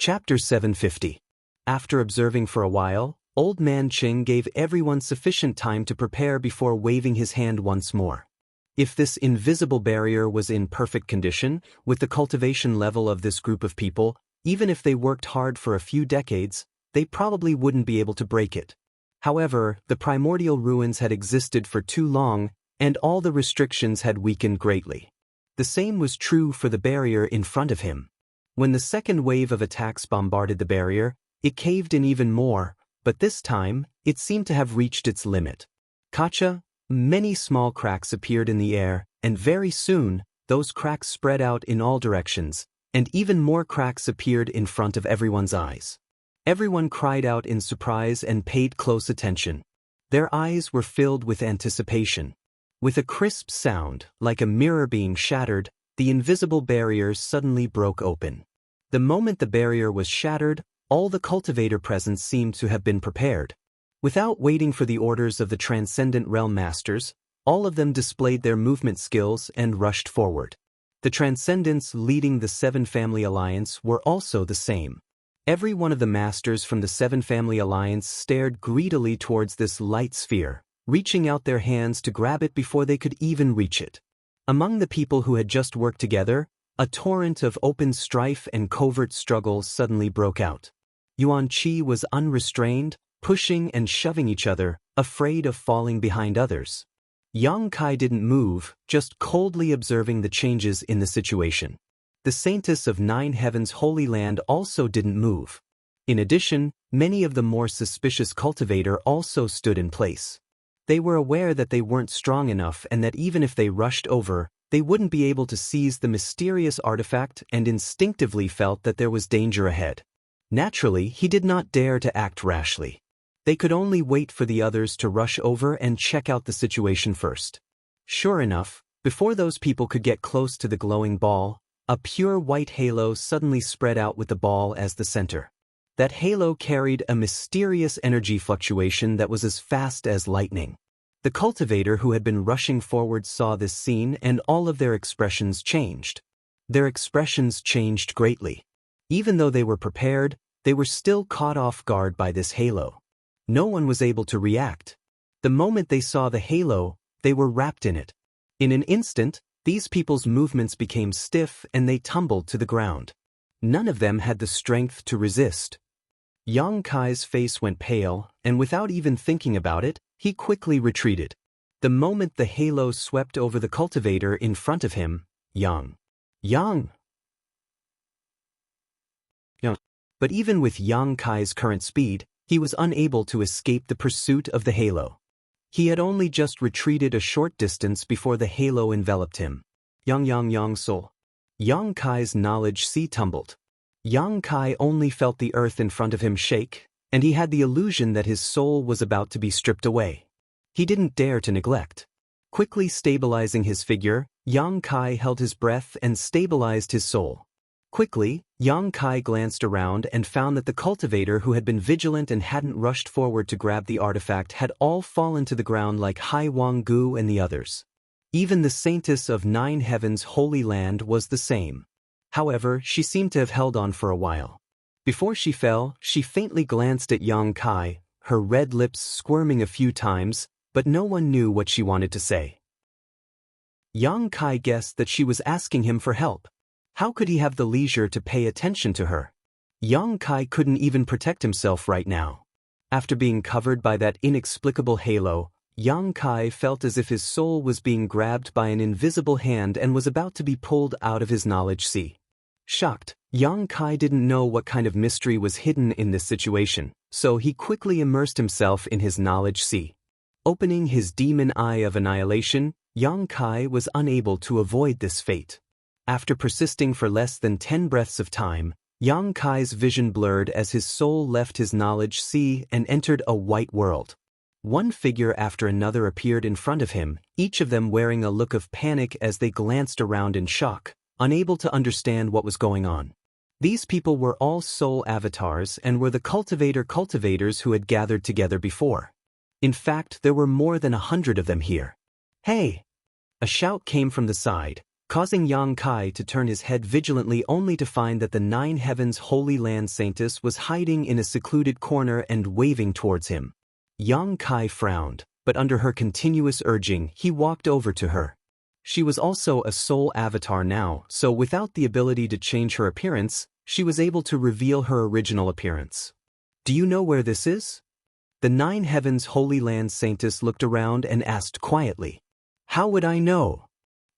Chapter 750. After observing for a while, Old Man Qing gave everyone sufficient time to prepare before waving his hand once more. If this invisible barrier was in perfect condition, with the cultivation level of this group of people, even if they worked hard for a few decades, they probably wouldn't be able to break it. However, the primordial ruins had existed for too long, and all the restrictions had weakened greatly. The same was true for the barrier in front of him. When the second wave of attacks bombarded the barrier, it caved in even more, but this time, it seemed to have reached its limit. Kacha, many small cracks appeared in the air, and very soon, those cracks spread out in all directions, and even more cracks appeared in front of everyone's eyes. Everyone cried out in surprise and paid close attention. Their eyes were filled with anticipation. With a crisp sound, like a mirror being shattered, the invisible barrier suddenly broke open. The moment the barrier was shattered, all the cultivator present seemed to have been prepared. Without waiting for the orders of the Transcendent Realm Masters, all of them displayed their movement skills and rushed forward. The Transcendents leading the Seven Family Alliance were also the same. Every one of the Masters from the Seven Family Alliance stared greedily towards this light sphere, reaching out their hands to grab it before they could even reach it. Among the people who had just worked together, a torrent of open strife and covert struggles suddenly broke out. Yuan Qi was unrestrained, pushing and shoving each other, afraid of falling behind others. Yang Kai didn't move, just coldly observing the changes in the situation. The Saintess of Nine Heavens' Holy Land also didn't move. In addition, many of the more suspicious cultivator also stood in place. They were aware that they weren't strong enough and that even if they rushed over, they wouldn't be able to seize the mysterious artifact and instinctively felt that there was danger ahead. Naturally, he did not dare to act rashly. They could only wait for the others to rush over and check out the situation first. Sure enough, before those people could get close to the glowing ball, a pure white halo suddenly spread out with the ball as the center. That halo carried a mysterious energy fluctuation that was as fast as lightning. The cultivator who had been rushing forward saw this scene and all of their expressions changed. Their expressions changed greatly. Even though they were prepared, they were still caught off guard by this halo. No one was able to react. The moment they saw the halo, they were wrapped in it. In an instant, these people's movements became stiff and they tumbled to the ground. None of them had the strength to resist. Yang Kai's face went pale, and without even thinking about it, he quickly retreated. The moment the halo swept over the cultivator in front of him, Yang. But even with Yang Kai's current speed, he was unable to escape the pursuit of the halo. He had only just retreated a short distance before the halo enveloped him. Yang soul. Yang Kai's knowledge sea tumbled. Yang Kai only felt the earth in front of him shake, and he had the illusion that his soul was about to be stripped away. He didn't dare to neglect. Quickly stabilizing his figure, Yang Kai held his breath and stabilized his soul. Quickly, Yang Kai glanced around and found that the cultivator who had been vigilant and hadn't rushed forward to grab the artifact had all fallen to the ground like Hai Wang Gu and the others. Even the Saintess of Nine Heavens' Holy Land was the same. However, she seemed to have held on for a while. Before she fell, she faintly glanced at Yang Kai, her red lips squirming a few times, but no one knew what she wanted to say. Yang Kai guessed that she was asking him for help. How could he have the leisure to pay attention to her? Yang Kai couldn't even protect himself right now. After being covered by that inexplicable halo, Yang Kai felt as if his soul was being grabbed by an invisible hand and was about to be pulled out of his knowledge sea. Shocked, Yang Kai didn't know what kind of mystery was hidden in this situation, so he quickly immersed himself in his knowledge sea. Opening his demon eye of annihilation, Yang Kai was unable to avoid this fate. After persisting for less than 10 breaths of time, Yang Kai's vision blurred as his soul left his knowledge sea and entered a white world. One figure after another appeared in front of him, each of them wearing a look of panic as they glanced around in shock, unable to understand what was going on. These people were all soul avatars and were the cultivators who had gathered together before. In fact, there were more than 100 of them here. Hey! A shout came from the side. causing Yang Kai to turn his head vigilantly only to find that the Nine Heavens Holy Land Saintess was hiding in a secluded corner and waving towards him. Yang Kai frowned, but under her continuous urging he walked over to her. She was also a soul avatar now, so without the ability to change her appearance, she was able to reveal her original appearance. Do you know where this is? The Nine Heavens Holy Land Saintess looked around and asked quietly. How would I know?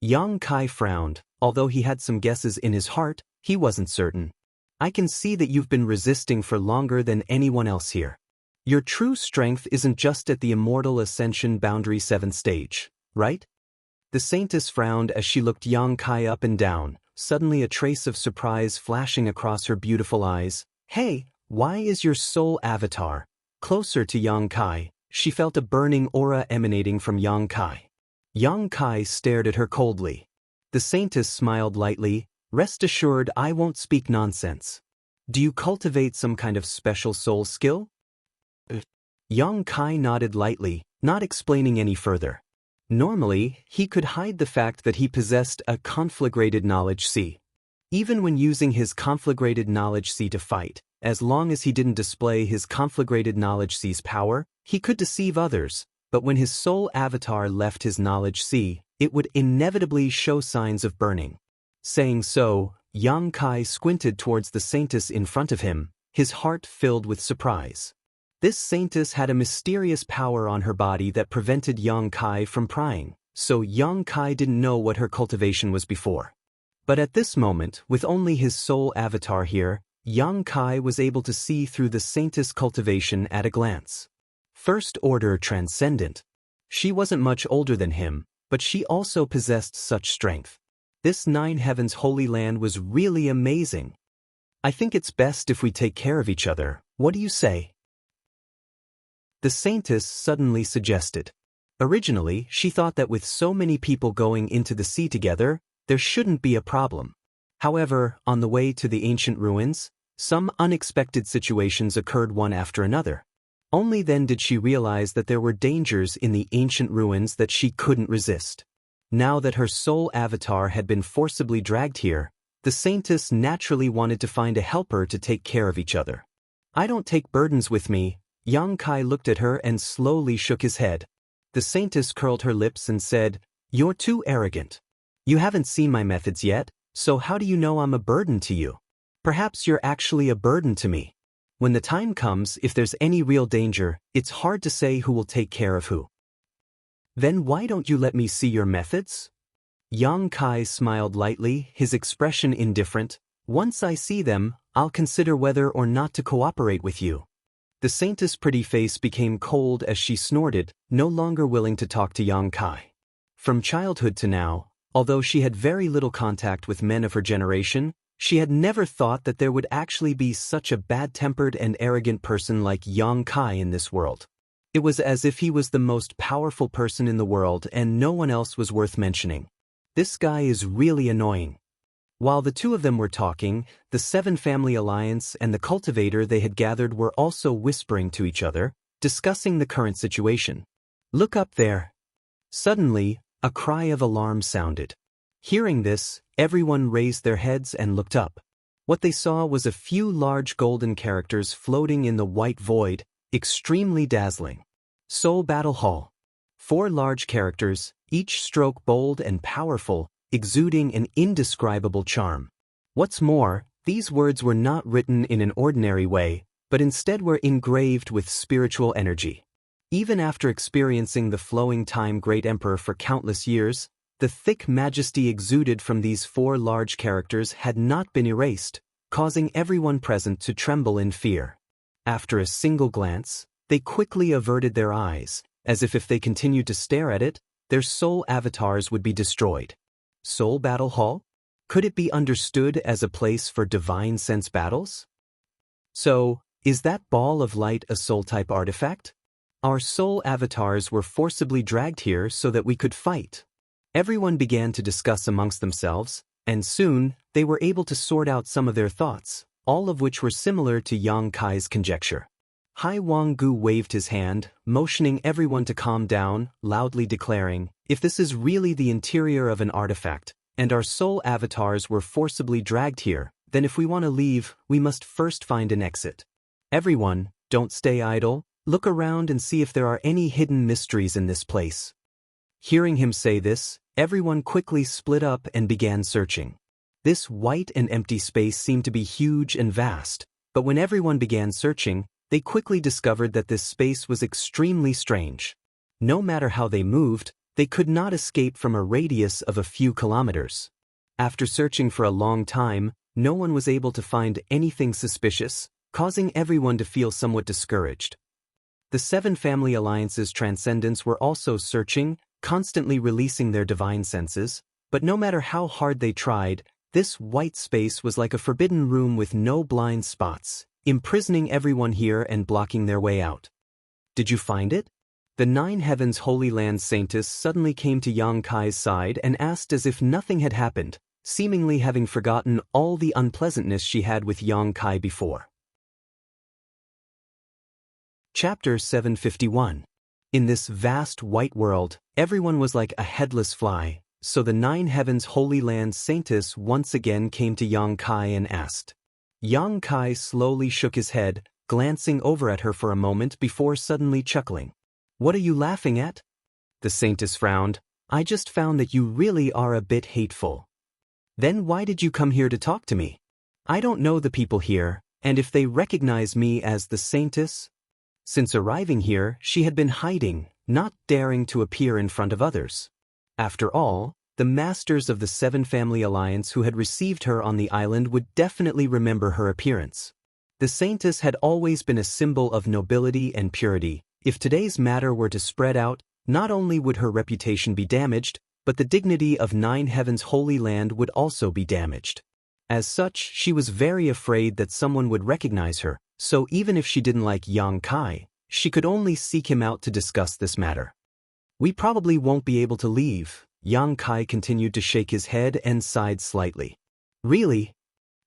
Yang Kai frowned, although he had some guesses in his heart, he wasn't certain. I can see that you've been resisting for longer than anyone else here. Your true strength isn't just at the Immortal Ascension Boundary 7th stage, right? The Saintess frowned as she looked Yang Kai up and down, suddenly a trace of surprise flashing across her beautiful eyes. Hey, why is your soul avatar? Closer to Yang Kai, she felt a burning aura emanating from Yang Kai. Yang Kai stared at her coldly. The Saintess smiled lightly. Rest assured I won't speak nonsense. Do you cultivate some kind of special soul skill? Yang Kai nodded lightly, not explaining any further. Normally, he could hide the fact that he possessed a conflagrated knowledge C. Even when using his conflagrated knowledge C to fight, as long as he didn't display his conflagrated knowledge C's power, he could deceive others, but when his soul avatar left his knowledge C, it would inevitably show signs of burning. Saying so, Yang Kai squinted towards the Saintess in front of him, his heart filled with surprise. This Saintess had a mysterious power on her body that prevented Yang Kai from prying, so Yang Kai didn't know what her cultivation was before. But at this moment, with only his soul avatar here, Yang Kai was able to see through the Saintess' cultivation at a glance. First Order Transcendent. She wasn't much older than him, but she also possessed such strength. This Nine Heavens Holy Land was really amazing. I think it's best if we take care of each other. What do you say? The Saintess suddenly suggested. Originally, she thought that with so many people going into the sea together, there shouldn't be a problem. However, on the way to the ancient ruins, some unexpected situations occurred one after another. Only then did she realize that there were dangers in the ancient ruins that she couldn't resist. Now that her soul avatar had been forcibly dragged here, the Saintess naturally wanted to find a helper to take care of each other. I don't take burdens with me. Yang Kai looked at her and slowly shook his head. The Saintess curled her lips and said, You're too arrogant. You haven't seen my methods yet, so how do you know I'm a burden to you? Perhaps you're actually a burden to me. When the time comes, if there's any real danger, it's hard to say who will take care of who. Then why don't you let me see your methods? Yang Kai smiled lightly, his expression indifferent. Once I see them, I'll consider whether or not to cooperate with you. The Saintess' pretty face became cold as she snorted, no longer willing to talk to Yang Kai. From childhood to now, although she had very little contact with men of her generation, she had never thought that there would actually be such a bad-tempered and arrogant person like Yang Kai in this world. It was as if he was the most powerful person in the world and no one else was worth mentioning. This guy is really annoying. While the two of them were talking, the Seven Family Alliance and the cultivator they had gathered were also whispering to each other, discussing the current situation. Look up there. Suddenly, a cry of alarm sounded. Hearing this, everyone raised their heads and looked up. What they saw was a few large golden characters floating in the white void, extremely dazzling. Soul Battle Hall. 4 large characters, each stroke bold and powerful, exuding an indescribable charm. What's more, these words were not written in an ordinary way, but instead were engraved with spiritual energy. Even after experiencing the flowing time Great Emperor for countless years, the thick majesty exuded from these 4 large characters had not been erased, causing everyone present to tremble in fear. After a single glance, they quickly averted their eyes, as if they continued to stare at it, their soul avatars would be destroyed. Soul Battle Hall? Could it be understood as a place for divine sense battles? So, is that ball of light a soul-type artifact? Our soul avatars were forcibly dragged here so that we could fight. Everyone began to discuss amongst themselves, and soon, they were able to sort out some of their thoughts, all of which were similar to Yang Kai's conjecture. Hai Wanggu waved his hand, motioning everyone to calm down, loudly declaring, if this is really the interior of an artifact, and our soul avatars were forcibly dragged here, then if we want to leave, we must first find an exit. Everyone, don't stay idle, look around and see if there are any hidden mysteries in this place. Hearing him say this, everyone quickly split up and began searching. This white and empty space seemed to be huge and vast, but when everyone began searching, they quickly discovered that this space was extremely strange. No matter how they moved, they could not escape from a radius of a few kilometers. After searching for a long time, no one was able to find anything suspicious, causing everyone to feel somewhat discouraged. The seven family alliances' transcendents were also searching, constantly releasing their divine senses, but no matter how hard they tried, this white space was like a forbidden room with no blind spots, imprisoning everyone here and blocking their way out. Did you find it? The Nine Heavens Holy Land Saintess suddenly came to Yang Kai's side and asked as if nothing had happened, seemingly having forgotten all the unpleasantness she had with Yang Kai before. Chapter 751. In this vast white world, everyone was like a headless fly, so the Nine Heavens Holy Land Saintess once again came to Yang Kai and asked. Yang Kai slowly shook his head, glancing over at her for a moment before suddenly chuckling. What are you laughing at? The Saintess frowned. I just found that you really are a bit hateful. Then why did you come here to talk to me? I don't know the people here, and if they recognize me as the Saintess? Since arriving here, she had been hiding, not daring to appear in front of others. After all, the masters of the Seven Family Alliance who had received her on the island would definitely remember her appearance. The Saintess had always been a symbol of nobility and purity. If today's matter were to spread out, not only would her reputation be damaged, but the dignity of Nine Heavens Holy Land would also be damaged. As such, she was very afraid that someone would recognize her, so even if she didn't like Yang Kai, she could only seek him out to discuss this matter. We probably won't be able to leave. Yang Kai continued to shake his head and sighed slightly. Really?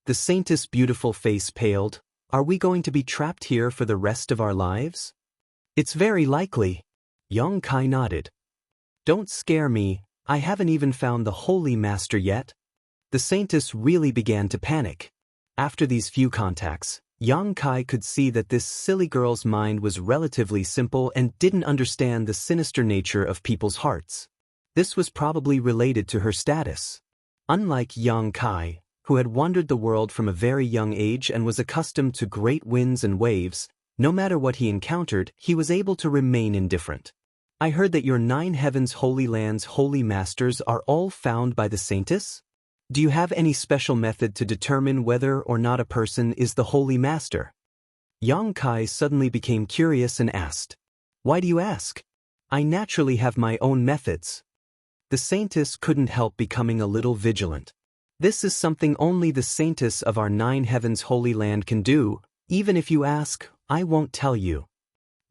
The Saintess' beautiful face paled. Are we going to be trapped here for the rest of our lives? It's very likely. Yang Kai nodded. Don't scare me, I haven't even found the Holy Master yet. The Saintess really began to panic. After these few contacts, Yang Kai could see that this silly girl's mind was relatively simple and didn't understand the sinister nature of people's hearts. This was probably related to her status. Unlike Yang Kai, who had wandered the world from a very young age and was accustomed to great winds and waves, no matter what he encountered, he was able to remain indifferent. I heard that your Nine Heavens Holy Land's Holy Masters are all found by the Saintess? Do you have any special method to determine whether or not a person is the Holy Master? Yang Kai suddenly became curious and asked. Why do you ask? I naturally have my own methods. The Saintess couldn't help becoming a little vigilant. This is something only the Saintess of our Nine Heavens Holy Land can do. Even if you ask, I won't tell you.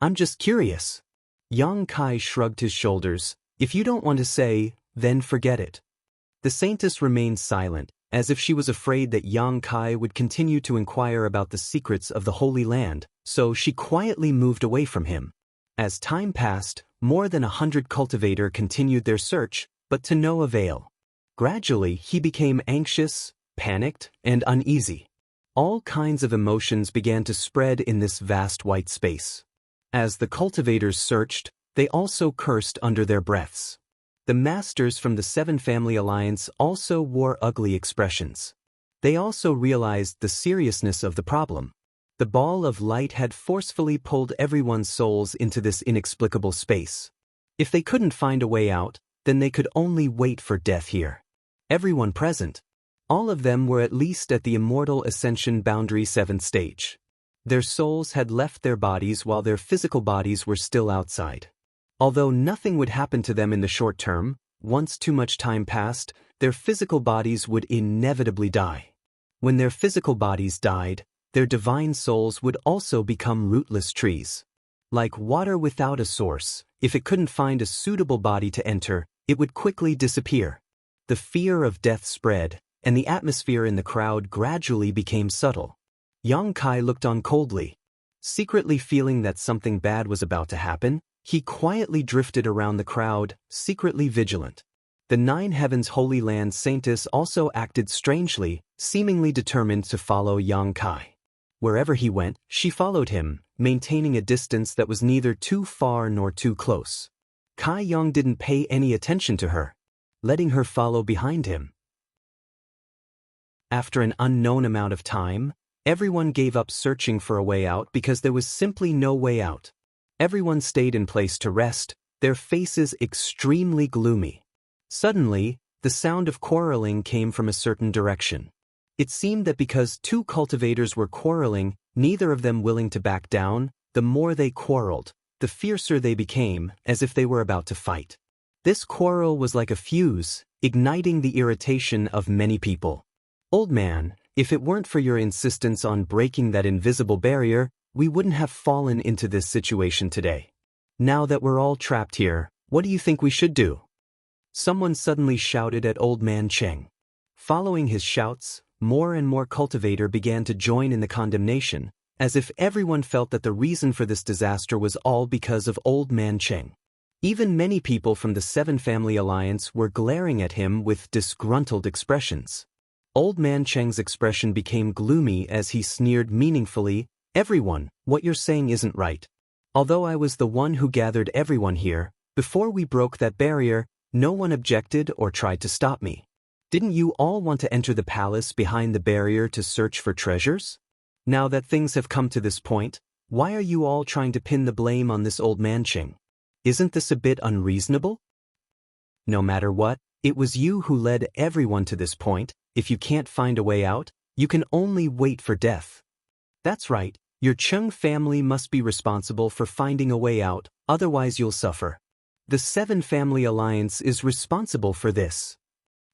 I'm just curious. Yang Kai shrugged his shoulders. If you don't want to say, then forget it. The Saintess remained silent, as if she was afraid that Yang Kai would continue to inquire about the secrets of the Holy Land, so she quietly moved away from him. As time passed, more than 100 cultivators continued their search, but to no avail. Gradually, he became anxious, panicked, and uneasy. All kinds of emotions began to spread in this vast white space. As the cultivators searched, they also cursed under their breaths. The masters from the Seven Family Alliance also wore ugly expressions. They also realized the seriousness of the problem. The ball of light had forcefully pulled everyone's souls into this inexplicable space. If they couldn't find a way out, then they could only wait for death here. Everyone present, all of them were at least at the immortal ascension boundary 7th stage. Their souls had left their bodies while their physical bodies were still outside. Although nothing would happen to them in the short term, once too much time passed, their physical bodies would inevitably die. When their physical bodies died, their divine souls would also become rootless trees. Like water without a source, if it couldn't find a suitable body to enter, it would quickly disappear. The fear of death spread, and the atmosphere in the crowd gradually became subtle. Yang Kai looked on coldly. Secretly feeling that something bad was about to happen, he quietly drifted around the crowd, secretly vigilant. The Nine Heavens Holy Land Saintess also acted strangely, seemingly determined to follow Xianxia. Wherever he went, she followed him, maintaining a distance that was neither too far nor too close. Kai Yang didn't pay any attention to her, letting her follow behind him. After an unknown amount of time, everyone gave up searching for a way out because there was simply no way out. Everyone stayed in place to rest, their faces extremely gloomy. Suddenly, the sound of quarreling came from a certain direction. It seemed that because two cultivators were quarreling, neither of them willing to back down, the more they quarreled, the fiercer they became, as if they were about to fight. This quarrel was like a fuse, igniting the irritation of many people. Old man, if it weren't for your insistence on breaking that invisible barrier, we wouldn't have fallen into this situation today. Now that we're all trapped here, what do you think we should do? Someone suddenly shouted at Old Man Cheng. Following his shouts, more and more cultivators began to join in the condemnation, as if everyone felt that the reason for this disaster was all because of Old Man Cheng. Even many people from the Seven Family Alliance were glaring at him with disgruntled expressions. Old Man Cheng's expression became gloomy as he sneered meaningfully, "Everyone, what you're saying isn't right. Although I was the one who gathered everyone here, before we broke that barrier, no one objected or tried to stop me. Didn't you all want to enter the palace behind the barrier to search for treasures? Now that things have come to this point, why are you all trying to pin the blame on this Old Man Cheng? Isn't this a bit unreasonable? No matter what, it was you who led everyone to this point. If you can't find a way out, you can only wait for death. That's right, your Cheng family must be responsible for finding a way out, otherwise you'll suffer. The Seven Family Alliance is responsible for this.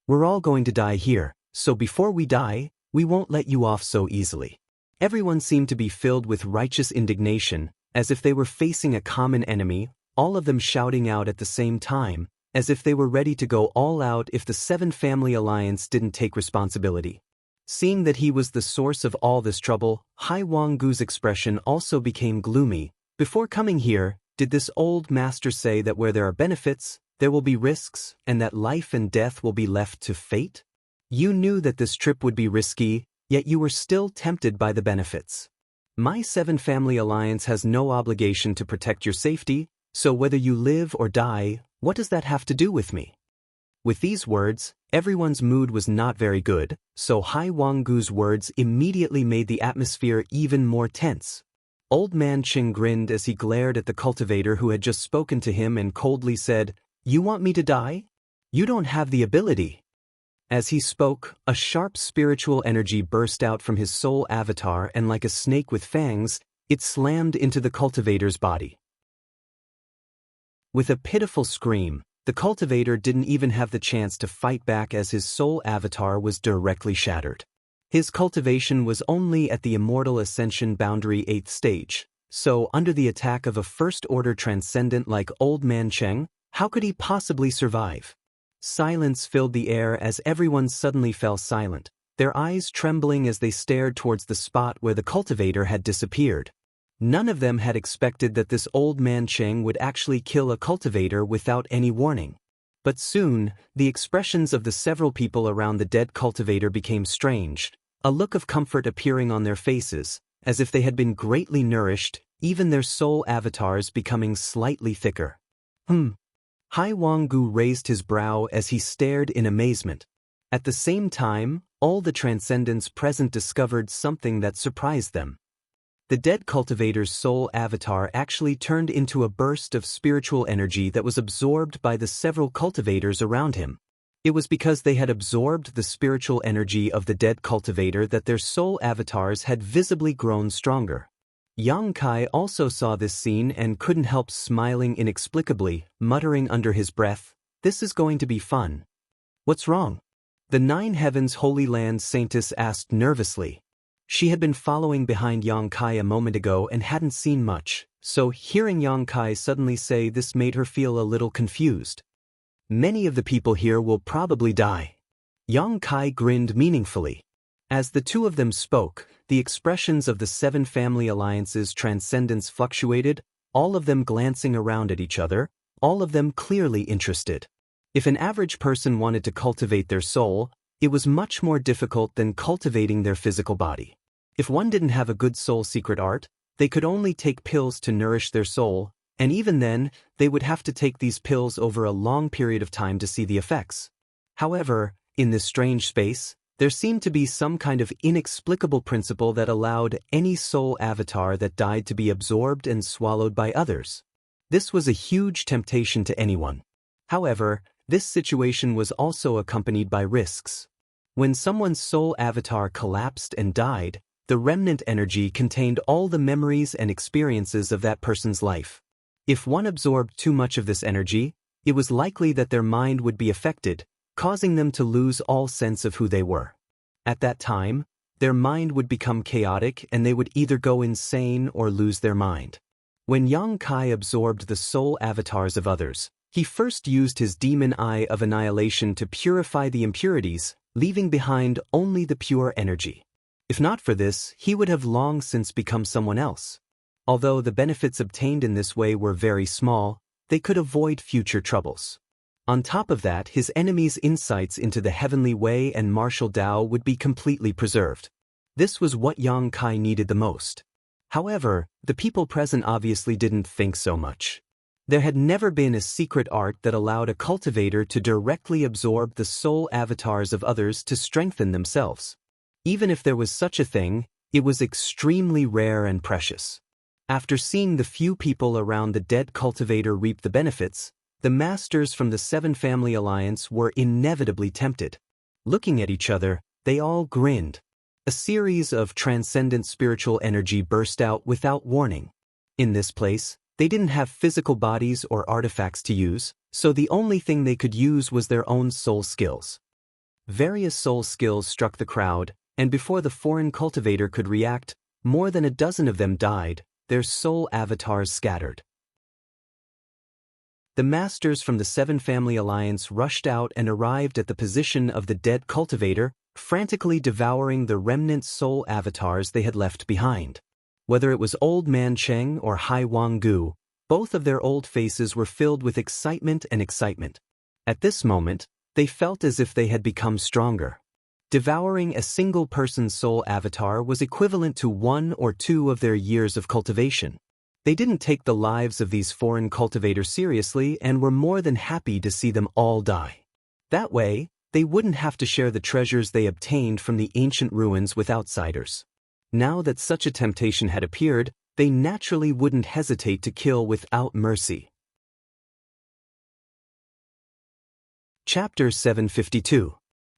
We're all going to die here, so before we die, we won't let you off so easily." Everyone seemed to be filled with righteous indignation, as if they were facing a common enemy, all of them shouting out at the same time, as if they were ready to go all out if the Seven Family Alliance didn't take responsibility. Seeing that he was the source of all this trouble, Hai Wanggu's expression also became gloomy. Before coming here, did this old master say that where there are benefits, there will be risks, and that life and death will be left to fate? You knew that this trip would be risky, yet you were still tempted by the benefits. My Seven Family Alliance has no obligation to protect your safety, so whether you live or die, what does that have to do with me? With these words, everyone's mood was not very good, so Hai Wanggu's words immediately made the atmosphere even more tense. Old Man Cheng grinned as he glared at the cultivator who had just spoken to him and coldly said, "You want me to die? You don't have the ability." As he spoke, a sharp spiritual energy burst out from his soul avatar and like a snake with fangs, it slammed into the cultivator's body. With a pitiful scream, the cultivator didn't even have the chance to fight back as his soul avatar was directly shattered. His cultivation was only at the immortal ascension boundary 8th stage, so under the attack of a first-order transcendent like Old Man Cheng, how could he possibly survive? Silence filled the air as everyone suddenly fell silent, their eyes trembling as they stared towards the spot where the cultivator had disappeared. None of them had expected that this Old Man Cheng would actually kill a cultivator without any warning. But soon, the expressions of the several people around the dead cultivator became strange, a look of comfort appearing on their faces, as if they had been greatly nourished, even their soul avatars becoming slightly thicker. Hai Wanggu raised his brow as he stared in amazement. At the same time, all the transcendents present discovered something that surprised them. The dead cultivator's soul avatar actually turned into a burst of spiritual energy that was absorbed by the several cultivators around him. It was because they had absorbed the spiritual energy of the dead cultivator that their soul avatars had visibly grown stronger. Xianxia also saw this scene and couldn't help smiling inexplicably, muttering under his breath, "This is going to be fun." "What's wrong?" The Nine Heavens Holy Land Saintess asked nervously. She had been following behind Xianxia a moment ago and hadn't seen much, so hearing Xianxia suddenly say this made her feel a little confused. "Many of the people here will probably die." Xianxia grinned meaningfully. As the two of them spoke, the expressions of the Seven Family Alliance's transcendence fluctuated, all of them glancing around at each other, all of them clearly interested. If an average person wanted to cultivate their soul, it was much more difficult than cultivating their physical body. If one didn't have a good soul secret art, they could only take pills to nourish their soul, and even then, they would have to take these pills over a long period of time to see the effects. However, in this strange space, there seemed to be some kind of inexplicable principle that allowed any soul avatar that died to be absorbed and swallowed by others. This was a huge temptation to anyone. However, this situation was also accompanied by risks. When someone's soul avatar collapsed and died, the remnant energy contained all the memories and experiences of that person's life. If one absorbed too much of this energy, it was likely that their mind would be affected, causing them to lose all sense of who they were. At that time, their mind would become chaotic and they would either go insane or lose their mind. When Yang Kai absorbed the soul avatars of others, he first used his demon eye of annihilation to purify the impurities, leaving behind only the pure energy. If not for this, he would have long since become someone else. Although the benefits obtained in this way were very small, they could avoid future troubles. On top of that, his enemies' insights into the heavenly way and martial Tao would be completely preserved. This was what Yang Kai needed the most. However, the people present obviously didn't think so much. There had never been a secret art that allowed a cultivator to directly absorb the soul avatars of others to strengthen themselves. Even if there was such a thing, it was extremely rare and precious. After seeing the few people around the dead cultivator reap the benefits, the masters from the Seven Family Alliance were inevitably tempted. Looking at each other, they all grinned. A series of transcendent spiritual energy burst out without warning. In this place, they didn't have physical bodies or artifacts to use, so the only thing they could use was their own soul skills. Various soul skills struck the crowd, and before the foreign cultivator could react, more than a dozen of them died, their soul avatars scattered. The masters from the Seven Family Alliance rushed out and arrived at the position of the dead cultivator, frantically devouring the remnant soul avatars they had left behind. Whether it was Old Man Cheng or Hai Wang Gu, both of their old faces were filled with excitement and excitement. At this moment, they felt as if they had become stronger. Devouring a single person's soul avatar was equivalent to 1 or 2 of their years of cultivation. They didn't take the lives of these foreign cultivators seriously and were more than happy to see them all die. That way, they wouldn't have to share the treasures they obtained from the ancient ruins with outsiders. Now that such a temptation had appeared, they naturally wouldn't hesitate to kill without mercy. Chapter 752.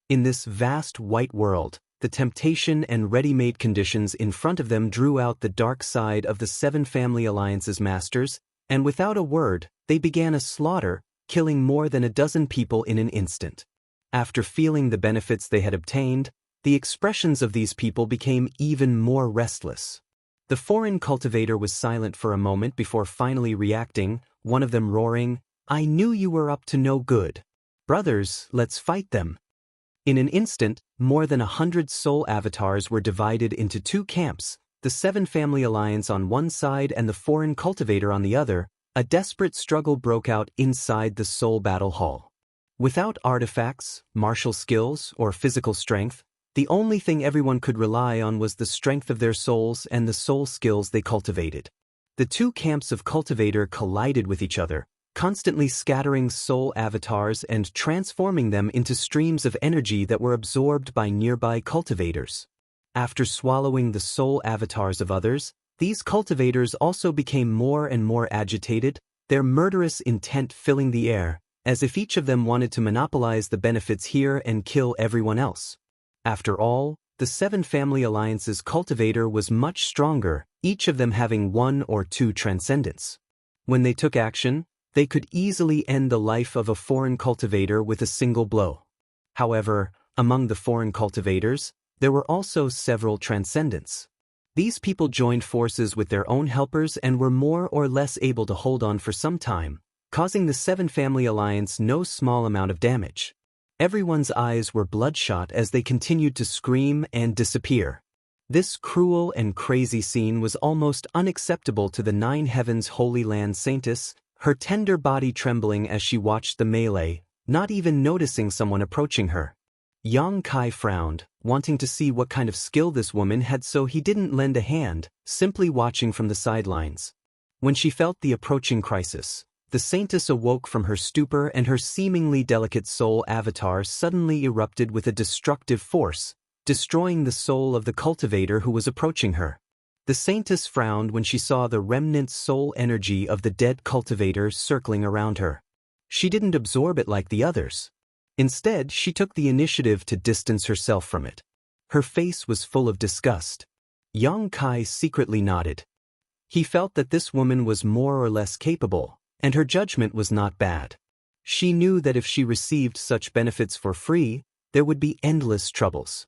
In this vast white world, the temptation and ready-made conditions in front of them drew out the dark side of the Seven Family Alliance's masters, and without a word, they began a slaughter, killing more than a dozen people in an instant. After feeling the benefits they had obtained, the expressions of these people became even more restless. The foreign cultivator was silent for a moment before finally reacting, one of them roaring, "I knew you were up to no good. Brothers, let's fight them." In an instant, more than 100 soul avatars were divided into 2 camps, the Seven Family Alliance on one side and the foreign cultivator on the other. A desperate struggle broke out inside the soul battle hall. Without artifacts, martial skills, or physical strength, the only thing everyone could rely on was the strength of their souls and the soul skills they cultivated. The 2 camps of cultivator collided with each other, constantly scattering soul avatars and transforming them into streams of energy that were absorbed by nearby cultivators. After swallowing the soul avatars of others, these cultivators also became more and more agitated, their murderous intent filling the air, as if each of them wanted to monopolize the benefits here and kill everyone else. After all, the Seven Family Alliance's cultivator was much stronger, each of them having 1 or 2 transcendents. When they took action, they could easily end the life of a foreign cultivator with a single blow. However, among the foreign cultivators, there were also several transcendents. These people joined forces with their own helpers and were more or less able to hold on for some time, causing the Seven Family Alliance no small amount of damage. Everyone's eyes were bloodshot as they continued to scream and disappear. This cruel and crazy scene was almost unacceptable to the 9 Heavens Holy Land Saintess, her tender body trembling as she watched the melee, not even noticing someone approaching her. Yang Kai frowned, wanting to see what kind of skill this woman had, so he didn't lend a hand, simply watching from the sidelines. When she felt the approaching crisis, the saintess awoke from her stupor and her seemingly delicate soul avatar suddenly erupted with a destructive force, destroying the soul of the cultivator who was approaching her. The saintess frowned when she saw the remnant soul energy of the dead cultivator circling around her. She didn't absorb it like the others. Instead, she took the initiative to distance herself from it. Her face was full of disgust. Yang Kai secretly nodded. He felt that this woman was more or less capable, and her judgment was not bad. She knew that if she received such benefits for free, there would be endless troubles.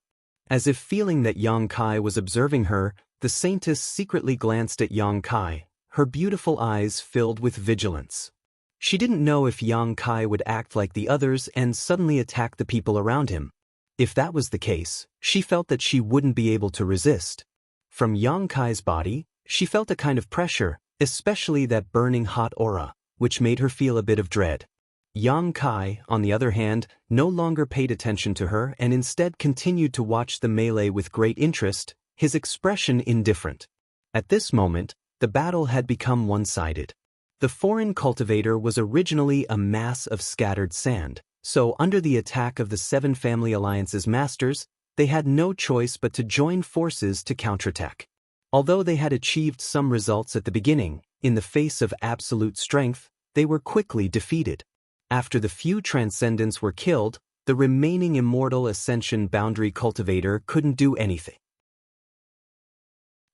As if feeling that Yang Kai was observing her, the saintess secretly glanced at Yang Kai, her beautiful eyes filled with vigilance. She didn't know if Yang Kai would act like the others and suddenly attack the people around him. If that was the case, she felt that she wouldn't be able to resist. From Yang Kai's body, she felt a kind of pressure, especially that burning hot aura, which made her feel a bit of dread. Yang Kai, on the other hand, no longer paid attention to her and instead continued to watch the melee with great interest, his expression indifferent. At this moment, the battle had become one-sided. The foreign cultivator was originally a mass of scattered sand, so under the attack of the Seven Family Alliance's masters, they had no choice but to join forces to counterattack. Although they had achieved some results at the beginning, in the face of absolute strength, they were quickly defeated. After the few transcendents were killed, the remaining immortal ascension boundary cultivator couldn't do anything.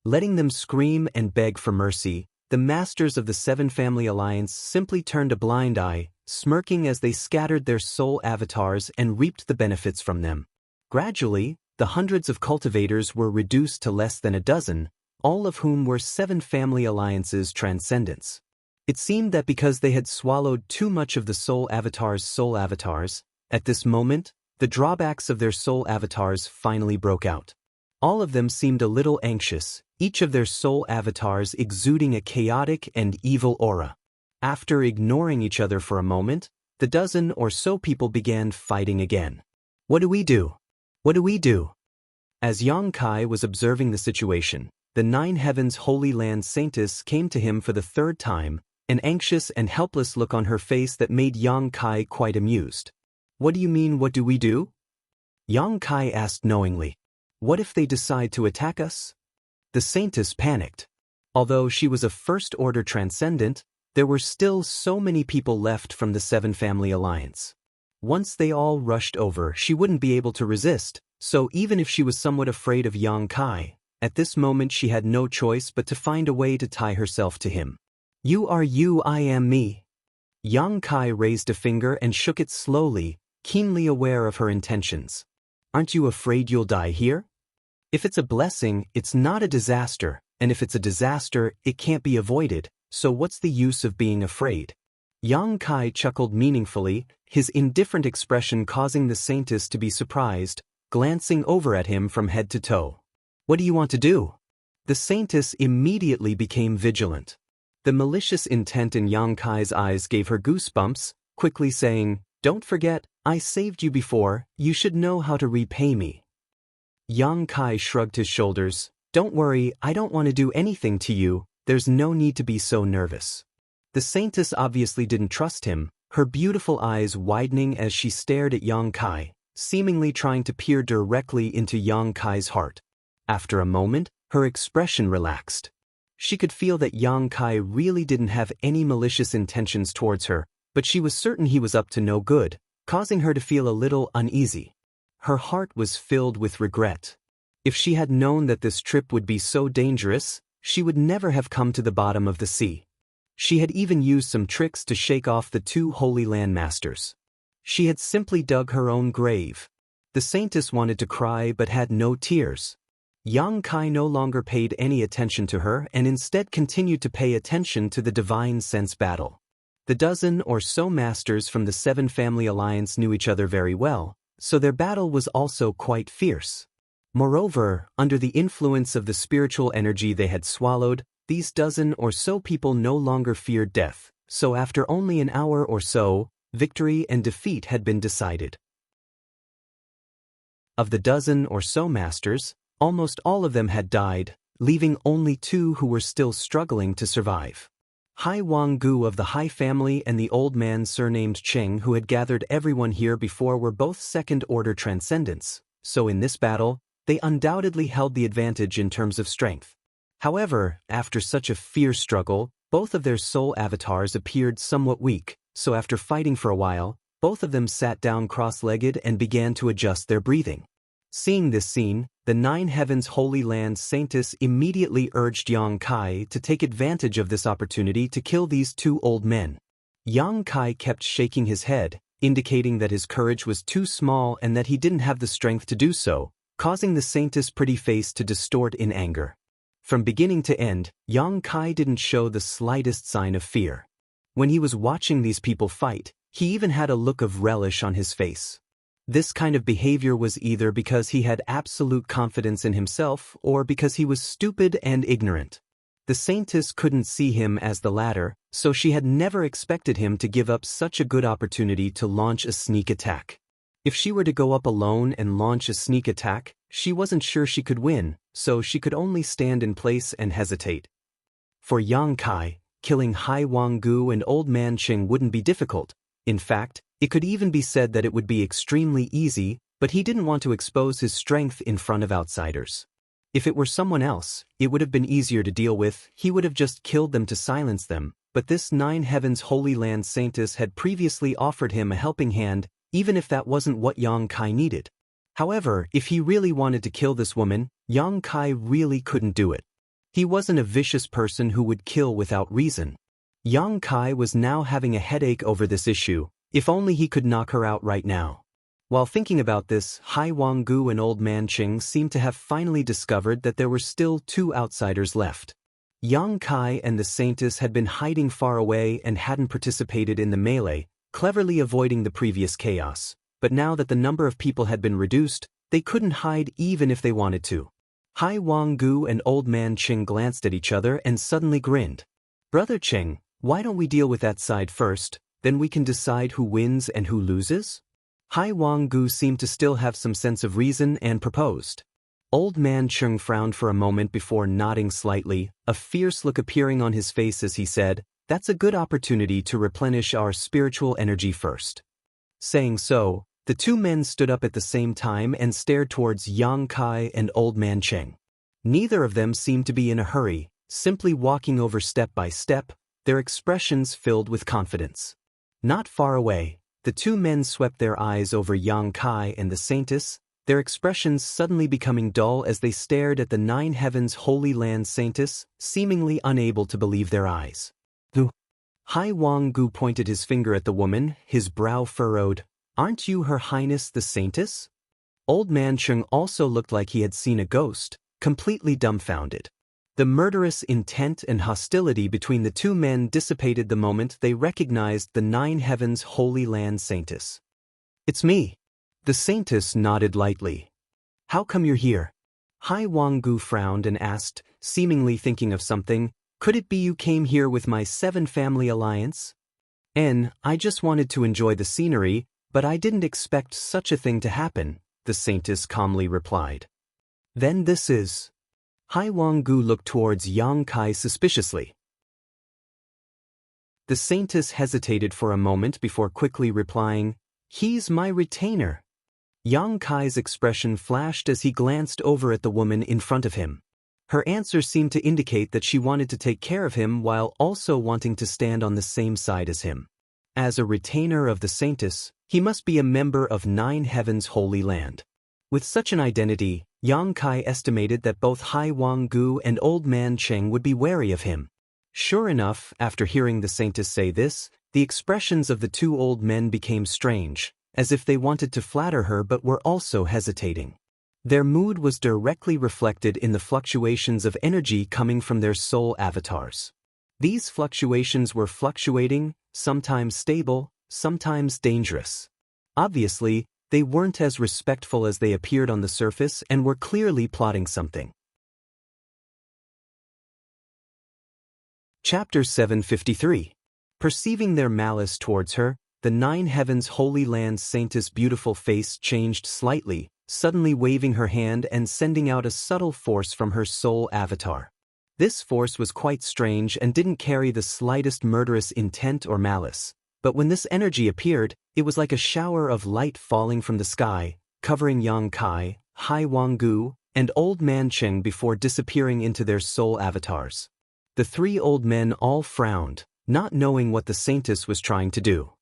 Letting them scream and beg for mercy, the masters of the Seven Family Alliance simply turned a blind eye, smirking as they scattered their soul avatars and reaped the benefits from them. Gradually, the hundreds of cultivators were reduced to less than a dozen, all of whom were Seven Family Alliance's transcendents. It seemed that because they had swallowed too much of the soul avatars, at this moment, the drawbacks of their soul avatars finally broke out. All of them seemed a little anxious, each of their soul avatars exuding a chaotic and evil aura. After ignoring each other for a moment, the dozen or so people began fighting again. What do we do? What do we do? As Yang Kai was observing the situation, the Nine Heavens Holy Land Saintess came to him for the third time, an anxious and helpless look on her face that made Yang Kai quite amused. What do you mean, what do we do? Yang Kai asked knowingly. What if they decide to attack us? The saintess panicked. Although she was a first-order transcendent, there were still so many people left from the Seven Family Alliance. Once they all rushed over, she wouldn't be able to resist, so even if she was somewhat afraid of Yang Kai, at this moment she had no choice but to find a way to tie herself to him. You are you, I am me. Yang Kai raised a finger and shook it slowly, keenly aware of her intentions. Aren't you afraid you'll die here? If it's a blessing, it's not a disaster, and if it's a disaster, it can't be avoided, so what's the use of being afraid? Yang Kai chuckled meaningfully, his indifferent expression causing the saintess to be surprised, glancing over at him from head to toe. What do you want to do? The saintess immediately became vigilant. The malicious intent in Yang Kai's eyes gave her goosebumps, quickly saying, Don't forget, I saved you before, you should know how to repay me. Yang Kai shrugged his shoulders. Don't worry, I don't want to do anything to you, there's no need to be so nervous. The saintess obviously didn't trust him, her beautiful eyes widening as she stared at Yang Kai, seemingly trying to peer directly into Yang Kai's heart. After a moment, her expression relaxed. She could feel that Yang Kai really didn't have any malicious intentions towards her, but she was certain he was up to no good, causing her to feel a little uneasy. Her heart was filled with regret. If she had known that this trip would be so dangerous, she would never have come to the bottom of the sea. She had even used some tricks to shake off the two Holy Land Masters. She had simply dug her own grave. The saintess wanted to cry but had no tears. Yang Kai no longer paid any attention to her and instead continued to pay attention to the divine sense battle. The dozen or so masters from the Seven Family Alliance knew each other very well, so their battle was also quite fierce. Moreover, under the influence of the spiritual energy they had swallowed, these dozen or so people no longer feared death, so after only an hour or so, Victory and defeat had been decided. Of the dozen or so masters, almost all of them had died, leaving only 2 who were still struggling to survive. Hai Wanggu of the Hai family and the old man surnamed Cheng who had gathered everyone here before were both second-order transcendents, so in this battle, they undoubtedly held the advantage in terms of strength. However, after such a fierce struggle, both of their soul avatars appeared somewhat weak, so after fighting for a while, both of them sat down cross-legged and began to adjust their breathing. Seeing this scene, the 9 Heavens Holy Land Saintess immediately urged Yang Kai to take advantage of this opportunity to kill these 2 old men. Yang Kai kept shaking his head, indicating that his courage was too small and that he didn't have the strength to do so, causing the Saintess' pretty face to distort in anger. From beginning to end, Yang Kai didn't show the slightest sign of fear. When he was watching these people fight, he even had a look of relish on his face. This kind of behavior was either because he had absolute confidence in himself or because he was stupid and ignorant. The Saintess couldn't see him as the latter, so she had never expected him to give up such a good opportunity to launch a sneak attack. If she were to go up alone and launch a sneak attack, she wasn't sure she could win, so she could only stand in place and hesitate. For Yang Kai, killing Hai Wanggu and Old Man Cheng wouldn't be difficult. In fact, it could even be said that it would be extremely easy, but he didn't want to expose his strength in front of outsiders. If it were someone else, it would have been easier to deal with, he would have just killed them to silence them, but this 9 Heavens Holy Land Saintess had previously offered him a helping hand, even if that wasn't what Yang Kai needed. However, if he really wanted to kill this woman, Yang Kai really couldn't do it. He wasn't a vicious person who would kill without reason. Yang Kai was now having a headache over this issue, if only he could knock her out right now. While thinking about this, Hai Wanggu and Old Man Cheng seemed to have finally discovered that there were still 2 outsiders left. Yang Kai and the Saintess had been hiding far away and hadn't participated in the melee, cleverly avoiding the previous chaos, but now that the number of people had been reduced, they couldn't hide even if they wanted to. Hai Wanggu and Old Man Cheng glanced at each other and suddenly grinned. "Brother Cheng, why don't we deal with that side first, then we can decide who wins and who loses?" Hai Wanggu seemed to still have some sense of reason and proposed. Old Man Cheng frowned for a moment before nodding slightly, a fierce look appearing on his face as he said, "That's a good opportunity to replenish our spiritual energy first." Saying so, the 2 men stood up at the same time and stared towards Yang Kai and Old Man Cheng. Neither of them seemed to be in a hurry, simply walking over step by step, their expressions filled with confidence. Not far away, the 2 men swept their eyes over Yang Kai and the Saintess, their expressions suddenly becoming dull as they stared at the 9 Heavens Holy Land Saintess, seemingly unable to believe their eyes. Hai Wanggu pointed his finger at the woman, his brow furrowed. "Aren't you Her Highness the Saintess?" Old Man Cheng also looked like he had seen a ghost, completely dumbfounded. The murderous intent and hostility between the 2 men dissipated the moment they recognized the 9 Heavens Holy Land Saintess. "It's me." The Saintess nodded lightly. "How come you're here?" Hai Wanggu frowned and asked, seemingly thinking of something, "Could it be you came here with my 7 family alliance?" I just wanted to enjoy the scenery, but I didn't expect such a thing to happen," the Saintess calmly replied. "Then this is..." Hai Wanggu looked towards Yang Kai suspiciously. The Saintess hesitated for a moment before quickly replying, "He's my retainer." Yang Kai's expression flashed as he glanced over at the woman in front of him. Her answer seemed to indicate that she wanted to take care of him while also wanting to stand on the same side as him. As a retainer of the Saintess, he must be a member of 9 Heavens Holy Land. With such an identity, Yang Kai estimated that both Hai Wanggu and Old Man Cheng would be wary of him. Sure enough, after hearing the Saintess say this, the expressions of the 2 old men became strange, as if they wanted to flatter her but were also hesitating. Their mood was directly reflected in the fluctuations of energy coming from their soul avatars. These fluctuations were fluctuating, sometimes stable, sometimes dangerous. Obviously, they weren't as respectful as they appeared on the surface and were clearly plotting something. Chapter 753. Perceiving their malice towards her, the nine heavens holy land saintess' beautiful face changed slightly, suddenly waving her hand and sending out a subtle force from her soul avatar. This force was quite strange and didn't carry the slightest murderous intent or malice, but when this energy appeared, it was like a shower of light falling from the sky, covering Yang Kai, Hai Wanggu, and Old Man Cheng before disappearing into their soul avatars. The three old men all frowned, not knowing what the saintess was trying to do.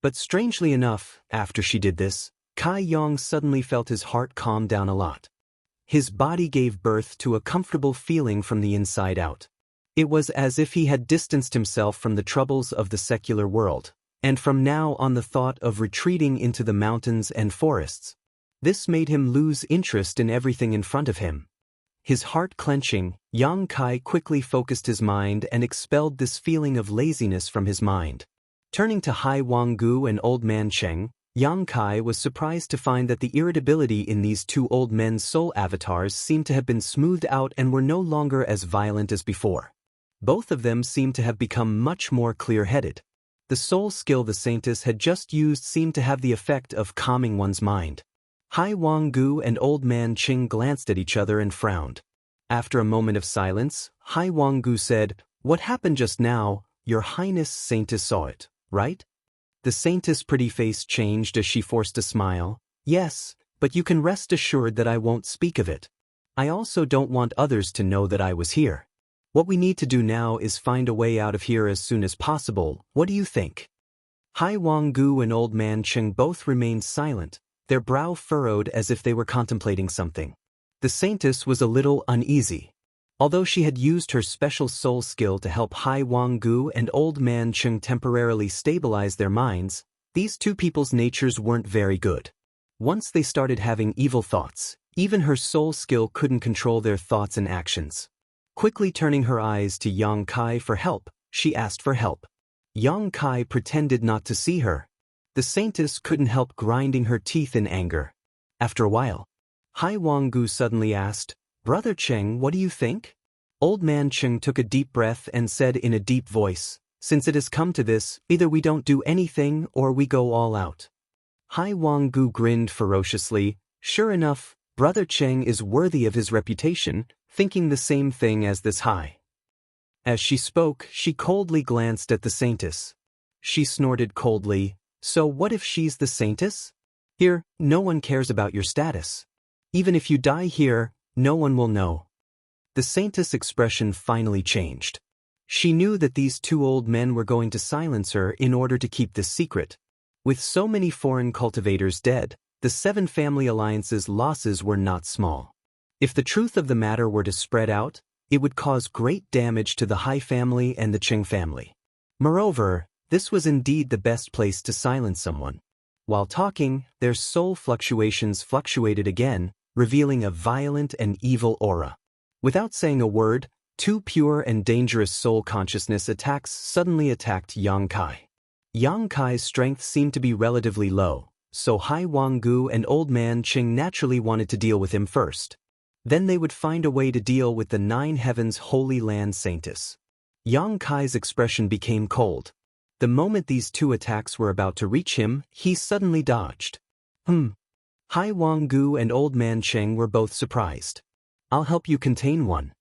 But strangely enough, after she did this, Kai Yang suddenly felt his heart calm down a lot. His body gave birth to a comfortable feeling from the inside out. It was as if he had distanced himself from the troubles of the secular world, and from now on the thought of retreating into the mountains and forests. This made him lose interest in everything in front of him. His heart clenching, Yang Kai quickly focused his mind and expelled this feeling of laziness from his mind. Turning to Hai Wanggu and Old Man Cheng, Yang Kai was surprised to find that the irritability in these two old men's soul avatars seemed to have been smoothed out and were no longer as violent as before. Both of them seemed to have become much more clear-headed. The soul skill the saintess had just used seemed to have the effect of calming one's mind. Hai Wanggu and Old Man Cheng glanced at each other and frowned. After a moment of silence, Hai Wanggu said, "What happened just now, Your Highness Saintess saw it, right?" The saintess' pretty face changed as she forced a smile. "Yes, but you can rest assured that I won't speak of it. I also don't want others to know that I was here. What we need to do now is find a way out of here as soon as possible. What do you think?" Hai Wanggu and Old Man Cheng both remained silent, their brow furrowed as if they were contemplating something. The saintess was a little uneasy. Although she had used her special soul skill to help Hai Wanggu and Old Man Cheng temporarily stabilize their minds, these two people's natures weren't very good. Once they started having evil thoughts, even her soul skill couldn't control their thoughts and actions. Quickly turning her eyes to Yang Kai for help, she asked for help. Yang Kai pretended not to see her. The saintess couldn't help grinding her teeth in anger. After a while, Hai Wanggu suddenly asked, "Brother Cheng, what do you think?" Old Man Cheng took a deep breath and said in a deep voice, "Since it has come to this, either we don't do anything or we go all out." Hai Wanggu grinned ferociously. Sure enough, Brother Cheng is worthy of his reputation, thinking the same thing as this Hai. As she spoke, she coldly glanced at the saintess. She snorted coldly, "So what if she's the saintess? Here, no one cares about your status. Even if you die here, no one will know." The saintess' expression finally changed. She knew that these two old men were going to silence her in order to keep this secret. With so many foreign cultivators dead, the 7 family alliances' losses were not small. If the truth of the matter were to spread out, it would cause great damage to the Hai family and the Cheng family. Moreover, this was indeed the best place to silence someone. While talking, their soul fluctuations fluctuated again, revealing a violent and evil aura. Without saying a word, 2 pure and dangerous soul consciousness attacks suddenly attacked Yang Kai. Yang Kai's strength seemed to be relatively low, so Hai Wanggu and Old Man Cheng naturally wanted to deal with him first. Then they would find a way to deal with the 9 heavens holy land saintess. Yang Kai's expression became cold. The moment these 2 attacks were about to reach him, he suddenly dodged. Hai Wanggu and Old Man Cheng were both surprised. "I'll help you contain one.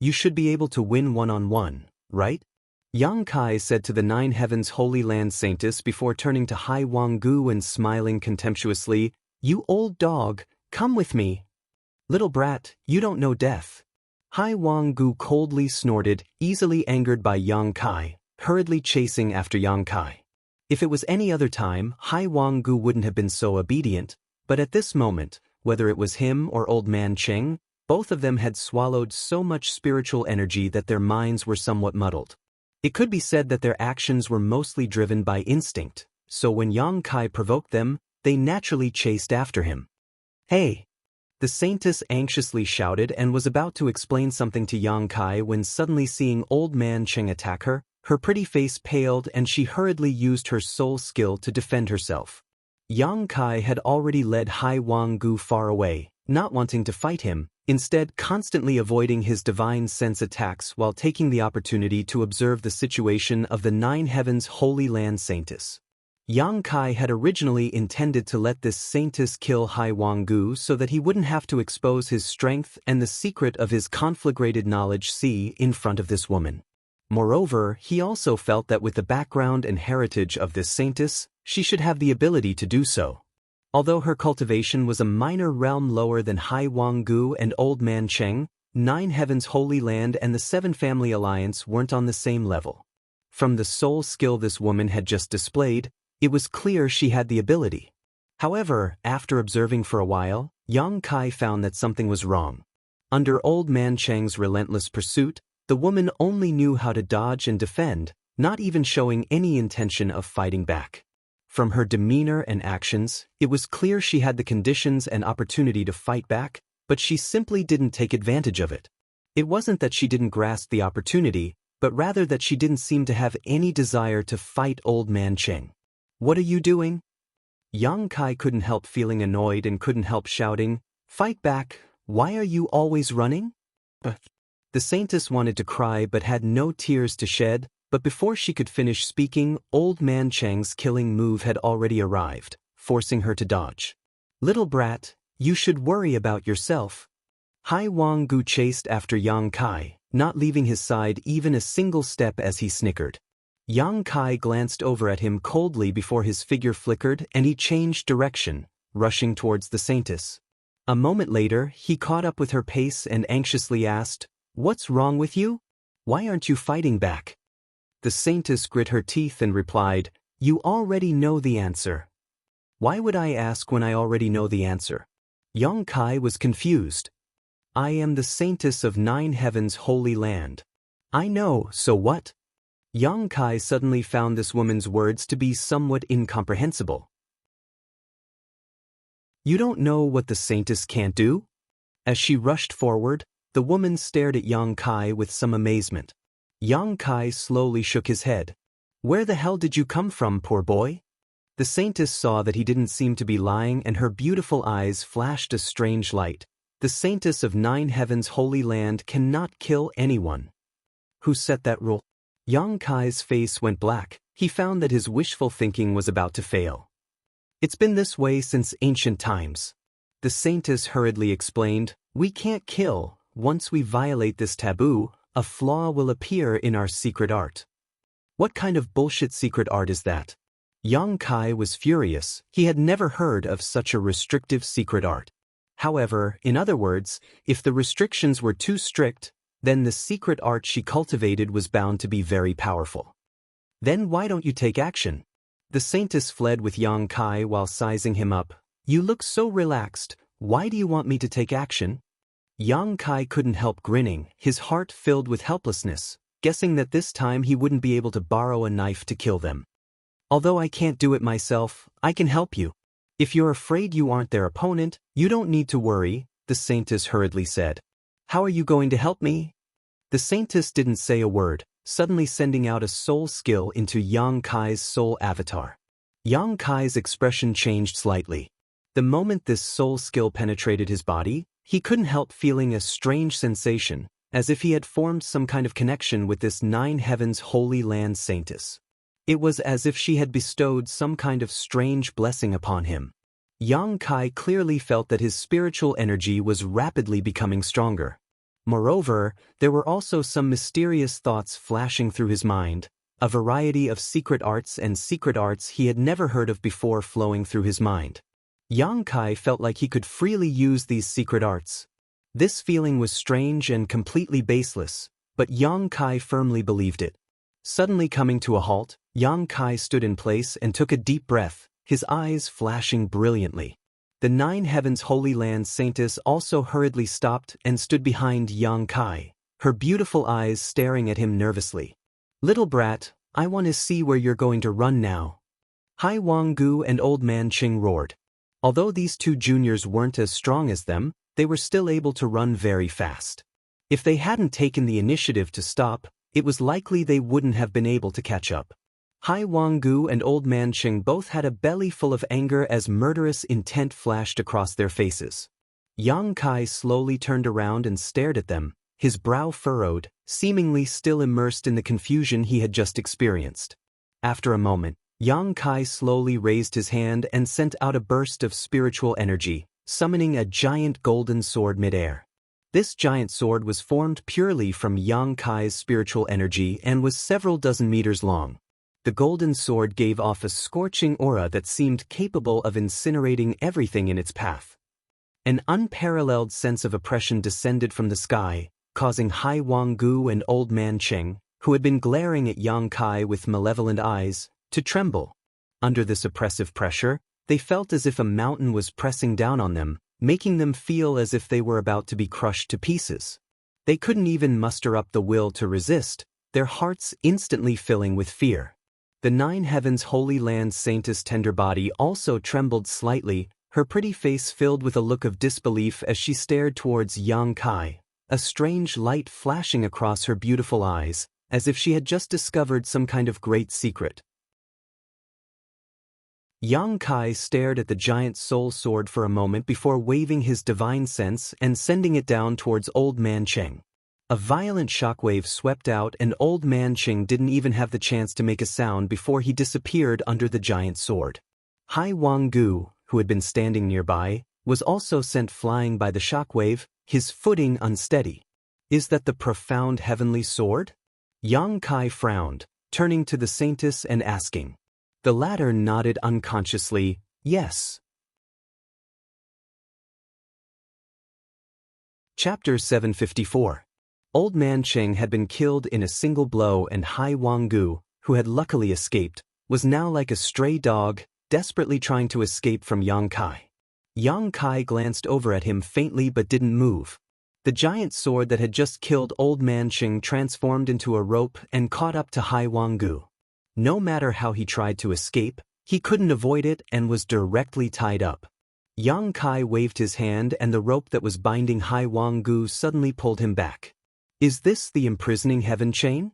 You should be able to win one-on-one, right?" Yang Kai said to the 9 heavens holy land saintess before turning to Hai Wanggu and smiling contemptuously, "You old dog, come with me. Little brat, you don't know death." Hai Wanggu coldly snorted, easily angered by Yang Kai, hurriedly chasing after Yang Kai. If it was any other time, Hai Wanggu wouldn't have been so obedient, but at this moment, whether it was him or Old Man Cheng, both of them had swallowed so much spiritual energy that their minds were somewhat muddled. It could be said that their actions were mostly driven by instinct, so when Yang Kai provoked them, they naturally chased after him. "Hey!" The saintess anxiously shouted and was about to explain something to Yang Kai when suddenly seeing Old Man Cheng attack her, her pretty face paled and she hurriedly used her soul skill to defend herself. Yang Kai had already led Hai Wanggu far away, not wanting to fight him, instead constantly avoiding his divine sense attacks while taking the opportunity to observe the situation of the Nine Heavens Holy Land Saintess. Yang Kai had originally intended to let this saintess kill Hai Wanggu so that he wouldn't have to expose his strength and the secret of his conflagrated knowledge in front of this woman. Moreover, he also felt that with the background and heritage of this saintess, she should have the ability to do so. Although her cultivation was a minor realm lower than Hai Wanggu and Old Man Cheng, Nine Heavens Holy Land and the Seven Family Alliance weren't on the same level. From the soul skill this woman had just displayed, it was clear she had the ability. However, after observing for a while, Yang Kai found that something was wrong. Under Old Man Cheng's relentless pursuit, the woman only knew how to dodge and defend, not even showing any intention of fighting back. From her demeanor and actions, it was clear she had the conditions and opportunity to fight back, but she simply didn't take advantage of it. It wasn't that she didn't grasp the opportunity, but rather that she didn't seem to have any desire to fight Old Man Cheng. "What are you doing?" Yang Kai couldn't help feeling annoyed and couldn't help shouting, "Fight back! Why are you always running?" The saintess wanted to cry but had no tears to shed, but before she could finish speaking, Old Man Cheng's killing move had already arrived, forcing her to dodge. "Little brat, you should worry about yourself." Hai Wanggu chased after Yang Kai, not leaving his side even a single step as he snickered. Yang Kai glanced over at him coldly before his figure flickered and he changed direction, rushing towards the saintess. A moment later, he caught up with her pace and anxiously asked, "What's wrong with you? Why aren't you fighting back?" The saintess grit her teeth and replied, "You already know the answer." "Why would I ask when I already know the answer?" Yang Kai was confused. "I am the saintess of Nine Heavens Holy Land." "I know, so what?" Yang Kai suddenly found this woman's words to be somewhat incomprehensible. "You don't know what the saintess can't do?" As she rushed forward, the woman stared at Yang Kai with some amazement. Yang Kai slowly shook his head. "Where the hell did you come from, poor boy?" The saintess saw that he didn't seem to be lying and her beautiful eyes flashed a strange light. "The saintess of Nine Heavens Holy Land cannot kill anyone." "Who set that rule?" Yang Kai's face went black. He found that his wishful thinking was about to fail. "It's been this way since ancient times." The saintess hurriedly explained, "We can't kill. Once we violate this taboo, a flaw will appear in our secret art." "What kind of bullshit secret art is that?" Yang Kai was furious. He had never heard of such a restrictive secret art. However, in other words, if the restrictions were too strict, then the secret art she cultivated was bound to be very powerful. "Then why don't you take action?" The saintess fled with Yang Kai while sizing him up. "You look so relaxed. Why do you want me to take action?" Yang Kai couldn't help grinning, his heart filled with helplessness, guessing that this time he wouldn't be able to borrow a knife to kill them. "Although I can't do it myself, I can help you. If you're afraid you aren't their opponent, you don't need to worry," the saintess hurriedly said. "How are you going to help me?" The saintess didn't say a word, suddenly sending out a soul skill into Yang Kai's soul avatar. Yang Kai's expression changed slightly. The moment this soul skill penetrated his body, he couldn't help feeling a strange sensation, as if he had formed some kind of connection with this Nine Heavens Holy Land saintess. It was as if she had bestowed some kind of strange blessing upon him. Yang Kai clearly felt that his spiritual energy was rapidly becoming stronger. Moreover, there were also some mysterious thoughts flashing through his mind, a variety of secret arts he had never heard of before flowing through his mind. Yang Kai felt like he could freely use these secret arts. This feeling was strange and completely baseless, but Yang Kai firmly believed it. Suddenly coming to a halt, Yang Kai stood in place and took a deep breath, his eyes flashing brilliantly. The Nine Heavens Holy Land saintess also hurriedly stopped and stood behind Yang Kai, her beautiful eyes staring at him nervously. "Little brat, I want to see where you're going to run now." Hai Wanggu and Old Man Cheng roared. Although these two juniors weren't as strong as them, they were still able to run very fast. If they hadn't taken the initiative to stop, it was likely they wouldn't have been able to catch up. Hai Wanggu and Old Man Cheng both had a belly full of anger as murderous intent flashed across their faces. Yang Kai slowly turned around and stared at them, his brow furrowed, seemingly still immersed in the confusion he had just experienced. After a moment, Yang Kai slowly raised his hand and sent out a burst of spiritual energy, summoning a giant golden sword midair. This giant sword was formed purely from Yang Kai's spiritual energy and was several dozen meters long. The golden sword gave off a scorching aura that seemed capable of incinerating everything in its path. An unparalleled sense of oppression descended from the sky, causing Hai Wanggu and Old Man Cheng, who had been glaring at Yang Kai with malevolent eyes, to tremble. Under this oppressive pressure, they felt as if a mountain was pressing down on them, making them feel as if they were about to be crushed to pieces. They couldn't even muster up the will to resist, their hearts instantly filling with fear. The Nine Heavens Holy Land Saintess' tender body also trembled slightly, her pretty face filled with a look of disbelief as she stared towards Yang Kai, a strange light flashing across her beautiful eyes, as if she had just discovered some kind of great secret. Yang Kai stared at the giant soul sword for a moment before waving his divine sense and sending it down towards Old Man Cheng. A violent shockwave swept out and Old Man Cheng didn't even have the chance to make a sound before he disappeared under the giant sword. Hai Wanggu, who had been standing nearby, was also sent flying by the shockwave, his footing unsteady. Is that the profound heavenly sword? Yang Kai frowned, turning to the saintess and asking. The latter nodded unconsciously, yes. Chapter 754. Old Man Cheng had been killed in a single blow and Hai Wanggu, who had luckily escaped, was now like a stray dog, desperately trying to escape from Yang Kai. Yang Kai glanced over at him faintly but didn't move. The giant sword that had just killed Old Man Cheng transformed into a rope and caught up to Hai Wanggu. No matter how he tried to escape, he couldn't avoid it and was directly tied up. Yang Kai waved his hand and the rope that was binding Hai Wanggu suddenly pulled him back. Is this the imprisoning heaven chain?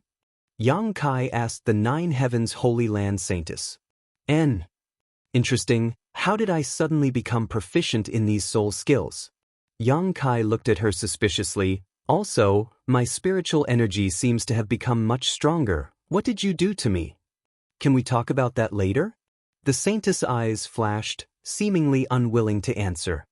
Yang Kai asked the Nine Heavens Holy Land Saintess. Interesting, how did I suddenly become proficient in these soul skills? Yang Kai looked at her suspiciously. Also, my spiritual energy seems to have become much stronger. What did you do to me? Can we talk about that later? The saintess' eyes flashed, seemingly unwilling to answer.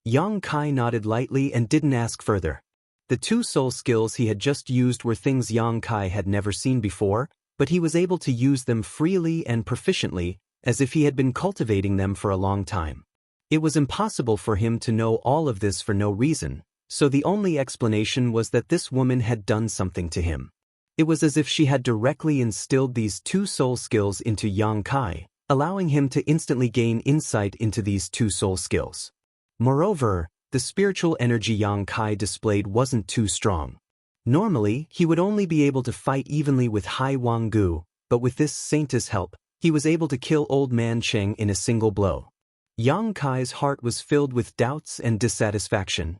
Yang Kai nodded lightly and didn't ask further. The two soul skills he had just used were things Yang Kai had never seen before, but he was able to use them freely and proficiently, as if he had been cultivating them for a long time. It was impossible for him to know all of this for no reason, so the only explanation was that this woman had done something to him. It was as if she had directly instilled these two soul skills into Yang Kai, allowing him to instantly gain insight into these two soul skills. Moreover, the spiritual energy Yang Kai displayed wasn't too strong. Normally, he would only be able to fight evenly with Hai Wanggu, but with this saintess' help, he was able to kill Old Man Cheng in a single blow. Yang Kai's heart was filled with doubts and dissatisfaction.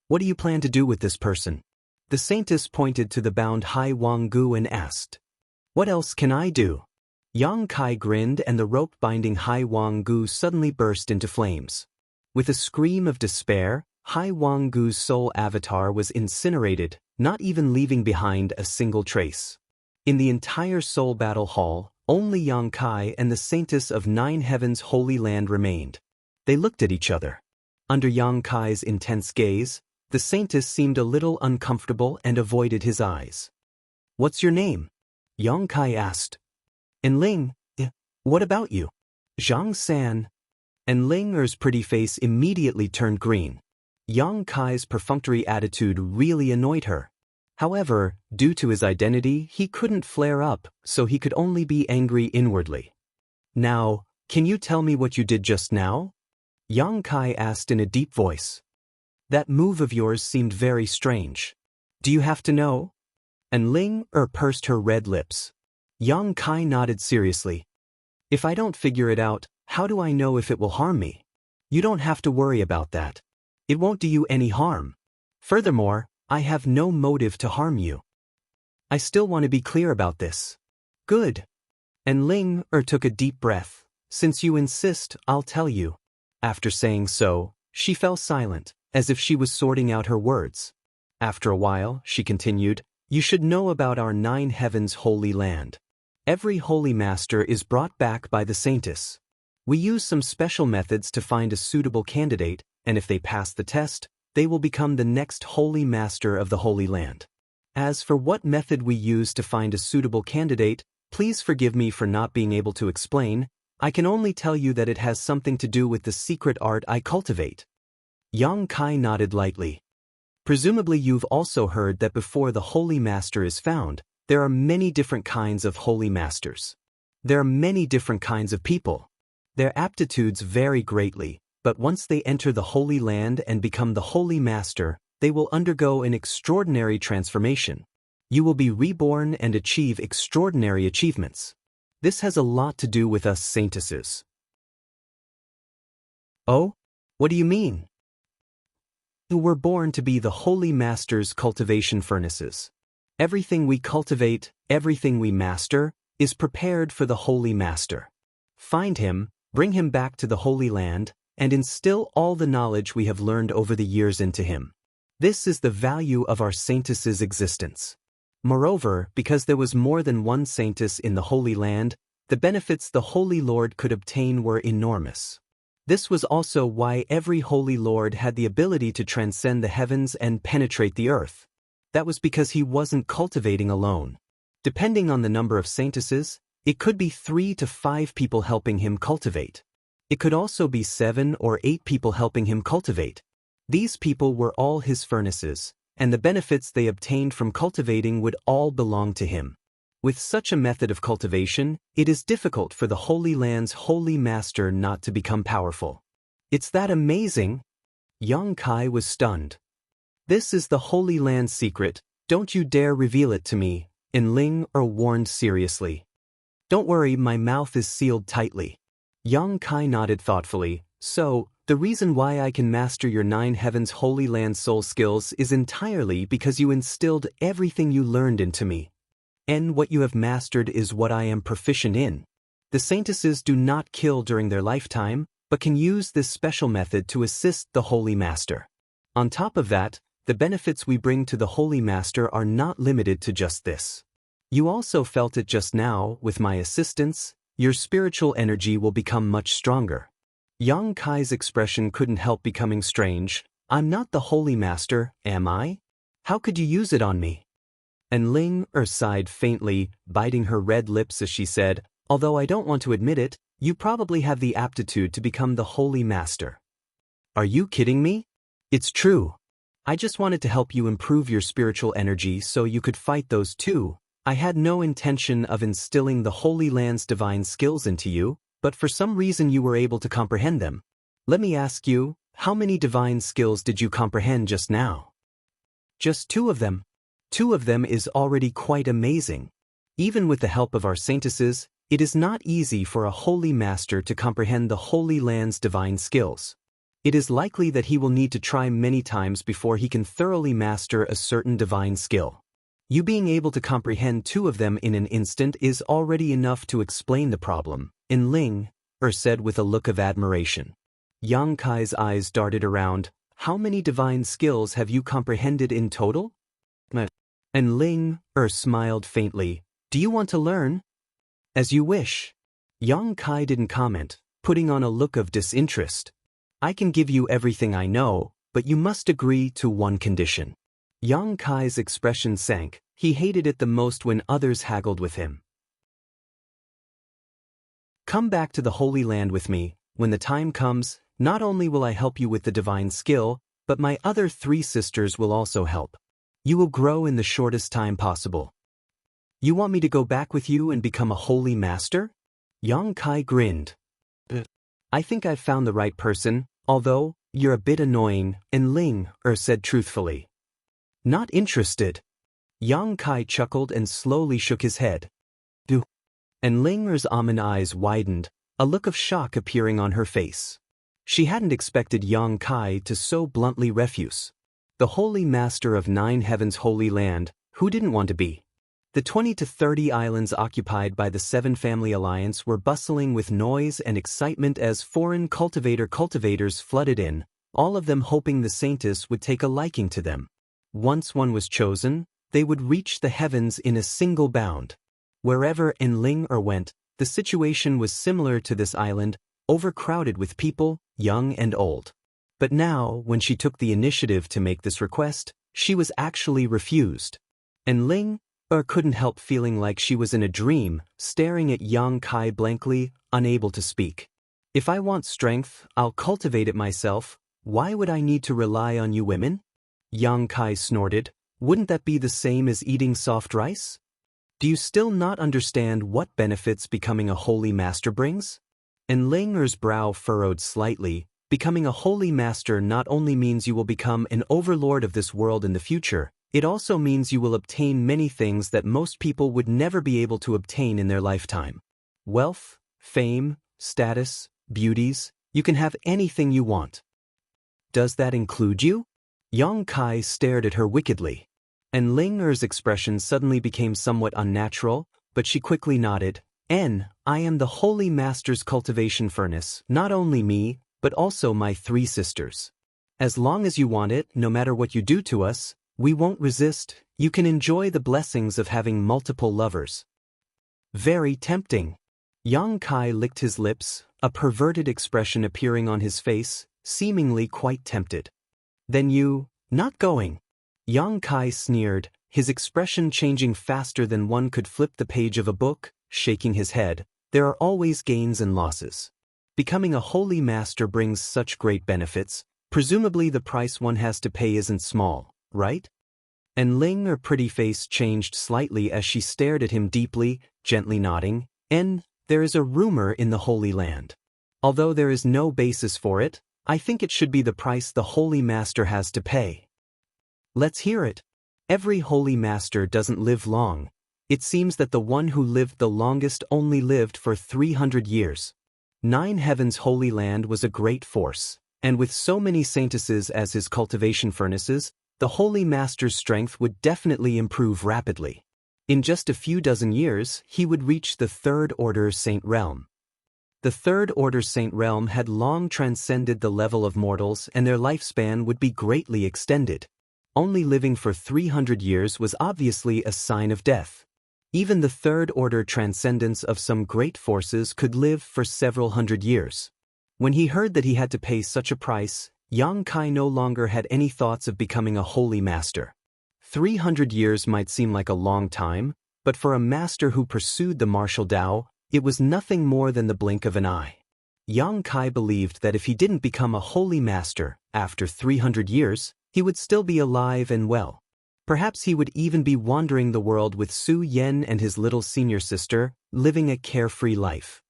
What do you plan to do with this person? The saintess pointed to the bound Hai Wanggu and asked. What else can I do? Yang Kai grinned and the rope binding Hai Wanggu suddenly burst into flames. With a scream of despair, Hai Wanggu's soul avatar was incinerated, not even leaving behind a single trace. In the entire soul battle hall, only Yang Kai and the saintess of Nine Heavens Holy Land remained. They looked at each other. Under Yang Kai's intense gaze, the saintess seemed a little uncomfortable and avoided his eyes. What's your name? Yang Kai asked. Enling. What about you? Zhang San. Enling's pretty face immediately turned green. Yang Kai's perfunctory attitude really annoyed her. However, due to his identity, he couldn't flare up, so he could only be angry inwardly. Now, can you tell me what you did just now? Yang Kai asked in a deep voice. That move of yours seemed very strange. Do you have to know? Enling pursed her red lips. Yang Kai nodded seriously. If I don't figure it out, how do I know if it will harm me? You don't have to worry about that. It won't do you any harm. Furthermore, I have no motive to harm you. I still want to be clear about this. Good. Enling took a deep breath. Since you insist, I'll tell you. After saying so, she fell silent, as if she was sorting out her words. After a while, she continued, "You should know about our 9 heavens holy land. Every holy master is brought back by the saintess. We use some special methods to find a suitable candidate, and if they pass the test, they will become the next holy master of the Holy Land. As for what method we use to find a suitable candidate, please forgive me for not being able to explain. I can only tell you that it has something to do with the secret art I cultivate." Yang Kai nodded lightly. "Presumably you've also heard that before the Holy Master is found, there are many different kinds of Holy Masters. There are many different kinds of people. Their aptitudes vary greatly, but once they enter the Holy Land and become the Holy Master, they will undergo an extraordinary transformation. You will be reborn and achieve extraordinary achievements. This has a lot to do with us saintesses." "Oh? What do you mean?" "We were born to be the Holy Master's cultivation furnaces. Everything we cultivate, everything we master, is prepared for the Holy Master. Find him, bring him back to the Holy Land, and instill all the knowledge we have learned over the years into him. This is the value of our saintess's existence. Moreover, because there was more than one saintess in the Holy Land, the benefits the Holy Lord could obtain were enormous. This was also why every Holy Lord had the ability to transcend the heavens and penetrate the earth. That was because he wasn't cultivating alone. Depending on the number of saintesses, it could be 3 to 5 people helping him cultivate. It could also be 7 or 8 people helping him cultivate. These people were all his furnaces, and the benefits they obtained from cultivating would all belong to him. With such a method of cultivation, it is difficult for the Holy Land's Holy Master not to become powerful. It's that amazing?" Yang Kai was stunned. "This is the Holy Land's secret. Don't you dare reveal it to me," Ling warned seriously. "Don't worry, my mouth is sealed tightly." Yang Kai nodded thoughtfully. "So, the reason why I can master your 9 heavens Holy Land soul skills is entirely because you instilled everything you learned into me. And what you have mastered is what I am proficient in. The saintesses do not kill during their lifetime, but can use this special method to assist the Holy Master. On top of that, the benefits we bring to the Holy Master are not limited to just this. You also felt it just now, with my assistance, your spiritual energy will become much stronger." Yang Kai's expression couldn't help becoming strange. "I'm not the Holy Master, am I? How could you use it on me?" And Ling sighed faintly, biting her red lips as she said, "Although I don't want to admit it, you probably have the aptitude to become the Holy Master." "Are you kidding me? It's true. I just wanted to help you improve your spiritual energy so you could fight those too. I had no intention of instilling the Holy Land's divine skills into you, but for some reason you were able to comprehend them. Let me ask you, how many divine skills did you comprehend just now?" "Just 2 of them. 2 of them is already quite amazing. Even with the help of our saintesses, it is not easy for a Holy Master to comprehend the Holy Land's divine skills. It is likely that he will need to try many times before he can thoroughly master a certain divine skill. You being able to comprehend 2 of them in an instant is already enough to explain the problem," Ling said with a look of admiration. Yang Kai's eyes darted around. "How many divine skills have you comprehended in total?" And Ling smiled faintly. "Do you want to learn?" "As you wish." Yang Kai didn't comment, putting on a look of disinterest. "I can give you everything I know, but you must agree to one condition." Yang Kai's expression sank. He hated it the most when others haggled with him. "Come back to the Holy Land with me. When the time comes, not only will I help you with the divine skill, but my other 3 sisters will also help. You will grow in the shortest time possible." "You want me to go back with you and become a Holy Master?" Yang Kai grinned. "I think I've found the right person, although you're a bit annoying," Ling said truthfully. "Not interested." Yang Kai chuckled and slowly shook his head. And Ling's almond eyes widened, a look of shock appearing on her face. She hadn't expected Yang Kai to so bluntly refuse. The Holy Master of 9 heavens Holy Land, who didn't want to be? The 20 to 30 islands occupied by the 7 Family Alliance were bustling with noise and excitement as foreign cultivators flooded in, all of them hoping the saintess would take a liking to them. Once one was chosen, they would reach the heavens in a single bound. Wherever Enling went, the situation was similar to this island, overcrowded with people, young and old. But now, when she took the initiative to make this request, she was actually refused. Enling couldn't help feeling like she was in a dream, staring at Yang Kai blankly, unable to speak. If I want strength, I'll cultivate it myself. Why would I need to rely on you women? Yang Kai snorted. Wouldn't that be the same as eating soft rice? Do you still not understand what benefits becoming a holy master brings? Enling's brow furrowed slightly. Becoming a holy master not only means you will become an overlord of this world in the future, it also means you will obtain many things that most people would never be able to obtain in their lifetime. Wealth, fame, status, beauties, you can have anything you want. Does that include you? Yang Kai stared at her wickedly. Enling's expression suddenly became somewhat unnatural, but she quickly nodded. I am the Holy Master's cultivation furnace, not only me, but also my 3 sisters. As long as you want it, no matter what you do to us, we won't resist. You can enjoy the blessings of having multiple lovers. Very tempting. Yang Kai licked his lips, a perverted expression appearing on his face, seemingly quite tempted. Then you, not going? Yang Kai sneered, his expression changing faster than one could flip the page of a book, shaking his head. There are always gains and losses. Becoming a holy master brings such great benefits, presumably the price one has to pay isn't small, right? Enling's pretty face changed slightly as she stared at him deeply, gently nodding. There is a rumor in the Holy Land. Although there is no basis for it, I think it should be the price the Holy Master has to pay. Let's hear it. Every Holy Master doesn't live long. It seems that the one who lived the longest only lived for 300 years. 9 Heavens Holy Land was a great force, and with so many saintesses as his cultivation furnaces, the Holy Master's strength would definitely improve rapidly. In just a few dozen years, he would reach the Third Order Saint Realm. The Third Order Saint Realm had long transcended the level of mortals, and their lifespan would be greatly extended. Only living for 300 years was obviously a sign of death. Even the Third Order transcendents of some great forces could live for several hundred years. When he heard that he had to pay such a price, Yang Kai no longer had any thoughts of becoming a holy master. 300 years might seem like a long time, but for a master who pursued the martial Tao, it was nothing more than the blink of an eye. Yang Kai believed that if he didn't become a holy master, after 300 years, he would still be alive and well. Perhaps he would even be wandering the world with Su Yan and his little senior sister, living a carefree life.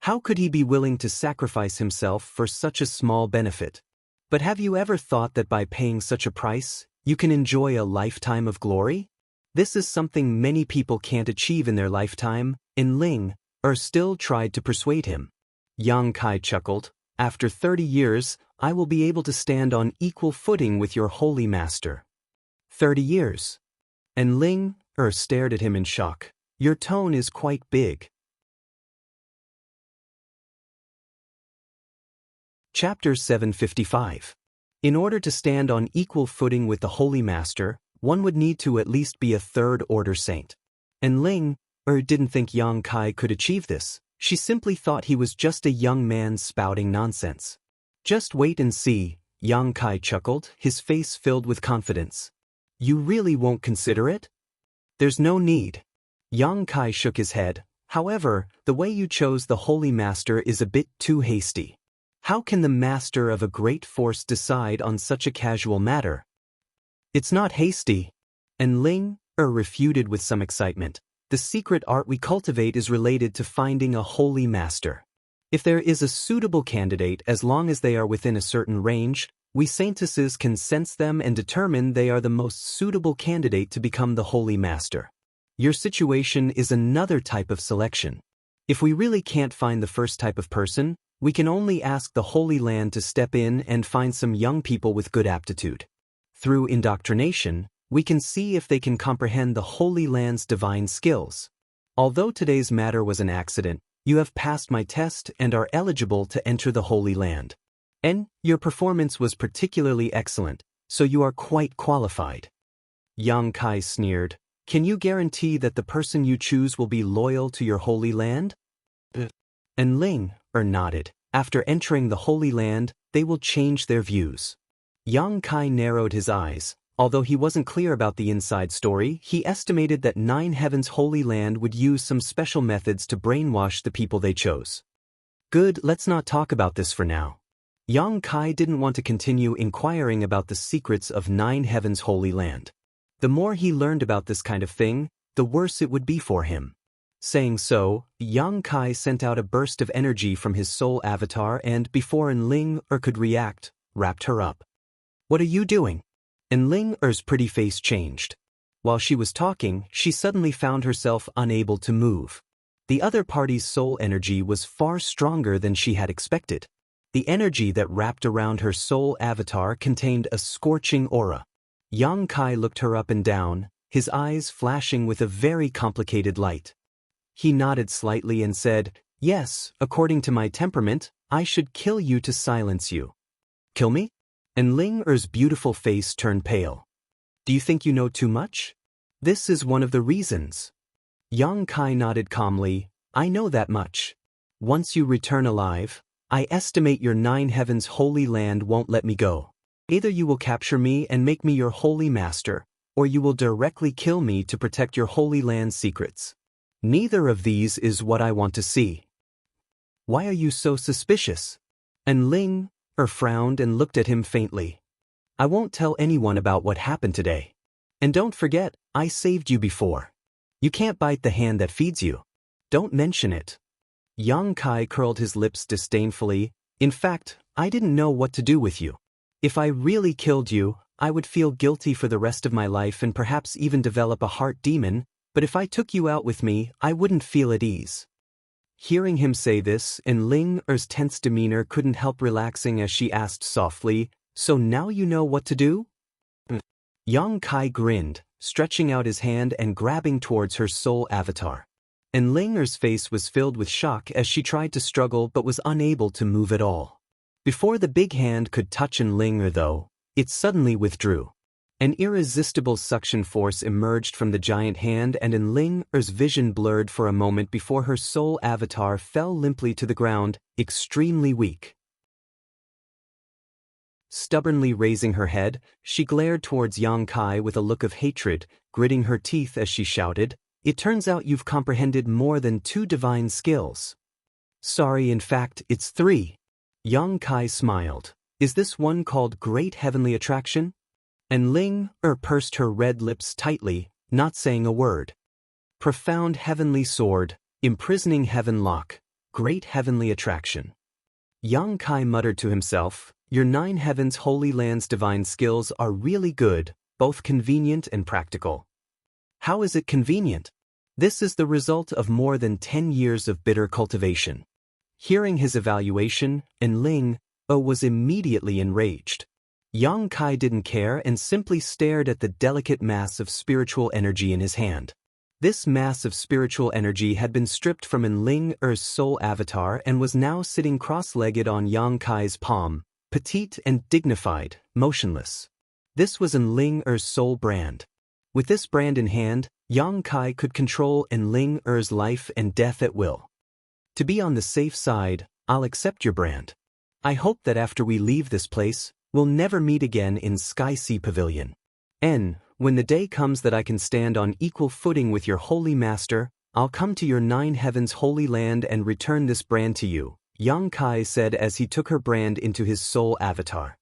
How could he be willing to sacrifice himself for such a small benefit? But have you ever thought that by paying such a price, you can enjoy a lifetime of glory? This is something many people can't achieve in their lifetime. Enling still tried to persuade him. Yang Kai chuckled. After 30 years, I will be able to stand on equal footing with your holy master. 30 years. Enling stared at him in shock. Your tone is quite big. Chapter 755. In order to stand on equal footing with the Holy Master, one would need to at least be a Third Order saint. Enling didn't think Yang Kai could achieve this. She simply thought he was just a young man spouting nonsense. Just wait and see, Yang Kai chuckled, his face filled with confidence. You really won't consider it? There's no need. Yang Kai shook his head. However, the way you chose the Holy Master is a bit too hasty. How can the master of a great force decide on such a casual matter? It's not hasty. Enling refuted with some excitement. The secret art we cultivate is related to finding a holy master. If there is a suitable candidate, as long as they are within a certain range, we saintesses can sense them and determine they are the most suitable candidate to become the holy master. Your situation is another type of selection. If we really can't find the first type of person, we can only ask the Holy Land to step in and find some young people with good aptitude. Through indoctrination, we can see if they can comprehend the Holy Land's divine skills. Although today's matter was an accident, you have passed my test and are eligible to enter the Holy Land. And your performance was particularly excellent, so you are quite qualified. Yang Kai sneered. Can you guarantee that the person you choose will be loyal to your holy land? And Ling nodded. After entering the Holy Land, they will change their views. Yang Kai narrowed his eyes. Although he wasn't clear about the inside story, he estimated that Nine Heavens Holy Land would use some special methods to brainwash the people they chose. Good, let's not talk about this for now. Yang Kai didn't want to continue inquiring about the secrets of Nine Heavens Holy Land. The more he learned about this kind of thing, the worse it would be for him. Saying so, Yang Kai sent out a burst of energy from his soul avatar and, before Ling could react, wrapped her up. What are you doing? Ling pretty face changed. While she was talking, she suddenly found herself unable to move. The other party's soul energy was far stronger than she had expected. The energy that wrapped around her soul avatar contained a scorching aura. Yang Kai looked her up and down, his eyes flashing with a very complicated light. He nodded slightly and said, "Yes, according to my temperament, I should kill you to silence you." Kill me? And Ling beautiful face turned pale. Do you think you know too much? This is one of the reasons. Yang Kai nodded calmly. I know that much. Once you return alive, I estimate your Nine Heavens Holy Land won't let me go. Either you will capture me and make me your holy master, or you will directly kill me to protect your Holy Land secrets. Neither of these is what I want to see. Why are you so suspicious? And Ling frowned and looked at him faintly. I won't tell anyone about what happened today. And don't forget, I saved you before. You can't bite the hand that feeds you. Don't mention it. Yang Kai curled his lips disdainfully. In fact, I didn't know what to do with you. If I really killed you, I would feel guilty for the rest of my life and perhaps even develop a heart demon, but if I took you out with me, I wouldn't feel at ease. Hearing him say this, and Ling tense demeanor couldn't help relaxing as she asked softly, So now you know what to do? Yang Kai grinned, stretching out his hand and grabbing towards her soul avatar. And Linger's face was filled with shock as she tried to struggle but was unable to move at all. Before the big hand could touch Linger though, it suddenly withdrew. An irresistible suction force emerged from the giant hand and Linger's vision blurred for a moment before her soul avatar fell limply to the ground, extremely weak. Stubbornly raising her head, she glared towards Yang Kai with a look of hatred, gritting her teeth as she shouted, It turns out you've comprehended more than 2 divine skills. Sorry, in fact, it's 3. Yang Kai smiled. Is this one called Great Heavenly Attraction? And Linger pursed her red lips tightly, not saying a word. Profound Heavenly Sword, Imprisoning Heaven Lock, Great Heavenly Attraction. Yang Kai muttered to himself, Your 9 Heavens Holy Land's divine skills are really good, both convenient and practical. How is it convenient? This is the result of more than 10 years of bitter cultivation. Hearing his evaluation, Ling was immediately enraged. Yang Kai didn't care and simply stared at the delicate mass of spiritual energy in his hand. This mass of spiritual energy had been stripped from Linger's soul avatar and was now sitting cross-legged on Yang Kai's palm, petite and dignified, motionless. This was Linger's soul brand. With this brand in hand, Yang Kai could control Linger's life and death at will. To be on the safe side, I'll accept your brand. I hope that after we leave this place, we'll never meet again in Sky Sea Pavilion. When the day comes that I can stand on equal footing with your holy master, I'll come to your 9 Heavens Holy Land and return this brand to you, Yang Kai said as he took her brand into his soul avatar.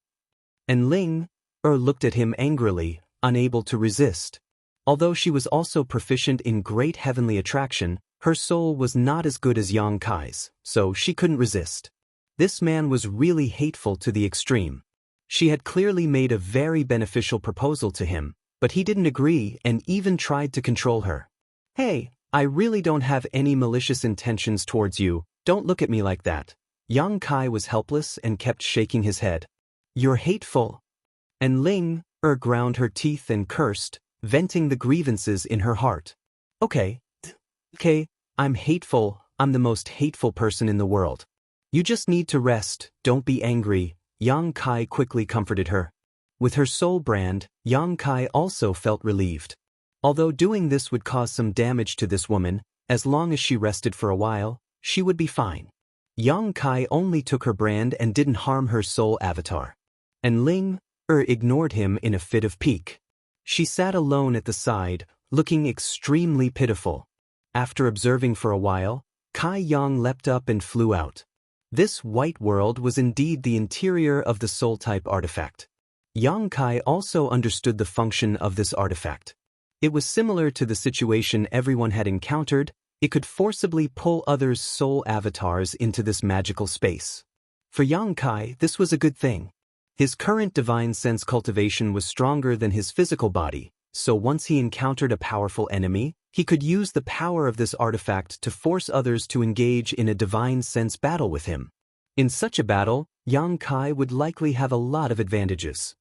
And Linger looked at him angrily, unable to resist. Although she was also proficient in Great Heavenly Attraction, her soul was not as good as Yang Kai's, so she couldn't resist. This man was really hateful to the extreme. She had clearly made a very beneficial proposal to him, but he didn't agree and even tried to control her. Hey, I really don't have any malicious intentions towards you, don't look at me like that. Yang Kai was helpless and kept shaking his head. You're hateful. And Linger ground her teeth and cursed, venting the grievances in her heart. Okay, I'm hateful, I'm the most hateful person in the world. You just need to rest, don't be angry, Yang Kai quickly comforted her. With her soul brand, Yang Kai also felt relieved. Although doing this would cause some damage to this woman, as long as she rested for a while, she would be fine. Yang Kai only took her brand and didn't harm her soul avatar. And Ling ignored him in a fit of pique. She sat alone at the side, looking extremely pitiful. After observing for a while, Kai Yang leapt up and flew out. This white world was indeed the interior of the soul-type artifact. Yang Kai also understood the function of this artifact. It was similar to the situation everyone had encountered. It could forcibly pull others' soul avatars into this magical space. For Yang Kai, this was a good thing. His current divine sense cultivation was stronger than his physical body, so once he encountered a powerful enemy, he could use the power of this artifact to force others to engage in a divine sense battle with him. In such a battle, Yang Kai would likely have a lot of advantages.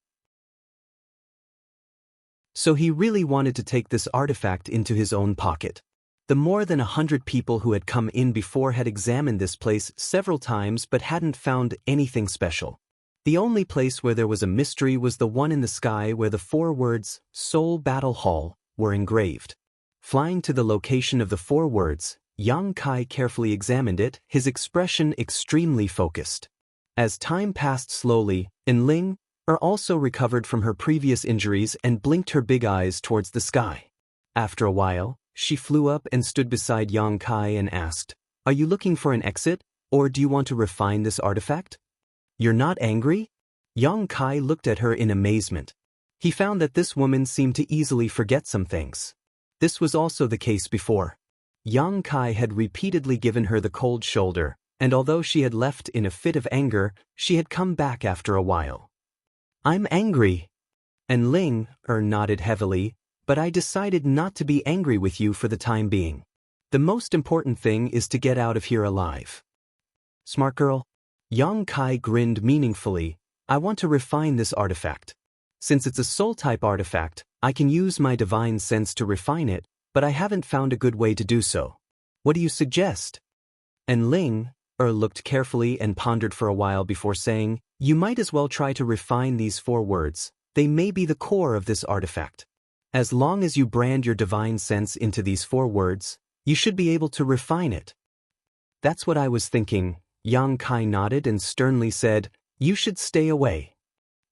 So he really wanted to take this artifact into his own pocket. The more than 100 people who had come in before had examined this place several times but hadn't found anything special. The only place where there was a mystery was the one in the sky where the 4 words, Soul Battle Hall, were engraved. Flying to the location of the 4 words, Yang Kai carefully examined it, his expression extremely focused. As time passed slowly, Ling also recovered from her previous injuries and blinked her big eyes towards the sky. After a while, she flew up and stood beside Yang Kai and asked, "Are you looking for an exit, or do you want to refine this artifact? You're not angry?" Yang Kai looked at her in amazement. He found that this woman seemed to easily forget some things. This was also the case before. Yang Kai had repeatedly given her the cold shoulder, and although she had left in a fit of anger, she had come back after a while. "I'm angry." And Ling nodded heavily, "But I decided not to be angry with you for the time being. The most important thing is to get out of here alive." "Smart girl." Yang Kai grinned meaningfully. "I want to refine this artifact. Since it's a soul-type artifact, I can use my divine sense to refine it, but I haven't found a good way to do so. What do you suggest?" And Ling looked carefully and pondered for a while before saying, "You might as well try to refine these 4 words. They may be the core of this artifact. As long as you brand your divine sense into these 4 words, you should be able to refine it." "That's what I was thinking." Yang Kai nodded and sternly said, "You should stay away."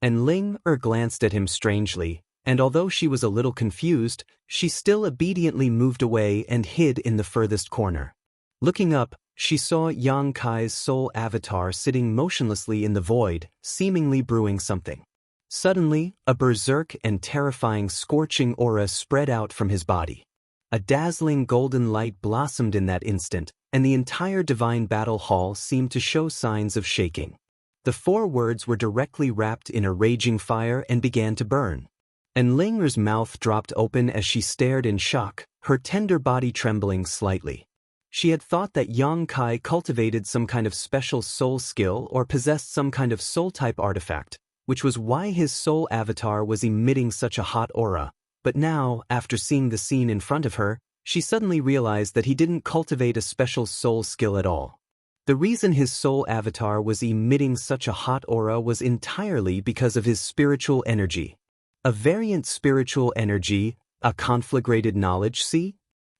And Ling glanced at him strangely, and although she was a little confused, she still obediently moved away and hid in the furthest corner. Looking up, she saw Yang Kai's soul avatar sitting motionlessly in the void, seemingly brewing something. Suddenly, a berserk and terrifying scorching aura spread out from his body. A dazzling golden light blossomed in that instant, and the entire divine battle hall seemed to show signs of shaking. The 4 words were directly wrapped in a raging fire and began to burn. And Ling's mouth dropped open as she stared in shock, her tender body trembling slightly. She had thought that Yang Kai cultivated some kind of special soul skill or possessed some kind of soul-type artifact, which was why his soul avatar was emitting such a hot aura. But now, after seeing the scene in front of her, she suddenly realized that he didn't cultivate a special soul skill at all. The reason his soul avatar was emitting such a hot aura was entirely because of his spiritual energy. A variant spiritual energy, a conflagrated knowledge, see?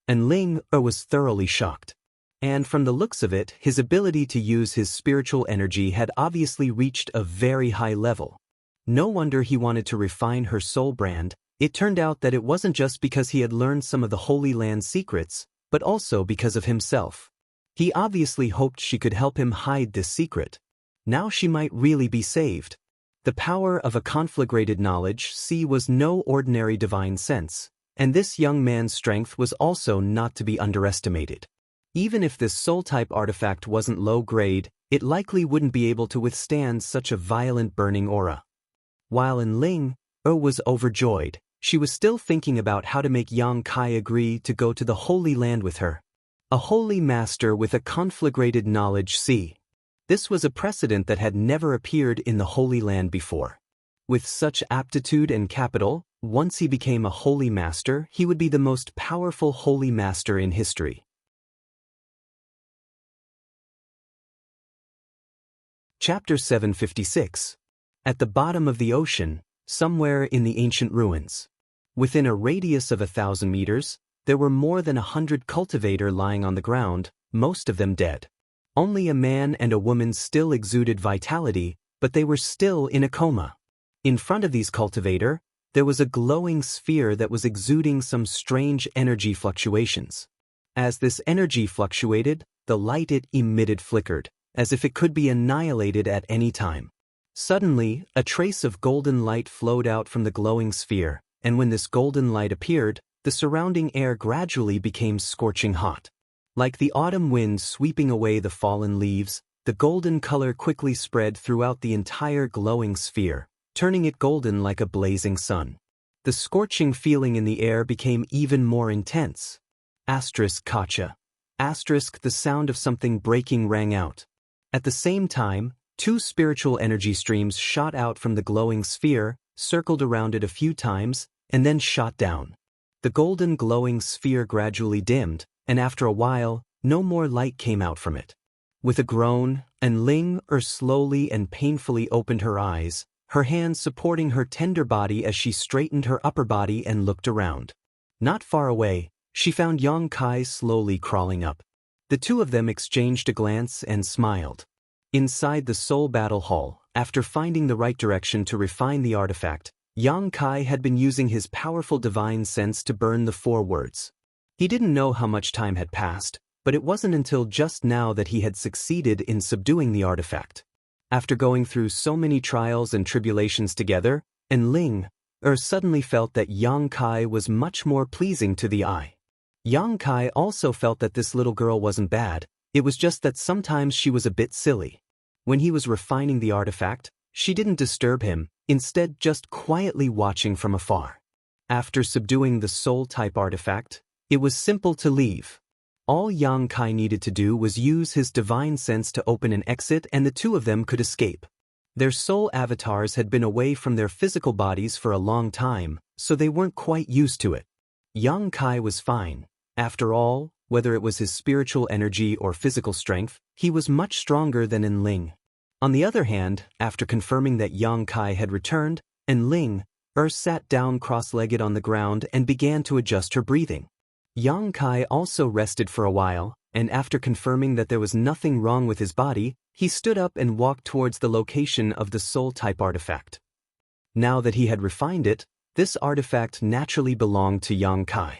And Ling was thoroughly shocked. And from the looks of it, his ability to use his spiritual energy had obviously reached a very high level. No wonder he wanted to refine her soul brand. It turned out that it wasn't just because he had learned some of the Holy Land secrets, but also because of himself. He obviously hoped she could help him hide this secret. Now she might really be saved. The power of a conflagrated knowledge was no ordinary divine sense, and this young man's strength was also not to be underestimated. Even if this soul-type artifact wasn't low-grade, it likely wouldn't be able to withstand such a violent burning aura. While Ling was overjoyed, she was still thinking about how to make Yang Kai agree to go to the Holy Land with her. A holy master with a conflagrated knowledge. This was a precedent that had never appeared in the Holy Land before. With such aptitude and capital, once he became a holy master, he would be the most powerful holy master in history. Chapter 756. At the bottom of the ocean, somewhere in the ancient ruins. Within a radius of 1,000 meters, there were more than 100 cultivators lying on the ground, most of them dead. Only a man and a woman still exuded vitality, but they were still in a coma. In front of these cultivators, there was a glowing sphere that was exuding some strange energy fluctuations. As this energy fluctuated, the light it emitted flickered, as if it could be annihilated at any time. Suddenly, a trace of golden light flowed out from the glowing sphere, and when this golden light appeared, the surrounding air gradually became scorching hot. Like the autumn wind sweeping away the fallen leaves, the golden color quickly spread throughout the entire glowing sphere, turning it golden like a blazing sun. The scorching feeling in the air became even more intense. Kacha. The sound of something breaking rang out. At the same time, two spiritual energy streams shot out from the glowing sphere, circled around it a few times, and then shot down. The golden glowing sphere gradually dimmed, and after a while, no more light came out from it. With a groan, Ling slowly and painfully opened her eyes, her hands supporting her tender body as she straightened her upper body and looked around. Not far away, she found Yang Kai slowly crawling up. The two of them exchanged a glance and smiled. Inside the Soul Battle Hall, after finding the right direction to refine the artifact, Yang Kai had been using his powerful divine sense to burn the 4 words. He didn't know how much time had passed, but it wasn't until just now that he had succeeded in subduing the artifact. After going through so many trials and tribulations together, Ling suddenly felt that Yang Kai was much more pleasing to the eye. Yang Kai also felt that this little girl wasn't bad, it was just that sometimes she was a bit silly. When he was refining the artifact, she didn't disturb him, instead just quietly watching from afar. After subduing the soul-type artifact, it was simple to leave. All Yang Kai needed to do was use his divine sense to open an exit and the two of them could escape. Their soul avatars had been away from their physical bodies for a long time, so they weren't quite used to it. Yang Kai was fine. After all, whether it was his spiritual energy or physical strength, he was much stronger than Ling. On the other hand, after confirming that Yang Kai had returned, Ling sat down cross-legged on the ground and began to adjust her breathing. Yang Kai also rested for a while, and after confirming that there was nothing wrong with his body, he stood up and walked towards the location of the soul-type artifact. Now that he had refined it, this artifact naturally belonged to Yang Kai.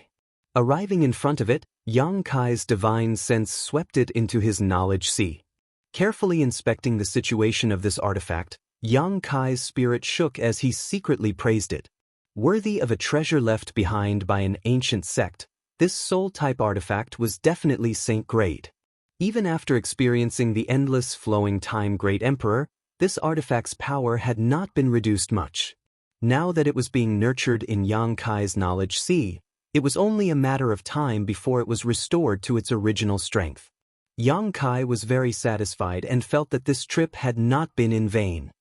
Arriving in front of it, Yang Kai's divine sense swept it into his knowledge sea. Carefully inspecting the situation of this artifact, Yang Kai's spirit shook as he secretly praised it. Worthy of a treasure left behind by an ancient sect, this soul-type artifact was definitely saint-grade. Even after experiencing the endless flowing time Great Emperor, this artifact's power had not been reduced much. Now that it was being nurtured in Yang Kai's knowledge sea, it was only a matter of time before it was restored to its original strength. Yang Kai was very satisfied and felt that this trip had not been in vain.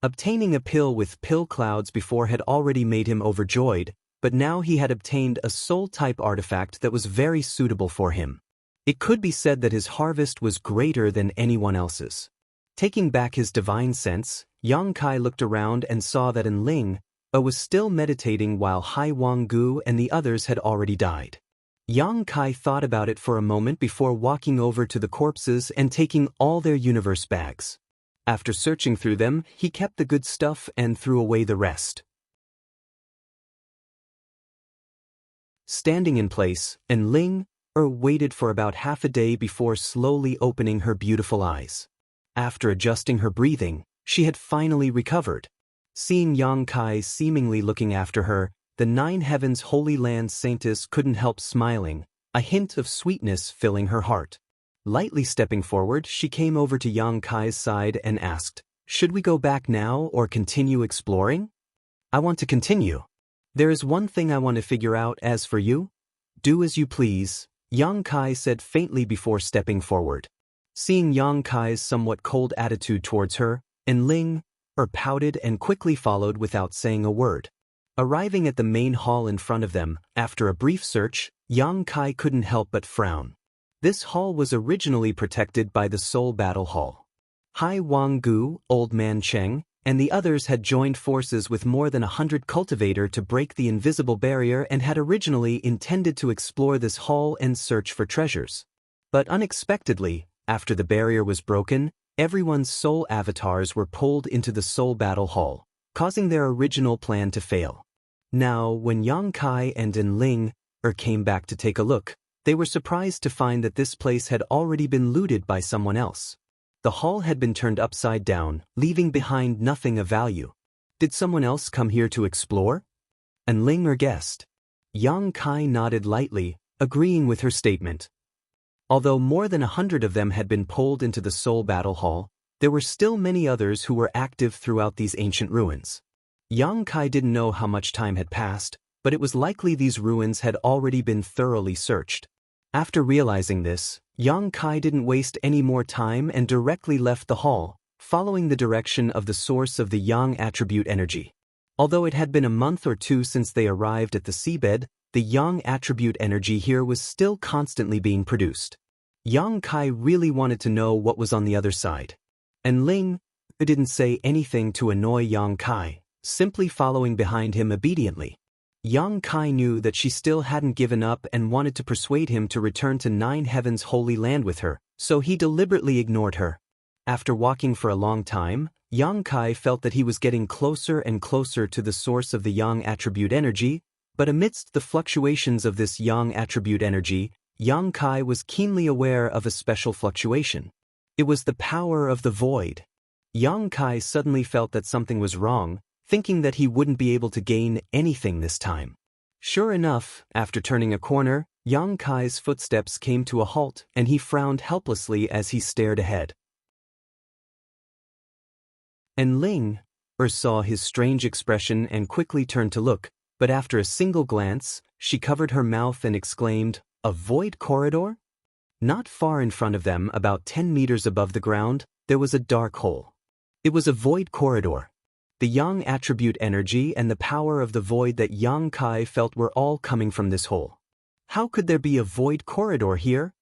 Obtaining a pill with pill clouds before had already made him overjoyed, but now he had obtained a soul-type artifact that was very suitable for him. It could be said that his harvest was greater than anyone else's. Taking back his divine sense, Yang Kai looked around and saw that Ling was still meditating while Hai Wang-gu and the others had already died. Yang Kai thought about it for a moment before walking over to the corpses and taking all their universe bags. After searching through them, he kept the good stuff and threw away the rest. Standing in place, Ling waited for about half a day before slowly opening her beautiful eyes. After adjusting her breathing, she had finally recovered. Seeing Yang Kai seemingly looking after her, the 9 Heavens Holy Land Saintess couldn't help smiling, a hint of sweetness filling her heart. Lightly stepping forward, she came over to Yang Kai's side and asked, "Should we go back now or continue exploring?" "I want to continue. There is one thing I want to figure out. As for you, do as you please," Yang Kai said faintly before stepping forward. Seeing Yang Kai's somewhat cold attitude towards her, Ling pouted and quickly followed without saying a word. Arriving at the main hall in front of them, after a brief search, Yang Kai couldn't help but frown. This hall was originally protected by the Soul Battle Hall. Hai Wang-gu, Old Man Cheng, and the others had joined forces with more than 100 cultivators to break the invisible barrier and had originally intended to explore this hall and search for treasures. But unexpectedly, after the barrier was broken, everyone's soul avatars were pulled into the soul battle hall, causing their original plan to fail. Now, when Yang Kai and Enling came back to take a look, they were surprised to find that this place had already been looted by someone else. The hall had been turned upside down, leaving behind nothing of value. Did someone else come here to explore? Enling guessed. Yang Kai nodded lightly, agreeing with her statement. Although more than 100 of them had been pulled into the soul battle hall, there were still many others who were active throughout these ancient ruins. Yang Kai didn't know how much time had passed, but it was likely these ruins had already been thoroughly searched. After realizing this, Yang Kai didn't waste any more time and directly left the hall, following the direction of the source of the Yang attribute energy. Although it had been a month or two since they arrived at the seabed, the Yang attribute energy here was still constantly being produced. Yang Kai really wanted to know what was on the other side. And Ling didn't say anything to annoy Yang Kai, simply following behind him obediently. Yang Kai knew that she still hadn't given up and wanted to persuade him to return to Nine Heaven's holy land with her, so he deliberately ignored her. After walking for a long time, Yang Kai felt that he was getting closer and closer to the source of the Yang attribute energy, but amidst the fluctuations of this Yang attribute energy, Yang Kai was keenly aware of a special fluctuation. It was the power of the void. Yang Kai suddenly felt that something was wrong, thinking that he wouldn't be able to gain anything this time. Sure enough, after turning a corner, Yang Kai's footsteps came to a halt and he frowned helplessly as he stared ahead. And Ling saw his strange expression and quickly turned to look, but after a single glance, she covered her mouth and exclaimed, "A void corridor?" Not far in front of them, about 10 meters above the ground, there was a dark hole. It was a void corridor. The Yang attribute energy and the power of the void that Yang Kai felt were all coming from this hole. How could there be a void corridor here?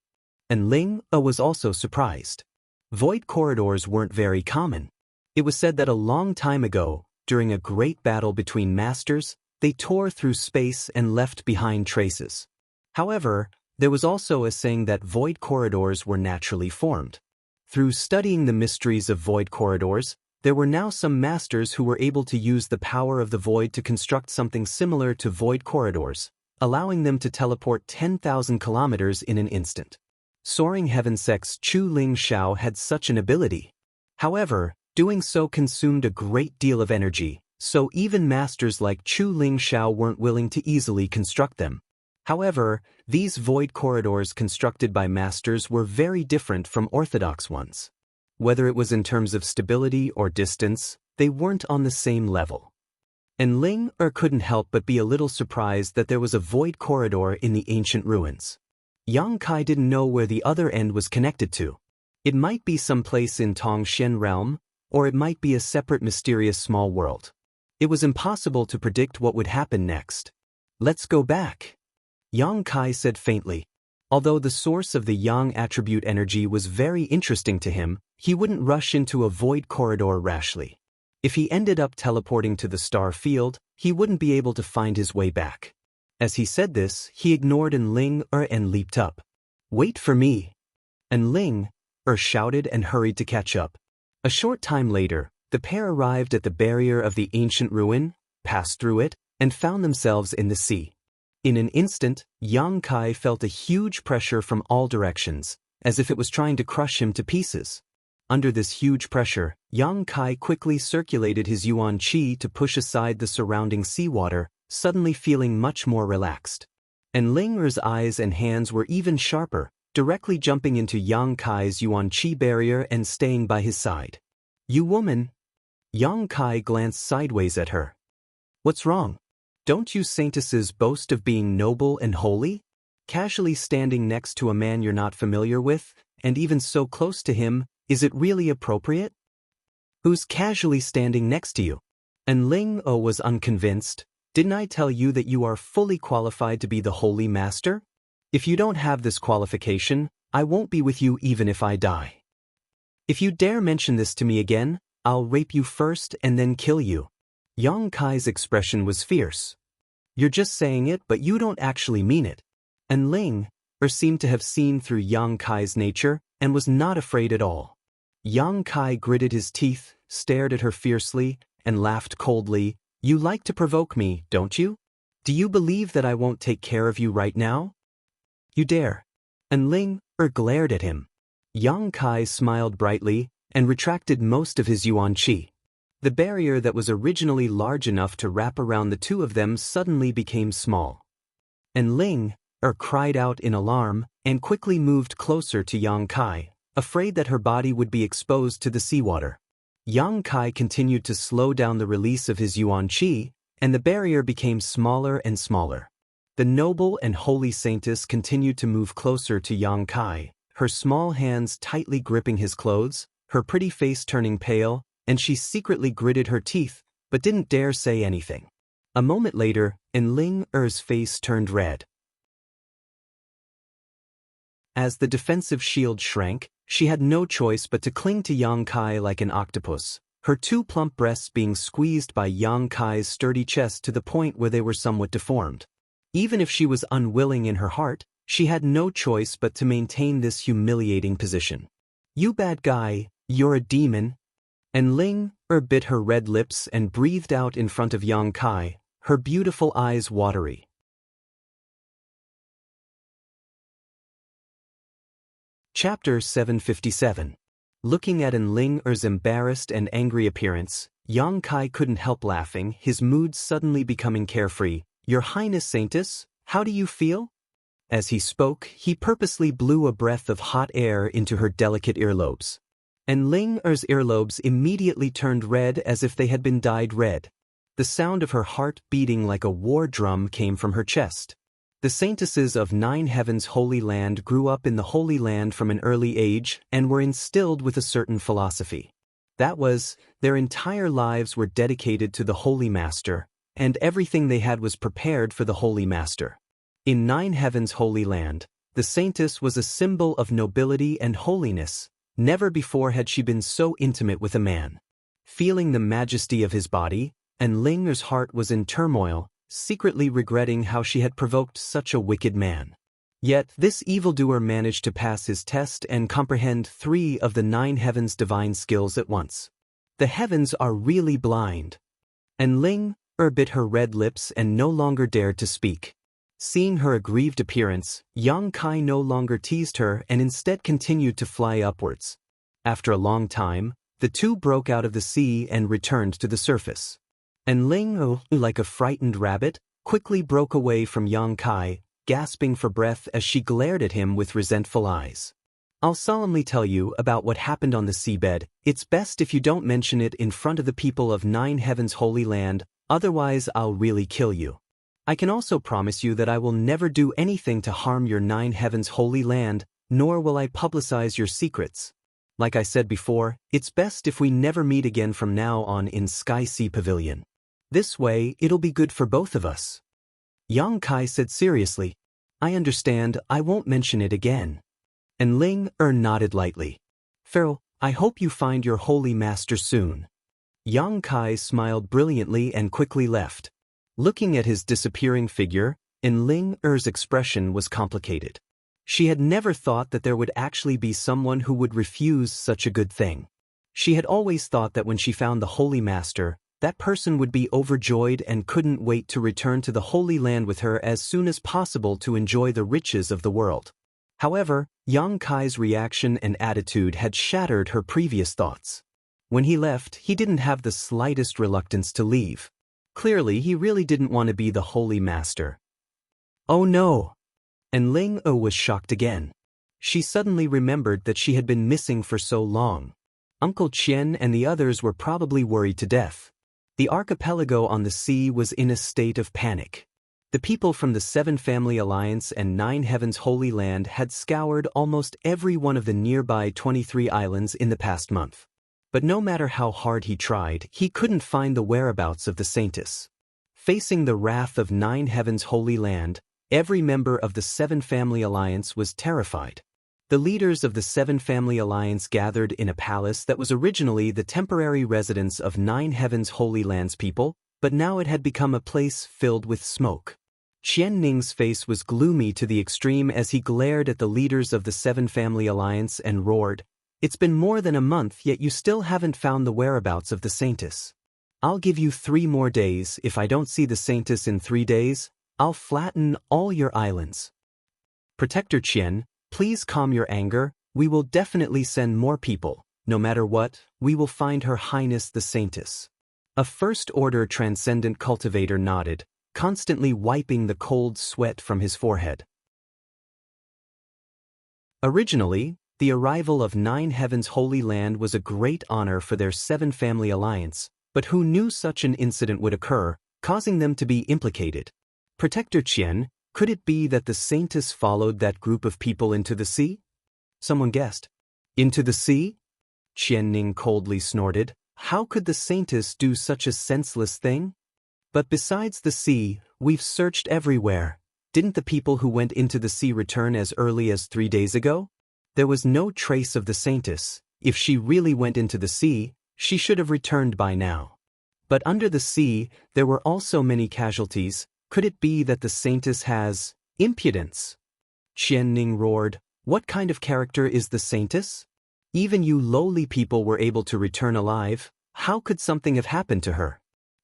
And Ling was also surprised. Void corridors weren't very common. It was said that a long time ago, during a great battle between masters, they tore through space and left behind traces. However, there was also a saying that void corridors were naturally formed. Through studying the mysteries of void corridors, there were now some masters who were able to use the power of the void to construct something similar to void corridors, allowing them to teleport 10,000 kilometers in an instant. Soaring Heaven Sect's Chu Ling Xiao had such an ability. However, doing so consumed a great deal of energy, so even masters like Chu Ling Xiao weren't willing to easily construct them. However, these void corridors constructed by masters were very different from orthodox ones. Whether it was in terms of stability or distance, they weren't on the same level. And Ling couldn't help but be a little surprised that there was a void corridor in the ancient ruins. Yang Kai didn't know where the other end was connected to. It might be some place in Tongxian realm, or it might be a separate mysterious small world. It was impossible to predict what would happen next. "Let's go back," Yang Kai said faintly. Although the source of the Yang attribute energy was very interesting to him, he wouldn't rush into a void corridor rashly. If he ended up teleporting to the star field, he wouldn't be able to find his way back. As he said this, he ignored Enling and leaped up. "Wait for me!" Enling shouted and hurried to catch up. A short time later, the pair arrived at the barrier of the ancient ruin, passed through it, and found themselves in the sea. In an instant, Yang Kai felt a huge pressure from all directions, as if it was trying to crush him to pieces. Under this huge pressure, Yang Kai quickly circulated his yuan qi to push aside the surrounding seawater, suddenly feeling much more relaxed. And Ling's eyes and hands were even sharper, directly jumping into Yang Kai's yuan qi barrier and staying by his side. "You woman!" Yang Kai glanced sideways at her. "What's wrong? Don't you saintesses boast of being noble and holy? Casually standing next to a man you're not familiar with, and even so close to him, is it really appropriate? Who's casually standing next to you?" And Ling was unconvinced. "Didn't I tell you that you are fully qualified to be the holy master? If you don't have this qualification, I won't be with you even if I die." If you dare mention this to me again, I'll rape you first and then kill you. Yang Kai's expression was fierce. You're just saying it, but you don't actually mean it. And Ling seemed to have seen through Yang Kai's nature and was not afraid at all. Yang Kai gritted his teeth, stared at her fiercely, and laughed coldly. You like to provoke me, don't you? Do you believe that I won't take care of you right now? You dare. And Ling glared at him. Yang Kai smiled brightly and retracted most of his yuan qi. The barrier that was originally large enough to wrap around the two of them suddenly became small. And Ling cried out in alarm and quickly moved closer to Yang Kai, afraid that her body would be exposed to the seawater. Yang Kai continued to slow down the release of his yuan qi, and the barrier became smaller and smaller. The noble and holy saintess continued to move closer to Yang Kai, her small hands tightly gripping his clothes, her pretty face turning pale, and she secretly gritted her teeth, but didn't dare say anything. A moment later, Ling Er's face turned red. As the defensive shield shrank, she had no choice but to cling to Yang Kai like an octopus, her two plump breasts being squeezed by Yang Kai's sturdy chest to the point where they were somewhat deformed. Even if she was unwilling in her heart, she had no choice but to maintain this humiliating position. You bad guy, you're a demon. And Ling bit her red lips and breathed out in front of Yang Kai, her beautiful eyes watery. Chapter 757. Looking at Ling Er's embarrassed and angry appearance, Yang Kai couldn't help laughing, his mood suddenly becoming carefree. Your Highness Saintess, how do you feel? As he spoke, he purposely blew a breath of hot air into her delicate earlobes. And Ling Er's earlobes immediately turned red as if they had been dyed red. The sound of her heart beating like a war drum came from her chest. The saintesses of 9 Heavens Holy Land grew up in the Holy Land from an early age and were instilled with a certain philosophy. That was, their entire lives were dedicated to the Holy Master, and everything they had was prepared for the Holy Master. In 9 Heavens Holy Land, the saintess was a symbol of nobility and holiness. Never before had she been so intimate with a man. Feeling the majesty of his body, and Ling Er's heart was in turmoil, secretly regretting how she had provoked such a wicked man. Yet this evildoer managed to pass his test and comprehend 3 of the 9 heavens' divine skills at once. The heavens are really blind. And Ling bit her red lips and no longer dared to speak. Seeing her aggrieved appearance, Yang Kai no longer teased her and instead continued to fly upwards. After a long time, the two broke out of the sea and returned to the surface. And Ling, like a frightened rabbit, quickly broke away from Yang Kai, gasping for breath as she glared at him with resentful eyes. I'll solemnly tell you about what happened on the seabed. It's best if you don't mention it in front of the people of 9 Heavens Holy Land, otherwise I'll really kill you. I can also promise you that I will never do anything to harm your 9 Heavens Holy Land, nor will I publicize your secrets. Like I said before, it's best if we never meet again from now on in Sky Sea Pavilion. This way, it'll be good for both of us. Yang Kai said seriously, I understand, I won't mention it again. And Ling nodded lightly. Farewell, I hope you find your holy master soon. Yang Kai smiled brilliantly and quickly left. Looking at his disappearing figure, Ling Er's expression was complicated. She had never thought that there would actually be someone who would refuse such a good thing. She had always thought that when she found the Holy Master, that person would be overjoyed and couldn't wait to return to the Holy Land with her as soon as possible to enjoy the riches of the world. However, Yang Kai's reaction and attitude had shattered her previous thoughts. When he left, he didn't have the slightest reluctance to leave. Clearly, he really didn't want to be the Holy Master. Oh no! And Ling was shocked again. She suddenly remembered that she had been missing for so long. Uncle Qian and the others were probably worried to death. The archipelago on the sea was in a state of panic. The people from the 7 Family Alliance and 9 Heavens Holy Land had scoured almost every one of the nearby 23 islands in the past month. But no matter how hard he tried, he couldn't find the whereabouts of the saintess. Facing the wrath of 9 Heavens Holy Land, every member of the 7 Family Alliance was terrified. The leaders of the Seven Family Alliance gathered in a palace that was originally the temporary residence of 9 Heavens Holy Lands people, but now it had become a place filled with smoke. Qian Ning's face was gloomy to the extreme as he glared at the leaders of the Seven Family Alliance and roared, "It's been more than a month, yet you still haven't found the whereabouts of the Saintess. I'll give you 3 more days. If I don't see the Saintess in 3 days, I'll flatten all your islands." "Protector Qian, please calm your anger. We will definitely send more people. No matter what, we will find Her Highness the Saintess." A first-order transcendent cultivator nodded, constantly wiping the cold sweat from his forehead. Originally, the arrival of 9 Heavens Holy Land was a great honor for their Seven Family Alliance, but who knew such an incident would occur, causing them to be implicated? Protector Qian, could it be that the Saintess followed that group of people into the sea? Someone guessed. Into the sea? Qian Ning coldly snorted. How could the Saintess do such a senseless thing? But besides the sea, we've searched everywhere. Didn't the people who went into the sea return as early as 3 days ago? There was no trace of the Saintess. If she really went into the sea, she should have returned by now. But under the sea, there were also many casualties. Could it be that the Saintess has impudence? Qian Ning roared, "What kind of character is the Saintess? Even you lowly people were able to return alive. How could something have happened to her?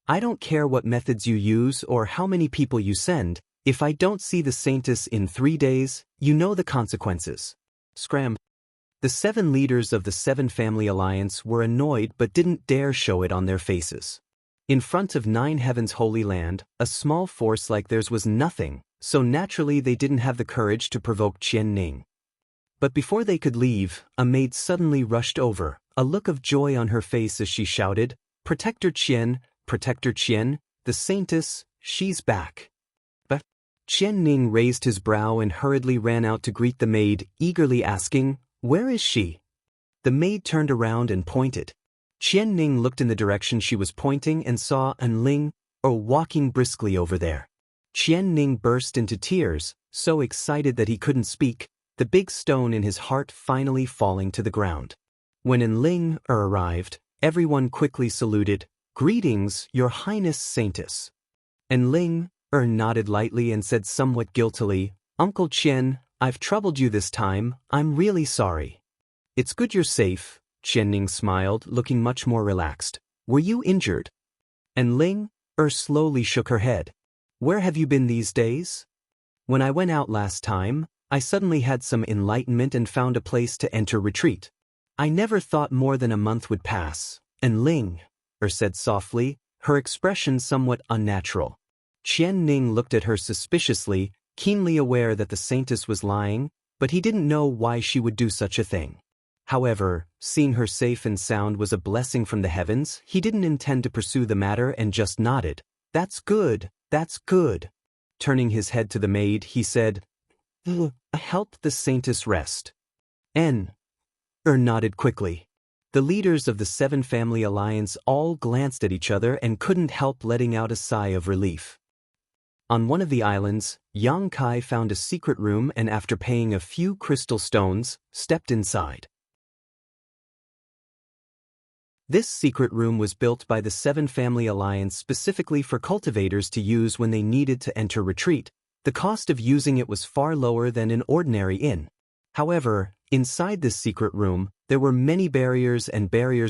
I don't care what methods you use or how many people you send. If I don't see the Saintess in 3 days, you know the consequences." Scram. The 7 leaders of the Seven Family Alliance were annoyed but didn't dare show it on their faces. In front of 9 Heavens Holy Land, a small force like theirs was nothing, so naturally they didn't have the courage to provoke Qian Ning. But before they could leave, a maid suddenly rushed over, a look of joy on her face as she shouted, Protector Qian, the Saintess, she's back." But Qian Ning raised his brow and hurriedly ran out to greet the maid, eagerly asking, "Where is she?" The maid turned around and pointed. Qian Ning looked in the direction she was pointing and saw An Ling, walking briskly over there. Qian Ning burst into tears, so excited that he couldn't speak, the big stone in his heart finally falling to the ground. When An Ling arrived, everyone quickly saluted, "Greetings, Your Highness Saintess." An Ling nodded lightly and said somewhat guiltily, "Uncle Qian, I've troubled you this time. I'm really sorry." "It's good you're safe." Qian Ning smiled, looking much more relaxed. "Were you injured?" And Ling slowly shook her head. "Where have you been these days?" "When I went out last time, I suddenly had some enlightenment and found a place to enter retreat. I never thought more than a month would pass." And Ling said softly, her expression somewhat unnatural. Qian Ning looked at her suspiciously, keenly aware that the Saintess was lying, but he didn't know why she would do such a thing. However, seeing her safe and sound was a blessing from the heavens. He didn't intend to pursue the matter and just nodded. That's good. Turning his head to the maid, he said, "Help the Saintess rest." Nodded quickly. The leaders of the Seven Family Alliance all glanced at each other and couldn't help letting out a sigh of relief. On one of the islands, Yang Kai found a secret room and after paying a few crystal stones, stepped inside. This secret room was built by the Seven Family Alliance specifically for cultivators to use when they needed to enter retreat. The cost of using it was far lower than an ordinary inn. However, inside this secret room, there were many barriers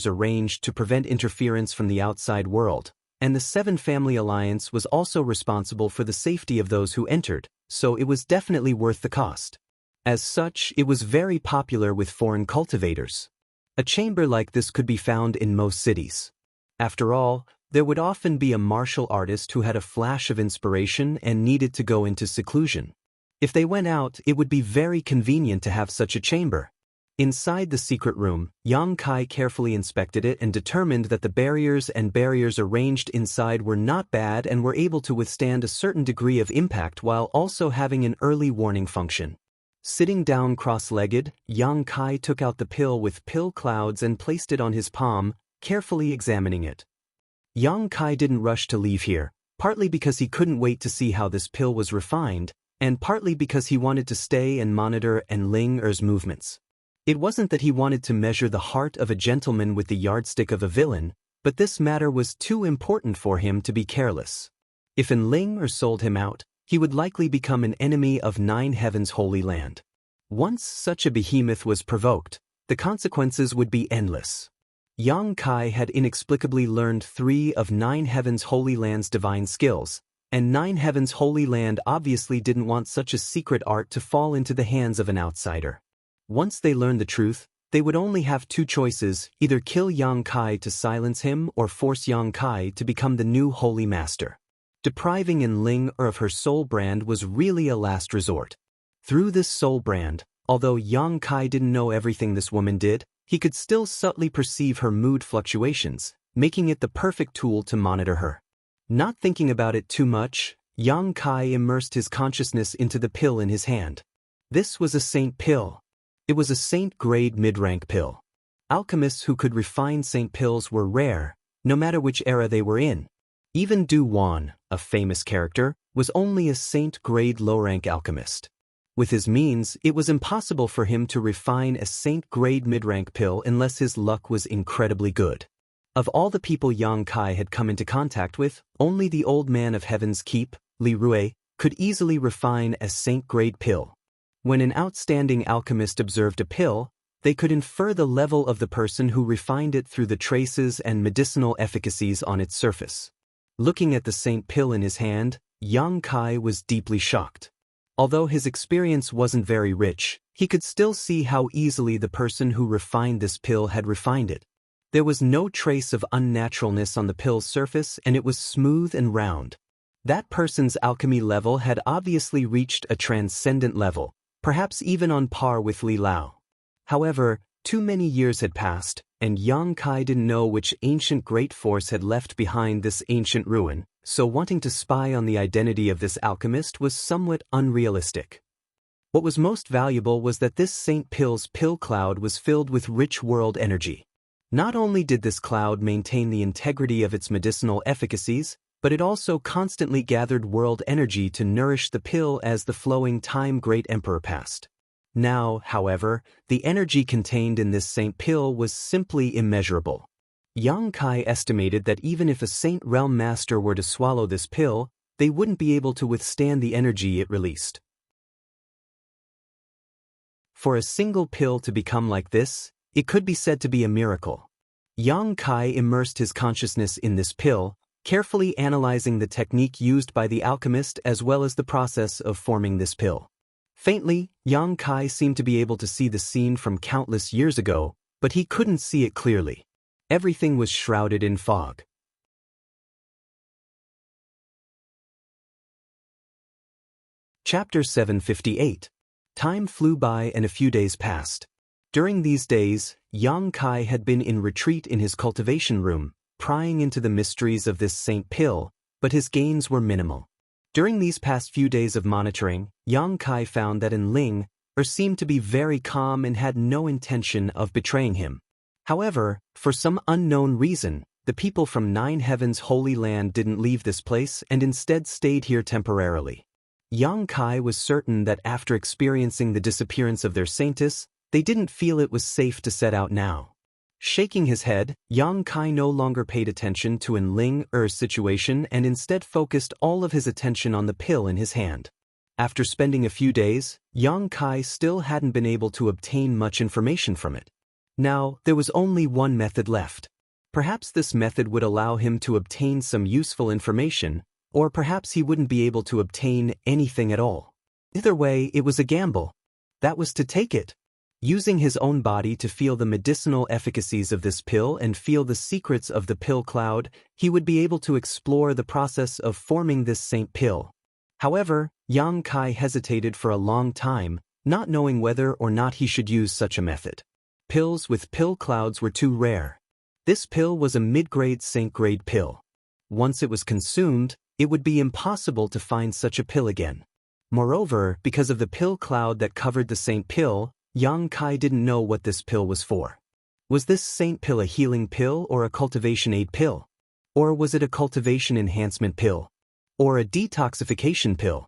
arranged to prevent interference from the outside world, and the Seven Family Alliance was also responsible for the safety of those who entered, so it was definitely worth the cost. As such, it was very popular with foreign cultivators. A chamber like this could be found in most cities. After all, there would often be a martial artist who had a flash of inspiration and needed to go into seclusion. If they went out, it would be very convenient to have such a chamber. Inside the secret room, Yang Kai carefully inspected it and determined that the barriers arranged inside were not bad and were able to withstand a certain degree of impact while also having an early warning function. Sitting down cross-legged, Yang Kai took out the pill with pill clouds and placed it on his palm, carefully examining it. Yang Kai didn't rush to leave here, partly because he couldn't wait to see how this pill was refined, and partly because he wanted to stay and monitor Ling Er's movements. It wasn't that he wanted to measure the heart of a gentleman with the yardstick of a villain, but this matter was too important for him to be careless. If Ling Er sold him out, he would likely become an enemy of Nine Heaven's Holy Land. Once such a behemoth was provoked, the consequences would be endless. Yang Kai had inexplicably learned 3 of Nine Heaven's Holy Land's divine skills, and Nine Heaven's Holy Land obviously didn't want such a secret art to fall into the hands of an outsider. Once they learned the truth, they would only have 2 choices, either kill Yang Kai to silence him or force Yang Kai to become the new Holy Master. Depriving Ling Er of her soul brand was really a last resort. Through this soul brand, although Yang Kai didn't know everything this woman did, he could still subtly perceive her mood fluctuations, making it the perfect tool to monitor her. Not thinking about it too much, Yang Kai immersed his consciousness into the pill in his hand. This was a saint pill. It was a saint-grade mid-rank pill. Alchemists who could refine saint pills were rare, no matter which era they were in. Even Du Wan, a famous character, was only a saint-grade low-rank alchemist. With his means, it was impossible for him to refine a saint-grade mid-rank pill unless his luck was incredibly good. Of all the people Yang Kai had come into contact with, only the old man of Heaven's Keep, Li Rui, could easily refine a saint-grade pill. When an outstanding alchemist observed a pill, they could infer the level of the person who refined it through the traces and medicinal efficacies on its surface. Looking at the saint pill in his hand, Yang Kai was deeply shocked. Although his experience wasn't very rich, he could still see how easily the person who refined this pill had refined it. There was no trace of unnaturalness on the pill's surface, and it was smooth and round. That person's alchemy level had obviously reached a transcendent level, perhaps even on par with Li Lao. However, too many years had passed, and Yang Kai didn't know which ancient great force had left behind this ancient ruin, so wanting to spy on the identity of this alchemist was somewhat unrealistic. What was most valuable was that this Saint Pill's pill cloud was filled with rich world energy. Not only did this cloud maintain the integrity of its medicinal efficacies, but it also constantly gathered world energy to nourish the pill as the flowing time Great Emperor passed. Now, however, the energy contained in this Saint Pill was simply immeasurable. Yang Kai estimated that even if a Saint Realm Master were to swallow this pill, they wouldn't be able to withstand the energy it released. For a single pill to become like this, it could be said to be a miracle. Yang Kai immersed his consciousness in this pill, carefully analyzing the technique used by the alchemist as well as the process of forming this pill. Faintly, Yang Kai seemed to be able to see the scene from countless years ago, but he couldn't see it clearly. Everything was shrouded in fog. Chapter 758. Time flew by and a few days passed. During these days, Yang Kai had been in retreat in his cultivation room, prying into the mysteries of this Saint Pill, but his gains were minimal. During these past few days of monitoring, Yang Kai found that Ling Er seemed to be very calm and had no intention of betraying him. However, for some unknown reason, the people from Nine Heaven's Holy Land didn't leave this place and instead stayed here temporarily. Yang Kai was certain that after experiencing the disappearance of their saintess, they didn't feel it was safe to set out now. Shaking his head, Yang Kai no longer paid attention to Ling Er's situation and instead focused all of his attention on the pill in his hand. After spending a few days, Yang Kai still hadn't been able to obtain much information from it. Now, there was only one method left. Perhaps this method would allow him to obtain some useful information, or perhaps he wouldn't be able to obtain anything at all. Either way, it was a gamble. That was to take it. Using his own body to feel the medicinal efficacies of this pill and feel the secrets of the pill cloud, he would be able to explore the process of forming this Saint Pill. However, Yang Kai hesitated for a long time, not knowing whether or not he should use such a method. Pills with pill clouds were too rare. This pill was a mid-grade Saint-grade pill. Once it was consumed, it would be impossible to find such a pill again. Moreover, because of the pill cloud that covered the Saint Pill, Yang Kai didn't know what this pill was for. Was this Saint Pill a healing pill or a cultivation aid pill? Or was it a cultivation enhancement pill? Or a detoxification pill?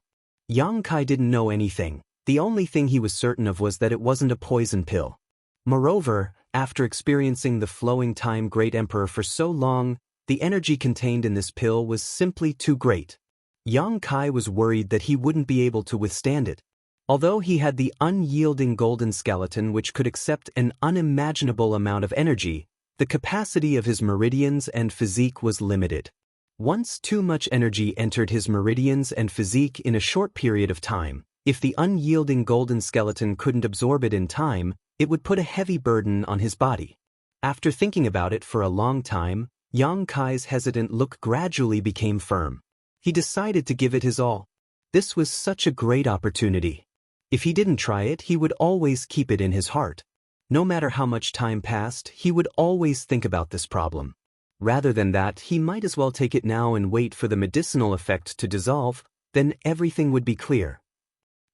Yang Kai didn't know anything. The only thing he was certain of was that it wasn't a poison pill. Moreover, after experiencing the flowing time Great Emperor for so long, the energy contained in this pill was simply too great. Yang Kai was worried that he wouldn't be able to withstand it. Although he had the unyielding golden skeleton which could accept an unimaginable amount of energy, the capacity of his meridians and physique was limited. Once too much energy entered his meridians and physique in a short period of time, if the unyielding golden skeleton couldn't absorb it in time, it would put a heavy burden on his body. After thinking about it for a long time, Yang Kai's hesitant look gradually became firm. He decided to give it his all. This was such a great opportunity. If he didn't try it, he would always keep it in his heart. No matter how much time passed, he would always think about this problem. Rather than that, he might as well take it now and wait for the medicinal effect to dissolve, then everything would be clear.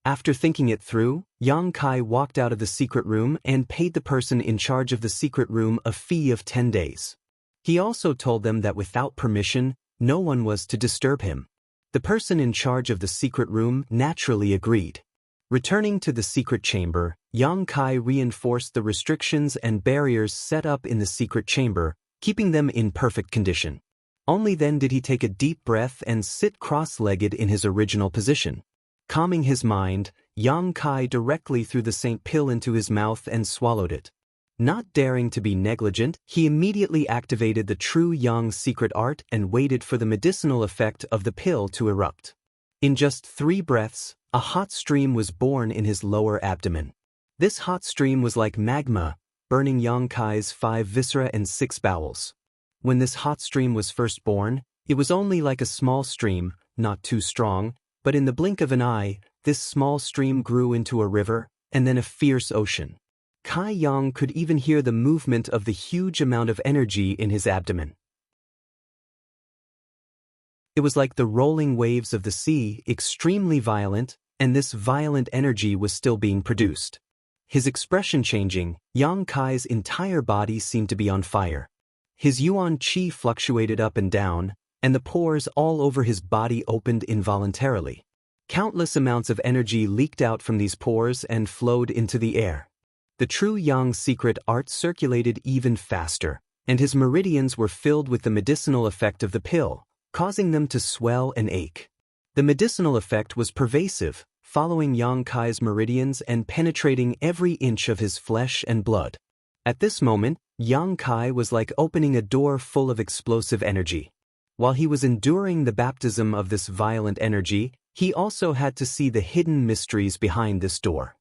After thinking it through, Yang Kai walked out of the secret room and paid the person in charge of the secret room a fee of 10 days. He also told them that without permission, no one was to disturb him. The person in charge of the secret room naturally agreed. Returning to the secret chamber, Yang Kai reinforced the restrictions and barriers set up in the secret chamber, keeping them in perfect condition. Only then did he take a deep breath and sit cross-legged in his original position. Calming his mind, Yang Kai directly threw the Saint pill into his mouth and swallowed it. Not daring to be negligent, he immediately activated the true Yang secret art and waited for the medicinal effect of the pill to erupt. In just 3 breaths, a hot stream was born in his lower abdomen. This hot stream was like magma, burning Yang Kai's 5 viscera and 6 bowels. When this hot stream was first born, it was only like a small stream, not too strong, but in the blink of an eye, this small stream grew into a river, and then a fierce ocean. Kai Yang could even hear the movement of the huge amount of energy in his abdomen. It was like the rolling waves of the sea, extremely violent, and this violent energy was still being produced. His expression changing, Yang Kai's entire body seemed to be on fire. His yuan qi fluctuated up and down, and the pores all over his body opened involuntarily. Countless amounts of energy leaked out from these pores and flowed into the air. The true Yang secret art circulated even faster, and his meridians were filled with the medicinal effect of the pill, causing them to swell and ache. The medicinal effect was pervasive, following Yang Kai's meridians and penetrating every inch of his flesh and blood. At this moment, Yang Kai was like opening a door full of explosive energy. While he was enduring the baptism of this violent energy, he also had to see the hidden mysteries behind this door.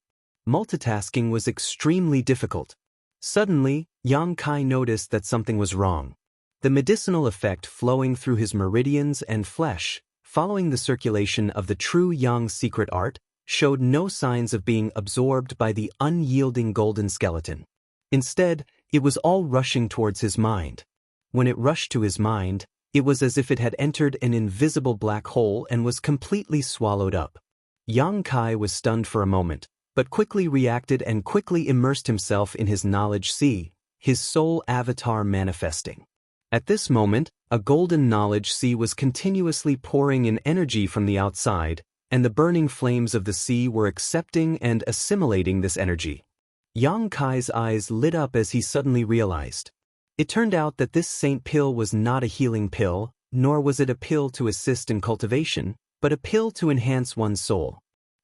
Multitasking was extremely difficult. Suddenly, Yang Kai noticed that something was wrong. The medicinal effect flowing through his meridians and flesh, following the circulation of the true Yang secret art, showed no signs of being absorbed by the unyielding golden skeleton. Instead, it was all rushing towards his mind. When it rushed to his mind, it was as if it had entered an invisible black hole and was completely swallowed up. Yang Kai was stunned for a moment, but quickly reacted and quickly immersed himself in his knowledge sea, his soul avatar manifesting. At this moment, a golden knowledge sea was continuously pouring in energy from the outside, and the burning flames of the sea were accepting and assimilating this energy. Yang Kai's eyes lit up as he suddenly realized. It turned out that this saint pill was not a healing pill, nor was it a pill to assist in cultivation, but a pill to enhance one's soul.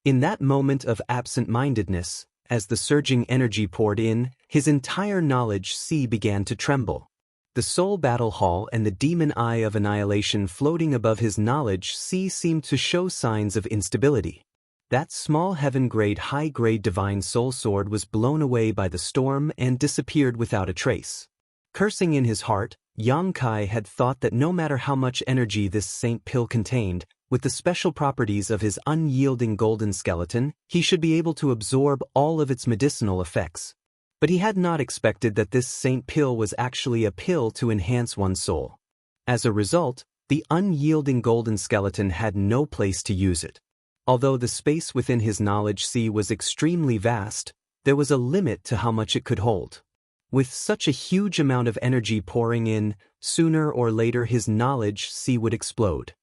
In that moment of absent-mindedness, as the surging energy poured in, his entire knowledge sea began to tremble. The soul battle hall and the demon eye of annihilation floating above his knowledge sea seemed to show signs of instability. That small heaven-grade high-grade divine soul sword was blown away by the storm and disappeared without a trace. Cursing in his heart, Yang Kai had thought that no matter how much energy this saint pill contained, with the special properties of his unyielding golden skeleton, he should be able to absorb all of its medicinal effects. But he had not expected that this saint pill was actually a pill to enhance one's soul. As a result, the unyielding golden skeleton had no place to use it. Although the space within his knowledge sea was extremely vast, there was a limit to how much it could hold. With such a huge amount of energy pouring in, sooner or later his knowledge sea would explode.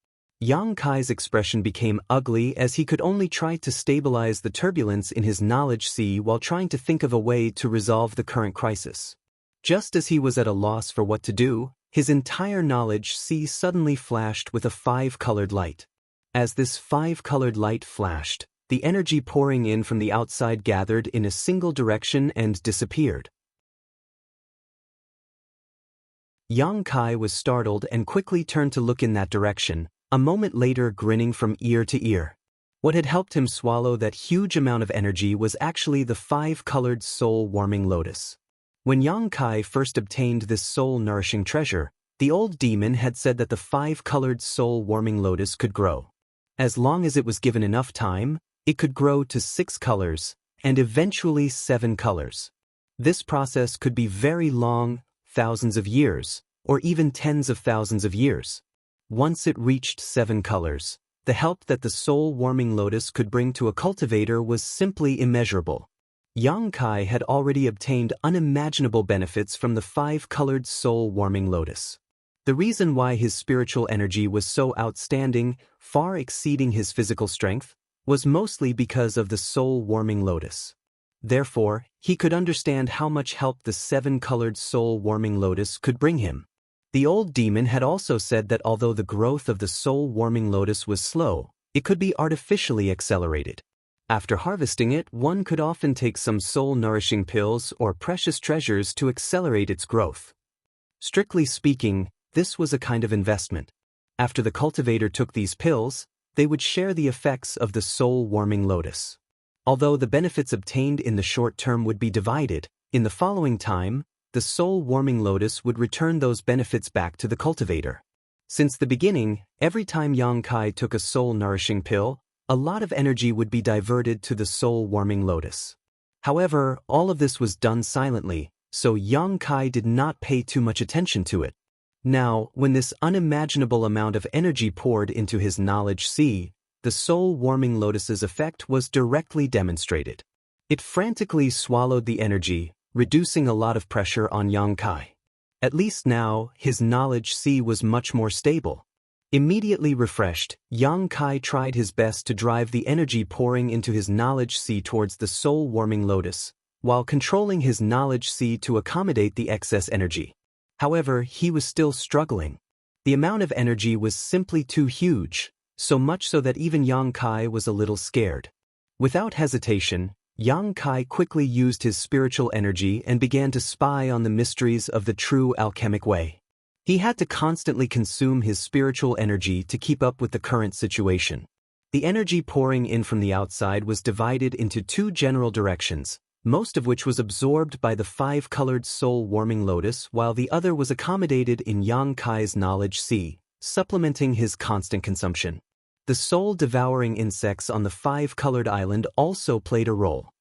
Yang Kai's expression became ugly as he could only try to stabilize the turbulence in his knowledge sea while trying to think of a way to resolve the current crisis. Just as he was at a loss for what to do, his entire knowledge sea suddenly flashed with a 5-colored light. As this 5-colored light flashed, the energy pouring in from the outside gathered in a single direction and disappeared. Yang Kai was startled and quickly turned to look in that direction, a moment later grinning from ear to ear. What had helped him swallow that huge amount of energy was actually the 5-colored soul-warming lotus. When Yang Kai first obtained this soul-nourishing treasure, the old demon had said that the 5-colored soul-warming lotus could grow. As long as it was given enough time, it could grow to 6 colors, and eventually 7 colors. This process could be very long, thousands of years, or even tens of thousands of years. Once it reached 7 colors, the help that the soul-warming lotus could bring to a cultivator was simply immeasurable. Yang Kai had already obtained unimaginable benefits from the 5-colored soul-warming lotus. The reason why his spiritual energy was so outstanding, far exceeding his physical strength, was mostly because of the soul-warming lotus. Therefore, he could understand how much help the 7-colored soul-warming lotus could bring him. The old demon had also said that although the growth of the soul-warming lotus was slow, it could be artificially accelerated. After harvesting it, one could often take some soul-nourishing pills or precious treasures to accelerate its growth. Strictly speaking, this was a kind of investment. After the cultivator took these pills, they would share the effects of the soul-warming lotus. Although the benefits obtained in the short term would be divided, in the following time, the soul-warming lotus would return those benefits back to the cultivator. Since the beginning, every time Yang Kai took a soul-nourishing pill, a lot of energy would be diverted to the soul-warming lotus. However, all of this was done silently, so Yang Kai did not pay too much attention to it. Now, when this unimaginable amount of energy poured into his knowledge sea, the soul-warming lotus's effect was directly demonstrated. It frantically swallowed the energy, reducing a lot of pressure on Yang Kai. At least now, his knowledge sea was much more stable. Immediately refreshed, Yang Kai tried his best to drive the energy pouring into his knowledge sea towards the soul-warming lotus, while controlling his knowledge sea to accommodate the excess energy. However, he was still struggling. The amount of energy was simply too huge, so much so that even Yang Kai was a little scared. Without hesitation, Yang Kai quickly used his spiritual energy and began to spy on the mysteries of the true alchemic way. He had to constantly consume his spiritual energy to keep up with the current situation. The energy pouring in from the outside was divided into 2 general directions, most of which was absorbed by the 5-colored soul-warming lotus while the other was accommodated in Yang Kai's knowledge sea, supplementing his constant consumption. The soul-devouring insects on the 5-colored island also played a role.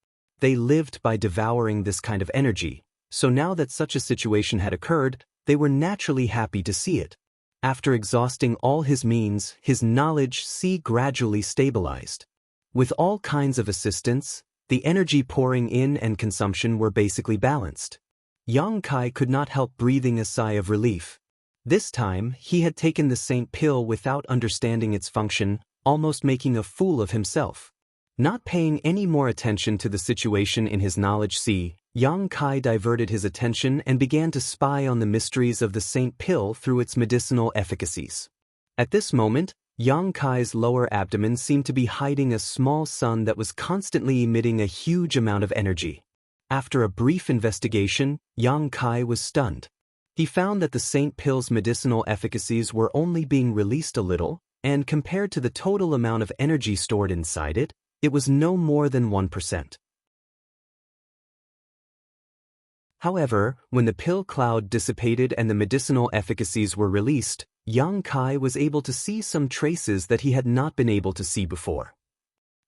They lived by devouring this kind of energy, so now that such a situation had occurred, they were naturally happy to see it. After exhausting all his means, his knowledge sea gradually stabilized. With all kinds of assistance, the energy pouring in and consumption were basically balanced. Yang Kai could not help breathing a sigh of relief. This time, he had taken the Saint pill without understanding its function, almost making a fool of himself. Not paying any more attention to the situation in his knowledge sea, Yang Kai diverted his attention and began to spy on the mysteries of the Saint pill through its medicinal efficacies. At this moment, Yang Kai's lower abdomen seemed to be hiding a small sun that was constantly emitting a huge amount of energy. After a brief investigation, Yang Kai was stunned. He found that the Saint pill's medicinal efficacies were only being released a little, and compared to the total amount of energy stored inside it, it was no more than 1%. However, when the pill cloud dissipated and the medicinal efficacies were released, Yang Kai was able to see some traces that he had not been able to see before.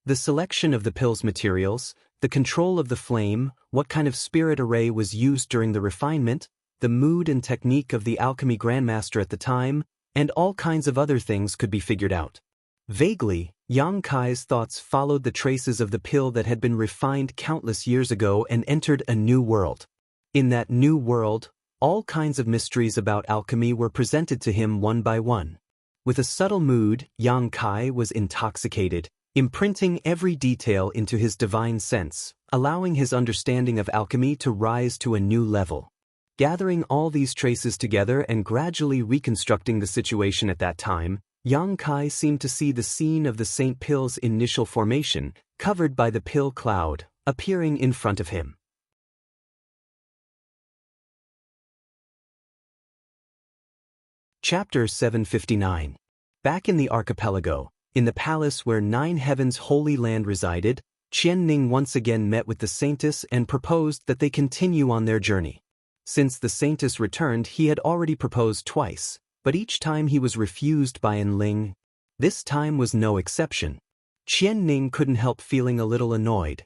The selection of the pill's materials, the control of the flame, what kind of spirit array was used during the refinement, the mood and technique of the alchemy grandmaster at the time, and all kinds of other things could be figured out. Vaguely, Yang Kai's thoughts followed the traces of the pill that had been refined countless years ago and entered a new world. In that new world, all kinds of mysteries about alchemy were presented to him one by one. With a subtle mood, Yang Kai was intoxicated, imprinting every detail into his divine sense, allowing his understanding of alchemy to rise to a new level. Gathering all these traces together and gradually reconstructing the situation at that time, Yang Kai seemed to see the scene of the St. Pill's initial formation, covered by the pill cloud, appearing in front of him. Chapter 759. Back in the archipelago, in the palace where 9 Heavens Holy Land resided, Qianning once again met with the Saintess and proposed that they continue on their journey. Since the Saintess returned, he had already proposed twice, but each time he was refused by Enling. This time was no exception. Qianning couldn't help feeling a little annoyed.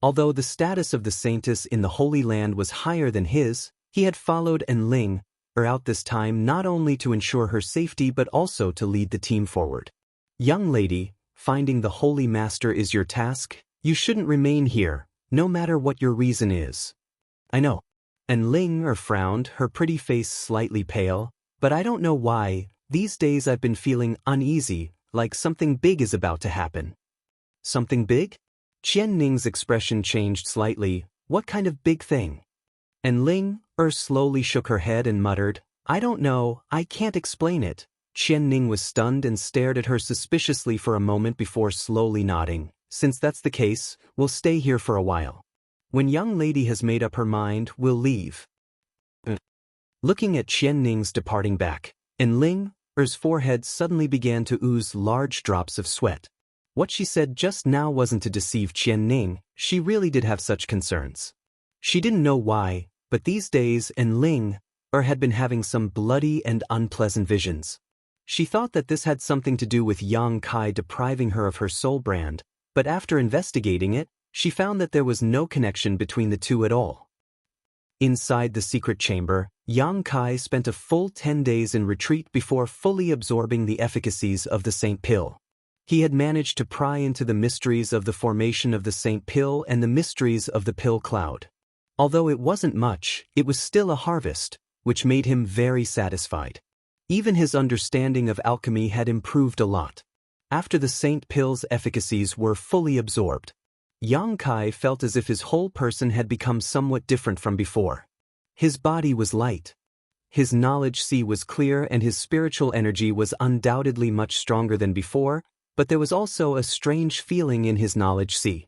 Although the status of the Saintess in the Holy Land was higher than his, he had followed Enling out this time not only to ensure her safety but also to lead the team forward. Young lady, finding the Holy Master is your task. You shouldn't remain here, no matter what your reason is. I know. Enling frowned, her pretty face slightly pale, but I don't know why. These days I've been feeling uneasy, like something big is about to happen. Something big? Qianning's expression changed slightly. What kind of big thing? Enling slowly shook her head and muttered, I don't know, I can't explain it. Qianning was stunned and stared at her suspiciously for a moment before slowly nodding. Since that's the case, we'll stay here for a while. When young lady has made up her mind, we'll leave. Looking at Qianning's departing back, Enling's forehead suddenly began to ooze large drops of sweat. What she said just now wasn't to deceive Qianning, she really did have such concerns. She didn't know why, but these days Enling had been having some bloody and unpleasant visions. She thought that this had something to do with Yang Kai depriving her of her soul brand, but after investigating it, she found that there was no connection between the two at all. Inside the secret chamber, Yang Kai spent a full 10 days in retreat before fully absorbing the efficacies of the St. Pill. He had managed to pry into the mysteries of the formation of the St. Pill and the mysteries of the pill cloud. Although it wasn't much, it was still a harvest, which made him very satisfied. Even his understanding of alchemy had improved a lot. After the St. Pill's efficacies were fully absorbed, Yang Kai felt as if his whole person had become somewhat different from before. His body was light. His knowledge sea was clear and his spiritual energy was undoubtedly much stronger than before, but there was also a strange feeling in his knowledge sea.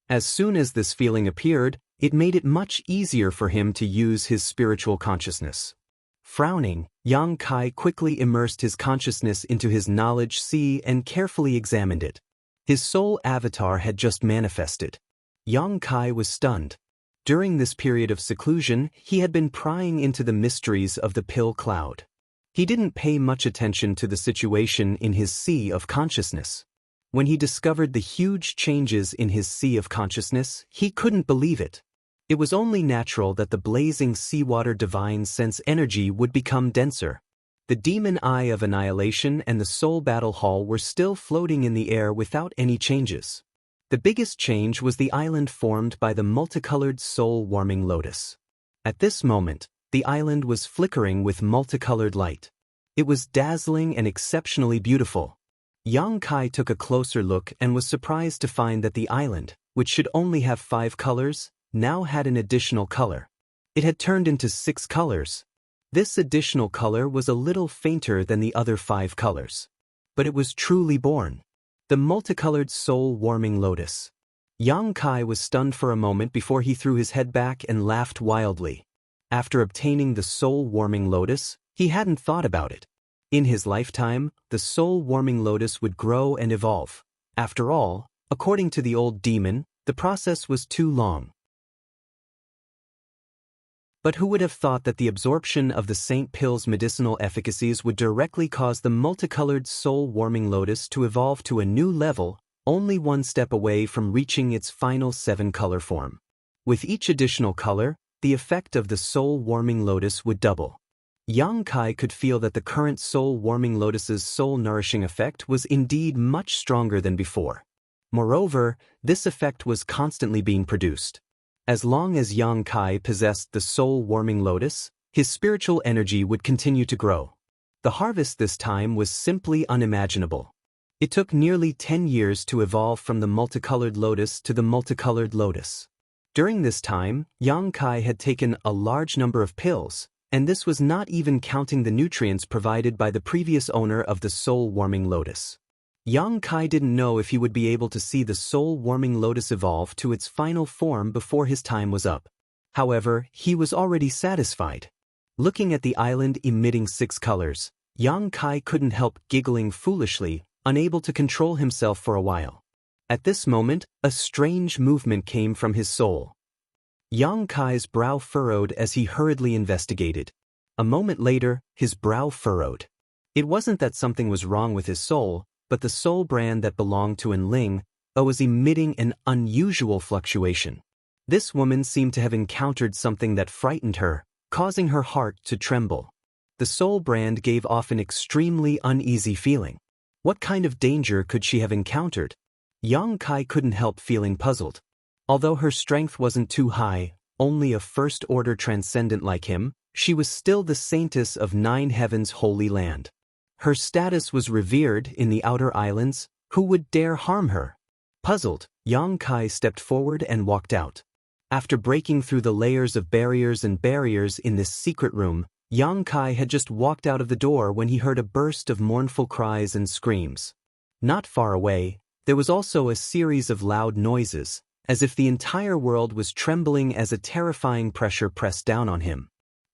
As soon as this feeling appeared, it made it much easier for him to use his spiritual consciousness. Frowning, Yang Kai quickly immersed his consciousness into his knowledge sea and carefully examined it. His soul avatar had just manifested. Yang Kai was stunned. During this period of seclusion, he had been prying into the mysteries of the pill cloud. He didn't pay much attention to the situation in his sea of consciousness. When he discovered the huge changes in his sea of consciousness, he couldn't believe it. It was only natural that the blazing seawater divine sense energy would become denser. The demon eye of annihilation and the soul battle hall were still floating in the air without any changes. The biggest change was the island formed by the multicolored soul-warming lotus. At this moment, the island was flickering with multicolored light. It was dazzling and exceptionally beautiful. Yang Kai took a closer look and was surprised to find that the island, which should only have 5 colors, now had an additional color. It had turned into 6 colors. This additional color was a little fainter than the other 5 colors. But it was truly born. The multicolored soul-warming lotus. Yang Kai was stunned for a moment before he threw his head back and laughed wildly. After obtaining the soul-warming lotus, he hadn't thought about it. In his lifetime, the soul-warming lotus would grow and evolve. After all, according to the old demon, the process was too long. But who would have thought that the absorption of the St. Pill's medicinal efficacies would directly cause the multicolored soul-warming lotus to evolve to a new level, only one step away from reaching its final 7-color form. With each additional color, the effect of the soul-warming lotus would double. Yang Kai could feel that the current soul-warming lotus's soul-nourishing effect was indeed much stronger than before. Moreover, this effect was constantly being produced. As long as Yang Kai possessed the soul-warming lotus, his spiritual energy would continue to grow. The harvest this time was simply unimaginable. It took nearly 10 years to evolve from the multicolored lotus to the multicolored lotus. During this time, Xianxia had taken a large number of pills, and this was not even counting the nutrients provided by the previous owner of the soul-warming lotus. Xianxia didn't know if he would be able to see the soul-warming lotus evolve to its final form before his time was up. However, he was already satisfied. Looking at the island emitting 6 colors, Xianxia couldn't help giggling foolishly, unable to control himself for a while. At this moment, a strange movement came from his soul. Xianxia's brow furrowed as he hurriedly investigated. A moment later, his brow furrowed. It wasn't that something was wrong with his soul, but the soul brand that belonged to Enling was emitting an unusual fluctuation. This woman seemed to have encountered something that frightened her, causing her heart to tremble. The soul brand gave off an extremely uneasy feeling. What kind of danger could she have encountered? Xianxia couldn't help feeling puzzled. Although her strength wasn't too high, only a first-order transcendent like him, she was still the saintess of 9 heavens' holy land. Her status was revered in the outer islands. Who would dare harm her? Puzzled, Xianxia stepped forward and walked out. After breaking through the layers of barriers in this secret room, Xianxia had just walked out of the door when he heard a burst of mournful cries and screams. Not far away, there was also a series of loud noises, as if the entire world was trembling as a terrifying pressure pressed down on him.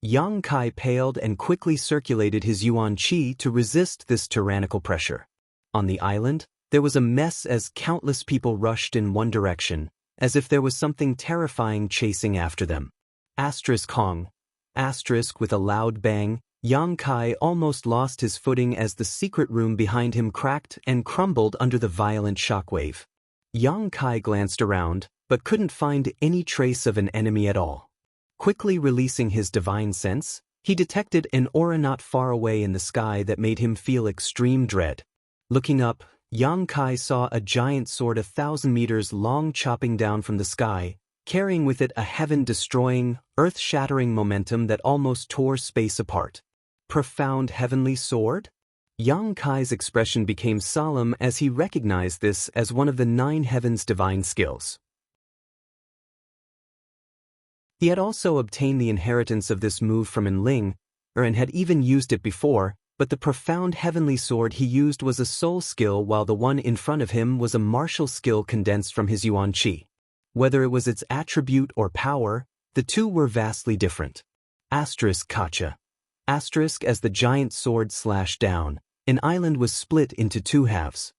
Xianxia paled and quickly circulated his yuan qi to resist this tyrannical pressure. On the island, there was a mess as countless people rushed in one direction, as if there was something terrifying chasing after them. Kong. With a loud bang, Xianxia almost lost his footing as the secret room behind him cracked and crumbled under the violent shockwave. Xianxia glanced around, but couldn't find any trace of an enemy at all. Quickly releasing his divine sense, he detected an aura not far away in the sky that made him feel extreme dread. Looking up, Xianxia saw a giant sword 1,000 meters long chopping down from the sky, carrying with it a heaven-destroying, earth-shattering momentum that almost tore space apart. Profound heavenly sword? Xianxia's expression became solemn as he recognized this as one of the 9 heavens' divine skills. He had also obtained the inheritance of this move from Enling, and had even used it before, but the profound heavenly sword he used was a soul skill while the one in front of him was a martial skill condensed from his yuan qi. Whether it was its attribute or power, the two were vastly different. Kacha. As the giant sword slashed down, an island was split into 2 halves.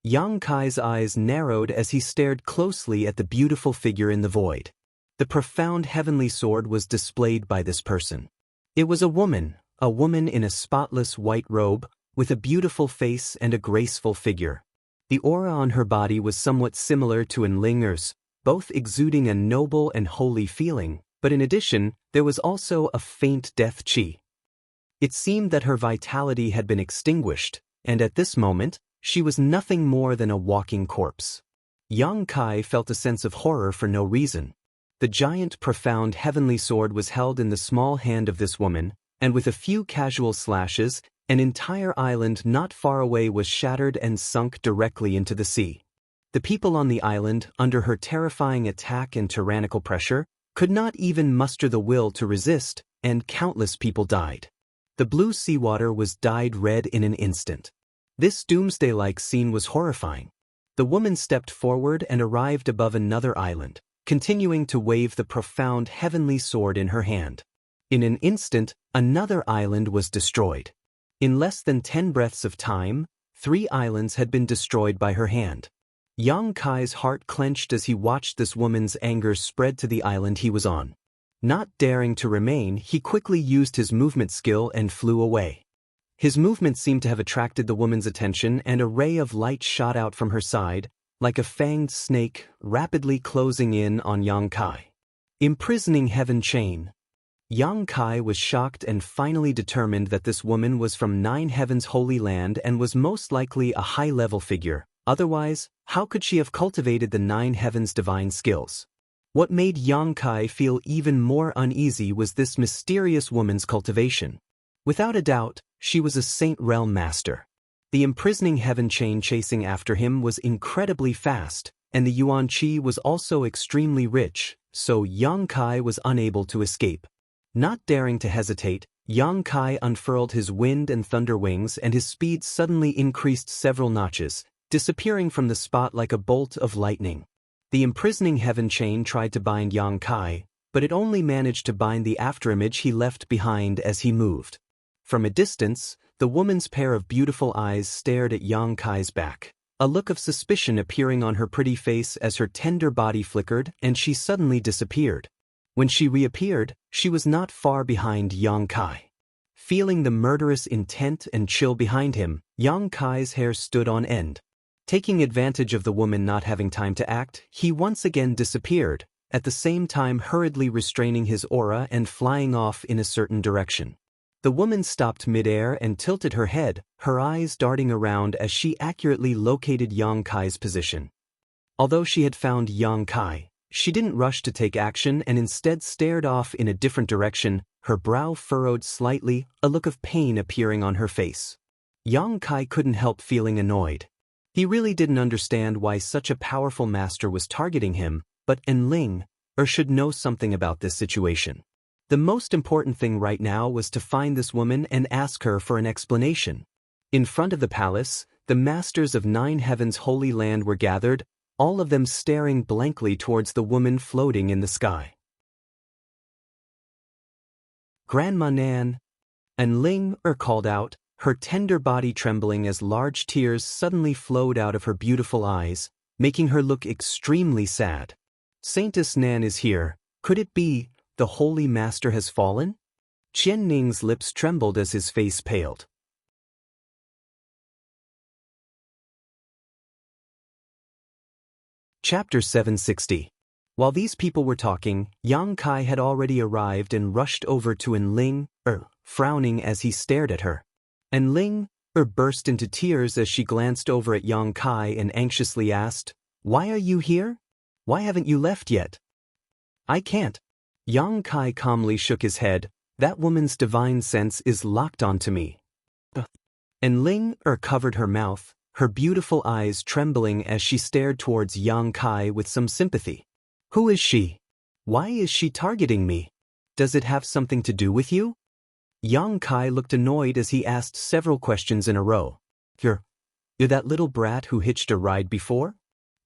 Xianxia's eyes narrowed as he stared closely at the beautiful figure in the void. The profound heavenly sword was displayed by this person. It was a woman in a spotless white robe, with a beautiful face and a graceful figure. The aura on her body was somewhat similar to Enlinger's, both exuding a noble and holy feeling, but in addition, there was also a faint death qi. It seemed that her vitality had been extinguished, and at this moment, she was nothing more than a walking corpse. Xianxia felt a sense of horror for no reason. The giant, profound heavenly sword was held in the small hand of this woman, and with a few casual slashes, an entire island not far away was shattered and sunk directly into the sea. The people on the island, under her terrifying attack and tyrannical pressure, could not even muster the will to resist, and countless people died. The blue seawater was dyed red in an instant. This doomsday-like scene was horrifying. The woman stepped forward and arrived above another island, continuing to wave the profound heavenly sword in her hand. In an instant, another island was destroyed. In less than 10 breaths of time, 3 islands had been destroyed by her hand. Xianxia's heart clenched as he watched this woman's anger spread to the island he was on. Not daring to remain, he quickly used his movement skill and flew away. His movement seemed to have attracted the woman's attention, and a ray of light shot out from her side, like a fanged snake, rapidly closing in on Xianxia. Imprisoning heaven chain. Xianxia was shocked and finally determined that this woman was from 9 heavens' holy land and was most likely a high-level figure. Otherwise, how could she have cultivated the 9 heavens' divine skills? What made Xianxia feel even more uneasy was this mysterious woman's cultivation. Without a doubt, She was a Saint Realm Master. The imprisoning heaven chain chasing after him was incredibly fast, and the Yuan Qi was also extremely rich, so Yang Kai was unable to escape. Not daring to hesitate, Yang Kai unfurled his wind and thunder wings, and his speed suddenly increased several notches, disappearing from the spot like a bolt of lightning. The imprisoning heaven chain tried to bind Yang Kai, but it only managed to bind the afterimage he left behind as he moved. From a distance, the woman's pair of beautiful eyes stared at Yang Kai's back, a look of suspicion appearing on her pretty face as her tender body flickered and she suddenly disappeared. When she reappeared, she was not far behind Yang Kai. Feeling the murderous intent and chill behind him, Yang Kai's hair stood on end. Taking advantage of the woman not having time to act, he once again disappeared, at the same time hurriedly restraining his aura and flying off in a certain direction. The woman stopped midair and tilted her head, her eyes darting around as she accurately located Yang Kai's position. Although she had found Yang Kai, she didn't rush to take action and instead stared off in a different direction, her brow furrowed slightly, a look of pain appearing on her face. Yang Kai couldn't help feeling annoyed. He really didn't understand why such a powerful master was targeting him, but Enling should know something about this situation. The most important thing right now was to find this woman and ask her for an explanation. In front of the palace, the masters of 9 Heavens' holy land were gathered, all of them staring blankly towards the woman floating in the sky. Grandma Nan, Enling called out, her tender body trembling as large tears suddenly flowed out of her beautiful eyes, making her look extremely sad. Saintess Nan is here. Could it be the holy master has fallen? Qian Ning's lips trembled as his face paled. Chapter 760. While these people were talking, Yang Kai had already arrived and rushed over to Enling, frowning as he stared at her. Enling burst into tears as she glanced over at Yang Kai and anxiously asked, "Why are you here? Why haven't you left yet?" "I can't." Yang Kai calmly shook his head. "That woman's divine sense is locked onto me." Enling covered her mouth, her beautiful eyes trembling as she stared towards Yang Kai with some sympathy. "Who is she? Why is she targeting me? Does it have something to do with you?" Yang Kai looked annoyed as he asked several questions in a row. You're that little brat who hitched a ride before?"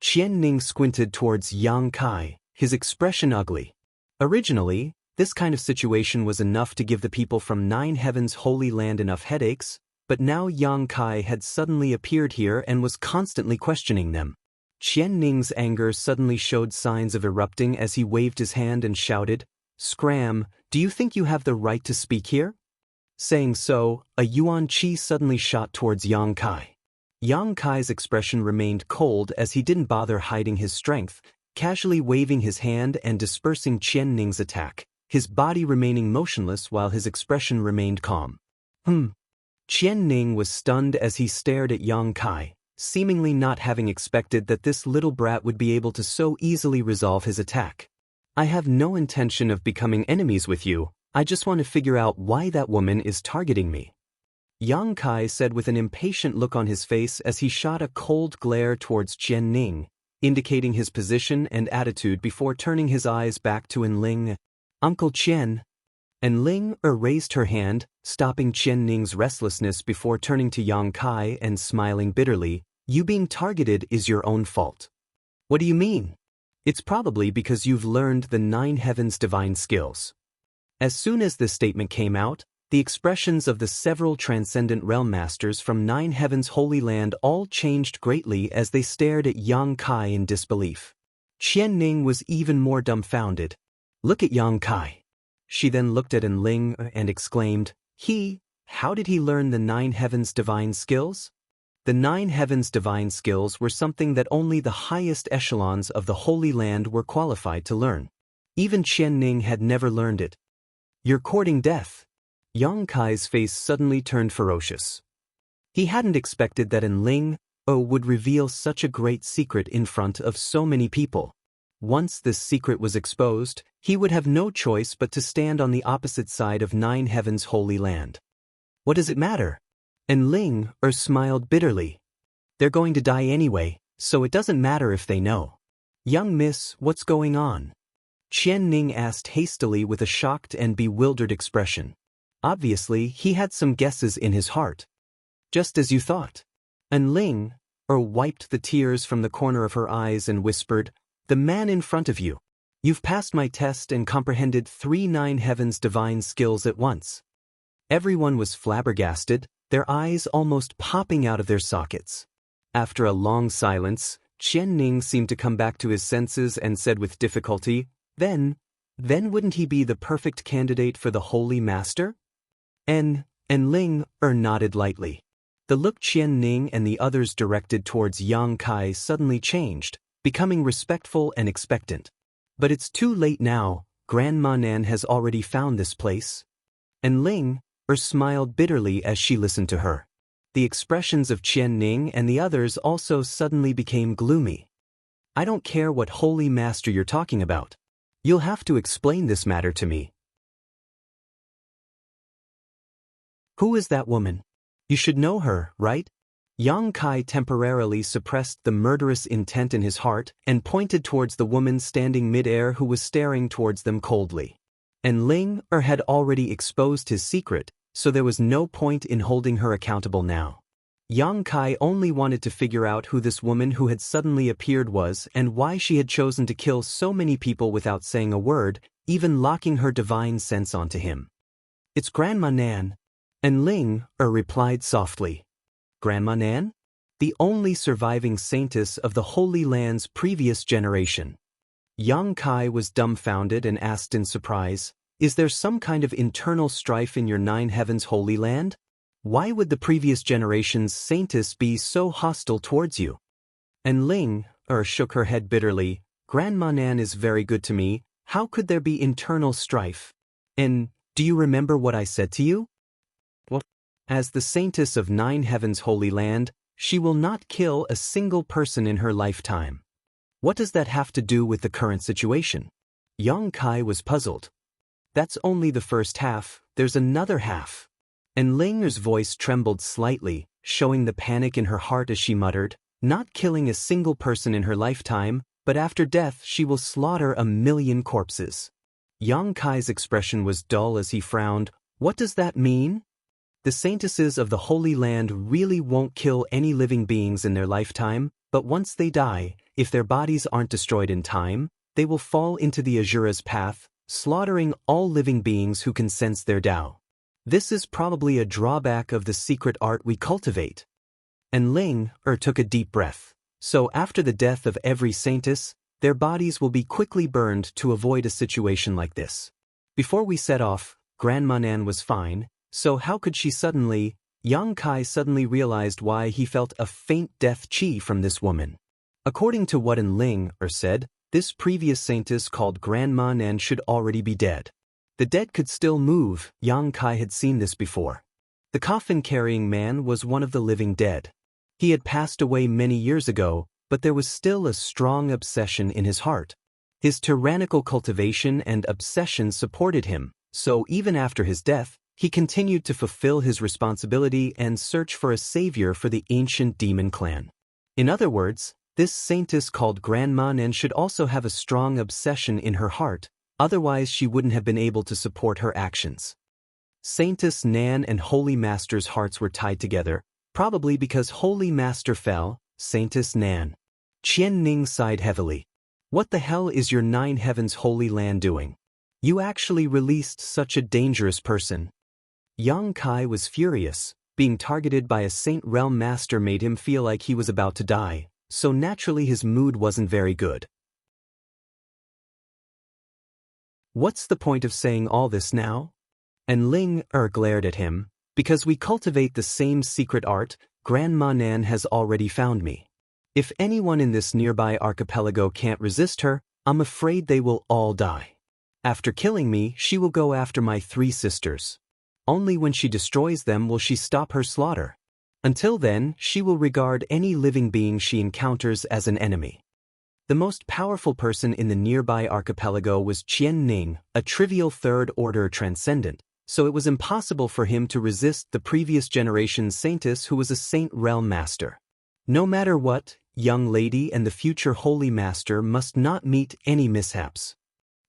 Qian Ning squinted towards Yang Kai, his expression ugly. Originally, this kind of situation was enough to give the people from 9 Heavens' holy land enough headaches, but now Yang Kai had suddenly appeared here and was constantly questioning them. Qian Ning's anger suddenly showed signs of erupting as he waved his hand and shouted, "Scram, do you think you have the right to speak here?" Saying so, a Yuan Qi suddenly shot towards Yang Kai. Yang Kai's expression remained cold as he didn't bother hiding his strength, casually waving his hand and dispersing Qian Ning's attack, his body remaining motionless while his expression remained calm. Qian Ning was stunned as he stared at Yang Kai, seemingly not having expected that this little brat would be able to so easily resolve his attack. "I have no intention of becoming enemies with you, I just want to figure out why that woman is targeting me," Yang Kai said with an impatient look on his face as he shot a cold glare towards Qian Ning, indicating his position and attitude before turning his eyes back to Enling. "Uncle Qian." Enling raised her hand, stopping Qian Ning's restlessness before turning to Yang Kai and smiling bitterly. "You being targeted is your own fault." "What do you mean?" "It's probably because you've learned the 9 Heavens' divine skills." As soon as this statement came out, the expressions of the several transcendent realm masters from 9 Heavens' holy land all changed greatly as they stared at Yang Kai in disbelief. Qian Ning was even more dumbfounded. "Look at Yang Kai." She then looked at Enling and exclaimed, How did he learn the 9 Heavens' divine skills?" The 9 Heavens' divine skills were something that only the highest echelons of the Holy Land were qualified to learn. Even Qian Ning had never learned it. "You're courting death." Yang Kai's face suddenly turned ferocious. He hadn't expected that Enling would reveal such a great secret in front of so many people. Once this secret was exposed, he would have no choice but to stand on the opposite side of 9 Heavens' holy land. What does it matter? And Ling smiled bitterly. They're going to die anyway, so it doesn't matter if they know. Young miss, what's going on? Qian Ning asked hastily with a shocked and bewildered expression. Obviously, he had some guesses in his heart. Just as you thought. And Ling wiped the tears from the corner of her eyes and whispered, the man in front of you. You've passed my test and comprehended 3 9 heavens divine skills at once. Everyone was flabbergasted, their eyes almost popping out of their sockets. After a long silence, Qian Ning seemed to come back to his senses and said with difficulty, Then wouldn't he be the perfect candidate for the Holy Master? And Ling nodded lightly. The look Qian Ning and the others directed towards Yang Kai suddenly changed, becoming respectful and expectant. But it's too late now, Grandma Nan has already found this place. And Ling smiled bitterly as she listened to her. The expressions of Qian Ning and the others also suddenly became gloomy. I don't care what Holy Master you're talking about. You'll have to explain this matter to me. Who is that woman? You should know her, right? Yang Kai temporarily suppressed the murderous intent in his heart and pointed towards the woman standing mid-air who was staring towards them coldly. And Ling had already exposed his secret, so there was no point in holding her accountable now. Yang Kai only wanted to figure out who this woman who had suddenly appeared was and why she had chosen to kill so many people without saying a word, even locking her divine sense onto him. It's Grandma Nan. And Ling replied softly. Grandma Nan? The only surviving saintess of the Holy Land's previous generation. Yang Kai was dumbfounded and asked in surprise, Is there some kind of internal strife in your 9 heavens Holy Land? Why would the previous generation's saintess be so hostile towards you? And Ling shook her head bitterly. Grandma Nan is very good to me. How could there be internal strife? And do you remember what I said to you? As the saintess of 9 heavens Holy Land, she will not kill a single person in her lifetime. What does that have to do with the current situation? Yang Kai was puzzled. That's only the first half, there's another half. And Ling's voice trembled slightly, showing the panic in her heart as she muttered, not killing a single person in her lifetime, but after death she will slaughter 1,000,000 corpses. Yang Kai's expression was dull as he frowned. What does that mean? The saintesses of the Holy Land really won't kill any living beings in their lifetime, but once they die, if their bodies aren't destroyed in time, they will fall into the Asura's path, slaughtering all living beings who can sense their Tao. This is probably a drawback of the secret art we cultivate. And Ling took a deep breath. So after the death of every saintess, their bodies will be quickly burned to avoid a situation like this. Before we set off, Grandma Nan was fine. So how could she suddenly? Yang Kai suddenly realized why he felt a faint death chi from this woman. According to what Ling said, this previous saintess called Grandma Nan should already be dead. The dead could still move, Yang Kai had seen this before. The coffin-carrying man was one of the living dead. He had passed away many years ago, but there was still a strong obsession in his heart. His tyrannical cultivation and obsession supported him, so even after his death, he continued to fulfill his responsibility and search for a savior for the ancient demon clan. In other words, this saintess called Grandma Nan should also have a strong obsession in her heart, otherwise she wouldn't have been able to support her actions. Saintess Nan and Holy Master's hearts were tied together, probably because Holy Master fell, Saintess Nan. Qian Ning sighed heavily. What the hell is your 9 heavens Holy Land doing? You actually released such a dangerous person. Yang Kai was furious. Being targeted by a Saint Realm Master made him feel like he was about to die, so naturally his mood wasn't very good. What's the point of saying all this now? And Ling glared at him. Because we cultivate the same secret art, Grandma Nan has already found me. If anyone in this nearby archipelago can't resist her, I'm afraid they will all die. After killing me, she will go after my 3 sisters. Only when she destroys them will she stop her slaughter. Until then, she will regard any living being she encounters as an enemy. The most powerful person in the nearby archipelago was Qian Ning, a trivial 3rd-order transcendent, so it was impossible for him to resist the previous generation's saintess who was a Saint Realm Master. No matter what, young lady and the future Holy Master must not meet any mishaps.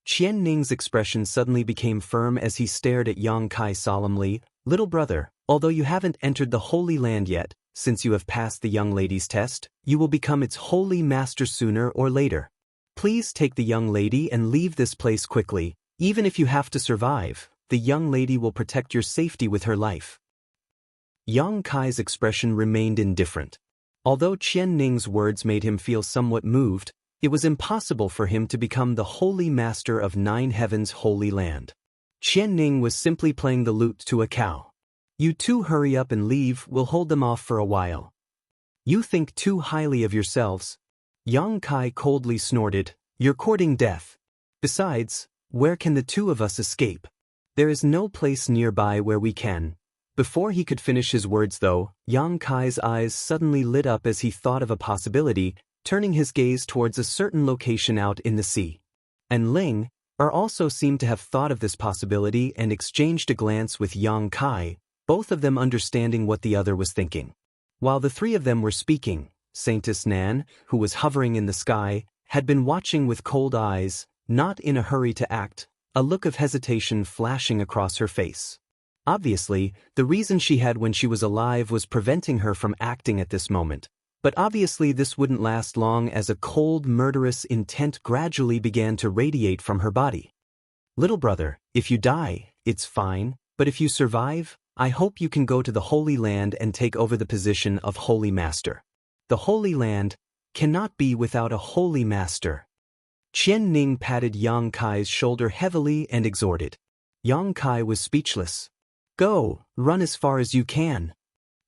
Qian Ning's expression suddenly became firm as he stared at Yang Kai solemnly. Little brother, although you haven't entered the Holy Land yet, since you have passed the young lady's test, you will become its Holy Master sooner or later. Please take the young lady and leave this place quickly. Even if you have to survive, the young lady will protect your safety with her life. Yang Kai's expression remained indifferent. Although Qian Ning's words made him feel somewhat moved, it was impossible for him to become the Holy Master of Nine Heavens' Holy Land. Qian Ning was simply playing the lute to a cow. You two hurry up and leave, we'll hold them off for a while. You think too highly of yourselves. Yang Kai coldly snorted, you're courting death. Besides, where can the two of us escape? There is no place nearby where we can. Before he could finish his words though, Yang Kai's eyes suddenly lit up as he thought of a possibility, turning his gaze towards a certain location out in the sea. And Ling also seemed to have thought of this possibility and exchanged a glance with Yang Kai, both of them understanding what the other was thinking. While the three of them were speaking, Saintess Nan, who was hovering in the sky, had been watching with cold eyes, not in a hurry to act, a look of hesitation flashing across her face. Obviously, the reason she had when she was alive was preventing her from acting at this moment, but obviously this wouldn't last long as a cold, murderous intent gradually began to radiate from her body. Little brother, if you die, it's fine, but if you survive, I hope you can go to the Holy Land and take over the position of Holy Master. The Holy Land cannot be without a Holy Master. Qian Ning patted Yang Kai's shoulder heavily and exhorted. Yang Kai was speechless. Go, run as far as you can.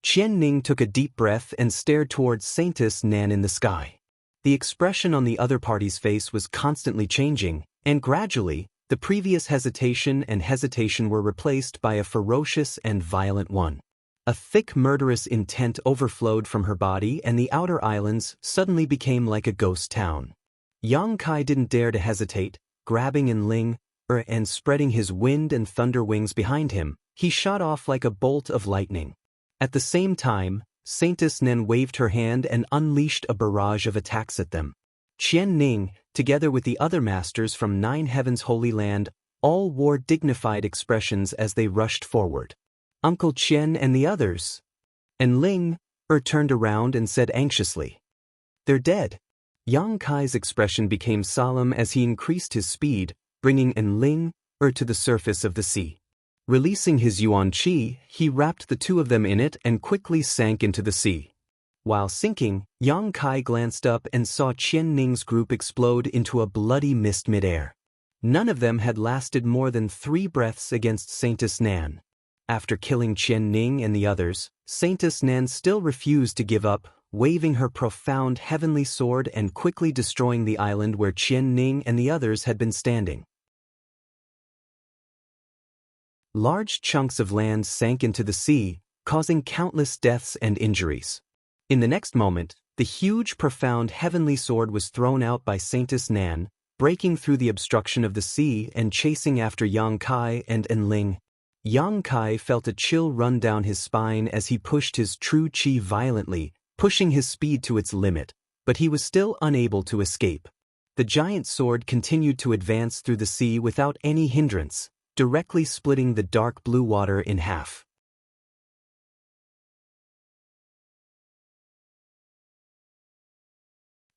Qian Ning took a deep breath and stared towards Saintess Nan in the sky. The expression on the other party's face was constantly changing, and gradually, the previous hesitation were replaced by a ferocious and violent one. A thick murderous intent overflowed from her body and the outer islands suddenly became like a ghost town. Yang Kai didn't dare to hesitate, grabbing in Ling and spreading his wind and thunder wings behind him, he shot off like a bolt of lightning. At the same time, Saintess Nan waved her hand and unleashed a barrage of attacks at them. Qian Ning, together with the other masters from Nine Heavens' Holy Land, all wore dignified expressions as they rushed forward. Uncle Qian and the others. And Ling turned around and said anxiously, they're dead. Yang Kai's expression became solemn as he increased his speed, bringing Ling to the surface of the sea. Releasing his yuan qi, he wrapped the two of them in it and quickly sank into the sea. While sinking, Yang Kai glanced up and saw Qian Ning's group explode into a bloody mist midair. None of them had lasted more than 3 breaths against Saintess Nan. After killing Qian Ning and the others, Saintess Nan still refused to give up, waving her profound heavenly sword and quickly destroying the island where Qian Ning and the others had been standing. Large chunks of land sank into the sea, causing countless deaths and injuries. In the next moment, the huge, profound heavenly sword was thrown out by Saintess Nan, breaking through the obstruction of the sea and chasing after Yang Kai and Ling. Yang Kai felt a chill run down his spine as he pushed his true qi violently, pushing his speed to its limit, but he was still unable to escape. The giant sword continued to advance through the sea without any hindrance, directly splitting the dark blue water in half.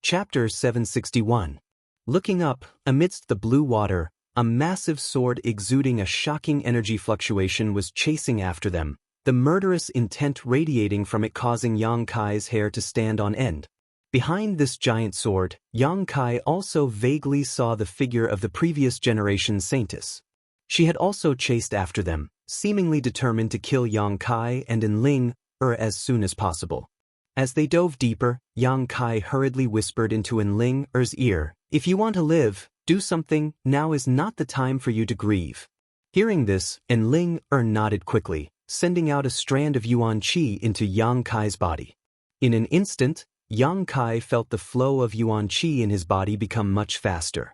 Chapter 761. Looking up, amidst the blue water, a massive sword exuding a shocking energy fluctuation was chasing after them, the murderous intent radiating from it causing Yang Kai's hair to stand on end. Behind this giant sword, Yang Kai also vaguely saw the figure of the previous generation's saintess. She had also chased after them, seemingly determined to kill Yang Kai and Ling as soon as possible. As they dove deeper, Yang Kai hurriedly whispered into Ling's ear, "If you want to live, do something, now is not the time for you to grieve." Hearing this, Ling nodded quickly, sending out a strand of yuan qi into Yang Kai's body. In an instant, Yang Kai felt the flow of yuan qi in his body become much faster.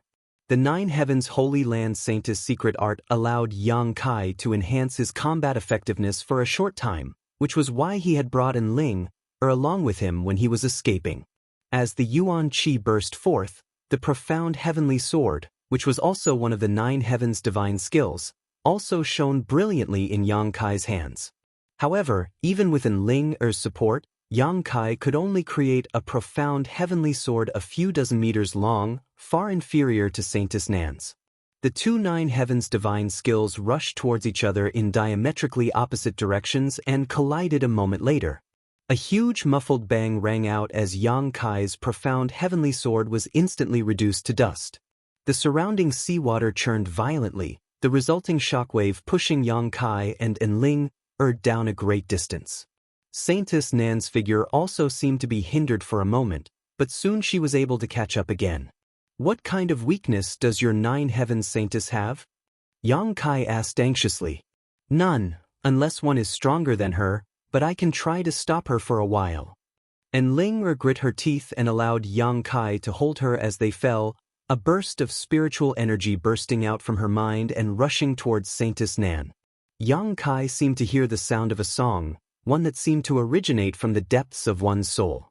The Nine Heavens Holy Land Saintess secret art allowed Yang Kai to enhance his combat effectiveness for a short time, which was why he had brought in Ling along with him when he was escaping. As the Yuan Qi burst forth, the profound heavenly sword, which was also one of the Nine Heavens' divine skills, also shone brilliantly in Yang Kai's hands. However, even with Ling's support, Yang Kai could only create a profound heavenly sword a few dozen meters long, far inferior to Saintess Nan's. The two Nine Heavens' divine skills rushed towards each other in diametrically opposite directions and collided a moment later. A huge muffled bang rang out as Yang Kai's profound heavenly sword was instantly reduced to dust. The surrounding seawater churned violently, the resulting shockwave pushing Yang Kai and Ling down a great distance. Saintess Nan's figure also seemed to be hindered for a moment, but soon she was able to catch up again. "What kind of weakness does your Nine Heavens Saintess have?" Yang Kai asked anxiously. "None, unless one is stronger than her, but I can try to stop her for a while." Ling grit her teeth and allowed Yang Kai to hold her as they fell, a burst of spiritual energy bursting out from her mind and rushing towards Saintess Nan. Yang Kai seemed to hear the sound of a song, one that seemed to originate from the depths of one's soul.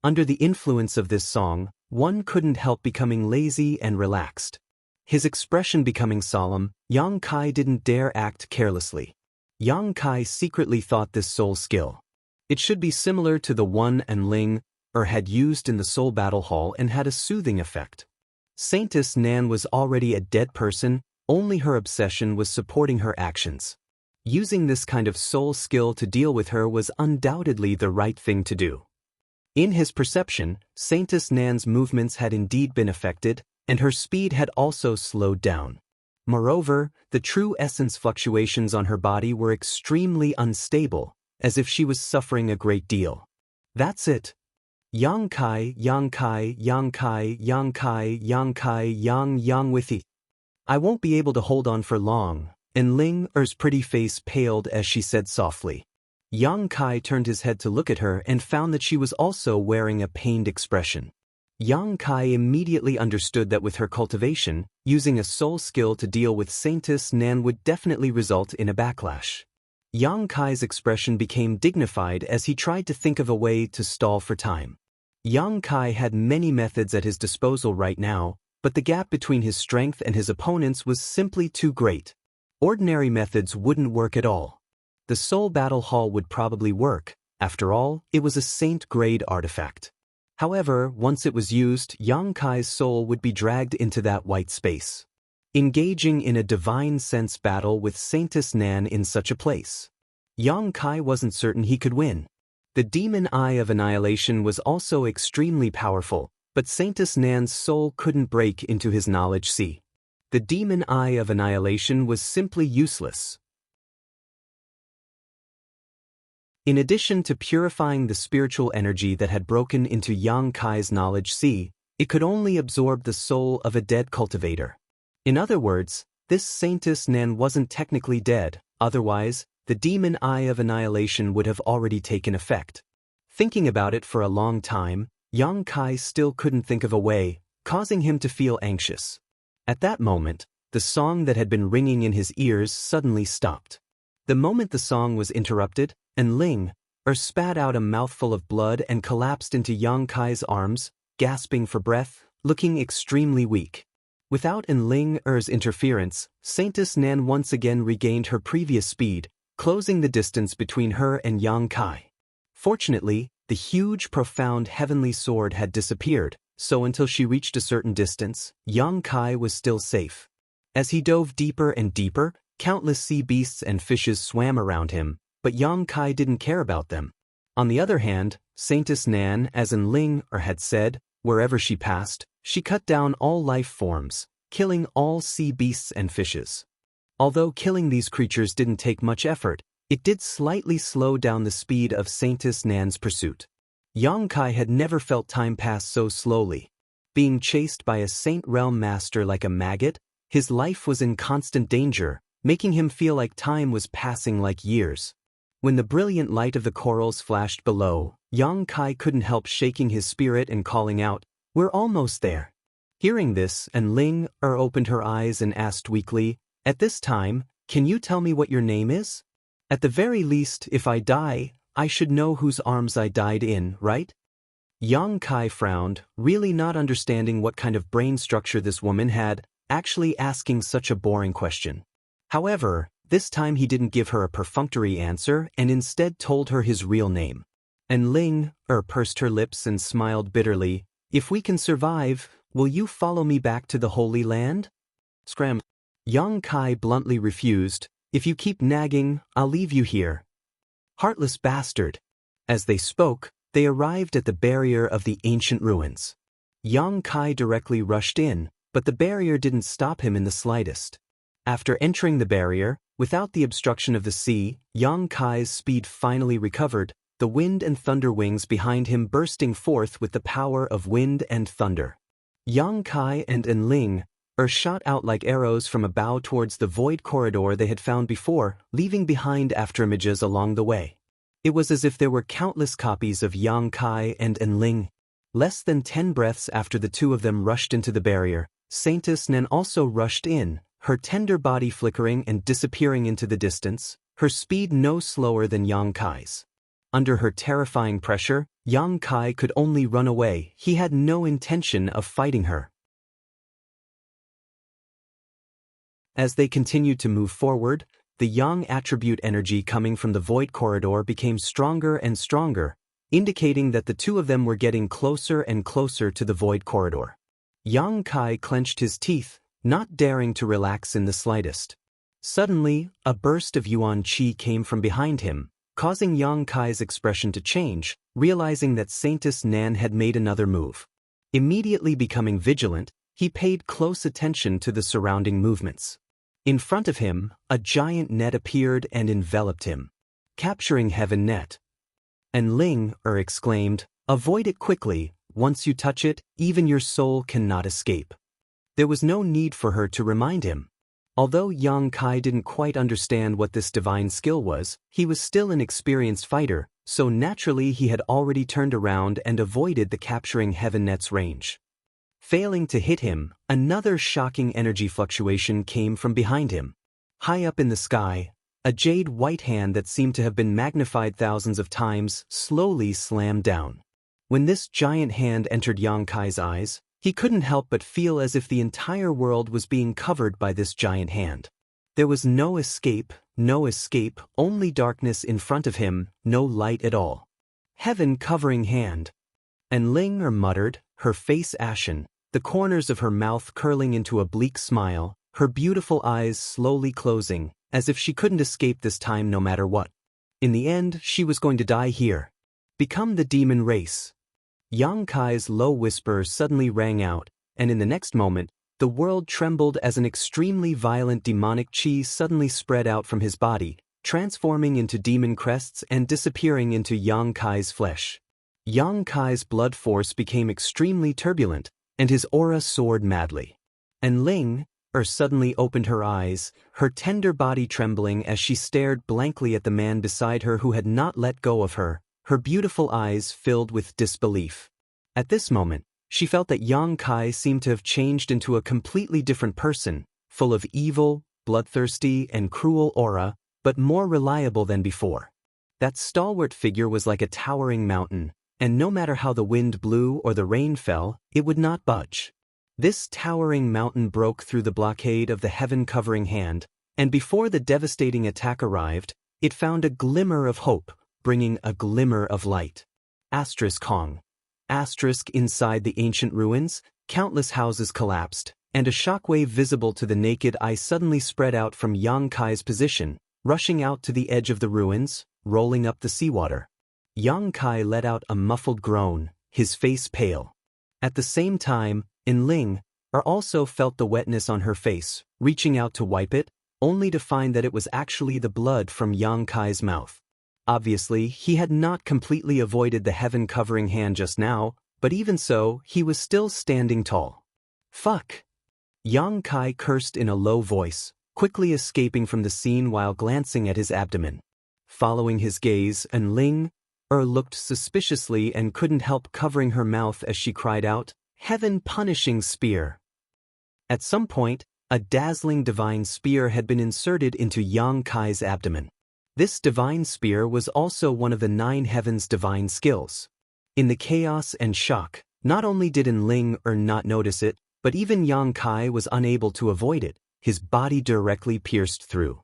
Under the influence of this song, one couldn't help becoming lazy and relaxed. His expression becoming solemn, Yang Kai didn't dare act carelessly. Yang Kai secretly thought this soul skill. It should be similar to the one Ling had used in the soul battle hall and had a soothing effect. Saintess Nan was already a dead person, only her obsession was supporting her actions. Using this kind of soul skill to deal with her was undoubtedly the right thing to do. In his perception, Saintess Nan's movements had indeed been affected, and her speed had also slowed down. Moreover, the true essence fluctuations on her body were extremely unstable, as if she was suffering a great deal. "That's it. Yang Kai, Yang Kai, Yang Kai, Yang Kai, Yang Kai, Yang with it. I won't be able to hold on for long," and Ling's pretty face paled as she said softly. Yang Kai turned his head to look at her and found that she was also wearing a pained expression. Yang Kai immediately understood that with her cultivation, using a soul skill to deal with Saintess Nan would definitely result in a backlash. Yang Kai's expression became dignified as he tried to think of a way to stall for time. Yang Kai had many methods at his disposal right now, but the gap between his strength and his opponents was simply too great. Ordinary methods wouldn't work at all. The Soul Battle Hall would probably work. After all, it was a saint-grade artifact. However, once it was used, Yang Kai's soul would be dragged into that white space, engaging in a divine sense battle with Saintess Nan in such a place. Yang Kai wasn't certain he could win. The demon eye of annihilation was also extremely powerful, but Saintess Nan's soul couldn't break into his knowledge sea. The demon eye of annihilation was simply useless. In addition to purifying the spiritual energy that had broken into Yang Kai's knowledge sea, it could only absorb the soul of a dead cultivator. In other words, this Saintess Nan wasn't technically dead, otherwise, the demon eye of annihilation would have already taken effect. Thinking about it for a long time, Yang Kai still couldn't think of a way, causing him to feel anxious. At that moment, the song that had been ringing in his ears suddenly stopped. The moment the song was interrupted, Ling spat out a mouthful of blood and collapsed into Yang Kai's arms, gasping for breath, looking extremely weak. Without Ling's interference, Saintess Nan once again regained her previous speed, closing the distance between her and Yang Kai. Fortunately, the huge, profound heavenly sword had disappeared, so until she reached a certain distance, Yang Kai was still safe. As he dove deeper and deeper, countless sea beasts and fishes swam around him, but Yang Kai didn't care about them. On the other hand, Saintess Nan, as Ling had said, wherever she passed, she cut down all life forms, killing all sea beasts and fishes. Although killing these creatures didn't take much effort, it did slightly slow down the speed of Saintess Nan's pursuit. Yang Kai had never felt time pass so slowly. Being chased by a Saint Realm master like a maggot, his life was in constant danger, making him feel like time was passing like years. When the brilliant light of the corals flashed below, Yang Kai couldn't help shaking his spirit and calling out, "We're almost there." Hearing this, and Ling opened her eyes and asked weakly, "At this time, can you tell me what your name is? At the very least, if I die, I should know whose arms I died in, right?" Yang Kai frowned, really not understanding what kind of brain structure this woman had, actually asking such a boring question. However, this time he didn't give her a perfunctory answer and instead told her his real name. And Ling pursed her lips and smiled bitterly. "If we can survive, will you follow me back to the Holy Land?" Scram. Yang Kai bluntly refused. "If you keep nagging, I'll leave you here." "Heartless bastard." As they spoke, they arrived at the barrier of the ancient ruins. Yang Kai directly rushed in, but the barrier didn't stop him in the slightest. After entering the barrier, without the obstruction of the sea, Yang Kai's speed finally recovered, the wind and thunder wings behind him bursting forth with the power of wind and thunder. Yang Kai and Enling shot out like arrows from a bow towards the void corridor they had found before, leaving behind afterimages along the way. It was as if there were countless copies of Yang Kai and Enling. Less than 10 breaths after the two of them rushed into the barrier, Saintess Nan also rushed in, her tender body flickering and disappearing into the distance, her speed no slower than Yang Kai's. Under her terrifying pressure, Yang Kai could only run away. He had no intention of fighting her. As they continued to move forward, the Yang attribute energy coming from the void corridor became stronger and stronger, indicating that the two of them were getting closer and closer to the void corridor. Yang Kai clenched his teeth, not daring to relax in the slightest. Suddenly, a burst of Yuan Qi came from behind him, causing Yang Kai's expression to change, realizing that Saintess Nan had made another move. Immediately becoming vigilant, he paid close attention to the surrounding movements. In front of him, a giant net appeared and enveloped him. "Capturing heaven net." And Ling exclaimed, "Avoid it quickly, once you touch it, even your soul cannot escape." There was no need for her to remind him. Although Yang Kai didn't quite understand what this divine skill was, he was still an experienced fighter, so naturally he had already turned around and avoided the capturing heaven net's range. Failing to hit him, another shocking energy fluctuation came from behind him. High up in the sky, a jade white hand that seemed to have been magnified thousands of times slowly slammed down. When this giant hand entered Yang Kai's eyes, he couldn't help but feel as if the entire world was being covered by this giant hand. There was no escape, only darkness in front of him, no light at all. "Heaven covering hand." And Ling muttered, her face ashen, the corners of her mouth curling into a bleak smile, her beautiful eyes slowly closing, as if she couldn't escape this time no matter what. In the end, she was going to die here. Become the demon race. Yang Kai's low whisper suddenly rang out, and in the next moment, the world trembled as an extremely violent demonic chi suddenly spread out from his body, transforming into demon crests and disappearing into Yang Kai's flesh. Yang Kai's blood force became extremely turbulent, and his aura soared madly. And Ling suddenly opened her eyes, her tender body trembling as she stared blankly at the man beside her who had not let go of her, her beautiful eyes filled with disbelief. At this moment, she felt that Yang Kai seemed to have changed into a completely different person, full of evil, bloodthirsty, and cruel aura, but more reliable than before. That stalwart figure was like a towering mountain, and no matter how the wind blew or the rain fell, it would not budge. This towering mountain broke through the blockade of the heaven-covering hand, and before the devastating attack arrived, it found a glimmer of hope, bringing a glimmer of light. Kong. Inside the ancient ruins, countless houses collapsed, and a shockwave visible to the naked eye suddenly spread out from Yang Kai's position, rushing out to the edge of the ruins, rolling up the seawater. Yang Kai let out a muffled groan, his face pale. At the same time, Ling also felt the wetness on her face, reaching out to wipe it, only to find that it was actually the blood from Yang Kai's mouth. Obviously, he had not completely avoided the heaven-covering hand just now, but even so, he was still standing tall. "Fuck!" Yang Kai cursed in a low voice, quickly escaping from the scene while glancing at his abdomen. Following his gaze, Ling looked suspiciously and couldn't help covering her mouth as she cried out, "Heaven-punishing spear!" At some point, a dazzling divine spear had been inserted into Yang Kai's abdomen. This divine spear was also one of the 9 heavens' divine skills. In the chaos and shock, not only did Enling not notice it, but even Yang Kai was unable to avoid it, his body directly pierced through.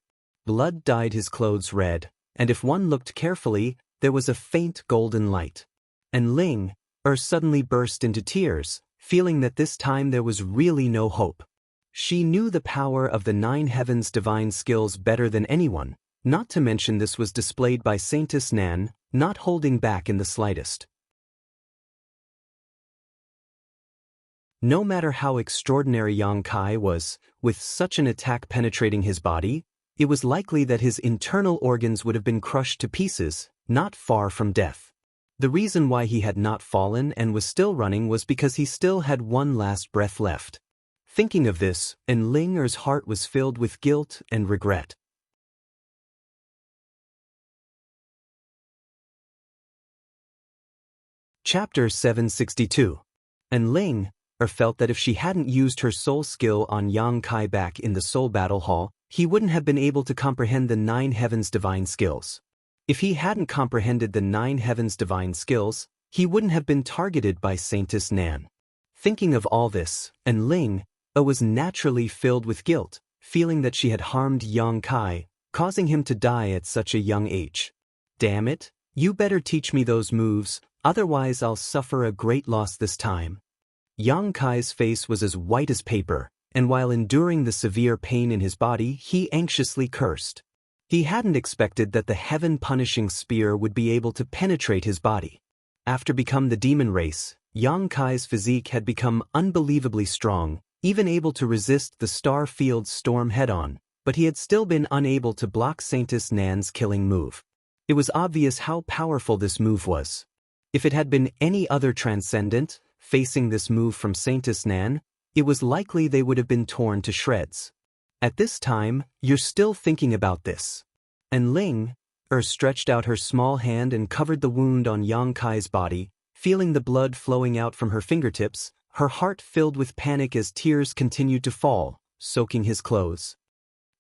Blood dyed his clothes red, and if one looked carefully, there was a faint golden light. Enling suddenly burst into tears, feeling that this time there was really no hope. She knew the power of the 9 heavens' divine skills better than anyone, not to mention this was displayed by Saintess Nan, not holding back in the slightest. No matter how extraordinary Yang Kai was, with such an attack penetrating his body, it was likely that his internal organs would have been crushed to pieces, not far from death. The reason why he had not fallen and was still running was because he still had one last breath left. Thinking of this, Enling's heart was filled with guilt and regret. Chapter 762. Enling felt that if she hadn't used her soul skill on Yang Kai back in the Soul Battle Hall, he wouldn't have been able to comprehend the 9 heavens' divine skills. If he hadn't comprehended the 9 heavens' divine skills, he wouldn't have been targeted by Saintess Nan. Thinking of all this, Enling was naturally filled with guilt, feeling that she had harmed Yang Kai, causing him to die at such a young age. Damn it, you better teach me those moves, otherwise I'll suffer a great loss this time. Yang Kai's face was as white as paper, and while enduring the severe pain in his body, he anxiously cursed. He hadn't expected that the heaven-punishing spear would be able to penetrate his body. After becoming the demon race, Yang Kai's physique had become unbelievably strong, even able to resist the star field's storm head-on, but he had still been unable to block Saintess Nan's killing move. It was obvious how powerful this move was. If it had been any other transcendent facing this move from Saintess Nan, it was likely they would have been torn to shreds. At this time, you're still thinking about this. Enling stretched out her small hand and covered the wound on Yang Kai's body, feeling the blood flowing out from her fingertips, her heart filled with panic as tears continued to fall, soaking his clothes.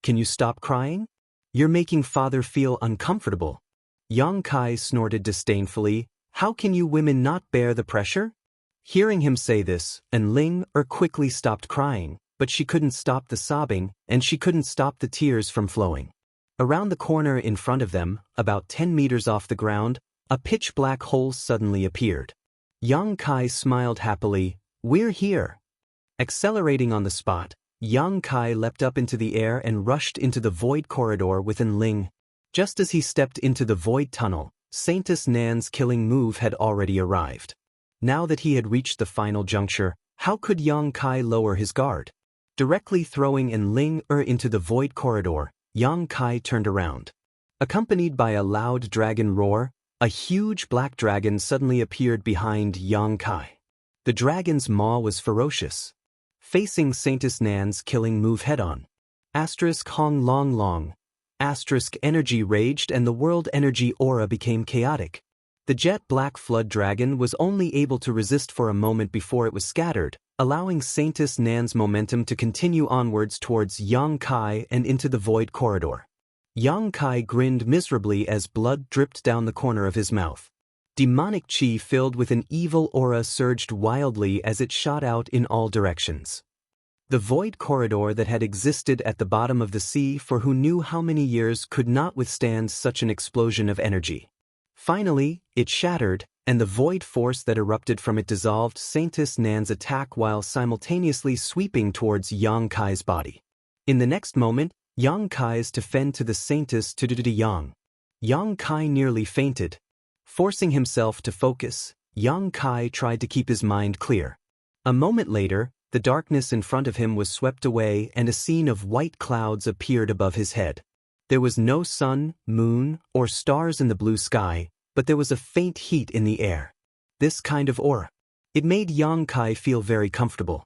Can you stop crying? You're making father feel uncomfortable. Yang Kai snorted disdainfully. How can you women not bear the pressure? Hearing him say this, Enling quickly stopped crying, but she couldn't stop the sobbing, and she couldn't stop the tears from flowing. Around the corner in front of them, about 10 meters off the ground, a pitch-black hole suddenly appeared. Yang Kai smiled happily. We're here. Accelerating on the spot, Yang Kai leapt up into the air and rushed into the void corridor with Enling. Just as he stepped into the void tunnel, Saintess Nan's killing move had already arrived. Now that he had reached the final juncture, how could Yang Kai lower his guard? Directly throwing Enling into the void corridor, Yang Kai turned around. Accompanied by a loud dragon roar, a huge black dragon suddenly appeared behind Yang Kai. The dragon's maw was ferocious. Facing Saintess Nan's killing move head-on. Hong long long. Energy raged and the world energy aura became chaotic. The jet black flood dragon was only able to resist for a moment before it was scattered, allowing Saintess Nan's momentum to continue onwards towards Yang Kai and into the void corridor. Yang Kai grinned miserably as blood dripped down the corner of his mouth. Demonic chi filled with an evil aura surged wildly as it shot out in all directions. The void corridor that had existed at the bottom of the sea for who knew how many years could not withstand such an explosion of energy. Finally, it shattered, and the void force that erupted from it dissolved Saintess Nan's attack while simultaneously sweeping towards Yang Kai's body. In the next moment, Yang Kai's to fend to the Saintess to Yang. Yang Kai nearly fainted. Forcing himself to focus, Yang Kai tried to keep his mind clear. A moment later, the darkness in front of him was swept away and a scene of white clouds appeared above his head. There was no sun, moon, or stars in the blue sky, but there was a faint heat in the air. This kind of aura. It made Yang Kai feel very comfortable.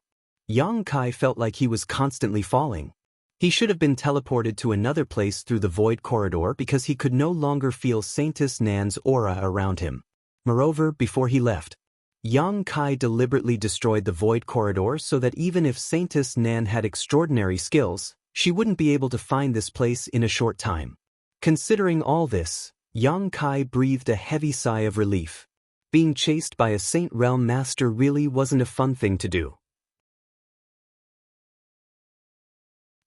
Yang Kai felt like he was constantly falling. He should have been teleported to another place through the void corridor because he could no longer feel Saintess Nan's aura around him. Moreover, before he left, Yang Kai deliberately destroyed the void corridor so that even if Saintess Nan had extraordinary skills, she wouldn't be able to find this place in a short time. Considering all this, Yang Kai breathed a heavy sigh of relief. Being chased by a Saint Realm Master really wasn't a fun thing to do.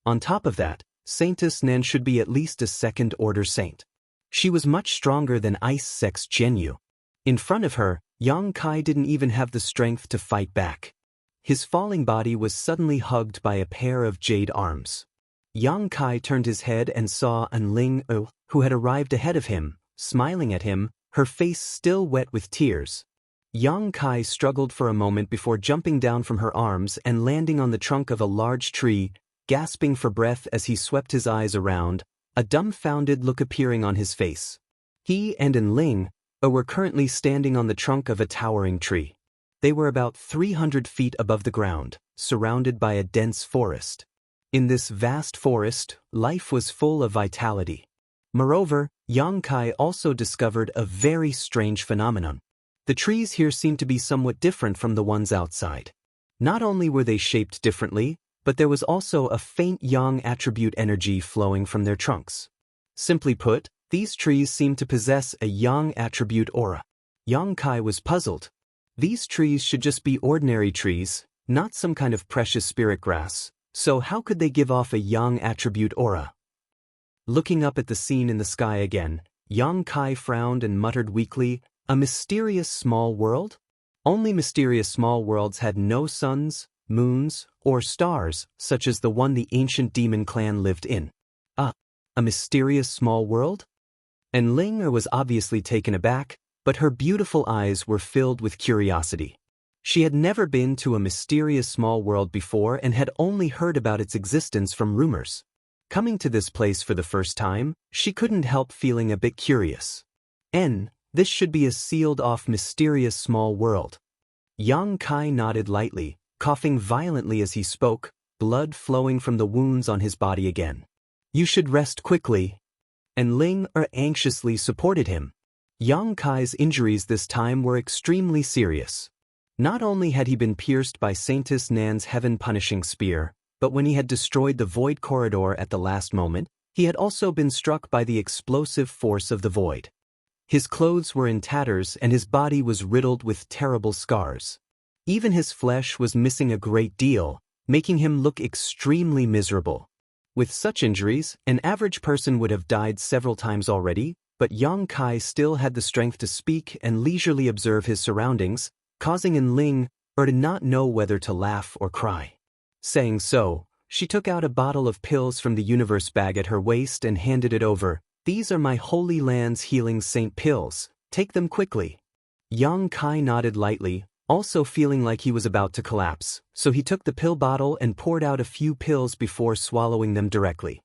On top of that, Saintess Nan should be at least a second-order saint. She was much stronger than Ice Sex Jianyu. In front of her, Yang Kai didn't even have the strength to fight back. His falling body was suddenly hugged by a pair of jade arms. Yang Kai turned his head and saw An Ling, who had arrived ahead of him, smiling at him, her face still wet with tears. Yang Kai struggled for a moment before jumping down from her arms and landing on the trunk of a large tree, gasping for breath as he swept his eyes around, a dumbfounded look appearing on his face. He and An Ling were currently standing on the trunk of a towering tree. They were about 300 feet above the ground, surrounded by a dense forest. In this vast forest, life was full of vitality. Moreover, Yang Kai also discovered a very strange phenomenon. The trees here seemed to be somewhat different from the ones outside. Not only were they shaped differently, but there was also a faint yang attribute energy flowing from their trunks. Simply put, these trees seemed to possess a yang attribute aura. Yang Kai was puzzled. These trees should just be ordinary trees, not some kind of precious spirit grass, so how could they give off a yang attribute aura? Looking up at the scene in the sky again, Yang Kai frowned and muttered weakly, "A mysterious small world? Only mysterious small worlds had no suns, moons, or stars, such as the one the ancient demon clan lived in. A mysterious small world?" And Ling was obviously taken aback, but her beautiful eyes were filled with curiosity. She had never been to a mysterious small world before and had only heard about its existence from rumors. Coming to this place for the first time, she couldn't help feeling a bit curious. This should be a sealed-off mysterious small world. Yang Kai nodded lightly, coughing violently as he spoke, blood flowing from the wounds on his body again. "You should rest quickly." And Ling anxiously supported him. Yang Kai's injuries this time were extremely serious. Not only had he been pierced by Saintess Nan's heaven-punishing spear, but when he had destroyed the void corridor at the last moment, he had also been struck by the explosive force of the void. His clothes were in tatters and his body was riddled with terrible scars. Even his flesh was missing a great deal, making him look extremely miserable. With such injuries, an average person would have died several times already, but Yang Kai still had the strength to speak and leisurely observe his surroundings, causing An Ling to not know whether to laugh or cry. Saying so, she took out a bottle of pills from the universe bag at her waist and handed it over. "These are my Holy Land's healing saint pills. Take them quickly." Yang Kai nodded lightly, also feeling like he was about to collapse, so he took the pill bottle and poured out a few pills before swallowing them directly.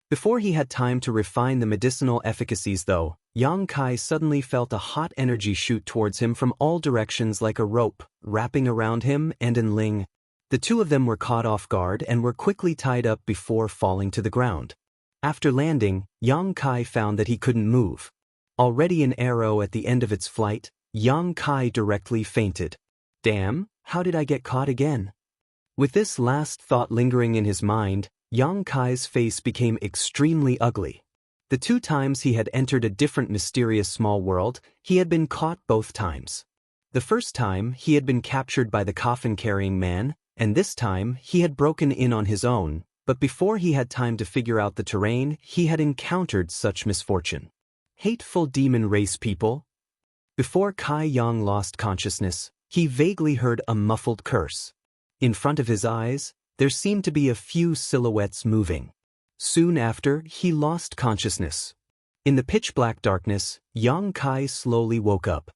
Before he had time to refine the medicinal efficacies though, Yang Kai suddenly felt a hot energy shoot towards him from all directions like a rope, wrapping around him and An Ling. The two of them were caught off guard and were quickly tied up before falling to the ground. After landing, Yang Kai found that he couldn't move. Already an arrow at the end of its flight, Yang Kai directly fainted. "Damn, how did I get caught again?" With this last thought lingering in his mind, Yang Kai's face became extremely ugly. The 2 times he had entered a different mysterious small world, he had been caught both times. The first time, he had been captured by the coffin-carrying man, and this time, he had broken in on his own, but before he had time to figure out the terrain, he had encountered such misfortune. Hateful demon race people. Before Kai Yang lost consciousness, he vaguely heard a muffled curse. In front of his eyes, there seemed to be a few silhouettes moving. Soon after, he lost consciousness. In the pitch-black darkness, Yang Kai slowly woke up.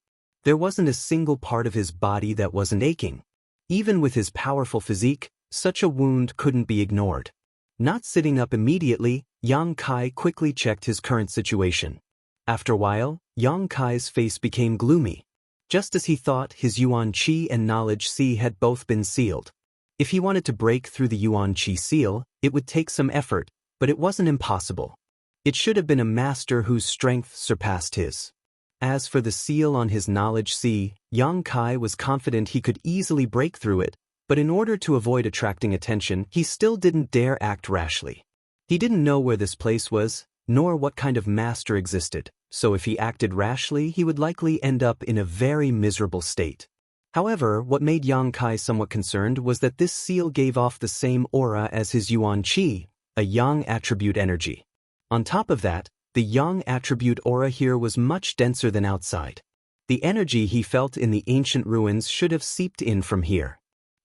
There wasn't a single part of his body that wasn't aching. Even with his powerful physique, such a wound couldn't be ignored. Not sitting up immediately, Yang Kai quickly checked his current situation. After a while, Yang Kai's face became gloomy. Just as he thought, his Yuan Qi and Knowledge Sea had both been sealed. If he wanted to break through the Yuan Qi seal, it would take some effort, but it wasn't impossible. It should have been a master whose strength surpassed his. As for the seal on his knowledge sea, Yang Kai was confident he could easily break through it, but in order to avoid attracting attention, he still didn't dare act rashly. He didn't know where this place was, nor what kind of master existed, so if he acted rashly, he would likely end up in a very miserable state. However, what made Yang Kai somewhat concerned was that this seal gave off the same aura as his Yuan Qi, a Yang attribute energy. On top of that, the Yang attribute aura here was much denser than outside. The energy he felt in the ancient ruins should have seeped in from here.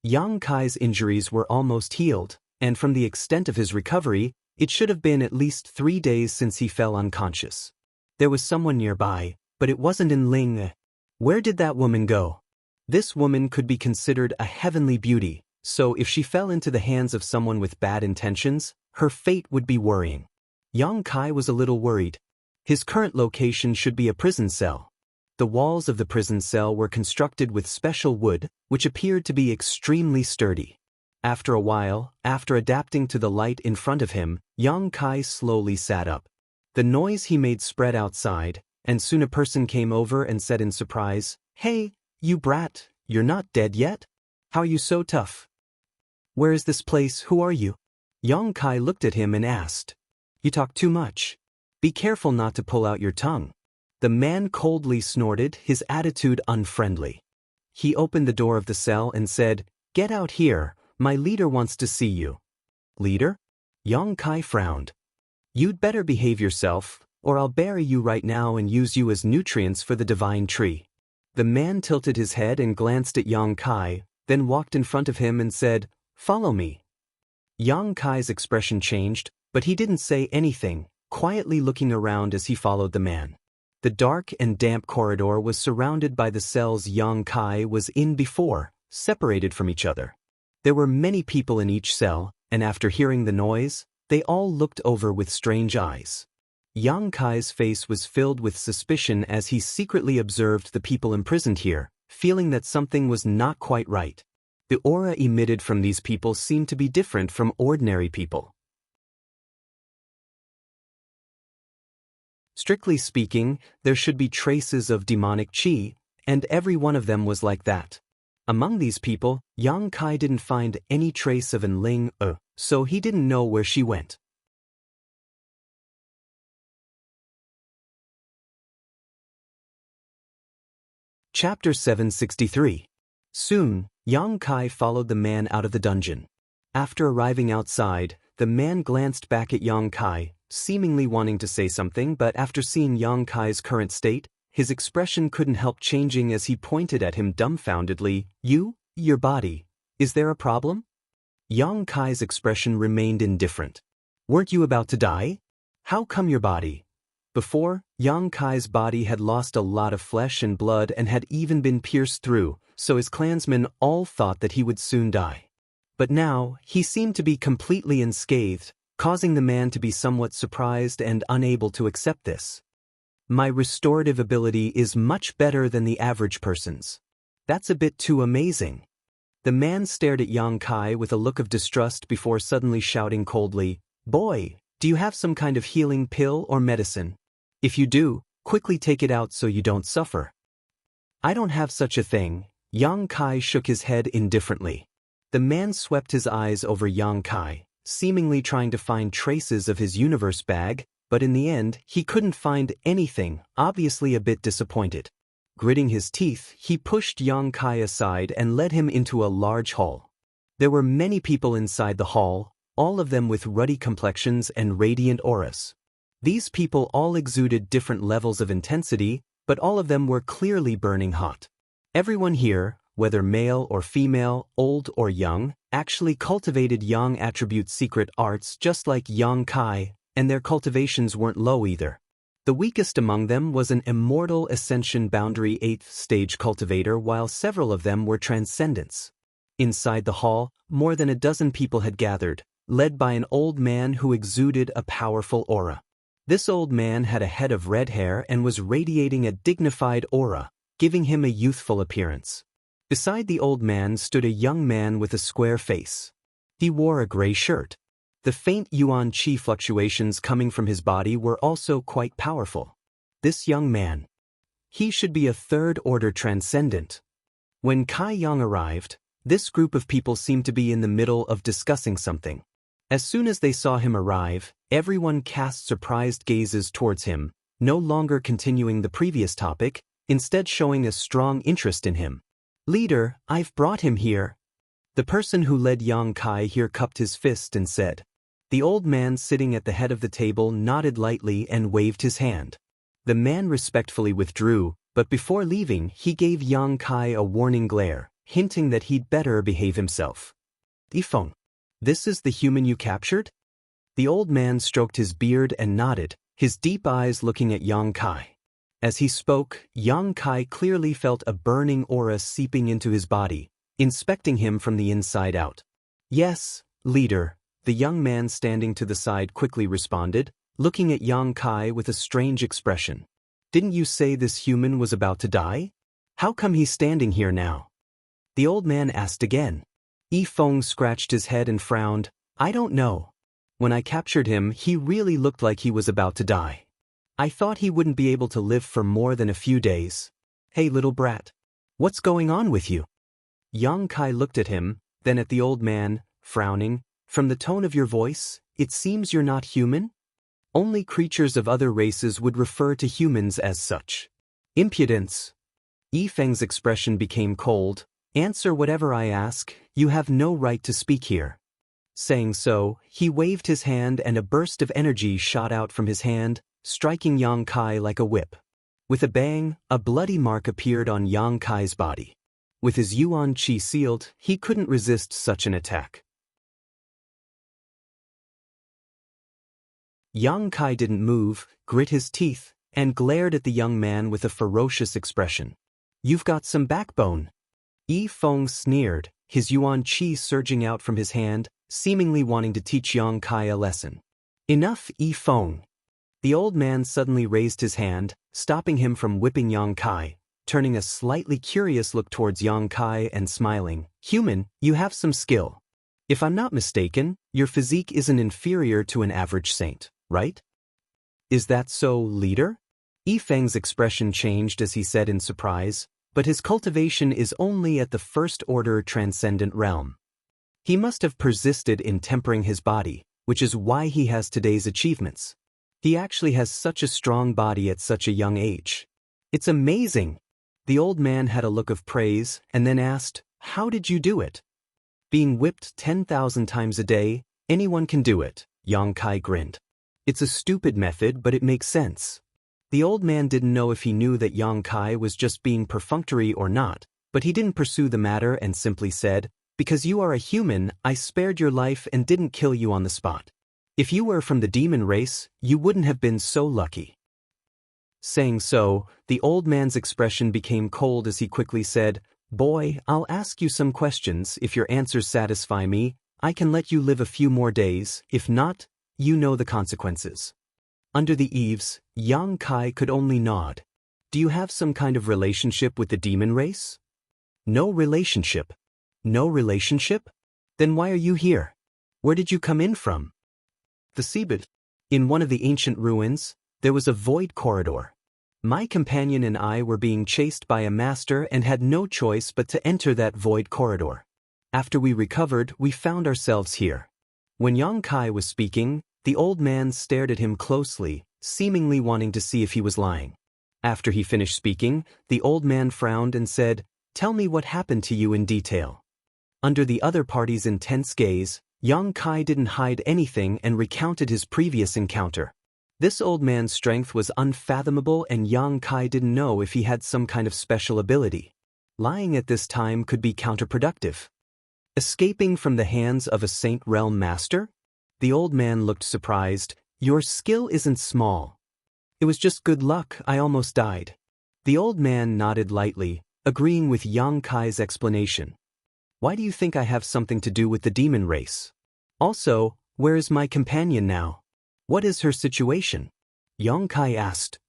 Yang Kai's injuries were almost healed, and from the extent of his recovery, it should have been at least 3 days since he fell unconscious. There was someone nearby, but it wasn't in Ling. Where did that woman go? This woman could be considered a heavenly beauty, so if she fell into the hands of someone with bad intentions, her fate would be worrying. Yang Kai was a little worried. His current location should be a prison cell. The walls of the prison cell were constructed with special wood, which appeared to be extremely sturdy. After a while, after adapting to the light in front of him, Yang Kai slowly sat up. The noise he made spread outside, and soon a person came over and said in surprise, "Hey, you brat, you're not dead yet? How are you so tough? Where is this place? Who are you?" Yang Kai looked at him and asked, "You talk too much. Be careful not to pull out your tongue." The man coldly snorted, his attitude unfriendly. He opened the door of the cell and said, "Get out here, my leader wants to see you." "Leader?" Yang Kai frowned. "You'd better behave yourself, or I'll bury you right now and use you as nutrients for the divine tree." The man tilted his head and glanced at Yang Kai, then walked in front of him and said, "Follow me." Yang Kai's expression changed, but he didn't say anything, quietly looking around as he followed the man. The dark and damp corridor was surrounded by the cells Yang Kai was in before, separated from each other. There were many people in each cell, and after hearing the noise, they all looked over with strange eyes. Yang Kai's face was filled with suspicion as he secretly observed the people imprisoned here, feeling that something was not quite right. The aura emitted from these people seemed to be different from ordinary people. Strictly speaking, there should be traces of demonic qi, and every one of them was like that. Among these people, Yang Kai didn't find any trace of an Ling, so he didn't know where she went. Chapter 763. Soon, Yang Kai followed the man out of the dungeon. After arriving outside, the man glanced back at Yang Kai, seemingly wanting to say something, but after seeing Yang Kai's current state, his expression couldn't help changing as he pointed at him dumbfoundedly. Your body, is there a problem?" Yang Kai's expression remained indifferent. "Weren't you about to die? How come your body?" Before, Yang Kai's body had lost a lot of flesh and blood and had even been pierced through, so his clansmen all thought that he would soon die. But now, he seemed to be completely unscathed, causing the man to be somewhat surprised and unable to accept this. "My restorative ability is much better than the average person's. That's a bit too amazing." The man stared at Yang Kai with a look of distrust before suddenly shouting coldly, "Boy, do you have some kind of healing pill or medicine? If you do, quickly take it out so you don't suffer." "I don't have such a thing." Yang Kai shook his head indifferently. The man swept his eyes over Yang Kai, seemingly trying to find traces of his universe bag, but in the end, he couldn't find anything, obviously a bit disappointed. Gritting his teeth, he pushed Yang Kai aside and led him into a large hall. There were many people inside the hall, all of them with ruddy complexions and radiant auras. These people all exuded different levels of intensity, but all of them were clearly burning hot. Everyone here, whether male or female, old or young, actually cultivated Yang attribute secret arts just like Yang Kai, and their cultivations weren't low either. The weakest among them was an immortal ascension boundary 8th stage cultivator, while several of them were transcendents. Inside the hall, more than a dozen people had gathered, led by an old man who exuded a powerful aura. This old man had a head of red hair and was radiating a dignified aura, giving him a youthful appearance. Beside the old man stood a young man with a square face. He wore a gray shirt. The faint yuan qi fluctuations coming from his body were also quite powerful. This young man. He should be a third-order transcendent. When Kai Yang arrived, this group of people seemed to be in the middle of discussing something. As soon as they saw him arrive, everyone cast surprised gazes towards him, no longer continuing the previous topic, instead showing a strong interest in him. "Leader, I've brought him here." The person who led Yang Kai here cupped his fist and said. The old man sitting at the head of the table nodded lightly and waved his hand. The man respectfully withdrew, but before leaving he gave Yang Kai a warning glare, hinting that he'd better behave himself. "Yifeng, this is the human you captured?" The old man stroked his beard and nodded, his deep eyes looking at Yang Kai. As he spoke, Yang Kai clearly felt a burning aura seeping into his body, inspecting him from the inside out. "Yes, leader," the young man standing to the side quickly responded, looking at Yang Kai with a strange expression. "Didn't you say this human was about to die? How come he's standing here now?" The old man asked again. Yifeng scratched his head and frowned. "I don't know. When I captured him, he really looked like he was about to die. I thought he wouldn't be able to live for more than a few days. Hey, little brat. What's going on with you?" Yang Kai looked at him, then at the old man, frowning. "From the tone of your voice, it seems you're not human? Only creatures of other races would refer to humans as such." "Impudence." Yifeng's expression became cold. "Answer whatever I ask, you have no right to speak here." Saying so, he waved his hand and a burst of energy shot out from his hand, striking Yang Kai like a whip. With a bang, a bloody mark appeared on Yang Kai's body. With his yuan qi sealed, he couldn't resist such an attack. Yang Kai didn't move, grit his teeth, and glared at the young man with a ferocious expression. "You've got some backbone." Yifeng sneered, his yuan qi surging out from his hand, seemingly wanting to teach Yang Kai a lesson. "Enough, Yifeng." The old man suddenly raised his hand, stopping him from whipping Yang Kai, turning a slightly curious look towards Yang Kai and smiling. "Human, you have some skill. If I'm not mistaken, your physique isn't inferior to an average saint, right?" "Is that so, leader?" Yifeng's expression changed as he said in surprise, "But his cultivation is only at the first-order transcendent realm. He must have persisted in tempering his body, which is why he has today's achievements. He actually has such a strong body at such a young age. It's amazing." The old man had a look of praise and then asked, "How did you do it?" "Being whipped 10,000 times a day, anyone can do it," Yang Kai grinned. "It's a stupid method, but it makes sense." The old man didn't know if he knew that Yang Kai was just being perfunctory or not, but he didn't pursue the matter and simply said, "Because you are a human, I spared your life and didn't kill you on the spot. If you were from the demon race, you wouldn't have been so lucky." Saying so, the old man's expression became cold as he quickly said, "Boy, I'll ask you some questions. If your answers satisfy me, I can let you live a few more days. If not, you know the consequences." Under the eaves, Yang Kai could only nod. "Do you have some kind of relationship with the demon race?" "No relationship." "No relationship? Then why are you here? Where did you come in from?" "The seabed. In one of the ancient ruins, there was a void corridor. My companion and I were being chased by a master and had no choice but to enter that void corridor. After we recovered, we found ourselves here." When Yang Kai was speaking, the old man stared at him closely, seemingly wanting to see if he was lying. After he finished speaking, the old man frowned and said, "Tell me what happened to you in detail." Under the other party's intense gaze, Yang Kai didn't hide anything and recounted his previous encounter. This old man's strength was unfathomable and Yang Kai didn't know if he had some kind of special ability. Lying at this time could be counterproductive. Escaping from the hands of a Saint Realm master? The old man looked surprised. "Your skill isn't small. It was just good luck, I almost died." The old man nodded lightly, agreeing with Yang Kai's explanation. "Why do you think I have something to do with the demon race? Also, where is my companion now? What is her situation?" Yang Kai asked.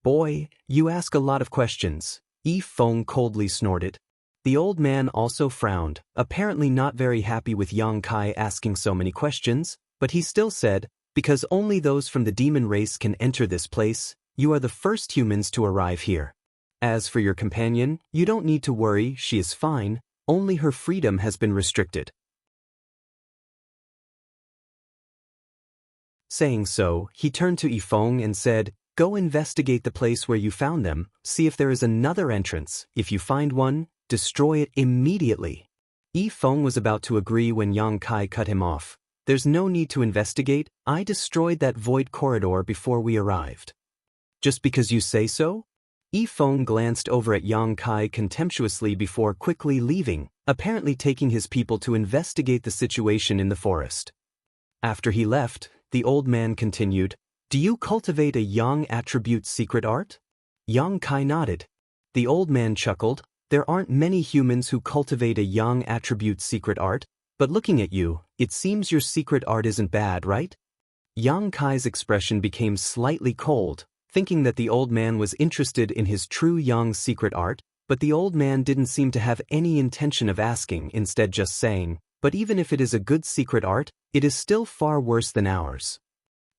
"Boy, you ask a lot of questions," Yifeng coldly snorted. The old man also frowned, apparently not very happy with Yang Kai asking so many questions, but he still said, "Because only those from the demon race can enter this place, you are the first humans to arrive here. As for your companion, you don't need to worry, she is fine, only her freedom has been restricted. Saying so, he turned to Yifeng and said, "Go investigate the place where you found them, see if there is another entrance. If you find one, destroy it immediately." Yifeng was about to agree when Yang Kai cut him off. "There's no need to investigate, I destroyed that void corridor before we arrived." "Just because you say so?" Yifeng glanced over at Yang Kai contemptuously before quickly leaving, apparently taking his people to investigate the situation in the forest. After he left, the old man continued, "Do you cultivate a Yang attribute secret art?" Yang Kai nodded. The old man chuckled, "There aren't many humans who cultivate a Yang attribute secret art, but looking at you, it seems your secret art isn't bad, right?" Yang Kai's expression became slightly cold, thinking that the old man was interested in his true Yang secret art, but the old man didn't seem to have any intention of asking, instead just saying, "But even if it is a good secret art, it is still far worse than ours."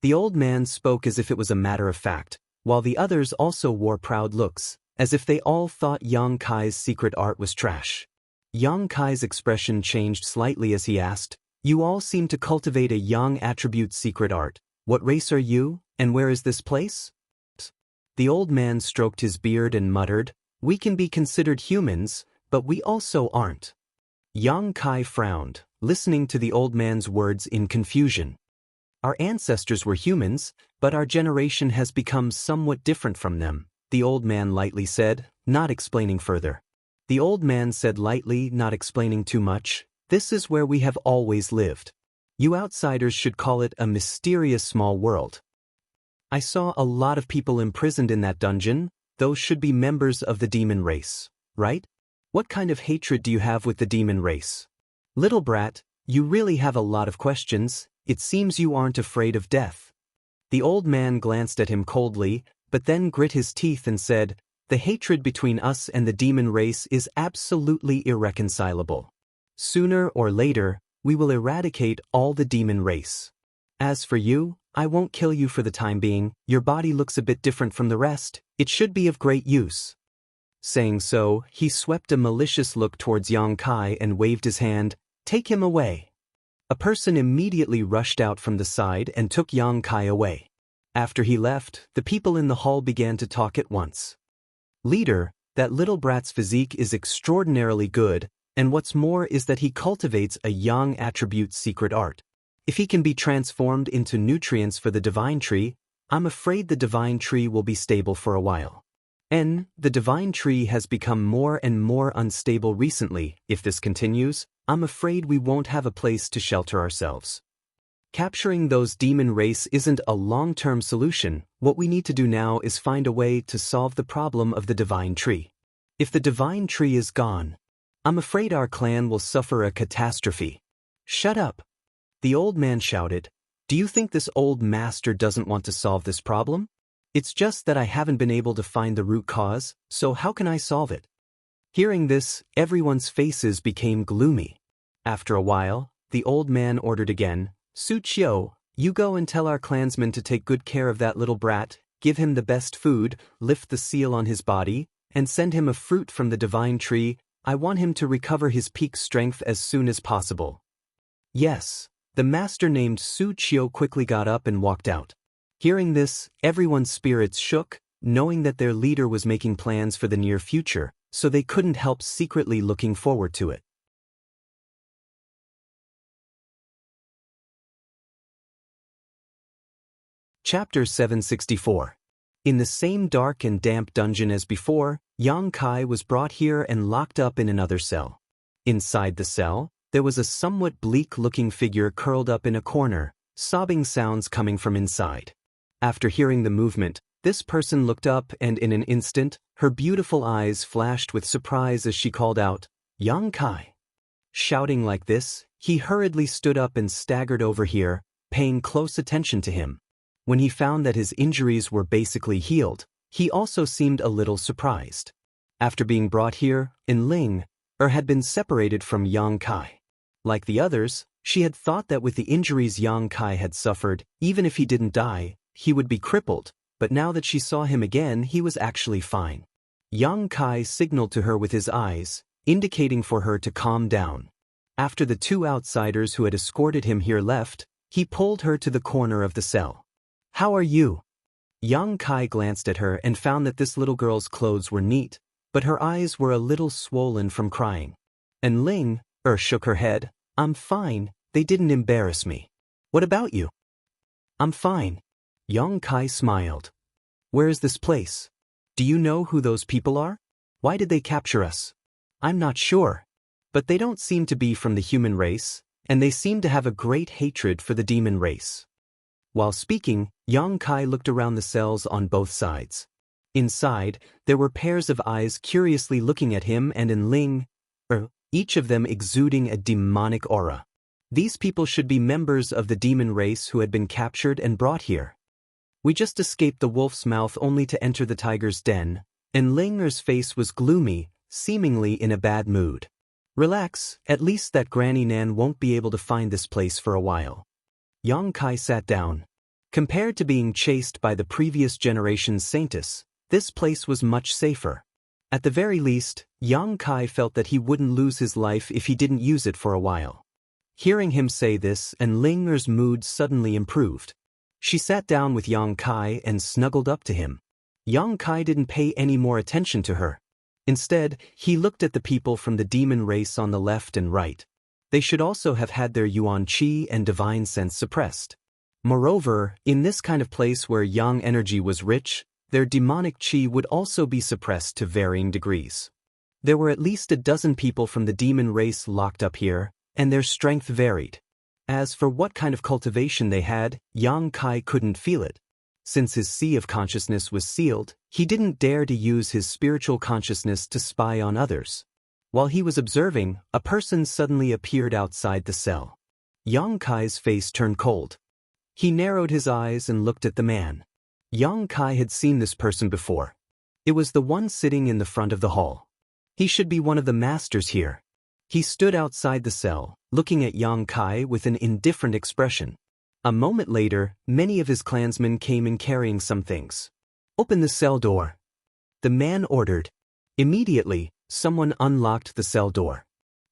The old man spoke as if it was a matter of fact, while the others also wore proud looks, as if they all thought Yang Kai's secret art was trash. Yang Kai's expression changed slightly as he asked, "You all seem to cultivate a Yang attribute secret art. What race are you, and where is this place?" The old man stroked his beard and muttered, "We can be considered humans, but we also aren't." Yang Kai frowned, listening to the old man's words in confusion. "Our ancestors were humans, but our generation has become somewhat different from them," the old man lightly said, not explaining further. The old man said lightly, not explaining too much, "This is where we have always lived. You outsiders should call it a mysterious small world. I saw a lot of people imprisoned in that dungeon. Those should be members of the demon race, right? What kind of hatred do you have with the demon race? Little brat, you really have a lot of questions. It seems you aren't afraid of death." The old man glanced at him coldly, but then grit his teeth and said, "The hatred between us and the demon race is absolutely irreconcilable. Sooner or later, we will eradicate all the demon race. As for you, I won't kill you for the time being. Your body looks a bit different from the rest. It should be of great use." Saying so, he swept a malicious look towards Yang Kai and waved his hand, "Take him away." A person immediately rushed out from the side and took Yang Kai away. After he left, the people in the hall began to talk at once. "Leader, that little brat's physique is extraordinarily good, and what's more is that he cultivates a Yang attribute secret art. If he can be transformed into nutrients for the divine tree, I'm afraid the divine tree will be stable for a while. The divine tree has become more and more unstable recently. If this continues, I'm afraid we won't have a place to shelter ourselves. Capturing those demon race isn't a long-term solution. What we need to do now is find a way to solve the problem of the divine tree. If the divine tree is gone, I'm afraid our clan will suffer a catastrophe." "Shut up!" the old man shouted. "Do you think this old master doesn't want to solve this problem? It's just that I haven't been able to find the root cause, so how can I solve it?" Hearing this, everyone's faces became gloomy. After a while, the old man ordered again, "Su Qiu, you go and tell our clansmen to take good care of that little brat, give him the best food, lift the seal on his body, and send him a fruit from the divine tree. I want him to recover his peak strength as soon as possible." "Yes." The master named Su Qiu quickly got up and walked out. Hearing this, everyone's spirits shook, knowing that their leader was making plans for the near future, so they couldn't help secretly looking forward to it. Chapter 764. In the same dark and damp dungeon as before, Yang Kai was brought here and locked up in another cell. Inside the cell, there was a somewhat bleak-looking figure curled up in a corner, sobbing sounds coming from inside. After hearing the movement, this person looked up and in an instant, her beautiful eyes flashed with surprise as she called out, "Yang Kai." Shouting like this, he hurriedly stood up and staggered over here, paying close attention to him. When he found that his injuries were basically healed, he also seemed a little surprised. After being brought here, Ling had been separated from Yang Kai. Like the others, she had thought that with the injuries Yang Kai had suffered, even if he didn't die, he would be crippled, but now that she saw him again, he was actually fine. Yang Kai signaled to her with his eyes, indicating for her to calm down. After the two outsiders who had escorted him here left, he pulled her to the corner of the cell. "How are you?" Yang Kai glanced at her and found that this little girl's clothes were neat, but her eyes were a little swollen from crying. And Ling shook her head. "I'm fine, they didn't embarrass me. What about you?" "I'm fine." Yang Kai smiled. "Where is this place? Do you know who those people are? Why did they capture us?" "I'm not sure. But they don't seem to be from the human race, and they seem to have a great hatred for the demon race." While speaking, Yang Kai looked around the cells on both sides. Inside, there were pairs of eyes curiously looking at him and in Ling, each of them exuding a demonic aura. These people should be members of the demon race who had been captured and brought here. "We just escaped the wolf's mouth only to enter the tiger's den," and Linger's face was gloomy, seemingly in a bad mood. "Relax, at least that Granny Nan won't be able to find this place for a while." Yang Kai sat down. Compared to being chased by the previous generation's saintess, this place was much safer. At the very least, Yang Kai felt that he wouldn't lose his life if he didn't use it for a while. Hearing him say this, and Linger's mood suddenly improved. She sat down with Yang Kai and snuggled up to him. Yang Kai didn't pay any more attention to her. Instead, he looked at the people from the demon race on the left and right. They should also have had their yuan qi and divine sense suppressed. Moreover, in this kind of place where yang energy was rich, their demonic qi would also be suppressed to varying degrees. There were at least a dozen people from the demon race locked up here, and their strength varied. As for what kind of cultivation they had, Yang Kai couldn't feel it. Since his sea of consciousness was sealed, he didn't dare to use his spiritual consciousness to spy on others. While he was observing, a person suddenly appeared outside the cell. Yang Kai's face turned cold. He narrowed his eyes and looked at the man. Yang Kai had seen this person before. It was the one sitting in the front of the hall. He should be one of the masters here. He stood outside the cell, looking at Yang Kai with an indifferent expression. A moment later, many of his clansmen came in carrying some things. "Open the cell door," the man ordered. Immediately, someone unlocked the cell door.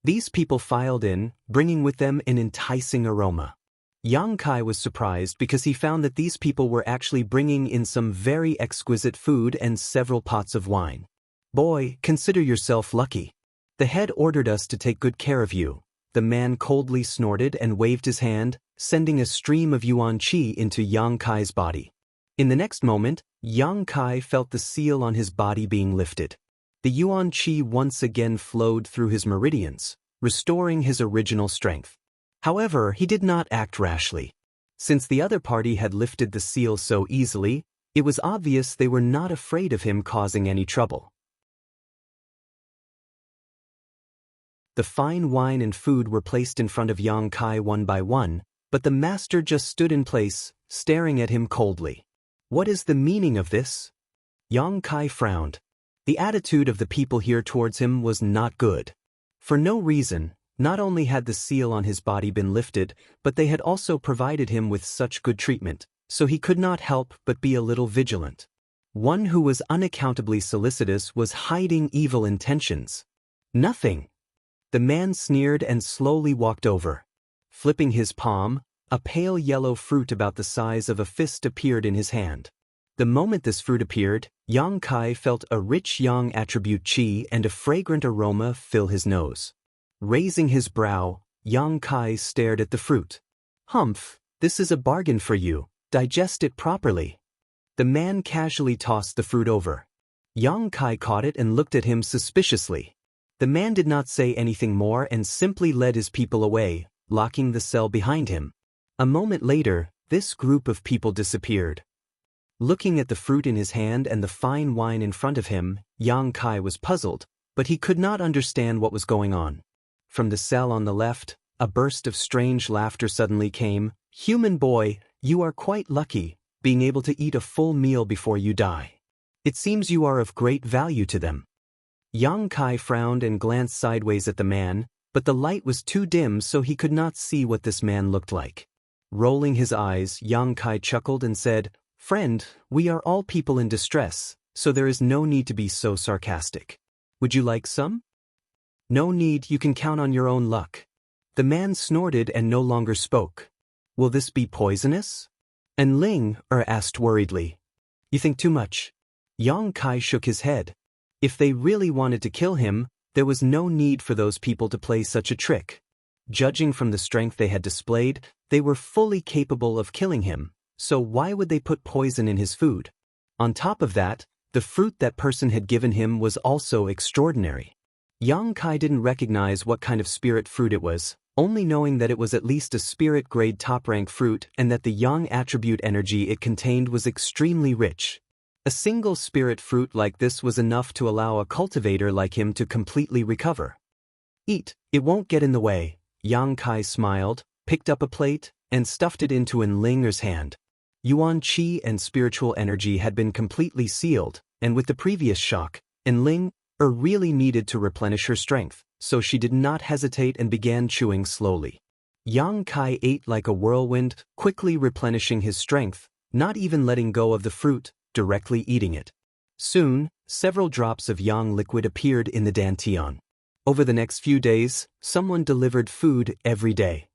These people filed in, bringing with them an enticing aroma. Yang Kai was surprised because he found that these people were actually bringing in some very exquisite food and several pots of wine. "Boy, consider yourself lucky. The head ordered us to take good care of you." The man coldly snorted and waved his hand, sending a stream of yuan qi into Yang Kai's body. In the next moment, Yang Kai felt the seal on his body being lifted. The yuan qi once again flowed through his meridians, restoring his original strength. However, he did not act rashly. Since the other party had lifted the seal so easily, it was obvious they were not afraid of him causing any trouble. The fine wine and food were placed in front of Yang Kai one by one, but the master just stood in place, staring at him coldly. "What is the meaning of this?" Yang Kai frowned. The attitude of the people here towards him was not good. For no reason, not only had the seal on his body been lifted, but they had also provided him with such good treatment, so he could not help but be a little vigilant. One who was unaccountably solicitous was hiding evil intentions. "Nothing." The man sneered and slowly walked over. Flipping his palm, a pale yellow fruit about the size of a fist appeared in his hand. The moment this fruit appeared, Yang Kai felt a rich yang attribute qi and a fragrant aroma fill his nose. Raising his brow, Yang Kai stared at the fruit. "Humph, this is a bargain for you, digest it properly." The man casually tossed the fruit over. Yang Kai caught it and looked at him suspiciously. The man did not say anything more and simply led his people away, locking the cell behind him. A moment later, this group of people disappeared. Looking at the fruit in his hand and the fine wine in front of him, Yang Kai was puzzled, but he could not understand what was going on. From the cell on the left, a burst of strange laughter suddenly came. "Human boy, you are quite lucky, being able to eat a full meal before you die. It seems you are of great value to them." Yang Kai frowned and glanced sideways at the man, but the light was too dim so he could not see what this man looked like. Rolling his eyes, Yang Kai chuckled and said, "Friend, we are all people in distress, so there is no need to be so sarcastic. Would you like some? No need, you can count on your own luck. The man snorted and no longer spoke. Will this be poisonous? And Ling asked worriedly. You think too much. Yang Kai shook his head. If they really wanted to kill him, there was no need for those people to play such a trick. Judging from the strength they had displayed, they were fully capable of killing him, so why would they put poison in his food? On top of that, the fruit that person had given him was also extraordinary. Yang Kai didn't recognize what kind of spirit fruit it was, only knowing that it was at least a spirit-grade top-rank fruit and that the yang attribute energy it contained was extremely rich. A single spirit fruit like this was enough to allow a cultivator like him to completely recover. Eat, it won't get in the way. Yang Kai smiled, picked up a plate, and stuffed it into Linger's hand. Yuan Qi and spiritual energy had been completely sealed, and with the previous shock, Ling really needed to replenish her strength, so she did not hesitate and began chewing slowly. Yang Kai ate like a whirlwind, quickly replenishing his strength, not even letting go of the fruit, directly eating it. Soon, several drops of yang liquid appeared in the dantian. Over the next few days, someone delivered food every day.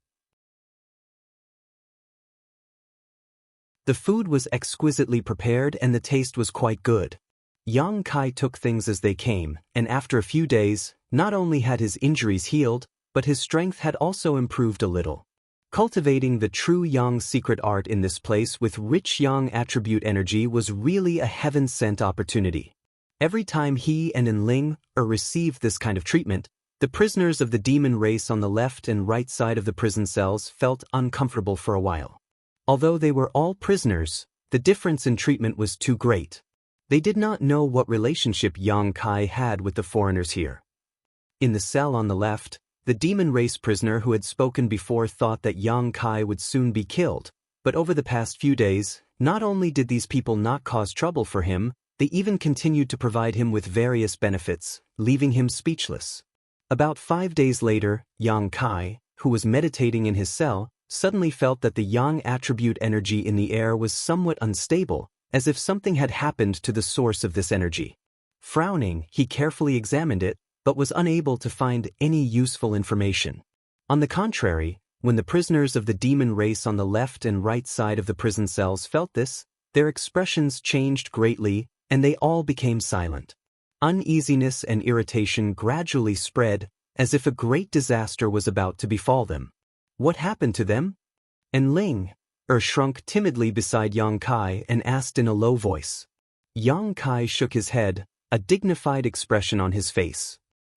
The food was exquisitely prepared and the taste was quite good. Yang Kai took things as they came, and after a few days, not only had his injuries healed, but his strength had also improved a little. Cultivating the true yang secret art in this place with rich yang attribute energy was really a heaven-sent opportunity. Every time he and Ling received this kind of treatment, the prisoners of the demon race on the left and right side of the prison cells felt uncomfortable for a while. Although they were all prisoners, the difference in treatment was too great. They did not know what relationship Yang Kai had with the foreigners here. In the cell on the left, the demon race prisoner who had spoken before thought that Yang Kai would soon be killed, but over the past few days, not only did these people not cause trouble for him, they even continued to provide him with various benefits, leaving him speechless. About 5 days later, Yang Kai, who was meditating in his cell, suddenly felt that the yang attribute energy in the air was somewhat unstable, as if something had happened to the source of this energy. Frowning, he carefully examined it, but was unable to find any useful information. On the contrary, when the prisoners of the demon race on the left and right side of the prison cells felt this, their expressions changed greatly, and they all became silent. Uneasiness and irritation gradually spread, as if a great disaster was about to befall them. What happened to them? And Ling shrunk timidly beside Yang Kai and asked in a low voice. Yang Kai shook his head, a dignified expression on his face.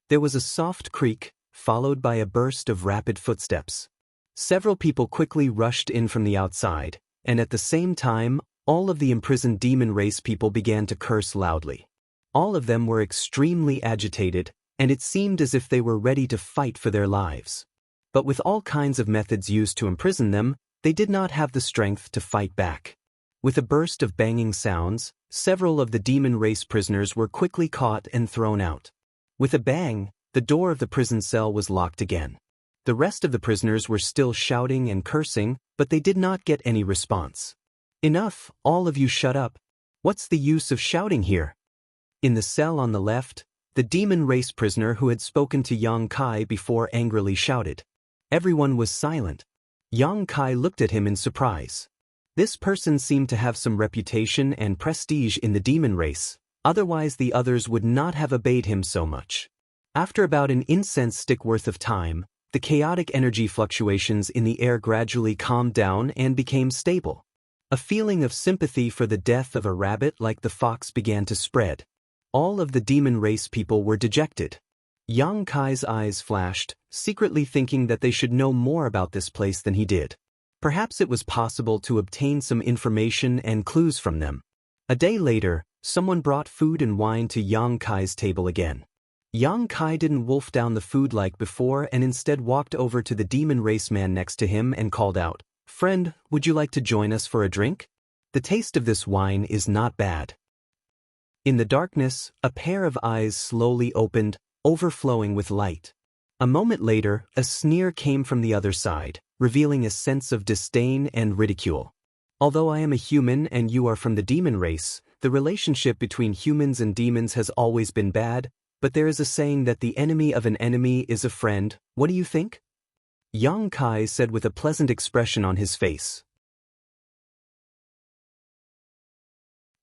There was a soft creak, followed by a burst of rapid footsteps. Several people quickly rushed in from the outside, and at the same time, all of the imprisoned demon race people began to curse loudly. All of them were extremely agitated, and it seemed as if they were ready to fight for their lives. But with all kinds of methods used to imprison them, they did not have the strength to fight back. With a burst of banging sounds, several of the demon race prisoners were quickly caught and thrown out. With a bang, the door of the prison cell was locked again. The rest of the prisoners were still shouting and cursing, but they did not get any response. Enough, all of you shut up. What's the use of shouting here? In the cell on the left, the demon race prisoner who had spoken to Yang Kai before angrily shouted. Everyone was silent. Yang Kai looked at him in surprise. This person seemed to have some reputation and prestige in the demon race, otherwise the others would not have obeyed him so much. After about an incense stick worth of time, the chaotic energy fluctuations in the air gradually calmed down and became stable. A feeling of sympathy for the death of a rabbit like the fox began to spread. All of the demon race people were dejected. Yang Kai's eyes flashed, secretly thinking that they should know more about this place than he did. Perhaps it was possible to obtain some information and clues from them. A day later, someone brought food and wine to Yang Kai's table again. Yang Kai didn't wolf down the food like before and instead walked over to the demon race man next to him and called out, "Friend, would you like to join us for a drink? The taste of this wine is not bad." In the darkness, a pair of eyes slowly opened, overflowing with light. A moment later, a sneer came from the other side, revealing a sense of disdain and ridicule. "Although I am a human and you are from the demon race, The relationship between humans and demons has always been bad, but there is a saying that the enemy of an enemy is a friend. What do you think? Yang Kai said with a pleasant expression on his face.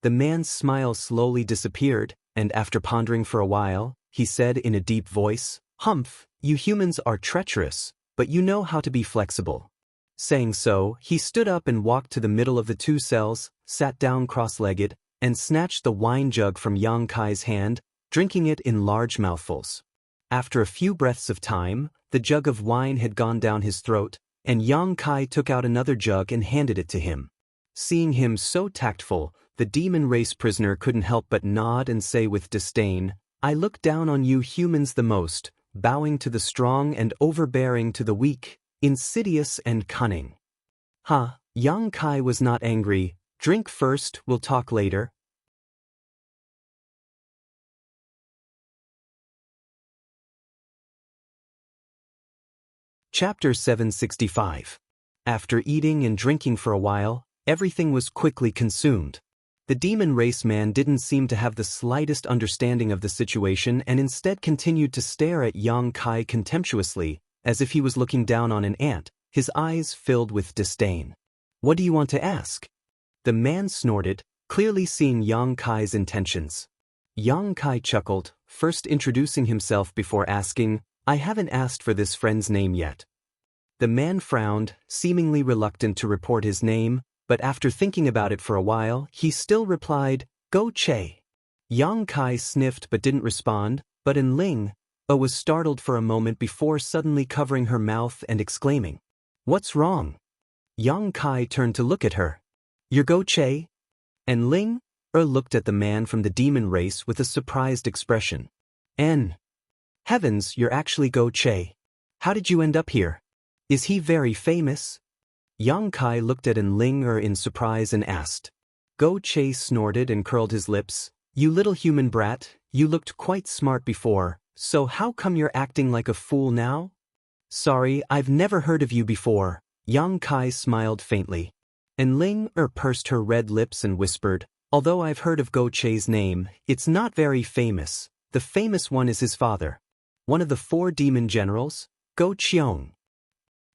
The man's smile slowly disappeared, and after pondering for a while, he said in a deep voice, "Humph, you humans are treacherous, but you know how to be flexible." Saying so, he stood up and walked to the middle of the two cells, sat down cross-legged, and snatched the wine jug from Yang Kai's hand, drinking it in large mouthfuls. After a few breaths of time, the jug of wine had gone down his throat, and Yang Kai took out another jug and handed it to him. Seeing him so tactful, the demon race prisoner couldn't help but nod and say with disdain, "I look down on you humans the most, bowing to the strong and overbearing to the weak, insidious and cunning." "Huh?" Yang Kai was not angry. "Drink first, we'll talk later." Chapter 765. After eating and drinking for a while, everything was quickly consumed. The demon race man didn't seem to have the slightest understanding of the situation and instead continued to stare at Yang Kai contemptuously, as if he was looking down on an ant, his eyes filled with disdain. "What do you want to ask?" The man snorted, clearly seeing Yang Kai's intentions. Yang Kai chuckled, first introducing himself before asking, "I haven't asked for this friend's name yet." The man frowned, seemingly reluctant to report his name, but after thinking about it for a while, he still replied, "Go Che." Yang Kai sniffed but didn't respond, but Ling was startled for a moment before suddenly covering her mouth and exclaiming, "What's wrong?" Yang Kai turned to look at her. "You're Go Che?" And Ling looked at the man from the demon race with a surprised expression. Heavens, you're actually Go Che. How did you end up here? Is he very famous?" Yang Kai looked at Ling in surprise and asked. Go Che snorted and curled his lips. "You little human brat, you looked quite smart before, so how come you're acting like a fool now?" "Sorry, I've never heard of you before." Yang Kai smiled faintly. And Ling pursed her red lips and whispered, "Although I've heard of Go Che's name, it's not very famous. The famous one is his father. One of the 4 demon generals, Go Qiong."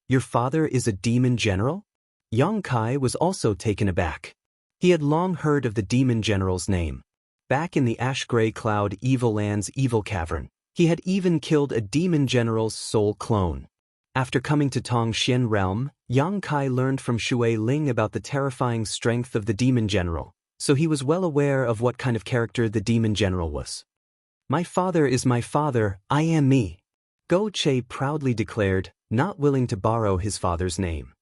"Your father is a demon general?" Yang Kai was also taken aback. He had long heard of the demon general's name. Back in the ash-gray cloud Evil Land's evil cavern, he had even killed a demon general's soul clone. After coming to Tongxian realm, Yang Kai learned from Shui Ling about the terrifying strength of the demon general, so he was well aware of what kind of character the demon general was. "My father is my father, I am me," Go Che proudly declared, not willing to borrow his father's name.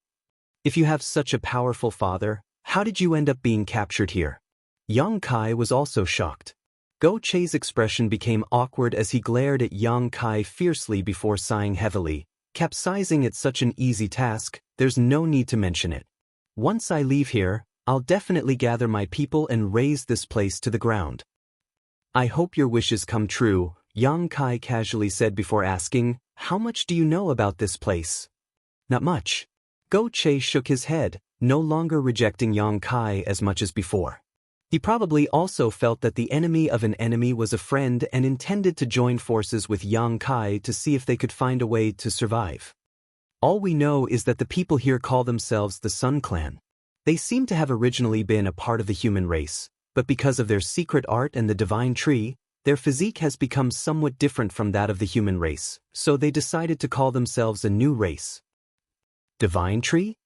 "If you have such a powerful father, how did you end up being captured here?" Yang Kai was also shocked. Go Che's expression became awkward as he glared at Yang Kai fiercely before sighing heavily. "Capsizing at such an easy task, there's no need to mention it. Once I leave here, I'll definitely gather my people and raze this place to the ground." "I hope your wishes come true," Yang Kai casually said before asking, "How much do you know about this place?" "Not much." Go Che shook his head, no longer rejecting Yang Kai as much as before. He probably also felt that the enemy of an enemy was a friend and intended to join forces with Yang Kai to see if they could find a way to survive. "All we know is that the people here call themselves the Sun Clan. They seem to have originally been a part of the human race, but because of their secret art and the divine tree, their physique has become somewhat different from that of the human race, so they decided to call themselves a new race." "Divine tree?"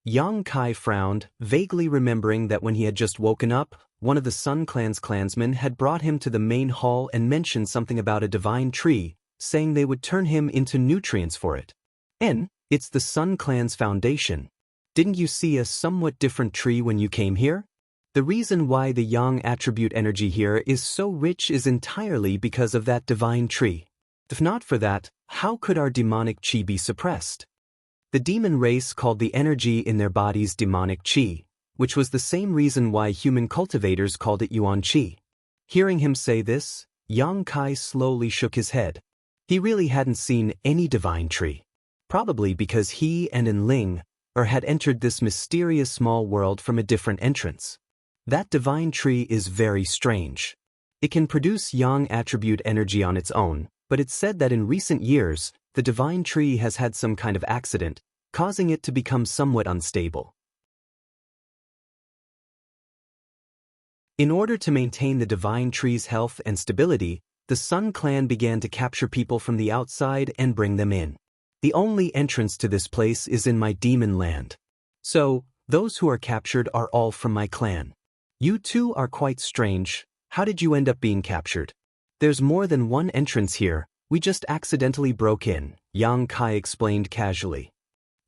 Yang Kai frowned, vaguely remembering that when he had just woken up, one of the Sun Clan's clansmen had brought him to the main hall and mentioned something about a divine tree, saying they would turn him into nutrients for it. It's the Sun Clan's foundation. Didn't you see a somewhat different tree when you came here? The reason why the Yang attribute energy here is so rich is entirely because of that divine tree. If not for that, how could our demonic chi be suppressed? The demon race called the energy in their bodies demonic chi, which was the same reason why human cultivators called it yuan chi. Hearing him say this, Yang Kai slowly shook his head. He really hadn't seen any divine tree. Probably because he and Ling had entered this mysterious small world from a different entrance. That divine tree is very strange. It can produce yang attribute energy on its own, but it's said that in recent years, the divine tree has had some kind of accident, causing it to become somewhat unstable. In order to maintain the divine tree's health and stability, the Sun Clan began to capture people from the outside and bring them in. The only entrance to this place is in my demon land. So, those who are captured are all from my clan. You two are quite strange. How did you end up being captured? There's more than one entrance here, we just accidentally broke in, Yang Kai explained casually.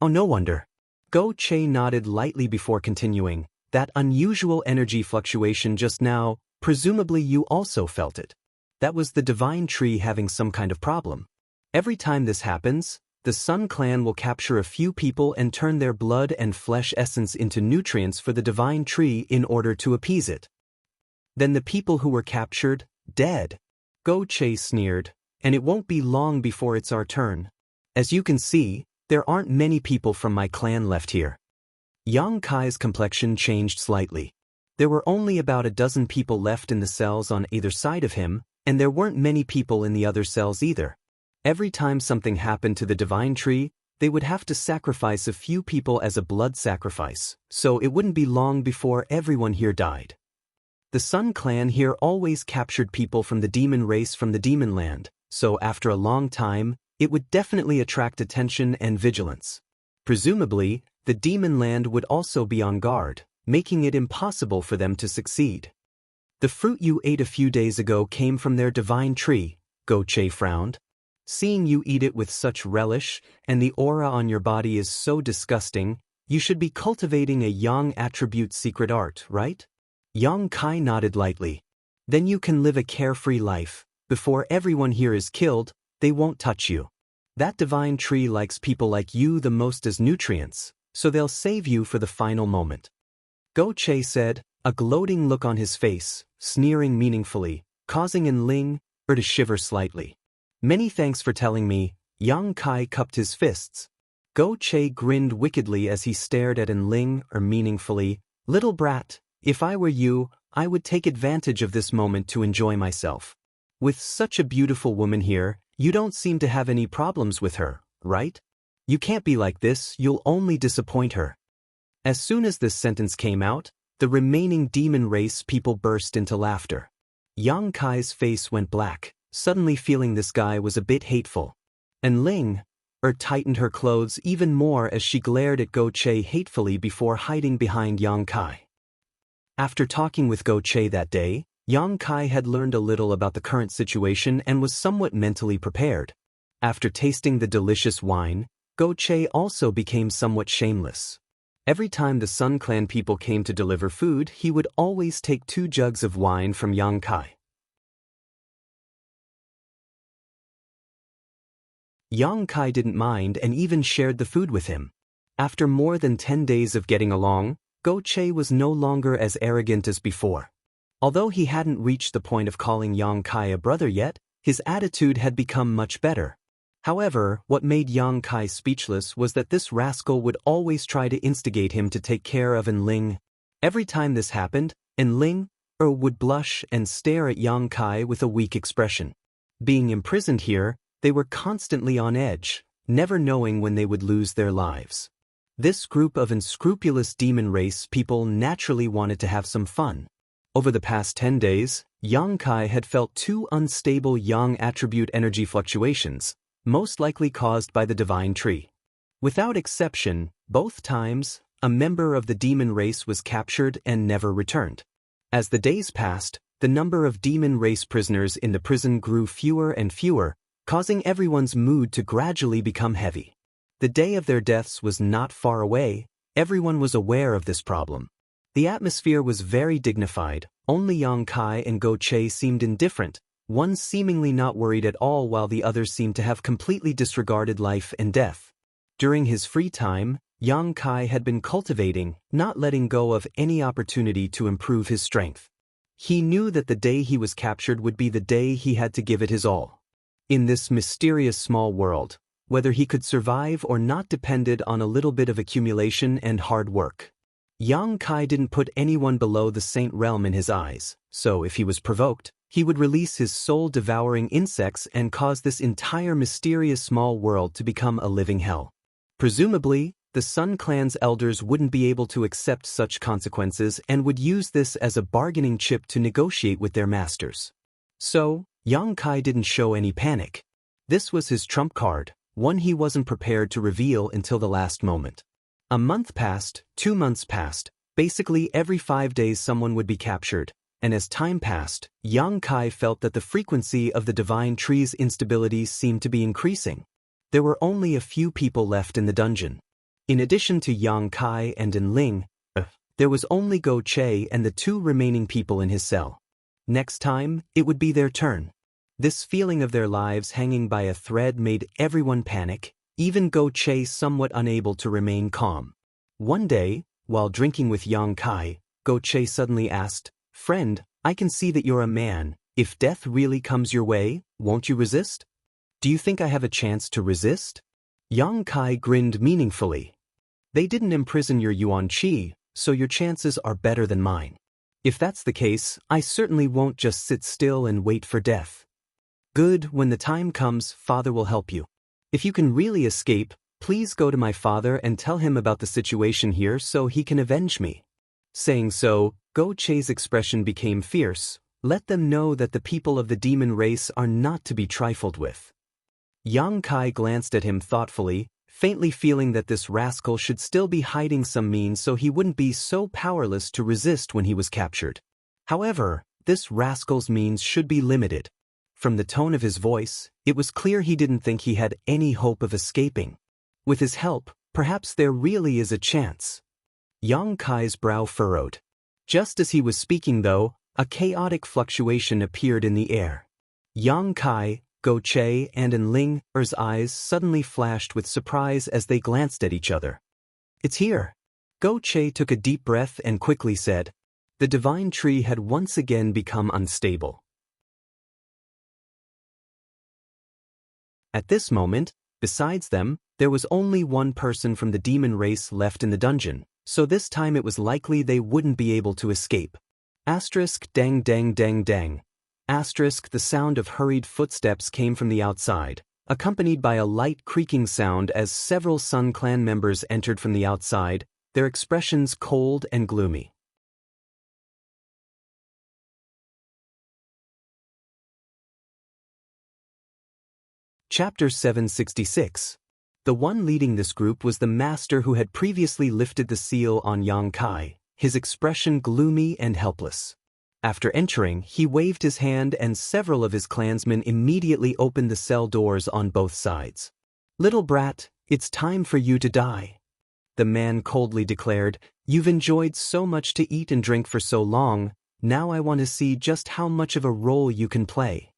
Oh, no wonder. Go Che nodded lightly before continuing. That unusual energy fluctuation just now, presumably you also felt it. That was the divine tree having some kind of problem. Every time this happens, the Sun Clan will capture a few people and turn their blood and flesh essence into nutrients for the divine tree in order to appease it. Then the people who were captured, dead. Go Che sneered, and it won't be long before it's our turn. As you can see, there aren't many people from my clan left here. Yang Kai's complexion changed slightly. There were only about a dozen people left in the cells on either side of him, and there weren't many people in the other cells either. Every time something happened to the divine tree, they would have to sacrifice a few people as a blood sacrifice, so it wouldn't be long before everyone here died. The Sun Clan here always captured people from the demon race from the demon land, so after a long time, it would definitely attract attention and vigilance. Presumably, the demon land would also be on guard, making it impossible for them to succeed. The fruit you ate a few days ago came from their divine tree, Go Che frowned. Seeing you eat it with such relish, and the aura on your body is so disgusting, you should be cultivating a yang attribute secret art, right? Yang Kai nodded lightly. Then you can live a carefree life. Before everyone here is killed, they won't touch you. That divine tree likes people like you the most as nutrients, so they'll save you for the final moment. Go Che said, a gloating look on his face, sneering meaningfully, causing Enling to shiver slightly. Many thanks for telling me. Yang Kai cupped his fists. Go Che grinned wickedly as he stared at Enling meaningfully. Little brat, if I were you, I would take advantage of this moment to enjoy myself. With such a beautiful woman here, you don't seem to have any problems with her, right? You can't be like this, you'll only disappoint her. As soon as this sentence came out, the remaining demon race people burst into laughter. Yang Kai's face went black, suddenly feeling this guy was a bit hateful. And Ling tightened her clothes even more as she glared at Go Che hatefully before hiding behind Yang Kai. After talking with Go Che that day, Yang Kai had learned a little about the current situation and was somewhat mentally prepared. After tasting the delicious wine, Go Che also became somewhat shameless. Every time the Sun Clan people came to deliver food, he would always take 2 jugs of wine from Yang Kai. Yang Kai didn't mind and even shared the food with him. After more than 10 days of getting along, Go Che was no longer as arrogant as before. Although he hadn't reached the point of calling Yang Kai a brother yet, his attitude had become much better. However, what made Yang Kai speechless was that this rascal would always try to instigate him to take care of Enling. Every time this happened, Enling would blush and stare at Yang Kai with a weak expression. Being imprisoned here, they were constantly on edge, never knowing when they would lose their lives. This group of unscrupulous demon race people naturally wanted to have some fun. Over the past 10 days, Yang Kai had felt 2 unstable yang attribute energy fluctuations, most likely caused by the divine tree. Without exception, both times, a member of the demon race was captured and never returned. As the days passed, the number of demon race prisoners in the prison grew fewer and fewer, causing everyone's mood to gradually become heavy. The day of their deaths was not far away. Everyone was aware of this problem. The atmosphere was very dignified. Only Yang Kai and Go Che seemed indifferent, one seemingly not worried at all while the other seemed to have completely disregarded life and death. During his free time, Yang Kai had been cultivating, not letting go of any opportunity to improve his strength. He knew that the day he was captured would be the day he had to give it his all. In this mysterious small world, whether he could survive or not depended on a little bit of accumulation and hard work. Yang Kai didn't put anyone below the saint realm in his eyes, so if he was provoked, he would release his soul-devouring insects and cause this entire mysterious small world to become a living hell. Presumably, the Sun Clan's elders wouldn't be able to accept such consequences and would use this as a bargaining chip to negotiate with their masters. So, Yang Kai didn't show any panic. This was his trump card, one he wasn't prepared to reveal until the last moment. A month passed, 2 months passed, basically every 5 days someone would be captured, and as time passed, Yang Kai felt that the frequency of the divine tree's instability seemed to be increasing. There were only a few people left in the dungeon. In addition to Yang Kai and Enling, there was only Go Che and the 2 remaining people in his cell. Next time, it would be their turn. This feeling of their lives hanging by a thread made everyone panic, even Go Che somewhat unable to remain calm. One day, while drinking with Yang Kai, Go Che suddenly asked, "Friend, I can see that you're a man. If death really comes your way, won't you resist? Do you think I have a chance to resist?" Yang Kai grinned meaningfully. "They didn't imprison your Yuan Qi, so your chances are better than mine. If that's the case, I certainly won't just sit still and wait for death. Good, when the time comes, Father will help you. If you can really escape, please go to my father and tell him about the situation here so he can avenge me." Saying so, Go Che's expression became fierce. Let them know that the people of the demon race are not to be trifled with. Yang Kai glanced at him thoughtfully, faintly feeling that this rascal should still be hiding some means so he wouldn't be so powerless to resist when he was captured. However, this rascal's means should be limited. From the tone of his voice, it was clear he didn't think he had any hope of escaping. With his help, perhaps there really is a chance. Yang Kai's brow furrowed. Just as he was speaking though, a chaotic fluctuation appeared in the air. Yang Kai, Go Che and Enling's eyes suddenly flashed with surprise as they glanced at each other. "It's here." Go Che took a deep breath and quickly said, "The divine tree had once again become unstable." At this moment, besides them, there was only one person from the demon race left in the dungeon, so this time it was likely they wouldn't be able to escape. Asterisk dang dang dang dang. Asterisk the sound of hurried footsteps came from the outside, accompanied by a light creaking sound as several Sun Clan members entered from the outside, their expressions cold and gloomy. Chapter 766. The one leading this group was the master who had previously lifted the seal on Yang Kai, his expression gloomy and helpless. After entering, he waved his hand and several of his clansmen immediately opened the cell doors on both sides. "Little brat, it's time for you to die," the man coldly declared. "You've enjoyed so much to eat and drink for so long, now I want to see just how much of a role you can play."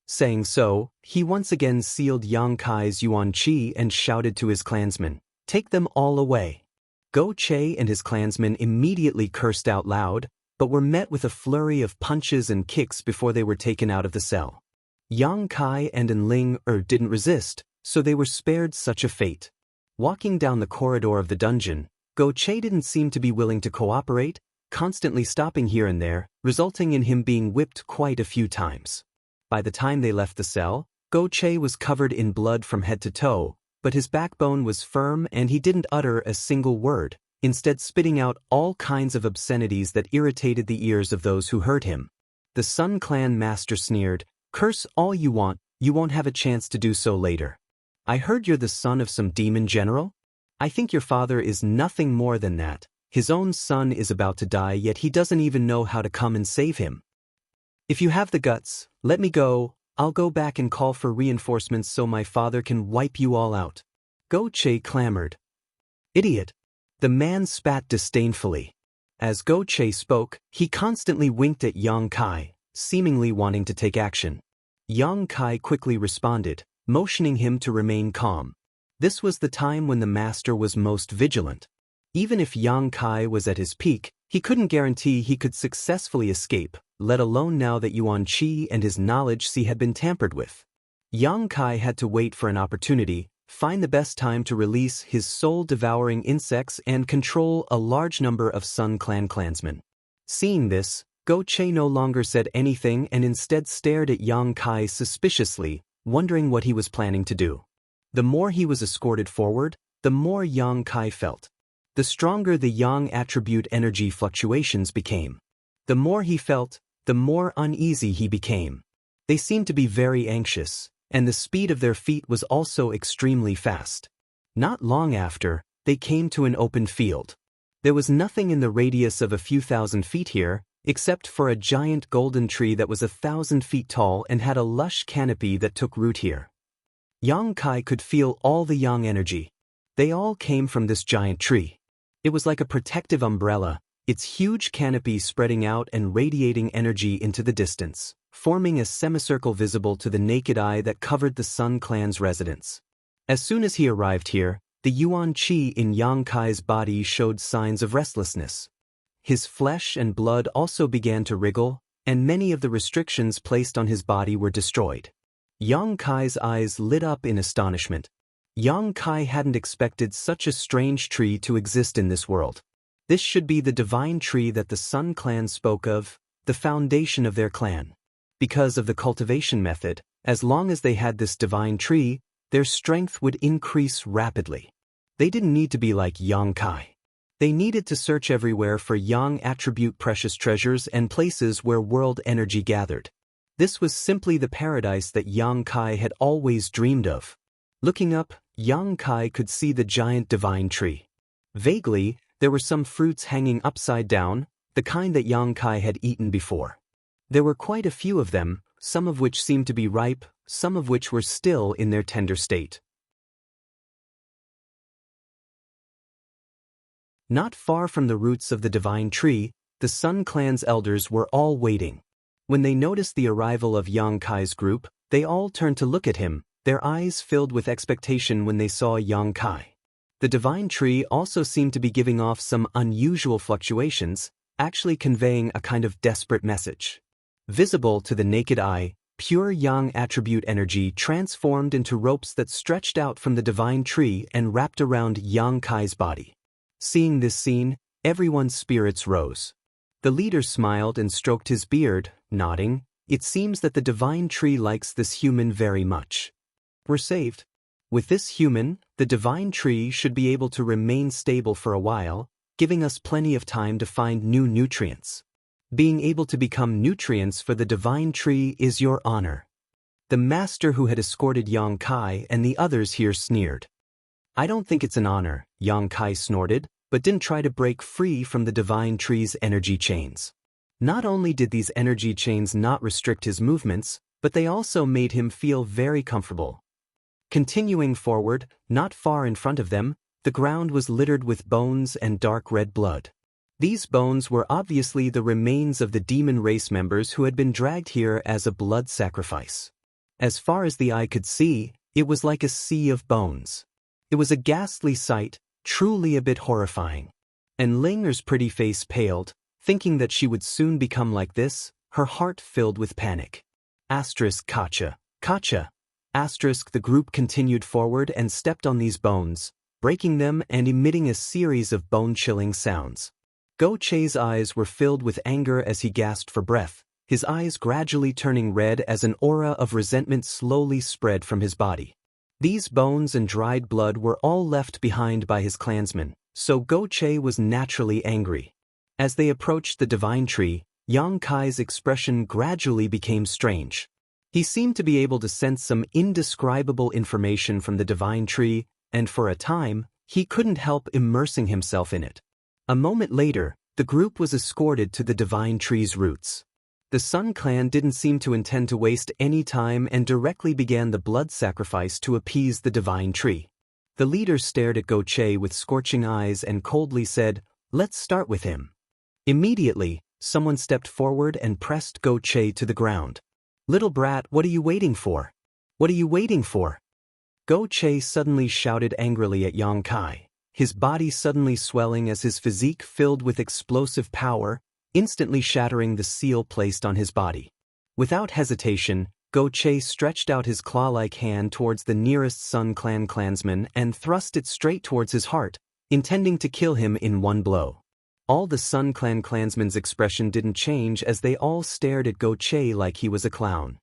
Saying so, he once again sealed Yang Kai's Yuan Qi and shouted to his clansmen, "Take them all away." Go Che and his clansmen immediately cursed out loud, but were met with a flurry of punches and kicks before they were taken out of the cell. Yang Kai and Enling didn't resist, so they were spared such a fate. Walking down the corridor of the dungeon, Go Che didn't seem to be willing to cooperate, constantly stopping here and there, resulting in him being whipped quite a few times. By the time they left the cell, Go Che was covered in blood from head to toe, but his backbone was firm and he didn't utter a single word, instead spitting out all kinds of obscenities that irritated the ears of those who heard him. The Sun Clan master sneered, "Curse all you won't have a chance to do so later. I heard you're the son of some demon general? I think your father is nothing more than that. His own son is about to die yet he doesn't even know how to come and save him. If you have the guts, let me go. I'll go back and call for reinforcements so my father can wipe you all out." Go Che clamored. "Idiot." The man spat disdainfully. As Go Che spoke, he constantly winked at Yang Kai, seemingly wanting to take action. Yang Kai quickly responded, motioning him to remain calm. This was the time when the master was most vigilant. Even if Yang Kai was at his peak, he couldn't guarantee he could successfully escape, let alone now that Yuan Qi and his knowledge had been tampered with. Yang Kai had to wait for an opportunity, find the best time to release his soul-devouring insects and control a large number of Sun Clan clansmen. Seeing this, Go Che no longer said anything and instead stared at Yang Kai suspiciously, wondering what he was planning to do. The more he was escorted forward, the more Yang Kai felt. The stronger the Yang attribute energy fluctuations became. The more he felt, the more uneasy he became. They seemed to be very anxious, and the speed of their feet was also extremely fast. Not long after, they came to an open field. There was nothing in the radius of a few thousand feet here, except for a giant golden tree that was 1,000 feet tall and had a lush canopy that took root here. Yang Kai could feel all the Yang energy. They all came from this giant tree. It was like a protective umbrella, its huge canopy spreading out and radiating energy into the distance, forming a semicircle visible to the naked eye that covered the Sun Clan's residence. As soon as he arrived here, the Yuan Qi in Yang Kai's body showed signs of restlessness. His flesh and blood also began to wriggle, and many of the restrictions placed on his body were destroyed. Yang Kai's eyes lit up in astonishment. Yang Kai hadn't expected such a strange tree to exist in this world. This should be the divine tree that the Sun Clan spoke of, the foundation of their clan. Because of the cultivation method, as long as they had this divine tree, their strength would increase rapidly. They didn't need to be like Yang Kai. They needed to search everywhere for Yang attribute precious treasures and places where world energy gathered. This was simply the paradise that Yang Kai had always dreamed of. Looking up, Yang Kai could see the giant divine tree. Vaguely, there were some fruits hanging upside down, the kind that Yang Kai had eaten before. There were quite a few of them, some of which seemed to be ripe, some of which were still in their tender state. Not far from the roots of the divine tree, the Sun Clan's elders were all waiting. When they noticed the arrival of Yang Kai's group, they all turned to look at him, their eyes filled with expectation when they saw Yang Kai. The divine tree also seemed to be giving off some unusual fluctuations, actually conveying a kind of desperate message. Visible to the naked eye, pure Yang attribute energy transformed into ropes that stretched out from the divine tree and wrapped around Yang Kai's body. Seeing this scene, everyone's spirits rose. The leader smiled and stroked his beard, nodding. It seems that the divine tree likes this human very much. We're saved. With this human, the divine tree should be able to remain stable for a while, giving us plenty of time to find new nutrients. Being able to become nutrients for the divine tree is your honor. The master who had escorted Yang Kai and the others here sneered. I don't think it's an honor, Yang Kai snorted, but didn't try to break free from the divine tree's energy chains. Not only did these energy chains not restrict his movements, but they also made him feel very comfortable. Continuing forward, not far in front of them, the ground was littered with bones and dark red blood. These bones were obviously the remains of the demon race members who had been dragged here as a blood sacrifice. As far as the eye could see, it was like a sea of bones. It was a ghastly sight, truly a bit horrifying. And Linger's pretty face paled, thinking that she would soon become like this, her heart filled with panic. Kacha. The group continued forward and stepped on these bones, breaking them and emitting a series of bone-chilling sounds. Go Che's eyes were filled with anger as he gasped for breath, his eyes gradually turning red as an aura of resentment slowly spread from his body. These bones and dried blood were all left behind by his clansmen, so Go Che was naturally angry. As they approached the divine tree, Yang Kai's expression gradually became strange. He seemed to be able to sense some indescribable information from the divine tree, and for a time, he couldn't help immersing himself in it. A moment later, the group was escorted to the divine tree's roots. The Sun Clan didn't seem to intend to waste any time and directly began the blood sacrifice to appease the divine tree. The leader stared at Go Che with scorching eyes and coldly said, "Let's start with him." Immediately, someone stepped forward and pressed Go Che to the ground. "Little brat, what are you waiting for? What are you waiting for?" Go Che suddenly shouted angrily at Yang Kai, his body suddenly swelling as his physique filled with explosive power, instantly shattering the seal placed on his body. Without hesitation, Che stretched out his claw-like hand towards the nearest Sun Clan clansman and thrust it straight towards his heart, intending to kill him in one blow. All the Sun Clan clansmen's expression didn't change as they all stared at Che like he was a clown.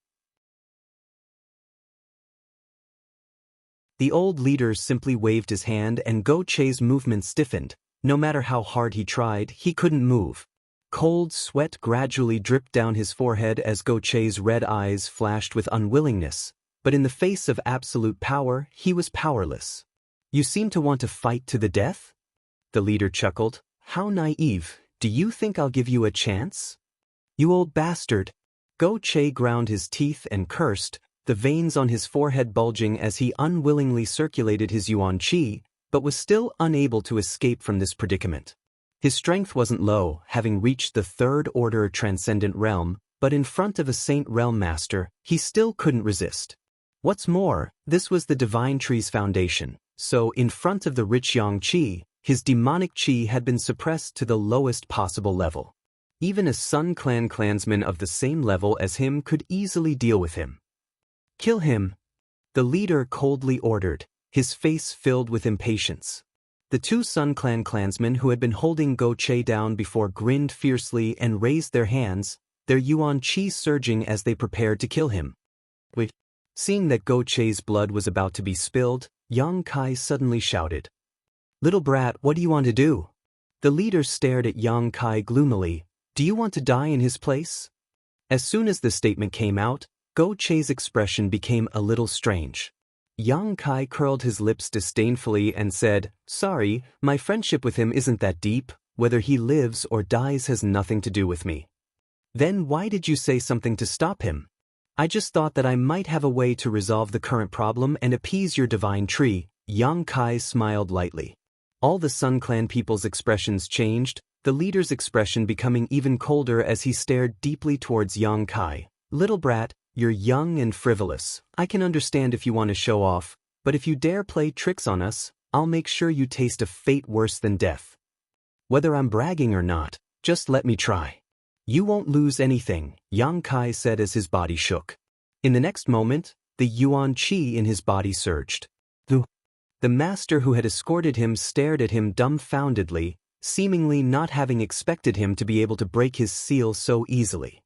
The old leader simply waved his hand and Che's movement stiffened. No matter how hard he tried, he couldn't move. Cold sweat gradually dripped down his forehead as Che's red eyes flashed with unwillingness, but in the face of absolute power, he was powerless. "You seem to want to fight to the death?" The leader chuckled. "How naive. Do you think I'll give you a chance? You old bastard." Che ground his teeth and cursed, the veins on his forehead bulging as he unwillingly circulated his yuan qi, but was still unable to escape from this predicament. His strength wasn't low, having reached the third-order transcendent realm, but in front of a Saint Realm Master, he still couldn't resist. What's more, this was the Divine Tree's foundation, so in front of the rich yang qi, his demonic qi had been suppressed to the lowest possible level. Even a Sun Clan clansman of the same level as him could easily deal with him. "Kill him," the leader coldly ordered, his face filled with impatience. The two Sun Clan clansmen who had been holding Che down before grinned fiercely and raised their hands, their yuan qi surging as they prepared to kill him. Wait. Seeing that Che's blood was about to be spilled, Yang Kai suddenly shouted, "Little brat, what do you want to do?" The leader stared at Yang Kai gloomily. "Do you want to die in his place?" As soon as the statement came out, Che's expression became a little strange. Yang Kai curled his lips disdainfully and said, "Sorry, my friendship with him isn't that deep. Whether he lives or dies has nothing to do with me." "Then why did you say something to stop him?" "I just thought that I might have a way to resolve the current problem and appease your divine tree." Yang Kai smiled lightly. All the Sun Clan people's expressions changed, the leader's expression becoming even colder as he stared deeply towards Yang Kai. "Little brat, you're young and frivolous. I can understand if you want to show off, but if you dare play tricks on us, I'll make sure you taste a fate worse than death. Whether I'm bragging or not, just let me try." "You won't lose anything," Yang Kai said as his body shook. In the next moment, the yuan qi in his body surged. The master who had escorted him stared at him dumbfoundedly, seemingly not having expected him to be able to break his seal so easily.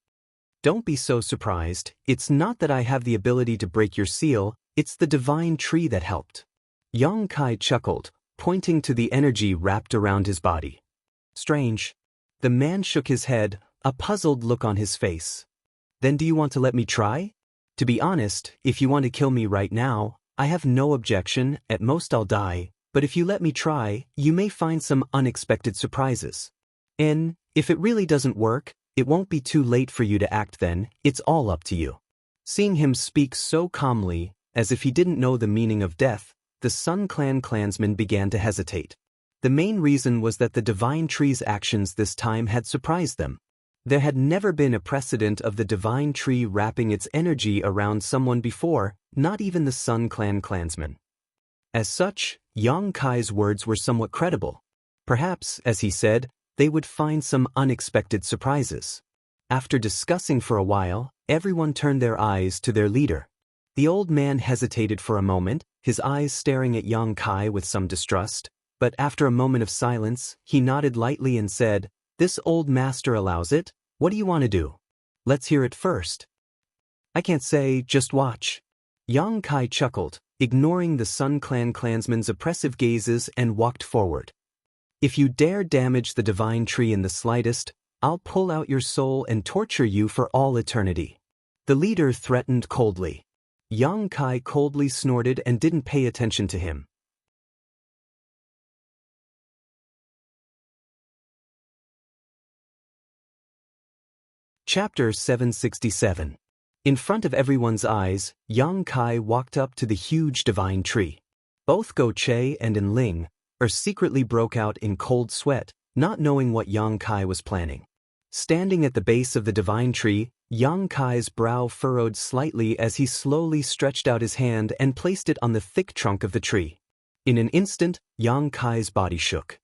"Don't be so surprised. It's not that I have the ability to break your seal, it's the divine tree that helped." Yang Kai chuckled, pointing to the energy wrapped around his body. "Strange." The man shook his head, a puzzled look on his face. "Then do you want to let me try? To be honest, if you want to kill me right now, I have no objection, at most I'll die, but if you let me try, you may find some unexpected surprises. And, if it really doesn't work, it won't be too late for you to act then, it's all up to you." Seeing him speak so calmly, as if he didn't know the meaning of death, the Sun Clan clansmen began to hesitate. The main reason was that the Divine Tree's actions this time had surprised them. There had never been a precedent of the Divine Tree wrapping its energy around someone before, not even the Sun Clan clansmen. As such, Yang Kai's words were somewhat credible. Perhaps, as he said, they would find some unexpected surprises. After discussing for a while, everyone turned their eyes to their leader. The old man hesitated for a moment, his eyes staring at Yang Kai with some distrust, but after a moment of silence, he nodded lightly and said, "This old master allows it. What do you want to do? Let's hear it first." "I can't say, just watch." Yang Kai chuckled, ignoring the Sun Clan clansmen's oppressive gazes and walked forward. "If you dare damage the Divine Tree in the slightest, I'll pull out your soul and torture you for all eternity." The leader threatened coldly. Yang Kai coldly snorted and didn't pay attention to him. Chapter 767. In front of everyone's eyes, Yang Kai walked up to the huge divine tree. Both Che and Enling secretly broke out in cold sweat, not knowing what Yang Kai was planning. Standing at the base of the divine tree, Yang Kai's brow furrowed slightly as he slowly stretched out his hand and placed it on the thick trunk of the tree. In an instant, Yang Kai's body shook.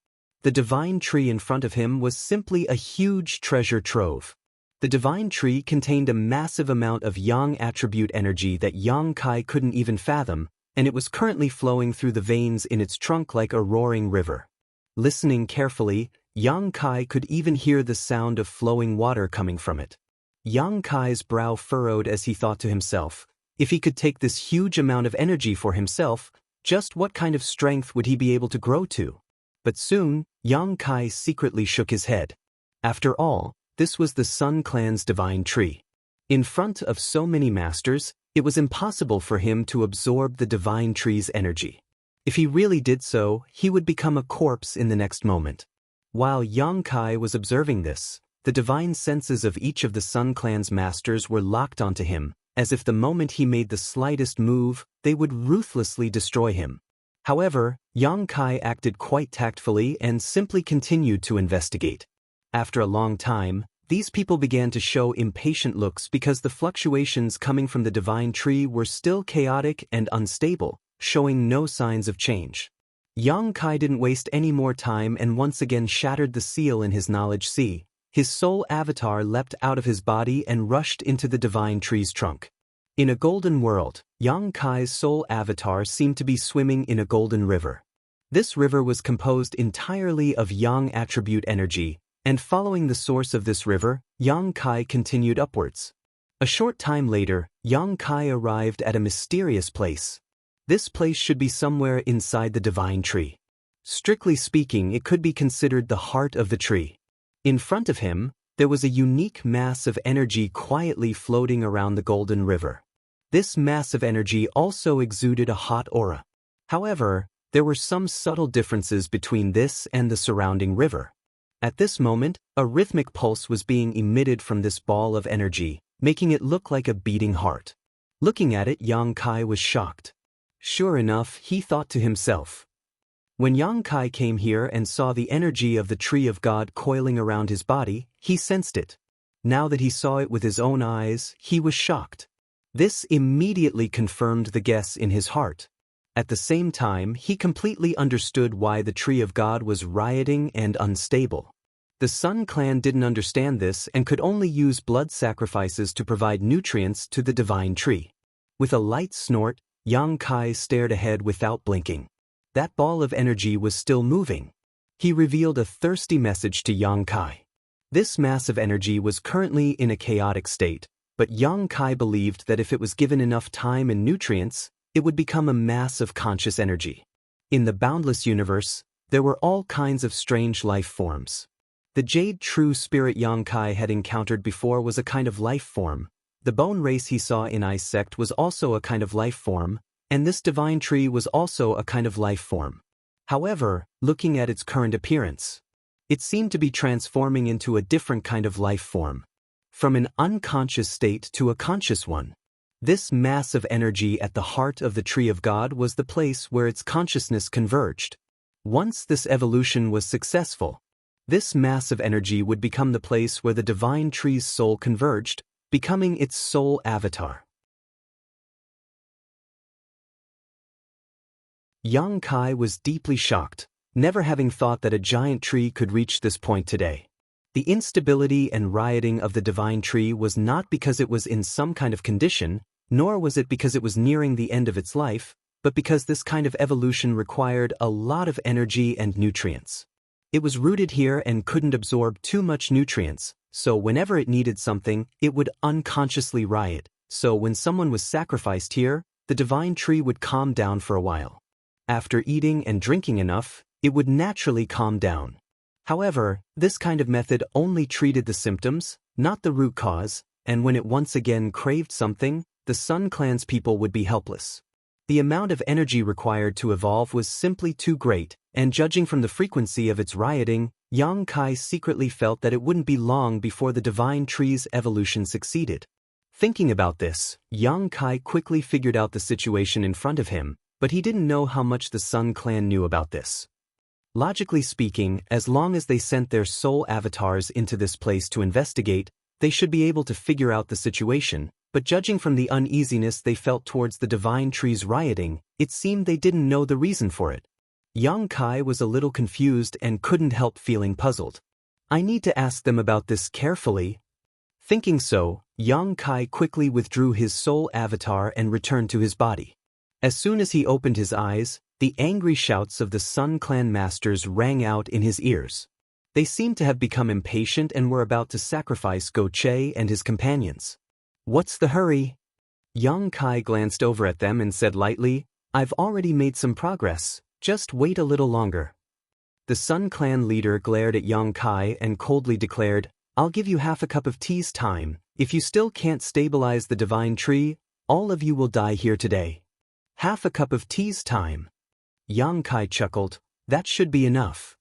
The divine tree in front of him was simply a huge treasure trove. The divine tree contained a massive amount of yang attribute energy that Yang Kai couldn't even fathom, and it was currently flowing through the veins in its trunk like a roaring river. Listening carefully, Yang Kai could even hear the sound of flowing water coming from it. Yang Kai's brow furrowed as he thought to himself, if he could take this huge amount of energy for himself, just what kind of strength would he be able to grow to? But soon, Yang Kai secretly shook his head. After all, this was the Sun Clan's divine tree. In front of so many masters, it was impossible for him to absorb the divine tree's energy. If he really did so, he would become a corpse in the next moment. While Yang Kai was observing this, the divine senses of each of the Sun Clan's masters were locked onto him, as if the moment he made the slightest move, they would ruthlessly destroy him. However, Yang Kai acted quite tactfully and simply continued to investigate. After a long time, these people began to show impatient looks because the fluctuations coming from the divine tree were still chaotic and unstable, showing no signs of change. Yang Kai didn't waste any more time and once again shattered the seal in his knowledge sea. His soul avatar leapt out of his body and rushed into the divine tree's trunk. In a golden world, Yang Kai's soul avatar seemed to be swimming in a golden river. This river was composed entirely of yang attribute energy, and following the source of this river, Yang Kai continued upwards. A short time later, Yang Kai arrived at a mysterious place. This place should be somewhere inside the divine tree. Strictly speaking, it could be considered the heart of the tree. In front of him, there was a unique mass of energy quietly floating around the golden river. This mass of energy also exuded a hot aura. However, there were some subtle differences between this and the surrounding river. At this moment, a rhythmic pulse was being emitted from this ball of energy, making it look like a beating heart. Looking at it, Yang Kai was shocked. Sure enough, he thought to himself. When Yang Kai came here and saw the energy of the tree of God coiling around his body, he sensed it. Now that he saw it with his own eyes, he was shocked. This immediately confirmed the guess in his heart. At the same time, he completely understood why the tree of God was rioting and unstable. The Sun Clan didn't understand this and could only use blood sacrifices to provide nutrients to the divine tree. With a light snort, Yang Kai stared ahead without blinking. That ball of energy was still moving. He revealed a thirsty message to Yang Kai. This mass of energy was currently in a chaotic state, but Yang Kai believed that if it was given enough time and nutrients, it would become a mass of conscious energy. In the boundless universe, there were all kinds of strange life forms. The jade true spirit Yang Kai had encountered before was a kind of life form. The bone race he saw in Ice Sect was also a kind of life form, and this divine tree was also a kind of life form. However, looking at its current appearance, it seemed to be transforming into a different kind of life form. From an unconscious state to a conscious one. This mass of energy at the heart of the tree of God was the place where its consciousness converged. Once this evolution was successful, this mass of energy would become the place where the divine tree's soul converged, becoming its soul avatar. Yang Kai was deeply shocked, never having thought that a giant tree could reach this point today. The instability and rioting of the divine tree was not because it was in some kind of condition, nor was it because it was nearing the end of its life, but because this kind of evolution required a lot of energy and nutrients. It was rooted here and couldn't absorb too much nutrients, so whenever it needed something, it would unconsciously riot. So when someone was sacrificed here, the divine tree would calm down for a while. After eating and drinking enough, it would naturally calm down. However, this kind of method only treated the symptoms, not the root cause, and when it once again craved something, the Sun Clan's people would be helpless. The amount of energy required to evolve was simply too great, and judging from the frequency of its rioting, Yang Kai secretly felt that it wouldn't be long before the divine tree's evolution succeeded. Thinking about this, Yang Kai quickly figured out the situation in front of him, but he didn't know how much the Sun Clan knew about this. Logically speaking, as long as they sent their soul avatars into this place to investigate, they should be able to figure out the situation, but judging from the uneasiness they felt towards the divine tree's rioting, it seemed they didn't know the reason for it. Yang Kai was a little confused and couldn't help feeling puzzled. I need to ask them about this carefully. Thinking so, Yang Kai quickly withdrew his soul avatar and returned to his body. As soon as he opened his eyes, the angry shouts of the Sun Clan masters rang out in his ears. They seemed to have become impatient and were about to sacrifice Go Che and his companions. "What's the hurry?" Yang Kai glanced over at them and said lightly, "I've already made some progress, just wait a little longer." The Sun Clan leader glared at Yang Kai and coldly declared, "I'll give you half a cup of tea's time. If you still can't stabilize the divine tree, all of you will die here today." "Half a cup of tea's time." Yang Kai chuckled, "That should be enough."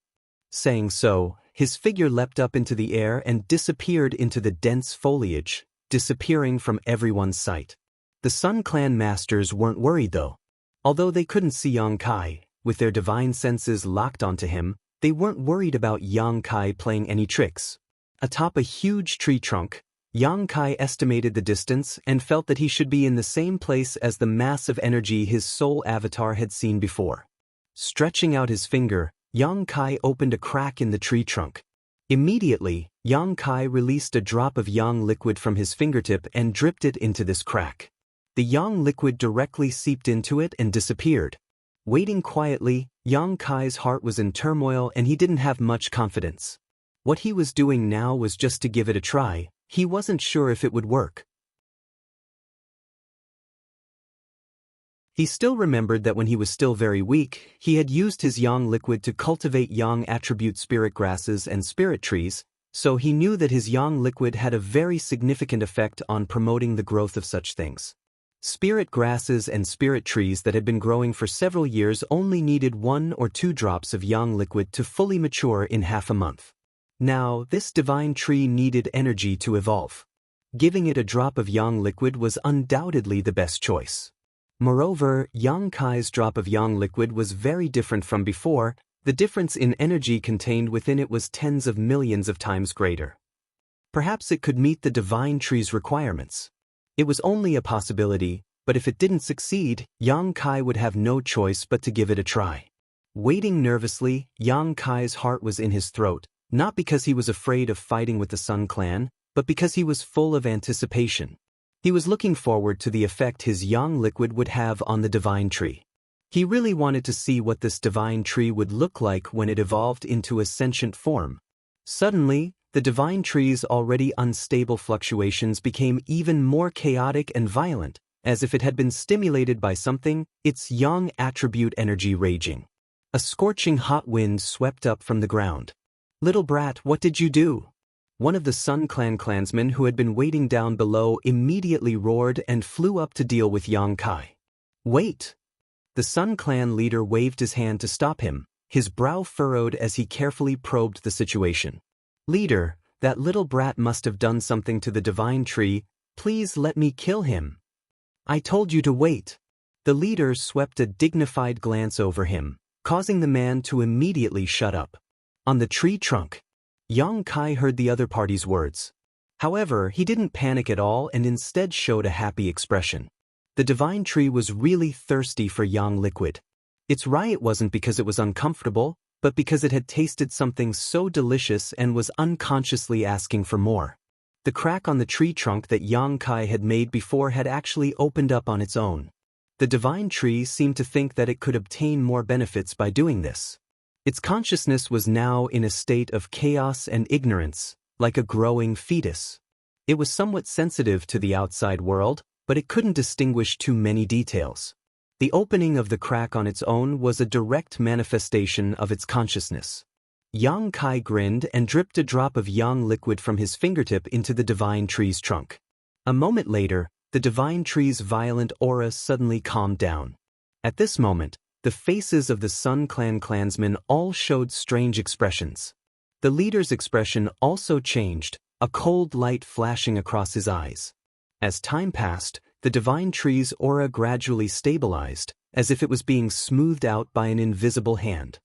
Saying so, his figure leapt up into the air and disappeared into the dense foliage, disappearing from everyone's sight. The Sun Clan masters weren't worried though. Although they couldn't see Yang Kai, with their divine senses locked onto him, they weren't worried about Yang Kai playing any tricks. Atop a huge tree trunk, Yang Kai estimated the distance and felt that he should be in the same place as the mass of energy his soul avatar had seen before. Stretching out his finger, Yang Kai opened a crack in the tree trunk. Immediately, Yang Kai released a drop of yang liquid from his fingertip and dripped it into this crack. The yang liquid directly seeped into it and disappeared. Waiting quietly, Yang Kai's heart was in turmoil and he didn't have much confidence. What he was doing now was just to give it a try. He wasn't sure if it would work. He still remembered that when he was still very weak, he had used his yang liquid to cultivate yang attribute spirit grasses and spirit trees, so he knew that his yang liquid had a very significant effect on promoting the growth of such things. Spirit grasses and spirit trees that had been growing for several years only needed 1 or 2 drops of yang liquid to fully mature in half a month. Now, this divine tree needed energy to evolve. Giving it a drop of yang liquid was undoubtedly the best choice. Moreover, Yang Kai's drop of yang liquid was very different from before. The difference in energy contained within it was tens of millions of times greater. Perhaps it could meet the divine tree's requirements. It was only a possibility, but if it didn't succeed, Yang Kai would have no choice but to give it a try. Waiting nervously, Yang Kai's heart was in his throat, not because he was afraid of fighting with the Sun Clan, but because he was full of anticipation. He was looking forward to the effect his yang liquid would have on the divine tree. He really wanted to see what this divine tree would look like when it evolved into a sentient form. Suddenly, the divine tree's already unstable fluctuations became even more chaotic and violent, as if it had been stimulated by something, its yang attribute energy raging. A scorching hot wind swept up from the ground. "Little brat, what did you do?" One of the Sun Clan clansmen who had been waiting down below immediately roared and flew up to deal with Yang Kai. "Wait!" The Sun Clan leader waved his hand to stop him, his brow furrowed as he carefully probed the situation. "Leader, that little brat must have done something to the divine tree. Please let me kill him." "I told you to wait." The leader swept a dignified glance over him, causing the man to immediately shut up. On the tree trunk, Yang Kai heard the other party's words. However, he didn't panic at all and instead showed a happy expression. The divine tree was really thirsty for yang liquid. Its riot wasn't because it was uncomfortable, but because it had tasted something so delicious and was unconsciously asking for more. The crack on the tree trunk that Yang Kai had made before had actually opened up on its own. The divine tree seemed to think that it could obtain more benefits by doing this. Its consciousness was now in a state of chaos and ignorance, like a growing fetus. It was somewhat sensitive to the outside world, but it couldn't distinguish too many details. The opening of the crack on its own was a direct manifestation of its consciousness. Yang Kai grinned and dripped a drop of yang liquid from his fingertip into the divine tree's trunk. A moment later, the divine tree's violent aura suddenly calmed down. At this moment, the faces of the Sun Clan clansmen all showed strange expressions. The leader's expression also changed, a cold light flashing across his eyes. As time passed, the divine tree's aura gradually stabilized, as if it was being smoothed out by an invisible hand.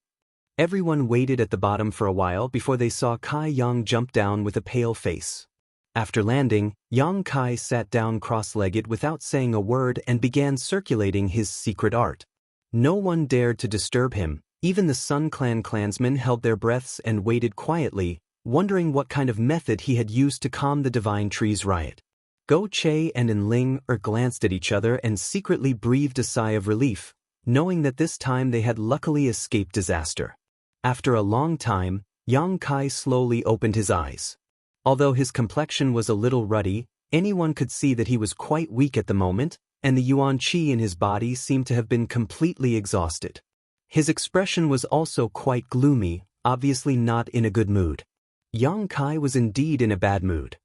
Everyone waited at the bottom for a while before they saw Kai Yang jump down with a pale face. After landing, Yang Kai sat down cross-legged without saying a word and began circulating his secret art. No one dared to disturb him. Even the Sun Clan clansmen held their breaths and waited quietly, wondering what kind of method he had used to calm the divine tree's riot. Go Che and Enling glanced at each other and secretly breathed a sigh of relief, knowing that this time they had luckily escaped disaster. After a long time, Yang Kai slowly opened his eyes. Although his complexion was a little ruddy, anyone could see that he was quite weak at the moment, and the yuan qi in his body seemed to have been completely exhausted. His expression was also quite gloomy, obviously not in a good mood. Yang Kai was indeed in a bad mood.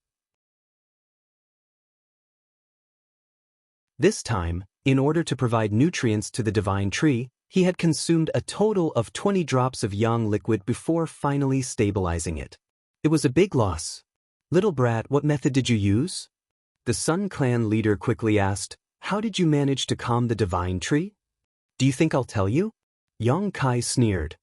This time, in order to provide nutrients to the divine tree, he had consumed a total of 20 drops of yang liquid before finally stabilizing it. It was a big loss. Little brat, what method did you use? The Sun Clan leader quickly asked, how did you manage to calm the divine tree? Do you think I'll tell you? Yang Kai sneered.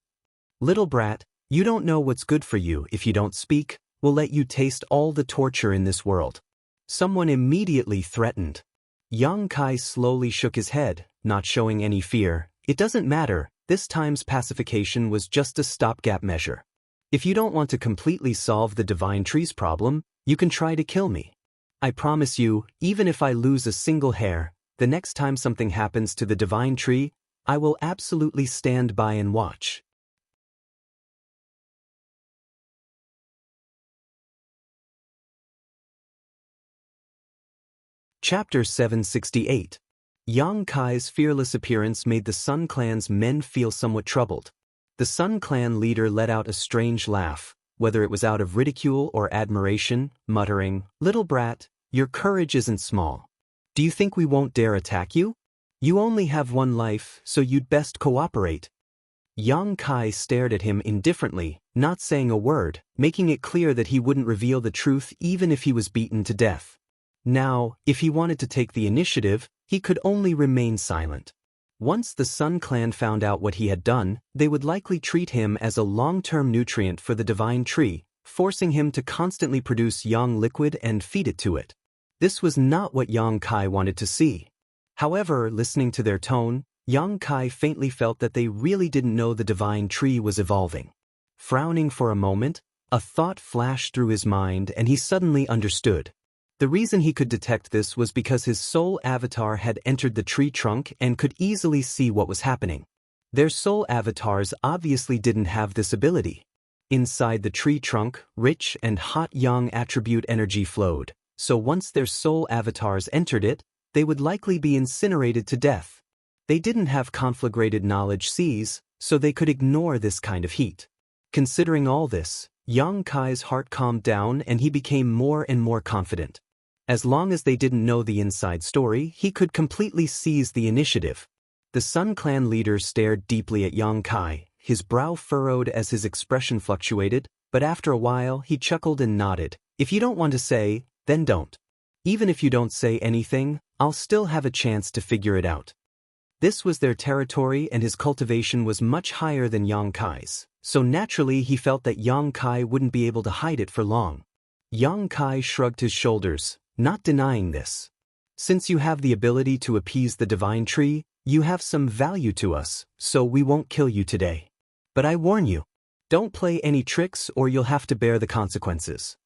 Little brat, you don't know what's good for you. If you don't speak, we'll let you taste all the torture in this world. Someone immediately threatened. Yang Kai slowly shook his head, not showing any fear. It doesn't matter, this time's pacification was just a stopgap measure. If you don't want to completely solve the divine tree's problem, you can try to kill me. I promise you, even if I lose a single hair, the next time something happens to the divine tree, I will absolutely stand by and watch. Chapter 768. Yang Kai's fearless appearance made the Sun Clan's men feel somewhat troubled. The Sun Clan leader let out a strange laugh, whether it was out of ridicule or admiration, muttering, little brat, your courage isn't small. Do you think we won't dare attack you? You only have one life, so you'd best cooperate. Yang Kai stared at him indifferently, not saying a word, making it clear that he wouldn't reveal the truth even if he was beaten to death. Now, if he wanted to take the initiative, he could only remain silent. Once the Sun Clan found out what he had done, they would likely treat him as a long-term nutrient for the divine tree, forcing him to constantly produce yang liquid and feed it to it. This was not what Yang Kai wanted to see. However, listening to their tone, Yang Kai faintly felt that they really didn't know the divine tree was evolving. Frowning for a moment, a thought flashed through his mind and he suddenly understood. The reason he could detect this was because his soul avatar had entered the tree trunk and could easily see what was happening. Their soul avatars obviously didn't have this ability. Inside the tree trunk, rich and hot yang attribute energy flowed, so once their soul avatars entered it, they would likely be incinerated to death. They didn't have conflagrated knowledge Cs, so they could ignore this kind of heat. Considering all this, Yang Kai's heart calmed down and he became more and more confident. As long as they didn't know the inside story, he could completely seize the initiative. The Sun Clan leader stared deeply at Yang Kai, his brow furrowed as his expression fluctuated, but after a while he chuckled and nodded. If you don't want to say, then don't. Even if you don't say anything, I'll still have a chance to figure it out. This was their territory and his cultivation was much higher than Yang Kai's, so naturally he felt that Yang Kai wouldn't be able to hide it for long. Yang Kai shrugged his shoulders, not denying this. Since you have the ability to appease the divine tree, you have some value to us, so we won't kill you today. But I warn you, don't play any tricks or you'll have to bear the consequences.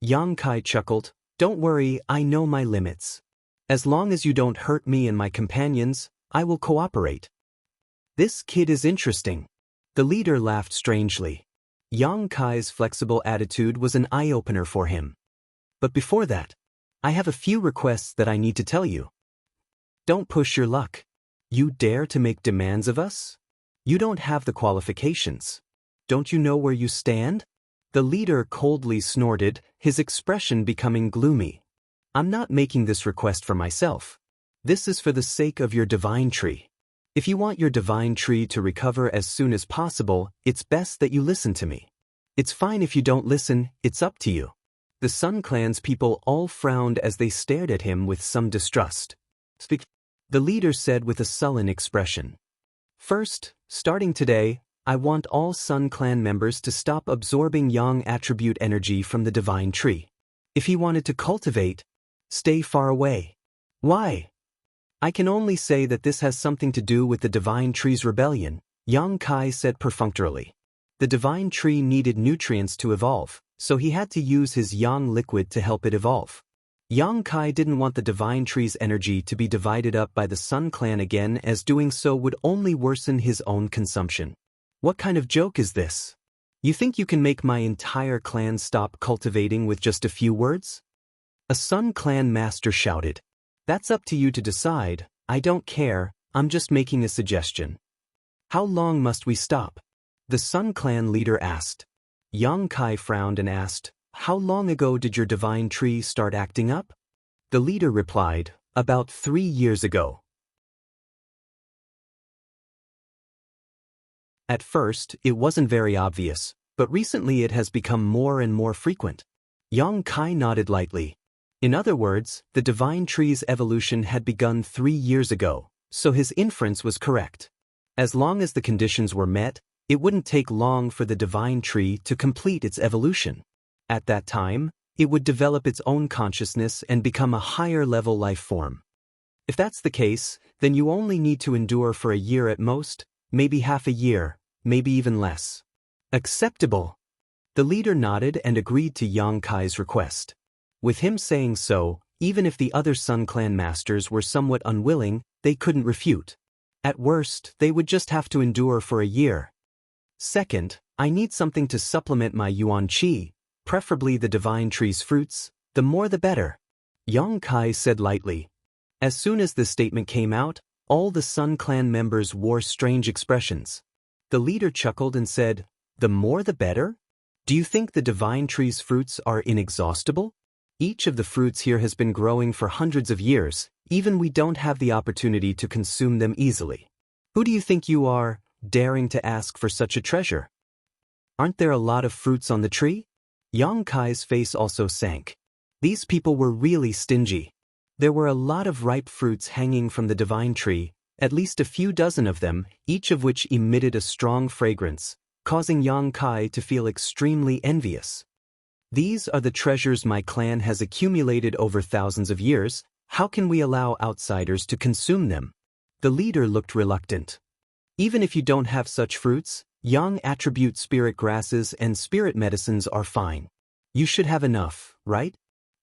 Yang Kai chuckled, don't worry, I know my limits. As long as you don't hurt me and my companions, I will cooperate. This kid is interesting. The leader laughed strangely. Yang Kai's flexible attitude was an eye-opener for him. But before that, I have a few requests that I need to tell you. Don't push your luck. You dare to make demands of us? You don't have the qualifications. Don't you know where you stand? The leader coldly snorted, his expression becoming gloomy. I'm not making this request for myself. This is for the sake of your divine tree. If you want your divine tree to recover as soon as possible, it's best that you listen to me. It's fine if you don't listen, it's up to you. The Sun Clan's people all frowned as they stared at him with some distrust. Speak, the leader said with a sullen expression. First, starting today, I want all Sun Clan members to stop absorbing yang attribute energy from the divine tree. If he wanted to cultivate, stay far away. Why? I can only say that this has something to do with the divine tree's rebellion, Yang Kai said perfunctorily. The divine tree needed nutrients to evolve, so he had to use his yang liquid to help it evolve. Yang Kai didn't want the divine tree's energy to be divided up by the Sun Clan again, as doing so would only worsen his own consumption. What kind of joke is this? You think you can make my entire clan stop cultivating with just a few words? A Sun Clan master shouted. That's up to you to decide. I don't care, I'm just making a suggestion. How long must we stop? The Sun Clan leader asked. Yang Kai frowned and asked, how long ago did your divine tree start acting up? The leader replied, about 3 years ago. At first, it wasn't very obvious, but recently it has become more and more frequent. Yang Kai nodded lightly. In other words, the divine tree's evolution had begun 3 years ago, so his inference was correct. As long as the conditions were met, it wouldn't take long for the divine tree to complete its evolution. At that time, it would develop its own consciousness and become a higher-level life form. If that's the case, then you only need to endure for a year at most, maybe half a year, maybe even less. Acceptable. The leader nodded and agreed to Yang Kai's request. With him saying so, even if the other Sun Clan masters were somewhat unwilling, they couldn't refute. At worst, they would just have to endure for a year. Second, I need something to supplement my yuan qi, preferably the divine tree's fruits, the more the better. Yang Kai said lightly. As soon as this statement came out, all the Sun Clan members wore strange expressions. The leader chuckled and said, the more the better? Do you think the divine tree's fruits are inexhaustible? Each of the fruits here has been growing for hundreds of years, even we don't have the opportunity to consume them easily. Who do you think you are, daring to ask for such a treasure? Aren't there a lot of fruits on the tree? Yang Kai's face also sank. These people were really stingy. There were a lot of ripe fruits hanging from the divine tree, at least a few dozen of them, each of which emitted a strong fragrance, causing Yang Kai to feel extremely envious. These are the treasures my clan has accumulated over thousands of years. How can we allow outsiders to consume them? The leader looked reluctant. Even if you don't have such fruits, Yang attribute spirit grasses and spirit medicines are fine. You should have enough, right?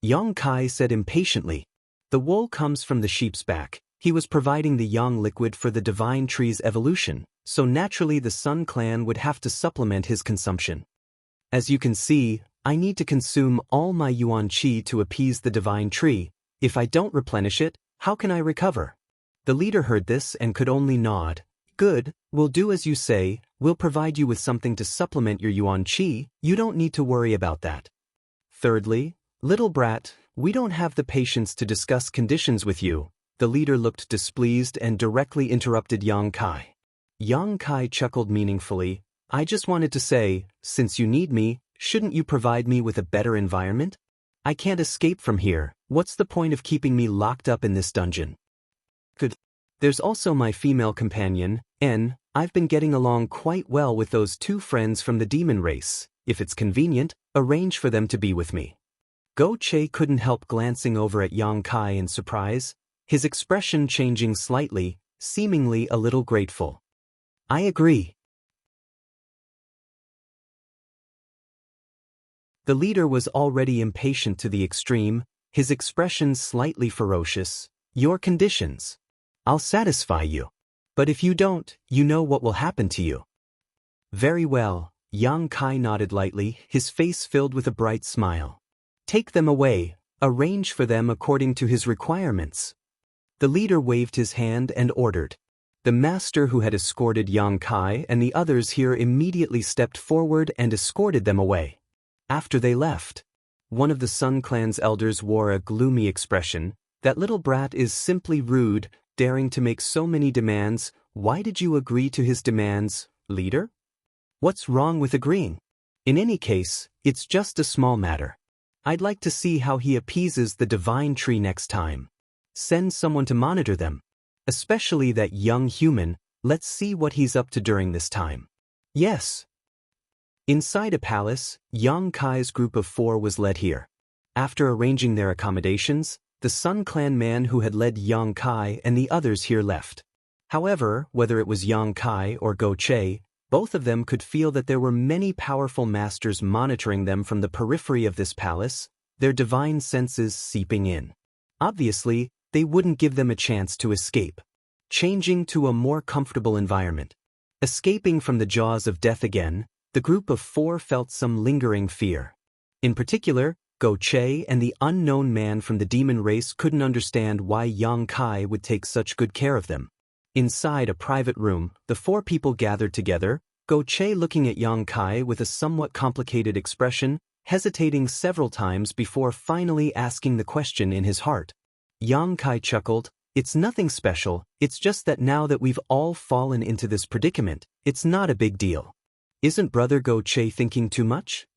Yang Kai said impatiently. The wool comes from the sheep's back. He was providing the yang liquid for the divine tree's evolution, so naturally the Sun Clan would have to supplement his consumption. As you can see, I need to consume all my yuan qi to appease the divine tree. If I don't replenish it, how can I recover? The leader heard this and could only nod. Good, we'll do as you say, we'll provide you with something to supplement your yuan qi, you don't need to worry about that. Thirdly, little brat, we don't have the patience to discuss conditions with you. The leader looked displeased and directly interrupted Yang Kai. Yang Kai chuckled meaningfully. I just wanted to say, since you need me, shouldn't you provide me with a better environment? I can't escape from here, what's the point of keeping me locked up in this dungeon? Good. There's also my female companion, N. I've been getting along quite well with those 2 friends from the demon race. If it's convenient, arrange for them to be with me. Go Che couldn't help glancing over at Yang Kai in surprise, his expression changing slightly, seemingly a little grateful. I agree. The leader was already impatient to the extreme, his expression slightly ferocious. Your conditions. I'll satisfy you. But if you don't, you know what will happen to you. Very well, Yang Kai nodded lightly, his face filled with a bright smile. Take them away, arrange for them according to his requirements. The leader waved his hand and ordered. The master who had escorted Yang Kai and the others here immediately stepped forward and escorted them away. After they left, one of the Sun Clan's elders wore a gloomy expression. That little brat is simply rude, daring to make so many demands. Why did you agree to his demands, leader? What's wrong with agreeing? In any case, it's just a small matter. I'd like to see how he appeases the divine tree next time. Send someone to monitor them. Especially that young human, let's see what he's up to during this time. Yes. Inside a palace, Yang Kai's group of 4 was led here. After arranging their accommodations, the Sun Clan man who had led Yang Kai and the others here left. However, whether it was Yang Kai or Go Che, Both of them could feel that there were many powerful masters monitoring them from the periphery of this palace, their divine senses seeping in. Obviously, they wouldn't give them a chance to escape. Changing to a more comfortable environment. Escaping from the jaws of death again, the group of 4 felt some lingering fear. In particular, Go Che and the unknown man from the demon race couldn't understand why Yang Kai would take such good care of them. Inside a private room, the 4 people gathered together, Go Che looking at Yang Kai with a somewhat complicated expression, hesitating several times before finally asking the question in his heart. Yang Kai chuckled, "It's nothing special, it's just that now that we've all fallen into this predicament, it's not a big deal. Isn't Brother Go Che thinking too much?"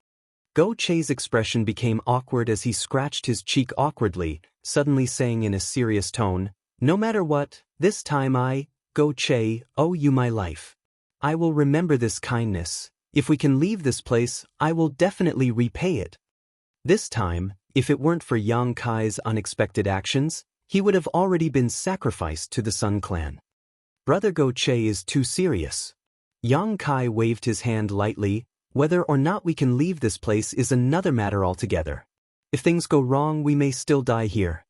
Go Che's expression became awkward as he scratched his cheek awkwardly, suddenly saying in a serious tone, "No matter what, this time I, Go Che, owe you my life. I will remember this kindness. If we can leave this place, I will definitely repay it." This time, if it weren't for Yang Kai's unexpected actions, he would have already been sacrificed to the Sun Clan. Brother Go Che is too serious. Yang Kai waved his hand lightly. Whether or not we can leave this place is another matter altogether. If things go wrong, we may still die here.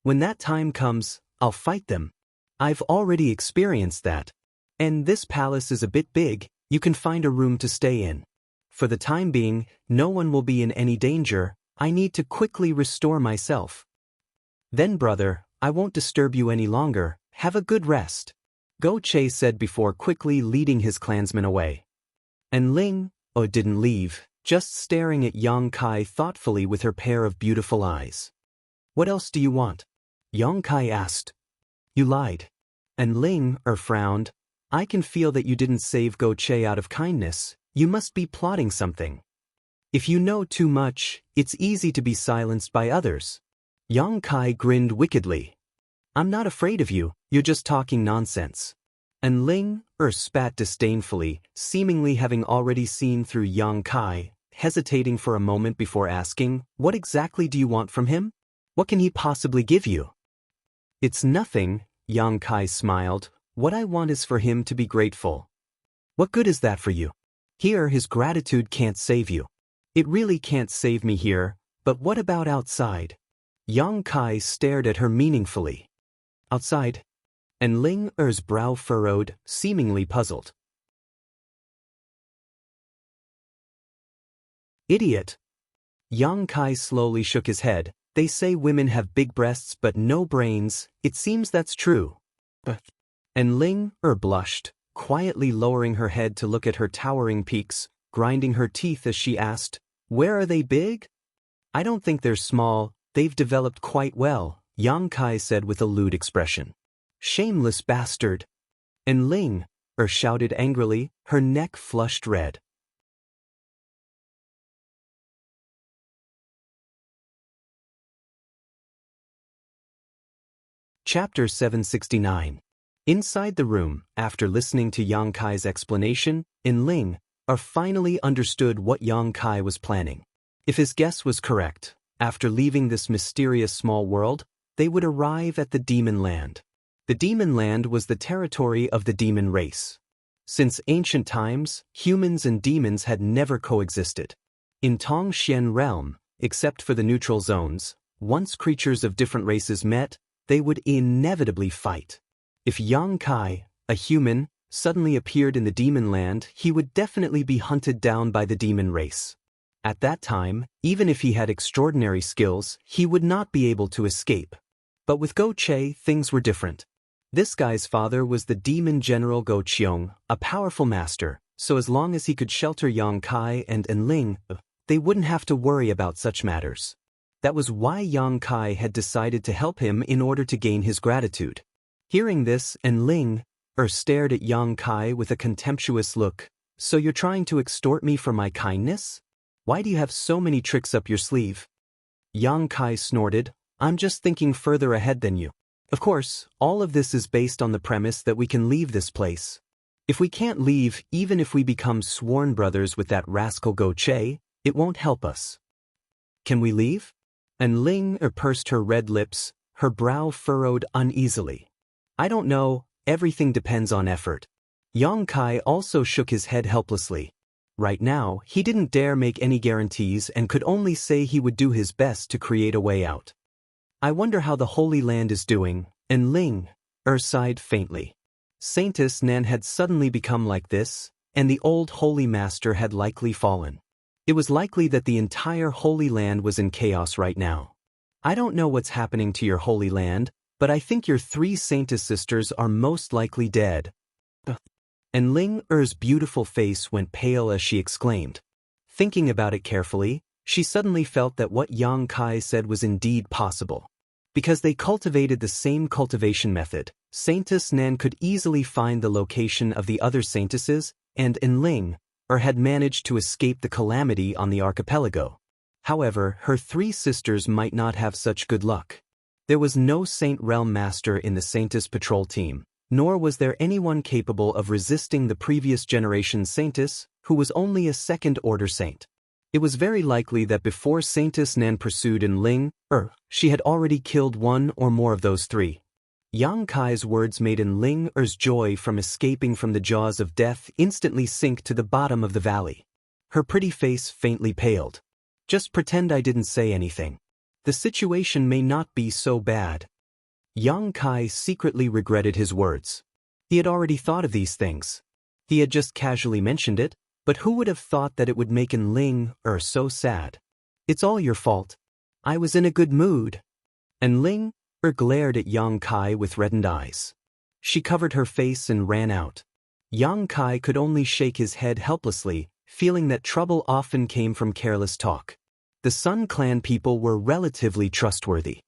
When that time comes, I'll fight them. I've already experienced that. And this palace is a bit big, you can find a room to stay in. For the time being, no one will be in any danger, I need to quickly restore myself. Then brother, I won't disturb you any longer, have a good rest. Go Che said before quickly leading his clansmen away. And Ling, didn't leave, just staring at Yang Kai thoughtfully with her pair of beautiful eyes. What else do you want? Yang Kai asked. You lied. And Ling, frowned. I can feel that you didn't save Go Che out of kindness, you must be plotting something. If you know too much, it's easy to be silenced by others. Yang Kai grinned wickedly. I'm not afraid of you, you're just talking nonsense. And Ling, spat disdainfully, seemingly having already seen through Yang Kai, hesitating for a moment before asking, what exactly do you want from him? What can he possibly give you? It's nothing, Yang Kai smiled. What I want is for him to be grateful. What good is that for you? Here his gratitude can't save you. It really can't save me here, but what about outside? Yang Kai stared at her meaningfully. Outside? And Ling Er's brow furrowed, seemingly puzzled. Idiot. Yang Kai slowly shook his head. They say women have big breasts but no brains, it seems that's true. But... And Ling blushed, quietly lowering her head to look at her towering peaks, grinding her teeth as she asked, where are they big? I don't think they're small, they've developed quite well, Yang Kai said with a lewd expression. Shameless bastard. And Ling shouted angrily, her neck flushed red. Chapter 769. Inside the room, after listening to Yang Kai's explanation, Ling finally understood what Yang Kai was planning. If his guess was correct, after leaving this mysterious small world, they would arrive at the Demon Land. The Demon Land was the territory of the demon race. Since ancient times, humans and demons had never coexisted. In Tongxian realm, except for the neutral zones, once creatures of different races met, they would inevitably fight. If Yang Kai, a human, suddenly appeared in the Demon Land, he would definitely be hunted down by the demon race. At that time, even if he had extraordinary skills, he would not be able to escape. But with Go Che, things were different. This guy's father was the demon general Go Qiong, a powerful master, so as long as he could shelter Yang Kai and Ling, they wouldn't have to worry about such matters. That was why Yang Kai had decided to help him in order to gain his gratitude. Hearing this, Ling stared at Yang Kai with a contemptuous look. So you're trying to extort me for my kindness? Why do you have so many tricks up your sleeve? Yang Kai snorted, I'm just thinking further ahead than you. Of course, all of this is based on the premise that we can leave this place. If we can't leave, even if we become sworn brothers with that rascal Go Che, it won't help us. Can we leave? And Ling pursed her red lips, her brow furrowed uneasily. I don't know, everything depends on effort. Yang Kai also shook his head helplessly. Right now, he didn't dare make any guarantees and could only say he would do his best to create a way out. I wonder how the Holy Land is doing, and Ling sighed faintly. Saintess Nan had suddenly become like this, and the old Holy Master had likely fallen. It was likely that the entire Holy Land was in chaos right now. I don't know what's happening to your Holy Land, but I think your 3 Saintess sisters are most likely dead. And Ling Er's beautiful face went pale as she exclaimed. Thinking about it carefully, she suddenly felt that what Yang Kai said was indeed possible. Because they cultivated the same cultivation method, Saintess Nan could easily find the location of the other saintesses, and Ling had managed to escape the calamity on the archipelago. However, her 3 sisters might not have such good luck. There was no Saint Realm Master in the Saintess Patrol team, nor was there anyone capable of resisting the previous generation Saintess, who was only a second-order saint. It was very likely that before Saintess Nan pursued Ling she had already killed one or more of those 3. Yang Kai's words made Ling Er's joy from escaping from the jaws of death instantly sink to the bottom of the valley. Her pretty face faintly paled. Just pretend I didn't say anything. The situation may not be so bad. Yang Kai secretly regretted his words. He had already thought of these things. He had just casually mentioned it, but who would have thought that it would make Ling so sad? It's all your fault. I was in a good mood. And Ling glared at Yang Kai with reddened eyes. She covered her face and ran out. Yang Kai could only shake his head helplessly, feeling that trouble often came from careless talk. The Sun Clan people were relatively trustworthy.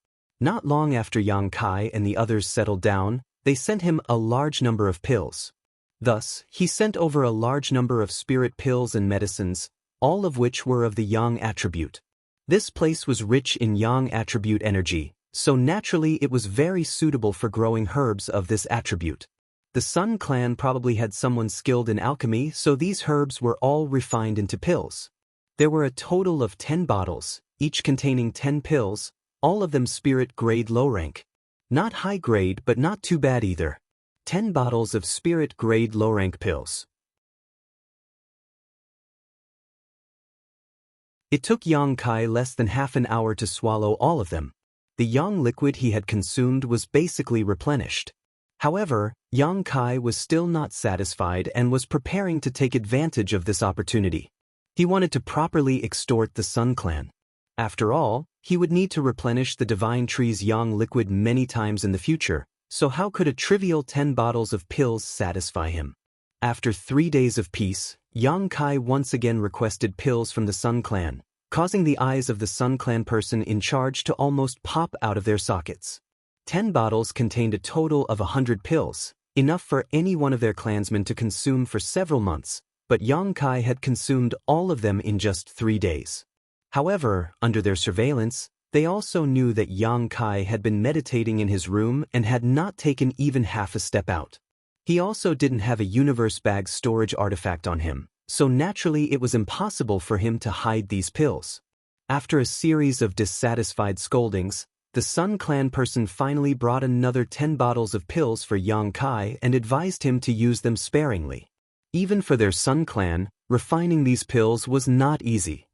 Not long after Yang Kai and the others settled down, they sent him a large number of pills. Thus, he sent over a large number of spirit pills and medicines, all of which were of the Yang attribute. This place was rich in Yang attribute energy, so naturally it was very suitable for growing herbs of this attribute. The Sun Clan probably had someone skilled in alchemy, so these herbs were all refined into pills. There were a total of 10 bottles, each containing 10 pills, all of them spirit grade low rank. Not high grade but not too bad either. 10 bottles of spirit grade low rank pills. It took Yang Kai less than half an hour to swallow all of them. The Yang liquid he had consumed was basically replenished. However, Yang Kai was still not satisfied and was preparing to take advantage of this opportunity. He wanted to properly extort the Sun Clan. After all, he would need to replenish the Divine Tree's Yang liquid many times in the future, so how could a trivial 10 bottles of pills satisfy him? After 3 days of peace, Yang Kai once again requested pills from the Sun Clan, causing the eyes of the Sun Clan person in charge to almost pop out of their sockets. 10 bottles contained a total of 100 pills, enough for any one of their clansmen to consume for several months, but Yang Kai had consumed all of them in just 3 days. However, under their surveillance, they also knew that Yang Kai had been meditating in his room and had not taken even half a step out. He also didn't have a universe bag storage artifact on him, so naturally it was impossible for him to hide these pills. After a series of dissatisfied scoldings, the Sun Clan person finally brought another 10 bottles of pills for Yang Kai and advised him to use them sparingly. Even for their Sun Clan, refining these pills was not easy.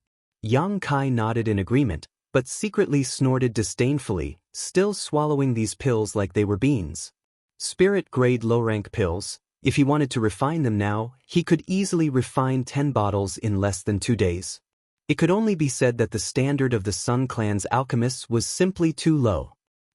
Yang Kai nodded in agreement, but secretly snorted disdainfully, still swallowing these pills like they were beans. Spirit-grade low-rank pills, if he wanted to refine them now, he could easily refine 10 bottles in less than 2 days. It could only be said that the standard of the Sun Clan's alchemists was simply too low.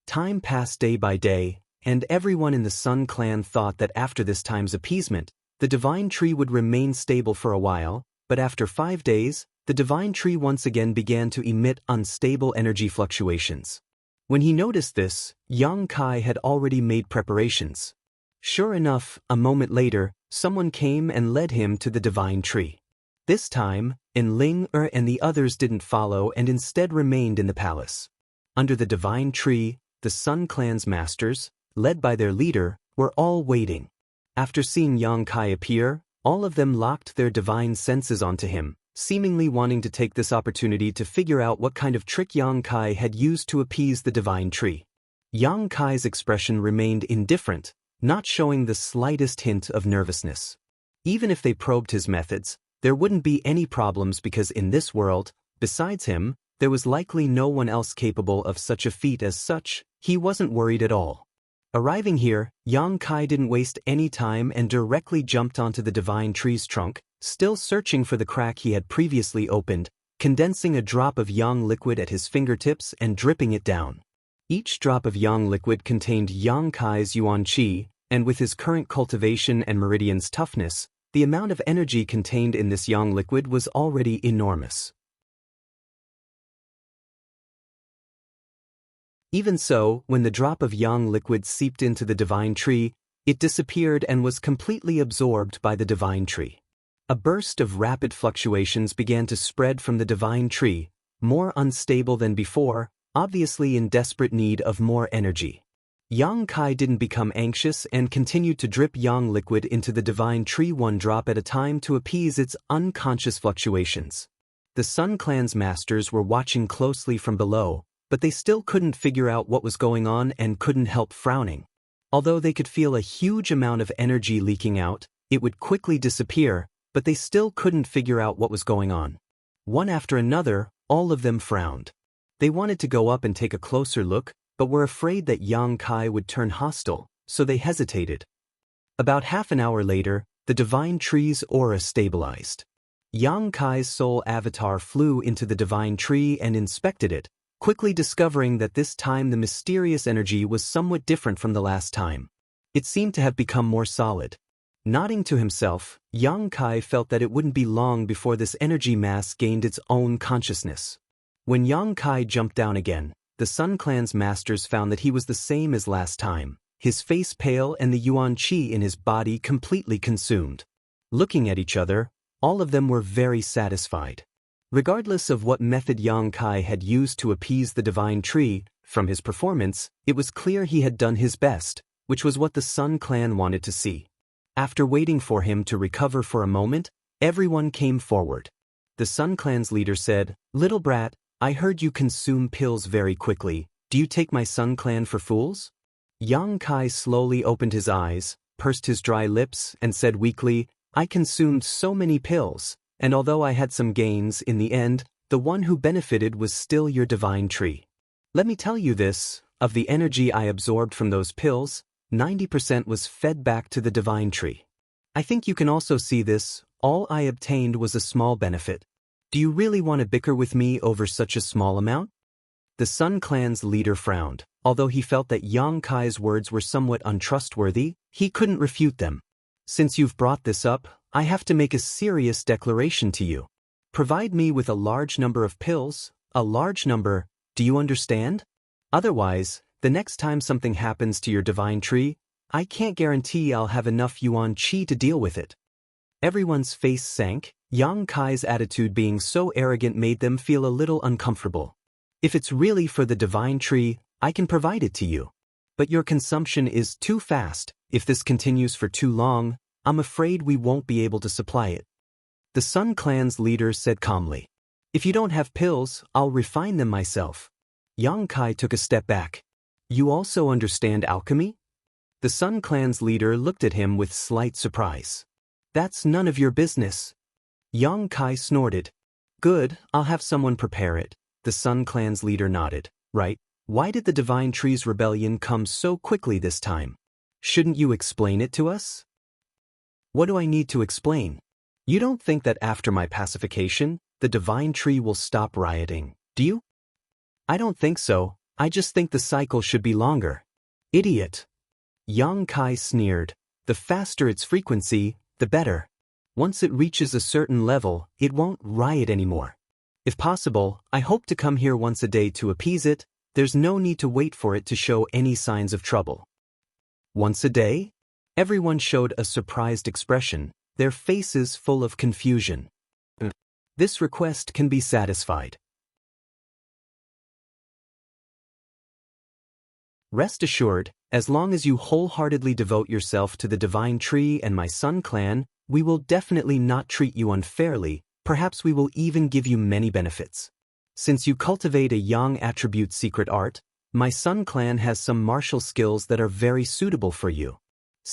Time passed day by day, and everyone in the Sun Clan thought that after this time's appeasement, the Divine Tree would remain stable for a while, but after 5 days, the Divine Tree once again began to emit unstable energy fluctuations. When he noticed this, Yang Kai had already made preparations. Sure enough, a moment later, someone came and led him to the Divine Tree. This time, Ling and the others didn't follow and instead remained in the palace. Under the Divine Tree, the Sun Clan's masters, led by their leader, were all waiting. After seeing Yang Kai appear, all of them locked their divine senses onto him, seemingly wanting to take this opportunity to figure out what kind of trick Yang Kai had used to appease the Divine Tree. Yang Kai's expression remained indifferent, not showing the slightest hint of nervousness. Even if they probed his methods, there wouldn't be any problems because in this world, besides him, there was likely no one else capable of such a feat as such. He wasn't worried at all. Arriving here, Yang Kai didn't waste any time and directly jumped onto the divine tree's trunk, still searching for the crack he had previously opened, condensing a drop of yang liquid at his fingertips and dripping it down. Each drop of yang liquid contained Yang Kai's yuan qi, and with his current cultivation and meridian's toughness, the amount of energy contained in this yang liquid was already enormous. Even so, when the drop of yang liquid seeped into the divine tree, it disappeared and was completely absorbed by the divine tree. A burst of rapid fluctuations began to spread from the divine tree, more unstable than before, obviously in desperate need of more energy. Yang Kai didn't become anxious and continued to drip yang liquid into the divine tree one drop at a time to appease its unconscious fluctuations. The Sun Clan's masters were watching closely from below, but they still couldn't figure out what was going on and couldn't help frowning. Although they could feel a huge amount of energy leaking out, it would quickly disappear, but they still couldn't figure out what was going on. One after another, all of them frowned. They wanted to go up and take a closer look, but were afraid that Yang Kai would turn hostile, so they hesitated. About half an hour later, the divine tree's aura stabilized. Yang Kai's soul avatar flew into the divine tree and inspected it, quickly discovering that this time the mysterious energy was somewhat different from the last time. It seemed to have become more solid. Nodding to himself, Yang Kai felt that it wouldn't be long before this energy mass gained its own consciousness. When Yang Kai jumped down again, the Sun Clan's masters found that he was the same as last time, his face pale and the yuan qi in his body completely consumed. Looking at each other, all of them were very satisfied. Regardless of what method Yang Kai had used to appease the divine tree, from his performance, it was clear he had done his best, which was what the Sun Clan wanted to see. After waiting for him to recover for a moment, everyone came forward. The Sun Clan's leader said, "Little brat, I heard you consume pills very quickly. Do you take my Sun Clan for fools?" Yang Kai slowly opened his eyes, pursed his dry lips, and said weakly, "I consumed so many pills. And although I had some gains in the end, the one who benefited was still your divine tree. Let me tell you this, of the energy I absorbed from those pills, 90% was fed back to the divine tree. I think you can also see this, all I obtained was a small benefit. Do you really want to bicker with me over such a small amount?" The Sun Clan's leader frowned. Although he felt that Yang Kai's words were somewhat untrustworthy, he couldn't refute them. "Since you've brought this up, I have to make a serious declaration to you. Provide me with a large number of pills, a large number, do you understand? Otherwise, the next time something happens to your divine tree, I can't guarantee I'll have enough yuan qi to deal with it." Everyone's face sank. Yang Kai's attitude being so arrogant made them feel a little uncomfortable. "If it's really for the divine tree, I can provide it to you. But your consumption is too fast. If this continues for too long, I'm afraid we won't be able to supply it." The Sun Clan's leader said calmly, "If you don't have pills, I'll refine them myself." Yang Kai took a step back. "You also understand alchemy?" The Sun Clan's leader looked at him with slight surprise. "That's none of your business." Yang Kai snorted. "Good, I'll have someone prepare it." The Sun Clan's leader nodded. "Right, why did the divine tree's rebellion come so quickly this time? Shouldn't you explain it to us?" "What do I need to explain? You don't think that after my pacification, the divine tree will stop rioting, do you?" "I don't think so, I just think the cycle should be longer." "Idiot." Yang Kai sneered. "The faster its frequency, the better. Once it reaches a certain level, it won't riot anymore. If possible, I hope to come here once a day to appease it. There's no need to wait for it to show any signs of trouble." "Once a day?" Everyone showed a surprised expression, their faces full of confusion. "This request can be satisfied. Rest assured, as long as you wholeheartedly devote yourself to the divine tree and my Sun Clan, we will definitely not treat you unfairly, perhaps we will even give you many benefits. Since you cultivate a Yang attribute secret art, my Sun Clan has some martial skills that are very suitable for you.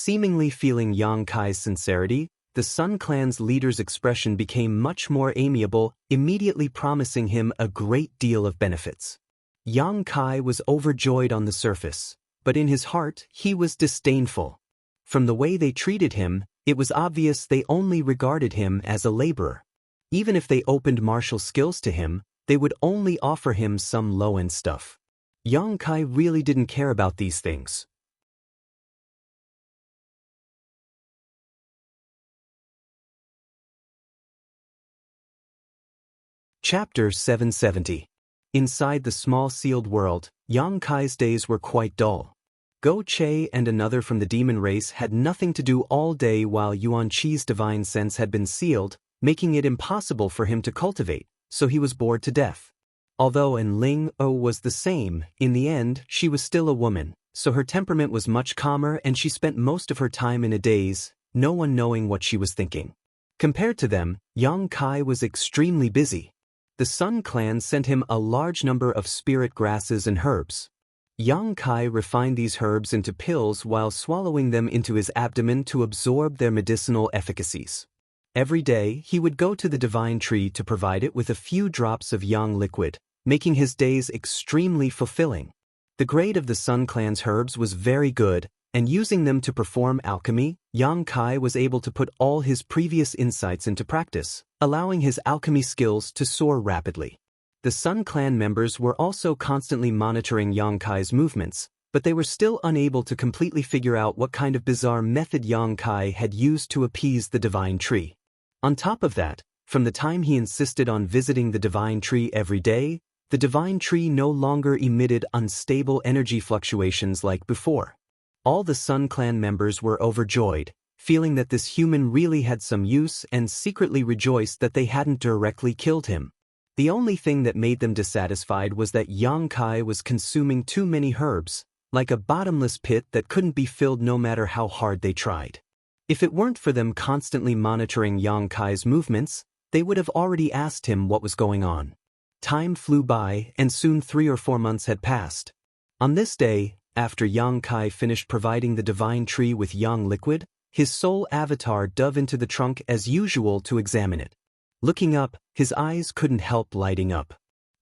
Seemingly feeling Yang Kai's sincerity, the Sun Clan's leader's expression became much more amiable, immediately promising him a great deal of benefits. Yang Kai was overjoyed on the surface, but in his heart he was disdainful. From the way they treated him, it was obvious they only regarded him as a laborer. Even if they opened martial skills to him, they would only offer him some low-end stuff. Yang Kai really didn't care about these things. Chapter 770. Inside the small sealed world, Yang Kai's days were quite dull. Go Che and another from the demon race had nothing to do all day while Yuan Chi's divine sense had been sealed, making it impossible for him to cultivate, so he was bored to death. Although Ling was the same, in the end she was still a woman, so her temperament was much calmer and she spent most of her time in a daze, no one knowing what she was thinking. Compared to them, Yang Kai was extremely busy. The Sun Clan sent him a large number of spirit grasses and herbs. Yang Kai refined these herbs into pills while swallowing them into his abdomen to absorb their medicinal efficacies. Every day, he would go to the divine tree to provide it with a few drops of yang liquid, making his days extremely fulfilling. The grade of the Sun Clan's herbs was very good, and using them to perform alchemy, Yang Kai was able to put all his previous insights into practice, allowing his alchemy skills to soar rapidly. The Sun Clan members were also constantly monitoring Yang Kai's movements, but they were still unable to completely figure out what kind of bizarre method Yang Kai had used to appease the divine tree. On top of that, from the time he insisted on visiting the divine tree every day, the divine tree no longer emitted unstable energy fluctuations like before. All the Sun Clan members were overjoyed, feeling that this human really had some use and secretly rejoiced that they hadn't directly killed him. The only thing that made them dissatisfied was that Yang Kai was consuming too many herbs, like a bottomless pit that couldn't be filled no matter how hard they tried. If it weren't for them constantly monitoring Yang Kai's movements, they would have already asked him what was going on. Time flew by and soon 3 or 4 months had passed. On this day, after Yang Kai finished providing the divine tree with yang liquid, his soul avatar dove into the trunk as usual to examine it. Looking up, his eyes couldn't help lighting up.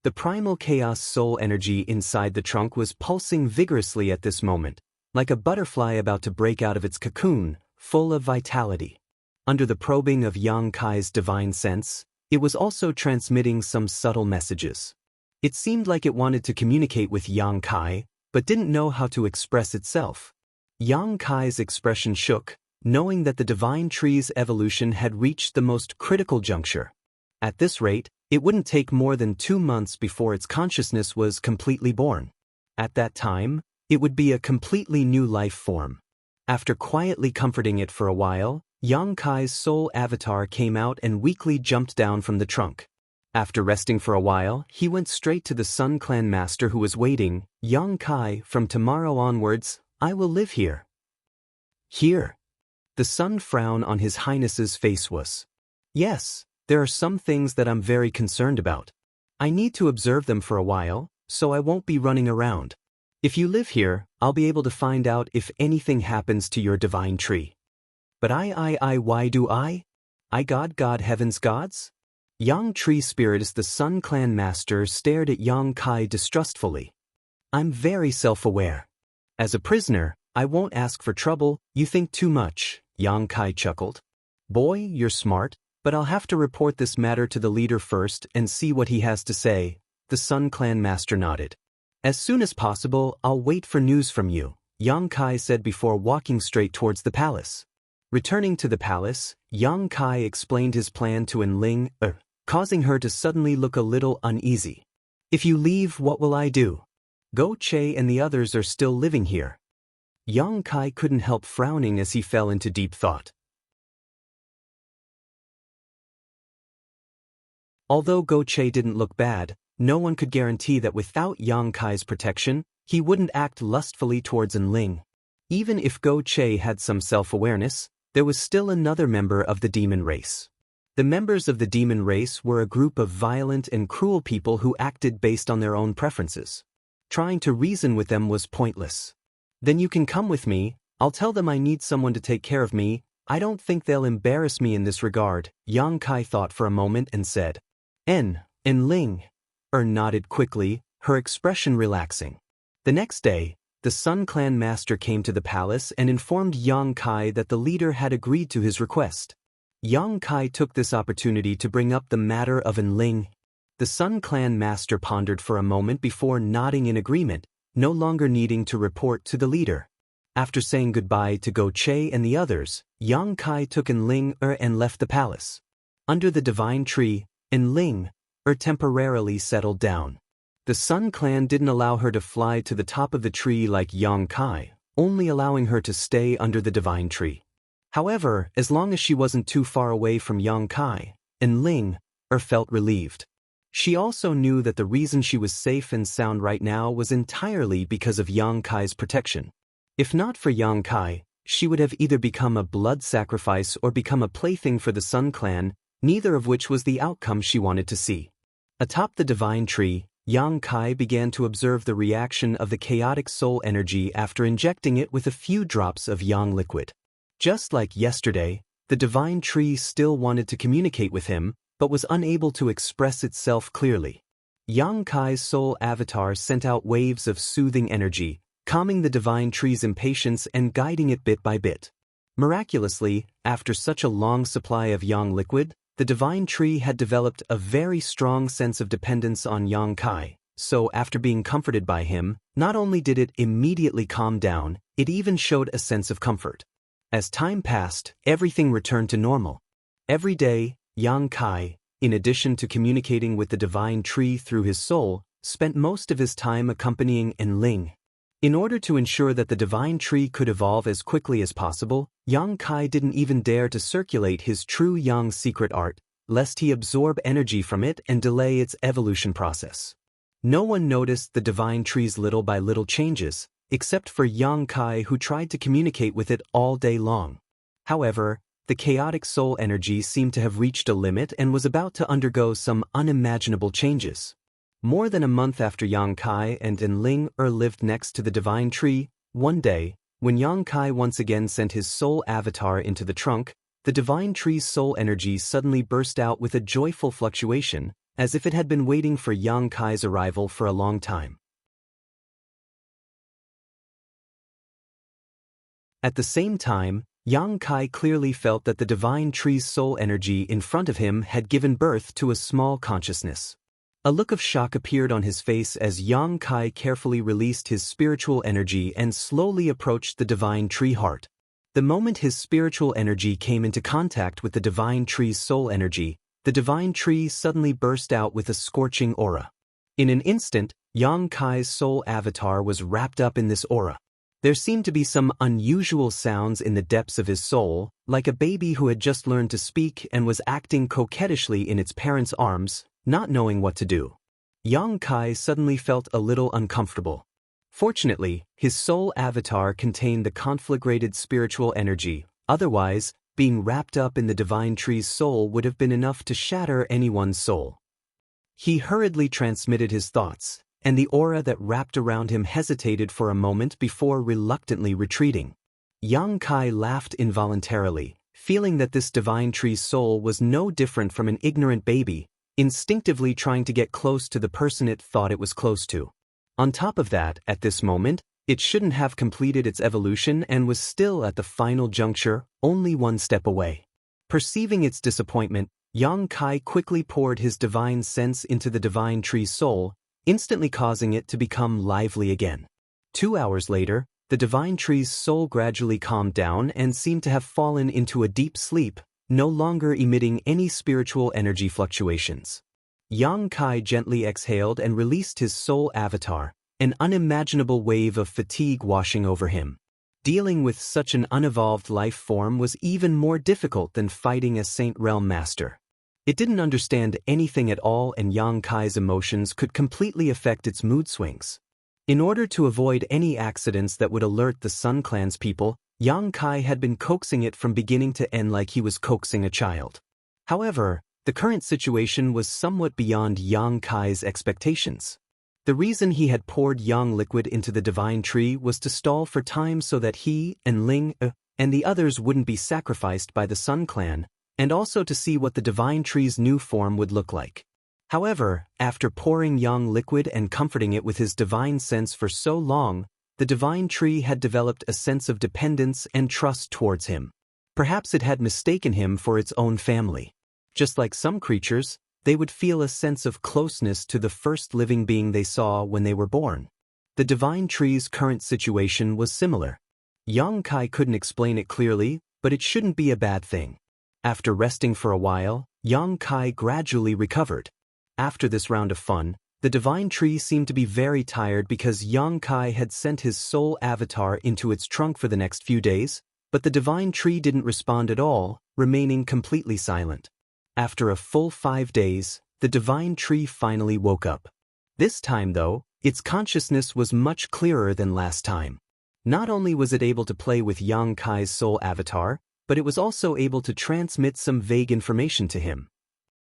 The primal chaos soul energy inside the trunk was pulsing vigorously at this moment, like a butterfly about to break out of its cocoon, full of vitality. Under the probing of Yang Kai's divine sense, it was also transmitting some subtle messages. It seemed like it wanted to communicate with Yang Kai, but didn't know how to express itself. Yang Kai's expression shook, knowing that the divine tree's evolution had reached the most critical juncture. At this rate, it wouldn't take more than 2 months before its consciousness was completely born. At that time, it would be a completely new life form. After quietly comforting it for a while, Yang Kai's soul avatar came out and weakly jumped down from the trunk. After resting for a while, he went straight to the Sun Clan master who was waiting. Yang Kai, from tomorrow onwards, I will live here. Here? The sun frown on His Highness's face was. Yes, there are some things that I'm very concerned about. I need to observe them for a while, so I won't be running around. If you live here, I'll be able to find out if anything happens to your divine tree. But why do I? God heaven's gods? Yang Tree Spirit, the Sun Clan master, stared at Yang Kai distrustfully. I'm very self-aware. As a prisoner, I won't ask for trouble, you think too much, Yang Kai chuckled. Boy, you're smart, but I'll have to report this matter to the leader first and see what he has to say, the Sun Clan master nodded. As soon as possible, I'll wait for news from you, Yang Kai said before walking straight towards the palace. Returning to the palace, Yang Kai explained his plan to Ling, causing her to suddenly look a little uneasy. If you leave, what will I do? Go Che and the others are still living here. Yang Kai couldn't help frowning as he fell into deep thought. Although Go Che didn't look bad, no one could guarantee that without Yang Kai's protection, he wouldn't act lustfully towards Ling. Even if Go Che had some self-awareness, there was still another member of the demon race. The members of the demon race were a group of violent and cruel people who acted based on their own preferences. Trying to reason with them was pointless. Then you can come with me, I'll tell them I need someone to take care of me. I don't think they'll embarrass me in this regard. Xianxia thought for a moment and said, Ling. Nodded quickly, her expression relaxing. The next day, the Sun Clan master came to the palace and informed Xianxia that the leader had agreed to his request. Xianxia took this opportunity to bring up the matter of Ling. The Sun Clan master pondered for a moment before nodding in agreement, no longer needing to report to the leader. After saying goodbye to Go Che and the others, Xianxia took Ling and left the palace. Under the divine tree, Ling temporarily settled down. The Sun Clan didn't allow her to fly to the top of the tree like Xianxia, only allowing her to stay under the divine tree. However, as long as she wasn't too far away from Xianxia, Ling felt relieved. She also knew that the reason she was safe and sound right now was entirely because of Xianxia's protection. If not for Xianxia, she would have either become a blood sacrifice or become a plaything for the Sun Clan, neither of which was the outcome she wanted to see. Atop the divine tree, Xianxia began to observe the reaction of the chaotic soul energy after injecting it with a few drops of yang liquid. Just like yesterday, the divine tree still wanted to communicate with him, but was unable to express itself clearly. Xianxia's soul avatar sent out waves of soothing energy, calming the divine tree's impatience and guiding it bit by bit. Miraculously, after such a long supply of yang liquid, the divine tree had developed a very strong sense of dependence on Xianxia, so after being comforted by him, not only did it immediately calm down, it even showed a sense of comfort. As time passed, everything returned to normal. Every day, Xianxia, in addition to communicating with the divine tree through his soul, spent most of his time accompanying Ling. In order to ensure that the divine tree could evolve as quickly as possible, Xianxia didn't even dare to circulate his true yang secret art, lest he absorb energy from it and delay its evolution process. No one noticed the divine tree's little by little changes, except for Xianxia, who tried to communicate with it all day long. However, the chaotic soul energy seemed to have reached a limit and was about to undergo some unimaginable changes. More than a month after Xianxia and Ling lived next to the divine tree, one day, when Xianxia once again sent his soul avatar into the trunk, the divine tree's soul energy suddenly burst out with a joyful fluctuation, as if it had been waiting for Xianxia's arrival for a long time. At the same time, Xianxia clearly felt that the divine tree's soul energy in front of him had given birth to a small consciousness. A look of shock appeared on his face as Xianxia carefully released his spiritual energy and slowly approached the divine tree heart. The moment his spiritual energy came into contact with the divine tree's soul energy, the divine tree suddenly burst out with a scorching aura. In an instant, Xianxia's soul avatar was wrapped up in this aura. There seemed to be some unusual sounds in the depths of his soul, like a baby who had just learned to speak and was acting coquettishly in its parents' arms, not knowing what to do. Xianxia suddenly felt a little uncomfortable. Fortunately, his soul avatar contained the conflagrated spiritual energy, otherwise, being wrapped up in the divine tree's soul would have been enough to shatter anyone's soul. He hurriedly transmitted his thoughts, and the aura that wrapped around him hesitated for a moment before reluctantly retreating. Xianxia laughed involuntarily, feeling that this divine tree's soul was no different from an ignorant baby, instinctively trying to get close to the person it thought it was close to. On top of that, at this moment, it shouldn't have completed its evolution and was still at the final juncture, only one step away. Perceiving its disappointment, Xianxia quickly poured his divine sense into the divine tree's soul, instantly causing it to become lively again. 2 hours later, the divine tree's soul gradually calmed down and seemed to have fallen into a deep sleep, no longer emitting any spiritual energy fluctuations. Xianxia gently exhaled and released his soul avatar, an unimaginable wave of fatigue washing over him. Dealing with such an unevolved life form was even more difficult than fighting a Saint Realm master. It didn't understand anything at all, and Xianxia's emotions could completely affect its mood swings. In order to avoid any accidents that would alert the Sun Clan's people, Xianxia had been coaxing it from beginning to end like he was coaxing a child. However, the current situation was somewhat beyond Xianxia's expectations. The reason he had poured yang liquid into the divine tree was to stall for time so that he and Ling and the others wouldn't be sacrificed by the Sun Clan, and also to see what the divine tree's new form would look like. However, after pouring yang liquid and comforting it with his divine sense for so long, the divine tree had developed a sense of dependence and trust towards him. Perhaps it had mistaken him for its own family. Just like some creatures, they would feel a sense of closeness to the first living being they saw when they were born. The divine tree's current situation was similar. Yang Kai couldn't explain it clearly, but it shouldn't be a bad thing. After resting for a while, Yang Kai gradually recovered. After this round of fun, the divine tree seemed to be very tired because Yang Kai had sent his soul avatar into its trunk for the next few days, but the divine tree didn't respond at all, remaining completely silent. After a full 5 days, the divine tree finally woke up. This time, though, its consciousness was much clearer than last time. Not only was it able to play with Yang Kai's soul avatar, but it was also able to transmit some vague information to him.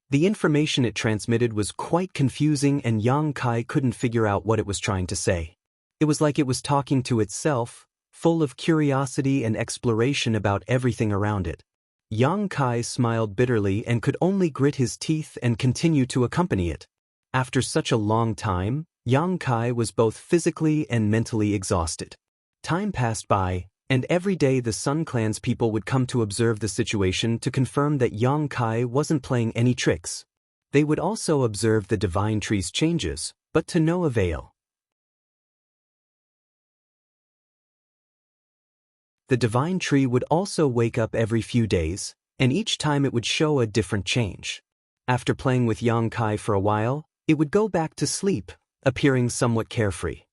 The information it transmitted was quite confusing and Yang Kai couldn't figure out what it was trying to say. It was like it was talking to itself, full of curiosity and exploration about everything around it. Yang Kai smiled bitterly and could only grit his teeth and continue to accompany it. After such a long time, Yang Kai was both physically and mentally exhausted. Time passed by, and every day the Sun Clan's people would come to observe the situation to confirm that Yang Kai wasn't playing any tricks. They would also observe the divine tree's changes, but to no avail. The divine tree would also wake up every few days, and each time it would show a different change. After playing with Yang Kai for a while, it would go back to sleep, appearing somewhat carefree.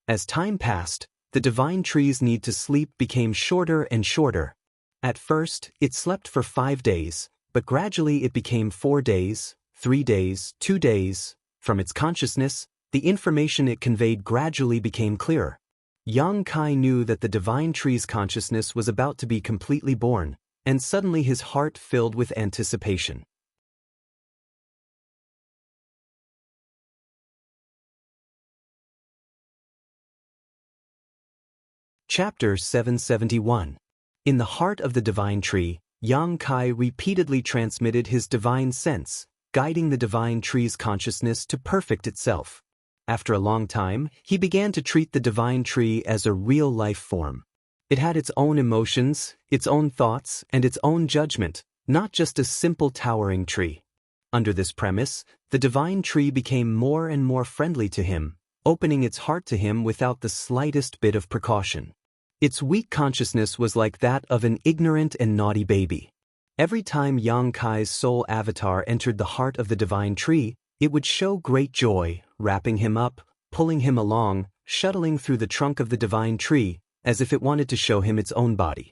As time passed, the divine tree's need to sleep became shorter and shorter. At first, it slept for 5 days, but gradually it became 4 days, 3 days, 2 days. From its consciousness, the information it conveyed gradually became clearer. Yang Kai knew that the divine tree's consciousness was about to be completely born, and suddenly his heart filled with anticipation. Chapter 771. In the heart of the divine tree, Yang Kai repeatedly transmitted his divine sense, guiding the divine tree's consciousness to perfect itself. After a long time, he began to treat the divine tree as a real life form. It had its own emotions, its own thoughts, and its own judgment, not just a simple towering tree. Under this premise, the divine tree became more and more friendly to him, opening its heart to him without the slightest bit of precaution. Its weak consciousness was like that of an ignorant and naughty baby. Every time Yang Kai's soul avatar entered the heart of the divine tree, it would show great joy, wrapping him up, pulling him along, shuttling through the trunk of the divine tree, as if it wanted to show him its own body.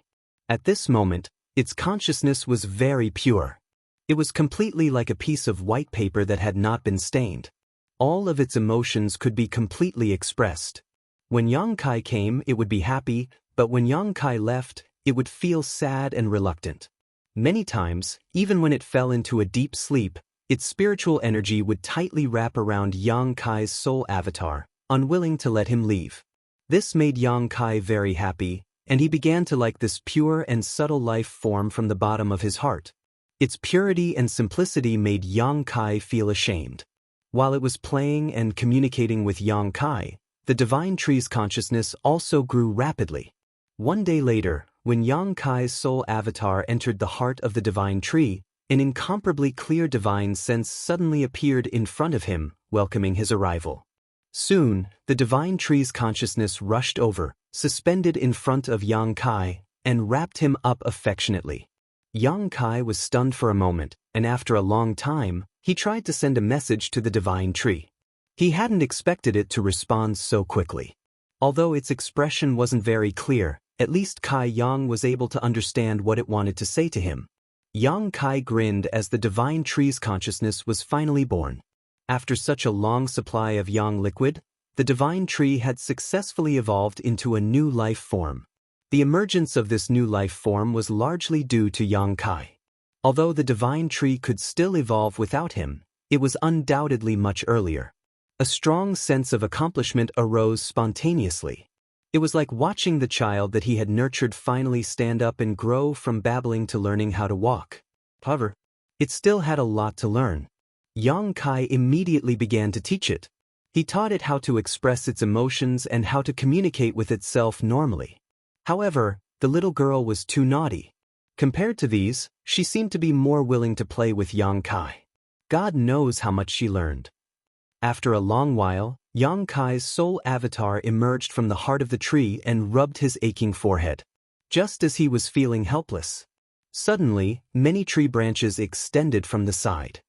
At this moment, its consciousness was very pure. It was completely like a piece of white paper that had not been stained. All of its emotions could be completely expressed. When Yang Kai came, it would be happy, but when Yang Kai left, it would feel sad and reluctant. Many times, even when it fell into a deep sleep, its spiritual energy would tightly wrap around Yang Kai's soul avatar, unwilling to let him leave. This made Yang Kai very happy, and he began to like this pure and subtle life form from the bottom of his heart. Its purity and simplicity made Yang Kai feel ashamed. While it was playing and communicating with Yang Kai, the divine tree's consciousness also grew rapidly. One day later, when Yang Kai's soul avatar entered the heart of the divine tree, an incomparably clear divine sense suddenly appeared in front of him, welcoming his arrival. Soon, the divine tree's consciousness rushed over, suspended in front of Yang Kai, and wrapped him up affectionately. Yang Kai was stunned for a moment, and after a long time, he tried to send a message to the divine tree. He hadn't expected it to respond so quickly. Although its expression wasn't very clear, at least Kai Yang was able to understand what it wanted to say to him. Yang Kai grinned as the divine tree's consciousness was finally born. After such a long supply of yang liquid, the divine tree had successfully evolved into a new life form. The emergence of this new life form was largely due to Yang Kai. Although the divine tree could still evolve without him, it was undoubtedly much earlier. A strong sense of accomplishment arose spontaneously. It was like watching the child that he had nurtured finally stand up and grow from babbling to learning how to walk. However, it still had a lot to learn. Yang Kai immediately began to teach it. He taught it how to express its emotions and how to communicate with itself normally. However, the little girl was too naughty. Compared to these, she seemed to be more willing to play with Yang Kai. God knows how much she learned. After a long while, Yang Kai's soul avatar emerged from the heart of the tree and rubbed his aching forehead. Just as he was feeling helpless. Suddenly, many tree branches extended from the side.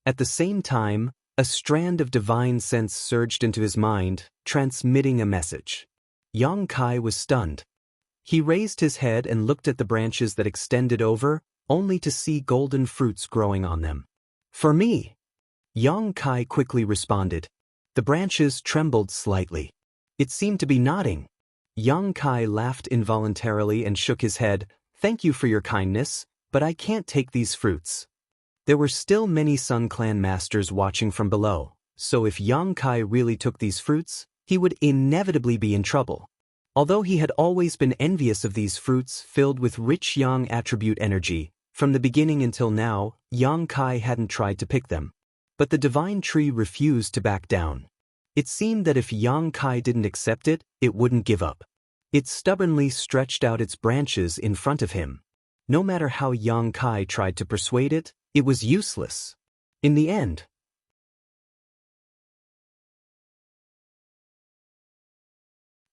At the same time, a strand of divine sense surged into his mind, transmitting a message. Yang Kai was stunned. He raised his head and looked at the branches that extended over, only to see golden fruits growing on them. For me! Yang Kai quickly responded. The branches trembled slightly. It seemed to be nodding. Yang Kai laughed involuntarily and shook his head. Thank you for your kindness, but I can't take these fruits. There were still many Sun Clan masters watching from below, so if Yang Kai really took these fruits, he would inevitably be in trouble. Although he had always been envious of these fruits filled with rich Yang attribute energy, from the beginning until now, Yang Kai hadn't tried to pick them. But the divine tree refused to back down. It seemed that if Yang Kai didn't accept it, it wouldn't give up. It stubbornly stretched out its branches in front of him. No matter how Yang Kai tried to persuade it, it was useless. In the end,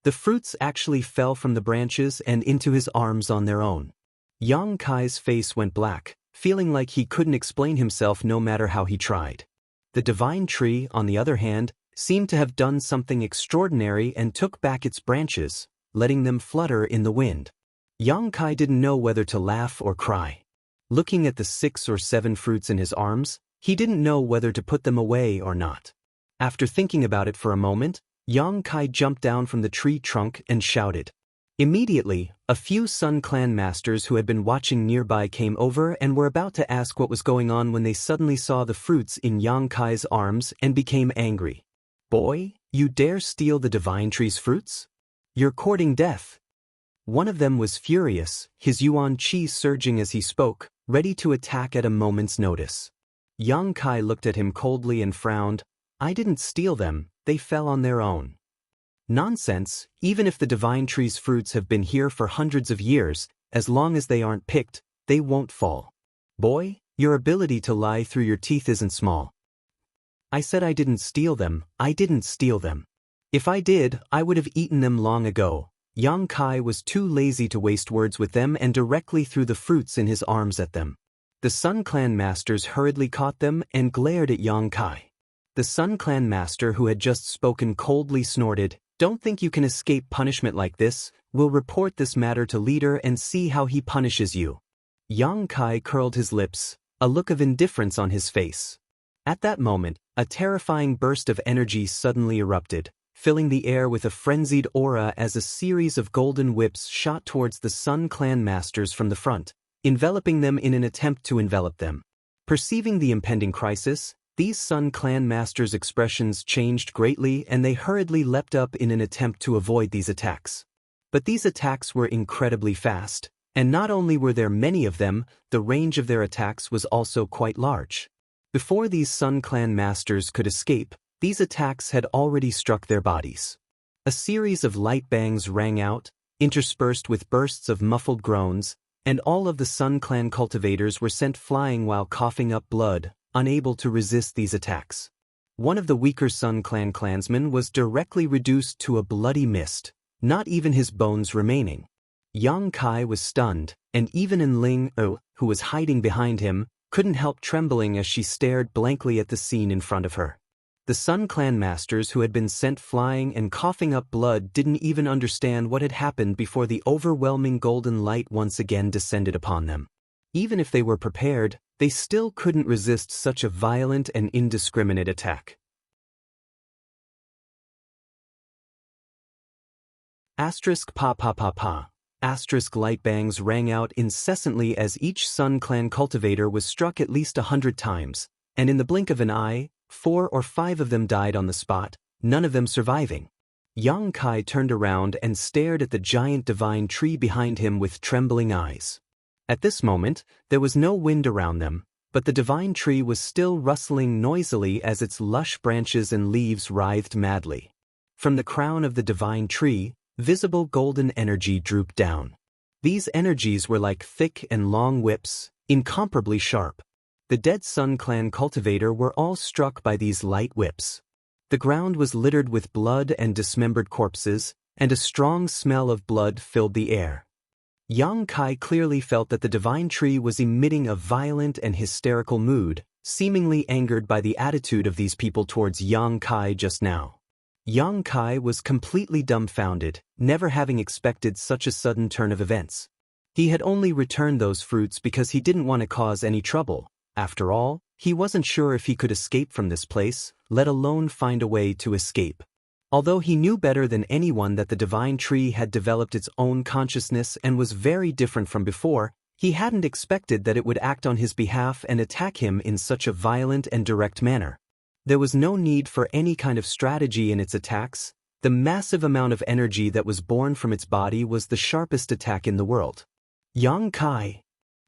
the fruits actually fell from the branches and into his arms on their own. Yang Kai's face went black, feeling like he couldn't explain himself no matter how he tried. The divine tree, on the other hand, seemed to have done something extraordinary and took back its branches, letting them flutter in the wind. Yang Kai didn't know whether to laugh or cry. Looking at the 6 or 7 fruits in his arms, he didn't know whether to put them away or not. After thinking about it for a moment, Yang Kai jumped down from the tree trunk and shouted. Immediately, a few Sun Clan masters who had been watching nearby came over and were about to ask what was going on when they suddenly saw the fruits in Yang Kai's arms and became angry. Boy, you dare steal the divine tree's fruits? You're courting death. One of them was furious, his yuan qi surging as he spoke, ready to attack at a moment's notice. Yang Kai looked at him coldly and frowned. I didn't steal them, they fell on their own. Nonsense, even if the divine tree's fruits have been here for hundreds of years, as long as they aren't picked, they won't fall. Boy, your ability to lie through your teeth isn't small. I said I didn't steal them, I didn't steal them. If I did, I would have eaten them long ago. Yang Kai was too lazy to waste words with them and directly threw the fruits in his arms at them. The Sun Clan masters hurriedly caught them and glared at Yang Kai. The Sun Clan master who had just spoken coldly snorted, Don't think you can escape punishment like this. We'll report this matter to leader and see how he punishes you. Yang Kai curled his lips, a look of indifference on his face. At that moment, a terrifying burst of energy suddenly erupted, filling the air with a frenzied aura as a series of golden whips shot towards the Sun Clan masters from the front, enveloping them in an attempt to envelop them. Perceiving the impending crisis, these Sun Clan masters' expressions changed greatly and they hurriedly leapt up in an attempt to avoid these attacks. But these attacks were incredibly fast, and not only were there many of them, the range of their attacks was also quite large. Before these Sun Clan masters could escape, these attacks had already struck their bodies. A series of light bangs rang out, interspersed with bursts of muffled groans, and all of the Sun Clan cultivators were sent flying while coughing up blood, unable to resist these attacks. One of the weaker Sun Clan clansmen was directly reduced to a bloody mist, not even his bones remaining. Yang Kai was stunned, and even Enling, who was hiding behind him, couldn't help trembling as she stared blankly at the scene in front of her. The Sun Clan masters who had been sent flying and coughing up blood didn't even understand what had happened before the overwhelming golden light once again descended upon them. Even if they were prepared, they still couldn't resist such a violent and indiscriminate attack. Asterisk pa pa pa pa. Asterisk light bangs rang out incessantly as each Sun Clan cultivator was struck at least 100 times, and in the blink of an eye, 4 or 5 of them died on the spot, none of them surviving. Yang Kai turned around and stared at the giant divine tree behind him with trembling eyes. At this moment, there was no wind around them, but the divine tree was still rustling noisily as its lush branches and leaves writhed madly. From the crown of the divine tree, visible golden energy drooped down. These energies were like thick and long whips, incomparably sharp. The dead Sun Clan cultivator were all struck by these light whips. The ground was littered with blood and dismembered corpses, and a strong smell of blood filled the air. Yang Kai clearly felt that the divine tree was emitting a violent and hysterical mood, seemingly angered by the attitude of these people towards Yang Kai just now. Yang Kai was completely dumbfounded, never having expected such a sudden turn of events. He had only returned those fruits because he didn't want to cause any trouble. After all, he wasn't sure if he could escape from this place, let alone find a way to escape. Although he knew better than anyone that the divine tree had developed its own consciousness and was very different from before, he hadn't expected that it would act on his behalf and attack him in such a violent and direct manner. There was no need for any kind of strategy in its attacks. The massive amount of energy that was born from its body was the sharpest attack in the world. Yang Kai.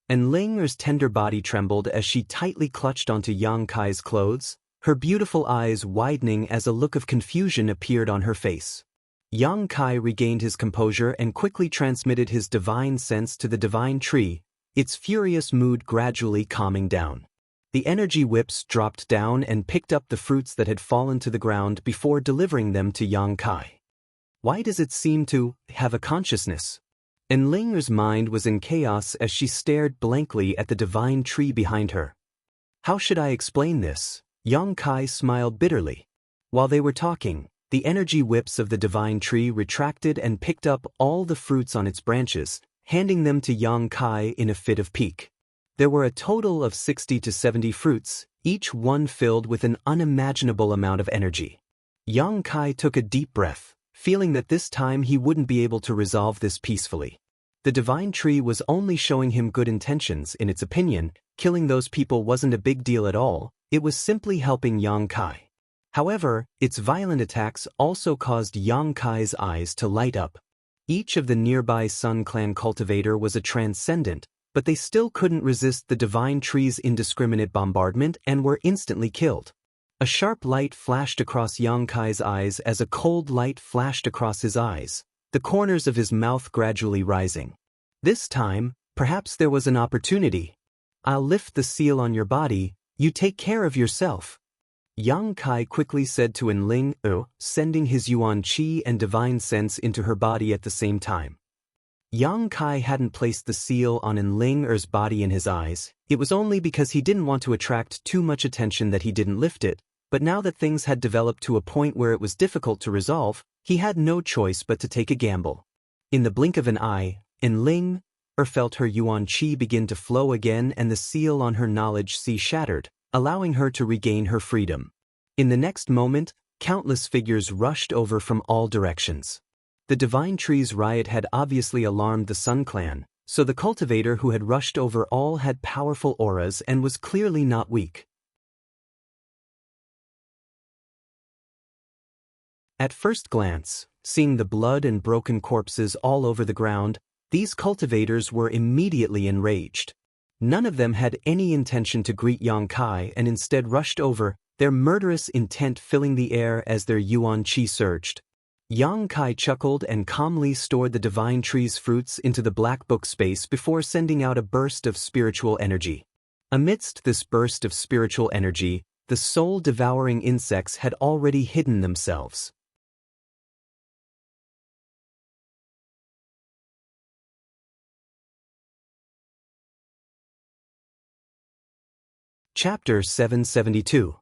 And Ling's tender body trembled as she tightly clutched onto Yang Kai's clothes, her beautiful eyes widening as a look of confusion appeared on her face. Yang Kai regained his composure and quickly transmitted his divine sense to the divine tree, its furious mood gradually calming down. The energy whips dropped down and picked up the fruits that had fallen to the ground before delivering them to Yang Kai. Why does it seem to have a consciousness? And Ling's mind was in chaos as she stared blankly at the divine tree behind her. How should I explain this? Yang Kai smiled bitterly. While they were talking, the energy whips of the divine tree retracted and picked up all the fruits on its branches, handing them to Yang Kai in a fit of pique. There were a total of 60 to 70 fruits, each one filled with an unimaginable amount of energy. Yang Kai took a deep breath, feeling that this time he wouldn't be able to resolve this peacefully. The divine tree was only showing him good intentions. In its opinion, killing those people wasn't a big deal at all. It was simply helping Yang Kai. However, its violent attacks also caused Yang Kai's eyes to light up. Each of the nearby Sun Clan cultivator was a transcendent, but they still couldn't resist the divine tree's indiscriminate bombardment and were instantly killed. A sharp light flashed across Yang Kai's eyes as a cold light flashed across his eyes, the corners of his mouth gradually rising. This time, perhaps there was an opportunity. I'll lift the seal on your body. You take care of yourself. Yang Kai quickly said to Enling, sending his yuan qi and divine sense into her body at the same time. Yang Kai hadn't placed the seal on Enling's body in his eyes. It was only because he didn't want to attract too much attention that he didn't lift it, but now that things had developed to a point where it was difficult to resolve, he had no choice but to take a gamble. In the blink of an eye, Enling felt her yuan qi begin to flow again and the seal on her knowledge sea shattered, allowing her to regain her freedom. In the next moment, countless figures rushed over from all directions. The divine tree's riot had obviously alarmed the Sun Clan, so the cultivator who had rushed over all had powerful auras and was clearly not weak. At first glance, seeing the blood and broken corpses all over the ground, these cultivators were immediately enraged. None of them had any intention to greet Yang Kai and instead rushed over, their murderous intent filling the air as their yuan qi surged. Yang Kai chuckled and calmly stored the divine tree's fruits into the black book space before sending out a burst of spiritual energy. Amidst this burst of spiritual energy, the soul-devouring insects had already hidden themselves. Chapter 772.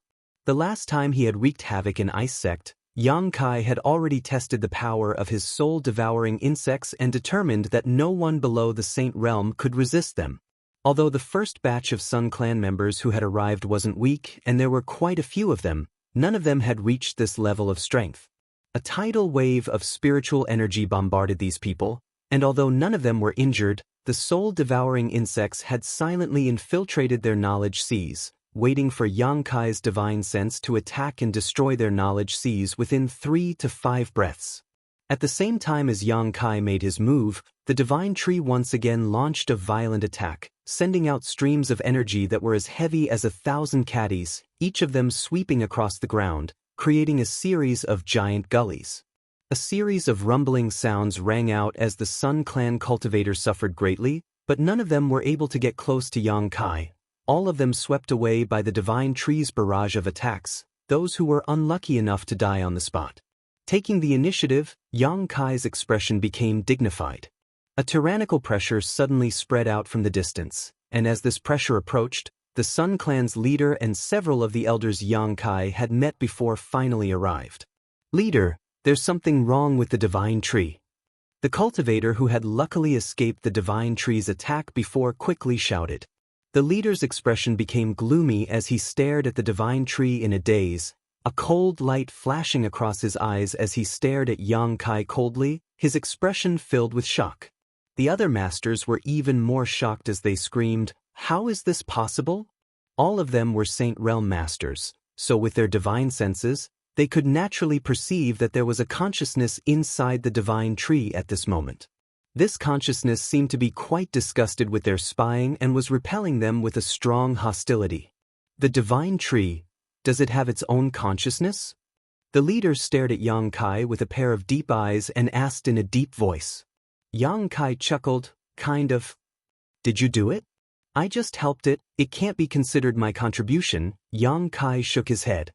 The last time he had wreaked havoc in Ice Sect, Yang Kai had already tested the power of his soul-devouring insects and determined that no one below the Saint Realm could resist them. Although the first batch of Sun Clan members who had arrived wasn't weak and there were quite a few of them, none of them had reached this level of strength. A tidal wave of spiritual energy bombarded these people, and although none of them were injured, the soul-devouring insects had silently infiltrated their knowledge seas, waiting for Xianxia's divine sense to attack and destroy their knowledge seas within 3 to 5 breaths. At the same time as Xianxia made his move, the divine tree once again launched a violent attack, sending out streams of energy that were as heavy as 1,000 caddies, each of them sweeping across the ground, creating a series of giant gullies. A series of rumbling sounds rang out as the Sun Clan cultivators suffered greatly, but none of them were able to get close to Xianxia, all of them swept away by the divine tree's barrage of attacks, those who were unlucky enough to die on the spot. Taking the initiative, Xianxia's expression became dignified. A tyrannical pressure suddenly spread out from the distance, and as this pressure approached, the Sun Clan's leader and several of the elders Xianxia had met before finally arrived. "Leader, there's something wrong with the divine tree." The cultivator who had luckily escaped the divine tree's attack before quickly shouted. The leader's expression became gloomy as he stared at the divine tree in a daze, a cold light flashing across his eyes as he stared at Xianxia coldly, his expression filled with shock. The other masters were even more shocked as they screamed, "How is this possible?" All of them were Saint Realm masters, so with their divine senses, they could naturally perceive that there was a consciousness inside the divine tree at this moment. This consciousness seemed to be quite disgusted with their spying and was repelling them with a strong hostility. The divine tree, does it have its own consciousness? The leader stared at Xianxia with a pair of deep eyes and asked in a deep voice. Xianxia chuckled, kind of. "Did you do it?" "I just helped it, it can't be considered my contribution." Xianxia shook his head.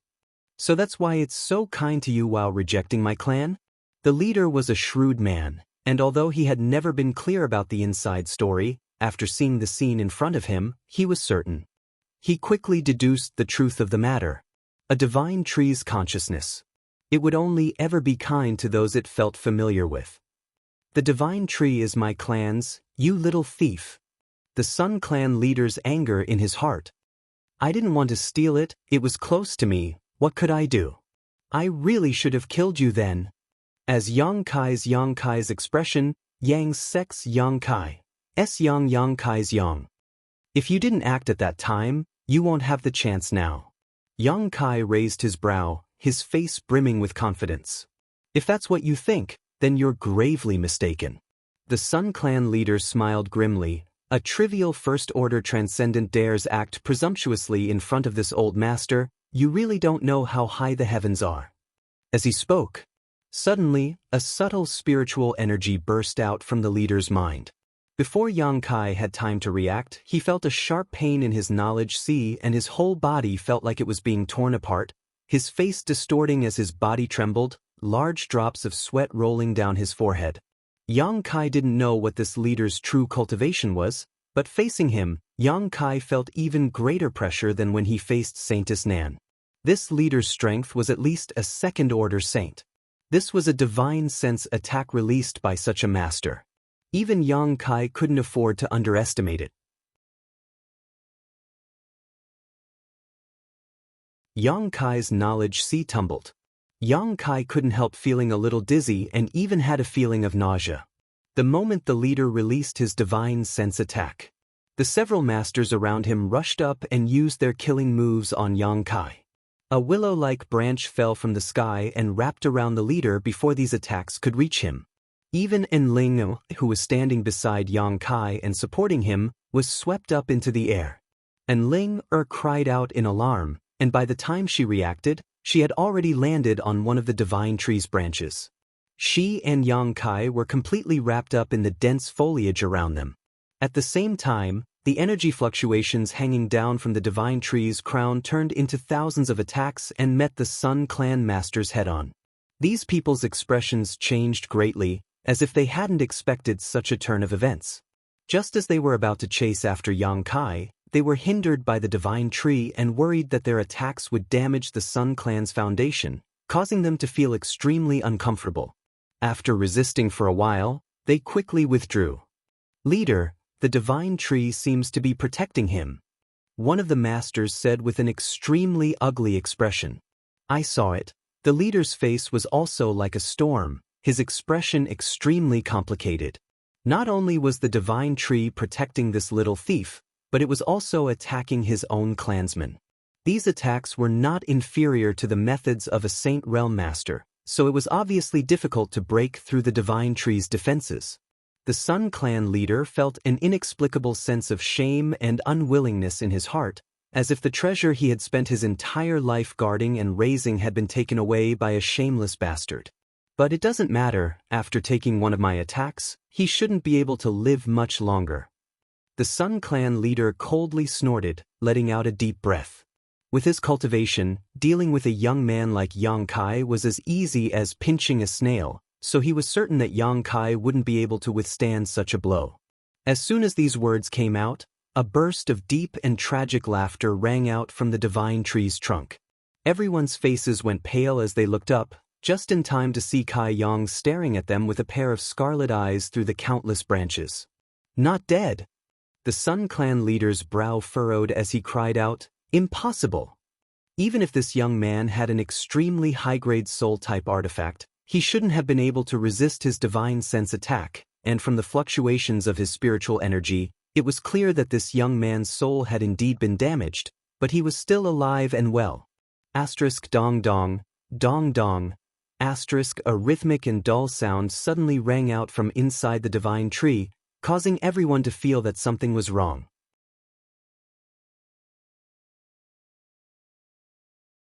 "So that's why it's so kind to you while rejecting my clan?" The leader was a shrewd man, and although he had never been clear about the inside story, after seeing the scene in front of him, he was certain. He quickly deduced the truth of the matter. A divine tree's consciousness. It would only ever be kind to those it felt familiar with. "The divine tree is my clan's, you little thief." The Sun Clan leader's anger in his heart. "I didn't want to steal it, it was close to me, what could I do? I really should have killed you then." As Xianxia's expression, Yang's sex Xianxia's Yang. "If you didn't act at that time, you won't have the chance now." Xianxia raised his brow, his face brimming with confidence. "If that's what you think, then you're gravely mistaken." The Sun Clan leader smiled grimly. A trivial first-order transcendent dares act presumptuously in front of this old master. "You really don't know how high the heavens are." As he spoke, suddenly, a subtle spiritual energy burst out from the leader's mind. Before Xianxia had time to react, he felt a sharp pain in his knowledge sea and his whole body felt like it was being torn apart, his face distorting as his body trembled, large drops of sweat rolling down his forehead. Xianxia didn't know what this leader's true cultivation was, but facing him, Xianxia felt even greater pressure than when he faced Saintess Nan. This leader's strength was at least a second-order saint. This was a divine sense attack released by such a master. Even Xianxia couldn't afford to underestimate it. Xianxia's knowledge sea tumbled. Xianxia couldn't help feeling a little dizzy and even had a feeling of nausea. The moment the leader released his divine sense attack, the several masters around him rushed up and used their killing moves on Xianxia. A willow-like branch fell from the sky and wrapped around the leader before these attacks could reach him. Even Enling, who was standing beside Xianxia and supporting him, was swept up into the air. Enling cried out in alarm, and by the time she reacted, she had already landed on one of the divine tree's branches. She and Xianxia were completely wrapped up in the dense foliage around them. At the same time, the energy fluctuations hanging down from the divine tree's crown turned into thousands of attacks and met the Sun Clan masters head-on. These people's expressions changed greatly, as if they hadn't expected such a turn of events. Just as they were about to chase after Xianxia, they were hindered by the divine tree and worried that their attacks would damage the Sun Clan's foundation, causing them to feel extremely uncomfortable. After resisting for a while, they quickly withdrew. "Leader, the divine tree seems to be protecting him," one of the masters said with an extremely ugly expression. "I saw it." The leader's face was also like a storm, his expression extremely complicated. Not only was the divine tree protecting this little thief, but it was also attacking his own clansmen. These attacks were not inferior to the methods of a Saint Realm Master, so it was obviously difficult to break through the Divine Tree's defenses. The Sun Clan leader felt an inexplicable sense of shame and unwillingness in his heart, as if the treasure he had spent his entire life guarding and raising had been taken away by a shameless bastard. But it doesn't matter, after taking one of my attacks, he shouldn't be able to live much longer. The Sun Clan leader coldly snorted, letting out a deep breath. With his cultivation, dealing with a young man like Yang Kai was as easy as pinching a snail, so he was certain that Yang Kai wouldn't be able to withstand such a blow. As soon as these words came out, a burst of deep and tragic laughter rang out from the Divine Tree's trunk. Everyone's faces went pale as they looked up, just in time to see Kai Yang staring at them with a pair of scarlet eyes through the countless branches. Not dead! The Sun Clan leader's brow furrowed as he cried out, "Impossible!" Even if this young man had an extremely high-grade soul-type artifact, he shouldn't have been able to resist his divine sense attack, and from the fluctuations of his spiritual energy, it was clear that this young man's soul had indeed been damaged, but he was still alive and well. Dong dong, dong dong. A rhythmic and dull sound suddenly rang out from inside the Divine Tree, causing everyone to feel that something was wrong.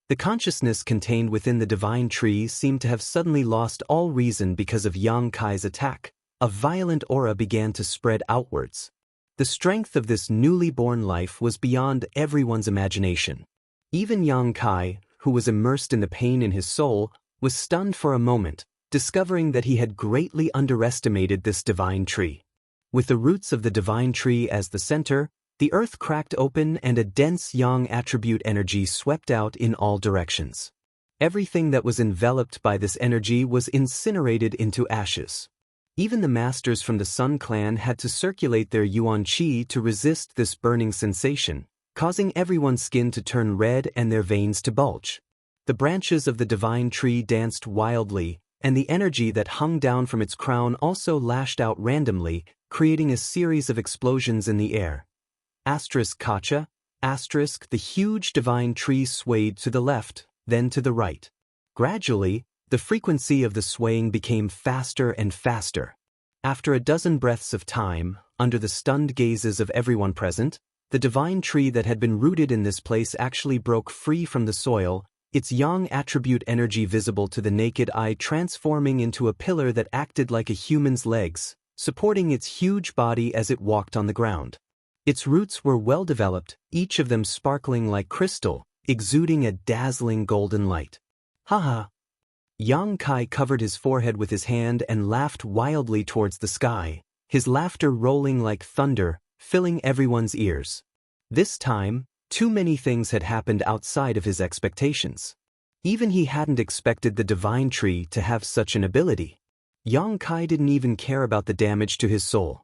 The consciousness contained within the Divine Tree seemed to have suddenly lost all reason because of Yang Kai's attack. A violent aura began to spread outwards. The strength of this newly born life was beyond everyone's imagination. Even Yang Kai, who was immersed in the pain in his soul, was stunned for a moment, discovering that he had greatly underestimated this Divine Tree. With the roots of the Divine Tree as the center, the earth cracked open and a dense Yang attribute energy swept out in all directions. Everything that was enveloped by this energy was incinerated into ashes. Even the masters from the Sun Clan had to circulate their Yuan Qi to resist this burning sensation, causing everyone's skin to turn red and their veins to bulge. The branches of the Divine Tree danced wildly, and the energy that hung down from its crown also lashed out randomly, creating a series of explosions in the air. Kacha, the huge Divine Tree swayed to the left, then to the right. Gradually, the frequency of the swaying became faster and faster. After a dozen breaths of time, under the stunned gazes of everyone present, the Divine Tree that had been rooted in this place actually broke free from the soil, its Yang attribute energy visible to the naked eye transforming into a pillar that acted like a human's legs, supporting its huge body as it walked on the ground. Its roots were well developed, each of them sparkling like crystal, exuding a dazzling golden light. Haha! Yang Kai covered his forehead with his hand and laughed wildly towards the sky, his laughter rolling like thunder, filling everyone's ears. This time, too many things had happened outside of his expectations. Even he hadn't expected the Divine Tree to have such an ability. Yang Kai didn't even care about the damage to his soul.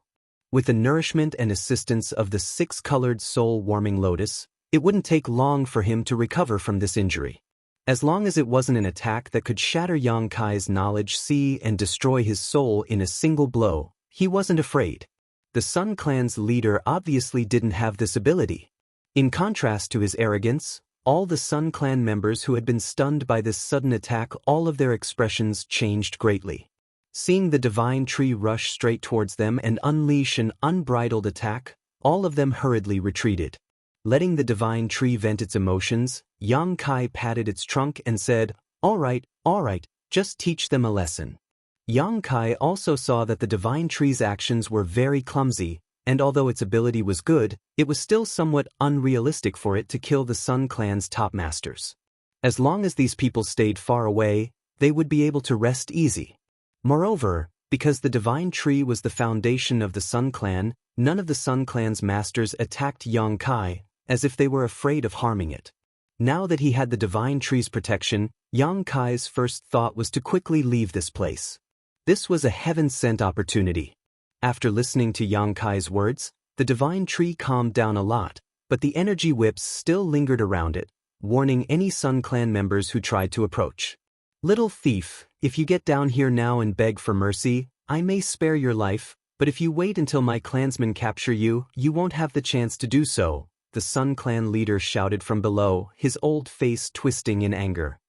With the nourishment and assistance of the six-colored soul-warming lotus, it wouldn't take long for him to recover from this injury. As long as it wasn't an attack that could shatter Yang Kai's knowledge sea and destroy his soul in a single blow, he wasn't afraid. The Sun Clan's leader obviously didn't have this ability. In contrast to his arrogance, all the Sun Clan members who had been stunned by this sudden attack, all of their expressions changed greatly. Seeing the Divine Tree rush straight towards them and unleash an unbridled attack, all of them hurriedly retreated. Letting the Divine Tree vent its emotions, Yang Kai patted its trunk and said, all right, just teach them a lesson." Yang Kai also saw that the Divine Tree's actions were very clumsy, and although its ability was good, it was still somewhat unrealistic for it to kill the Sun Clan's top masters. As long as these people stayed far away, they would be able to rest easy. Moreover, because the Divine Tree was the foundation of the Sun Clan, none of the Sun Clan's masters attacked Yang Kai, as if they were afraid of harming it. Now that he had the Divine Tree's protection, Yang Kai's first thought was to quickly leave this place. This was a heaven-sent opportunity. After listening to Yang Kai's words, the Divine Tree calmed down a lot, but the energy whips still lingered around it, warning any Sun Clan members who tried to approach. "Little thief, if you get down here now and beg for mercy, I may spare your life, but if you wait until my clansmen capture you, you won't have the chance to do so," the Sun Clan leader shouted from below, his old face twisting in anger.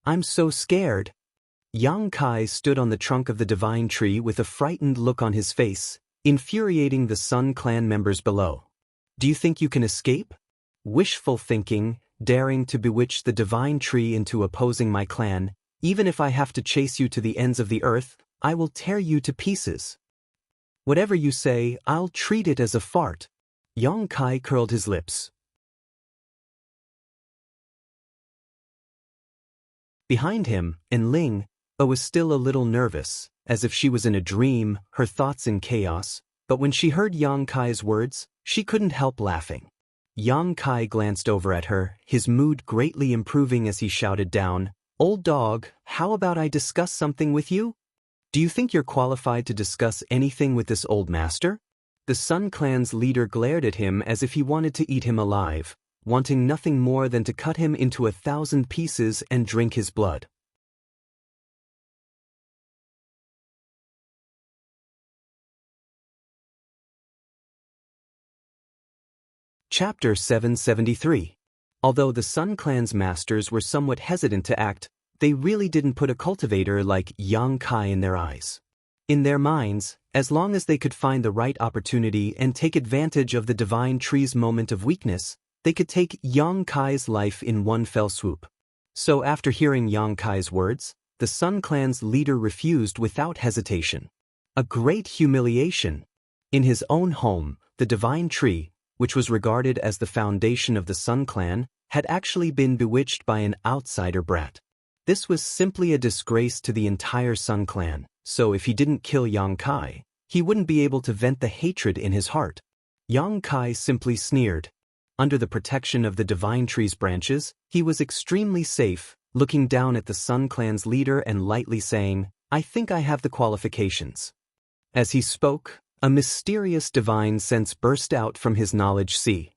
I'm so scared. Xianxia stood on the trunk of the divine tree with a frightened look on his face, infuriating the Sun Clan members below. Do you think you can escape? Wishful thinking, daring to bewitch the divine tree into opposing my clan. Even if I have to chase you to the ends of the earth, I will tear you to pieces. Whatever you say, I'll treat it as a fart. Xianxia curled his lips. Behind him, Enling was still a little nervous, as if she was in a dream, her thoughts in chaos, but when she heard Xianxia's words, she couldn't help laughing. Xianxia glanced over at her, his mood greatly improving as he shouted down, Old dog, how about I discuss something with you? Do you think you're qualified to discuss anything with this old master? The Sun Clan's leader glared at him as if he wanted to eat him alive, wanting nothing more than to cut him into 1,000 pieces and drink his blood. Chapter 773. Although the Sun Clan's masters were somewhat hesitant to act, they really didn't put a cultivator like Xianxia in their eyes. In their minds, as long as they could find the right opportunity and take advantage of the divine tree's moment of weakness, they could take Xianxia's life in one fell swoop. So after hearing Xianxia's words, the Sun Clan's leader refused without hesitation. A great humiliation. In his own home, the divine tree, which was regarded as the foundation of the Sun Clan, had actually been bewitched by an outsider brat. This was simply a disgrace to the entire Sun Clan, so if he didn't kill Xianxia, he wouldn't be able to vent the hatred in his heart. Xianxia simply sneered. Under the protection of the divine tree's branches, he was extremely safe, looking down at the Sun Clan's leader and lightly saying, I think I have the qualifications. As he spoke, a mysterious divine sense burst out from his knowledge sea.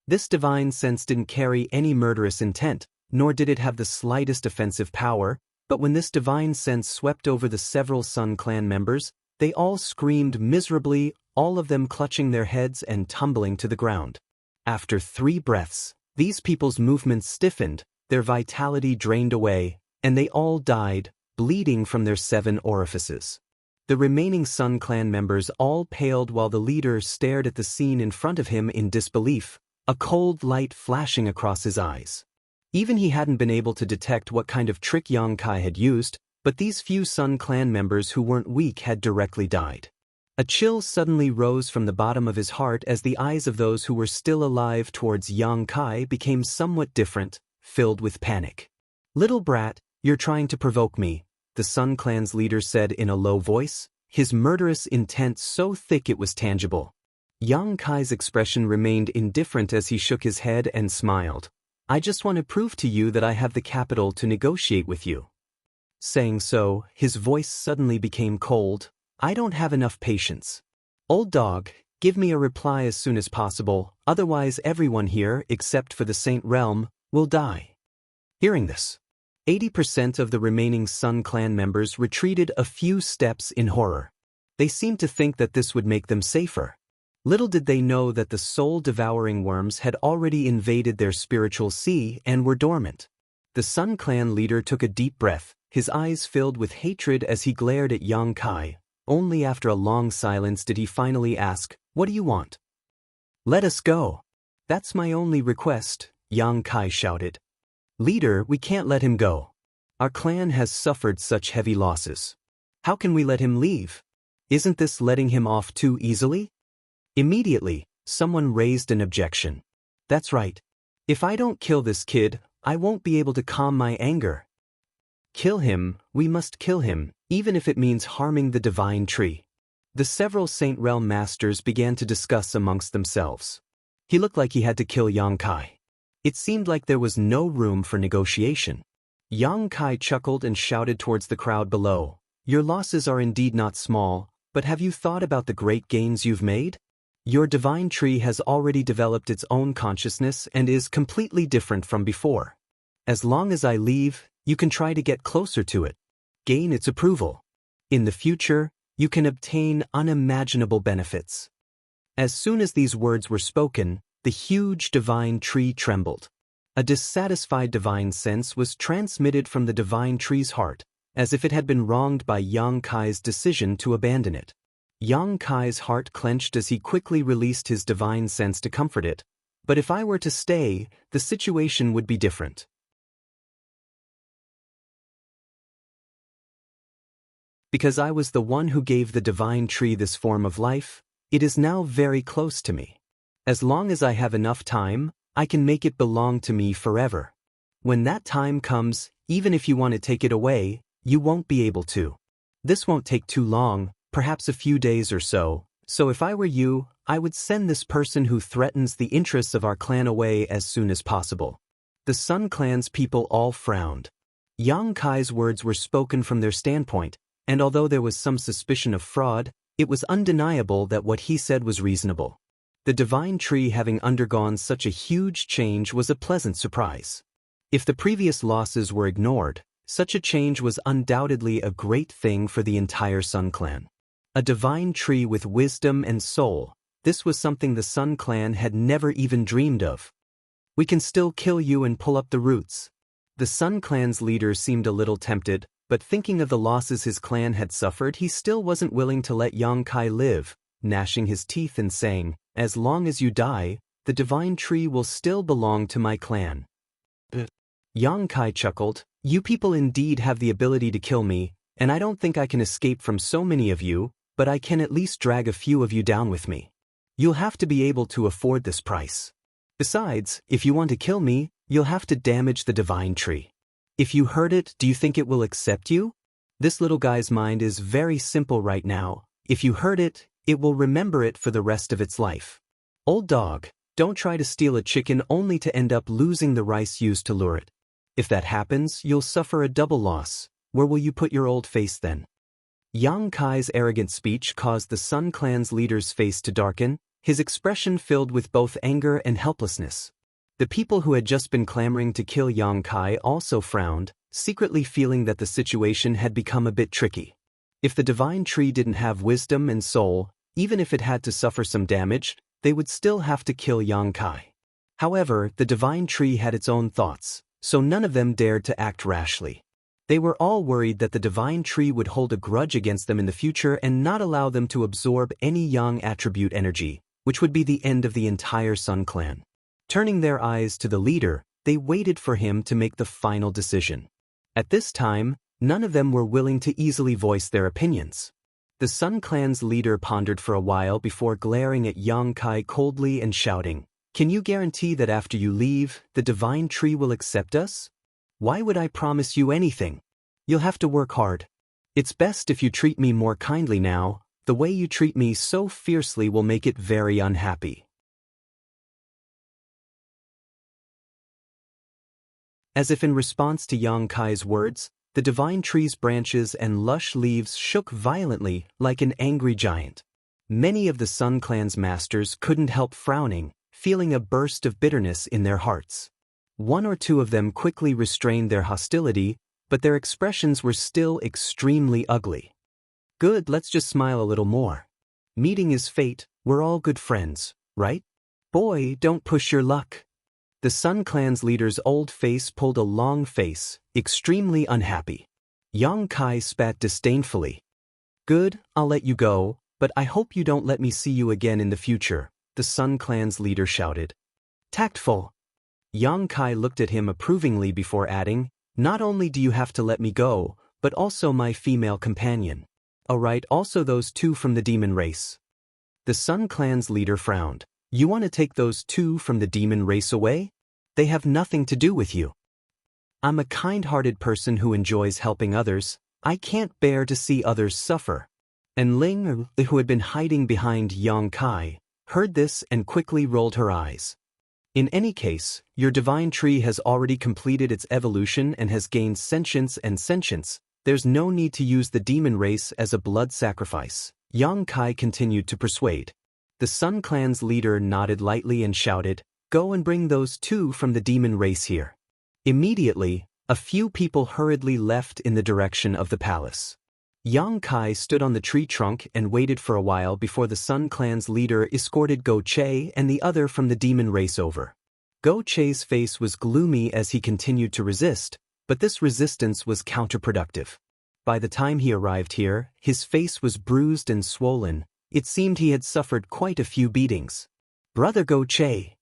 This divine sense didn't carry any murderous intent, nor did it have the slightest offensive power, but when this divine sense swept over the several Sun Clan members, they all screamed miserably, all of them clutching their heads and tumbling to the ground. After 3 breaths, these people's movements stiffened, their vitality drained away, and they all died, bleeding from their 7 orifices. The remaining Sun Clan members all paled while the leader stared at the scene in front of him in disbelief, a cold light flashing across his eyes. Even he hadn't been able to detect what kind of trick Xianxia had used, but these few Sun Clan members who weren't weak had directly died. A chill suddenly rose from the bottom of his heart as the eyes of those who were still alive towards Xianxia became somewhat different, filled with panic. Little brat, you're trying to provoke me, the Sun Clan's leader said in a low voice, his murderous intent so thick it was tangible. Xianxia's expression remained indifferent as he shook his head and smiled. I just want to prove to you that I have the capital to negotiate with you. Saying so, his voice suddenly became cold. I don't have enough patience. Old dog, give me a reply as soon as possible, otherwise everyone here, except for the Saint Realm, will die. Hearing this, 80% of the remaining Sun Clan members retreated a few steps in horror. They seemed to think that this would make them safer. Little did they know that the soul-devouring worms had already invaded their spiritual sea and were dormant. The Sun Clan leader took a deep breath, his eyes filled with hatred as he glared at Xianxia. Only after a long silence did he finally ask, What do you want? Let us go. That's my only request, Xianxia shouted. Leader, we can't let him go. Our clan has suffered such heavy losses. How can we let him leave? Isn't this letting him off too easily? Immediately, someone raised an objection. That's right. If I don't kill this kid, I won't be able to calm my anger. Kill him, we must kill him, even if it means harming the divine tree. The several Saint Realm masters began to discuss amongst themselves. He looked like he had to kill Xianxia. It seemed like there was no room for negotiation. Xianxia chuckled and shouted towards the crowd below. Your losses are indeed not small, but have you thought about the great gains you've made? Your divine tree has already developed its own consciousness and is completely different from before. As long as I leave, you can try to get closer to it, gain its approval. In the future, you can obtain unimaginable benefits. As soon as these words were spoken, the huge divine tree trembled. A dissatisfied divine sense was transmitted from the divine tree's heart, as if it had been wronged by Yang Kai's decision to abandon it. Yang Kai's heart clenched as he quickly released his divine sense to comfort it. But if I were to stay, the situation would be different. Because I was the one who gave the divine tree this form of life, it is now very close to me. As long as I have enough time, I can make it belong to me forever. When that time comes, even if you want to take it away, you won't be able to. This won't take too long, perhaps a few days or so. So if I were you, I would send this person who threatens the interests of our clan away as soon as possible. The Sun Clan's people all frowned. Yang Kai's words were spoken from their standpoint, and although there was some suspicion of fraud, it was undeniable that what he said was reasonable. The divine tree having undergone such a huge change was a pleasant surprise. If the previous losses were ignored, such a change was undoubtedly a great thing for the entire Sun Clan. A divine tree with wisdom and soul, this was something the Sun Clan had never even dreamed of. We can still kill you and pull up the roots. The Sun Clan's leader seemed a little tempted, but thinking of the losses his clan had suffered, he still wasn't willing to let Yang Kai live, gnashing his teeth and saying, "As long as you die, the divine tree will still belong to my clan." Yang Kai chuckled, "You people indeed have the ability to kill me, and I don't think I can escape from so many of you, but I can at least drag a few of you down with me. You'll have to be able to afford this price. Besides, if you want to kill me, you'll have to damage the divine tree. If you hurt it, do you think it will accept you? This little guy's mind is very simple right now. If you hurt it, it will remember it for the rest of its life. Old dog, don't try to steal a chicken only to end up losing the rice used to lure it. If that happens, you'll suffer a double loss. Where will you put your old face then?" Yang Kai's arrogant speech caused the Sun Clan's leader's face to darken, his expression filled with both anger and helplessness. The people who had just been clamoring to kill Yang Kai also frowned, secretly feeling that the situation had become a bit tricky. If the divine tree didn't have wisdom and soul, even if it had to suffer some damage, they would still have to kill Yang Kai. However, the divine tree had its own thoughts, so none of them dared to act rashly. They were all worried that the divine tree would hold a grudge against them in the future and not allow them to absorb any Yang attribute energy, which would be the end of the entire Sun Clan. Turning their eyes to the leader, they waited for him to make the final decision. At this time, none of them were willing to easily voice their opinions. The Sun Clan's leader pondered for a while before glaring at Yang Kai coldly and shouting, "Can you guarantee that after you leave, the divine tree will accept us? Why would I promise you anything? You'll have to work hard. It's best if you treat me more kindly now. The way you treat me so fiercely will make it very unhappy." As if in response to Yang Kai's words, the divine tree's branches and lush leaves shook violently like an angry giant. Many of the Sun Clan's masters couldn't help frowning, feeling a burst of bitterness in their hearts. One or two of them quickly restrained their hostility, but their expressions were still extremely ugly. "Good, let's just smile a little more. Meeting is fate, we're all good friends, right? Boy, don't push your luck." The Sun Clan's leader's old face pulled a long face, extremely unhappy. Yang Kai spat disdainfully. "Good, I'll let you go, but I hope you don't let me see you again in the future," the Sun Clan's leader shouted. "Tactful." Yang Kai looked at him approvingly before adding, "Not only do you have to let me go, but also my female companion. Alright, also those two from the demon race." The Sun Clan's leader frowned. "You want to take those two from the demon race away? They have nothing to do with you. I'm a kind-hearted person who enjoys helping others. I can't bear to see others suffer." And Ling, who had been hiding behind Yang Kai, heard this and quickly rolled her eyes. "In any case, your divine tree has already completed its evolution and has gained sentience and sentience. There's no need to use the demon race as a blood sacrifice," Yang Kai continued to persuade. The Sun Clan's leader nodded lightly and shouted, "Go and bring those two from the demon race here." Immediately, a few people hurriedly left in the direction of the palace. Yang Kai stood on the tree trunk and waited for a while before the Sun Clan's leader escorted Go Che and the other from the demon race over. Go Che's face was gloomy as he continued to resist, but this resistance was counterproductive. By the time he arrived here, his face was bruised and swollen. It seemed he had suffered quite a few beatings. "Brother Go Che!"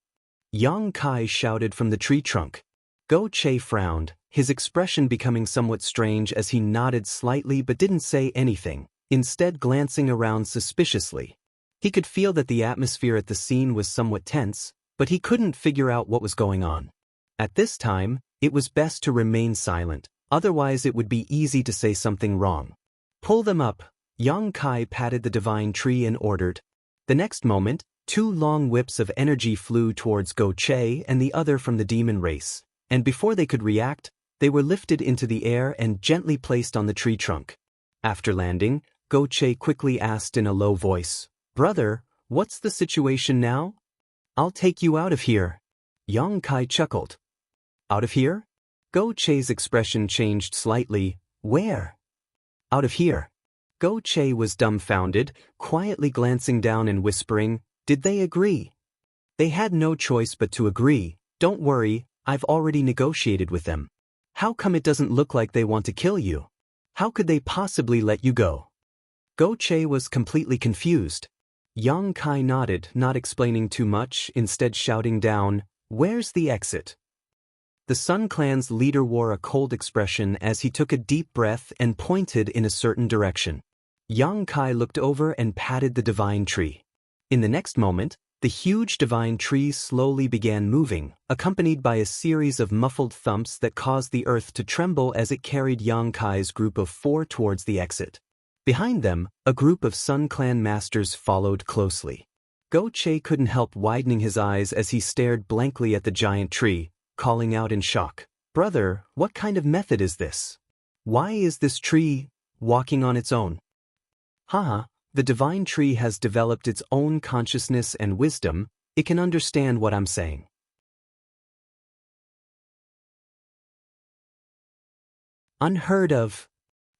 Yang Kai shouted from the tree trunk. Go Che frowned, his expression becoming somewhat strange as he nodded slightly but didn't say anything, instead glancing around suspiciously. He could feel that the atmosphere at the scene was somewhat tense, but he couldn't figure out what was going on. At this time, it was best to remain silent, otherwise it would be easy to say something wrong. "Pull them up," Yang Kai patted the divine tree and ordered. The next moment, 2 long whips of energy flew towards Go Che and the other from the demon race, and before they could react, they were lifted into the air and gently placed on the tree trunk. After landing, Go Che quickly asked in a low voice, "Brother, what's the situation now?" "I'll take you out of here." Yang Kai chuckled. "Out of here?" Go Che's expression changed slightly. "Where?" "Out of here." Go Che was dumbfounded, quietly glancing down and whispering, "Did they agree?" "They had no choice but to agree. Don't worry, I've already negotiated with them." "How come it doesn't look like they want to kill you? How could they possibly let you go?" Go Che was completely confused. Yang Kai nodded, not explaining too much, instead shouting down, "Where's the exit?" The Sun Clan's leader wore a cold expression as he took a deep breath and pointed in a certain direction. Yang Kai looked over and patted the divine tree. In the next moment, the huge divine tree slowly began moving, accompanied by a series of muffled thumps that caused the earth to tremble as it carried Yang Kai's group of 4 towards the exit. Behind them, a group of Sun Clan masters followed closely. Go Che couldn't help widening his eyes as he stared blankly at the giant tree, calling out in shock, "Brother, what kind of method is this? Why is this tree walking on its own?" "Haha. The divine tree has developed its own consciousness and wisdom. It can understand what I'm saying." Unheard of.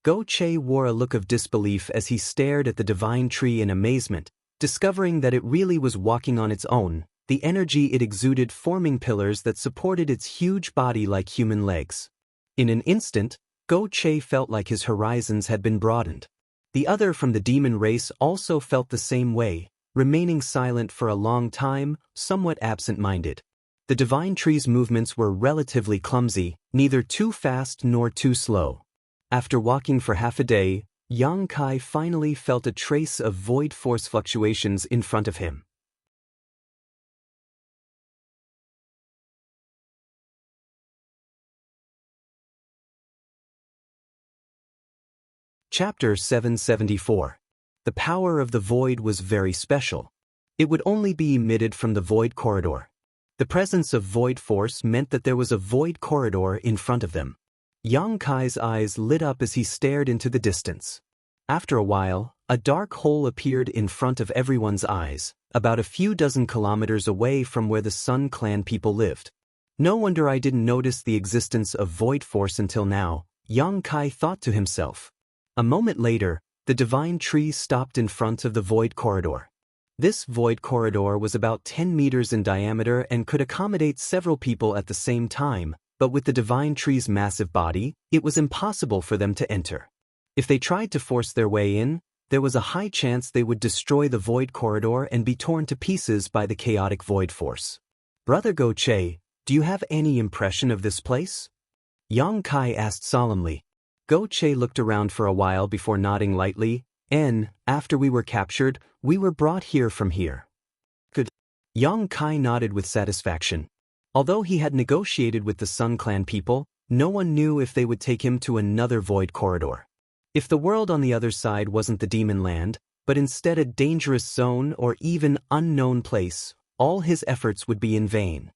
Go Che wore a look of disbelief as he stared at the divine tree in amazement, discovering that it really was walking on its own, the energy it exuded forming pillars that supported its huge body like human legs. In an instant, Go Che felt like his horizons had been broadened. The other from the demon race also felt the same way, remaining silent for a long time, somewhat absent-minded. The divine tree's movements were relatively clumsy, neither too fast nor too slow. After walking for half a day, Yang Kai finally felt a trace of void force fluctuations in front of him. Chapter 774. The power of the void was very special. It would only be emitted from the void corridor. The presence of void force meant that there was a void corridor in front of them. Yang Kai's eyes lit up as he stared into the distance. After a while, a dark hole appeared in front of everyone's eyes, about a few dozen kilometers away from where the Sun Clan people lived. "No wonder I didn't notice the existence of void force until now," Yang Kai thought to himself. A moment later, the divine tree stopped in front of the void corridor. This void corridor was about 10 meters in diameter and could accommodate several people at the same time, but with the divine tree's massive body, it was impossible for them to enter. If they tried to force their way in, there was a high chance they would destroy the void corridor and be torn to pieces by the chaotic void force. "Brother Go Che, do you have any impression of this place?" Yang Kai asked solemnly. Go Che looked around for a while before nodding lightly. After we were captured, we were brought here from here." "Good." Yang Kai nodded with satisfaction. Although he had negotiated with the Sun Clan people, no one knew if they would take him to another void corridor. If the world on the other side wasn't the demon land, but instead a dangerous zone or even unknown place, all his efforts would be in vain.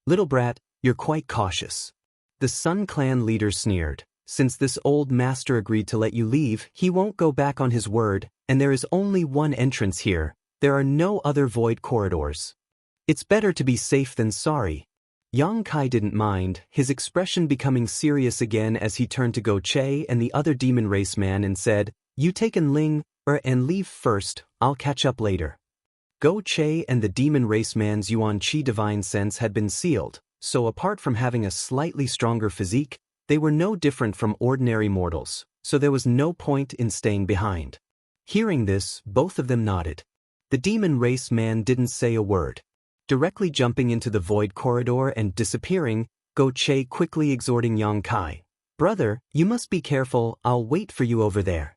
"Little brat, you're quite cautious." The Sun Clan leader sneered. "Since this old master agreed to let you leave, he won't go back on his word, and there is only one entrance here. There are no other void corridors. It's better to be safe than sorry." Yang Kai didn't mind, his expression becoming serious again as he turned to Go Che and the other demon race man and said, You take and leave first, I'll catch up later. Go Che and the demon race man's Yuan Qi divine sense had been sealed, so apart from having a slightly stronger physique, they were no different from ordinary mortals, so there was no point in staying behind. Hearing this, both of them nodded. The demon race man didn't say a word. Directly jumping into the void corridor and disappearing, Go Che quickly exhorting Yang Kai. Brother, you must be careful, I'll wait for you over there.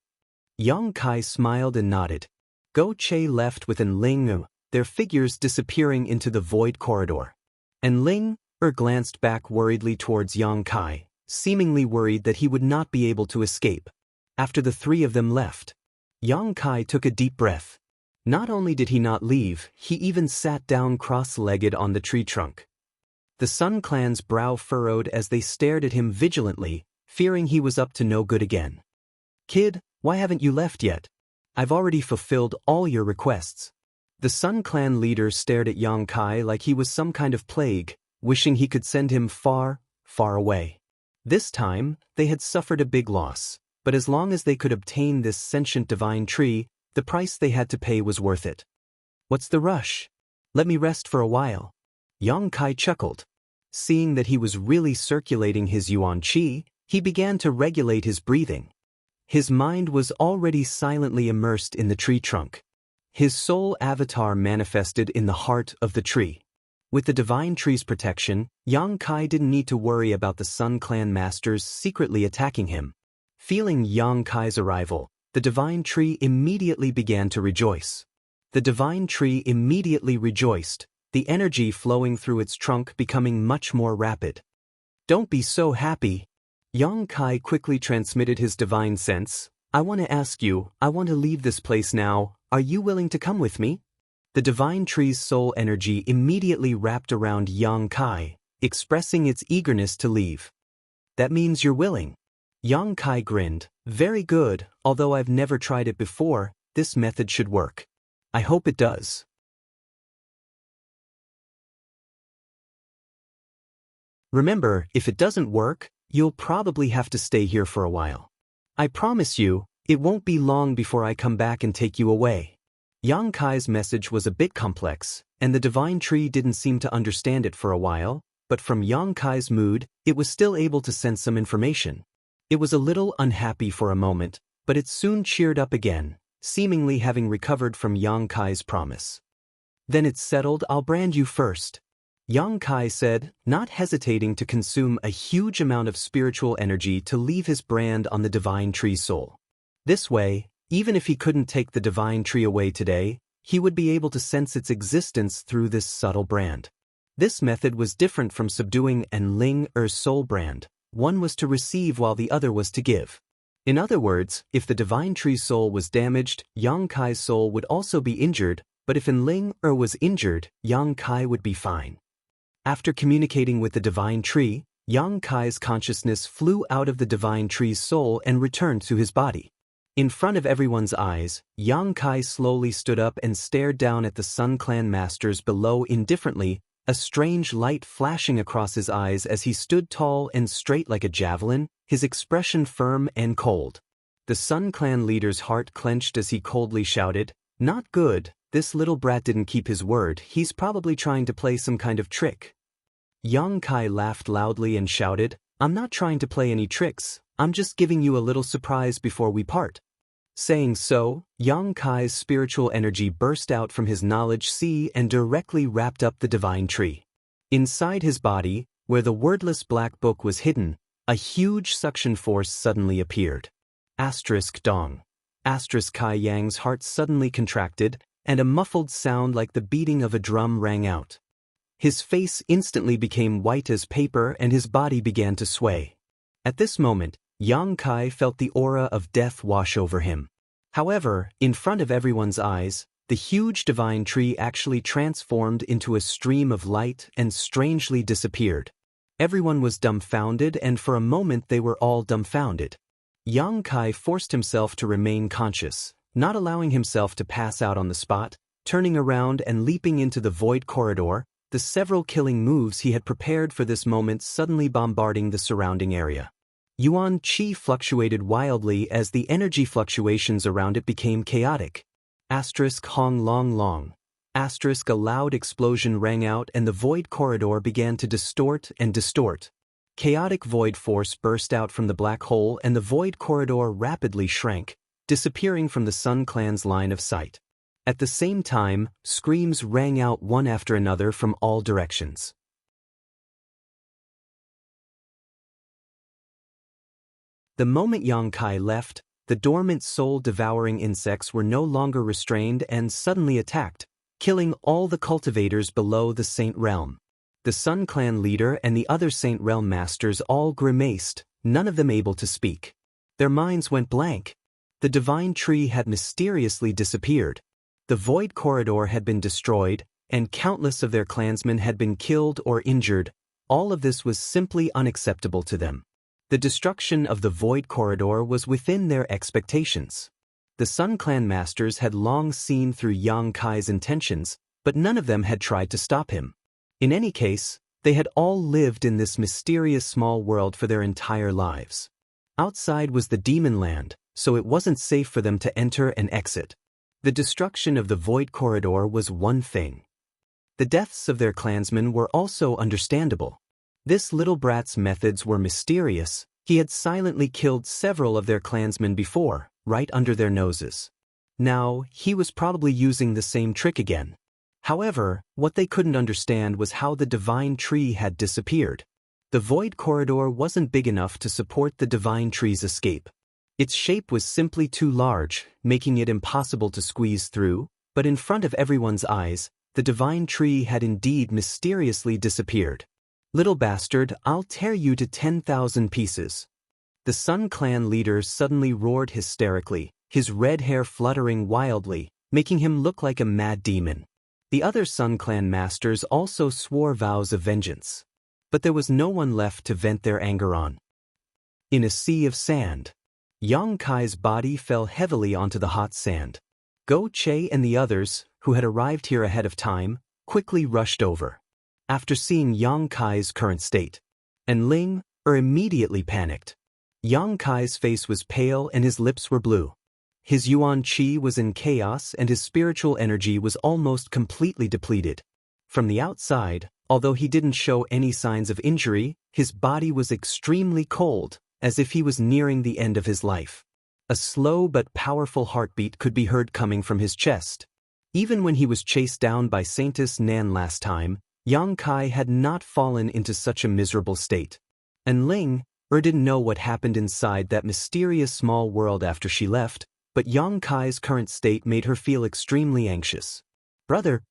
Yang Kai smiled and nodded. Go Che left with Ling, their figures disappearing into the void corridor. And Ling glanced back worriedly towards Yang Kai, seemingly worried that he would not be able to escape. After the three of them left, Yang Kai took a deep breath. Not only did he not leave, he even sat down cross-legged on the tree trunk. The Sun Clan's brow furrowed as they stared at him vigilantly, fearing he was up to no good again. Kid, why haven't you left yet? I've already fulfilled all your requests. The Sun Clan leader stared at Yang Kai like he was some kind of plague, wishing he could send him far, far away. This time, they had suffered a big loss, but as long as they could obtain this sentient divine tree, the price they had to pay was worth it. What's the rush? Let me rest for a while. Yang Kai chuckled. Seeing that he was really circulating his Yuan Qi, he began to regulate his breathing. His mind was already silently immersed in the tree trunk. His soul avatar manifested in the heart of the tree. With the divine tree's protection, Yang Kai didn't need to worry about the Sun Clan masters secretly attacking him. Feeling Yang Kai's arrival, the divine tree immediately began to rejoice. The divine tree immediately rejoiced, the energy flowing through its trunk becoming much more rapid. Don't be so happy. Yang Kai quickly transmitted his divine sense. I want to ask you, I want to leave this place now, are you willing to come with me? The divine tree's soul energy immediately wrapped around Yang Kai, expressing its eagerness to leave. That means you're willing. Yang Kai grinned. Very good, although I've never tried it before, this method should work. I hope it does. Remember, if it doesn't work, you'll probably have to stay here for a while. I promise you, it won't be long before I come back and take you away. Yang Kai's message was a bit complex, and the divine tree didn't seem to understand it for a while, but from Yang Kai's mood, it was still able to sense some information. It was a little unhappy for a moment, but it soon cheered up again, seemingly having recovered from Yang Kai's promise. Then it's settled, I'll brand you first. Yang Kai said, not hesitating to consume a huge amount of spiritual energy to leave his brand on the divine tree's soul. This way, even if he couldn't take the divine tree away today, he would be able to sense its existence through this subtle brand. This method was different from subduing Ling-er's soul brand. One was to receive while the other was to give. In other words, if the divine tree's soul was damaged, Yang Kai's soul would also be injured, but if Ling-er was injured, Yang Kai would be fine. After communicating with the divine tree, Yang Kai's consciousness flew out of the divine tree's soul and returned to his body. In front of everyone's eyes, Yang Kai slowly stood up and stared down at the Sun Clan masters below indifferently, a strange light flashing across his eyes as he stood tall and straight like a javelin, his expression firm and cold. The Sun Clan leader's heart clenched as he coldly shouted, "Not good, this little brat didn't keep his word, he's probably trying to play some kind of trick." Yang Kai laughed loudly and shouted, "I'm not trying to play any tricks, I'm just giving you a little surprise before we part." Saying so, Yang Kai's spiritual energy burst out from his knowledge sea and directly wrapped up the divine tree. Inside his body, where the wordless black book was hidden, a huge suction force suddenly appeared. Dong. Kai Yang's heart suddenly contracted, and a muffled sound like the beating of a drum rang out. His face instantly became white as paper and his body began to sway. At this moment, Yang Kai felt the aura of death wash over him. However, in front of everyone's eyes, the huge divine tree actually transformed into a stream of light and strangely disappeared. Everyone was dumbfounded, and for a moment they were all dumbfounded. Yang Kai forced himself to remain conscious, not allowing himself to pass out on the spot, turning around and leaping into the void corridor, the several killing moves he had prepared for this moment suddenly bombarding the surrounding area. Yuan Qi fluctuated wildly as the energy fluctuations around it became chaotic. Hong long long. A loud explosion rang out and the void corridor began to distort and distort. Chaotic void force burst out from the black hole and the void corridor rapidly shrank, disappearing from the Sun Clan's line of sight. At the same time, screams rang out one after another from all directions. The moment Yang Kai left, the dormant soul-devouring insects were no longer restrained and suddenly attacked, killing all the cultivators below the Saint Realm. The Sun Clan leader and the other Saint Realm masters all grimaced, none of them able to speak. Their minds went blank. The divine tree had mysteriously disappeared. The void corridor had been destroyed, and countless of their clansmen had been killed or injured. All of this was simply unacceptable to them. The destruction of the void corridor was within their expectations. The Sun Clan masters had long seen through Yang Kai's intentions, but none of them had tried to stop him. In any case, they had all lived in this mysterious small world for their entire lives. Outside was the demon land, so it wasn't safe for them to enter and exit. The destruction of the void corridor was one thing. The deaths of their clansmen were also understandable. This little brat's methods were mysterious. He had silently killed several of their clansmen before, right under their noses. Now, he was probably using the same trick again. However, what they couldn't understand was how the divine tree had disappeared. The void corridor wasn't big enough to support the divine tree's escape. Its shape was simply too large, making it impossible to squeeze through, but in front of everyone's eyes, the divine tree had indeed mysteriously disappeared. "Little bastard, I'll tear you to 10,000 pieces." The Sun Clan leader suddenly roared hysterically, his red hair fluttering wildly, making him look like a mad demon. The other Sun Clan masters also swore vows of vengeance. But there was no one left to vent their anger on. In a sea of sand, Yang Kai's body fell heavily onto the hot sand. Go Che and the others, who had arrived here ahead of time, quickly rushed over. After seeing Yang Kai's current state, and Ling immediately panicked. Yang Kai's face was pale and his lips were blue. His Yuan Qi was in chaos and his spiritual energy was almost completely depleted. From the outside, although he didn't show any signs of injury, his body was extremely cold, as if he was nearing the end of his life. A slow but powerful heartbeat could be heard coming from his chest. Even when he was chased down by Saintess Nan last time, Yang Kai had not fallen into such a miserable state. And Ling didn't know what happened inside that mysterious small world after she left, but Yang Kai's current state made her feel extremely anxious. Brother.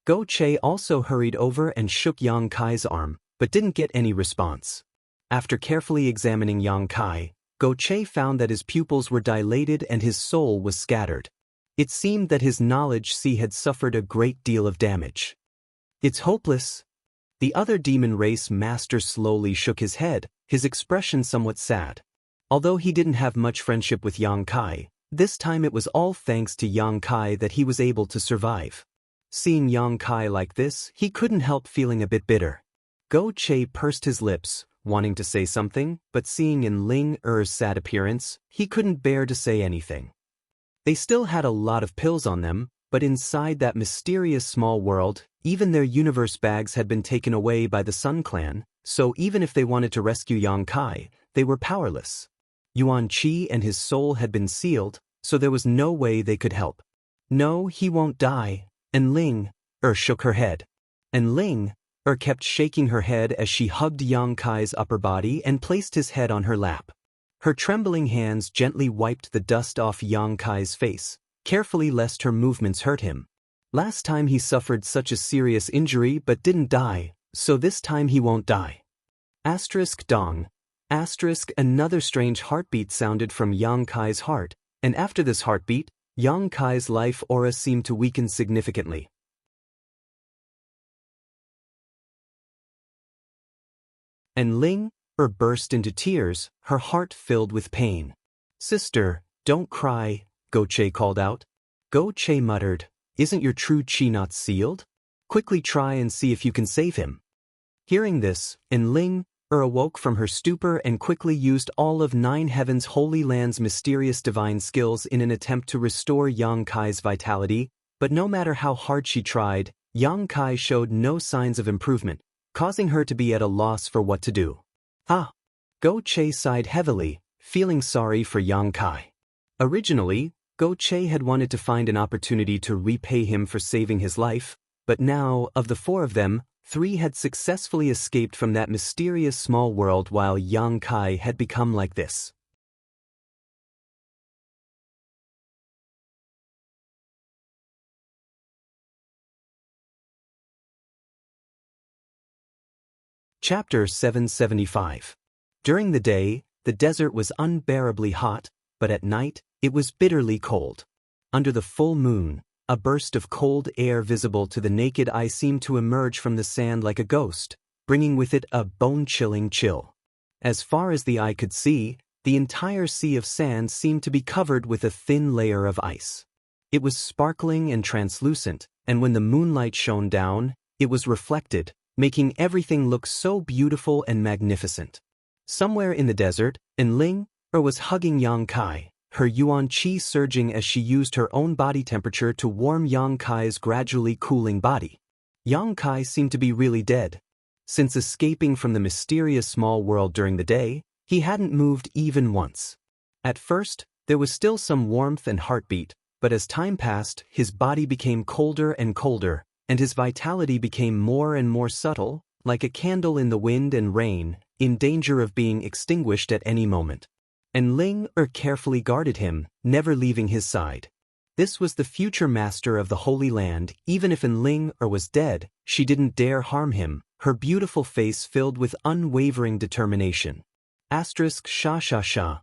Go Che also hurried over and shook Yang Kai's arm, but didn't get any response. After carefully examining Yang Kai, Go Che found that his pupils were dilated and his soul was scattered. It seemed that his knowledge sea had suffered a great deal of damage. "It's hopeless." The other demon race master slowly shook his head, his expression somewhat sad. Although he didn't have much friendship with Yang Kai, this time it was all thanks to Yang Kai that he was able to survive. Seeing Yang Kai like this, he couldn't help feeling a bit bitter. Go Che pursed his lips, wanting to say something, but seeing in Ling Er's sad appearance, he couldn't bear to say anything. They still had a lot of pills on them, but inside that mysterious small world, even their universe bags had been taken away by the Sun Clan, so even if they wanted to rescue Yang Kai, they were powerless. Yuan Qi and his soul had been sealed, so there was no way they could help. "No, he won't die," and Ling shook her head. And Ling kept shaking her head as she hugged Yang Kai's upper body and placed his head on her lap. Her trembling hands gently wiped the dust off Yang Kai's face, carefully lest her movements hurt him. Last time he suffered such a serious injury but didn't die, so this time he won't die. Dong. Another strange heartbeat sounded from Yang Kai's heart, and after this heartbeat, Yang Kai's life aura seemed to weaken significantly. And Ling burst into tears, her heart filled with pain. "Sister, don't cry," Go Che called out. Go Che muttered, "Isn't your true chi not sealed? Quickly try and see if you can save him." Hearing this, and Ling awoke from her stupor and quickly used all of Nine Heaven's Holy Land's mysterious divine skills in an attempt to restore Yang Kai's vitality, but no matter how hard she tried, Yang Kai showed no signs of improvement, causing her to be at a loss for what to do. Go Che sighed heavily, feeling sorry for Yang Kai. Originally, Go Che had wanted to find an opportunity to repay him for saving his life, but now, of the four of them, 3 had successfully escaped from that mysterious small world while Yang Kai had become like this. Chapter 775. During the day, the desert was unbearably hot, but at night, it was bitterly cold. Under the full moon, a burst of cold air visible to the naked eye seemed to emerge from the sand like a ghost, bringing with it a bone-chilling chill. As far as the eye could see, the entire sea of sand seemed to be covered with a thin layer of ice. It was sparkling and translucent, and when the moonlight shone down, it was reflected, making everything look so beautiful and magnificent. Somewhere in the desert, Enling was hugging Yang Kai, her yuan qi surging as she used her own body temperature to warm Yang Kai's gradually cooling body. Yang Kai seemed to be really dead. Since escaping from the mysterious small world during the day, he hadn't moved even once. At first, there was still some warmth and heartbeat, but as time passed, his body became colder and colder, and his vitality became more and more subtle, like a candle in the wind and rain, in danger of being extinguished at any moment. Enling carefully guarded him, never leaving his side. This was the future master of the Holy Land. Even if Enling was dead, she didn't dare harm him, her beautiful face filled with unwavering determination. Sha sha sha.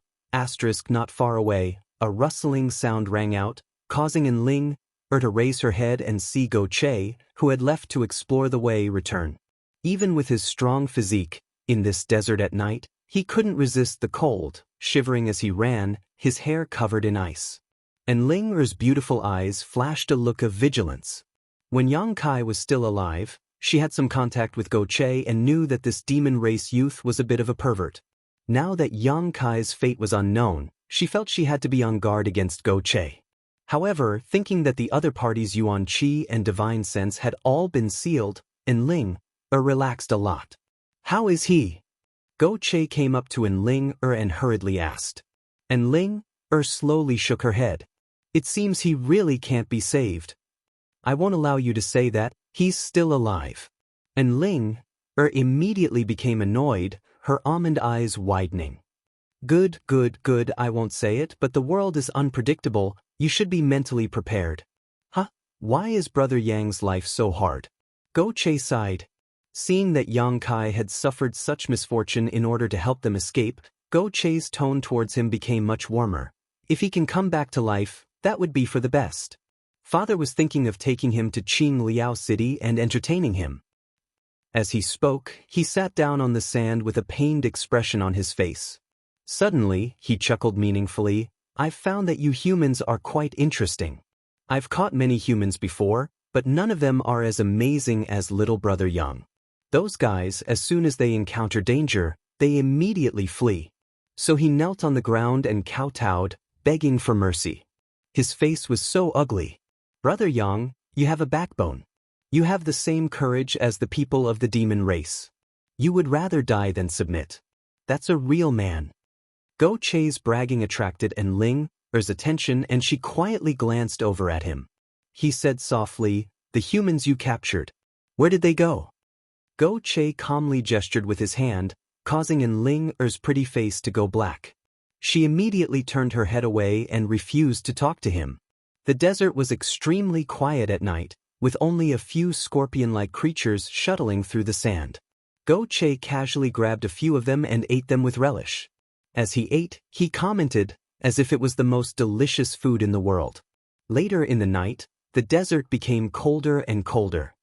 Not far away, a rustling sound rang out, causing Enling to raise her head and see Go Che, who had left to explore the way, return. Even with his strong physique, in this desert at night, he couldn't resist the cold, shivering as he ran, his hair covered in ice. And Ling's beautiful eyes flashed a look of vigilance. When Yang Kai was still alive, she had some contact with Go Che and knew that this demon race youth was a bit of a pervert. Now that Yang Kai's fate was unknown, she felt she had to be on guard against Go Che. However, thinking that the other party's yuan qi and divine sense had all been sealed, Enling relaxed a lot. How is he? Go Che came up to Enling and hurriedly asked. Enling slowly shook her head. It seems he really can't be saved. I won't allow you to say that, he's still alive. Enling immediately became annoyed, her almond eyes widening. Good, I won't say it, but the world is unpredictable, you should be mentally prepared. Why is Brother Yang's life so hard? Go Che sighed. Seeing that Yang Kai had suffered such misfortune in order to help them escape, Go Che's tone towards him became much warmer. If he can come back to life, that would be for the best. Father was thinking of taking him to Qing Liao City and entertaining him. As he spoke, he sat down on the sand with a pained expression on his face. Suddenly, he chuckled meaningfully, I've found that you humans are quite interesting. I've caught many humans before, but none of them are as amazing as little brother Yang. Those guys, as soon as they encounter danger, they immediately flee. So he knelt on the ground and kowtowed, begging for mercy. His face was so ugly. Brother Yang, you have a backbone. You have the same courage as the people of the demon race. You would rather die than submit. That's a real man. Go Che's bragging attracted Enling's attention and she quietly glanced over at him. He said softly, the humans you captured. Where did they go? Go Che calmly gestured with his hand, causing Enling's pretty face to go black. She immediately turned her head away and refused to talk to him. The desert was extremely quiet at night, with only a few scorpion-like creatures shuttling through the sand. Go Che casually grabbed a few of them and ate them with relish. As he ate, he commented, as if it was the most delicious food in the world. Later in the night, the desert became colder and colder.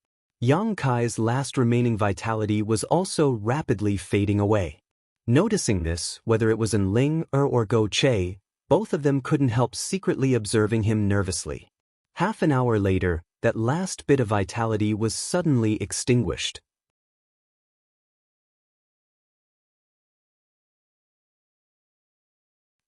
Yang Kai's last remaining vitality was also rapidly fading away. Noticing this, whether it was Enling or Go Che, both of them couldn't help secretly observing him nervously. Half an hour later, that last bit of vitality was suddenly extinguished.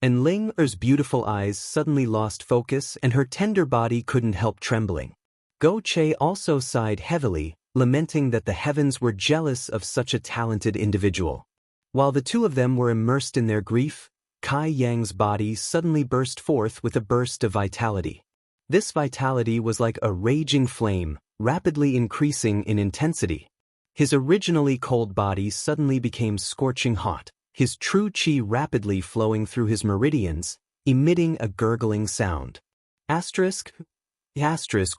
And Ling Er's beautiful eyes suddenly lost focus and her tender body couldn't help trembling. Go Che also sighed heavily, lamenting that the heavens were jealous of such a talented individual. While the two of them were immersed in their grief, Kai Yang's body suddenly burst forth with a burst of vitality. This vitality was like a raging flame, rapidly increasing in intensity. His originally cold body suddenly became scorching hot, his true qi rapidly flowing through his meridians, emitting a gurgling sound. Asterisk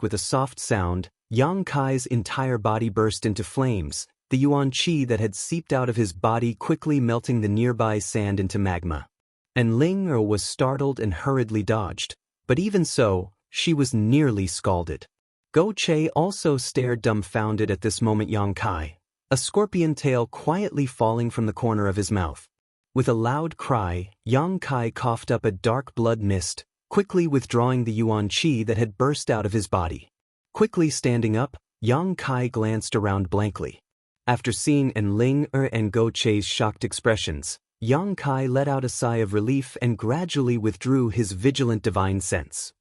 with a soft sound, Yang Kai's entire body burst into flames, the yuan qi that had seeped out of his body quickly melting the nearby sand into magma. And Ling Er was startled and hurriedly dodged, but even so, she was nearly scalded. Go Che also stared dumbfounded at this moment. Yang Kai, a scorpion tail quietly falling from the corner of his mouth. With a loud cry, Yang Kai coughed up a dark blood mist, quickly withdrawing the yuan qi that had burst out of his body. Quickly standing up, Yang Kai glanced around blankly. After seeing Ling Er and Go Che's shocked expressions, Yang Kai let out a sigh of relief and gradually withdrew his vigilant divine sense.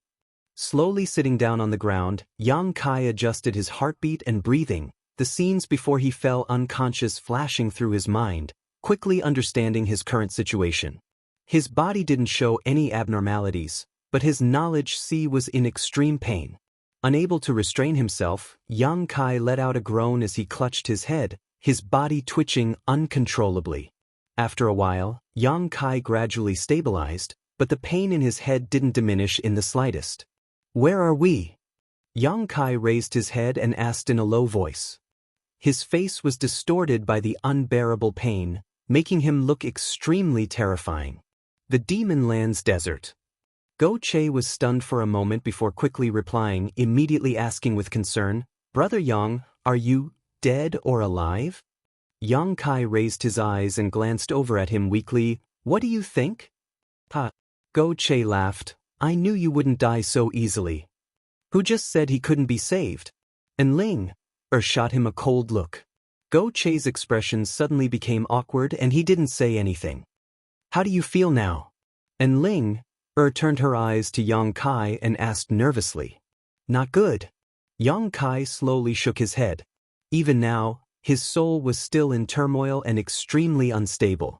Slowly sitting down on the ground, Yang Kai adjusted his heartbeat and breathing, the scenes before he fell unconscious flashing through his mind, quickly understanding his current situation. His body didn't show any abnormalities, but his knowledge sea was in extreme pain. Unable to restrain himself, Yang Kai let out a groan as he clutched his head, his body twitching uncontrollably. After a while, Yang Kai gradually stabilized, but the pain in his head didn't diminish in the slightest. "Where are we?" Yang Kai raised his head and asked in a low voice. His face was distorted by the unbearable pain, making him look extremely terrifying. "The Demon Land's desert." Go Che was stunned for a moment before quickly replying, immediately asking with concern, "Brother Yang, are you dead or alive?" Yang Kai raised his eyes and glanced over at him weakly. "What do you think?" "Ha." Go Che laughed. "I knew you wouldn't die so easily." "Who just said he couldn't be saved?" And Ling Er shot him a cold look. Go Che's expression suddenly became awkward and he didn't say anything. "How do you feel now?" And Ling Er turned her eyes to Yang Kai and asked nervously. "Not good." Yang Kai slowly shook his head. Even now, his soul was still in turmoil and extremely unstable.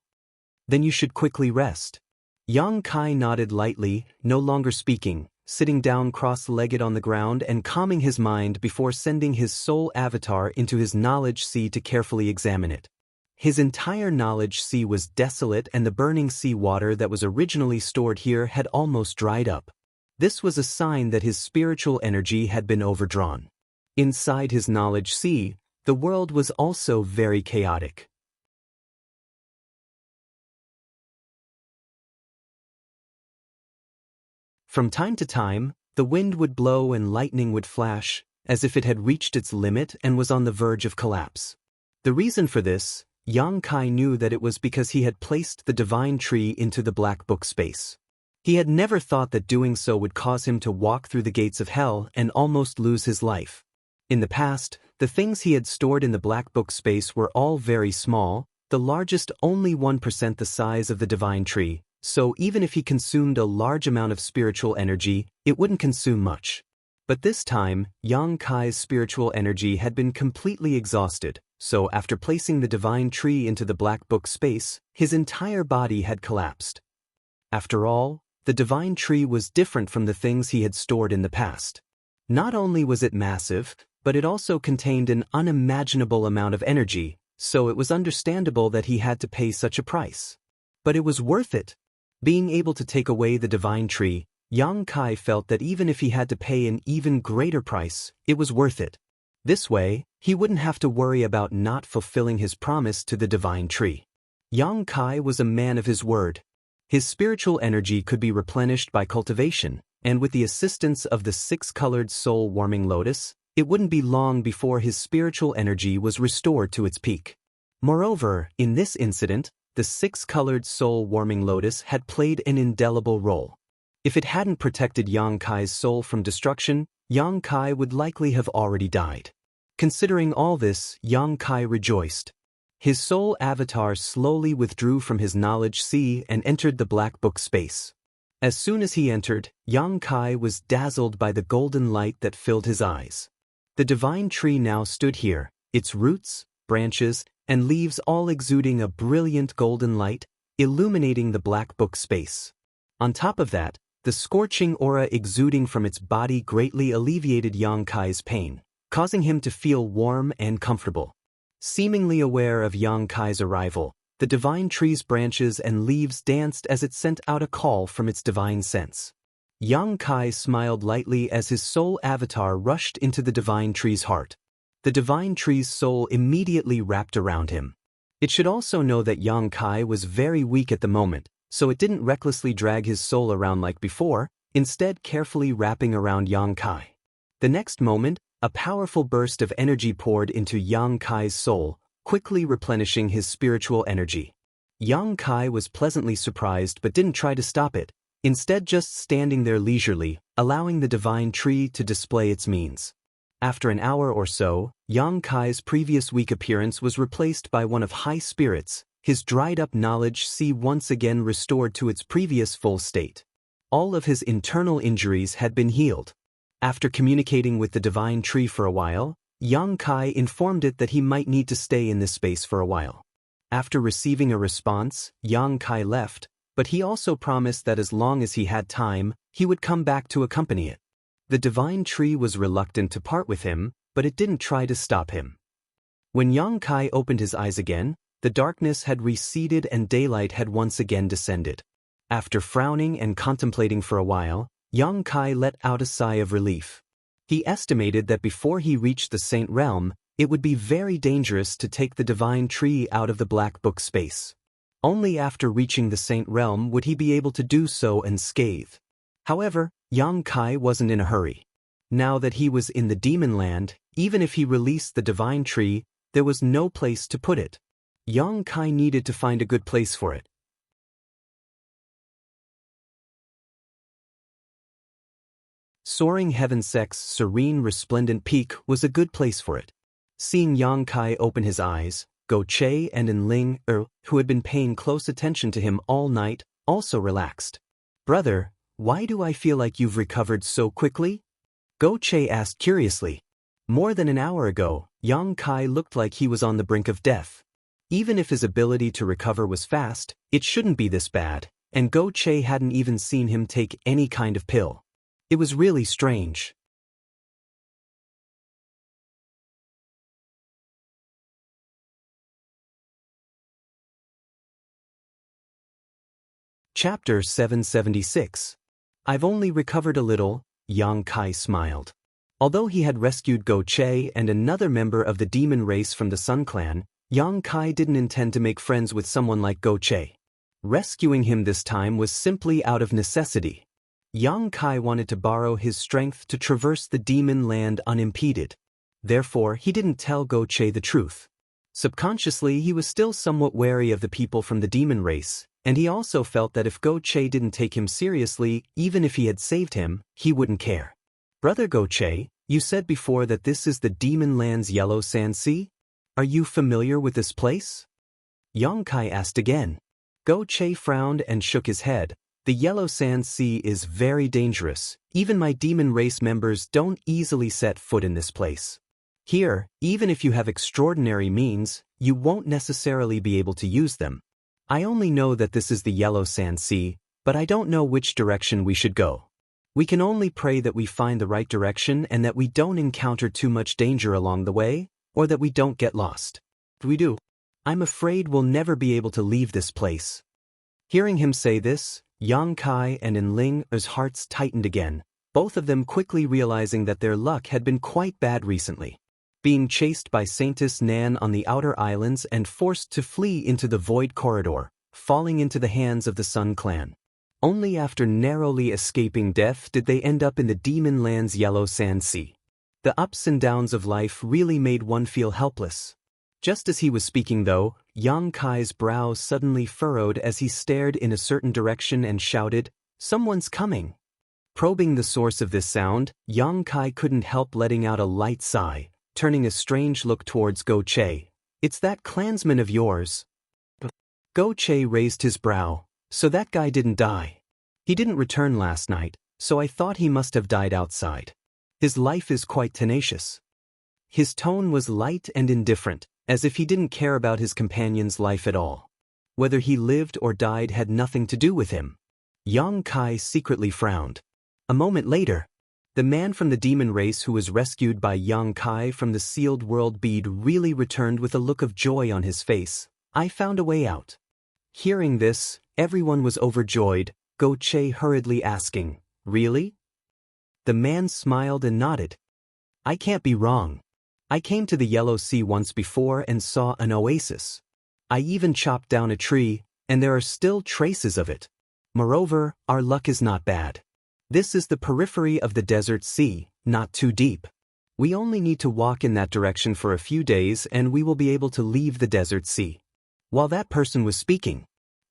"Then you should quickly rest." Yang Kai nodded lightly, no longer speaking, sitting down cross-legged on the ground and calming his mind before sending his soul avatar into his knowledge sea to carefully examine it. His entire knowledge sea was desolate and the burning sea water that was originally stored here had almost dried up. This was a sign that his spiritual energy had been overdrawn. Inside his knowledge sea, the world was also very chaotic. From time to time, the wind would blow and lightning would flash, as if it had reached its limit and was on the verge of collapse. The reason for this, Yang Kai knew that it was because he had placed the divine tree into the black book space. He had never thought that doing so would cause him to walk through the gates of hell and almost lose his life. In the past, the things he had stored in the black book space were all very small, the largest only 1% the size of the divine tree, so even if he consumed a large amount of spiritual energy, it wouldn't consume much. But this time, Yang Kai's spiritual energy had been completely exhausted, so after placing the divine tree into the black book space, his entire body had collapsed. After all, the divine tree was different from the things he had stored in the past. Not only was it massive, but it also contained an unimaginable amount of energy, so it was understandable that he had to pay such a price. But it was worth it. Being able to take away the divine tree, Yang Kai felt that even if he had to pay an even greater price, it was worth it. This way, he wouldn't have to worry about not fulfilling his promise to the divine tree. Yang Kai was a man of his word. His spiritual energy could be replenished by cultivation, and with the assistance of the six-colored soul-warming lotus, it wouldn't be long before his spiritual energy was restored to its peak. Moreover, in this incident, the six-colored soul-warming lotus had played an indelible role. If it hadn't protected Yang Kai's soul from destruction, Yang Kai would likely have already died. Considering all this, Yang Kai rejoiced. His soul avatar slowly withdrew from his knowledge sea and entered the black book space. As soon as he entered, Yang Kai was dazzled by the golden light that filled his eyes. The divine tree now stood here, its roots, branches, and leaves all exuding a brilliant golden light, illuminating the black book space. On top of that, the scorching aura exuding from its body greatly alleviated Yang Kai's pain, causing him to feel warm and comfortable. Seemingly aware of Yang Kai's arrival, the divine tree's branches and leaves danced as it sent out a call from its divine sense. Yang Kai smiled lightly as his soul avatar rushed into the divine tree's heart. The divine tree's soul immediately wrapped around him. It should also know that Yang Kai was very weak at the moment, so it didn't recklessly drag his soul around like before, instead carefully wrapping around Yang Kai. The next moment, a powerful burst of energy poured into Yang Kai's soul, quickly replenishing his spiritual energy. Yang Kai was pleasantly surprised but didn't try to stop it, instead just standing there leisurely, allowing the divine tree to display its means. After an hour or so, Yang Kai's previous weak appearance was replaced by one of high spirits, his dried-up knowledge sea once again restored to its previous full state. All of his internal injuries had been healed. After communicating with the divine tree for a while, Yang Kai informed it that he might need to stay in this space for a while. After receiving a response, Yang Kai left, but he also promised that as long as he had time, he would come back to accompany it. The divine tree was reluctant to part with him, but it didn't try to stop him. When Yang Kai opened his eyes again, the darkness had receded and daylight had once again descended. After frowning and contemplating for a while, Yang Kai let out a sigh of relief. He estimated that before he reached the Saint Realm, it would be very dangerous to take the divine tree out of the black book space. Only after reaching the Saint Realm would he be able to do so unscathed. However, Yang Kai wasn't in a hurry. Now that he was in the demon land, even if he released the divine tree, there was no place to put it. Yang Kai needed to find a good place for it. Soaring Heaven Sect's serene resplendent peak was a good place for it. Seeing Yang Kai open his eyes, Go Che and Enling, who had been paying close attention to him all night, also relaxed. "Brother, why do I feel like you've recovered so quickly?" Go Che asked curiously. More than an hour ago, Yang Kai looked like he was on the brink of death. Even if his ability to recover was fast, it shouldn't be this bad, and Go Che hadn't even seen him take any kind of pill. It was really strange. Chapter 776. I've only recovered a little, Yang Kai smiled. Although he had rescued Go Che and another member of the demon race from the Sun Clan, Yang Kai didn't intend to make friends with someone like Go Che. Rescuing him this time was simply out of necessity. Yang Kai wanted to borrow his strength to traverse the demon land unimpeded. Therefore, he didn't tell Go Che the truth. Subconsciously, he was still somewhat wary of the people from the demon race, and he also felt that if Go Che didn't take him seriously, even if he had saved him, he wouldn't care. "Brother Go Che, you said before that this is the demon land's yellow sand sea? Are you familiar with this place?" Yang Kai asked again. Go Che frowned and shook his head. "The yellow sand sea is very dangerous. Even my demon race members don't easily set foot in this place. Here, even if you have extraordinary means, you won't necessarily be able to use them. I only know that this is the yellow sand sea, but I don't know which direction we should go. We can only pray that we find the right direction and that we don't encounter too much danger along the way, or that we don't get lost. If we do, I'm afraid we'll never be able to leave this place." Hearing him say this, Yang Kai and Enling's hearts tightened again, both of them quickly realizing that their luck had been quite bad recently. Being chased by Saintess Nan on the outer islands and forced to flee into the void corridor, falling into the hands of the Sun Clan. Only after narrowly escaping death did they end up in the demon land's yellow sand sea. The ups and downs of life really made one feel helpless. Just as he was speaking though, Yang Kai's brow suddenly furrowed as he stared in a certain direction and shouted, "Someone's coming." Probing the source of this sound, Yang Kai couldn't help letting out a light sigh, turning a strange look towards Go Che. It's that clansman of yours. Go Che raised his brow. So that guy didn't die. He didn't return last night, so I thought he must have died outside. His life is quite tenacious. His tone was light and indifferent, as if he didn't care about his companion's life at all. Whether he lived or died had nothing to do with him. Yang Kai secretly frowned. A moment later, the man from the demon race who was rescued by Yang Kai from the sealed world bead really returned with a look of joy on his face. I found a way out. Hearing this, everyone was overjoyed, Go Che hurriedly asking, Really? The man smiled and nodded. I can't be wrong. I came to the Yellow Sea once before and saw an oasis. I even chopped down a tree, and there are still traces of it. Moreover, our luck is not bad. This is the periphery of the desert sea, not too deep. We only need to walk in that direction for a few days and we will be able to leave the desert sea. While that person was speaking,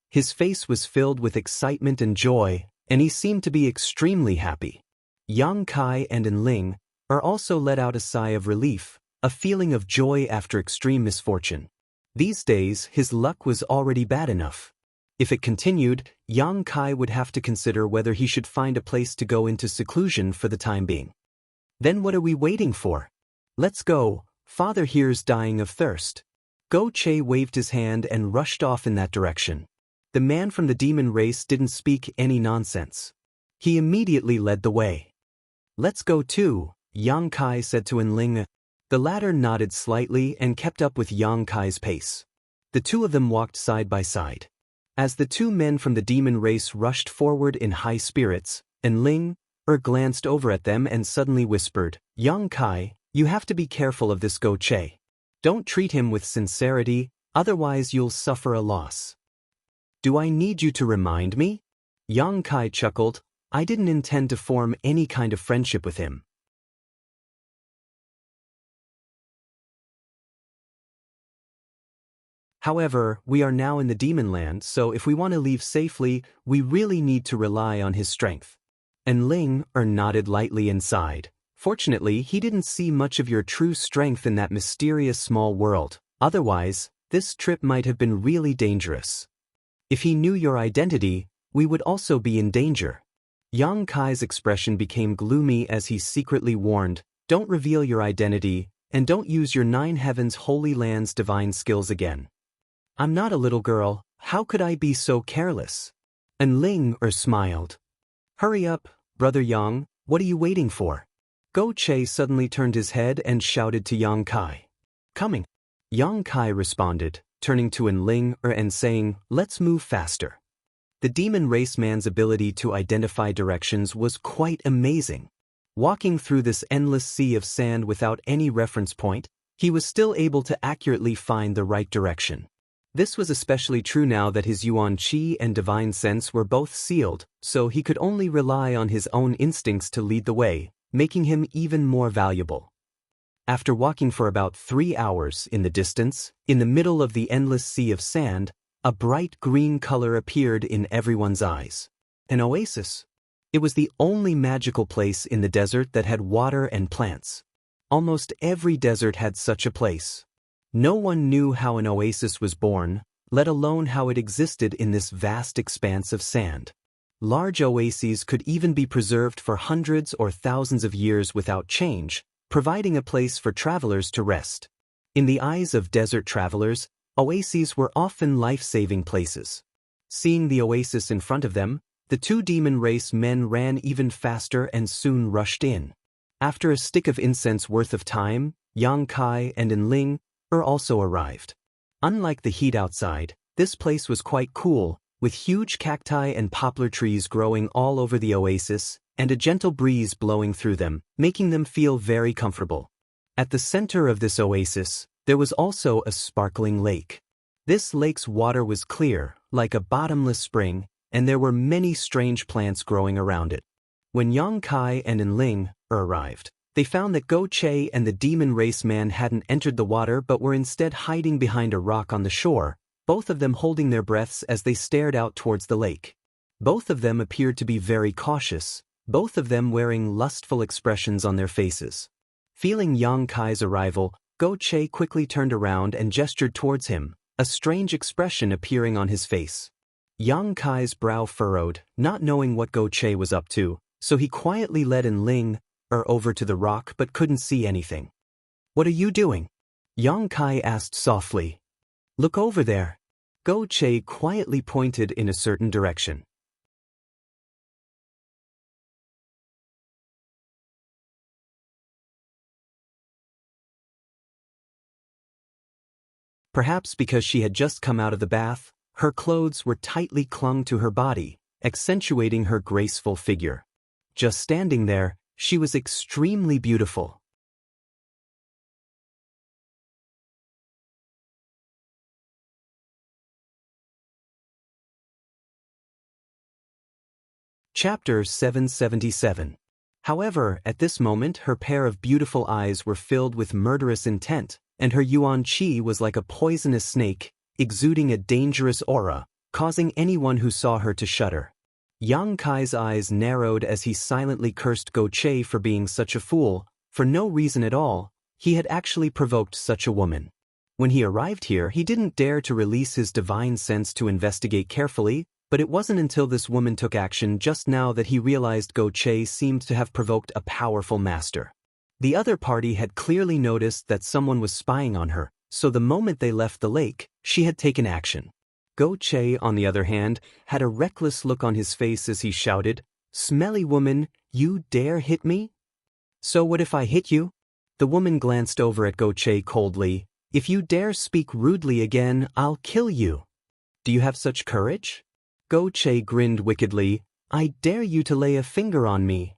his face was filled with excitement and joy, and he seemed to be extremely happy. Yang Kai and Enling also let out a sigh of relief, a feeling of joy after extreme misfortune. These days, his luck was already bad enough. If it continued, Yang Kai would have to consider whether he should find a place to go into seclusion for the time being. Then what are we waiting for? Let's go, father here's dying of thirst. Go Che waved his hand and rushed off in that direction. The man from the demon race didn't speak any nonsense. He immediately led the way. Let's go too, Yang Kai said to Enling. The latter nodded slightly and kept up with Yang Kai's pace. The two of them walked side by side. As the two men from the demon race rushed forward in high spirits, Enling glanced over at them and suddenly whispered, Yang Kai, you have to be careful of this Go Che. Don't treat him with sincerity, otherwise you'll suffer a loss. Do I need you to remind me? Yang Kai chuckled. I didn't intend to form any kind of friendship with him. However, we are now in the demon land, so if we want to leave safely, we really need to rely on his strength. And Ling nodded lightly and sighed. Fortunately, he didn't see much of your true strength in that mysterious small world. Otherwise, this trip might have been really dangerous. If he knew your identity, we would also be in danger. Yang Kai's expression became gloomy as he secretly warned, don't reveal your identity, and don't use your 9 heavens holy land's divine skills again. I'm not a little girl, how could I be so careless? And Ling smiled. Hurry up, brother Yang, what are you waiting for? Go Che suddenly turned his head and shouted to Yang Kai. Coming. Yang Kai responded, turning to Enling and saying, let's move faster. The demon race man's ability to identify directions was quite amazing. Walking through this endless sea of sand without any reference point, he was still able to accurately find the right direction. This was especially true now that his Yuan Qi and divine sense were both sealed, so he could only rely on his own instincts to lead the way, making him even more valuable. After walking for about 3 hours in the distance, in the middle of the endless sea of sand, a bright green color appeared in everyone's eyes. An oasis. It was the only magical place in the desert that had water and plants. Almost every desert had such a place. No one knew how an oasis was born, let alone how it existed in this vast expanse of sand. Large oases could even be preserved for hundreds or thousands of years without change, providing a place for travelers to rest. In the eyes of desert travelers, oases were often life-saving places. Seeing the oasis in front of them, the 2 demon race men ran even faster and soon rushed in. After a stick of incense worth of time, Yang Kai and Enling also arrived. Unlike the heat outside, this place was quite cool, with huge cacti and poplar trees growing all over the oasis, and a gentle breeze blowing through them, making them feel very comfortable. At the center of this oasis, there was also a sparkling lake. This lake's water was clear, like a bottomless spring, and there were many strange plants growing around it. When Yang Kai and Enling arrived, they found that Go Che and the demon race man hadn't entered the water but were instead hiding behind a rock on the shore, both of them holding their breaths as they stared out towards the lake. Both of them appeared to be very cautious, both of them wearing lustful expressions on their faces. Feeling Yang Kai's arrival, Go Che quickly turned around and gestured towards him, a strange expression appearing on his face. Yang Kai's brow furrowed, not knowing what Go Che was up to, so he quietly led Ling over to the rock but couldn't see anything. "What are you doing?" Yang Kai asked softly. "Look over there." Go Che quietly pointed in a certain direction. Perhaps because she had just come out of the bath, her clothes were tightly clung to her body, accentuating her graceful figure. Just standing there, she was extremely beautiful. Chapter 777. However, at this moment her pair of beautiful eyes were filled with murderous intent, and her yuan qi was like a poisonous snake, exuding a dangerous aura, causing anyone who saw her to shudder. Yang Kai's eyes narrowed as he silently cursed Go Che for being such a fool. For no reason at all, he had actually provoked such a woman. When he arrived here, he didn't dare to release his divine sense to investigate carefully, but it wasn't until this woman took action just now that he realized Go Che seemed to have provoked a powerful master. The other party had clearly noticed that someone was spying on her, so the moment they left the lake, she had taken action. Go Che, on the other hand, had a reckless look on his face as he shouted, "Smelly woman, you dare hit me? So what if I hit you?" The woman glanced over at Go Che coldly. "If you dare speak rudely again, I'll kill you. Do you have such courage?" Go Che grinned wickedly. "I dare you to lay a finger on me."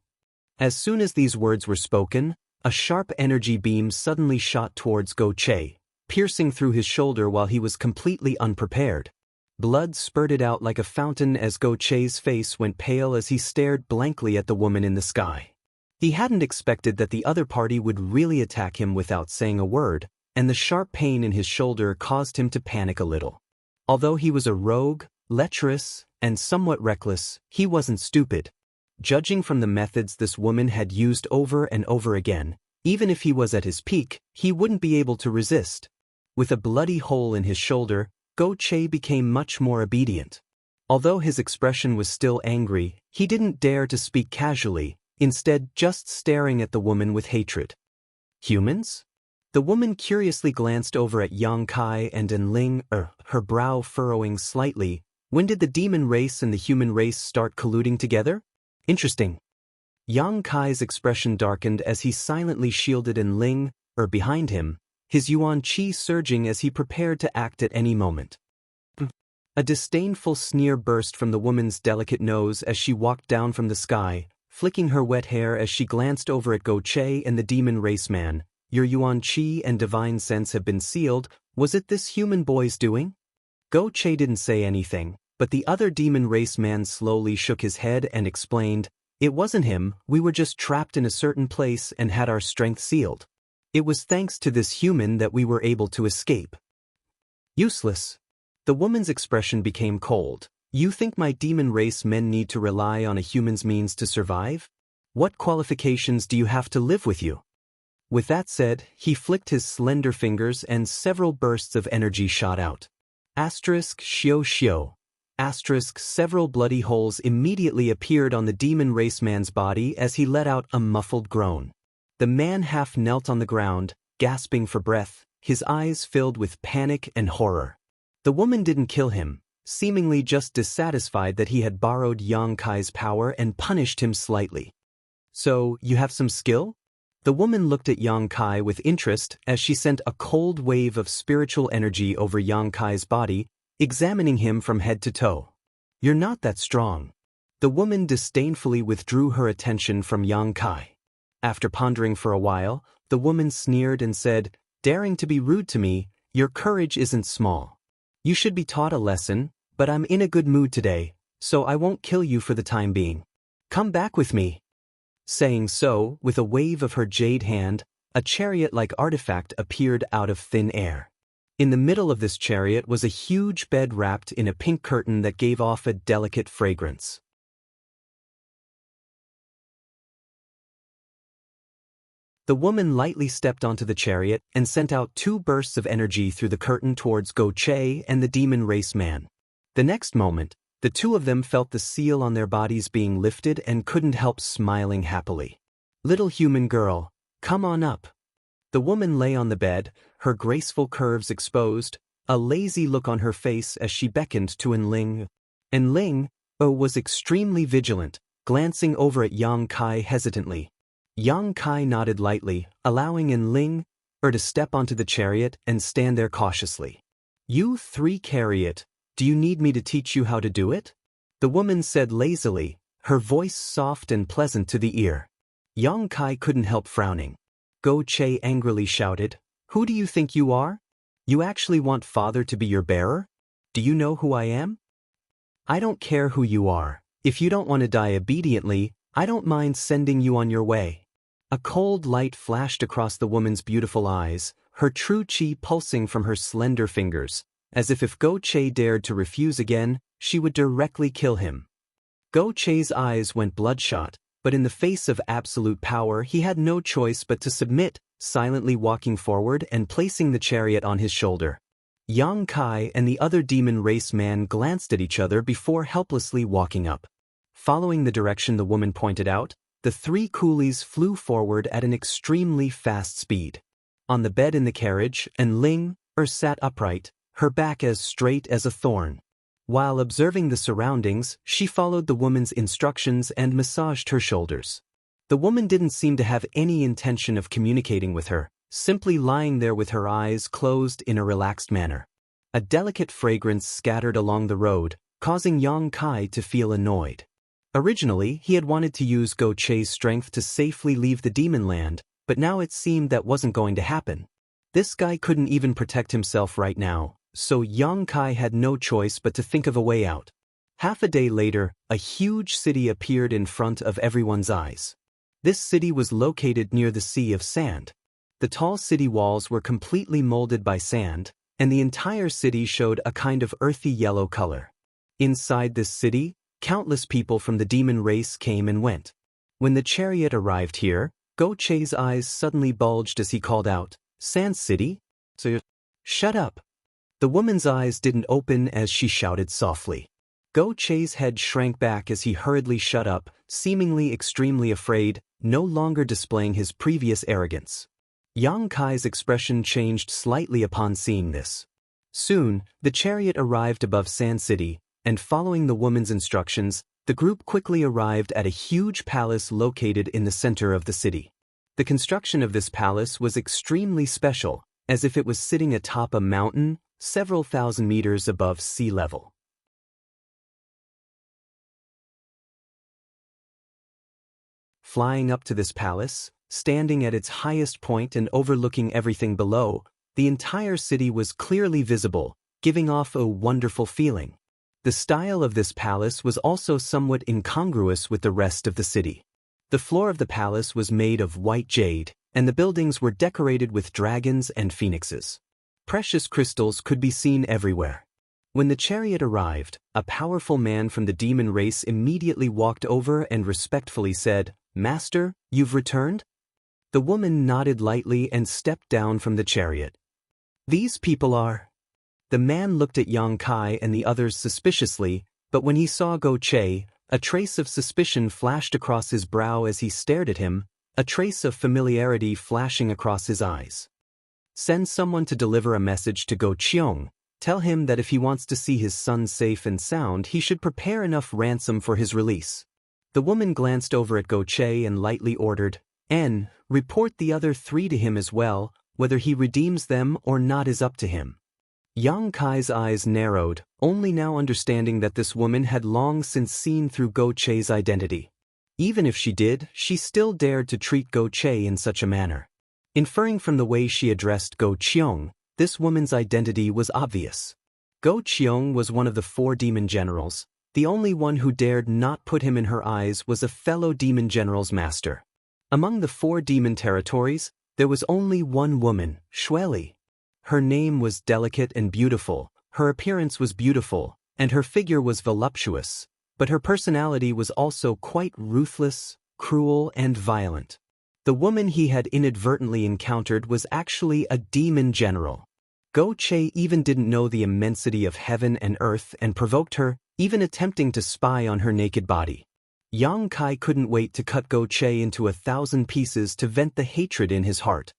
As soon as these words were spoken, a sharp energy beam suddenly shot towards Go Che, piercing through his shoulder while he was completely unprepared. Blood spurted out like a fountain as Go Che's face went pale as he stared blankly at the woman in the sky. He hadn't expected that the other party would really attack him without saying a word, and the sharp pain in his shoulder caused him to panic a little. Although he was a rogue, lecherous, and somewhat reckless, he wasn't stupid. Judging from the methods this woman had used over and over again, even if he was at his peak, he wouldn't be able to resist. With a bloody hole in his shoulder, Go Che became much more obedient. Although his expression was still angry, he didn't dare to speak casually, instead just staring at the woman with hatred. "Humans?" The woman curiously glanced over at Yang Kai and Ling, her brow furrowing slightly. "When did the demon race and the human race start colluding together? Interesting." Yang Kai's expression darkened as he silently shielded Ling, behind him, his yuan qi surging as he prepared to act at any moment. A disdainful sneer burst from the woman's delicate nose as she walked down from the sky, flicking her wet hair as she glanced over at Go Che and the demon race man. "Your yuan qi and divine sense have been sealed. Was it this human boy's doing?" Go Che didn't say anything, but the other demon race man slowly shook his head and explained, "It wasn't him, we were just trapped in a certain place and had our strength sealed. It was thanks to this human that we were able to escape." "Useless." The woman's expression became cold. "You think my demon race men need to rely on a human's means to survive? What qualifications do you have to live with you?" With that said, he flicked his slender fingers and several bursts of energy shot out. *Xio Xio. Several bloody holes immediately appeared on the demon race man's body as he let out a muffled groan. The man half knelt on the ground, gasping for breath, his eyes filled with panic and horror. The woman didn't kill him, seemingly just dissatisfied that he had borrowed Yang Kai's power and punished him slightly. "So, you have some skill?" The woman looked at Yang Kai with interest as she sent a cold wave of spiritual energy over Yang Kai's body, examining him from head to toe. "You're not that strong." The woman disdainfully withdrew her attention from Yang Kai. After pondering for a while, the woman sneered and said, "Daring to be rude to me, your courage isn't small. You should be taught a lesson, but I'm in a good mood today, so I won't kill you for the time being. Come back with me." Saying so, with a wave of her jade hand, a chariot-like artifact appeared out of thin air. In the middle of this chariot was a huge bed wrapped in a pink curtain that gave off a delicate fragrance. The woman lightly stepped onto the chariot and sent out 2 bursts of energy through the curtain towards Go Che and the demon race man. The next moment, the 2 of them felt the seal on their bodies being lifted and couldn't help smiling happily. "Little human girl, come on up." The woman lay on the bed, her graceful curves exposed, a lazy look on her face as she beckoned to Enling. Enling was extremely vigilant, glancing over at Yang Kai hesitantly. Yang Kai nodded lightly, allowing Enling to step onto the chariot and stand there cautiously. "You 3 carry it. Do you need me to teach you how to do it?" The woman said lazily, her voice soft and pleasant to the ear. Yang Kai couldn't help frowning. Go Che angrily shouted, "Who do you think you are? You actually want father to be your bearer? Do you know who I am?" "I don't care who you are. If you don't want to die obediently, I don't mind sending you on your way." A cold light flashed across the woman's beautiful eyes, her true chi pulsing from her slender fingers, as if Go Che dared to refuse again, she would directly kill him. Go Che's eyes went bloodshot, but in the face of absolute power he had no choice but to submit, silently walking forward and placing the chariot on his shoulder. Yang Kai and the other demon race man glanced at each other before helplessly walking up. Following the direction the woman pointed out, the 3 coolies flew forward at an extremely fast speed. On the bed in the carriage, Enling sat upright, her back as straight as a thorn. While observing the surroundings, she followed the woman's instructions and massaged her shoulders. The woman didn't seem to have any intention of communicating with her, simply lying there with her eyes closed in a relaxed manner. A delicate fragrance scattered along the road, causing Yang Kai to feel annoyed. Originally, he had wanted to use Go Che's strength to safely leave the demon land, but now it seemed that wasn't going to happen. This guy couldn't even protect himself right now, so Yang Kai had no choice but to think of a way out. Half a day later, a huge city appeared in front of everyone's eyes. This city was located near the Sea of Sand. The tall city walls were completely molded by sand, and the entire city showed a kind of earthy yellow color. Inside this city, countless people from the demon race came and went. When the chariot arrived here, Go Che's eyes suddenly bulged as he called out, "Sand City? So shut up." The woman's eyes didn't open as she shouted softly. Go Che's head shrank back as he hurriedly shut up, seemingly extremely afraid, no longer displaying his previous arrogance. Yang Kai's expression changed slightly upon seeing this. Soon, the chariot arrived above Sand City, and following the woman's instructions, the group quickly arrived at a huge palace located in the center of the city. The construction of this palace was extremely special, as if it was sitting atop a mountain, several thousand meters above sea level. Flying up to this palace, standing at its highest point and overlooking everything below, the entire city was clearly visible, giving off a wonderful feeling. The style of this palace was also somewhat incongruous with the rest of the city. The floor of the palace was made of white jade, and the buildings were decorated with dragons and phoenixes. Precious crystals could be seen everywhere. When the chariot arrived, a powerful man from the demon race immediately walked over and respectfully said, "Master, you've returned?" The woman nodded lightly and stepped down from the chariot. "These people are..." The man looked at Yang Kai and the others suspiciously, but when he saw Go Che, a trace of suspicion flashed across his brow as he stared at him, a trace of familiarity flashing across his eyes. "Send someone to deliver a message to Go Cheong. Tell him that if he wants to see his son safe and sound, he should prepare enough ransom for his release." The woman glanced over at Go Che and lightly ordered, "Report the other 3 to him as well. Whether he redeems them or not is up to him." Yang Kai's eyes narrowed, only now understanding that this woman had long since seen through Go Che's identity. Even if she did, she still dared to treat Go Che in such a manner. Inferring from the way she addressed Go Cheong, this woman's identity was obvious. Go Cheong was one of the 4 demon generals. The only one who dared not put him in her eyes was a fellow demon general's master. Among the 4 demon territories, there was only one woman, Shueli. Her name was delicate and beautiful, her appearance was beautiful, and her figure was voluptuous, but her personality was also quite ruthless, cruel, and violent. The woman he had inadvertently encountered was actually a demon general. Go Che even didn't know the immensity of heaven and earth and provoked her, even attempting to spy on her naked body. Yang Kai couldn't wait to cut Go Che into 1,000 pieces to vent the hatred in his heart.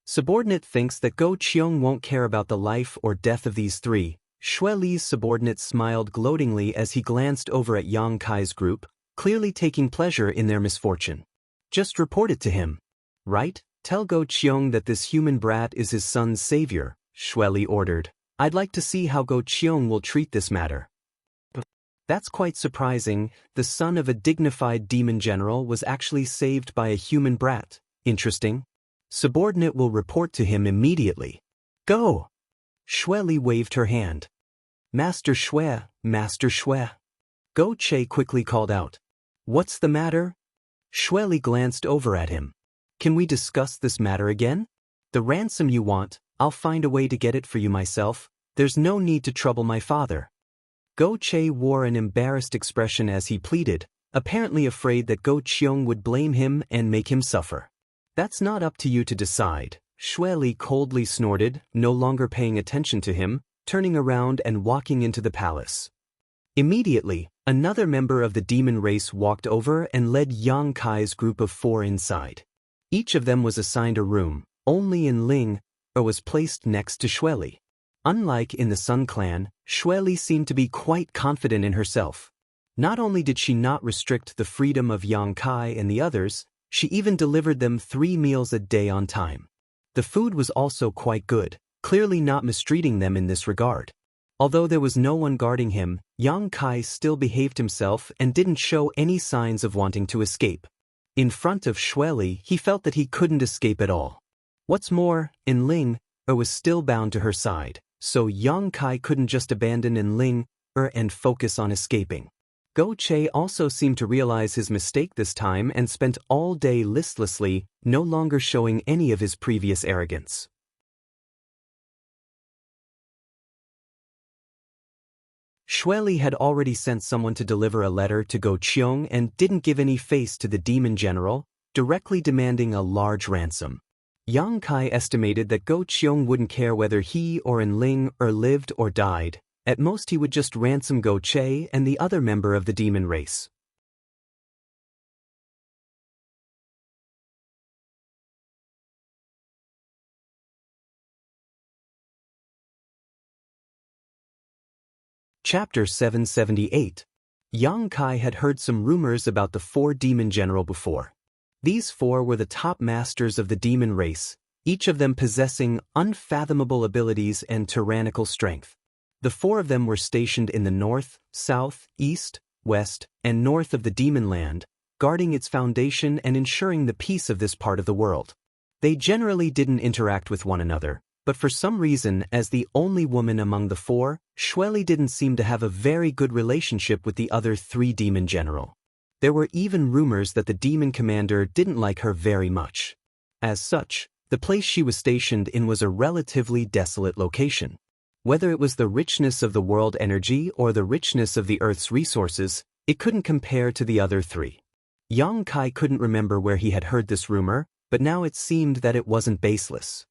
Subordinate thinks that Go Cheong won't care about the life or death of these three. Xue Li's subordinate smiled gloatingly as he glanced over at Yang Kai's group, clearly taking pleasure in their misfortune. Just report it to him. Right? Tell Go Cheong that this human brat is his son's savior, Xue Li ordered. I'd like to see how Go Cheong will treat this matter. That's quite surprising. The son of a dignified demon general was actually saved by a human brat. Interesting. Subordinate will report to him immediately. Go! Xue Li waved her hand. Master Xue, Master Xue. Go Che quickly called out. What's the matter? Xue Li glanced over at him. Can we discuss this matter again? The ransom you want, I'll find a way to get it for you myself. There's no need to trouble my father. Go Che wore an embarrassed expression as he pleaded, apparently afraid that Go Cheong would blame him and make him suffer. That's not up to you to decide, Xue Li coldly snorted, no longer paying attention to him, turning around and walking into the palace. Immediately, another member of the demon race walked over and led Yang Kai's group of 4 inside. Each of them was assigned a room, only in Ling, or was placed next to Xue Li. Unlike in the Sun Clan, Xue Li seemed to be quite confident in herself. Not only did she not restrict the freedom of Yang Kai and the others, she even delivered them 3 meals a day on time. The food was also quite good, clearly not mistreating them in this regard. Although there was no one guarding him, Yang Kai still behaved himself and didn't show any signs of wanting to escape. In front of Xue Li, he felt that he couldn't escape at all. What's more, in Ling, was still bound to her side, so Yang Kai couldn't just abandon in Ling and focus on escaping. Go Che also seemed to realize his mistake this time and spent all day listlessly, no longer showing any of his previous arrogance. Xue Li had already sent someone to deliver a letter to Go Cheong and didn't give any face to the demon general, directly demanding a large ransom. Yang Kai estimated that Go Cheong wouldn't care whether he or Enling lived or died. At most he would just ransom Go Che and the other member of the demon race. Chapter 778. Yang Kai had heard some rumors about the 4 demon general before. These 4 were the top masters of the demon race, each of them possessing unfathomable abilities and tyrannical strength. The 4 of them were stationed in the north, south, east, west, and north of the demon land, guarding its foundation and ensuring the peace of this part of the world. They generally didn't interact with one another, but for some reason, as the only woman among the 4, Xue Li didn't seem to have a very good relationship with the other 3 demon general. There were even rumors that the demon commander didn't like her very much. As such, the place she was stationed in was a relatively desolate location. Whether it was the richness of the world energy or the richness of the Earth's resources, it couldn't compare to the other 3. Yang Kai couldn't remember where he had heard this rumor, but now it seemed that it wasn't baseless.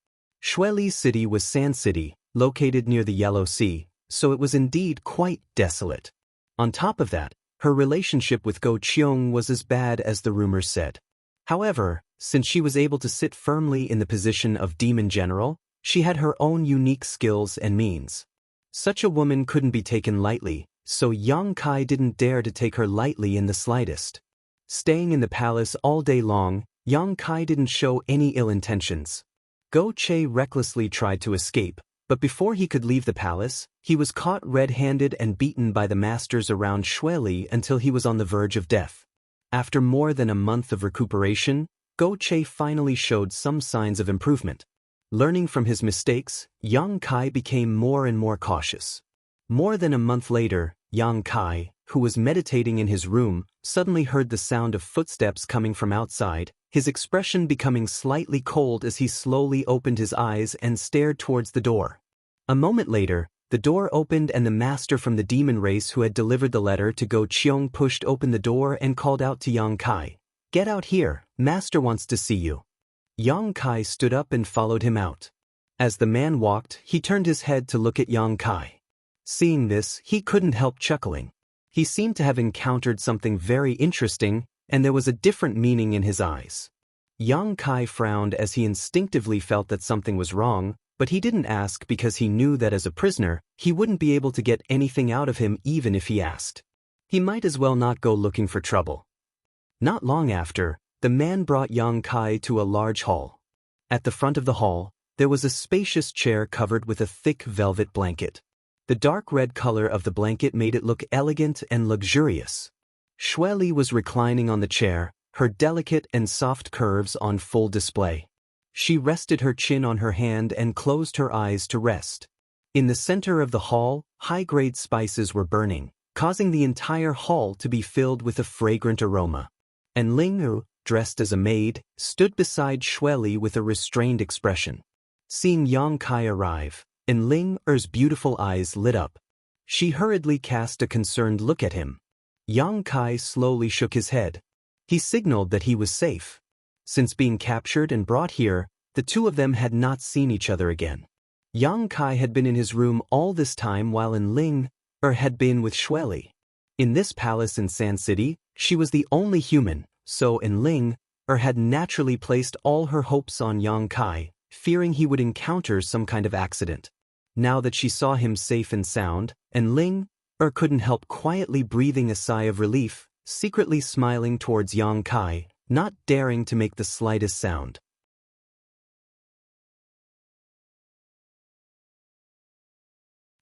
Xue Li's city was Sand City, located near the Yellow Sea, so it was indeed quite desolate. On top of that, her relationship with Go Cheong was as bad as the rumors said. However, since she was able to sit firmly in the position of demon general, she had her own unique skills and means. Such a woman couldn't be taken lightly, so Yang Kai didn't dare to take her lightly in the slightest. Staying in the palace all day long, Yang Kai didn't show any ill intentions. Go Che recklessly tried to escape, but before he could leave the palace, he was caught red-handed and beaten by the masters around Xue Li until he was on the verge of death. After more than a month of recuperation, Go Che finally showed some signs of improvement. Learning from his mistakes, Yang Kai became more and more cautious. More than a month later, Yang Kai, who was meditating in his room, suddenly heard the sound of footsteps coming from outside, his expression becoming slightly cold as he slowly opened his eyes and stared towards the door. A moment later, the door opened and the master from the demon race who had delivered the letter to Go Cheong pushed open the door and called out to Yang Kai. Get out here, master wants to see you. Yang Kai stood up and followed him out. As the man walked, he turned his head to look at Yang Kai. Seeing this, he couldn't help chuckling. He seemed to have encountered something very interesting, and there was a different meaning in his eyes. Yang Kai frowned as he instinctively felt that something was wrong, but he didn't ask because he knew that as a prisoner, he wouldn't be able to get anything out of him even if he asked. He might as well not go looking for trouble. Not long after, the man brought Yang Kai to a large hall. At the front of the hall, there was a spacious chair covered with a thick velvet blanket. The dark red color of the blanket made it look elegant and luxurious. Xueli was reclining on the chair, her delicate and soft curves on full display. She rested her chin on her hand and closed her eyes to rest. In the center of the hall, high-grade spices were burning, causing the entire hall to be filled with a fragrant aroma. And Ling Yu, dressed as a maid, stood beside Xueli with a restrained expression. Seeing Yang Kai arrive, and Ling Yu's beautiful eyes lit up. She hurriedly cast a concerned look at him. Yang Kai slowly shook his head. He signaled that he was safe. Since being captured and brought here, the two of them had not seen each other again. Yang Kai had been in his room all this time while Ling Yu had been with Xueli. In this palace in Sand City, she was the only human, so Ling Yu had naturally placed all her hopes on Yang Kai, fearing he would encounter some kind of accident. Now that she saw him safe and sound, Ling Yu couldn't help quietly breathing a sigh of relief, secretly smiling towards Yang Kai, not daring to make the slightest sound.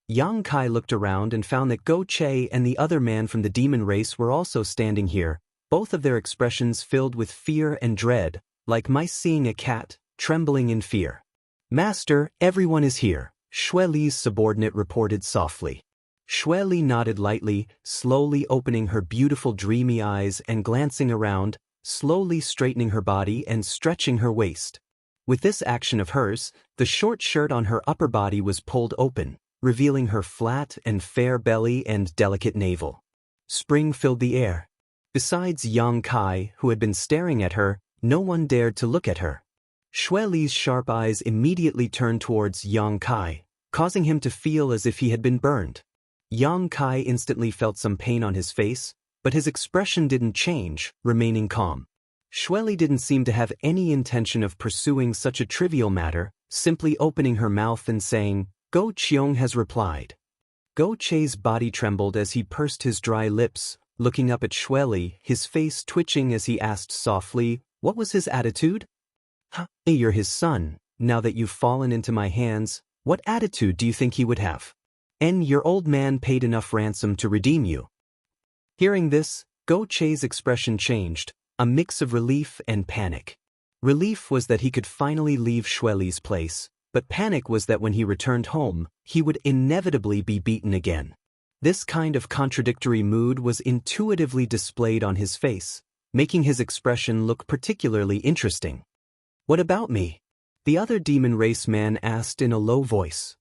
Yang Kai looked around and found that Go Che and the other man from the demon race were also standing here, both of their expressions filled with fear and dread, like mice seeing a cat, trembling in fear. "Master, everyone is here," Xueli's subordinate reported softly. Xueli nodded lightly, slowly opening her beautiful dreamy eyes and glancing around, slowly straightening her body and stretching her waist. With this action of hers, the short shirt on her upper body was pulled open, revealing her flat and fair belly and delicate navel. Spring filled the air. Besides Yang Kai, who had been staring at her, no one dared to look at her. Xueli's sharp eyes immediately turned towards Yang Kai, causing him to feel as if he had been burned. Yang Kai instantly felt some pain on his face, but his expression didn't change, remaining calm. Xueli didn't seem to have any intention of pursuing such a trivial matter, simply opening her mouth and saying, "Go Qiong has replied." Go Che's body trembled as he pursed his dry lips, looking up at Xueli, his face twitching as he asked softly, what was his attitude? You're his son. Now that you've fallen into my hands, what attitude do you think he would have? And your old man paid enough ransom to redeem you. Hearing this, Go Che's expression changed, a mix of relief and panic. Relief was that he could finally leave Xueli's place, but panic was that when he returned home, he would inevitably be beaten again. This kind of contradictory mood was intuitively displayed on his face, making his expression look particularly interesting. "What about me?" the other demon race man asked in a low voice.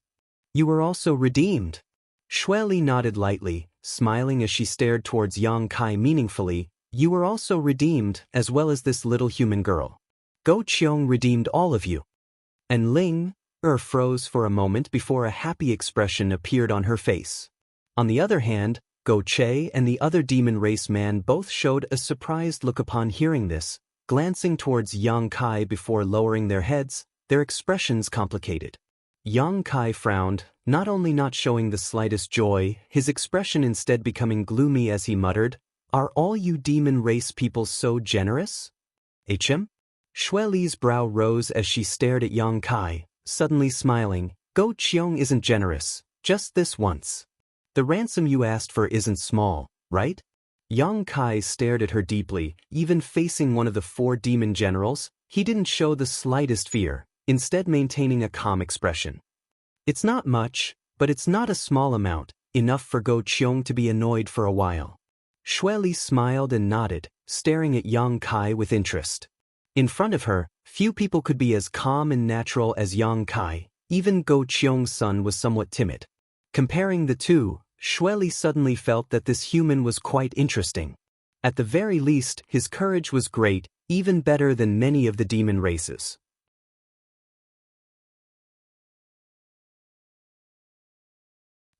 "You were also redeemed." Xueli nodded lightly, smiling as she stared towards Yang Kai meaningfully. "You were also redeemed, as well as this little human girl. Go Qiong redeemed all of you." And Ling Yu froze for a moment before a happy expression appeared on her face. On the other hand, Go Che and the other demon race man both showed a surprised look upon hearing this, glancing towards Yang Kai before lowering their heads, their expressions complicated. Yang Kai frowned, not only not showing the slightest joy, his expression instead becoming gloomy as he muttered, "Are all you demon race people so generous?" "Hm?" Xueli's brow rose as she stared at Yang Kai, suddenly smiling. "Go Qiong isn't generous, just this once. The ransom you asked for isn't small, right?" Yang Kai stared at her deeply, even facing one of the 4 demon generals. He didn't show the slightest fear, instead maintaining a calm expression. "It's not much, but it's not a small amount, enough for Go Qiong to be annoyed for a while." Xueli smiled and nodded, staring at Yang Kai with interest. In front of her, few people could be as calm and natural as Yang Kai. Even Go Qiong's son was somewhat timid. Comparing the two, Xueli suddenly felt that this human was quite interesting. At the very least, his courage was great, even better than many of the demon races.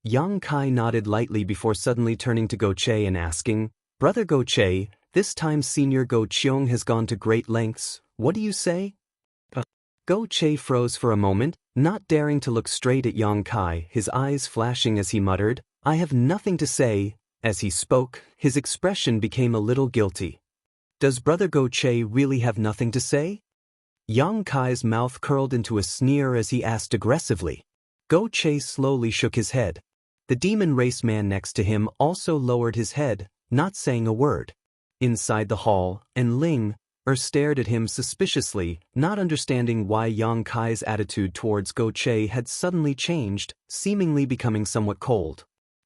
Yang Kai nodded lightly before suddenly turning to Go Che and asking, "Brother Go Che, this time Senior Go Cheong has gone to great lengths, what do you say?" Go Che froze for a moment, not daring to look straight at Yang Kai, his eyes flashing as he muttered, "I have nothing to say." As he spoke, his expression became a little guilty. Does Brother Go Che really have nothing to say? Yang Kai's mouth curled into a sneer as he asked aggressively. Go Che slowly shook his head. The demon race man next to him also lowered his head, not saying a word. Inside the hall, and Ling stared at him suspiciously, not understanding why Yang Kai's attitude towards Go Che had suddenly changed, seemingly becoming somewhat cold.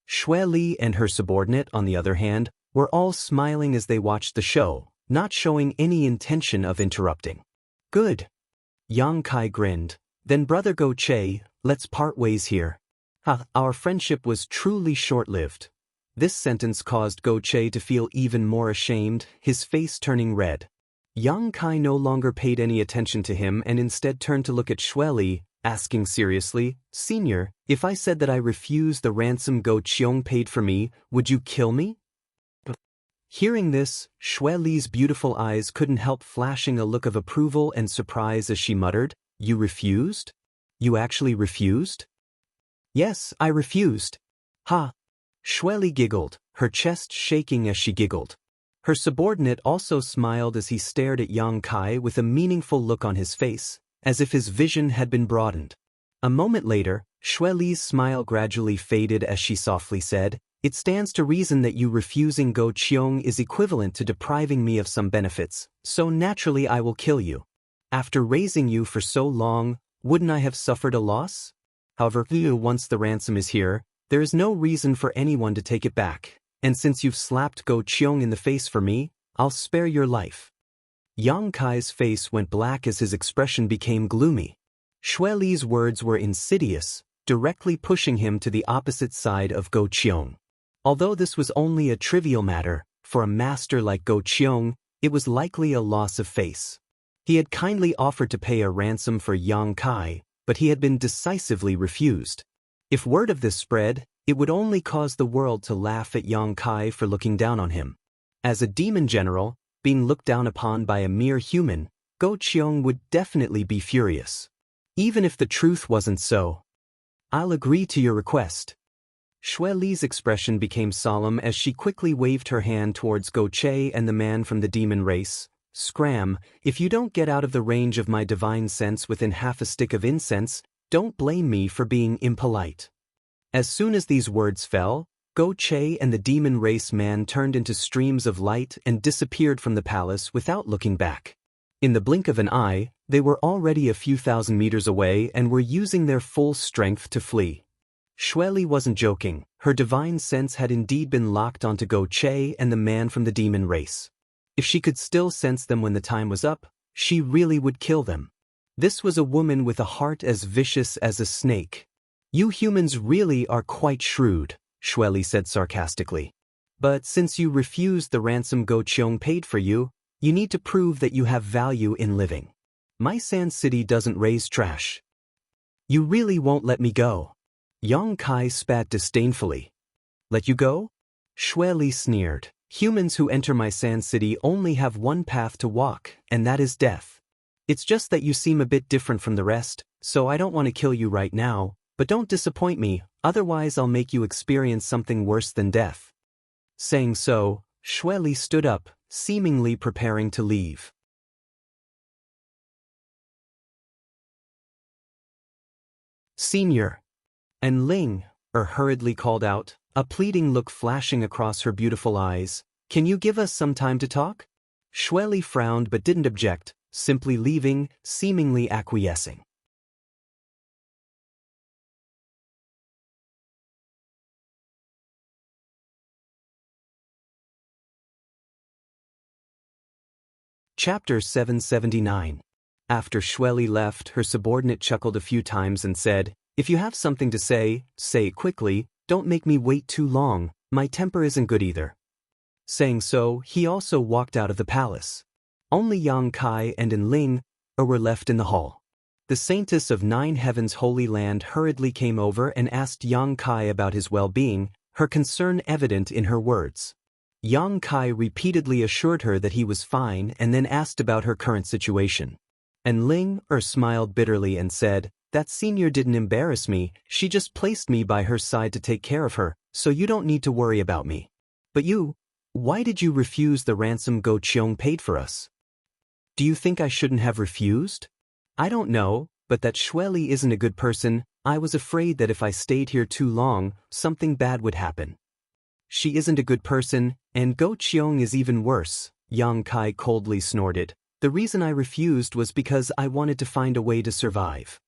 Xue Li and her subordinate, on the other hand, were all smiling as they watched the show, not showing any intention of interrupting. Good. Yang Kai grinned. Then Brother Go Che, let's part ways here. Our friendship was truly short-lived. This sentence caused Go Che to feel even more ashamed, his face turning red. Yang Kai no longer paid any attention to him and instead turned to look at Xue Li, asking seriously, "Senior, if I said that I refused the ransom Go Cheong paid for me, would you kill me?" Hearing this, Xue Li's beautiful eyes couldn't help flashing a look of approval and surprise as she muttered, "You refused? You actually refused?" "Yes, I refused." "Ha!" Xue Li giggled, her chest shaking as she giggled. Her subordinate also smiled as he stared at Yang Kai with a meaningful look on his face, as if his vision had been broadened. A moment later, Xue Li's smile gradually faded as she softly said, "It stands to reason that you refusing Go Cheong is equivalent to depriving me of some benefits, so naturally I will kill you. After raising you for so long, wouldn't I have suffered a loss? However, once the ransom is here, there is no reason for anyone to take it back. And since you've slapped Go Cheong in the face for me, I'll spare your life." Yang Kai's face went black as his expression became gloomy. Xue Li's words were insidious, directly pushing him to the opposite side of Go Cheong. Although this was only a trivial matter, for a master like Go Cheong, it was likely a loss of face. He had kindly offered to pay a ransom for Yang Kai, but he had been decisively refused. If word of this spread, it would only cause the world to laugh at Yang Kai for looking down on him. As a demon general, being looked down upon by a mere human, Go Cheong would definitely be furious. Even if the truth wasn't so. "I'll agree to your request." Xue Li's expression became solemn as she quickly waved her hand towards Go Che and the man from the demon race. "Scram, if you don't get out of the range of my divine sense within half a stick of incense, don't blame me for being impolite." As soon as these words fell, Go Che and the demon race man turned into streams of light and disappeared from the palace without looking back. In the blink of an eye, they were already a few thousand meters away and were using their full strength to flee. Xue Li wasn't joking, her divine sense had indeed been locked onto Go Che and the man from the demon race. If she could still sense them when the time was up, she really would kill them. This was a woman with a heart as vicious as a snake. "You humans really are quite shrewd," Xue Li said sarcastically. "But since you refused the ransom Go Cheong paid for you, you need to prove that you have value in living. My Sand City doesn't raise trash. You really won't let me go." Yang Kai spat disdainfully. "Let you go?" Xue Li sneered. "Humans who enter my Sand City only have one path to walk, and that is death. It's just that you seem a bit different from the rest, so I don't want to kill you right now. But don't disappoint me, otherwise I'll make you experience something worse than death." Saying so, Xue Li stood up, seemingly preparing to leave. "Senior." And Ling hurriedly called out, a pleading look flashing across her beautiful eyes, "Can you give us some time to talk?" Xue Li frowned but didn't object, simply leaving, seemingly acquiescing. Chapter 779. After Xue Li left, her subordinate chuckled a few times and said, "If you have something to say, say it quickly, don't make me wait too long, my temper isn't good either." Saying so, he also walked out of the palace. Only Yang Kai and Enling were left in the hall. The saintess of 9 heavens holy land hurriedly came over and asked Yang Kai about his well-being, her concern evident in her words. Yang Kai repeatedly assured her that he was fine and then asked about her current situation. Enling smiled bitterly and said, "That senior didn't embarrass me, she just placed me by her side to take care of her, so you don't need to worry about me. But you, why did you refuse the ransom Go Qiong paid for us?" "Do you think I shouldn't have refused?" "I don't know, but that Shueli isn't a good person. I was afraid that if I stayed here too long, something bad would happen." "She isn't a good person, and Go Qiong is even worse," Yang Kai coldly snorted. "The reason I refused was because I wanted to find a way to survive."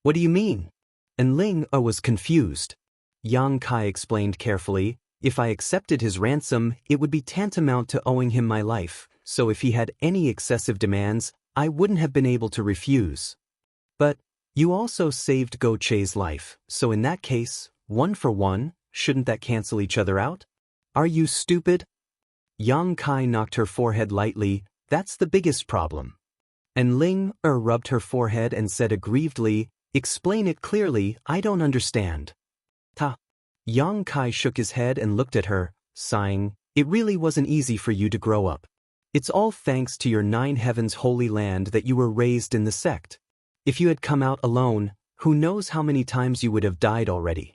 "What do you mean?" Enling was confused. Yang Kai explained carefully, "If I accepted his ransom, it would be tantamount to owing him my life, so if he had any excessive demands, I wouldn't have been able to refuse. But you also saved Go Che's life, so in that case, 1 for 1, shouldn't that cancel each other out? Are you stupid?" Yang Kai knocked her forehead lightly. "That's the biggest problem." Enling rubbed her forehead and said aggrievedly, "Explain it clearly, I don't understand." "Ta." Yang Kai shook his head and looked at her, sighing, "It really wasn't easy for you to grow up. It's all thanks to your 9 heavens holy land that you were raised in the sect. If you had come out alone, who knows how many times you would have died already."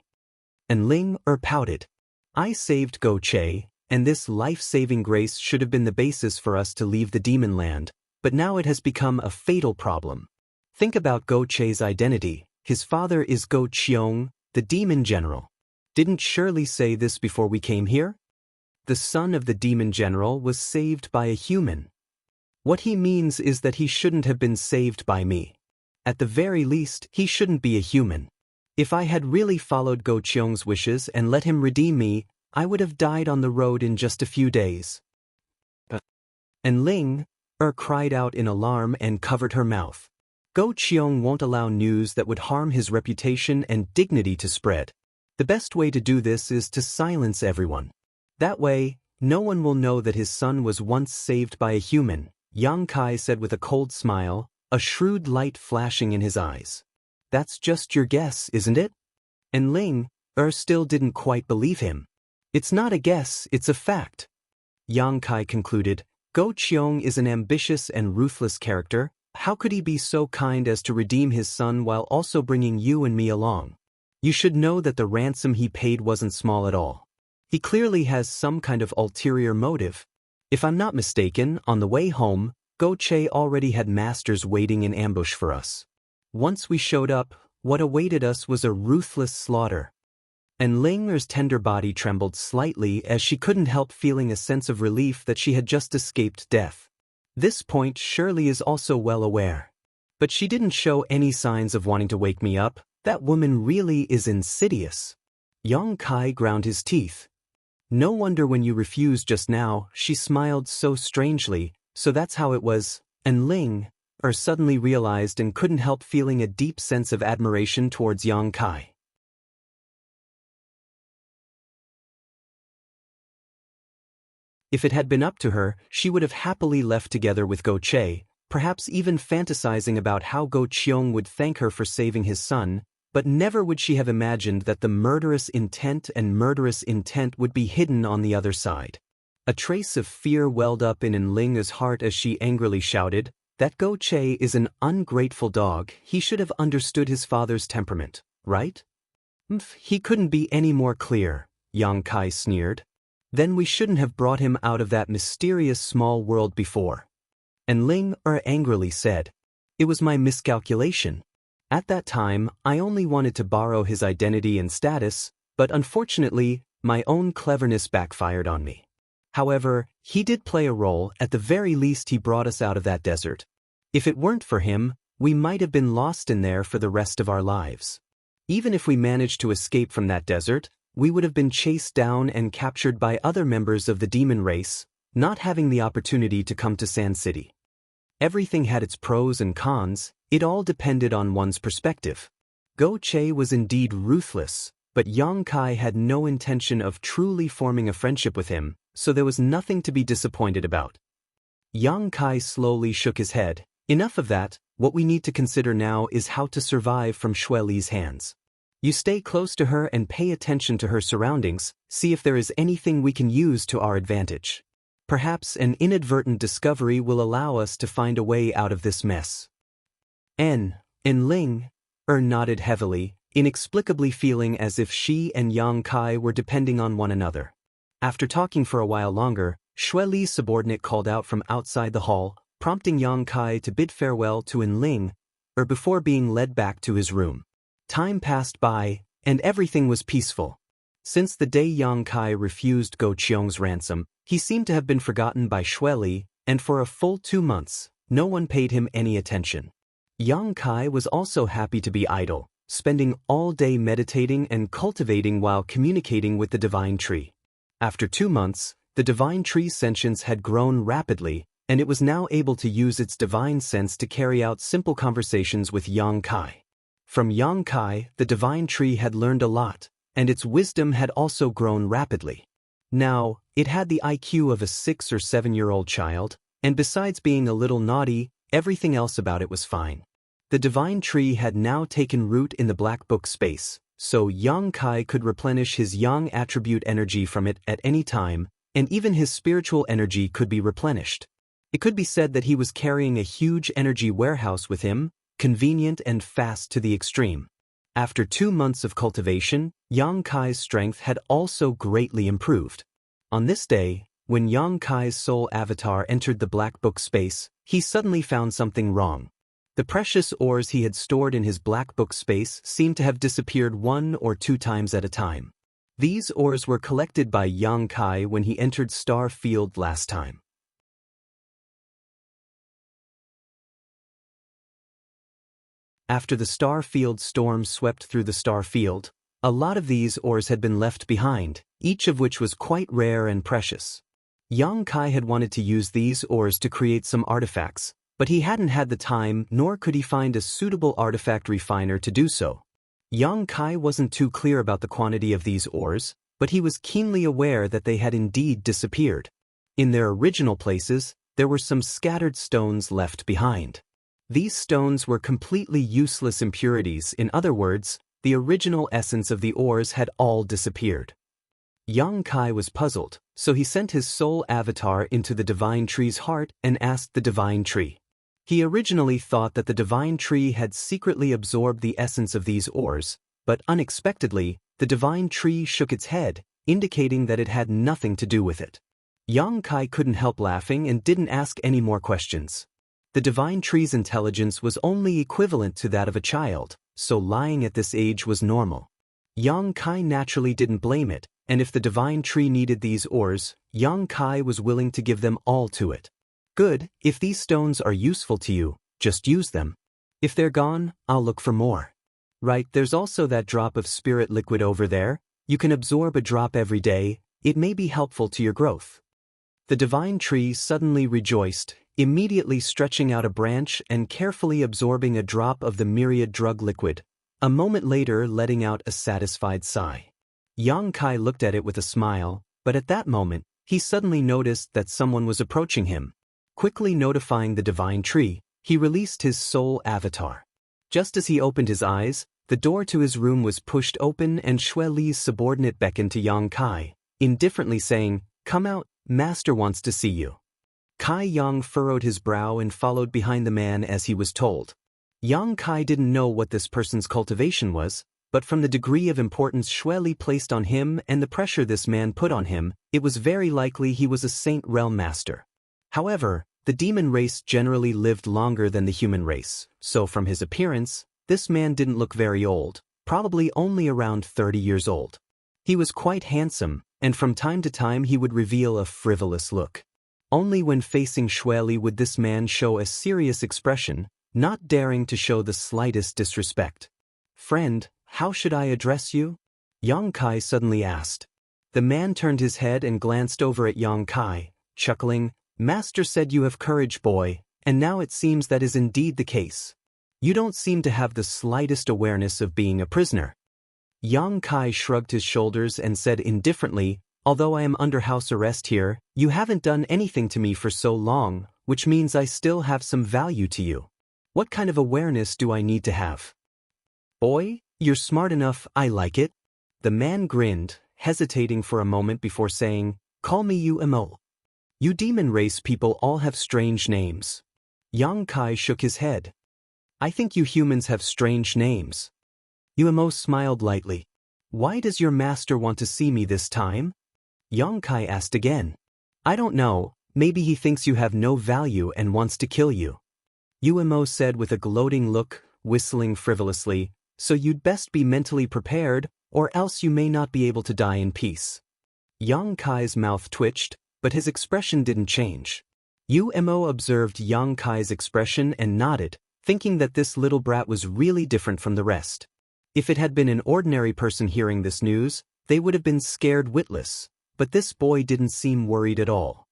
Enling pouted. "I saved Go Che, and this life-saving grace should have been the basis for us to leave the demon land, but now it has become a fatal problem. Think about Go Che's identity. His father is Go Qiong, the demon general. Didn't Shirley say this before we came here? The son of the demon general was saved by a human. What he means is that he shouldn't have been saved by me. At the very least, he shouldn't be a human. If I had really followed Go Qiong's wishes and let him redeem me, I would have died on the road in just a few days." Enling cried out in alarm and covered her mouth. "Go Qiong won't allow news that would harm his reputation and dignity to spread. The best way to do this is to silence everyone. That way, no one will know that his son was once saved by a human," Yang Kai said with a cold smile, a shrewd light flashing in his eyes. "That's just your guess, isn't it?" Enling still didn't quite believe him. "It's not a guess, it's a fact," Yang Kai concluded. "Go Qiong is an ambitious and ruthless character. How could he be so kind as to redeem his son while also bringing you and me along? You should know that the ransom he paid wasn't small at all. He clearly has some kind of ulterior motive. If I'm not mistaken, on the way home, Go Che already had masters waiting in ambush for us. Once we showed up, what awaited us was a ruthless slaughter." And Ling's tender body trembled slightly as she couldn't help feeling a sense of relief that she had just escaped death. This point Shirley is also well aware. But she didn't show any signs of wanting to wake me up. That woman really is insidious. Yang Kai ground his teeth. "No wonder when you refused just now, she smiled so strangely, so that's how it was." And Ling suddenly realized and couldn't help feeling a deep sense of admiration towards Yang Kai. If it had been up to her, she would have happily left together with Go Che, perhaps even fantasizing about how Go Qiong would thank her for saving his son, but never would she have imagined that the murderous intent would be hidden on the other side. A trace of fear welled up in Enling's heart as she angrily shouted, "That Go Che is an ungrateful dog. He should have understood his father's temperament, right?" "He couldn't be any more clear," Yang Kai sneered. "Then we shouldn't have brought him out of that mysterious small world before." And Ling angrily said, "It was my miscalculation. At that time, I only wanted to borrow his identity and status, but unfortunately, my own cleverness backfired on me. However, he did play a role. At the very least he brought us out of that desert. If it weren't for him, we might have been lost in there for the rest of our lives. Even if we managed to escape from that desert, we would have been chased down and captured by other members of the demon race, not having the opportunity to come to Sand City. Everything had its pros and cons. It all depended on one's perspective. Go Che was indeed ruthless, but Yang Kai had no intention of truly forming a friendship with him, so there was nothing to be disappointed about. Yang Kai slowly shook his head. Enough of that, what we need to consider now is how to survive from Xue Li's hands. You stay close to her and pay attention to her surroundings, see if there is anything we can use to our advantage. Perhaps an inadvertent discovery will allow us to find a way out of this mess. Ling nodded heavily, inexplicably feeling as if she and Yang Kai were depending on one another. After talking for a while longer, Xue Li's subordinate called out from outside the hall, prompting Yang Kai to bid farewell to Ling before being led back to his room. Time passed by, and everything was peaceful. Since the day Yang Kai refused Go Qiong's ransom, he seemed to have been forgotten by Xue Li, and for a full 2 months, no one paid him any attention. Yang Kai was also happy to be idle, spending all day meditating and cultivating while communicating with the divine tree. After 2 months, the divine tree's sentience had grown rapidly, and it was now able to use its divine sense to carry out simple conversations with Yang Kai. From Yang Kai, the divine tree had learned a lot, and its wisdom had also grown rapidly. Now, it had the IQ of a 6 or 7-year-old child, and besides being a little naughty, everything else about it was fine. The divine tree had now taken root in the black book space, so Yang Kai could replenish his yang attribute energy from it at any time, and even his spiritual energy could be replenished. It could be said that he was carrying a huge energy warehouse with him, convenient and fast to the extreme. After 2 months of cultivation, Yang Kai's strength had also greatly improved. On this day, when Yang Kai's soul avatar entered the black book space, he suddenly found something wrong. The precious ores he had stored in his black book space seemed to have disappeared 1 or 2 times at a time. These ores were collected by Yang Kai when he entered Star Field last time. After the star field storm swept through the star field, a lot of these ores had been left behind, each of which was quite rare and precious. Yang Kai had wanted to use these ores to create some artifacts, but he hadn't had the time nor could he find a suitable artifact refiner to do so. Yang Kai wasn't too clear about the quantity of these ores, but he was keenly aware that they had indeed disappeared. In their original places, there were some scattered stones left behind. These stones were completely useless impurities. In other words, the original essence of the ores had all disappeared. Yang Kai was puzzled, so he sent his soul avatar into the divine tree's heart and asked the divine tree. He originally thought that the divine tree had secretly absorbed the essence of these ores, but unexpectedly, the divine tree shook its head, indicating that it had nothing to do with it. Yang Kai couldn't help laughing and didn't ask any more questions. The divine tree's intelligence was only equivalent to that of a child, so lying at this age was normal. Yang Kai naturally didn't blame it, and if the divine tree needed these ores, Yang Kai was willing to give them all to it. Good, if these stones are useful to you, just use them. If they're gone, I'll look for more. Right, there's also that drop of spirit liquid over there. You can absorb a drop every day. It may be helpful to your growth. The divine tree suddenly rejoiced, immediately stretching out a branch and carefully absorbing a drop of the myriad drug liquid, a moment later letting out a satisfied sigh. Yang Kai looked at it with a smile, but at that moment, he suddenly noticed that someone was approaching him. Quickly notifying the divine tree, he released his soul avatar. Just as he opened his eyes, the door to his room was pushed open and Xue Li's subordinate beckoned to Yang Kai, indifferently saying, "Come out, master wants to see you." Kai Yang furrowed his brow and followed behind the man as he was told. Yang Kai didn't know what this person's cultivation was, but from the degree of importance Xue Li placed on him and the pressure this man put on him, it was very likely he was a Saint Realm master. However, the demon race generally lived longer than the human race, so from his appearance, this man didn't look very old, probably only around 30 years old. He was quite handsome, and from time to time he would reveal a frivolous look. Only when facing Xue Li would this man show a serious expression, not daring to show the slightest disrespect. "Friend, how should I address you?" Yang Kai suddenly asked. The man turned his head and glanced over at Yang Kai, chuckling, "Master said you have courage, boy, and now it seems that is indeed the case. You don't seem to have the slightest awareness of being a prisoner." Yang Kai shrugged his shoulders and said indifferently, Although I am under house arrest here, you haven't done anything to me for so long, which means I still have some value to you. What kind of awareness do I need to have? Boy, you're smart enough, I like it. The man grinned, hesitating for a moment before saying, call me Umo. You demon race people all have strange names. Yang Kai shook his head. I think you humans have strange names. Umo smiled lightly. Why does your master want to see me this time? Yang Kai asked again. I don't know, maybe he thinks you have no value and wants to kill you. Umo said with a gloating look, whistling frivolously, so you'd best be mentally prepared, or else you may not be able to die in peace. Yang Kai's mouth twitched, but his expression didn't change. Umo observed Yang Kai's expression and nodded, thinking that this little brat was really different from the rest. If it had been an ordinary person hearing this news, they would have been scared witless, but this boy didn't seem worried at all.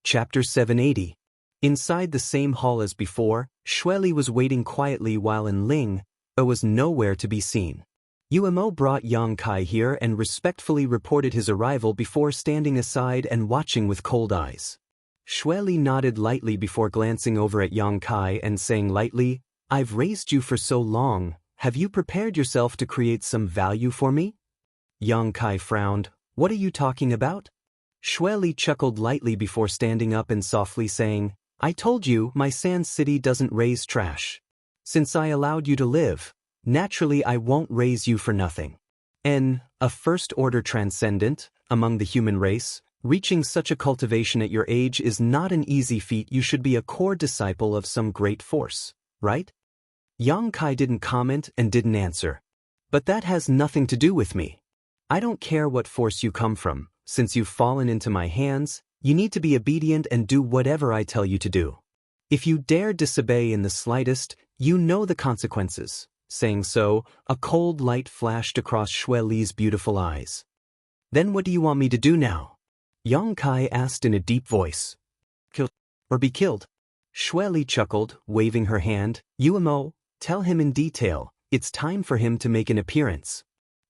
Chapter 780. Inside the same hall as before, Xueli was waiting quietly while in Ling, but was nowhere to be seen. Umo brought Yang Kai here and respectfully reported his arrival before standing aside and watching with cold eyes. Xueli nodded lightly before glancing over at Yang Kai and saying lightly, I've raised you for so long, have you prepared yourself to create some value for me? Yang Kai frowned. What are you talking about? Xueli chuckled lightly before standing up and softly saying, I told you my sand city doesn't raise trash. Since I allowed you to live, naturally I won't raise you for nothing. A first-order transcendent, among the human race, reaching such a cultivation at your age is not an easy feat. You should be a core disciple of some great force, right? Yang Kai didn't comment and didn't answer. But that has nothing to do with me. I don't care what force you come from. Since you've fallen into my hands, you need to be obedient and do whatever I tell you to do. If you dare disobey in the slightest, you know the consequences. Saying so, a cold light flashed across Xueli's beautiful eyes. Then what do you want me to do now? Yang Kai asked in a deep voice. Kill or be killed? Xueli chuckled, waving her hand. Umo, tell him in detail. It's time for him to make an appearance.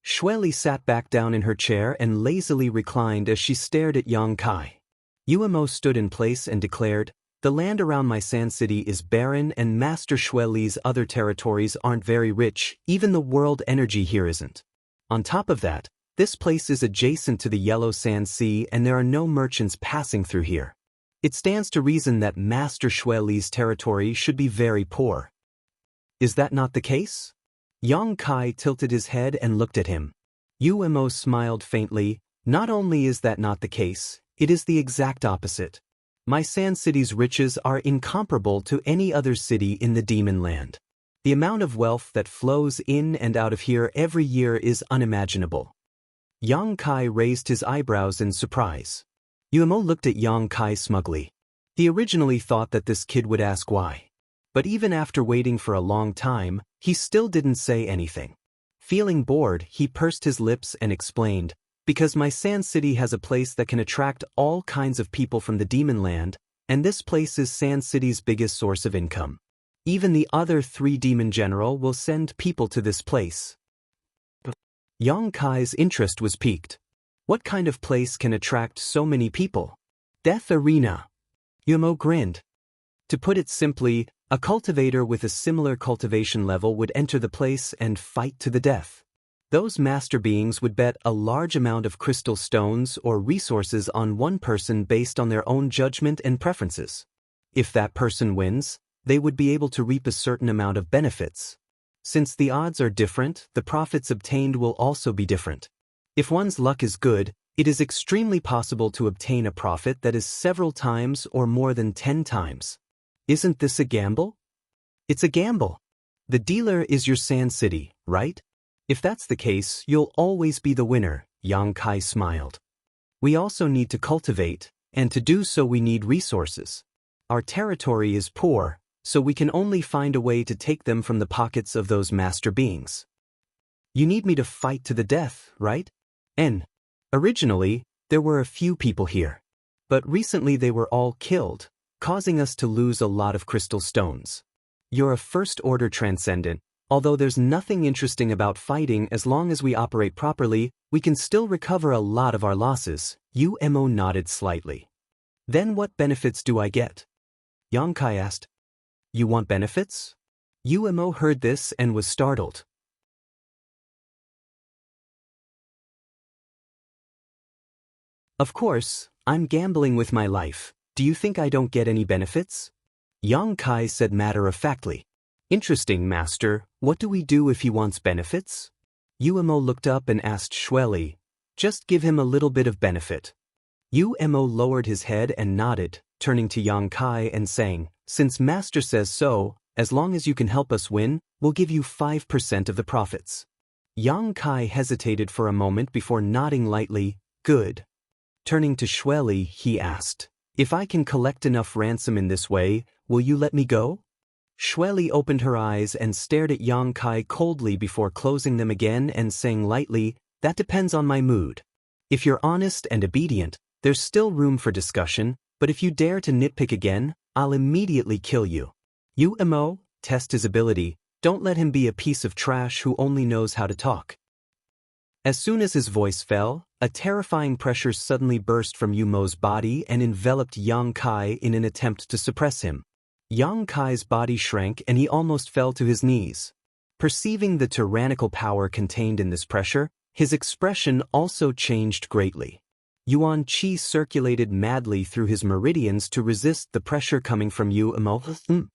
Xueli sat back down in her chair and lazily reclined as she stared at Yang Kai. Umo stood in place and declared, the land around my sand city is barren and Master Xueli's other territories aren't very rich, even the world energy here isn't. On top of that, this place is adjacent to the Yellow Sand Sea and there are no merchants passing through here. It stands to reason that Master Xueli's territory should be very poor. Is that not the case? Yang Kai tilted his head and looked at him. Umo smiled faintly. Not only is that not the case, it is the exact opposite. My sand city's riches are incomparable to any other city in the demon land. The amount of wealth that flows in and out of here every year is unimaginable. Yang Kai raised his eyebrows in surprise. Umo looked at Yang Kai smugly. He originally thought that this kid would ask why. But even after waiting for a long time, he still didn't say anything. Feeling bored, he pursed his lips and explained, because my sand city has a place that can attract all kinds of people from the demon land, and this place is Sand City's biggest source of income. Even the other 3 demon general will send people to this place. Yang Kai's interest was piqued. What kind of place can attract so many people? Death Arena. Umo grinned. To put it simply, a cultivator with a similar cultivation level would enter the place and fight to the death. Those master beings would bet a large amount of crystal stones or resources on one person based on their own judgment and preferences. If that person wins, they would be able to reap a certain amount of benefits. Since the odds are different, the profits obtained will also be different. If one's luck is good, it is extremely possible to obtain a profit that is several times or more than 10 times. Isn't this a gamble? It's a gamble. The dealer is your sand city, right? If that's the case, you'll always be the winner, Yang Kai smiled. We also need to cultivate, and to do so we need resources. Our territory is poor, so we can only find a way to take them from the pockets of those master beings. You need me to fight to the death, right? Originally, there were a few people here. But recently they were all killed, causing us to lose a lot of crystal stones. You're a first-order transcendent. Although there's nothing interesting about fighting, as long as we operate properly, we can still recover a lot of our losses. Umo nodded slightly. Then what benefits do I get? Xianxia asked. You want benefits? Umo heard this and was startled. Of course, I'm gambling with my life. Do you think I don't get any benefits? Xianxia said matter-of-factly. Interesting, Master. What do we do if he wants benefits? Umo looked up and asked Xueli. Just give him a little bit of benefit. Umo lowered his head and nodded, turning to Xianxia and saying, Since Master says so, as long as you can help us win, we'll give you 5% of the profits. Xianxia hesitated for a moment before nodding lightly. Good. Turning to Xueli, he asked, If I can collect enough ransom in this way, will you let me go? Xueli opened her eyes and stared at Xianxia coldly before closing them again and saying lightly, That depends on my mood. If you're honest and obedient, there's still room for discussion, but if you dare to nitpick again, I'll immediately kill you. Umo, test his ability. Don't let him be a piece of trash who only knows how to talk. As soon as his voice fell, a terrifying pressure suddenly burst from Umo's body and enveloped Xianxia in an attempt to suppress him. Xianxia's body shrank and he almost fell to his knees. Perceiving the tyrannical power contained in this pressure, his expression also changed greatly. Yuan Qi circulated madly through his meridians to resist the pressure coming from Umo.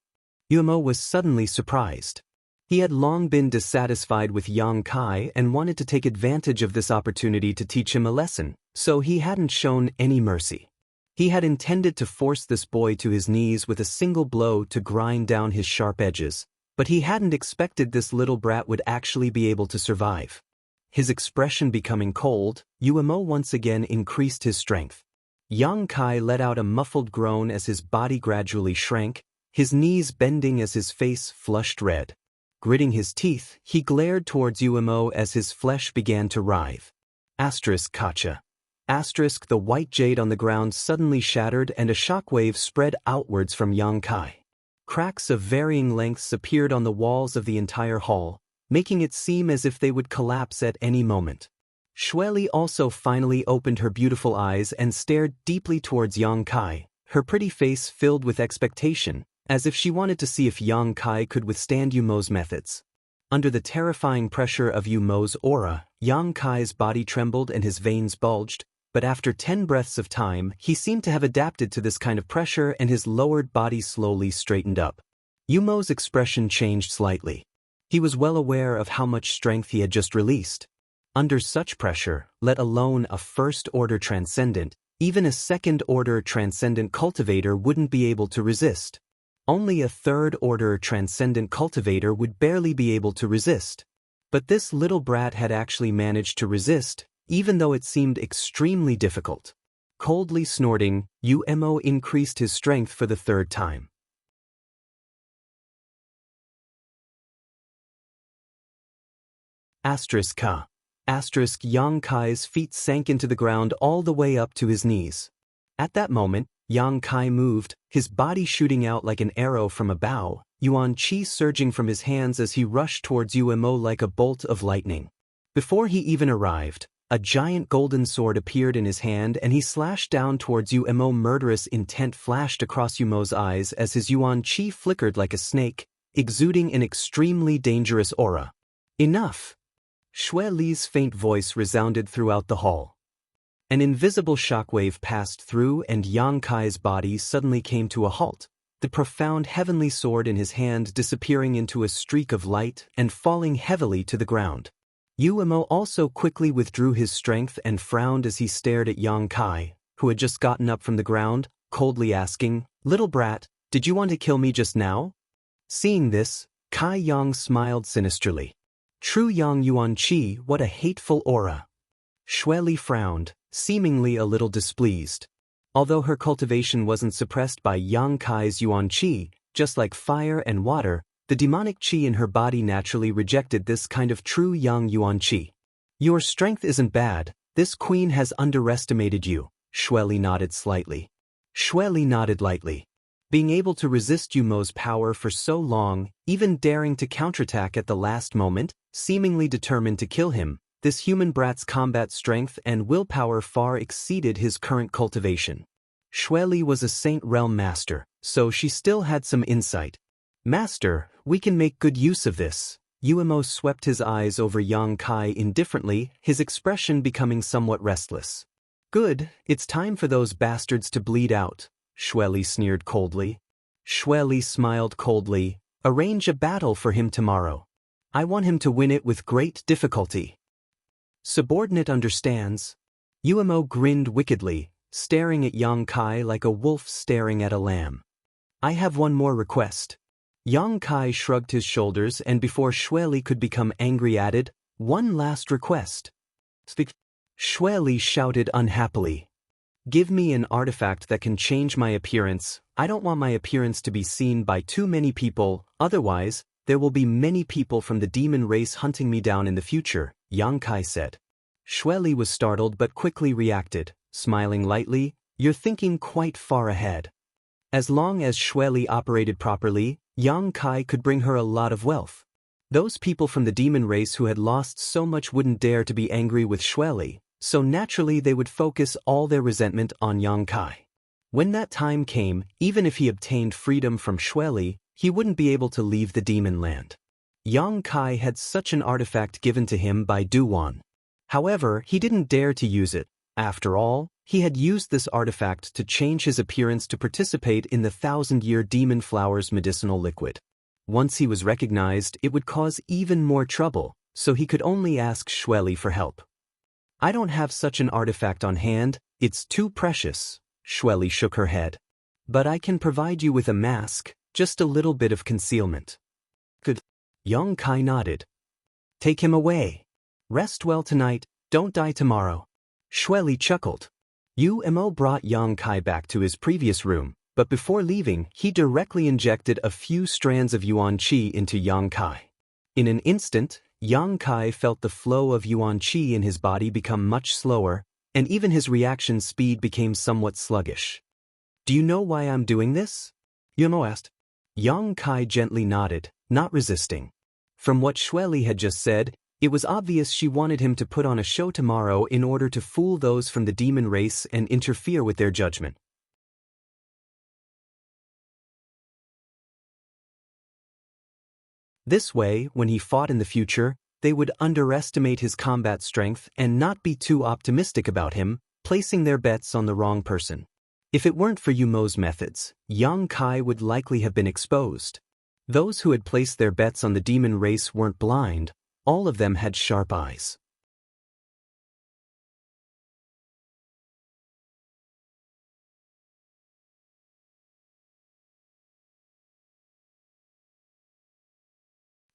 Umo was suddenly surprised. He had long been dissatisfied with Xianxia and wanted to take advantage of this opportunity to teach him a lesson, so he hadn't shown any mercy. He had intended to force this boy to his knees with a single blow to grind down his sharp edges, but he hadn't expected this little brat would actually be able to survive. His expression becoming cold, Umo once again increased his strength. Xianxia let out a muffled groan as his body gradually shrank, his knees bending as his face flushed red. Gritting his teeth, he glared towards Umo as his flesh began to writhe. Kacha. The white jade on the ground suddenly shattered and a shockwave spread outwards from Xianxia. Cracks of varying lengths appeared on the walls of the entire hall, making it seem as if they would collapse at any moment. Xueli also finally opened her beautiful eyes and stared deeply towards Xianxia, her pretty face filled with expectation, as if she wanted to see if Xianxia could withstand Umo's methods. Under the terrifying pressure of Umo's aura, Xianxia's body trembled and his veins bulged, but after 10 breaths of time, he seemed to have adapted to this kind of pressure and his lowered body slowly straightened up. Umo's expression changed slightly. He was well aware of how much strength he had just released. Under such pressure, let alone a first-order transcendent, even a second-order transcendent cultivator wouldn't be able to resist. Only a third-order transcendent cultivator would barely be able to resist. But this little brat had actually managed to resist, even though it seemed extremely difficult. Coldly snorting, Umo increased his strength for the third time. Xianxia's feet sank into the ground all the way up to his knees. At that moment, Xianxia moved, his body shooting out like an arrow from a bow, Yuan Qi surging from his hands as he rushed towards Umo like a bolt of lightning. Before he even arrived, a giant golden sword appeared in his hand and he slashed down towards Umo. Murderous intent flashed across Umo's eyes as his Yuan Qi flickered like a snake, exuding an extremely dangerous aura. Enough! Xueli's faint voice resounded throughout the hall. An invisible shockwave passed through and Xianxia's body suddenly came to a halt, the profound heavenly sword in his hand disappearing into a streak of light and falling heavily to the ground. Umo also quickly withdrew his strength and frowned as he stared at Xianxia, who had just gotten up from the ground, coldly asking, Little brat, did you want to kill me just now? Seeing this, Kai Yang smiled sinisterly. True Yang Yuan Qi, what a hateful aura. Xueli frowned, seemingly a little displeased. Although her cultivation wasn't suppressed by Xianxia's Yuan Qi, just like fire and water, the demonic qi in her body naturally rejected this kind of true Yang Yuan Qi. Your strength isn't bad, this queen has underestimated you, Xueli nodded slightly. Xueli nodded lightly. Being able to resist Yumo's power for so long, even daring to counterattack at the last moment, seemingly determined to kill him, this human brat's combat strength and willpower far exceeded his current cultivation. Xueli was a Saint Realm master, so she still had some insight. "Master, we can make good use of this." Yumo swept his eyes over Yang Kai indifferently, his expression becoming somewhat restless. "Good, it's time for those bastards to bleed out," Xueli sneered coldly. Xueli smiled coldly. "Arrange a battle for him tomorrow. I want him to win it with great difficulty." "Subordinate understands." Yumo grinned wickedly, staring at Yang Kai like a wolf staring at a lamb. "I have one more request." Yang Kai shrugged his shoulders and before Xueli could become angry added, "One last request." "Speak." Xueli shouted unhappily. "Give me an artifact that can change my appearance. I don't want my appearance to be seen by too many people, otherwise, there will be many people from the demon race hunting me down in the future," Yang Kai said. Xueli was startled but quickly reacted, smiling lightly, "You're thinking quite far ahead." As long as Xueli operated properly, Yang Kai could bring her a lot of wealth. Those people from the demon race who had lost so much wouldn't dare to be angry with Xueli, so naturally they would focus all their resentment on Yang Kai. When that time came, even if he obtained freedom from Xueli, he wouldn't be able to leave the demon land. Yang Kai had such an artifact given to him by Duwan. However, he didn't dare to use it. After all, he had used this artifact to change his appearance to participate in the 1,000-year demon flower's medicinal liquid. Once he was recognized, it would cause even more trouble, so he could only ask Xueli for help. "I don't have such an artifact on hand, it's too precious," Xueli shook her head. "But I can provide you with a mask, just a little bit of concealment." "Good." Yang Kai nodded. "Take him away. Rest well tonight, don't die tomorrow." Xueli chuckled. Yumo brought Yang Kai back to his previous room, but before leaving, he directly injected a few strands of Yuan Qi into Yang Kai. In an instant, Yang Kai felt the flow of Yuan Qi in his body become much slower, and even his reaction speed became somewhat sluggish. "Do you know why I'm doing this?" Yumo asked. Yang Kai gently nodded, not resisting. From what Xueli had just said, it was obvious she wanted him to put on a show tomorrow in order to fool those from the demon race and interfere with their judgment. This way, when he fought in the future, they would underestimate his combat strength and not be too optimistic about him, placing their bets on the wrong person. If it weren't for Yumo's methods, Yang Kai would likely have been exposed. Those who had placed their bets on the demon race weren't blind. All of them had sharp eyes.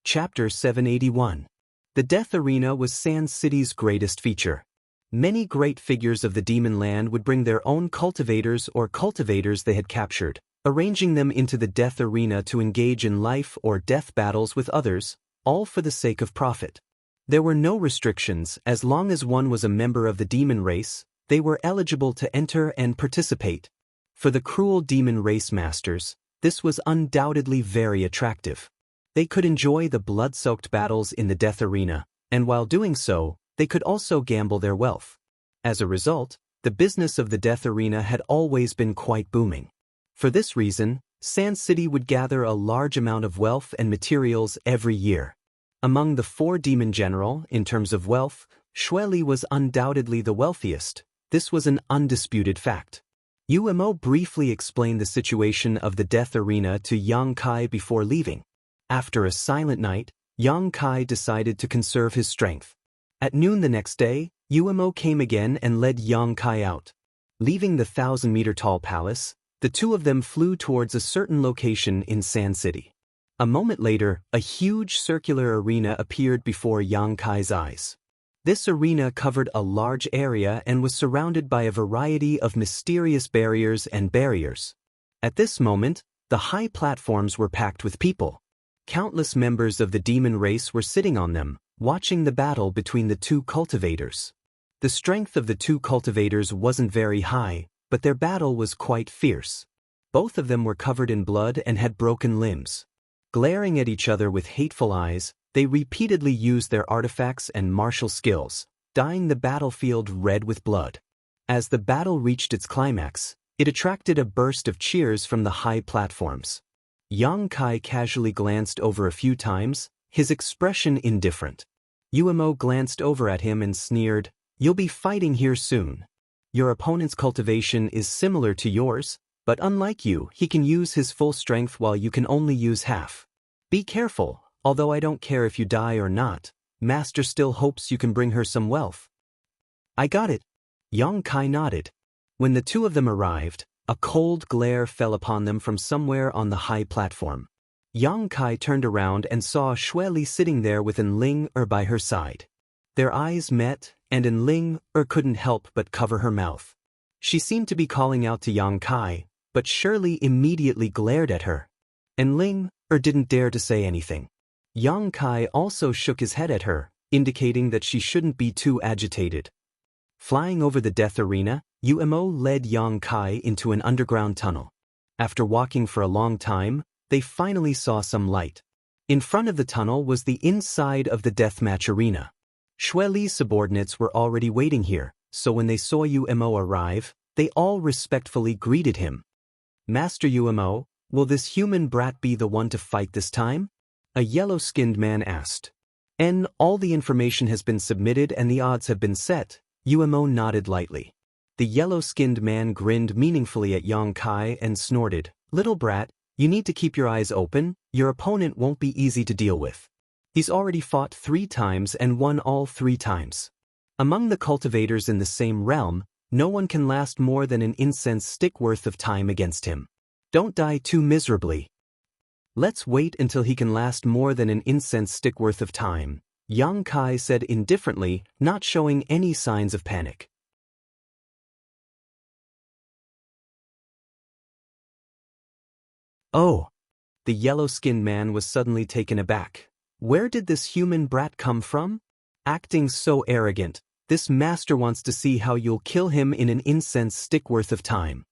Chapter 781. The Death Arena was Sand City's greatest feature. Many great figures of the demon land would bring their own cultivators or cultivators they had captured, arranging them into the Death Arena to engage in life or death battles with others, all for the sake of profit. There were no restrictions. As long as one was a member of the demon race, they were eligible to enter and participate. For the cruel demon race masters, this was undoubtedly very attractive. They could enjoy the blood-soaked battles in the Death Arena, and while doing so, they could also gamble their wealth. As a result, the business of the Death Arena had always been quite booming. For this reason, Sand City would gather a large amount of wealth and materials every year. Among the 4 demon general, in terms of wealth, Xueli was undoubtedly the wealthiest. This was an undisputed fact. Yumo briefly explained the situation of the Death Arena to Yang Kai before leaving. After a silent night, Yang Kai decided to conserve his strength. At noon the next day, Yumo came again and led Yang Kai out. Leaving the 1,000-meter-tall palace, the two of them flew towards a certain location in Sand City. A moment later, a huge circular arena appeared before Yang Kai's eyes. This arena covered a large area and was surrounded by a variety of mysterious barriers and barriers. At this moment, the high platforms were packed with people. Countless members of the demon race were sitting on them, watching the battle between the two cultivators. The strength of the two cultivators wasn't very high, but their battle was quite fierce. Both of them were covered in blood and had broken limbs. Glaring at each other with hateful eyes, they repeatedly used their artifacts and martial skills, dyeing the battlefield red with blood. As the battle reached its climax, it attracted a burst of cheers from the high platforms. Xianxia casually glanced over a few times, his expression indifferent. Umo glanced over at him and sneered, "You'll be fighting here soon. Your opponent's cultivation is similar to yours, but unlike you, he can use his full strength while you can only use half. Be careful, although I don't care if you die or not, Master still hopes you can bring her some wealth." "I got it." Xianxia nodded. When the two of them arrived, a cold glare fell upon them from somewhere on the high platform. Xianxia turned around and saw Xueli sitting there with Enling by her side. Their eyes met, and Enling couldn't help but cover her mouth. She seemed to be calling out to Xianxia, but Shirley immediately glared at her. Enling didn't dare to say anything. Xianxia also shook his head at her, indicating that she shouldn't be too agitated. Flying over the death arena, Umo led Xianxia into an underground tunnel. After walking for a long time, they finally saw some light. In front of the tunnel was the inside of the deathmatch arena. Xueli's subordinates were already waiting here, so when they saw Umo arrive, they all respectfully greeted him. "Master Umo, will this human brat be the one to fight this time?" a yellow-skinned man asked. All the information has been submitted and the odds have been set," Umo nodded lightly. The yellow-skinned man grinned meaningfully at Xianxia and snorted, "Little brat, you need to keep your eyes open, your opponent won't be easy to deal with. He's already fought 3 times and won all 3 times. Among the cultivators in the same realm, no one can last more than an incense stick worth of time against him. Don't die too miserably." "Let's wait until he can last more than an incense stick worth of time," Xianxia said indifferently, not showing any signs of panic. "Oh." The yellow-skinned man was suddenly taken aback. Where did this human brat come from? Acting so arrogant, this master wants to see how you'll kill him in an incense stick worth of time.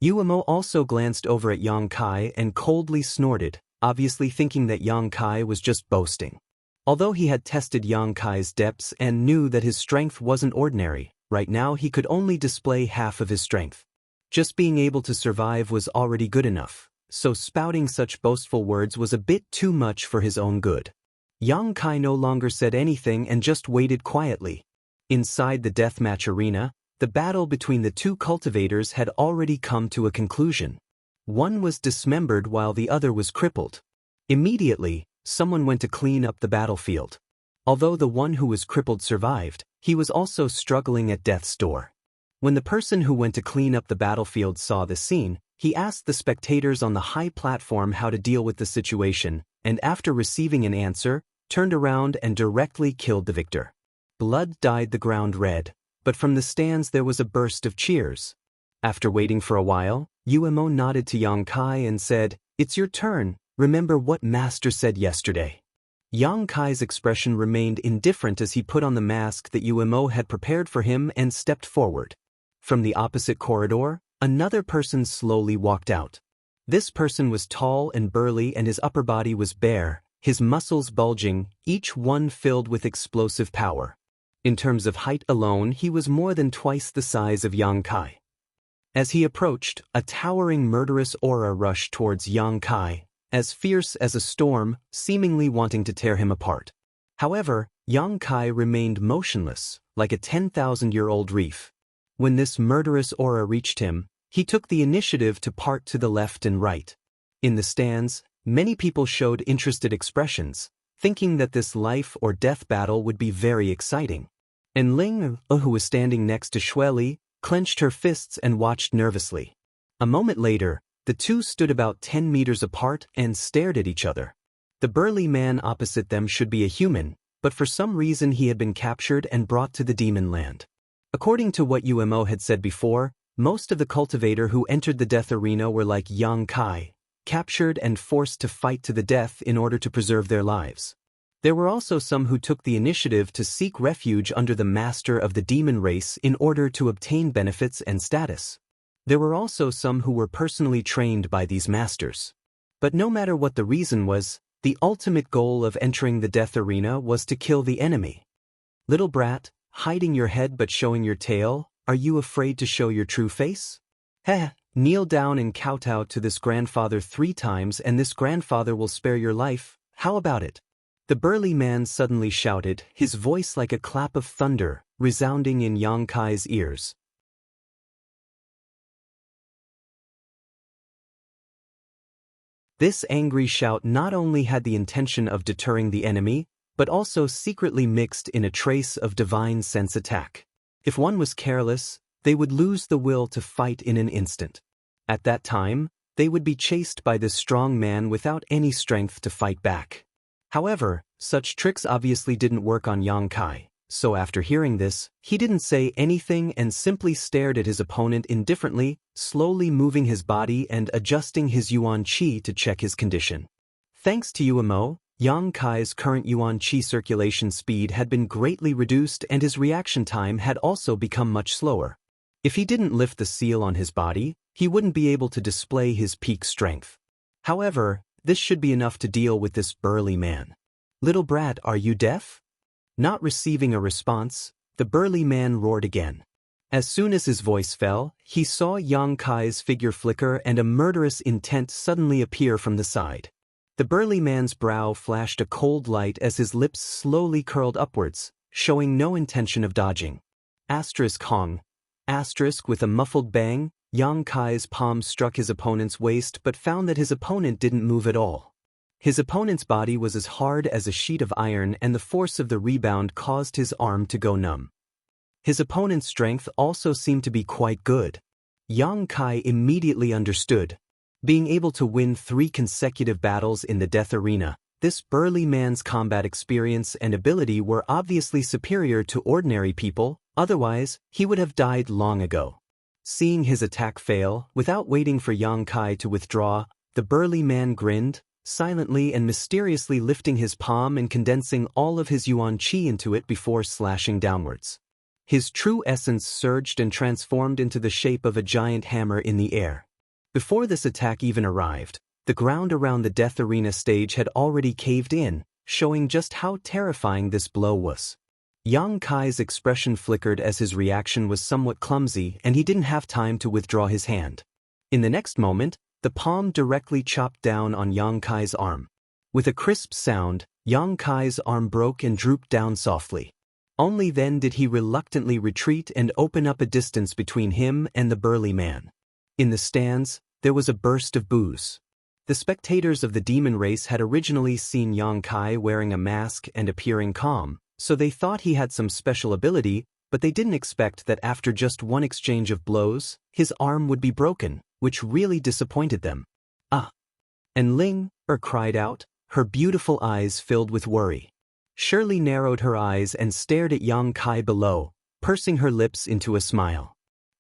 Umo also glanced over at Xianxia and coldly snorted, obviously thinking that Xianxia was just boasting. Although he had tested Xianxia's depths and knew that his strength wasn't ordinary, right now he could only display half of his strength. Just being able to survive was already good enough, so spouting such boastful words was a bit too much for his own good. Xianxia no longer said anything and just waited quietly. Inside the deathmatch arena, the battle between the two cultivators had already come to a conclusion. One was dismembered while the other was crippled. Immediately, someone went to clean up the battlefield. Although the one who was crippled survived, he was also struggling at death's door. When the person who went to clean up the battlefield saw the scene, he asked the spectators on the high platform how to deal with the situation, and after receiving an answer, turned around and directly killed the victor. Blood dyed the ground red, but from the stands there was a burst of cheers. After waiting for a while, Umo nodded to Xianxia and said, "It's your turn, remember what Master said yesterday." Xianxia's expression remained indifferent as he put on the mask that Umo had prepared for him and stepped forward. From the opposite corridor, another person slowly walked out. This person was tall and burly and his upper body was bare, his muscles bulging, each one filled with explosive power. In terms of height alone, he was more than twice the size of Xianxia. As he approached, a towering murderous aura rushed towards Xianxia, as fierce as a storm, seemingly wanting to tear him apart. However, Xianxia remained motionless, like a 10,000-year-old reef. When this murderous aura reached him, he took the initiative to part to the left and right. In the stands, many people showed interested expressions, thinking that this life or death battle would be very exciting. Enling, who was standing next to Xueli, clenched her fists and watched nervously. A moment later, the two stood about 10 meters apart and stared at each other. The burly man opposite them should be a human, but for some reason he had been captured and brought to the demon land. According to what Umo had said before, most of the cultivator who entered the death arena were like Xianxia, captured and forced to fight to the death in order to preserve their lives. There were also some who took the initiative to seek refuge under the master of the demon race in order to obtain benefits and status. There were also some who were personally trained by these masters. But no matter what the reason was, the ultimate goal of entering the death arena was to kill the enemy. Little brat, hiding your head but showing your tail, are you afraid to show your true face? Heh, kneel down and kowtow to this grandfather 3 times and this grandfather will spare your life, how about it? The burly man suddenly shouted, his voice like a clap of thunder, resounding in Xianxia's ears. This angry shout not only had the intention of deterring the enemy, but also secretly mixed in a trace of divine sense attack. If one was careless, they would lose the will to fight in an instant. At that time, they would be chased by this strong man without any strength to fight back. However, such tricks obviously didn't work on Xianxia, so after hearing this, he didn't say anything and simply stared at his opponent indifferently, slowly moving his body and adjusting his yuan qi to check his condition. Thanks to Yuamo, Xianxia's current yuan qi circulation speed had been greatly reduced and his reaction time had also become much slower. If he didn't lift the seal on his body, he wouldn't be able to display his peak strength. However, this should be enough to deal with this burly man. Little brat, are you deaf? Not receiving a response, the burly man roared again. As soon as his voice fell, he saw Xianxia's figure flicker and a murderous intent suddenly appear from the side. The burly man's brow flashed a cold light as his lips slowly curled upwards, showing no intention of dodging. Hong. With a muffled bang, Xianxia's palm struck his opponent's waist but found that his opponent didn't move at all. His opponent's body was as hard as a sheet of iron and the force of the rebound caused his arm to go numb. His opponent's strength also seemed to be quite good. Xianxia immediately understood. Being able to win 3 consecutive battles in the death arena, this burly man's combat experience and ability were obviously superior to ordinary people, otherwise, he would have died long ago. Seeing his attack fail, without waiting for Xianxia to withdraw, the burly man grinned, silently and mysteriously lifting his palm and condensing all of his yuan qi into it before slashing downwards. His true essence surged and transformed into the shape of a giant hammer in the air. Before this attack even arrived, the ground around the death arena stage had already caved in, showing just how terrifying this blow was. Xianxia's expression flickered as his reaction was somewhat clumsy and he didn't have time to withdraw his hand. In the next moment, the palm directly chopped down on Xianxia's arm. With a crisp sound, Xianxia's arm broke and drooped down softly. Only then did he reluctantly retreat and open up a distance between him and the burly man. In the stands, there was a burst of boos. The spectators of the demon race had originally seen Xianxia wearing a mask and appearing calm, so they thought he had some special ability, but they didn't expect that after just one exchange of blows, his arm would be broken, which really disappointed them. Ah! And Ling cried out, her beautiful eyes filled with worry. Shirley narrowed her eyes and stared at Xianxia below, pursing her lips into a smile.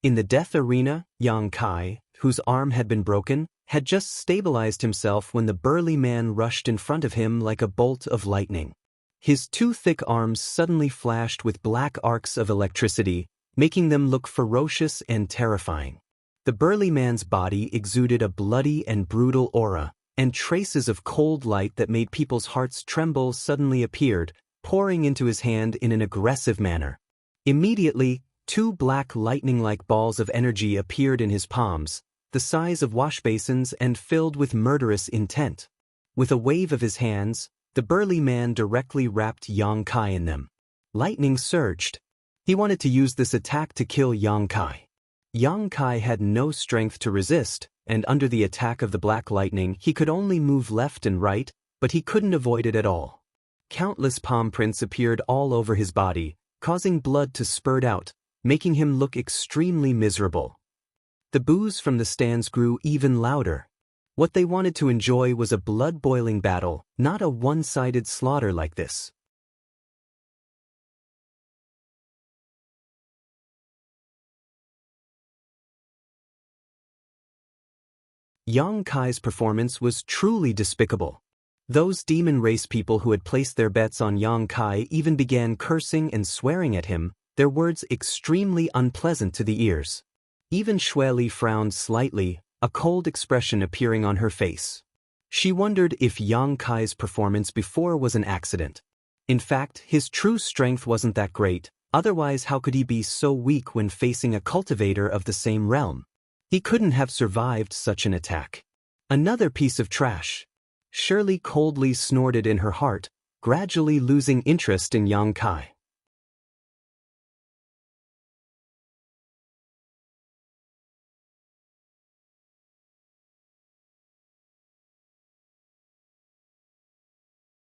In the death arena, Xianxia, whose arm had been broken, had just stabilized himself when the burly man rushed in front of him like a bolt of lightning. His 2 thick arms suddenly flashed with black arcs of electricity, making them look ferocious and terrifying. The burly man's body exuded a bloody and brutal aura, and traces of cold light that made people's hearts tremble suddenly appeared, pouring into his hand in an aggressive manner. Immediately, 2 black lightning-like balls of energy appeared in his palms, the size of washbasins and filled with murderous intent. With a wave of his hands, the burly man directly wrapped Xianxia in them. Lightning surged. He wanted to use this attack to kill Xianxia. Xianxia had no strength to resist, and under the attack of the black lightning he could only move left and right, but he couldn't avoid it at all. Countless palm prints appeared all over his body, causing blood to spurt out, making him look extremely miserable. The boos from the stands grew even louder. What they wanted to enjoy was a blood-boiling battle, not a one-sided slaughter like this. Xianxia's performance was truly despicable. Those demon race people who had placed their bets on Xianxia even began cursing and swearing at him, their words extremely unpleasant to the ears. Even Xueli frowned slightly, a cold expression appearing on her face. She wondered if Yang Kai's performance before was an accident. In fact, his true strength wasn't that great, otherwise how could he be so weak when facing a cultivator of the same realm? He couldn't have survived such an attack. Another piece of trash. Shirley coldly snorted in her heart, gradually losing interest in Yang Kai.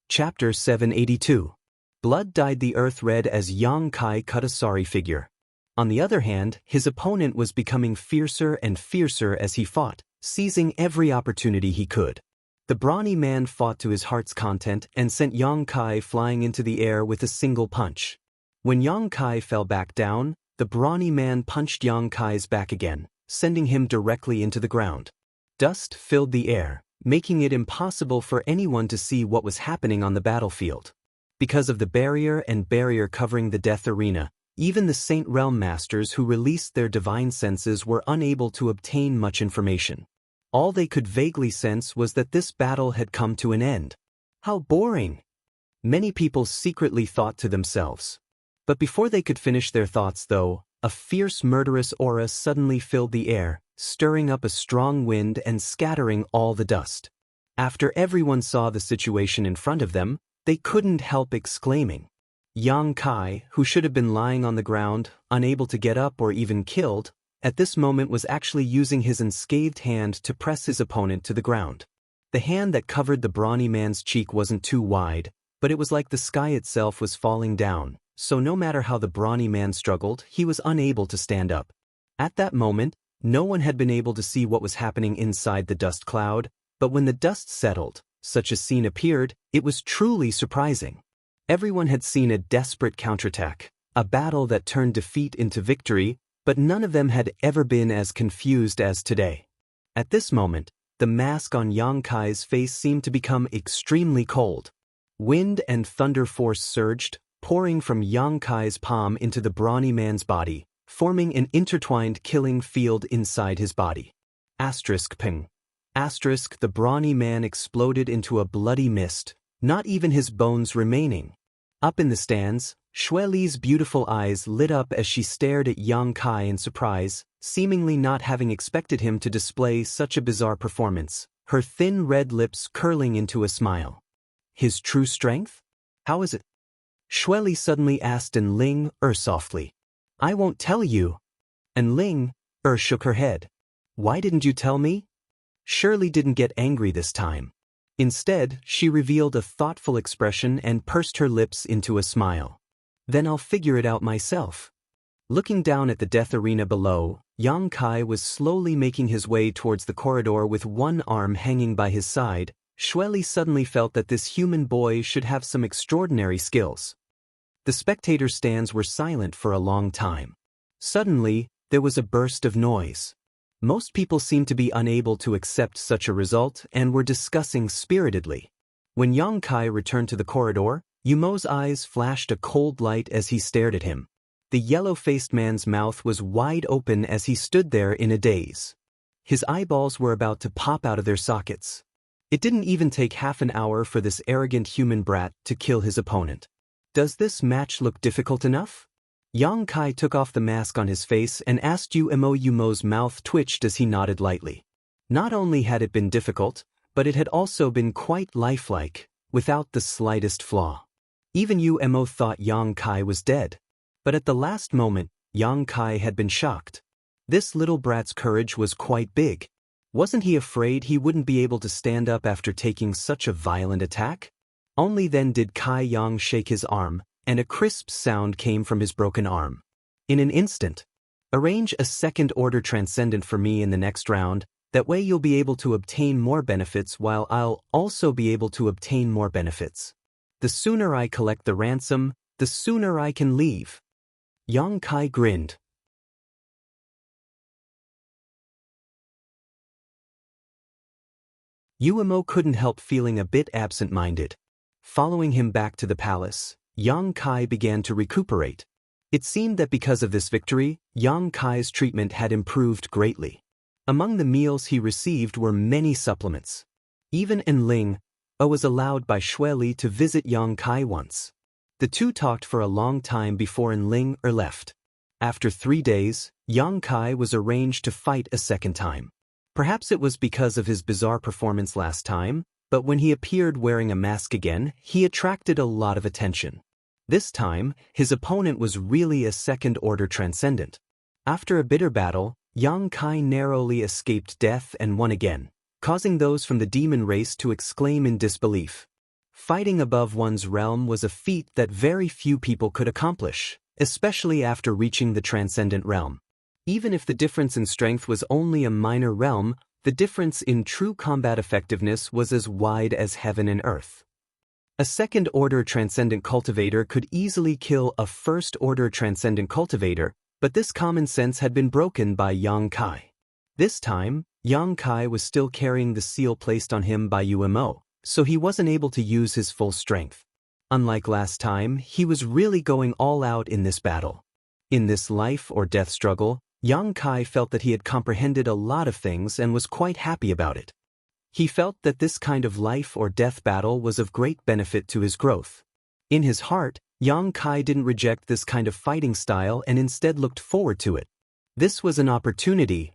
Chapter 782. Blood dyed the earth red as Yang Kai cut a sorry figure. On the other hand, his opponent was becoming fiercer and fiercer as he fought, seizing every opportunity he could. The brawny man fought to his heart's content and sent Yang Kai flying into the air with a single punch. When Yang Kai fell back down, the brawny man punched Yang Kai's back again, sending him directly into the ground. Dust filled the air, making it impossible for anyone to see what was happening on the battlefield. Because of the barrier covering the death arena, even the Saint Realm Masters who released their divine senses were unable to obtain much information. All they could vaguely sense was that this battle had come to an end. How boring! Many people secretly thought to themselves. But before they could finish their thoughts though, a fierce murderous aura suddenly filled the air, stirring up a strong wind and scattering all the dust. After everyone saw the situation in front of them, they couldn't help exclaiming. Yang Kai, who should have been lying on the ground, unable to get up or even killed, at this moment was actually using his unscathed hand to press his opponent to the ground. The hand that covered the brawny man's cheek wasn't too wide, but it was like the sky itself was falling down, so no matter how the brawny man struggled, he was unable to stand up. At that moment, no one had been able to see what was happening inside the dust cloud, but when the dust settled, such a scene appeared, it was truly surprising. Everyone had seen a desperate counterattack, a battle that turned defeat into victory, but none of them had ever been as confused as today. At this moment, the mask on Yang Kai's face seemed to become extremely cold. Wind and thunder force surged, pouring from Yang Kai's palm into the brawny man's body, forming an intertwined killing field inside his body. Ping. The brawny man exploded into a bloody mist, not even his bones remaining. Up in the stands, Xueli's beautiful eyes lit up as she stared at Yang Kai in surprise, seemingly not having expected him to display such a bizarre performance, her thin red lips curling into a smile. His true strength? How is it? Xueli suddenly asked and Ling softly. I won't tell you. And Ling shook her head. Why didn't you tell me? Shirley didn't get angry this time. Instead, she revealed a thoughtful expression and pursed her lips into a smile. Then I'll figure it out myself. Looking down at the death arena below, Yang Kai was slowly making his way towards the corridor with one arm hanging by his side. Xueli suddenly felt that this human boy should have some extraordinary skills. The spectator stands were silent for a long time. Suddenly, there was a burst of noise. Most people seemed to be unable to accept such a result and were discussing spiritedly. When Yang Kai returned to the corridor, Yumo's eyes flashed a cold light as he stared at him. The yellow-faced man's mouth was wide open as he stood there in a daze. His eyeballs were about to pop out of their sockets. It didn't even take half an hour for this arrogant human brat to kill his opponent. Does this match look difficult enough? Yang Kai took off the mask on his face and asked Yumo's mouth twitched as he nodded lightly. Not only had it been difficult, but it had also been quite lifelike, without the slightest flaw. Even Yumo thought Yang Kai was dead. But at the last moment, Yang Kai had been shocked. This little brat's courage was quite big. Wasn't he afraid he wouldn't be able to stand up after taking such a violent attack? Only then did Kai Yang shake his arm, and a crisp sound came from his broken arm. In an instant. Arrange a second-order transcendent for me in the next round, that way you'll be able to obtain more benefits while I'll also be able to obtain more benefits. The sooner I collect the ransom, the sooner I can leave. Yang Kai grinned. Yumo couldn't help feeling a bit absent-minded. Following him back to the palace, Yang Kai began to recuperate. It seemed that because of this victory, Yang Kai's treatment had improved greatly. Among the meals he received were many supplements. Even Enling was allowed by Xueli to visit Yang Kai once. The two talked for a long time before Enling left. After 3 days, Yang Kai was arranged to fight a second time. Perhaps it was because of his bizarre performance last time, but when he appeared wearing a mask again, he attracted a lot of attention. This time, his opponent was really a second-order transcendent. After a bitter battle, Yang Kai narrowly escaped death and won again, causing those from the demon race to exclaim in disbelief. Fighting above one's realm was a feat that very few people could accomplish, especially after reaching the transcendent realm. Even if the difference in strength was only a minor realm, the difference in true combat effectiveness was as wide as heaven and earth. A second-order transcendent cultivator could easily kill a first-order transcendent cultivator, but this common sense had been broken by Yang Kai. This time, Yang Kai was still carrying the seal placed on him by Umo, so he wasn't able to use his full strength. Unlike last time, he was really going all out in this battle. In this life-or-death struggle, Yang Kai felt that he had comprehended a lot of things and was quite happy about it. He felt that this kind of life-or-death battle was of great benefit to his growth. In his heart, Yang Kai didn't reject this kind of fighting style and instead looked forward to it. This was an opportunity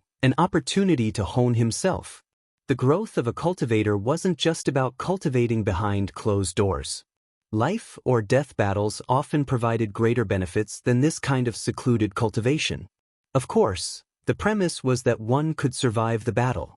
to hone himself. The growth of a cultivator wasn't just about cultivating behind closed doors. Life-or-death battles often provided greater benefits than this kind of secluded cultivation. Of course, the premise was that one could survive the battle.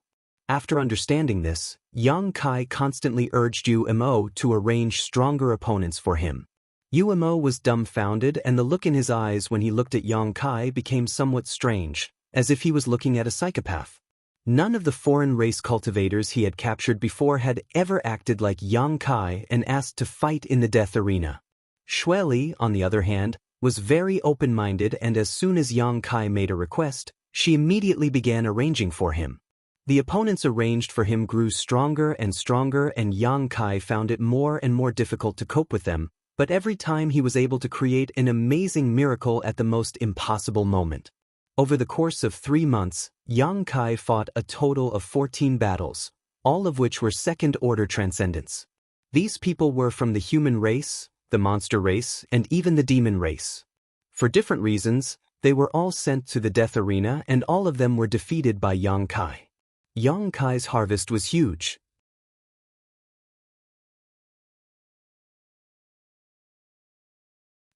After understanding this, Yang Kai constantly urged Umo to arrange stronger opponents for him. Umo was dumbfounded, and the look in his eyes when he looked at Yang Kai became somewhat strange, as if he was looking at a psychopath. None of the foreign race cultivators he had captured before had ever acted like Yang Kai and asked to fight in the death arena. Xueli, on the other hand, was very open-minded, and as soon as Yang Kai made a request, she immediately began arranging for him. The opponents arranged for him grew stronger, and Yang Kai found it more and more difficult to cope with them, but every time he was able to create an amazing miracle at the most impossible moment. Over the course of 3 months, Yang Kai fought a total of 14 battles, all of which were second-order transcendents. These people were from the human race, the monster race, and even the demon race. For different reasons, they were all sent to the death arena, and all of them were defeated by Yang Kai. Yang Kai's harvest was huge.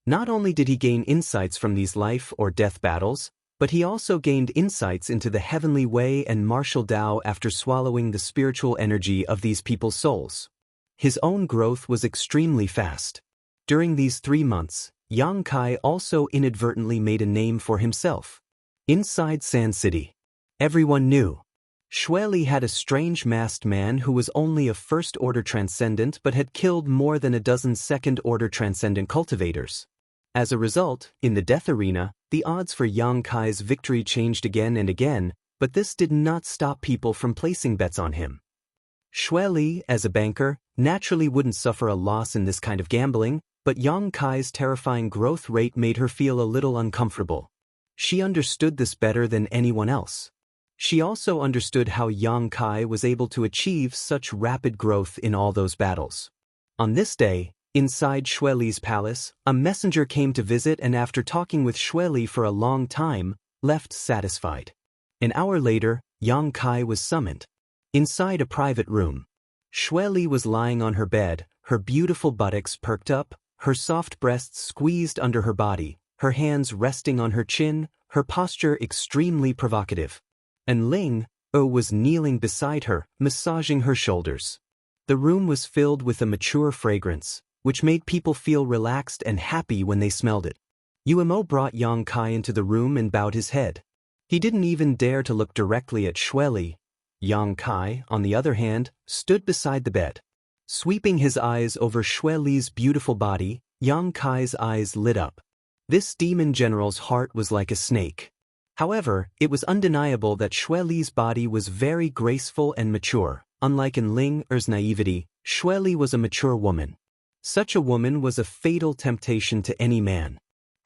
Not only did he gain insights from these life-or-death battles, but he also gained insights into the heavenly way and martial Tao after swallowing the spiritual energy of these people's souls. His own growth was extremely fast. During these 3 months, Yang Kai also inadvertently made a name for himself. Inside Sand City, everyone knew. Xueli had a strange masked man who was only a first-order transcendent but had killed more than a dozen second-order transcendent cultivators. As a result, in the death arena, the odds for Yang Kai's victory changed again and again, but this did not stop people from placing bets on him. Xueli, as a banker, naturally wouldn't suffer a loss in this kind of gambling, but Yang Kai's terrifying growth rate made her feel a little uncomfortable. She understood this better than anyone else. She also understood how Yang Kai was able to achieve such rapid growth in all those battles. On this day, inside Xueli's palace, a messenger came to visit and after talking with Xueli for a long time, left satisfied. An hour later, Yang Kai was summoned. Inside a private room, Xueli was lying on her bed, her beautiful buttocks perked up, her soft breasts squeezed under her body, her hands resting on her chin, her posture extremely provocative. And Ling was kneeling beside her, massaging her shoulders. The room was filled with a mature fragrance, which made people feel relaxed and happy when they smelled it. Umo brought Yang Kai into the room and bowed his head. He didn't even dare to look directly at Xueli. Yang Kai, on the other hand, stood beside the bed. Sweeping his eyes over Xueli's beautiful body, Yang Kai's eyes lit up. This demon general's heart was like a snake. However, it was undeniable that Xueli's body was very graceful and mature. Unlike in Ling's naivety, Xueli was a mature woman. Such a woman was a fatal temptation to any man.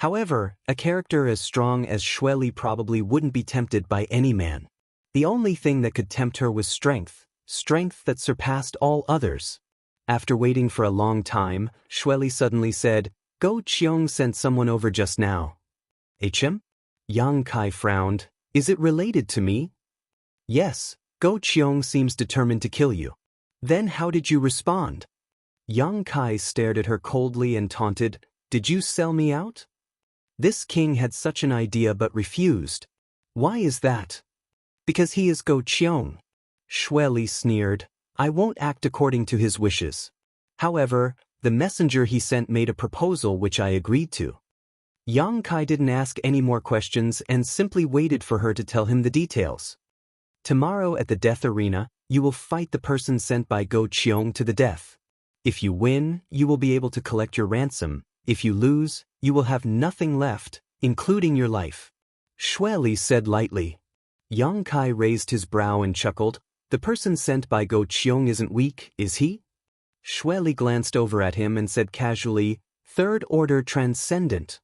However, a character as strong as Xueli probably wouldn't be tempted by any man. The only thing that could tempt her was strength, strength that surpassed all others. After waiting for a long time, Xueli suddenly said, "Go Qiong sent someone over just now." "Hm?" Yang Kai frowned. "Is it related to me?" "Yes, Go Qiong seems determined to kill you." "Then how did you respond?" Yang Kai stared at her coldly and taunted, "Did you sell me out?" This king had such an idea but refused. "Why is that?" "Because he is Go Qiong." Xueli sneered, "I won't act according to his wishes." However, the messenger he sent made a proposal which I agreed to. Yang Kai didn't ask any more questions and simply waited for her to tell him the details. "Tomorrow at the death arena, you will fight the person sent by Go Qiong to the death. If you win, you will be able to collect your ransom. If you lose, you will have nothing left, including your life." Xueli said lightly. Yang Kai raised his brow and chuckled. "The person sent by Go Qiong isn't weak, is he?" Xueli glanced over at him and said casually, "Third order transcendent."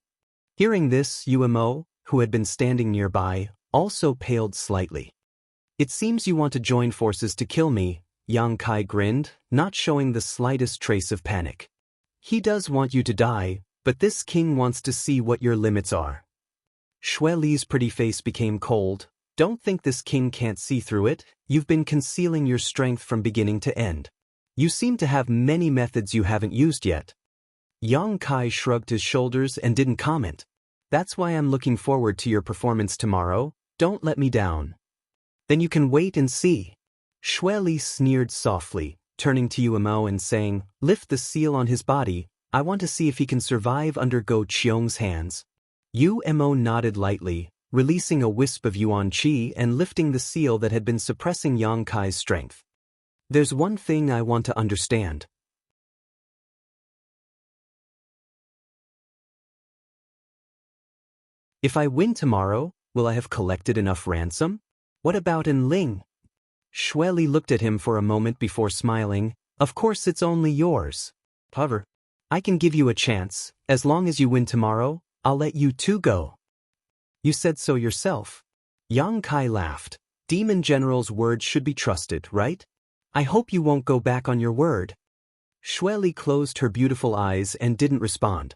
Hearing this, Umo, who had been standing nearby, also paled slightly. "It seems you want to join forces to kill me," Yang Kai grinned, not showing the slightest trace of panic. "He does want you to die, but this king wants to see what your limits are." Xueli's pretty face became cold. "Don't think this king can't see through it. You've been concealing your strength from beginning to end. You seem to have many methods you haven't used yet." Yang Kai shrugged his shoulders and didn't comment. "That's why I'm looking forward to your performance tomorrow. Don't let me down." "Then you can wait and see." Xueli sneered softly, turning to Umo and saying, "Lift the seal on his body. I want to see if he can survive under Go Qiong's hands." Umo nodded lightly, releasing a wisp of yuan qi and lifting the seal that had been suppressing Yang Kai's strength. "There's one thing I want to understand. If I win tomorrow, will I have collected enough ransom? What about Enling?" Xueli looked at him for a moment before smiling. "Of course it's only yours. However, I can give you a chance. As long as you win tomorrow, I'll let you two go." "You said so yourself." Yang Kai laughed. "Demon General's word should be trusted, right? I hope you won't go back on your word." Xueli closed her beautiful eyes and didn't respond.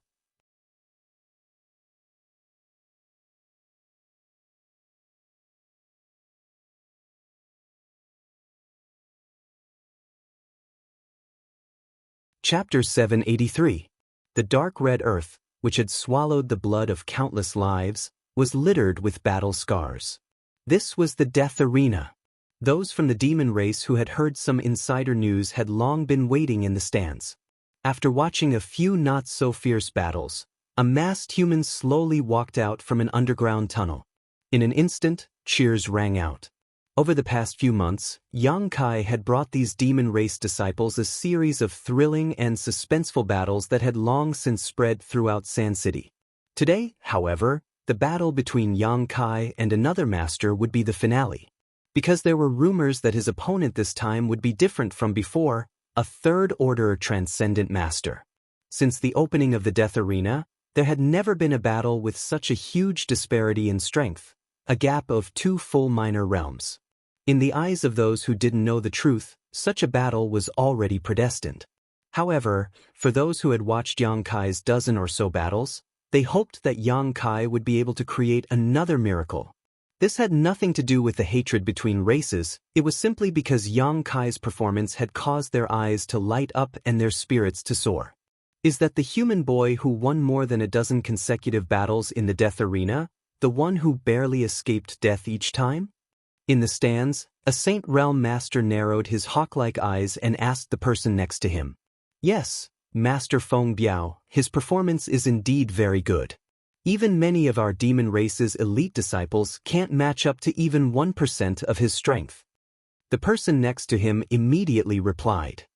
Chapter 783. The dark red earth, which had swallowed the blood of countless lives, was littered with battle scars. This was the death arena. Those from the demon race who had heard some insider news had long been waiting in the stands. After watching a few not-so-fierce battles, a masked human slowly walked out from an underground tunnel. In an instant, cheers rang out. Over the past few months, Yang Kai had brought these demon race disciples a series of thrilling and suspenseful battles that had long since spread throughout Sand City. Today, however, the battle between Yang Kai and another master would be the finale. Because there were rumors that his opponent this time would be different from before, a third-order transcendent master. Since the opening of the Death Arena, there had never been a battle with such a huge disparity in strength, a gap of 2 full minor realms. In the eyes of those who didn't know the truth, such a battle was already predestined. However, for those who had watched Yang Kai's dozen or so battles, they hoped that Yang Kai would be able to create another miracle. This had nothing to do with the hatred between races, it was simply because Yang Kai's performance had caused their eyes to light up and their spirits to soar. Is that the human boy who won more than a dozen consecutive battles in the Death Arena, the one who barely escaped death each time? In the stands, a Saint Realm Master narrowed his hawk-like eyes and asked the person next to him. "Yes, Master Feng Biao, his performance is indeed very good. Even many of our demon race's elite disciples can't match up to even 1% of his strength." The person next to him immediately replied,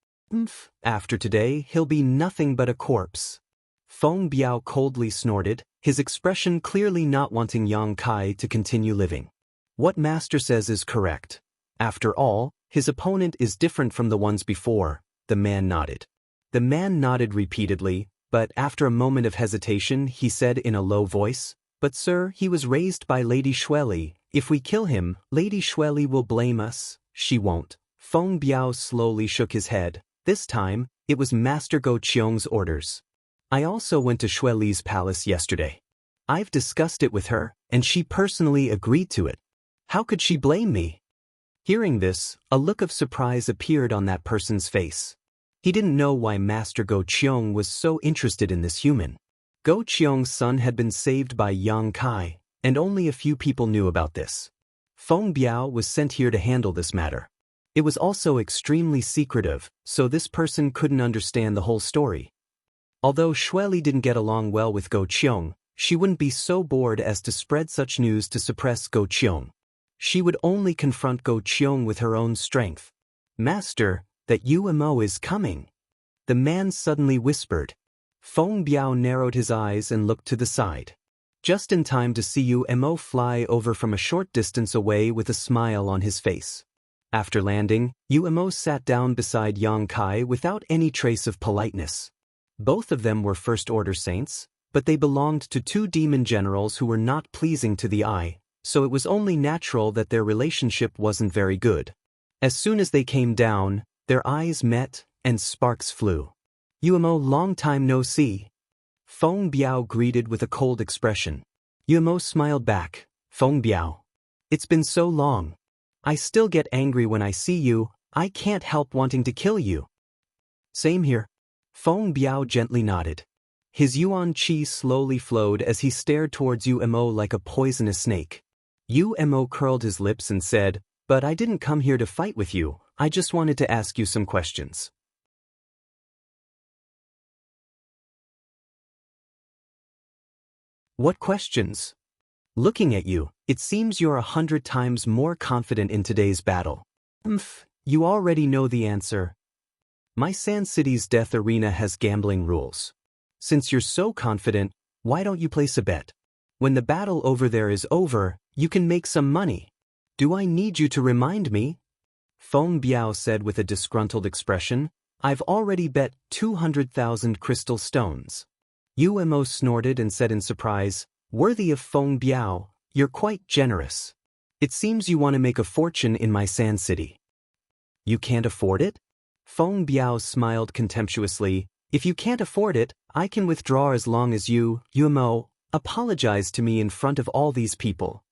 "After today, he'll be nothing but a corpse." Feng Biao coldly snorted, his expression clearly not wanting Yang Kai to continue living. "What Master says is correct. After all, his opponent is different from the ones before," the man nodded. The man nodded repeatedly, but after a moment of hesitation he said in a low voice, "But sir, he was raised by Lady Xueli. If we kill him, Lady Xueli will blame us." "She won't." Feng Biao slowly shook his head. This time, it was Master Go Qiong's orders. "I also went to Xueli's palace yesterday. I've discussed it with her, and she personally agreed to it. How could she blame me?" Hearing this, a look of surprise appeared on that person's face. He didn't know why Master Go Qiong was so interested in this human. Go Qiong's son had been saved by Yang Kai, and only a few people knew about this. Feng Biao was sent here to handle this matter. It was also extremely secretive, so this person couldn't understand the whole story. Although Xueli didn't get along well with Go Qiong, she wouldn't be so bored as to spread such news to suppress Go Qiong. She would only confront Go Qiong with her own strength. "Master, that UMO is coming," the man suddenly whispered. Feng Biao narrowed his eyes and looked to the side. Just in time to see UMO fly over from a short distance away with a smile on his face. After landing, UMO sat down beside Yang Kai without any trace of politeness. Both of them were first-order saints, but they belonged to two demon generals who were not pleasing to the eye, so it was only natural that their relationship wasn't very good. As soon as they came down, their eyes met, and sparks flew. "UMO, long time no see." Feng Biao greeted with a cold expression. UMO smiled back. "Feng Biao. It's been so long. I still get angry when I see you. I can't help wanting to kill you." "Same here." Feng Biao gently nodded. His yuan qi slowly flowed as he stared towards UMO like a poisonous snake. UMO curled his lips and said, "But I didn't come here to fight with you. I just wanted to ask you some questions." "What questions?" "Looking at you, it seems you're 100 times more confident in today's battle." You already know the answer." "My Sand City's death arena has gambling rules. Since you're so confident, why don't you place a bet? When the battle over there is over, you can make some money." "Do I need you to remind me?" Feng Biao said with a disgruntled expression. "I've already bet 200,000 crystal stones." UMO snorted and said in surprise, "Worthy of Feng Biao, you're quite generous. It seems you want to make a fortune in my Sand City." "You can't afford it?" Feng Biao smiled contemptuously. "If you can't afford it, I can withdraw as long as you, UMO, apologize to me in front of all these people."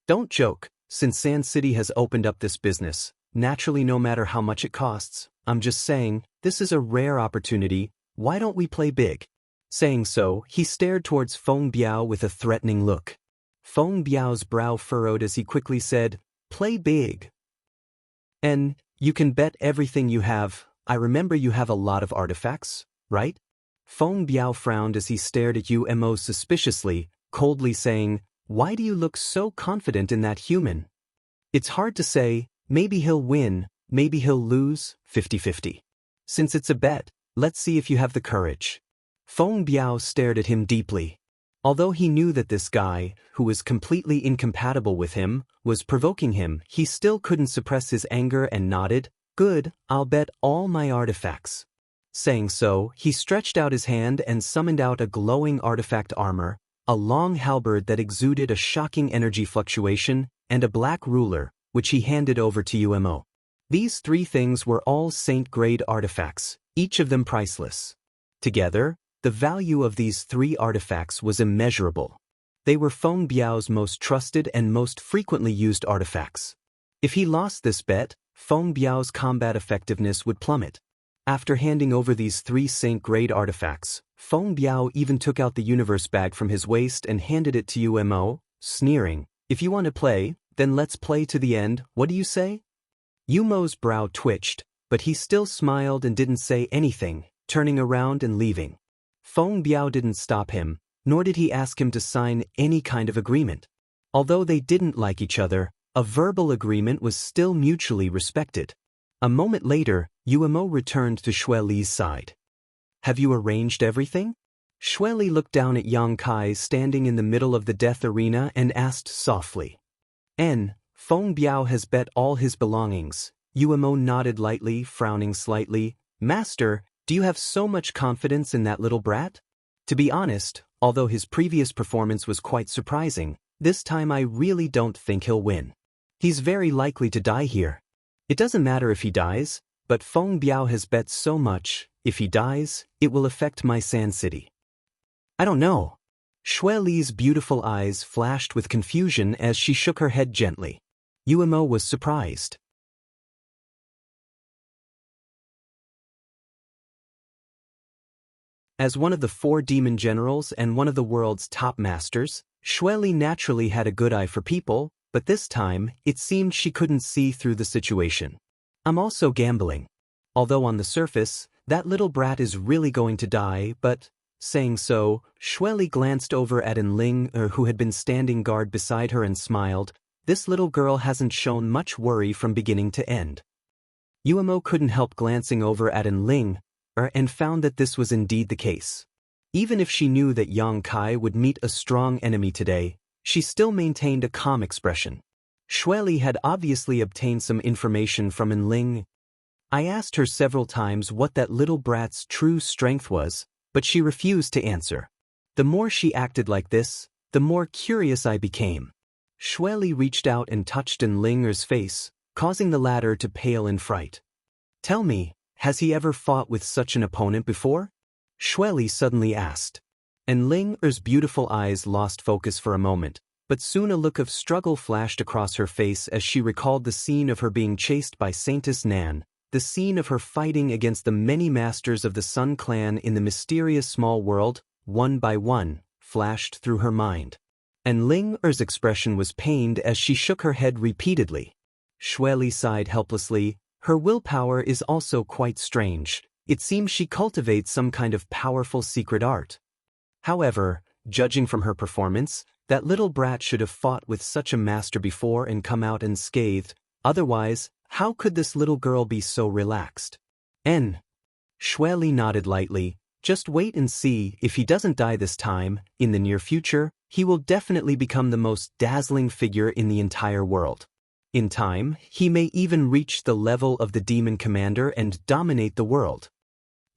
"Don't joke. Since Sand City has opened up this business, naturally no matter how much it costs, I'm just saying, this is a rare opportunity. Why don't we play big?" Saying so, he stared towards Feng Biao with a threatening look. Feng Biao's brow furrowed as he quickly said, "Play big. And you can bet everything you have. I remember you have a lot of artifacts, right?" Feng Biao frowned as he stared at UMO suspiciously, coldly saying, "Why do you look so confident in that human?" "It's hard to say. Maybe he'll win, maybe he'll lose, 50-50. Since it's a bet, let's see if you have the courage." Feng Biao stared at him deeply. Although he knew that this guy, who was completely incompatible with him, was provoking him, he still couldn't suppress his anger and nodded. "Good, I'll bet all my artifacts." Saying so, he stretched out his hand and summoned out a glowing artifact armor, a long halberd that exuded a shocking energy fluctuation, and a black ruler, which he handed over to UMO. These three things were all saint-grade artifacts, each of them priceless. Together, the value of these three artifacts was immeasurable. They were Feng Biao's most trusted and most frequently used artifacts. If he lost this bet, Feng Biao's combat effectiveness would plummet. After handing over these three saint-grade artifacts, Feng Biao even took out the universe bag from his waist and handed it to UMO, sneering, "If you want to play, then let's play to the end, what do you say?" UMO's brow twitched, but he still smiled and didn't say anything, turning around and leaving. Feng Biao didn't stop him, nor did he ask him to sign any kind of agreement. Although they didn't like each other, a verbal agreement was still mutually respected. A moment later, UMO returned to Xueli's side. "Have you arranged everything?" Xueli looked down at Yang Kai standing in the middle of the death arena and asked softly. Feng Biao has bet all his belongings." UMO nodded lightly, frowning slightly. "Master, do you have so much confidence in that little brat?" To be honest, although his previous performance was quite surprising, this time I really don't think he'll win. He's very likely to die here. It doesn't matter if he dies, but Feng Biao has bet so much, if he dies, it will affect my Sand City. I don't know. Xue Li's beautiful eyes flashed with confusion as she shook her head gently. Yuemo was surprised. As one of the 4 demon generals and one of the world's top masters, Xue Li naturally had a good eye for people, but this time, it seemed she couldn't see through the situation. I'm also gambling. Although on the surface, that little brat is really going to die, but, saying so, Xue Li glanced over at Enling, who had been standing guard beside her, and smiled. This little girl hasn't shown much worry from beginning to end. Yuemo couldn't help glancing over at Enling, and found that this was indeed the case. Even if she knew that Yang Kai would meet a strong enemy today, she still maintained a calm expression. Xue Li had obviously obtained some information from Enling. I asked her several times what that little brat's true strength was, but she refused to answer. The more she acted like this, the more curious I became. Xue Li reached out and touched Enlinger's face, causing the latter to pale in fright. Tell me, has he ever fought with such an opponent before? Xue Li suddenly asked. Enlinger's beautiful eyes lost focus for a moment, but soon a look of struggle flashed across her face as she recalled the scene of her being chased by Saintess Nan, the scene of her fighting against the many masters of the Sun Clan in the mysterious small world, one by one, flashed through her mind. Enlinger's expression was pained as she shook her head repeatedly. Xue Li sighed helplessly. Her willpower is also quite strange. It seems she cultivates some kind of powerful secret art. However, judging from her performance, that little brat should have fought with such a master before and come out unscathed. Otherwise, how could this little girl be so relaxed? Xue Li nodded lightly. Just wait and see. If he doesn't die this time, in the near future, he will definitely become the most dazzling figure in the entire world. In time, he may even reach the level of the demon commander and dominate the world.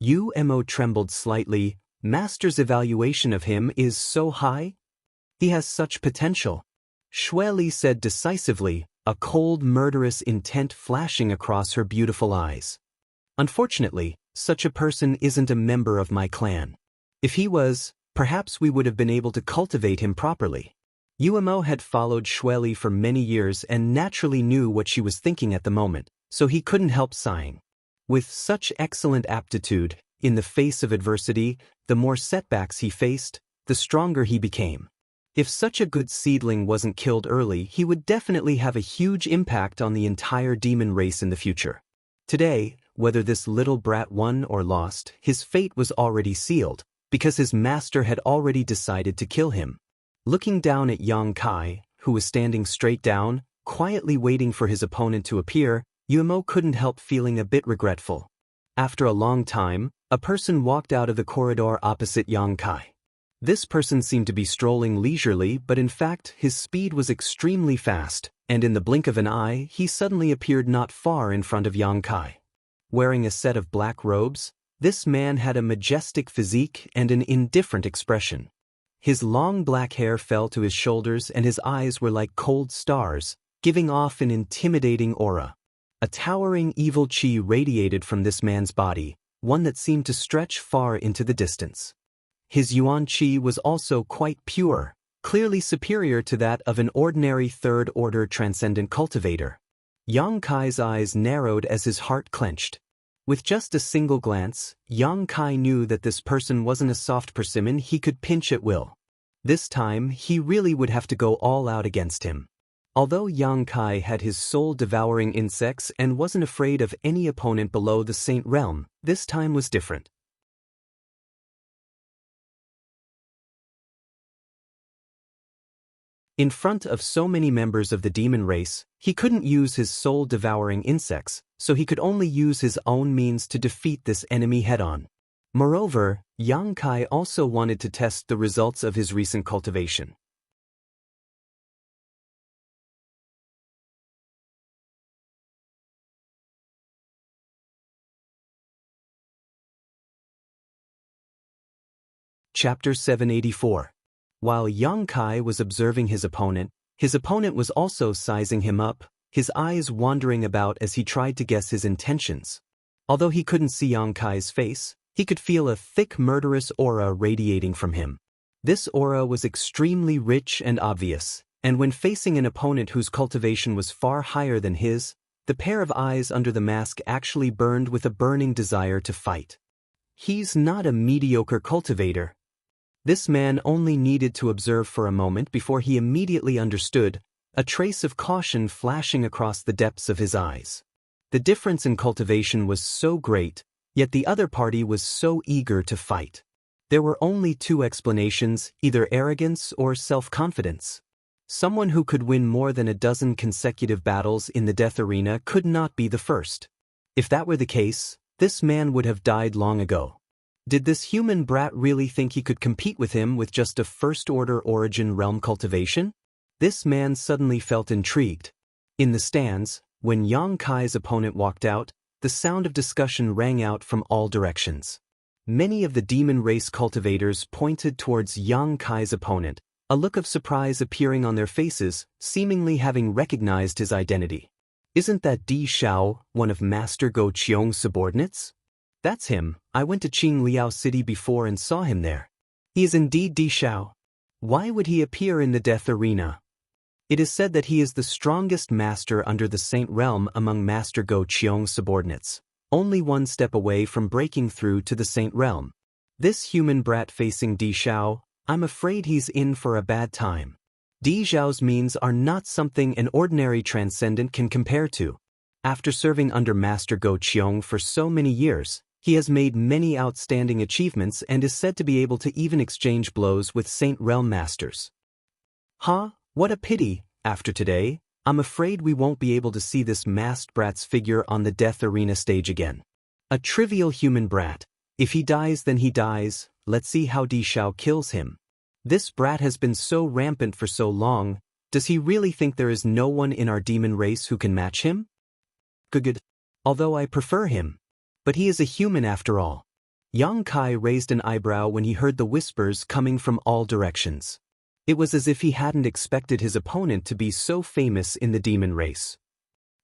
Yuemo trembled slightly. Master's evaluation of him is so high? He has such potential. Xue Li said decisively, a cold, murderous intent flashing across her beautiful eyes. Unfortunately, such a person isn't a member of my clan. If he was, perhaps we would have been able to cultivate him properly. Yuemo had followed Xue Li for many years and naturally knew what she was thinking at the moment, so he couldn't help sighing. With such excellent aptitude, in the face of adversity, the more setbacks he faced, the stronger he became. If such a good seedling wasn't killed early, he would definitely have a huge impact on the entire demon race in the future. Today, whether this little brat won or lost, his fate was already sealed, because his master had already decided to kill him. Looking down at Yang Kai, who was standing straight down, quietly waiting for his opponent to appear, Yuemo couldn't help feeling a bit regretful. After a long time, a person walked out of the corridor opposite Yang Kai. This person seemed to be strolling leisurely, but in fact his speed was extremely fast, and in the blink of an eye he suddenly appeared not far in front of Yang Kai. Wearing a set of black robes, this man had a majestic physique and an indifferent expression. His long black hair fell to his shoulders and his eyes were like cold stars, giving off an intimidating aura. A towering evil chi radiated from this man's body, one that seemed to stretch far into the distance. His yuan chi was also quite pure, clearly superior to that of an ordinary third-order transcendent cultivator. Yang Kai's eyes narrowed as his heart clenched. With just a single glance, Yang Kai knew that this person wasn't a soft persimmon he could pinch at will. This time, he really would have to go all out against him. Although Yang Kai had his soul-devouring insects and wasn't afraid of any opponent below the Saint Realm, this time was different. In front of so many members of the demon race, he couldn't use his soul-devouring insects, so he could only use his own means to defeat this enemy head-on. Moreover, Yang Kai also wanted to test the results of his recent cultivation. Chapter 784. While Yang Kai was observing his opponent was also sizing him up, his eyes wandering about as he tried to guess his intentions. Although he couldn't see Yang Kai's face, he could feel a thick murderous aura radiating from him. This aura was extremely rich and obvious, and when facing an opponent whose cultivation was far higher than his, the pair of eyes under the mask actually burned with a burning desire to fight. He's not a mediocre cultivator. This man only needed to observe for a moment before he immediately understood, a trace of caution flashing across the depths of his eyes. The difference in cultivation was so great, yet the other party was so eager to fight. There were only two explanations, either arrogance or self-confidence. Someone who could win more than a dozen consecutive battles in the death arena could not be the first. If that were the case, this man would have died long ago. Did this human brat really think he could compete with him with just a first-order origin realm cultivation? This man suddenly felt intrigued. In the stands, when Yang Kai's opponent walked out, the sound of discussion rang out from all directions. Many of the demon race cultivators pointed towards Yang Kai's opponent, a look of surprise appearing on their faces, seemingly having recognized his identity. Isn't that Di Xiao, one of Master Go Qiong's subordinates? That's him. I went to Qingliao City before and saw him there. He is indeed Di Xiao. Why would he appear in the death arena? It is said that he is the strongest master under the Saint Realm among Master Go Qiong's subordinates, only one step away from breaking through to the Saint Realm. This human brat facing Di Xiao, I'm afraid he's in for a bad time. Di Xiao's means are not something an ordinary transcendent can compare to. After serving under Master Go Qiong for so many years, he has made many outstanding achievements and is said to be able to even exchange blows with Saint Realm masters. Huh? What a pity. After today, I'm afraid we won't be able to see this masked brat's figure on the death arena stage again. A trivial human brat. If he dies, then he dies. Let's see how Di Xiao kills him. This brat has been so rampant for so long. Does he really think there is no one in our demon race who can match him? Good. Although I prefer him. But he is a human after all. Yang Kai raised an eyebrow when he heard the whispers coming from all directions. It was as if he hadn't expected his opponent to be so famous in the demon race.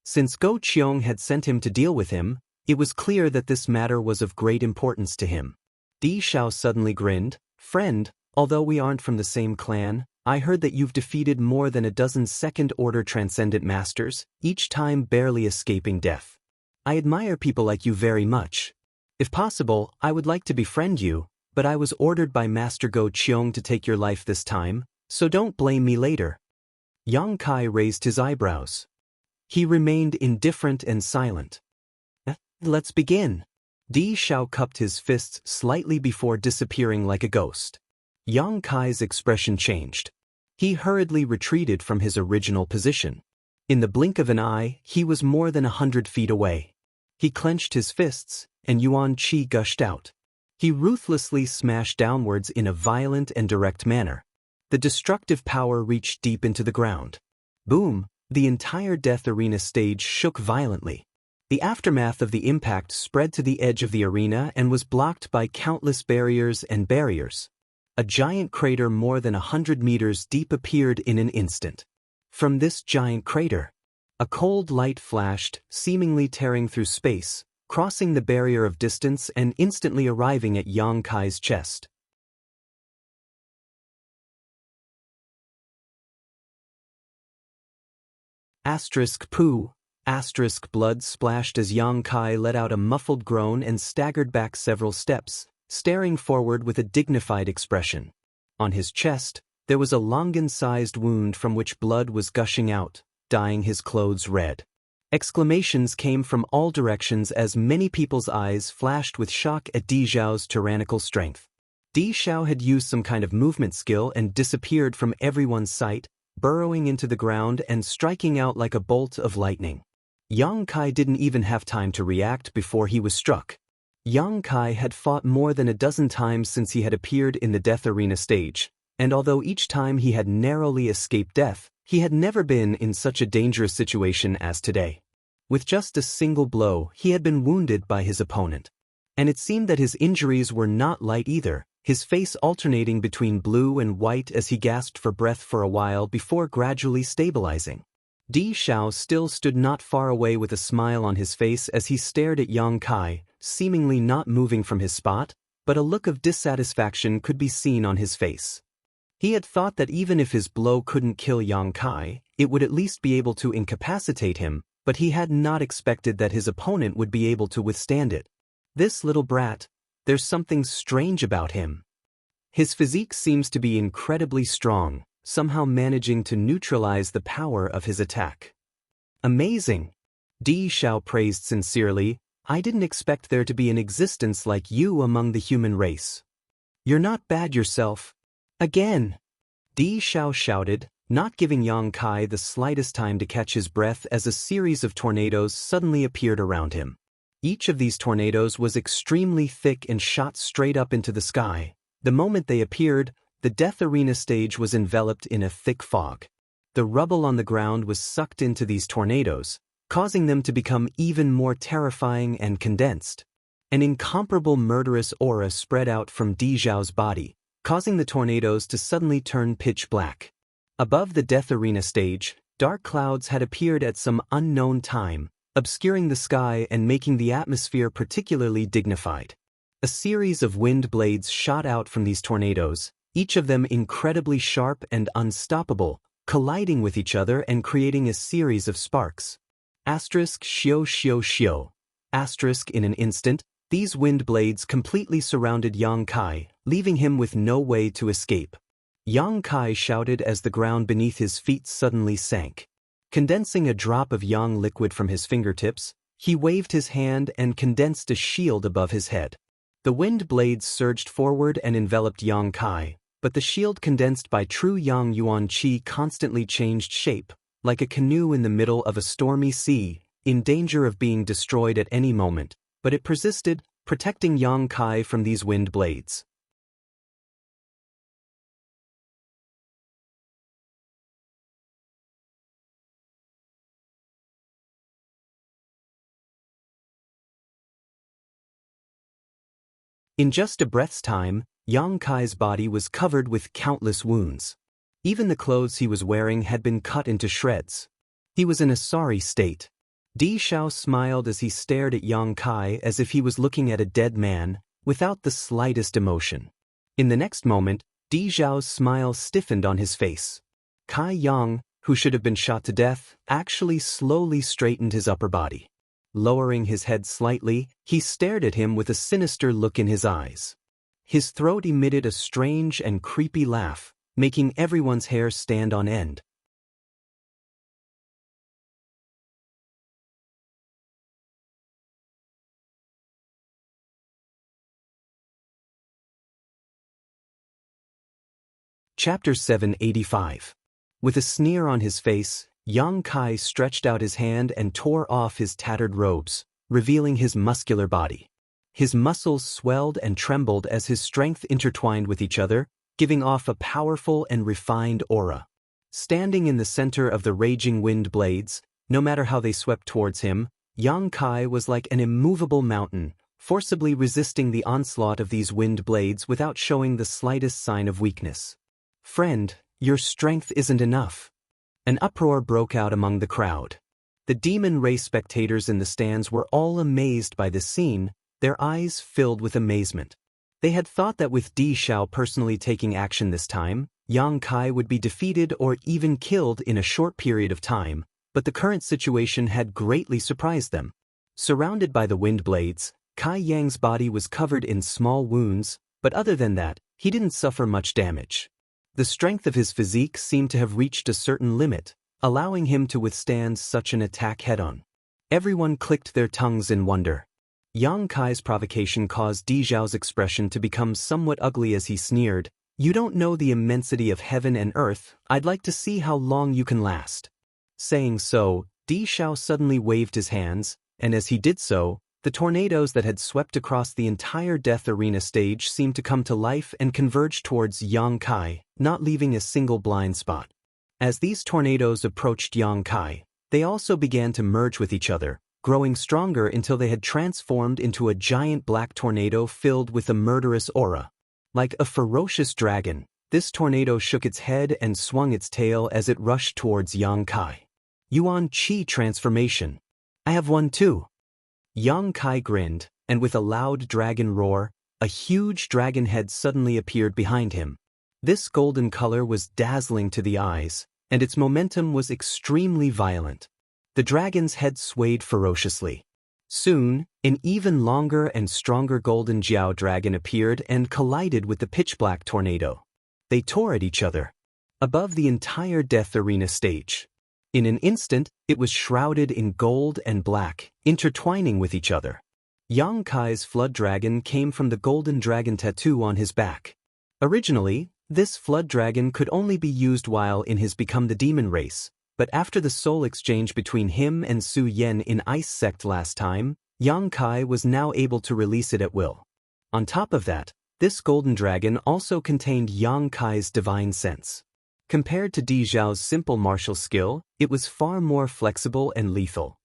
Since Go Qiong had sent him to deal with him, it was clear that this matter was of great importance to him. Di Xiao suddenly grinned. Friend, although we aren't from the same clan, I heard that you've defeated more than a dozen second-order transcendent masters, each time barely escaping death. I admire people like you very much. If possible, I would like to befriend you, but I was ordered by Master Go Qiong to take your life this time, so don't blame me later. Yang Kai raised his eyebrows. He remained indifferent and silent. Let's begin. Di Xiao cupped his fists slightly before disappearing like a ghost. Yang Kai's expression changed. He hurriedly retreated from his original position. In the blink of an eye, he was more than 100 feet away. He clenched his fists, and Yuan Qi gushed out. He ruthlessly smashed downwards in a violent and direct manner. The destructive power reached deep into the ground. Boom! The entire death arena stage shook violently. The aftermath of the impact spread to the edge of the arena and was blocked by countless barriers and barriers. A giant crater more than 100 meters deep appeared in an instant. From this giant crater, a cold light flashed, seemingly tearing through space, crossing the barrier of distance and instantly arriving at Yang Kai's chest. Poo. Blood splashed as Yang Kai let out a muffled groan and staggered back several steps, staring forward with a dignified expression. On his chest, there was a longan-sized wound from which blood was gushing out, dyeing his clothes red. Exclamations came from all directions as many people's eyes flashed with shock at Di Xiao's tyrannical strength. Di Xiao had used some kind of movement skill and disappeared from everyone's sight, burrowing into the ground and striking out like a bolt of lightning. Yang Kai didn't even have time to react before he was struck. Yang Kai had fought more than a dozen times since he had appeared in the death arena stage, and although each time he had narrowly escaped death, he had never been in such a dangerous situation as today. With just a single blow, he had been wounded by his opponent. And it seemed that his injuries were not light either, his face alternating between blue and white as he gasped for breath for a while before gradually stabilizing. Di Xiao still stood not far away with a smile on his face as he stared at Yang Kai, seemingly not moving from his spot, but a look of dissatisfaction could be seen on his face. He had thought that even if his blow couldn't kill Yang Kai, it would at least be able to incapacitate him, but he had not expected that his opponent would be able to withstand it. This little brat, there's something strange about him. His physique seems to be incredibly strong, somehow managing to neutralize the power of his attack. Amazing! Di Xiao praised sincerely. I didn't expect there to be an existence like you among the human race. You're not bad yourself. Again! Di Xiao shouted, not giving Yang Kai the slightest time to catch his breath as a series of tornadoes suddenly appeared around him. Each of these tornadoes was extremely thick and shot straight up into the sky. The moment they appeared, the Death Arena stage was enveloped in a thick fog. The rubble on the ground was sucked into these tornadoes, causing them to become even more terrifying and condensed. An incomparable murderous aura spread out from Di Xiao's body, causing the tornadoes to suddenly turn pitch black. Above the Death Arena stage, dark clouds had appeared at some unknown time, obscuring the sky and making the atmosphere particularly dignified. A series of wind blades shot out from these tornadoes, each of them incredibly sharp and unstoppable, colliding with each other and creating a series of sparks. Xiao xiao xiao. In an instant, these wind blades completely surrounded Yang Kai, leaving him with no way to escape. Yang Kai shouted as the ground beneath his feet suddenly sank. Condensing a drop of yang liquid from his fingertips, he waved his hand and condensed a shield above his head. The wind blades surged forward and enveloped Yang Kai, but the shield condensed by true Yang Yuan Qi constantly changed shape, like a canoe in the middle of a stormy sea, in danger of being destroyed at any moment, but it persisted, protecting Yang Kai from these wind blades. In just a breath's time, Yang Kai's body was covered with countless wounds. Even the clothes he was wearing had been cut into shreds. He was in a sorry state. Di Xiao smiled as he stared at Yang Kai as if he was looking at a dead man, without the slightest emotion. In the next moment, Di Xiao's smile stiffened on his face. Kai Yang, who should have been shot to death, actually slowly straightened his upper body. Lowering his head slightly, he stared at him with a sinister look in his eyes. His throat emitted a strange and creepy laugh, making everyone's hair stand on end. Chapter 785. With a sneer on his face, Yang Kai stretched out his hand and tore off his tattered robes, revealing his muscular body. His muscles swelled and trembled as his strength intertwined with each other, giving off a powerful and refined aura. Standing in the center of the raging wind blades, no matter how they swept towards him, Yang Kai was like an immovable mountain, forcibly resisting the onslaught of these wind blades without showing the slightest sign of weakness. "Friend, your strength isn't enough." An uproar broke out among the crowd. The demon race spectators in the stands were all amazed by this scene, their eyes filled with amazement. They had thought that with Di Xiao personally taking action this time, Yang Kai would be defeated or even killed in a short period of time, but the current situation had greatly surprised them. Surrounded by the wind blades, Kai Yang's body was covered in small wounds, but other than that, he didn't suffer much damage. The strength of his physique seemed to have reached a certain limit, allowing him to withstand such an attack head-on. Everyone clicked their tongues in wonder. Yang Kai's provocation caused Di Xiao's expression to become somewhat ugly as he sneered, "You don't know the immensity of heaven and earth, I'd like to see how long you can last." Saying so, Di Xiao suddenly waved his hands, and as he did so, the tornadoes that had swept across the entire Death Arena stage seemed to come to life and converge towards Yang Kai, not leaving a single blind spot. As these tornadoes approached Yang Kai, they also began to merge with each other, growing stronger until they had transformed into a giant black tornado filled with a murderous aura. Like a ferocious dragon, this tornado shook its head and swung its tail as it rushed towards Yang Kai. Yuan Qi transformation. I have one too. Yang Kai grinned, and with a loud dragon roar, a huge dragon head suddenly appeared behind him. This golden color was dazzling to the eyes, and its momentum was extremely violent. The dragon's head swayed ferociously. Soon, an even longer and stronger golden Jiao dragon appeared and collided with the pitch-black tornado. They tore at each other. Above the entire death arena stage. In an instant, it was shrouded in gold and black, intertwining with each other. Yang Kai's flood dragon came from the golden dragon tattoo on his back. Originally, this flood dragon could only be used while in his Become the Demon race, but after the soul exchange between him and Su Yen in Ice Sect last time, Yang Kai was now able to release it at will. On top of that, this golden dragon also contained Yang Kai's divine sense. Compared to Di Zhao's simple martial skill, it was far more flexible and lethal.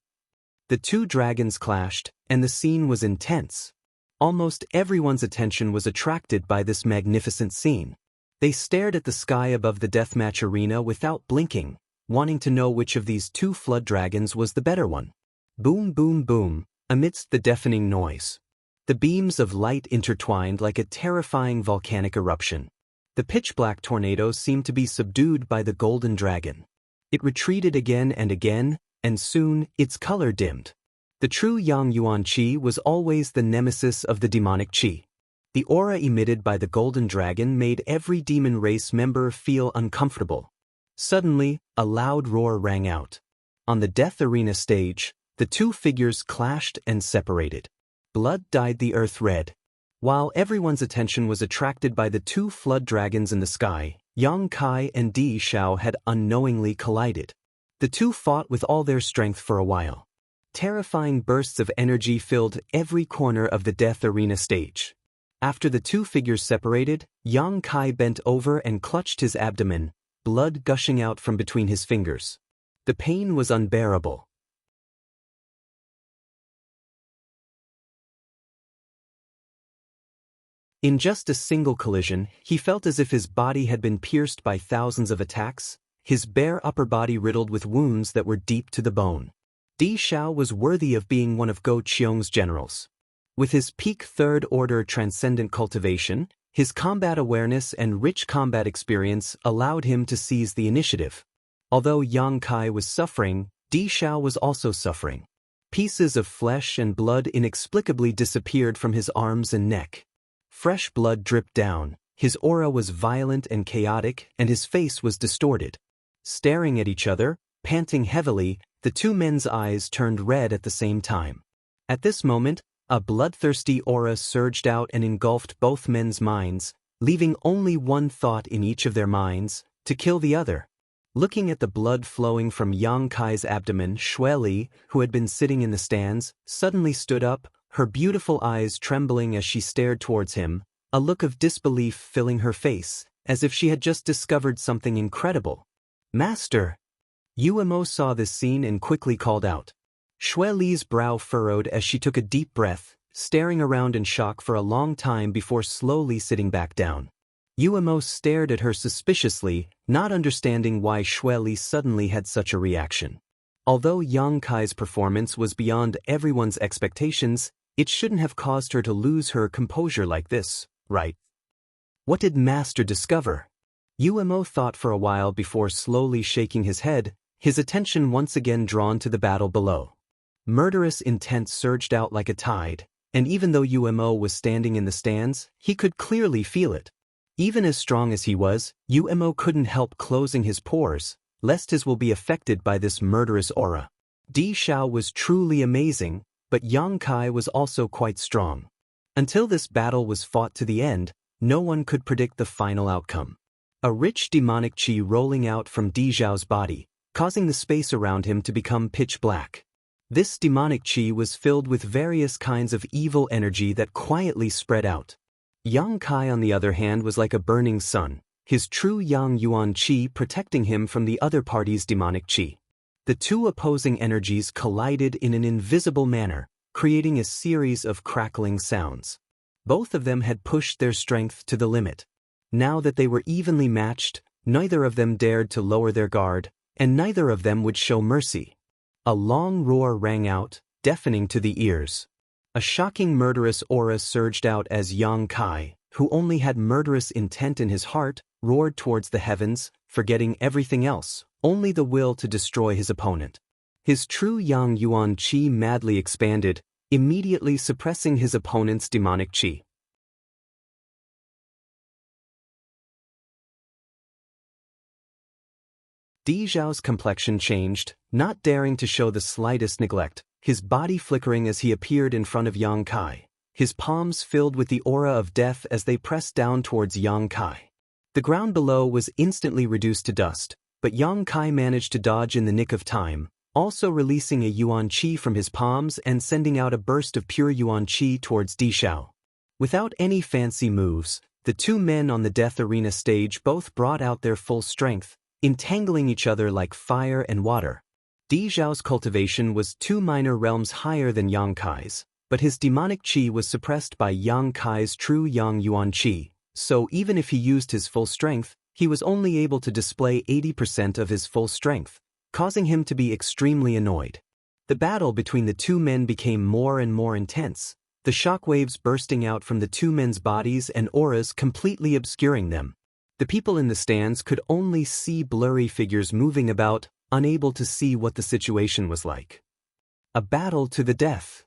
The two dragons clashed, and the scene was intense. Almost everyone's attention was attracted by this magnificent scene. They stared at the sky above the deathmatch arena without blinking, wanting to know which of these two flood dragons was the better one. Boom, boom, boom, amidst the deafening noise. The beams of light intertwined like a terrifying volcanic eruption. The pitch-black tornado seemed to be subdued by the golden dragon. It retreated again, and soon its color dimmed. The true Yang Yuan Qi was always the nemesis of the demonic Qi. The aura emitted by the golden dragon made every demon race member feel uncomfortable. Suddenly, a loud roar rang out. On the death arena stage, the two figures clashed and separated. Blood dyed the earth red. While everyone's attention was attracted by the two flood dragons in the sky, Yang Kai and Di Zhao had unknowingly collided. The two fought with all their strength for a while. Terrifying bursts of energy filled every corner of the death arena stage. After the two figures separated, Yang Kai bent over and clutched his abdomen, blood gushing out from between his fingers. The pain was unbearable. In just a single collision, he felt as if his body had been pierced by thousands of attacks, his bare upper body riddled with wounds that were deep to the bone. Di Zhao was worthy of being one of Go Qiong's generals. With his peak third-order transcendent cultivation, his combat awareness and rich combat experience allowed him to seize the initiative. Although Yang Kai was suffering, Di Zhao was also suffering. Pieces of flesh and blood inexplicably disappeared from his arms and neck. Fresh blood dripped down, his aura was violent and chaotic, and his face was distorted. Staring at each other, panting heavily, the two men's eyes turned red at the same time. At this moment, a bloodthirsty aura surged out and engulfed both men's minds, leaving only one thought in each of their minds: to kill the other. Looking at the blood flowing from Yang Kai's abdomen, Xue Li, who had been sitting in the stands, suddenly stood up, her beautiful eyes trembling as she stared towards him, a look of disbelief filling her face, as if she had just discovered something incredible. "Master!" Yuemo saw this scene and quickly called out. Xue Li's brow furrowed as she took a deep breath, staring around in shock for a long time before slowly sitting back down. Yuemo stared at her suspiciously, not understanding why Xue Li suddenly had such a reaction. Although Yang Kai's performance was beyond everyone's expectations, it shouldn't have caused her to lose her composure like this, right? What did Master discover? Yuemo thought for a while before slowly shaking his head, his attention once again drawn to the battle below. Murderous intent surged out like a tide, and even though Yuemo was standing in the stands, he could clearly feel it. Even as strong as he was, Yuemo couldn't help closing his pores, lest his will be affected by this murderous aura. Di Zhao was truly amazing, but Yang Kai was also quite strong. Until this battle was fought to the end, no one could predict the final outcome. A rich demonic qi rolling out from Di Zhao's body, causing the space around him to become pitch black. This demonic qi was filled with various kinds of evil energy that quietly spread out. Yang Kai, on the other hand, was like a burning sun, his true Yang Yuan qi protecting him from the other party's demonic qi. The two opposing energies collided in an invisible manner, creating a series of crackling sounds. Both of them had pushed their strength to the limit. Now that they were evenly matched, neither of them dared to lower their guard, and neither of them would show mercy. A long roar rang out, deafening to the ears. A shocking murderous aura surged out as Yang Kai, who only had murderous intent in his heart, roared towards the heavens, forgetting everything else, only the will to destroy his opponent. His true Yang Yuan Qi madly expanded, immediately suppressing his opponent's demonic qi. Di Zhao's complexion changed, not daring to show the slightest neglect, his body flickering as he appeared in front of Yang Kai, his palms filled with the aura of death as they pressed down towards Yang Kai. The ground below was instantly reduced to dust, but Yang Kai managed to dodge in the nick of time, also releasing a Yuan Qi from his palms and sending out a burst of pure Yuan Qi towards Di Zhao. Without any fancy moves, the two men on the death arena stage both brought out their full strength, entangling each other like fire and water. Di Zhao's cultivation was 2 minor realms higher than Yang Kai's, but his demonic qi was suppressed by Yang Kai's true Yang Yuan Qi, so even if he used his full strength, he was only able to display 80% of his full strength, causing him to be extremely annoyed. The battle between the two men became more and more intense, the shockwaves bursting out from the two men's bodies and auras completely obscuring them. The people in the stands could only see blurry figures moving about, unable to see what the situation was like. A battle to the death.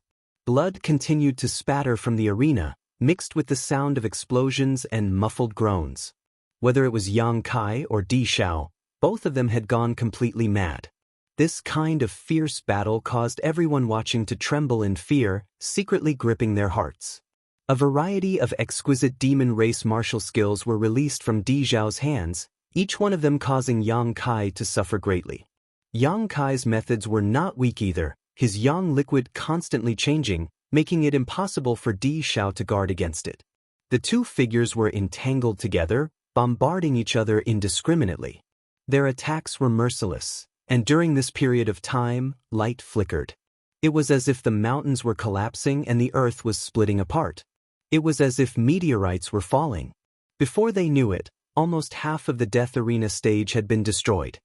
Blood continued to spatter from the arena, mixed with the sound of explosions and muffled groans. Whether it was Yang Kai or Di Zhao, both of them had gone completely mad. This kind of fierce battle caused everyone watching to tremble in fear, secretly gripping their hearts. A variety of exquisite demon race martial skills were released from Di Zhao's hands, each one of them causing Yang Kai to suffer greatly. Yang Kai's methods were not weak either, his yang liquid constantly changing, making it impossible for Di Zhao to guard against it. The two figures were entangled together, bombarding each other indiscriminately. Their attacks were merciless, and during this period of time, light flickered. It was as if the mountains were collapsing and the earth was splitting apart. It was as if meteorites were falling. Before they knew it, almost half of the death arena stage had been destroyed.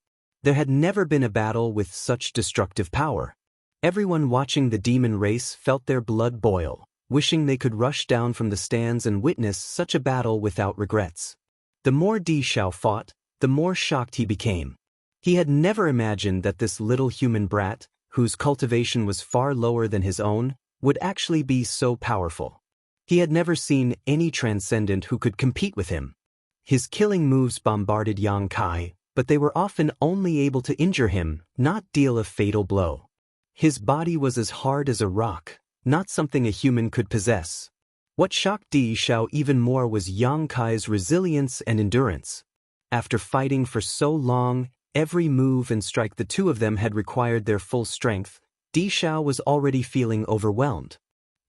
There had never been a battle with such destructive power. Everyone watching the demon race felt their blood boil, wishing they could rush down from the stands and witness such a battle without regrets. The more Di Zhao fought, the more shocked he became. He had never imagined that this little human brat, whose cultivation was far lower than his own, would actually be so powerful. He had never seen any transcendent who could compete with him. His killing moves bombarded Yang Kai, but they were often only able to injure him, not deal a fatal blow. His body was as hard as a rock, not something a human could possess. What shocked Di Zhao even more was Yang Kai's resilience and endurance. After fighting for so long, every move and strike the two of them had required their full strength, Di Zhao was already feeling overwhelmed.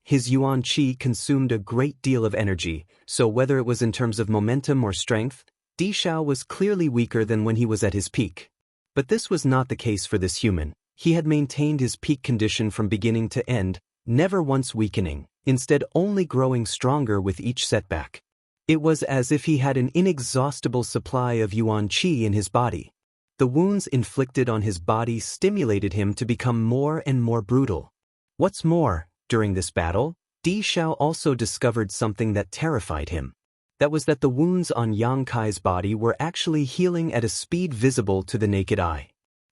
His Yuan Qi consumed a great deal of energy, so whether it was in terms of momentum or strength, Di Zhao was clearly weaker than when he was at his peak. But this was not the case for this human. He had maintained his peak condition from beginning to end, never once weakening, instead only growing stronger with each setback. It was as if he had an inexhaustible supply of Yuan Qi in his body. The wounds inflicted on his body stimulated him to become more and more brutal. What's more, during this battle, Di Zhao also discovered something that terrified him. That was that the wounds on Yang Kai's body were actually healing at a speed visible to the naked eye.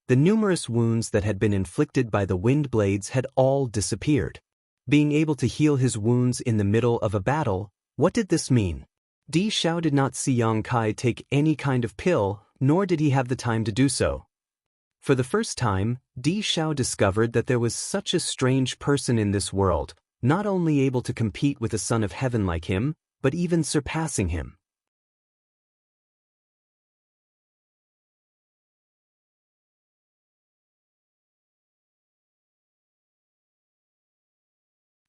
The numerous wounds that had been inflicted by the wind blades had all disappeared. Being able to heal his wounds in the middle of a battle, what did this mean? Di Zhao did not see Yang Kai take any kind of pill, nor did he have the time to do so. For the first time, Di Zhao discovered that there was such a strange person in this world, not only able to compete with a son of heaven like him, but even surpassing him.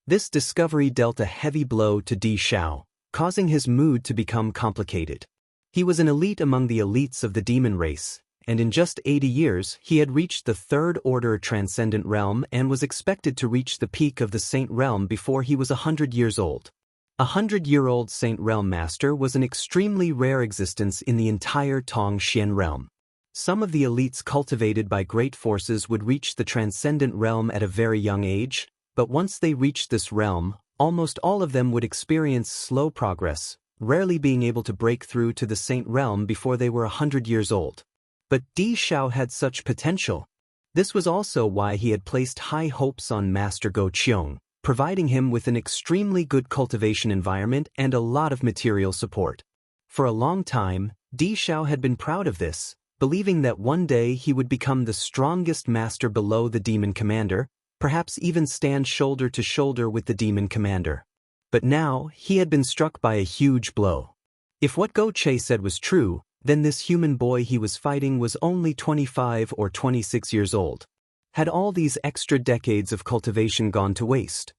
This discovery dealt a heavy blow to Di Zhao, causing his mood to become complicated. He was an elite among the elites of the demon race, and in just 80 years he had reached the third order transcendent realm and was expected to reach the peak of the saint realm before he was 100 years old. 100-year-old Saint Realm Master was an extremely rare existence in the entire Tongxian realm. Some of the elites cultivated by great forces would reach the transcendent realm at a very young age, but once they reached this realm, almost all of them would experience slow progress, rarely being able to break through to the Saint Realm before they were 100 years old. But Di Xiao had such potential. This was also why he had placed high hopes on Master Go Qiong, providing him with an extremely good cultivation environment and a lot of material support. For a long time, Di Xiao had been proud of this, believing that one day he would become the strongest master below the demon commander, perhaps even stand shoulder to shoulder with the demon commander. But now, he had been struck by a huge blow. If what Go Che said was true, then this human boy he was fighting was only 25 or 26 years old. Had all these extra decades of cultivation gone to waste?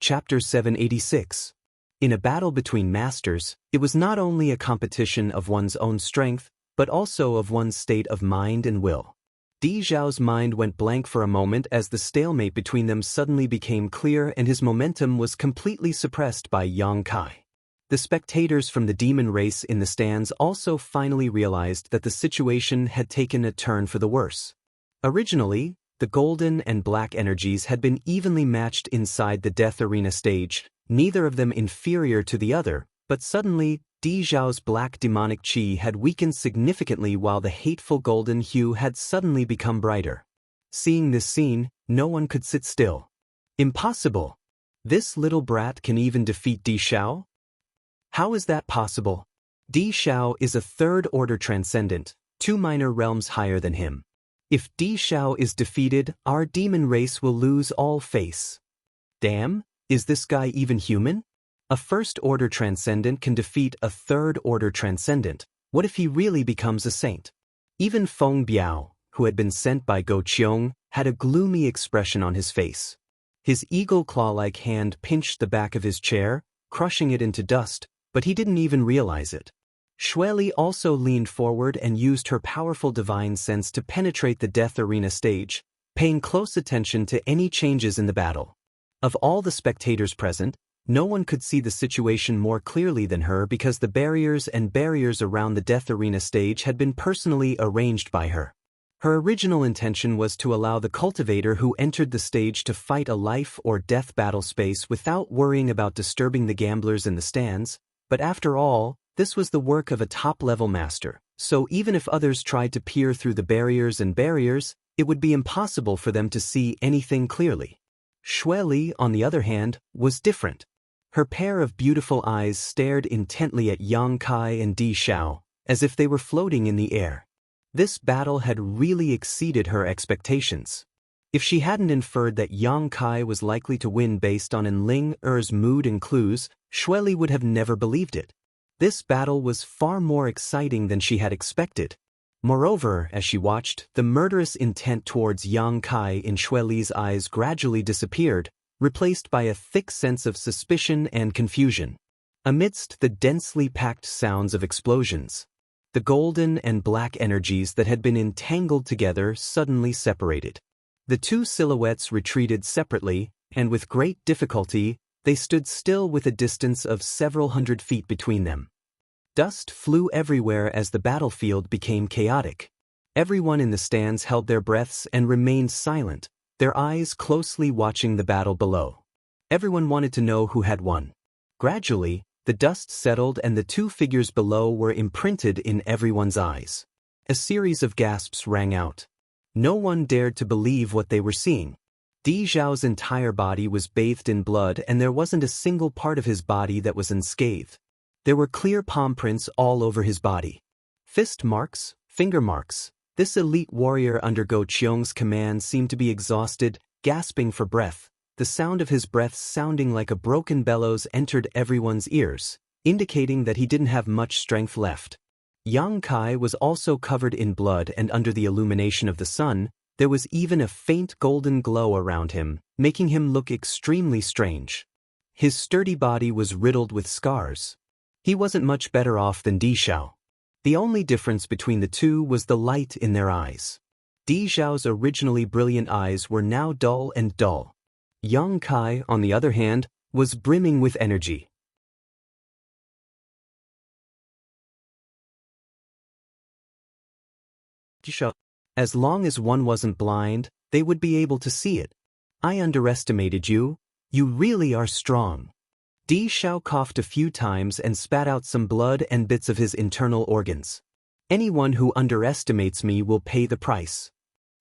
Chapter 786. In a battle between masters, it was not only a competition of one's own strength, but also of one's state of mind and will. Di Xiao's mind went blank for a moment as the stalemate between them suddenly became clear and his momentum was completely suppressed by Yang Kai. The spectators from the demon race in the stands also finally realized that the situation had taken a turn for the worse. Originally, the golden and black energies had been evenly matched inside the death arena stage, neither of them inferior to the other, but suddenly, Di Xiao's black demonic qi had weakened significantly while the hateful golden hue had suddenly become brighter. Seeing this scene, no one could sit still. Impossible! This little brat can even defeat Di Xiao? How is that possible? Di Xiao is a third-order transcendent, 2 minor realms higher than him. If Di Xiao is defeated, our demon race will lose all face. Damn, is this guy even human? A first-order transcendent can defeat a third-order transcendent. What if he really becomes a saint? Even Feng Biao, who had been sent by Go Qiong, had a gloomy expression on his face. His eagle claw-like hand pinched the back of his chair, crushing it into dust, but he didn't even realize it. Xueli also leaned forward and used her powerful divine sense to penetrate the death arena stage, paying close attention to any changes in the battle. Of all the spectators present, no one could see the situation more clearly than her because the barriers around the death arena stage had been personally arranged by her. Her original intention was to allow the cultivator who entered the stage to fight a life or death battle space without worrying about disturbing the gamblers in the stands, but after all, this was the work of a top-level master, so even if others tried to peer through the barriers, it would be impossible for them to see anything clearly. Xueli, on the other hand, was different. Her pair of beautiful eyes stared intently at Yang Kai and Di Xiao, as if they were floating in the air. This battle had really exceeded her expectations. If she hadn't inferred that Yang Kai was likely to win based on Enling Er's mood and clues, Xueli would have never believed it. This battle was far more exciting than she had expected. Moreover, as she watched, the murderous intent towards Yang Kai in Xueli's eyes gradually disappeared, replaced by a thick sense of suspicion and confusion. Amidst the densely packed sounds of explosions, the golden and black energies that had been entangled together suddenly separated. The two silhouettes retreated separately, and with great difficulty, they stood still with a distance of several hundred feet between them. Dust flew everywhere as the battlefield became chaotic. Everyone in the stands held their breaths and remained silent, their eyes closely watching the battle below. Everyone wanted to know who had won. Gradually, the dust settled and the two figures below were imprinted in everyone's eyes. A series of gasps rang out. No one dared to believe what they were seeing. Di Xiao's entire body was bathed in blood and there wasn't a single part of his body that was unscathed. There were clear palm prints all over his body. Fist marks, finger marks. This elite warrior under Go Qiong's command seemed to be exhausted, gasping for breath. The sound of his breath sounding like a broken bellows entered everyone's ears, indicating that he didn't have much strength left. Yang Kai was also covered in blood and under the illumination of the sun, there was even a faint golden glow around him, making him look extremely strange. His sturdy body was riddled with scars. He wasn't much better off than Di Xiao. The only difference between the two was the light in their eyes. Di Xiao's originally brilliant eyes were now dull and dull. Yang Kai, on the other hand, was brimming with energy. As long as one wasn't blind, they would be able to see it. I underestimated you. You really are strong. Di Xiao coughed a few times and spat out some blood and bits of his internal organs. Anyone who underestimates me will pay the price.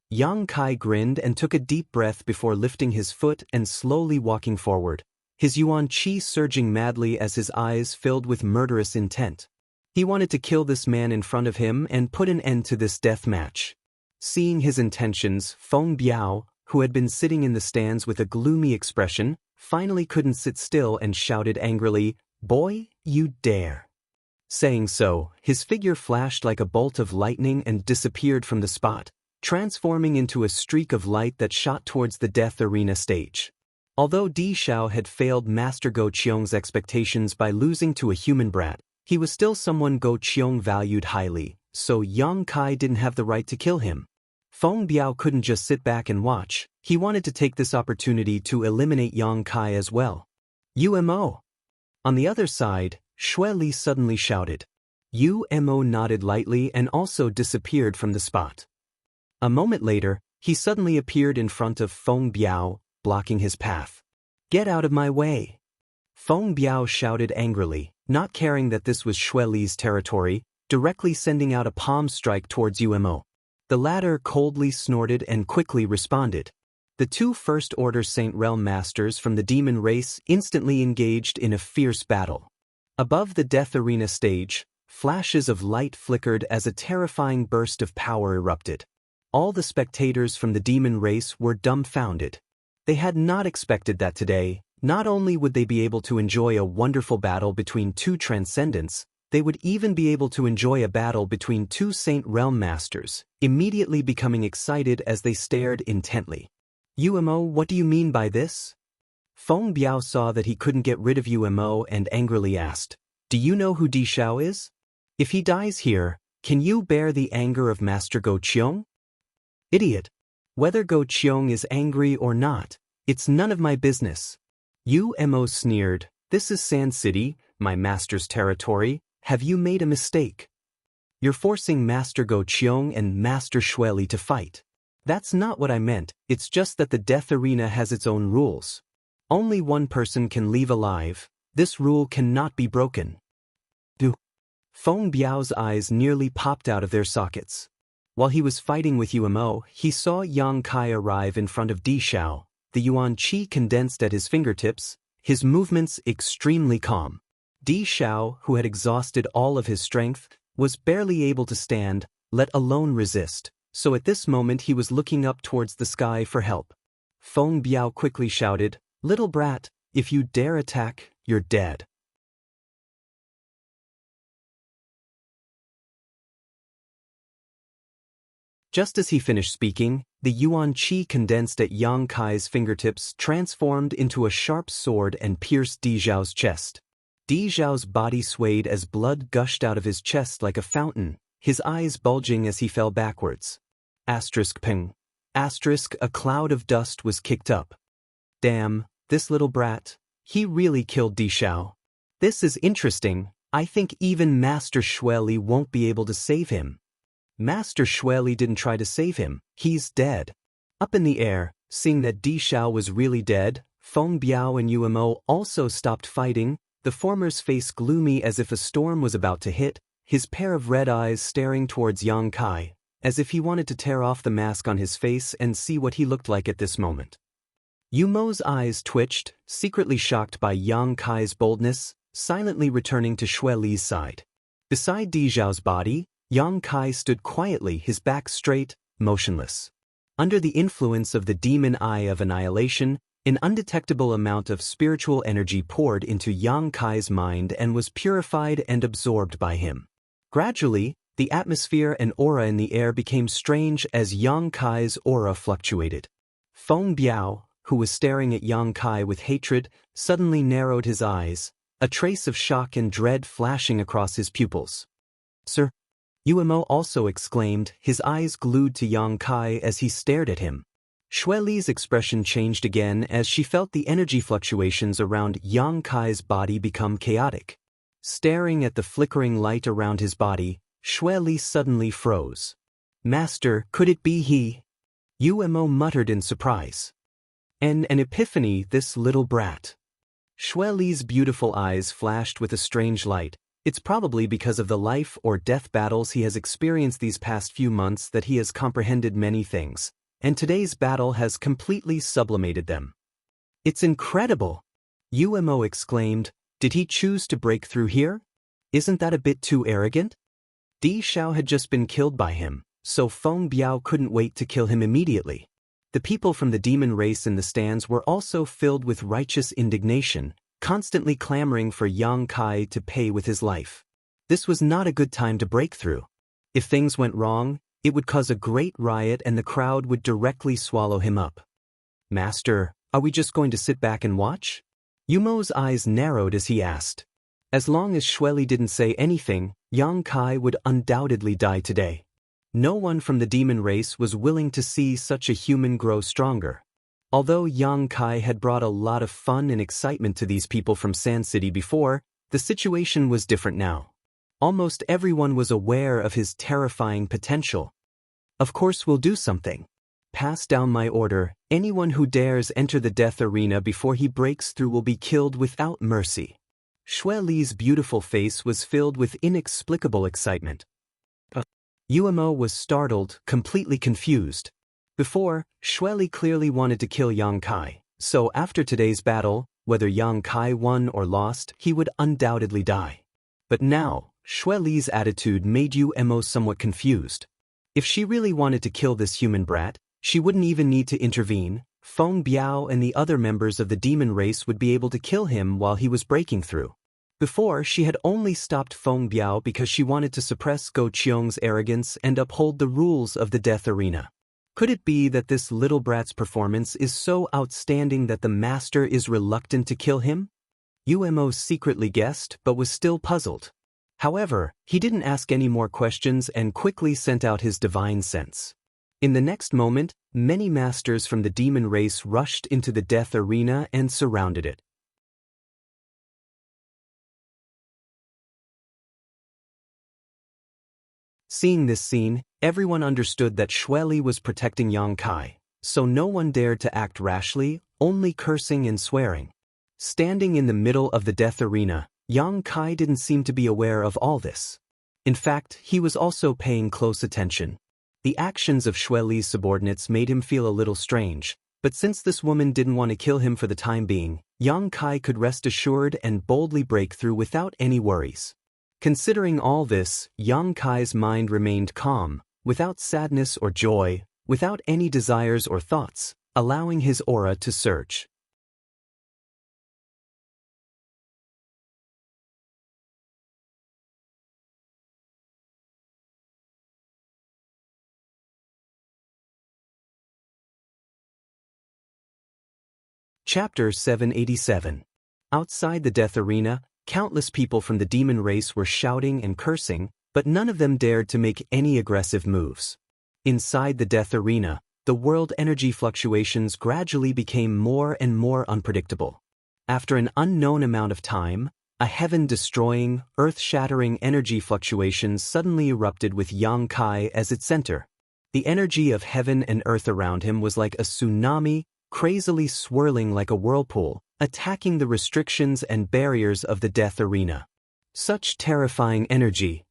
Yang Kai grinned and took a deep breath before lifting his foot and slowly walking forward, his yuan qi surging madly as his eyes filled with murderous intent. He wanted to kill this man in front of him and put an end to this death match. Seeing his intentions, Feng Biao, who had been sitting in the stands with a gloomy expression, finally couldn't sit still and shouted angrily, "Boy, you dare!" Saying so, his figure flashed like a bolt of lightning and disappeared from the spot, transforming into a streak of light that shot towards the death arena stage. Although Di Xiao had failed Master Go Qiong's expectations by losing to a human brat, he was still someone Go Qiong valued highly, so Yang Kai didn't have the right to kill him. Feng Biao couldn't just sit back and watch. He wanted to take this opportunity to eliminate Yang Kai as well. UMO! On the other side, Xue Li suddenly shouted. UMO nodded lightly and also disappeared from the spot. A moment later, he suddenly appeared in front of Feng Biao, blocking his path. "Get out of my way!" Feng Biao shouted angrily, not caring that this was Xue Li's territory, directly sending out a palm strike towards UMO. The latter coldly snorted and quickly responded. The two First Order Saint Realm Masters from the demon race instantly engaged in a fierce battle. Above the death arena stage, flashes of light flickered as a terrifying burst of power erupted. All the spectators from the demon race were dumbfounded. They had not expected that today, not only would they be able to enjoy a wonderful battle between two transcendents, they would even be able to enjoy a battle between two Saint Realm Masters, immediately becoming excited as they stared intently. UMO, what do you mean by this? Feng Biao saw that he couldn't get rid of UMO and angrily asked, "Do you know who Di Xiao is? If he dies here, can you bear the anger of Master Go Qiong?" "Idiot! Whether Go Qiong is angry or not, it's none of my business." UMO sneered, "This is Sand City, my master's territory. Have you made a mistake? You're forcing Master Go Qiong and Master Xue Li to fight. That's not what I meant, it's just that the death arena has its own rules. Only one person can leave alive. This rule cannot be broken." Feng Biao's eyes nearly popped out of their sockets. While he was fighting with UMO, he saw Yang Kai arrive in front of Di Xiao, the yuan qi condensed at his fingertips, his movements extremely calm. Di Xiao, who had exhausted all of his strength, was barely able to stand, let alone resist, so at this moment he was looking up towards the sky for help. Feng Biao quickly shouted, "Little brat, if you dare attack, you're dead." Just as he finished speaking, the yuan qi condensed at Yang Kai's fingertips transformed into a sharp sword and pierced Di Xiao's chest. Di Xiao's body swayed as blood gushed out of his chest like a fountain, his eyes bulging as he fell backwards. Ping. A cloud of dust was kicked up. Damn, this little brat, he really killed Di Xiao. This is interesting. I think even Master Xue Li won't be able to save him. Master Xue Li didn't try to save him, he's dead. Up in the air, seeing that Di Xiao was really dead, Feng Biao and UMO also stopped fighting, the former's face gloomy as if a storm was about to hit, his pair of red eyes staring towards Yang Kai, as if he wanted to tear off the mask on his face and see what he looked like at this moment. UMO's eyes twitched, secretly shocked by Yang Kai's boldness, silently returning to Xue Li's side. Beside Di Xiao's body, Yang Kai stood quietly, his back straight, motionless. Under the influence of the demon eye of annihilation, an undetectable amount of spiritual energy poured into Yang Kai's mind and was purified and absorbed by him. Gradually, the atmosphere and aura in the air became strange as Yang Kai's aura fluctuated. Feng Biao, who was staring at Yang Kai with hatred, suddenly narrowed his eyes, a trace of shock and dread flashing across his pupils. "Sir?" Yuemo also exclaimed, his eyes glued to Yang Kai as he stared at him. Xue Li's expression changed again as she felt the energy fluctuations around Yang Kai's body become chaotic. Staring at the flickering light around his body, Xue Li suddenly froze. "Master, could it be he?" Yuemo muttered in surprise. "And an epiphany, this little brat." Xue Li's beautiful eyes flashed with a strange light. It's probably because of the life or death battles he has experienced these past few months that he has comprehended many things, and today's battle has completely sublimated them. "It's incredible!" Yuemo exclaimed. "Did he choose to break through here? Isn't that a bit too arrogant?" Di Xiao had just been killed by him, so Feng Biao couldn't wait to kill him immediately. The people from the demon race in the stands were also filled with righteous indignation, constantly clamoring for Yang Kai to pay with his life. This was not a good time to break through. If things went wrong, it would cause a great riot and the crowd would directly swallow him up. "Master, are we just going to sit back and watch?" Yumo's eyes narrowed as he asked. As long as Xue Li didn't say anything, Yang Kai would undoubtedly die today. No one from the demon race was willing to see such a human grow stronger. Although Yang Kai had brought a lot of fun and excitement to these people from Sand City before, the situation was different now. Almost everyone was aware of his terrifying potential. "Of course we'll do something. Pass down my order. Anyone who dares enter the death arena before he breaks through will be killed without mercy." Xue Li's beautiful face was filled with inexplicable excitement. Yuemo was startled, completely confused. Before, Xue Li clearly wanted to kill Yang Kai, so after today's battle, whether Yang Kai won or lost, he would undoubtedly die. But now, Xue Li's attitude made Yuemo somewhat confused. If she really wanted to kill this human brat, she wouldn't even need to intervene. Feng Biao and the other members of the demon race would be able to kill him while he was breaking through. Before, she had only stopped Feng Biao because she wanted to suppress Go Qiong's arrogance and uphold the rules of the death arena. Could it be that this little brat's performance is so outstanding that the master is reluctant to kill him? Yuemo secretly guessed but was still puzzled. However, he didn't ask any more questions and quickly sent out his divine sense. In the next moment, many masters from the demon race rushed into the death arena and surrounded it. Seeing this scene, everyone understood that Xue Li was protecting Yang Kai, so no one dared to act rashly, only cursing and swearing. Standing in the middle of the death arena, Yang Kai didn't seem to be aware of all this. In fact, he was also paying close attention. The actions of Xue Li's subordinates made him feel a little strange, but since this woman didn't want to kill him for the time being, Yang Kai could rest assured and boldly break through without any worries. Considering all this, Yang Kai's mind remained calm, without sadness or joy, without any desires or thoughts, allowing his aura to surge. Chapter 787. Outside the death arena, countless people from the demon race were shouting and cursing, but none of them dared to make any aggressive moves. Inside the death arena, the world energy fluctuations gradually became more and more unpredictable. After an unknown amount of time, a heaven-destroying, earth-shattering energy fluctuations suddenly erupted with Yang Kai as its center. The energy of heaven and earth around him was like a tsunami, crazily swirling like a whirlpool, attacking the restrictions and barriers of the death arena. Such terrifying energy.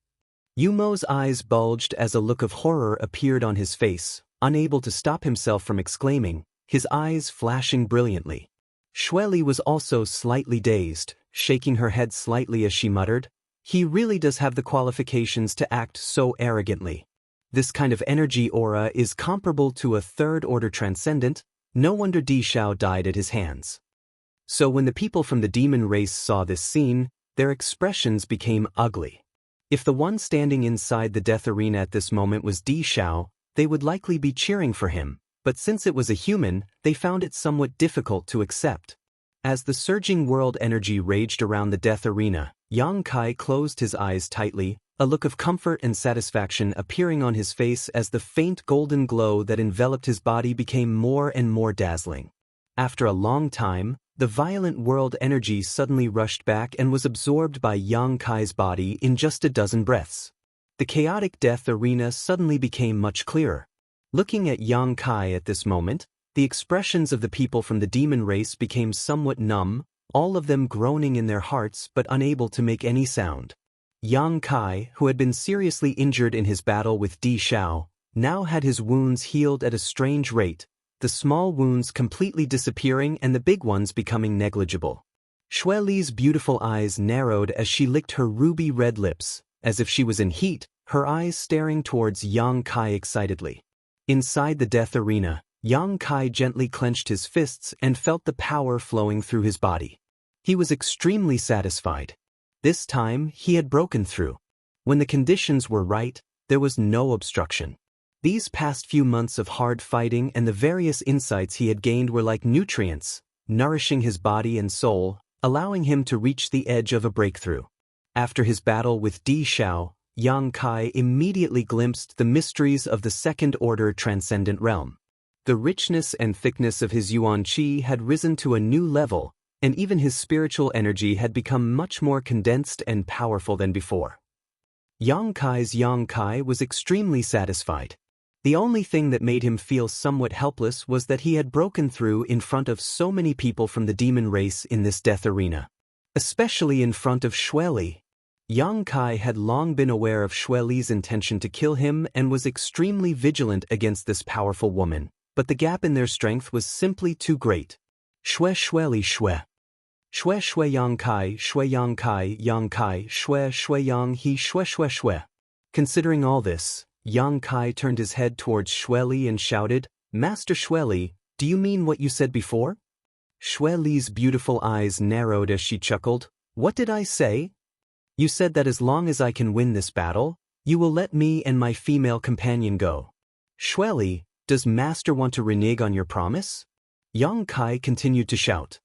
Yumo's eyes bulged as a look of horror appeared on his face, unable to stop himself from exclaiming, his eyes flashing brilliantly. Xue Li was also slightly dazed, shaking her head slightly as she muttered, "He really does have the qualifications to act so arrogantly. This kind of energy aura is comparable to a third-order transcendent. No wonder Di Xiao died at his hands." So when the people from the demon race saw this scene, their expressions became ugly. If the one standing inside the death arena at this moment was Di Xiao, they would likely be cheering for him, but since it was a human, they found it somewhat difficult to accept. As the surging world energy raged around the death arena, Yang Kai closed his eyes tightly, a look of comfort and satisfaction appearing on his face as the faint golden glow that enveloped his body became more and more dazzling. After a long time, the violent world energy suddenly rushed back and was absorbed by Yang Kai's body in just a dozen breaths. The chaotic death arena suddenly became much clearer. Looking at Yang Kai at this moment, the expressions of the people from the demon race became somewhat numb, all of them groaning in their hearts but unable to make any sound. Yang Kai, who had been seriously injured in his battle with Di Xiao, now had his wounds healed at a strange rate, the small wounds completely disappearing and the big ones becoming negligible. Xue Li's beautiful eyes narrowed as she licked her ruby-red lips, as if she was in heat, her eyes staring towards Yang Kai excitedly. Inside the death arena, Yang Kai gently clenched his fists and felt the power flowing through his body. He was extremely satisfied. This time, he had broken through. When the conditions were right, there was no obstruction. These past few months of hard fighting and the various insights he had gained were like nutrients, nourishing his body and soul, allowing him to reach the edge of a breakthrough. After his battle with Di Xiao, Yang Kai immediately glimpsed the mysteries of the second-order transcendent realm. The richness and thickness of his yuan qi had risen to a new level, and even his spiritual energy had become much more condensed and powerful than before. Yang Kai was extremely satisfied. The only thing that made him feel somewhat helpless was that he had broken through in front of so many people from the demon race in this death arena. Especially in front of Xue Li. Yang Kai had long been aware of Xue Li's intention to kill him and was extremely vigilant against this powerful woman, but the gap in their strength was simply too great. Xue Li Xue. Xue Yang Kai, Yang Kai, Xue Yang He Xue. Considering all this, Yang Kai turned his head towards Xue Li and shouted, "Master Xue Li, do you mean what you said before?" Xue Li's beautiful eyes narrowed as she chuckled. "What did I say? You said that as long as I can win this battle, you will let me and my female companion go. Xue Li, does Master want to renege on your promise?" Yang Kai continued to shout.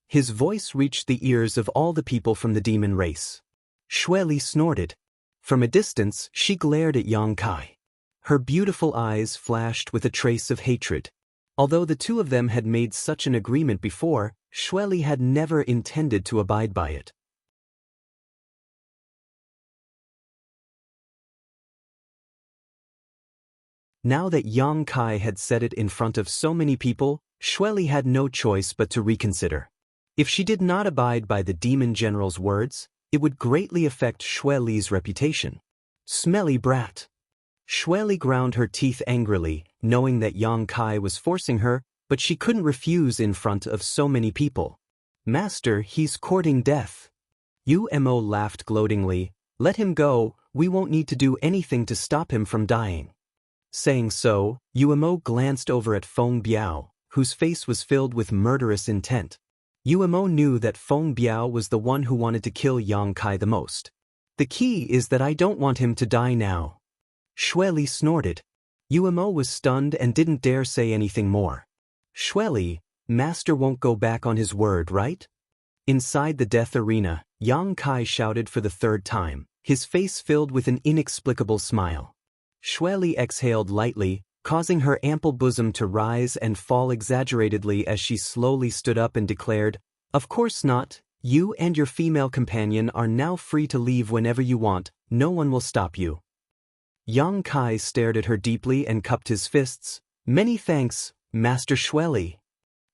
His voice reached the ears of all the people from the demon race. Xue Li snorted. From a distance, she glared at Yang Kai. Her beautiful eyes flashed with a trace of hatred. Although the two of them had made such an agreement before, Xue Li had never intended to abide by it. Now that Yang Kai had said it in front of so many people, Xue Li had no choice but to reconsider. If she did not abide by the demon general's words, it would greatly affect Xue Li's reputation. Smelly brat. Xue Li ground her teeth angrily, knowing that Yang Kai was forcing her, but she couldn't refuse in front of so many people. "Master, he's courting death." Umo laughed gloatingly. "Let him go, we won't need to do anything to stop him from dying." Saying so, Umo glanced over at Feng Biao, whose face was filled with murderous intent. Umo knew that Feng Biao was the one who wanted to kill Yang Kai the most. "The key is that I don't want him to die now." Xue Li snorted. Umo was stunned and didn't dare say anything more. "Xue Li, Master won't go back on his word, right?" Inside the death arena, Yang Kai shouted for the third time, his face filled with an inexplicable smile. Xue Li exhaled lightly, causing her ample bosom to rise and fall exaggeratedly as she slowly stood up and declared, "Of course not, you and your female companion are now free to leave whenever you want, no one will stop you." Yang Kai stared at her deeply and cupped his fists. "Many thanks, Master Xue Li."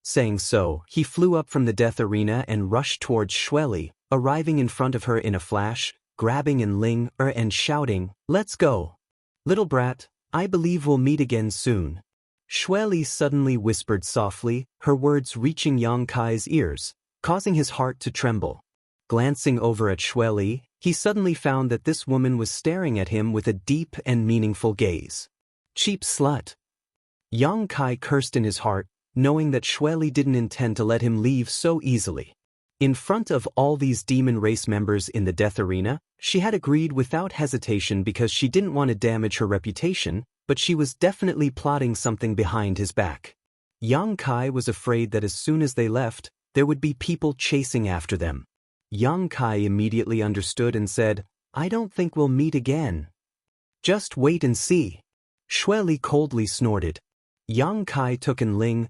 Saying so, he flew up from the death arena and rushed towards Xue Li, arriving in front of her in a flash, grabbing and shouting, "Let's go. Little brat, I believe we'll meet again soon." Xue Li suddenly whispered softly, her words reaching Yang Kai's ears, causing his heart to tremble. Glancing over at Xue Li, he suddenly found that this woman was staring at him with a deep and meaningful gaze. Cheap slut. Yang Kai cursed in his heart, knowing that Xue Li didn't intend to let him leave so easily. In front of all these demon race members in the death arena, she had agreed without hesitation because she didn't want to damage her reputation, but she was definitely plotting something behind his back. Yang Kai was afraid that as soon as they left, there would be people chasing after them. Yang Kai immediately understood and said, "I don't think we'll meet again." "Just wait and see." Xue Li coldly snorted. Yang Kai took An Ling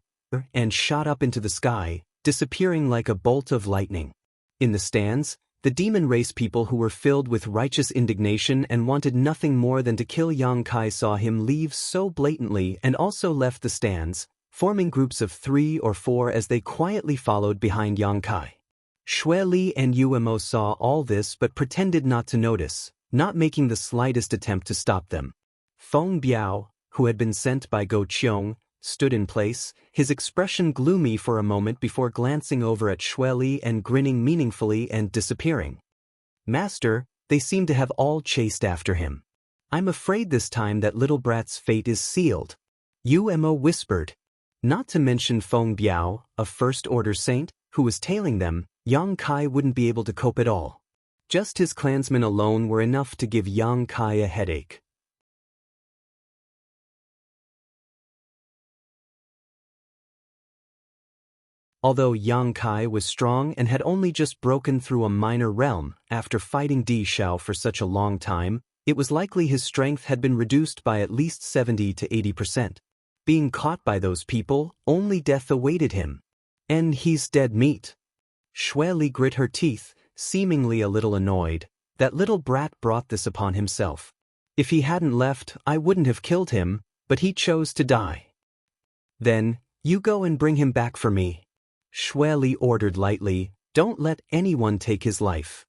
and shot up into the sky, disappearing like a bolt of lightning. In the stands, the demon race people who were filled with righteous indignation and wanted nothing more than to kill Yang Kai saw him leave so blatantly and also left the stands, forming groups of 3 or 4 as they quietly followed behind Yang Kai. Xue Li and Yuemo saw all this but pretended not to notice, not making the slightest attempt to stop them. Feng Biao, who had been sent by Go Qiong, stood in place, his expression gloomy for a moment before glancing over at Xue Li and grinning meaningfully and disappearing. "Master, they seem to have all chased after him. I'm afraid this time that little brat's fate is sealed," Yuemo whispered. Not to mention Feng Biao, a first-order saint, who was tailing them, Yang Kai wouldn't be able to cope at all. Just his clansmen alone were enough to give Yang Kai a headache. Although Yang Kai was strong and had only just broken through a minor realm after fighting Di Xiao for such a long time, it was likely his strength had been reduced by at least 70 to 80%. Being caught by those people, only death awaited him. And he's dead meat. Xue Li grit her teeth, seemingly a little annoyed. That little brat brought this upon himself. If he hadn't left, I wouldn't have killed him, but he chose to die. "Then, you go and bring him back for me," Xue Li ordered lightly. "Don't let anyone take his life."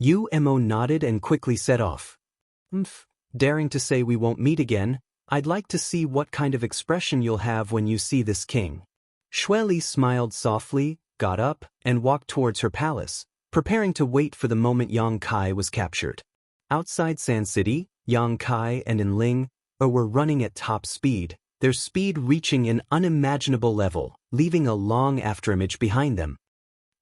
Yuemo nodded and quickly set off. Daring to say we won't meet again, I'd like to see what kind of expression you'll have when you see this king." Xue Li smiled softly, got up, and walked towards her palace, preparing to wait for the moment Yang Kai was captured. Outside Sand City, Yang Kai and An Ling were running at top speed, their speed reaching an unimaginable level, leaving a long afterimage behind them.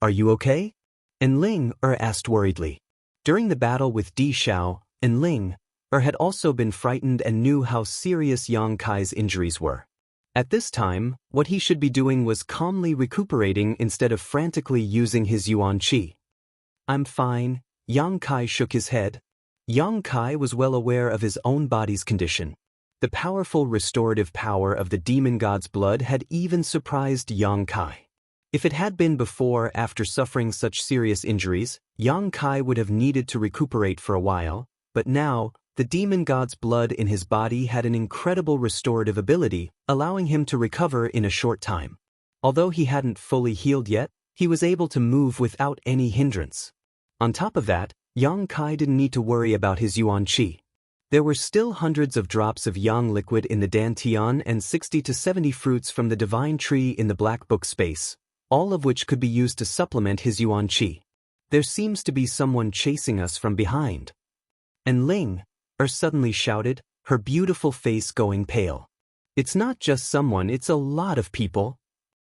"Are you okay?" An Ling asked worriedly. During the battle with Di Xiao, An Ling had also been frightened and knew how serious Yang Kai's injuries were. At this time, what he should be doing was calmly recuperating instead of frantically using his Yuan Qi. "I'm fine," Yang Kai shook his head. Yang Kai was well aware of his own body's condition. The powerful restorative power of the demon god's blood had even surprised Yang Kai. If it had been before after suffering such serious injuries, Yang Kai would have needed to recuperate for a while, but now, the demon god's blood in his body had an incredible restorative ability, allowing him to recover in a short time. Although he hadn't fully healed yet, he was able to move without any hindrance. On top of that, Yang Kai didn't need to worry about his Yuan Qi. There were still hundreds of drops of Yang liquid in the Dantian and 60 to 70 fruits from the divine tree in the black book space, all of which could be used to supplement his Yuan Qi. "There seems to be someone chasing us from behind." And Ling suddenly shouted, her beautiful face going pale. "It's not just someone, it's a lot of people."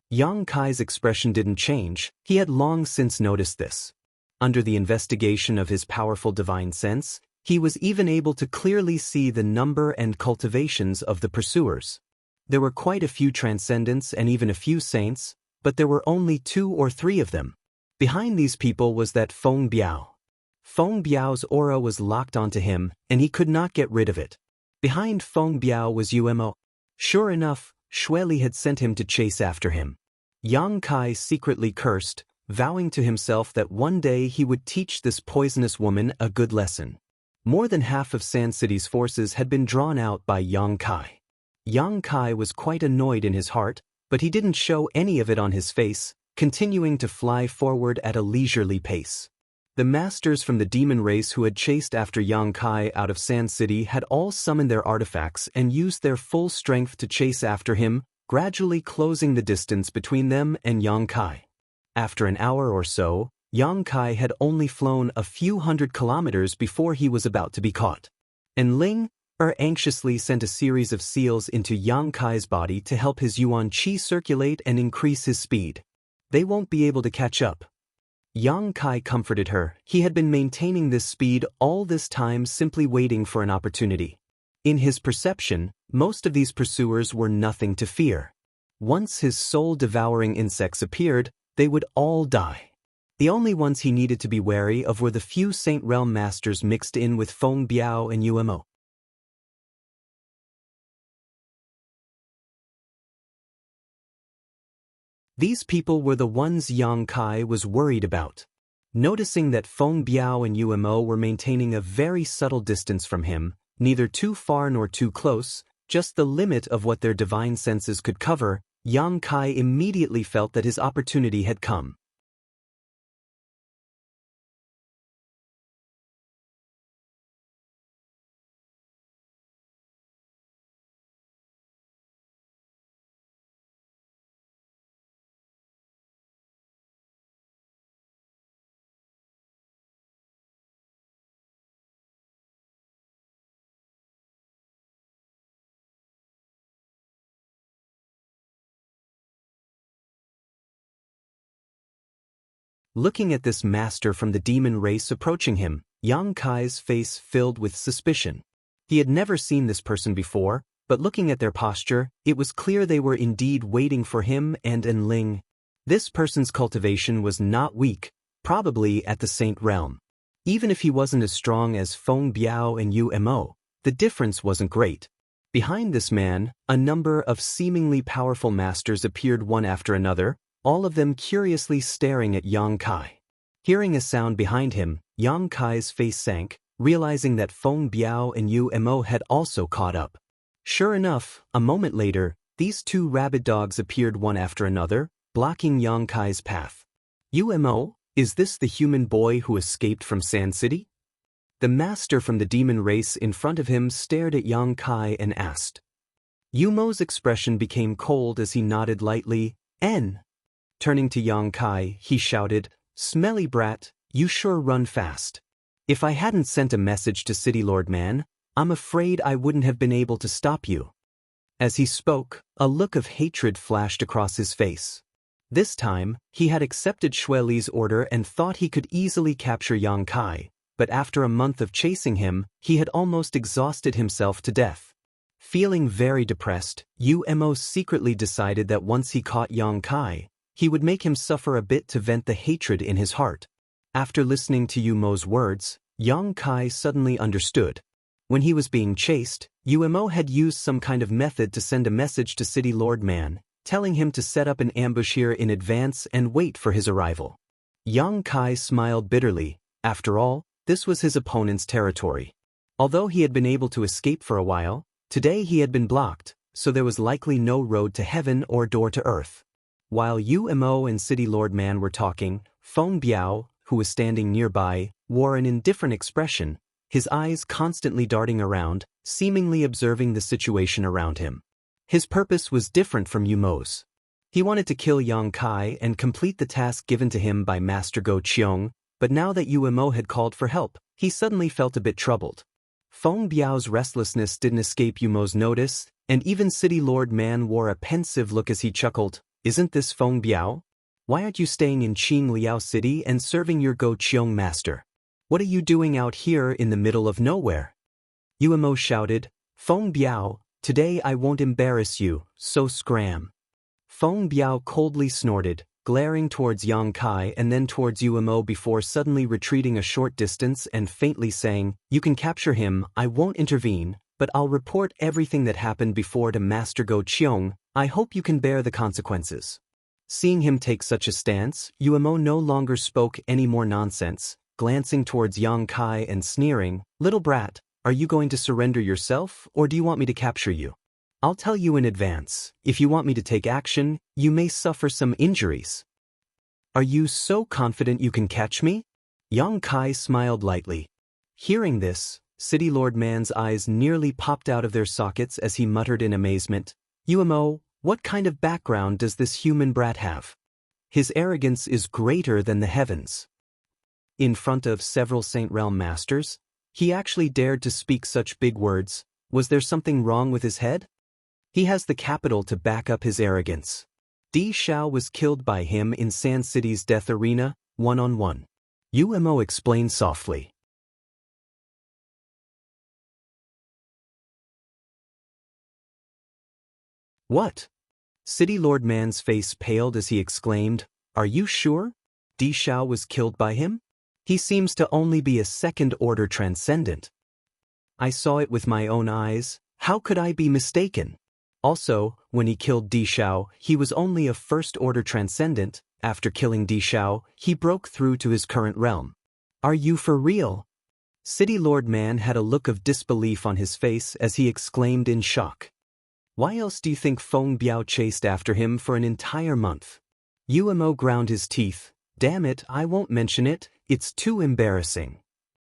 Yang Kai's expression didn't change, he had long since noticed this. Under the investigation of his powerful divine sense, he was even able to clearly see the number and cultivations of the pursuers. There were quite a few transcendents and even a few saints, but there were only 2 or 3 of them. Behind these people was that Feng Biao. Feng Biao's aura was locked onto him, and he could not get rid of it. Behind Feng Biao was Yuemo. Sure enough, Xue Li had sent him to chase after him. Yang Kai secretly cursed, vowing to himself that one day he would teach this poisonous woman a good lesson. More than half of Sand City's forces had been drawn out by Yang Kai. Yang Kai was quite annoyed in his heart, but he didn't show any of it on his face, continuing to fly forward at a leisurely pace. The masters from the demon race who had chased after Yang Kai out of Sand City had all summoned their artifacts and used their full strength to chase after him, gradually closing the distance between them and Yang Kai. After an hour or so, Yang Kai had only flown a few hundred kilometers before he was about to be caught. And Ling anxiously sent a series of seals into Yang Kai's body to help his Yuan Qi circulate and increase his speed. "They won't be able to catch up." Yang Kai comforted her. He had been maintaining this speed all this time, simply waiting for an opportunity. In his perception, most of these pursuers were nothing to fear. Once his soul-devouring insects appeared, they would all die. The only ones he needed to be wary of were the few Saint Realm masters mixed in with Feng Biao and Umo. These people were the ones Yang Kai was worried about. Noticing that Feng Biao and Umo were maintaining a very subtle distance from him, neither too far nor too close, just the limit of what their divine senses could cover, Yang Kai immediately felt that his opportunity had come. Looking at this master from the demon race approaching him, Yang Kai's face filled with suspicion. He had never seen this person before, but looking at their posture, it was clear they were indeed waiting for him and Enling. This person's cultivation was not weak, probably at the Saint Realm. Even if he wasn't as strong as Feng Biao and Umo, the difference wasn't great. Behind this man, a number of seemingly powerful masters appeared one after another, all of them curiously staring at Yang Kai. Hearing a sound behind him, Yang Kai's face sank, realizing that Feng Biao and Umo had also caught up. Sure enough, a moment later, these two rabid dogs appeared one after another, blocking Yang Kai's path. Umo, is this the human boy who escaped from Sand City? The master from the demon race in front of him stared at Yang Kai and asked. Umo's expression became cold as he nodded lightly, N. Turning to Yang Kai, he shouted, Smelly brat, you sure run fast. If I hadn't sent a message to City Lord Man, I'm afraid I wouldn't have been able to stop you. As he spoke, a look of hatred flashed across his face. This time, he had accepted Xueli's order and thought he could easily capture Yang Kai, but after a month of chasing him, he had almost exhausted himself to death. Feeling very depressed, Umo secretly decided that once he caught Yang Kai, he would make him suffer a bit to vent the hatred in his heart. After listening to Umo's words, Yang Kai suddenly understood. When he was being chased, Umo had used some kind of method to send a message to City Lord Man, telling him to set up an ambush here in advance and wait for his arrival. Yang Kai smiled bitterly. After all, this was his opponent's territory. Although he had been able to escape for a while, today he had been blocked, so there was likely no road to heaven or door to earth. While Umo and City Lord Man were talking, Feng Biao, who was standing nearby, wore an indifferent expression, his eyes constantly darting around, seemingly observing the situation around him. His purpose was different from Umo's. He wanted to kill Yang Kai and complete the task given to him by Master Go Qiong, but now that Umo had called for help, he suddenly felt a bit troubled. Feng Biao's restlessness didn't escape Umo's notice, and even City Lord Man wore a pensive look as he chuckled. Isn't this Feng Biao? Why aren't you staying in Qing Liao City and serving your Go Qiong master? What are you doing out here in the middle of nowhere? Umo shouted, Feng Biao, today I won't embarrass you, so scram. Feng Biao coldly snorted, glaring towards Yang Kai and then towards Umo before suddenly retreating a short distance and faintly saying, You can capture him, I won't intervene, but I'll report everything that happened before to Master Go Qiong. I hope you can bear the consequences. Seeing him take such a stance, Umo no longer spoke any more nonsense, glancing towards Yang Kai and sneering, Little brat, are you going to surrender yourself or do you want me to capture you? I'll tell you in advance, if you want me to take action, you may suffer some injuries. Are you so confident you can catch me? Yang Kai smiled lightly. Hearing this, City Lord Man's eyes nearly popped out of their sockets as he muttered in amazement, Umo, what kind of background does this human brat have? His arrogance is greater than the heavens. In front of several Saint Realm masters, he actually dared to speak such big words. Was there something wrong with his head? He has the capital to back up his arrogance. Di Shao was killed by him in Sand City's death arena, one-on-one. Umo explained softly. What? City Lord Man's face paled as he exclaimed, "Are you sure? Di Xiao was killed by him? He seems to only be a second-order transcendent." "I saw it with my own eyes. How could I be mistaken? Also, when he killed Di Xiao, he was only a first-order transcendent. After killing Di Xiao, he broke through to his current realm." "Are you for real?" City Lord Man had a look of disbelief on his face as he exclaimed in shock. "Why else do you think Feng Biao chased after him for an entire month?" Umo ground his teeth. "Damn it, I won't mention it, it's too embarrassing."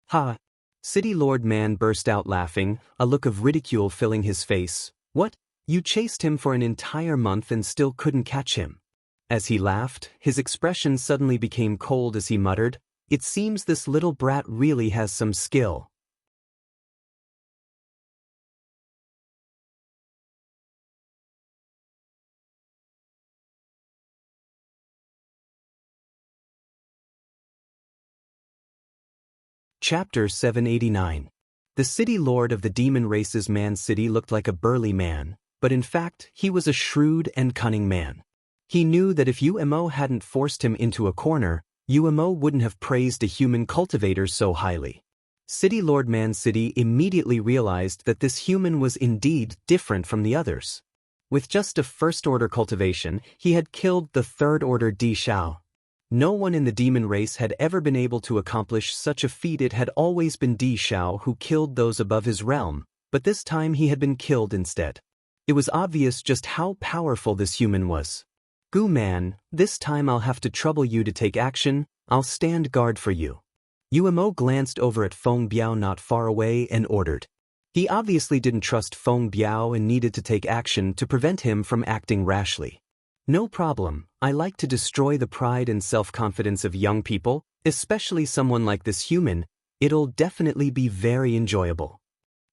"Ha!" City Lord Man burst out laughing, a look of ridicule filling his face. "What? You chased him for an entire month and still couldn't catch him?" As he laughed, his expression suddenly became cold as he muttered, "It seems this little brat really has some skill." Chapter 789. The city lord of the demon race's Man City looked like a burly man, but in fact he was a shrewd and cunning man. He knew that if Umo hadn't forced him into a corner, Umo wouldn't have praised a human cultivator so highly. City Lord Man City immediately realized that this human was indeed different from the others. With just a first-order cultivation, he had killed the third-order Di Xiao. No one in the demon race had ever been able to accomplish such a feat. It had always been Di Xiao who killed those above his realm, but this time he had been killed instead. It was obvious just how powerful this human was. "Gu Man, this time I'll have to trouble you to take action. I'll stand guard for you." Umo glanced over at Feng Biao not far away and ordered. He obviously didn't trust Feng Biao and needed to take action to prevent him from acting rashly. "No problem, I like to destroy the pride and self-confidence of young people, especially someone like this human. It'll definitely be very enjoyable."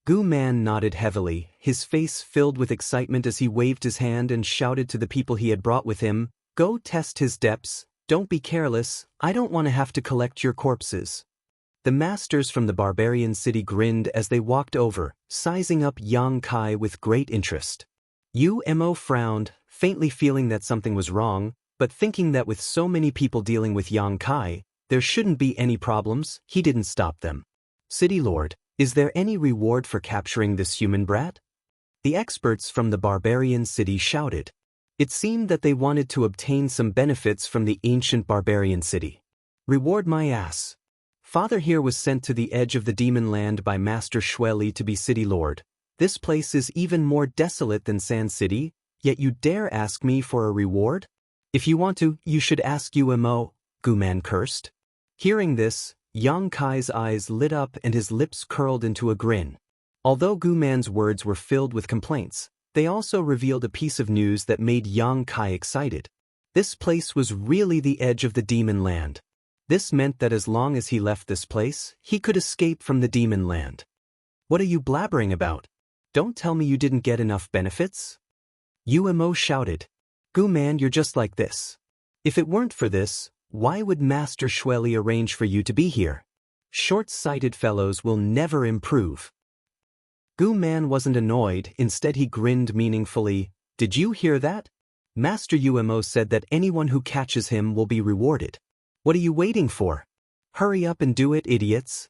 Gu Man nodded heavily, his face filled with excitement as he waved his hand and shouted to the people he had brought with him, "Go test his depths, don't be careless, I don't want to have to collect your corpses." The masters from the barbarian city grinned as they walked over, sizing up Yang Kai with great interest. Umo frowned, faintly feeling that something was wrong, but thinking that with so many people dealing with Yang Kai, there shouldn't be any problems, he didn't stop them. "City Lord, is there any reward for capturing this human brat?" The experts from the barbarian city shouted. It seemed that they wanted to obtain some benefits from the ancient barbarian city. "Reward my ass. Father here was sent to the edge of the demon land by Master Shueli to be city lord. This place is even more desolate than Sand City, yet you dare ask me for a reward? If you want to, you should ask Umo," Gu Man cursed. Hearing this, Yang Kai's eyes lit up and his lips curled into a grin. Although Gu Man's words were filled with complaints, they also revealed a piece of news that made Yang Kai excited. This place was really the edge of the demon land. This meant that as long as he left this place, he could escape from the demon land. "What are you blabbering about? Don't tell me you didn't get enough benefits?" Umo shouted. "Gu Man, you're just like this. If it weren't for this, why would Master Shueli arrange for you to be here? Short-sighted fellows will never improve." Gu Man wasn't annoyed, instead he grinned meaningfully. "Did you hear that? Master Umo said that anyone who catches him will be rewarded. What are you waiting for? Hurry up and do it, idiots."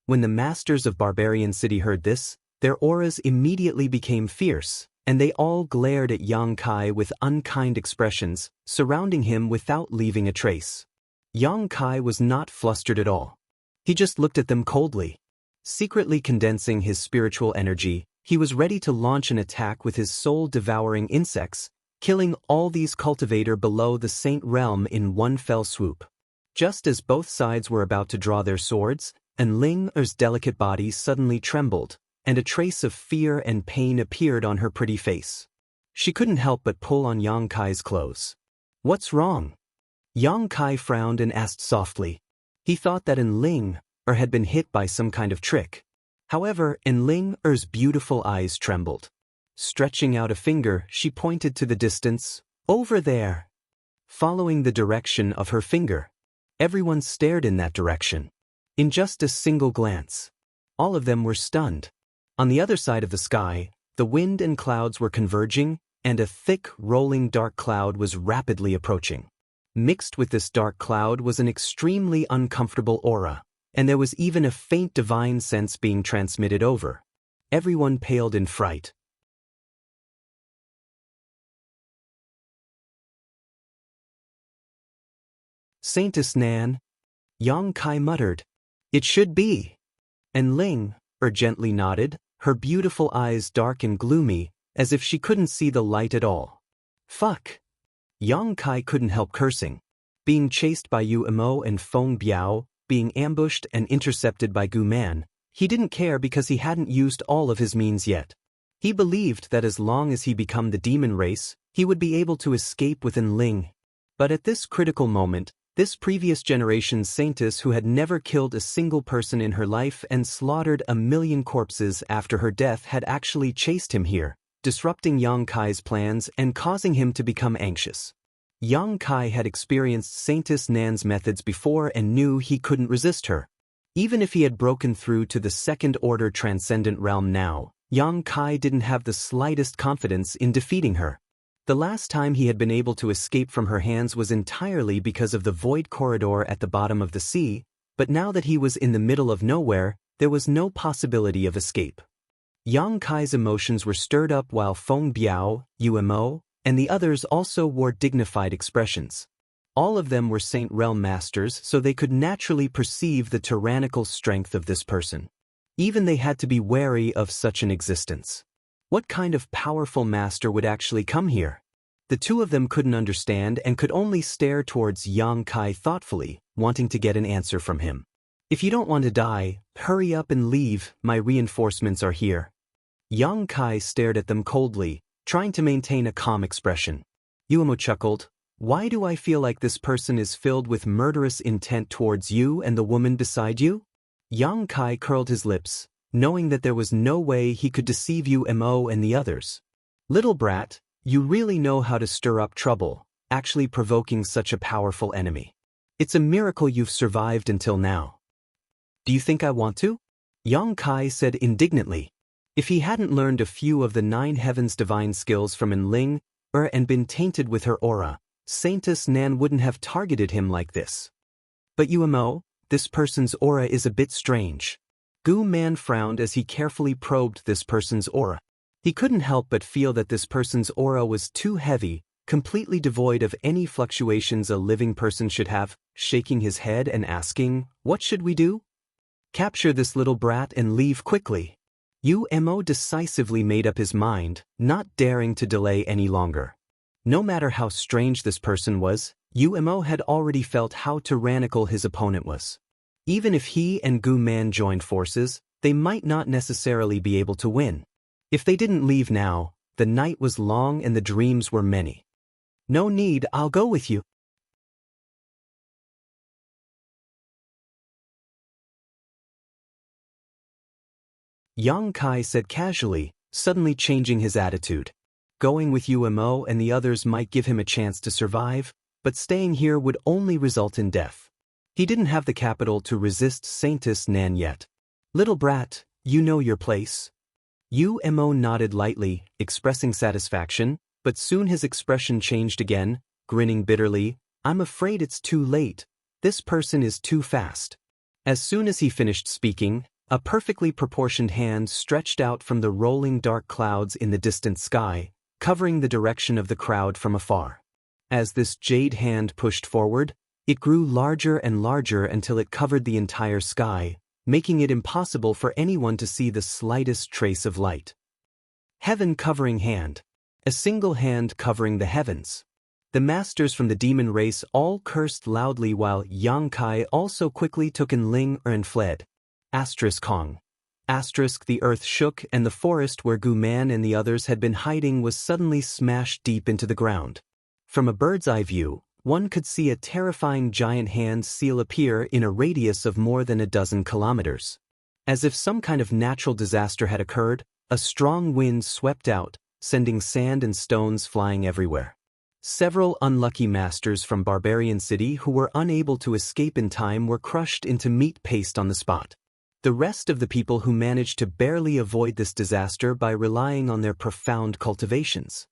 When the masters of Barbarian City heard this, their auras immediately became fierce, and they all glared at Yang Kai with unkind expressions, surrounding him without leaving a trace. Yang Kai was not flustered at all. He just looked at them coldly. Secretly condensing his spiritual energy, he was ready to launch an attack with his soul-devouring insects, killing all these cultivator below the Saint Realm in one fell swoop. Just as both sides were about to draw their swords, and Ling Er's delicate body suddenly trembled, and a trace of fear and pain appeared on her pretty face. She couldn't help but pull on Yang Kai's clothes. "What's wrong?" Yang Kai frowned and asked softly. He thought that Ling Er had been hit by some kind of trick. However, Ling Er's beautiful eyes trembled. Stretching out a finger, she pointed to the distance. "Over there." Following the direction of her finger, everyone stared in that direction. In just a single glance, all of them were stunned. On the other side of the sky, the wind and clouds were converging, and a thick, rolling dark cloud was rapidly approaching. Mixed with this dark cloud was an extremely uncomfortable aura, and there was even a faint divine sense being transmitted over. Everyone paled in fright. Saintess Nan, Yang Kai muttered. It should be. And Ling, gently nodded, her beautiful eyes dark and gloomy, as if she couldn't see the light at all. Fuck. Yang Kai couldn't help cursing. Being chased by Yu Emo and Feng Biao, being ambushed and intercepted by Gu Man, he didn't care because he hadn't used all of his means yet. He believed that as long as he became the demon race, he would be able to escape within Ling. But at this critical moment, this previous generation's saintess who had never killed a single person in her life and slaughtered 1,000,000 corpses after her death had actually chased him here, disrupting Yang Kai's plans and causing him to become anxious. Yang Kai had experienced Saintess Nan's methods before and knew he couldn't resist her. Even if he had broken through to the second-order transcendent realm now, Yang Kai didn't have the slightest confidence in defeating her. The last time he had been able to escape from her hands was entirely because of the void corridor at the bottom of the sea, but now that he was in the middle of nowhere, there was no possibility of escape. Yang Kai's emotions were stirred up while Feng Biao, Yu Emo, and the others also wore dignified expressions. All of them were Saint Realm masters, so they could naturally perceive the tyrannical strength of this person. Even they had to be wary of such an existence. What kind of powerful master would actually come here? The two of them couldn't understand and could only stare towards Yang Kai thoughtfully, wanting to get an answer from him. If you don't want to die, hurry up and leave, my reinforcements are here. Yang Kai stared at them coldly, trying to maintain a calm expression. Yuemo chuckled. Why do I feel like this person is filled with murderous intent towards you and the woman beside you? Yang Kai curled his lips, knowing that there was no way he could deceive Yu Mo and the others. Little brat, you really know how to stir up trouble, actually provoking such a powerful enemy. It's a miracle you've survived until now. Do you think I want to? Yang Kai said indignantly. If he hadn't learned a few of the 9 heavens divine skills from Enling, and been tainted with her aura, Saintess Nan wouldn't have targeted him like this. But Yu Mo, this person's aura is a bit strange. Gu Man frowned as he carefully probed this person's aura. He couldn't help but feel that this person's aura was too heavy, completely devoid of any fluctuations a living person should have, shaking his head and asking, what should we do? Capture this little brat and leave quickly. Yu Mo decisively made up his mind, not daring to delay any longer. No matter how strange this person was, Yu Mo had already felt how tyrannical his opponent was. Even if he and Gu Man joined forces, they might not necessarily be able to win. If they didn't leave now, the night was long and the dreams were many. No need, I'll go with you. Yang Kai said casually, suddenly changing his attitude. Going with Yu Mo and the others might give him a chance to survive, but staying here would only result in death. He didn't have the capital to resist Saintess Nan yet. Little brat, you know your place. Yu Mo nodded lightly, expressing satisfaction, but soon his expression changed again, grinning bitterly. I'm afraid it's too late. This person is too fast. As soon as he finished speaking, a perfectly proportioned hand stretched out from the rolling dark clouds in the distant sky, covering the direction of the crowd from afar. As this jade hand pushed forward, it grew larger and larger until it covered the entire sky, making it impossible for anyone to see the slightest trace of light. Heaven-covering hand. A single hand covering the heavens. The masters from the demon race all cursed loudly while Yang Kai also quickly took Enling and fled. Kong. The earth shook and the forest where Gu Man and the others had been hiding was suddenly smashed deep into the ground. From a bird's eye view, one could see a terrifying giant hand seal appear in a radius of more than 12 kilometers. As if some kind of natural disaster had occurred, a strong wind swept out, sending sand and stones flying everywhere. Several unlucky masters from Barbarian City who were unable to escape in time were crushed into meat paste on the spot. The rest of the people who managed to barely avoid this disaster by relying on their profound cultivations.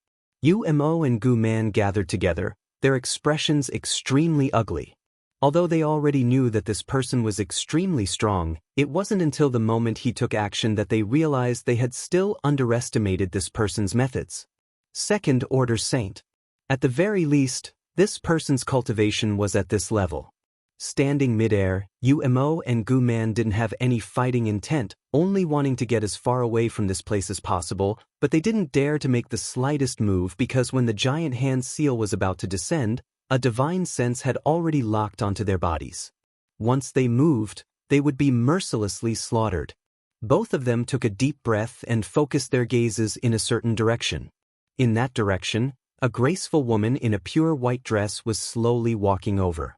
Umo and Gu Man gathered together, their expressions extremely ugly. Although they already knew that this person was extremely strong, it wasn't until the moment he took action that they realized they had still underestimated this person's methods. Second Order Saint. At the very least, this person's cultivation was at this level. Standing midair, Umo and Gu Man didn't have any fighting intent, only wanting to get as far away from this place as possible, but they didn't dare to make the slightest move because when the giant hand seal was about to descend, a divine sense had already locked onto their bodies. Once they moved, they would be mercilessly slaughtered. Both of them took a deep breath and focused their gazes in a certain direction. In that direction, a graceful woman in a pure white dress was slowly walking over.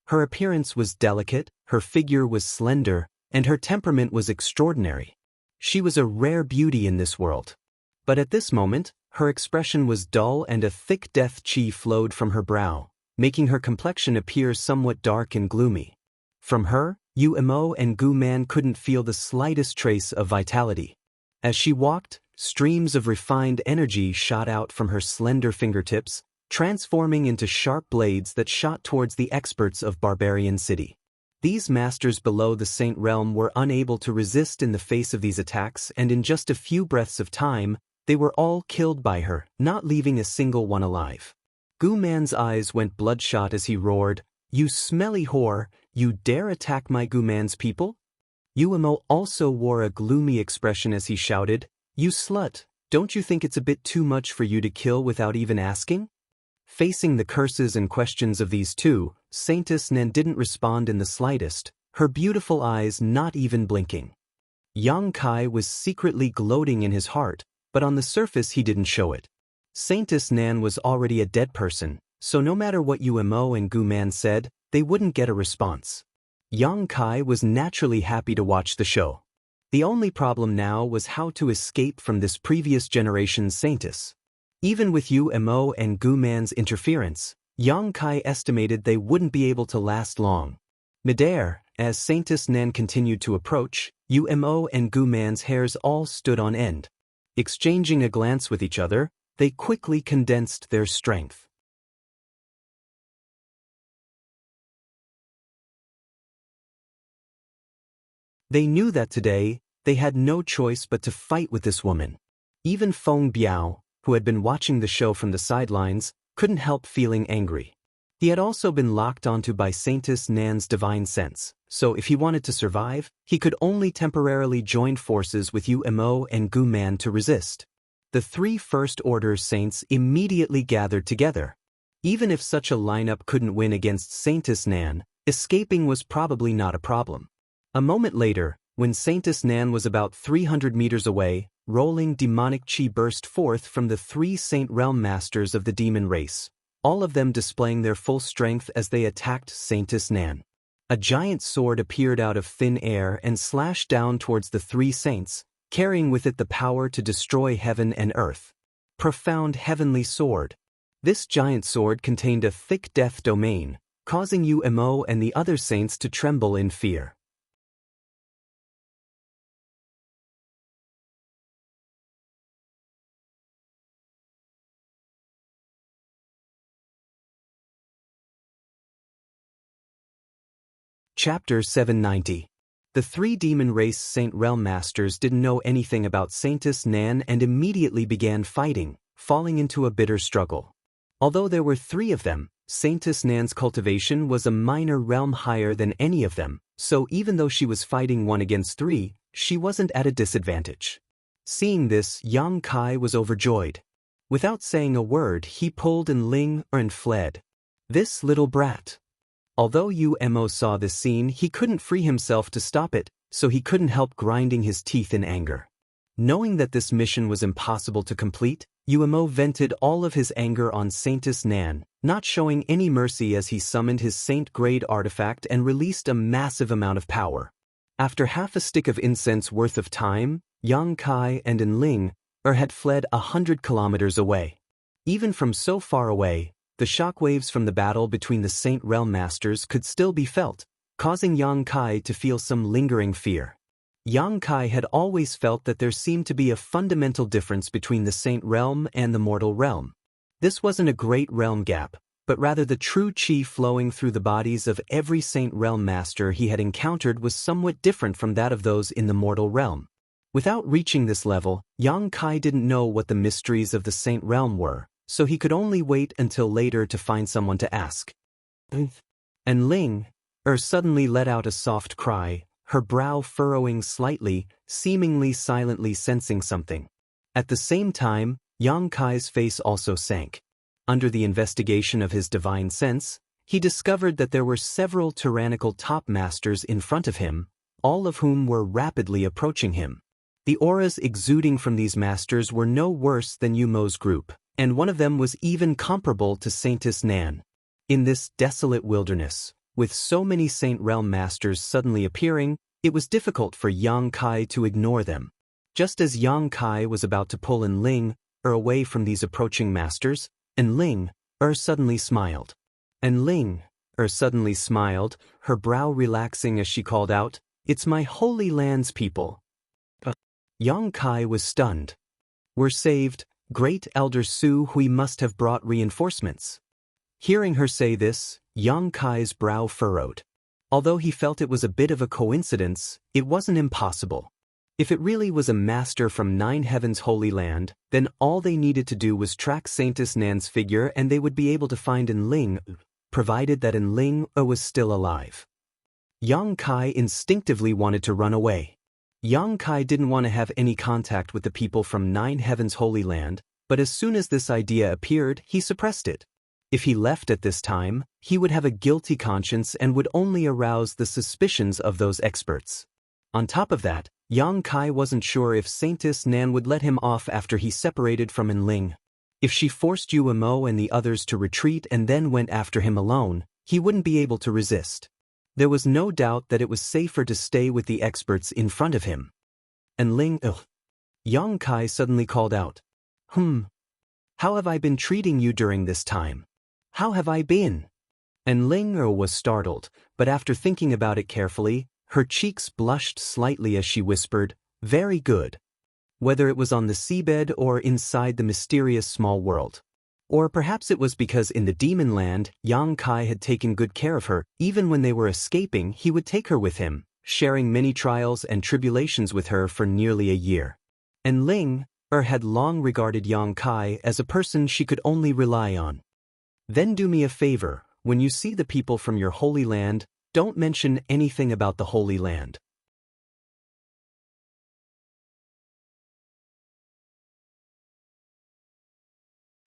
Her appearance was delicate, her figure was slender, and her temperament was extraordinary. She was a rare beauty in this world. But at this moment, her expression was dull and a thick death chi flowed from her brow, making her complexion appear somewhat dark and gloomy. From her, Umo and Gu Man couldn't feel the slightest trace of vitality. As she walked, streams of refined energy shot out from her slender fingertips, transforming into sharp blades that shot towards the experts of Barbarian City. These masters below the Saint Realm were unable to resist in the face of these attacks, and in just a few breaths of time, they were all killed by her, not leaving a single one alive. Gu Man's eyes went bloodshot as he roared, "You smelly whore, you dare attack my Gu Man's people?" Umo also wore a gloomy expression as he shouted, "You slut, don't you think it's a bit too much for you to kill without even asking?" Facing the curses and questions of these two, Saintess Nan didn't respond in the slightest, her beautiful eyes not even blinking. Yang Kai was secretly gloating in his heart, but on the surface he didn't show it. Saintess Nan was already a dead person, so no matter what Umo and Gu Man said, they wouldn't get a response. Yang Kai was naturally happy to watch the show. The only problem now was how to escape from this previous generation's Saintess. Even with Umo and Gu Man's interference, Yang Kai estimated they wouldn't be able to last long. Midair, as Saintess Nan continued to approach, Umo and Gu Man's hairs all stood on end. Exchanging a glance with each other, they quickly condensed their strength. They knew that today, they had no choice but to fight with this woman. Even Feng Biao, who had been watching the show from the sidelines, couldn't help feeling angry. He had also been locked onto by Saintess Nan's divine sense, so if he wanted to survive, he could only temporarily join forces with Umo and Gu Man to resist. The three First Order Saints immediately gathered together. Even if such a lineup couldn't win against Saintess Nan, escaping was probably not a problem. A moment later, when Saintess Nan was about 300 meters away, rolling demonic chi burst forth from the three Saint Realm Masters of the demon race, all of them displaying their full strength as they attacked Saintess Nan. A giant sword appeared out of thin air and slashed down towards the three saints, carrying with it the power to destroy heaven and earth. Profound heavenly sword. This giant sword contained a thick death domain, causing Umo and the other saints to tremble in fear. Chapter 790. The three demon race Saint Realm Masters didn't know anything about Saintess Nan and immediately began fighting, falling into a bitter struggle. Although there were three of them, Saintess Nan's cultivation was a minor realm higher than any of them, so even though she was fighting one against three, she wasn't at a disadvantage. Seeing this, Yang Kai was overjoyed. Without saying a word, he pulled and Ling and fled. This little brat. Although Umo saw this scene, he couldn't free himself to stop it, so he couldn't help grinding his teeth in anger. Knowing that this mission was impossible to complete, Umo vented all of his anger on Saintess Nan, not showing any mercy as he summoned his saint-grade artifact and released a massive amount of power. After half a stick of incense worth of time, Yang Kai and Enling had fled 100 kilometers away. Even from so far away, the shockwaves from the battle between the Saint Realm Masters could still be felt, causing Yang Kai to feel some lingering fear. Yang Kai had always felt that there seemed to be a fundamental difference between the Saint Realm and the mortal realm. This wasn't a great realm gap, but rather the true chi flowing through the bodies of every Saint Realm Master he had encountered was somewhat different from that of those in the mortal realm. Without reaching this level, Yang Kai didn't know what the mysteries of the Saint Realm were, so he could only wait until later to find someone to ask. And Ling suddenly let out a soft cry, her brow furrowing slightly, seemingly silently sensing something. At the same time, Yang Kai's face also sank. Under the investigation of his divine sense, he discovered that there were several tyrannical top masters in front of him, all of whom were rapidly approaching him. The auras exuding from these masters were no worse than Yumo's group, and one of them was even comparable to Saintess Nan. In this desolate wilderness, with so many Saint Realm Masters suddenly appearing, it was difficult for Yang Kai to ignore them. Just as Yang Kai was about to pull Ling away from these approaching masters, Ling suddenly smiled. Ling suddenly smiled, her brow relaxing as she called out, "It's my Holy Land's people." Yang Kai was stunned. "We're saved, Great Elder Su Hui must have brought reinforcements." Hearing her say this, Yang Kai's brow furrowed. Although he felt it was a bit of a coincidence, it wasn't impossible. If it really was a master from Nine Heavens' Holy Land, then all they needed to do was track Saintess Nan's figure and they would be able to find Ling, provided that Ling was still alive. Yang Kai instinctively wanted to run away. Yang Kai didn't want to have any contact with the people from Nine Heavens' Holy Land, but as soon as this idea appeared, he suppressed it. If he left at this time, he would have a guilty conscience and would only arouse the suspicions of those experts. On top of that, Yang Kai wasn't sure if Saintess Nan would let him off after he separated from Ling. If she forced Yumo and the others to retreat and then went after him alone, he wouldn't be able to resist. There was no doubt that it was safer to stay with the experts in front of him. Ling, Yang Kai suddenly called out. How have I been treating you during this time? How have I been?" Ling was startled, but after thinking about it carefully, her cheeks blushed slightly as she whispered, "Very good." Whether it was on the seabed or inside the mysterious small world. Or perhaps it was because in the demon land, Yang Kai had taken good care of her. Even when they were escaping, he would take her with him, sharing many trials and tribulations with her for nearly a year. Ling had long regarded Yang Kai as a person she could only rely on. "Then do me a favor, when you see the people from your holy land, don't mention anything about the Holy Land."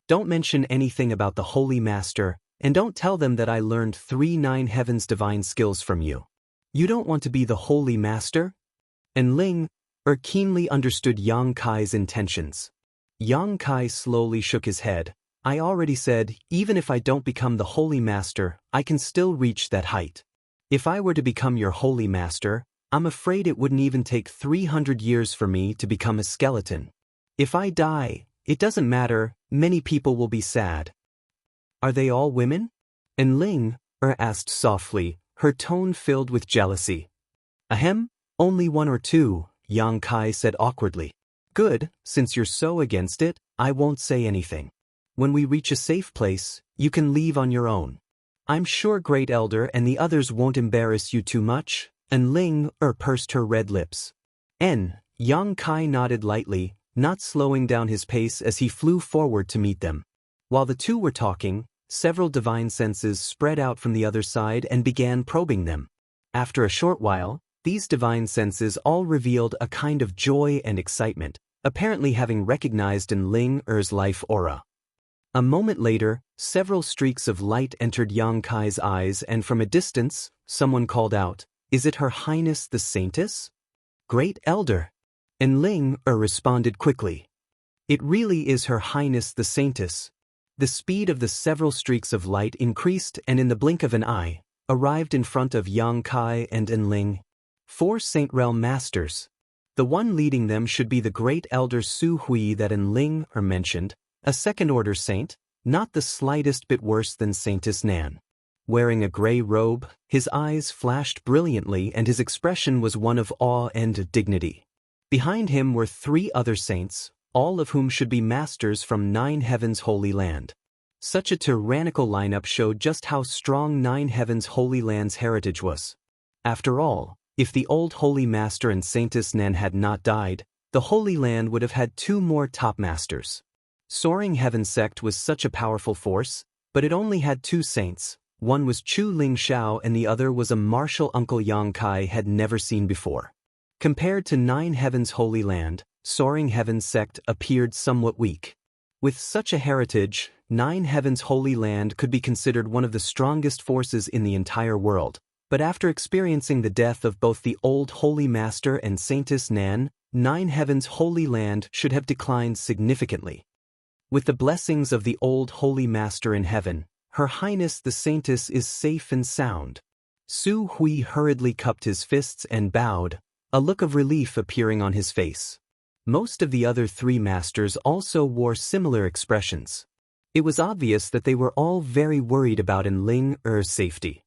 Don't mention anything about the Holy Master, and don't tell them that I learned 3 Nine Heavens divine skills from you. You don't want to be the Holy Master? Ling keenly understood Yang Kai's intentions. Yang Kai slowly shook his head. "I already said, even if I don't become the Holy Master, I can still reach that height. If I were to become your Holy Master, I'm afraid it wouldn't even take 300 years for me to become a skeleton. If I die, it doesn't matter, many people will be sad." "Are they all women?" Ling asked softly, her tone filled with jealousy. "Ahem, only 1 or 2, Yang Kai said awkwardly. "Good, since you're so against it, I won't say anything. When we reach a safe place, you can leave on your own. I'm sure Great Elder and the others won't embarrass you too much." Ling pursed her red lips. Yang Kai nodded lightly, not slowing down his pace as he flew forward to meet them. While the two were talking, several divine senses spread out from the other side and began probing them. After a short while, these divine senses all revealed a kind of joy and excitement, apparently having recognized Ling's life aura. A moment later, several streaks of light entered Yang Kai's eyes and from a distance, someone called out, "Is it Her Highness the Saintess?" "Great Elder." Ling responded quickly. "It really is Her Highness the Saintess." The speed of the several streaks of light increased and in the blink of an eye, arrived in front of Yang Kai and Ling. 4 Saint Realm Masters. The one leading them should be the Great Elder Su Hui that Ling mentioned, a second-order saint, not the slightest bit worse than Saintess Nan. Wearing a gray robe, his eyes flashed brilliantly and his expression was one of awe and dignity. Behind him were 3 other saints, all of whom should be masters from Nine Heavens' Holy Land. Such a tyrannical lineup showed just how strong Nine Heavens' Holy Land's heritage was. After all, if the old Holy Master and Saintess Nan had not died, the Holy Land would have had two more top masters. Soaring Heaven sect was such a powerful force, but it only had two saints. One was Chu Ling Xiao and the other was a martial uncle Yang Kai had never seen before. Compared to Nine Heavens' Holy Land, Soaring Heaven sect appeared somewhat weak. With such a heritage, Nine Heavens' Holy Land could be considered one of the strongest forces in the entire world, but after experiencing the death of both the old Holy Master and Saintess Nan, Nine Heavens' Holy Land should have declined significantly. With the blessings of the old Holy Master in heaven, Her Highness the Saintess is safe and sound. Su Hui hurriedly cupped his fists and bowed, a look of relief appearing on his face. Most of the other three masters also wore similar expressions. It was obvious that they were all very worried about Ling Er's safety.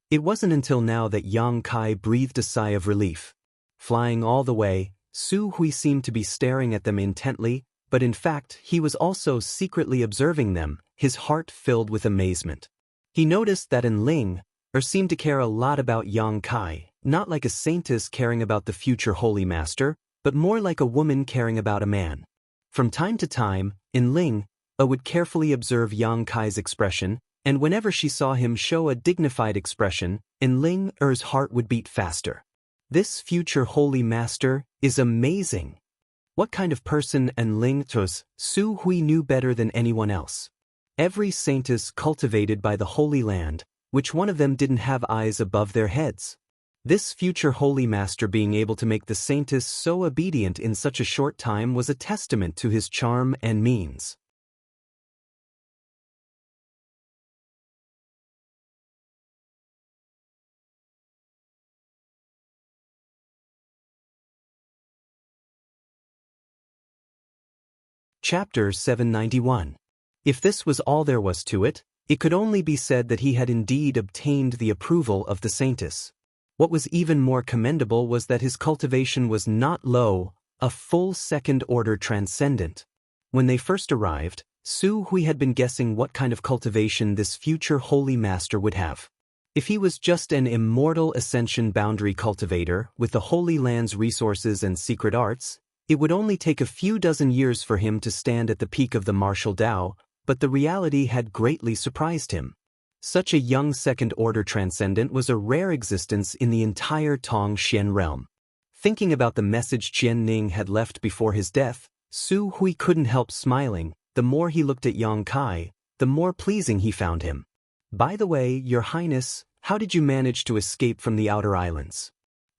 It wasn't until now that Yang Kai breathed a sigh of relief. Flying all the way, Su Hui seemed to be staring at them intently, but in fact he was also secretly observing them, his heart filled with amazement. He noticed that Ling Er seemed to care a lot about Yang Kai, not like a saintess caring about the future Holy Master, but more like a woman caring about a man. From time to time, Ling Er would carefully observe Yang Kai's expression, and whenever she saw him show a dignified expression, Ling Er's heart would beat faster. This future Holy Master is amazing. What kind of person Ling was, Su Hui knew better than anyone else. Every saintess cultivated by the Holy Land, which one of them didn't have eyes above their heads? This future Holy Master being able to make the saintess so obedient in such a short time was a testament to his charm and means. Chapter 791. If this was all there was to it, it could only be said that he had indeed obtained the approval of the saintess. What was even more commendable was that his cultivation was not low, a full second-order transcendent. When they first arrived, Su Hui had been guessing what kind of cultivation this future Holy Master would have. If he was just an immortal ascension boundary cultivator with the Holy Land's resources and secret arts, it would only take a few dozen years for him to stand at the peak of the martial Tao, but the reality had greatly surprised him. Such a young second-order transcendent was a rare existence in the entire Tongxian realm. Thinking about the message Qian Ning had left before his death, Su Hui couldn't help smiling. The more he looked at Yang Kai, the more pleasing he found him. By the way, Your Highness, how did you manage to escape from the Outer Islands?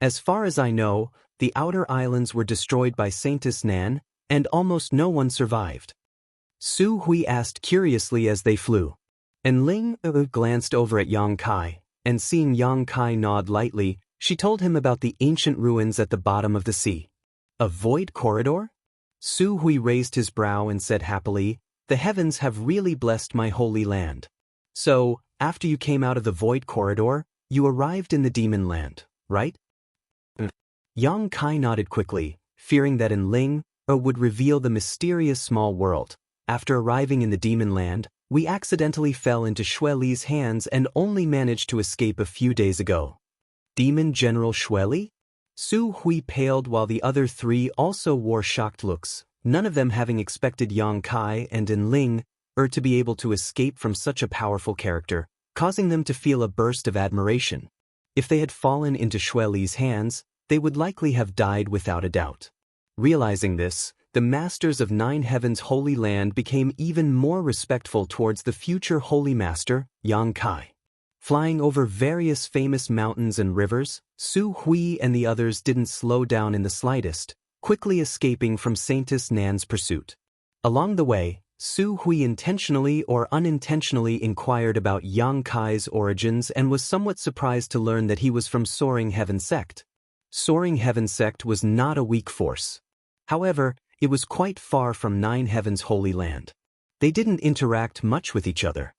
As far as I know, the Outer Islands were destroyed by Saintess Nan, and almost no one survived. Su Hui asked curiously as they flew. Ling Er glanced over at Yang Kai, and seeing Yang Kai nod lightly, she told him about the ancient ruins at the bottom of the sea. A void corridor? Su Hui raised his brow and said happily, "The heavens have really blessed my holy land. So, after you came out of the void corridor, you arrived in the demon land, right?" Yang Kai nodded quickly, fearing that Ling Er would reveal the mysterious small world. After arriving in the demon land, we accidentally fell into Xue Li's hands and only managed to escape a few days ago. Demon General Xue Li? Su Hui paled while the other three also wore shocked looks, none of them having expected Yang Kai and Ling Er to be able to escape from such a powerful character, causing them to feel a burst of admiration. If they had fallen into Xue Li's hands, they would likely have died without a doubt. Realizing this, the masters of Nine Heavens' Holy Land became even more respectful towards the future Holy Master, Yang Kai. Flying over various famous mountains and rivers, Su Hui and the others didn't slow down in the slightest, quickly escaping from Saintess Nan's pursuit. Along the way, Su Hui intentionally or unintentionally inquired about Yang Kai's origins and was somewhat surprised to learn that he was from Soaring Heaven sect. Soaring Heaven sect was not a weak force. However, It was quite far from Nine Heavens' Holy Land. They didn't interact much with each other.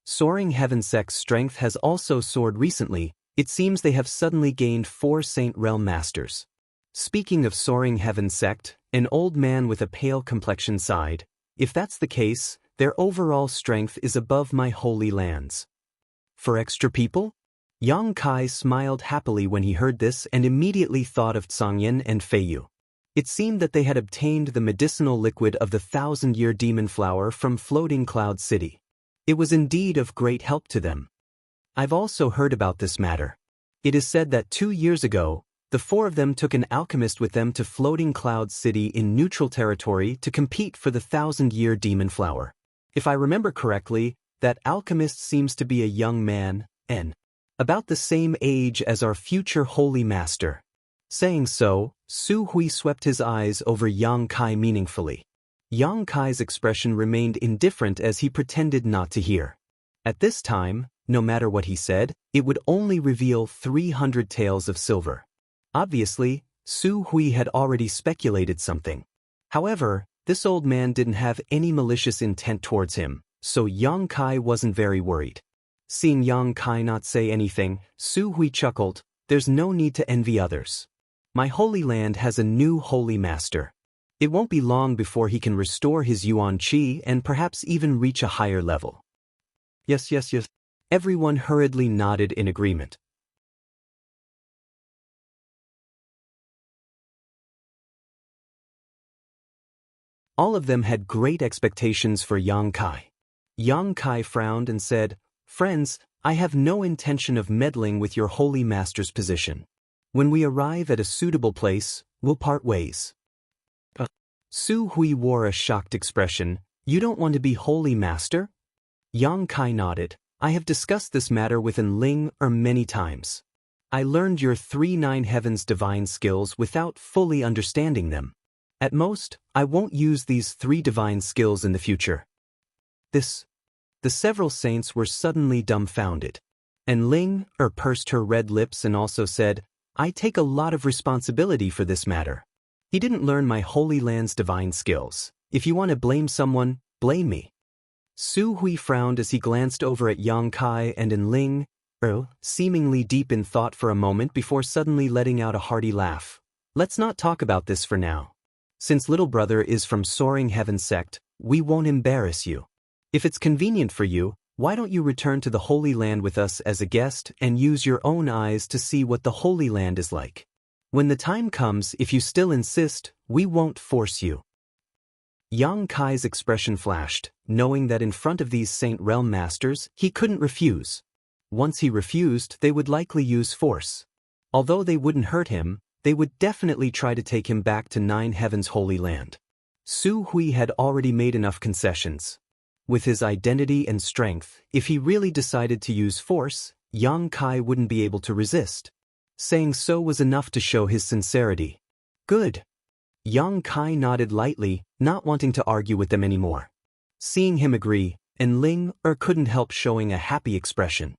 Soaring Heaven sect's strength has also soared recently. It seems they have suddenly gained 4 Saint Realm Masters. Speaking of Soaring Heaven sect, an old man with a pale complexion sighed. If that's the case, their overall strength is above my holy lands. For extra people? Yang Kai smiled happily when he heard this and immediately thought of Tsangyan and Feiyu. It seemed that they had obtained the medicinal liquid of the 1,000-year demon flower from Floating Cloud City. It was indeed of great help to them. I've also heard about this matter. It is said that 2 years ago, the 4 of them took an alchemist with them to Floating Cloud City in neutral territory to compete for the 1,000-year demon flower. If I remember correctly, that alchemist seems to be a young man, and about the same age as our future holy master. Saying so, Su Hui swept his eyes over Yang Kai meaningfully. Yang Kai's expression remained indifferent as he pretended not to hear. At this time, no matter what he said, it would only reveal 300 taels of silver. Obviously, Su Hui had already speculated something. However, this old man didn't have any malicious intent towards him, so Yang Kai wasn't very worried. Seeing Yang Kai not say anything, Su Hui chuckled, "There's no need to envy others. My holy land has a new holy master. It won't be long before he can restore his Yuan Qi and perhaps even reach a higher level." Yes. Everyone hurriedly nodded in agreement. All of them had great expectations for Yang Kai. Yang Kai frowned and said, "Friends, I have no intention of meddling with your holy master's position. When we arrive at a suitable place, we'll part ways." Su Hui wore a shocked expression. "You don't want to be holy master?" Yang Kai nodded. "I have discussed this matter with Ling many times. I learned your 3 Nine Heavens divine skills without fully understanding them. At most, I won't use these 3 divine skills in the future." The several saints were suddenly dumbfounded. And Ling pursed her red lips and also said, "I take a lot of responsibility for this matter. He didn't learn my holy land's divine skills. If you want to blame someone, blame me." Su Hui frowned as he glanced over at Yang Kai and Ling, seemingly deep in thought for a moment before suddenly letting out a hearty laugh. "Let's not talk about this for now. Since little brother is from Soaring Heaven sect, we won't embarrass you. If it's convenient for you, why don't you return to the Holy Land with us as a guest and use your own eyes to see what the Holy Land is like? When the time comes, if you still insist, we won't force you." Yang Kai's expression flashed, knowing that in front of these Saint Realm Masters, he couldn't refuse. Once he refused, they would likely use force. Although they wouldn't hurt him, they would definitely try to take him back to Nine Heavens' Holy Land. Su Hui had already made enough concessions. With his identity and strength, if he really decided to use force, Yang Kai wouldn't be able to resist. Saying so was enough to show his sincerity. "Good." Yang Kai nodded lightly, not wanting to argue with them anymore. Seeing him agree, and Ling couldn't help showing a happy expression.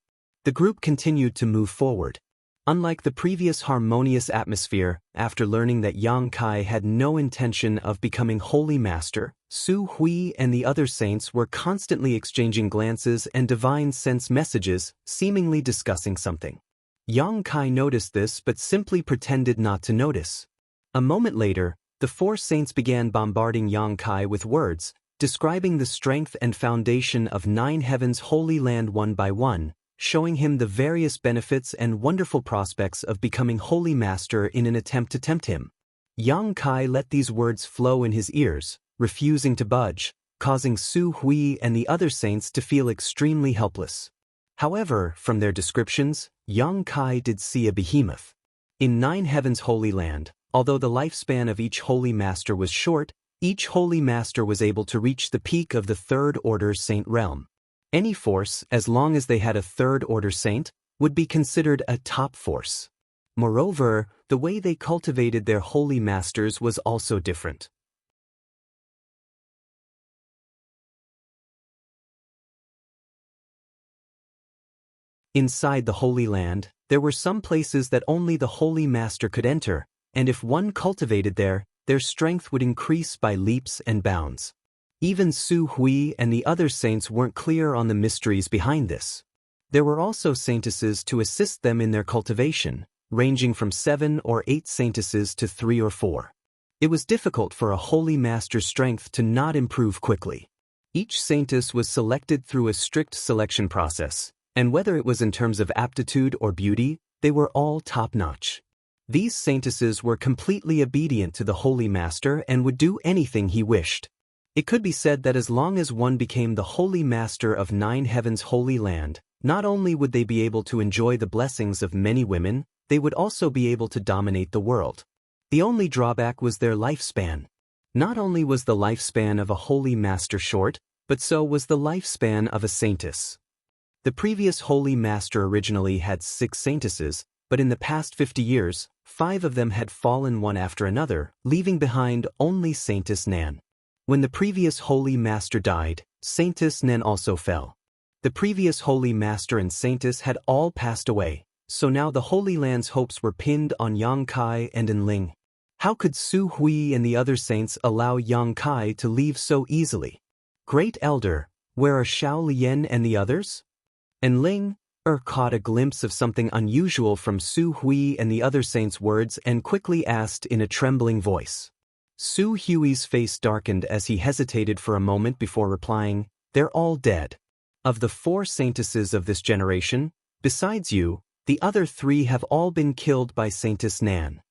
The group continued to move forward. Unlike the previous harmonious atmosphere, after learning that Yang Kai had no intention of becoming Holy Master, Su Hui and the other saints were constantly exchanging glances and divine sense messages, seemingly discussing something. Yang Kai noticed this but simply pretended not to notice. A moment later, the 4 saints began bombarding Yang Kai with words, describing the strength and foundation of Nine Heavens' Holy Land one by one, showing him the various benefits and wonderful prospects of becoming Holy Master in an attempt to tempt him. Yang Kai let these words flow in his ears, refusing to budge, causing Su Hui and the other saints to feel extremely helpless. However, from their descriptions, Yang Kai did see a behemoth. In Nine Heavens' Holy Land, although the lifespan of each Holy Master was short, each Holy Master was able to reach the peak of the Third Order Saint realm. Any force, as long as they had a Third Order Saint, would be considered a top force. Moreover, the way they cultivated their Holy Masters was also different. Inside the Holy Land, there were some places that only the Holy Master could enter, and if one cultivated there, their strength would increase by leaps and bounds. Even Su Hui and the other saints weren't clear on the mysteries behind this. There were also saintesses to assist them in their cultivation, ranging from 7 or 8 saintesses to 3 or 4. It was difficult for a holy master's strength to not improve quickly. Each saintess was selected through a strict selection process, and whether it was in terms of aptitude or beauty, they were all top-notch. These saintesses were completely obedient to the holy master and would do anything he wished. It could be said that as long as one became the holy master of 9 heavens' holy land, not only would they be able to enjoy the blessings of many women, they would also be able to dominate the world. The only drawback was their lifespan. Not only was the lifespan of a holy master short, but so was the lifespan of a saintess. The previous holy master originally had 6 saintesses, but in the past 50 years, 5 of them had fallen one after another, leaving behind only Saintess Nan. When the previous holy master died, Saintess Nan also fell. The previous holy master and saintess had all passed away, so now the Holy Land's hopes were pinned on Yang Kai and Enling. How could Su Hui and the other saints allow Yang Kai to leave so easily? Great Elder, where are Xiao Lian and the others? Enling caught a glimpse of something unusual from Su Hui and the other saints' words and quickly asked in a trembling voice. Su Hui's face darkened as he hesitated for a moment before replying, "They're all dead. Of the 4 saintesses of this generation, besides you, the other 3 have all been killed by Saintess Nan."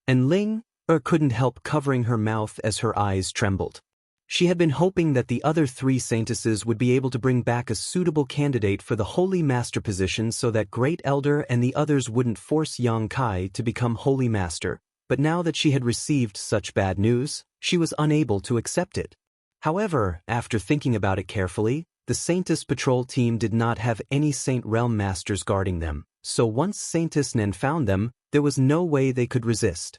And Ling couldn't help covering her mouth as her eyes trembled. She had been hoping that the other 3 saintesses would be able to bring back a suitable candidate for the Holy Master position so that Great Elder and the others wouldn't force Yang Kai to become Holy Master, but now that she had received such bad news, she was unable to accept it. However, after thinking about it carefully, the Saintess Patrol team did not have any Saint Realm Masters guarding them, so once Saintess Nan found them, there was no way they could resist.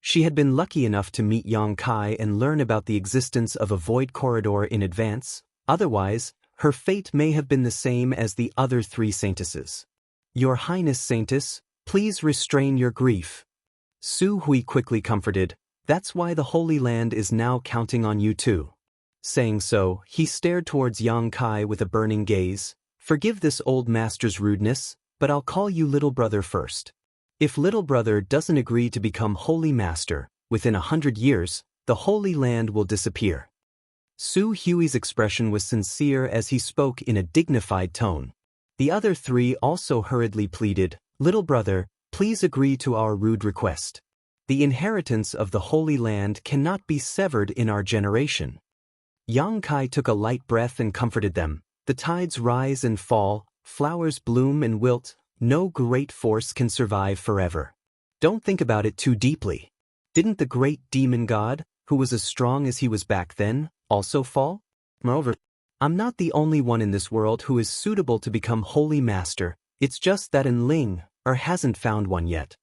She had been lucky enough to meet Yang Kai and learn about the existence of a void corridor in advance, otherwise, her fate may have been the same as the other 3 saintesses. "Your Highness Saintess, please restrain your grief." Su Hui quickly comforted, "That's why the Holy Land is now counting on you too." Saying so, he stared towards Yang Kai with a burning gaze. "Forgive this old master's rudeness, but I'll call you little brother first. If little brother doesn't agree to become Holy Master, within 100 years, the Holy Land will disappear." Su Hui's expression was sincere as he spoke in a dignified tone. The other 3 also hurriedly pleaded, "Little brother, please agree to our rude request. The inheritance of the Holy Land cannot be severed in our generation." Yang Kai took a light breath and comforted them. "The tides rise and fall, flowers bloom and wilt, no great force can survive forever. Don't think about it too deeply. Didn't the great demon god, who was as strong as he was back then, also fall? Moreover, I'm not the only one in this world who is suitable to become Holy Master, it's just that Enling hasn't found one yet.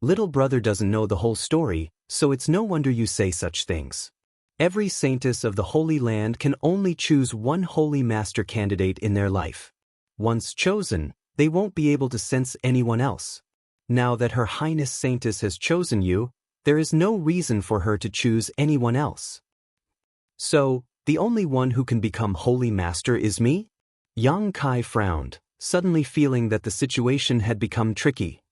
Little brother doesn't know the whole story, so it's no wonder you say such things. Every saintess of the Holy Land can only choose one Holy Master candidate in their life. Once chosen, they won't be able to sense anyone else. Now that Her Highness Saintess has chosen you, there is no reason for her to choose anyone else. So, the only one who can become Holy Master is me? Yang Kai frowned, suddenly feeling that the situation had become tricky.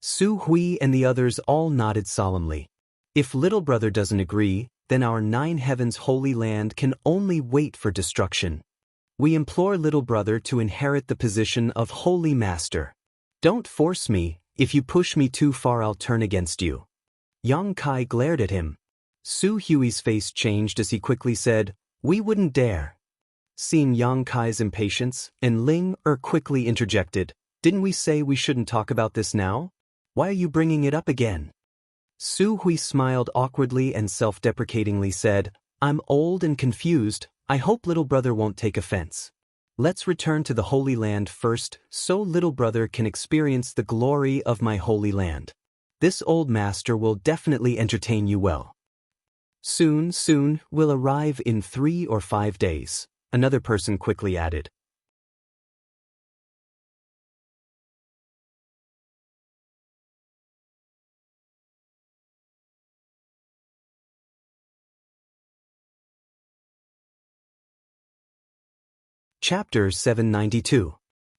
Su Hui and the others all nodded solemnly. If little brother doesn't agree, then our 9 heavens holy land can only wait for destruction. We implore little brother to inherit the position of Holy Master. Don't force me, if you push me too far I'll turn against you. Yang Kai glared at him. Su Hui's face changed as he quickly said, "We wouldn't dare." Seeing Yang Kai's impatience, and Ling quickly interjected, "Didn't we say we shouldn't talk about this now? Why are you bringing it up again?" Su Hui smiled awkwardly and self-deprecatingly said, "I'm old and confused, I hope little brother won't take offense. Let's return to the Holy Land first, so little brother can experience the glory of my Holy Land. This old master will definitely entertain you well." Soon, we'll arrive in 3 or 5 days, another person quickly added. Chapter 792.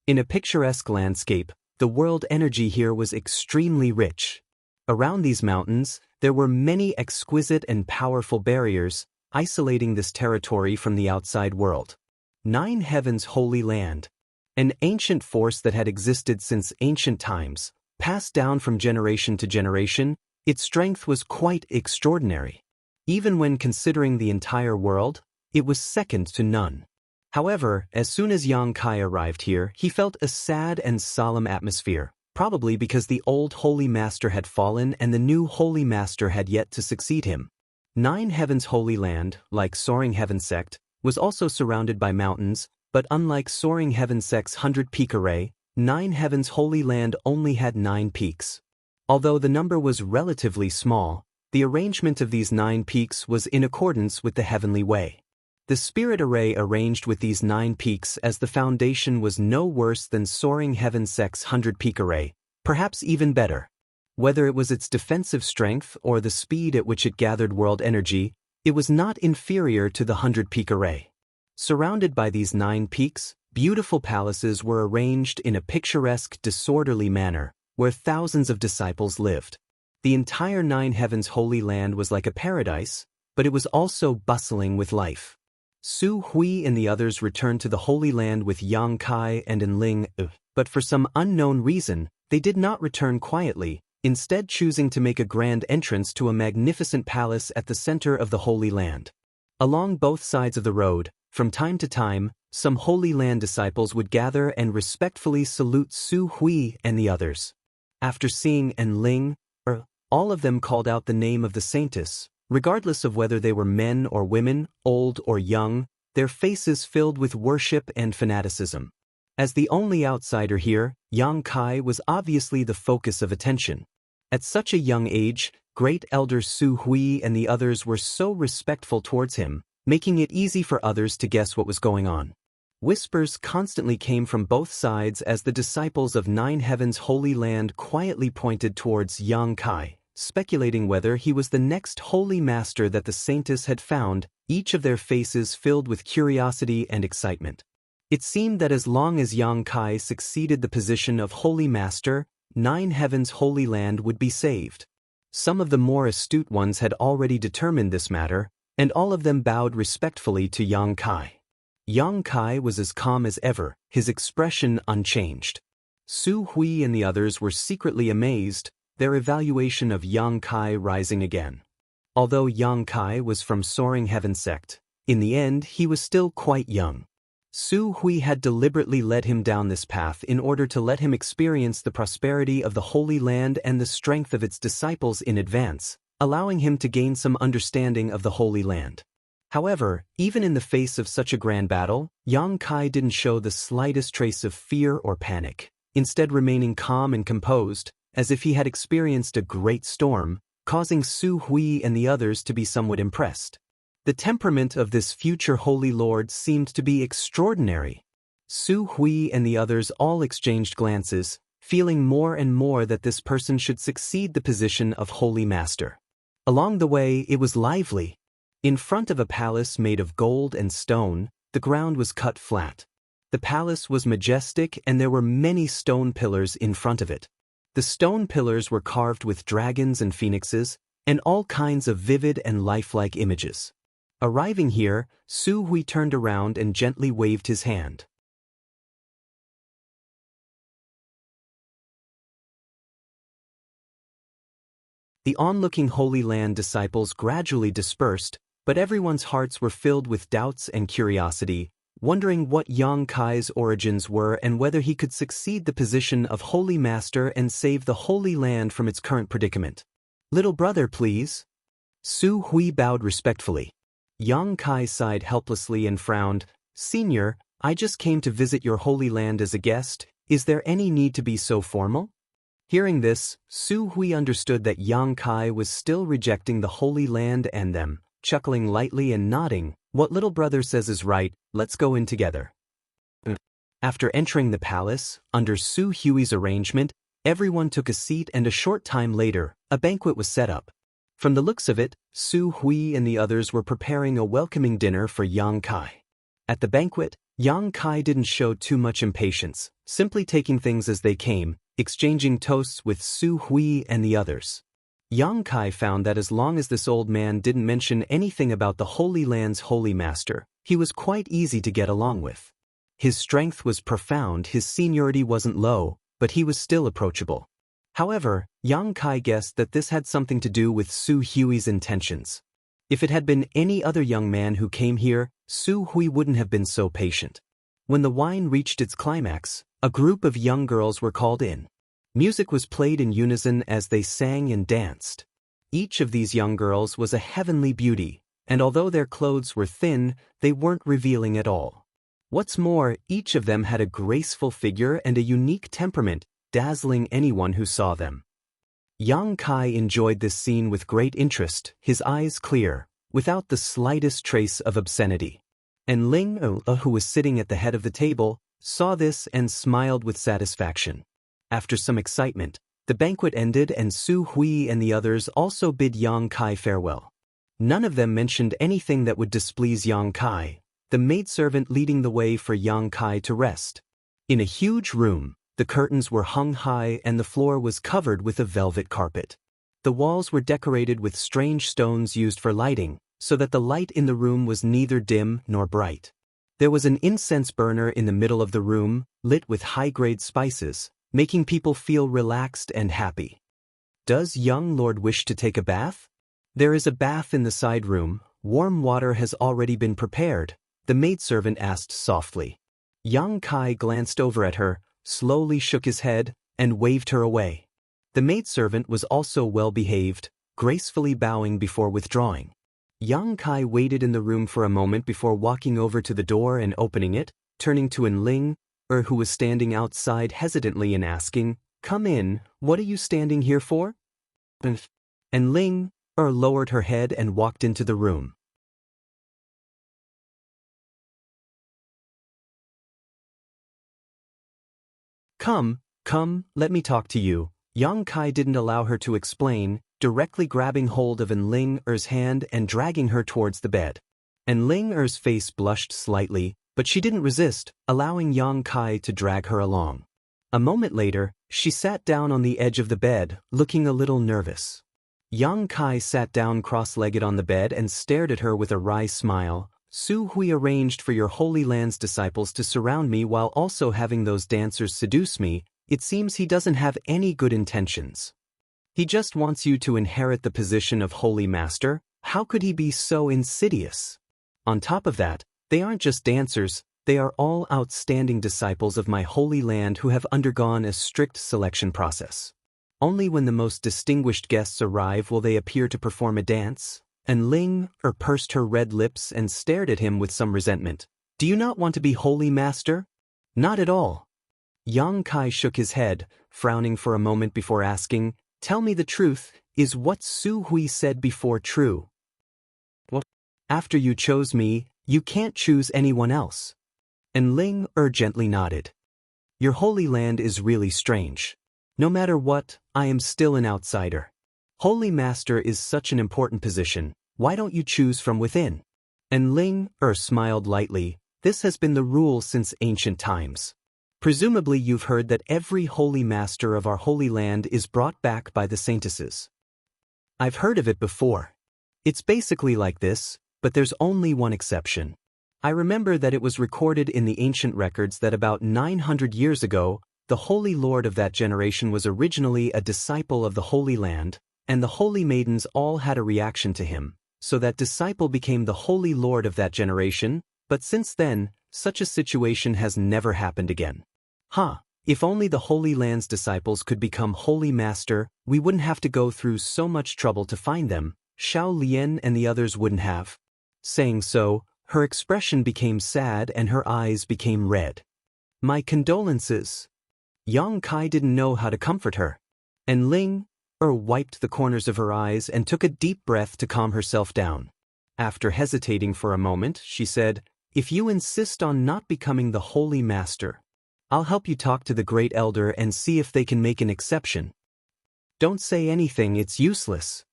In a picturesque landscape, the world energy here was extremely rich. Around these mountains, there were many exquisite and powerful barriers, isolating this territory from the outside world. 9 Heavens Holy Land. An ancient force that had existed since ancient times, passed down from generation to generation, its strength was quite extraordinary. Even when considering the entire world, it was second to none. However, as soon as Xianxia arrived here, he felt a sad and solemn atmosphere, probably because the old Holy Master had fallen and the new Holy Master had yet to succeed him. 9 Heavens Holy Land, like Soaring Heaven Sect, was also surrounded by mountains, but unlike Soaring Heaven Sect's 100-peak array, 9 Heavens Holy Land only had 9 peaks. Although the number was relatively small, the arrangement of these 9 peaks was in accordance with the heavenly way. The spirit array arranged with these 9 peaks as the foundation was no worse than Soaring Heaven Sect's 100-peak array, perhaps even better. Whether it was its defensive strength or the speed at which it gathered world energy, it was not inferior to the 100-peak array. Surrounded by these 9 peaks, beautiful palaces were arranged in a picturesque, disorderly manner, where thousands of disciples lived. The entire 9 Heavens Holy Land was like a paradise, but it was also bustling with life. Su Hui and the others returned to the Holy Land with Xianxia and Enling, but for some unknown reason, they did not return quietly, instead choosing to make a grand entrance to a magnificent palace at the center of the Holy Land. Along both sides of the road, from time to time, some Holy Land disciples would gather and respectfully salute Su Hui and the others. After seeing Enling, all of them called out the name of the saintess. Regardless of whether they were men or women, old or young, their faces filled with worship and fanaticism. As the only outsider here, Xianxia was obviously the focus of attention. At such a young age, great elder Su Hui and the others were so respectful towards him, making it easy for others to guess what was going on. Whispers constantly came from both sides as the disciples of 9 Heavens Holy Land quietly pointed towards Xianxia, speculating whether he was the next Holy Master that the saintess had found, each of their faces filled with curiosity and excitement. It seemed that as long as Xianxia succeeded the position of Holy Master, 9 Heavens Holy Land would be saved. Some of the more astute ones had already determined this matter, and all of them bowed respectfully to Xianxia. Xianxia was as calm as ever, his expression unchanged. Su Hui and the others were secretly amazed, their evaluation of Xianxia rising again. Although Xianxia was from Soaring Heaven Sect, in the end he was still quite young. Su Hui had deliberately led him down this path in order to let him experience the prosperity of the Holy Land and the strength of its disciples in advance, allowing him to gain some understanding of the Holy Land. However, even in the face of such a grand battle, Xianxia didn't show the slightest trace of fear or panic, instead remaining calm and composed, as if he had experienced a great storm, causing Su Hui and the others to be somewhat impressed. The temperament of this future Holy Lord seemed to be extraordinary. Su Hui and the others all exchanged glances, feeling more and more that this person should succeed the position of Holy Master. Along the way, it was lively. In front of a palace made of gold and stone, the ground was cut flat. The palace was majestic and there were many stone pillars in front of it. The stone pillars were carved with dragons and phoenixes, and all kinds of vivid and lifelike images. Arriving here, Su Hui turned around and gently waved his hand. The onlooking Holy Land disciples gradually dispersed, but everyone's hearts were filled with doubts and curiosity, wondering what Xianxia's origins were and whether he could succeed the position of Holy Master and save the Holy Land from its current predicament. "Little brother, please." Su Hui bowed respectfully. Xianxia sighed helplessly and frowned. "Senior, I just came to visit your Holy Land as a guest. Is there any need to be so formal?" Hearing this, Su Hui understood that Xianxia was still rejecting the Holy Land and them, chuckling lightly and nodding. "What little brother says is right, let's go in together." After entering the palace, under Su Hui's arrangement, everyone took a seat and a short time later, a banquet was set up. From the looks of it, Su Hui and the others were preparing a welcoming dinner for Xianxia. At the banquet, Yang Kai didn't show too much impatience, simply taking things as they came, exchanging toasts with Su Hui and the others. Yang Kai found that as long as this old man didn't mention anything about the Holy Land's Holy Master, he was quite easy to get along with. His strength was profound, his seniority wasn't low, but he was still approachable. However, Yang Kai guessed that this had something to do with Su Hui's intentions. If it had been any other young man who came here, Su Hui wouldn't have been so patient. When the wine reached its climax, a group of young girls were called in. Music was played in unison as they sang and danced. Each of these young girls was a heavenly beauty, and although their clothes were thin, they weren't revealing at all. What's more, each of them had a graceful figure and a unique temperament, dazzling anyone who saw them. Yang Kai enjoyed this scene with great interest, his eyes clear, without the slightest trace of obscenity. And Ling, who was sitting at the head of the table, saw this and smiled with satisfaction. After some excitement, the banquet ended and Su Hui and the others also bid Yang Kai farewell. None of them mentioned anything that would displease Yang Kai, the maidservant leading the way for Yang Kai to rest. In a huge room, the curtains were hung high and the floor was covered with a velvet carpet. The walls were decorated with strange stones used for lighting, so that the light in the room was neither dim nor bright. There was an incense burner in the middle of the room, lit with high-grade spices, making people feel relaxed and happy. Does young lord wish to take a bath? There is a bath in the side room, warm water has already been prepared, the maidservant asked softly. Yang Kai glanced over at her, slowly shook his head, and waved her away. The maidservant was also well-behaved, gracefully bowing before withdrawing. Yang Kai waited in the room for a moment before walking over to the door and opening it, turning to Ling, who was standing outside hesitantly and asking, "Come in, what are you standing here for?" And Ling, lowered her head and walked into the room. Come, let me talk to you. Yang Kai didn't allow her to explain, directly grabbing hold of Ling-er's hand and dragging her towards the bed. Ling-er's face blushed slightly, but she didn't resist, allowing Yang Kai to drag her along. A moment later, she sat down on the edge of the bed, looking a little nervous. Yang Kai sat down cross-legged on the bed and stared at her with a wry smile. "Su Hui arranged for your Holy Land's disciples to surround me while also having those dancers seduce me. It seems he doesn't have any good intentions. He just wants you to inherit the position of Holy Master. How could he be so insidious? On top of that, they aren't just dancers, they are all outstanding disciples of my Holy Land who have undergone a strict selection process. Only when the most distinguished guests arrive will they appear to perform a dance." And Ling pursed her red lips and stared at him with some resentment. "Do you not want to be Holy Master?" "Not at all." Yang Kai shook his head, frowning for a moment before asking, "Tell me the truth, is what Su Hui said before true?" "What? After you chose me, you can't choose anyone else." And Ling gently nodded. "Your Holy Land is really strange. No matter what, I am still an outsider. Holy Master is such an important position, why don't you choose from within?" And Ling smiled lightly. "This has been the rule since ancient times. Presumably you've heard that every Holy Master of our Holy Land is brought back by the saintesses." "I've heard of it before. It's basically like this, but there's only one exception. I remember that it was recorded in the ancient records that about 900 years ago, the Holy Lord of that generation was originally a disciple of the Holy Land, and the holy maidens all had a reaction to him, so that disciple became the Holy Lord of that generation, but since then, such a situation has never happened again. If only the Holy Land's disciples could become Holy Master, we wouldn't have to go through so much trouble to find them, Xiao Lian and the others wouldn't have." Saying so, her expression became sad and her eyes became red. "My condolences." Yang Kai didn't know how to comfort her. And Ling wiped the corners of her eyes and took a deep breath to calm herself down. After hesitating for a moment, she said, "If you insist on not becoming the Holy Master, I'll help you talk to the Great Elder and see if they can make an exception." "Don't say anything, it's useless."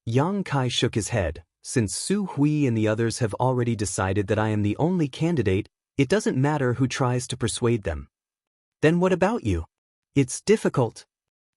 Yang Kai shook his head. "Since Su Hui and the others have already decided that I am the only candidate, It doesn't matter who tries to persuade them. Then what about you? It's difficult.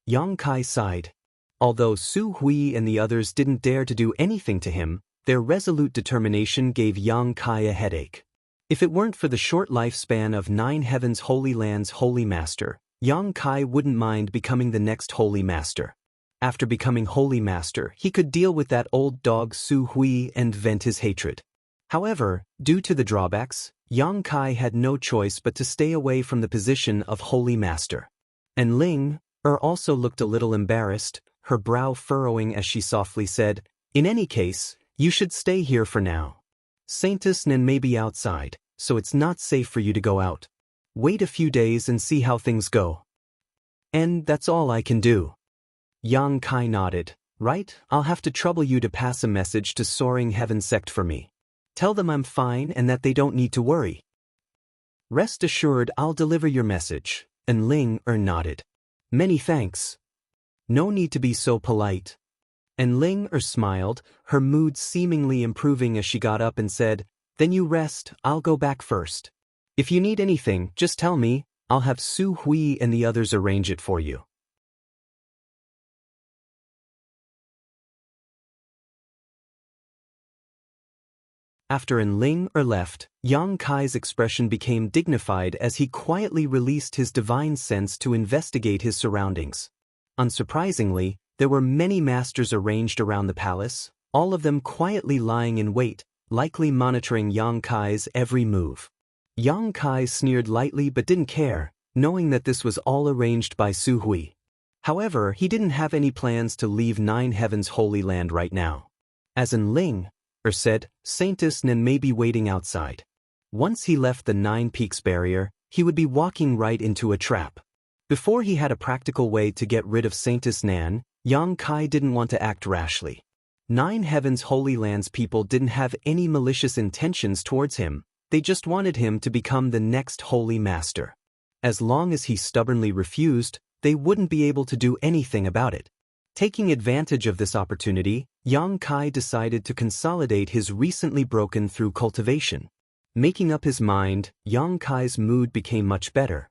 Yang Kai sighed. Although Su Hui and the others didn't dare to do anything to him, their resolute determination gave Yang Kai a headache. If it weren't for the short lifespan of 9 Heavens Holy Land's Holy Master, Yang Kai wouldn't mind becoming the next Holy Master. After becoming Holy Master, he could deal with that old dog Su Hui and vent his hatred. However, due to the drawbacks, Yang Kai had no choice but to stay away from the position of Holy Master. And Ling also looked a little embarrassed, her brow furrowing as she softly said, "In any case, you should stay here for now. Saintess Nen may be outside, so it's not safe for you to go out. Wait a few days and see how things go." "And that's all I can do." Yang Kai nodded. "Right, I'll have to trouble you to pass a message to Soaring Heaven Sect for me. Tell them I'm fine and that they don't need to worry." "Rest assured I'll deliver your message," and Ling nodded. "Many thanks." "No need to be so polite." And Ling smiled, her mood seemingly improving as she got up and said, "Then you rest, I'll go back first. If you need anything, just tell me, I'll have Su Hui and the others arrange it for you." After Ling left, Yang Kai's expression became dignified as he quietly released his divine sense to investigate his surroundings. Unsurprisingly, there were many masters arranged around the palace, all of them quietly lying in wait, likely monitoring Yang Kai's every move. Yang Kai sneered lightly but didn't care, knowing that this was all arranged by Su Hui. However, he didn't have any plans to leave 9 Heavens Holy Land right now. As Ling said, Saintess Nen may be waiting outside. Once he left the 9 Peaks barrier, he would be walking right into a trap. Before he had a practical way to get rid of Saintess Nan, Yang Kai didn't want to act rashly. 9 Heavens Holy Land's people didn't have any malicious intentions towards him, they just wanted him to become the next Holy Master. As long as he stubbornly refused, they wouldn't be able to do anything about it. Taking advantage of this opportunity, Yang Kai decided to consolidate his recently broken through cultivation. Making up his mind, Yang Kai's mood became much better.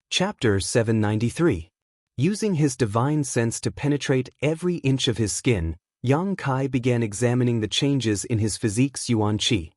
Chapter 793. Using his divine sense to penetrate every inch of his skin, Yang Kai began examining the changes in his physique's yuan qi.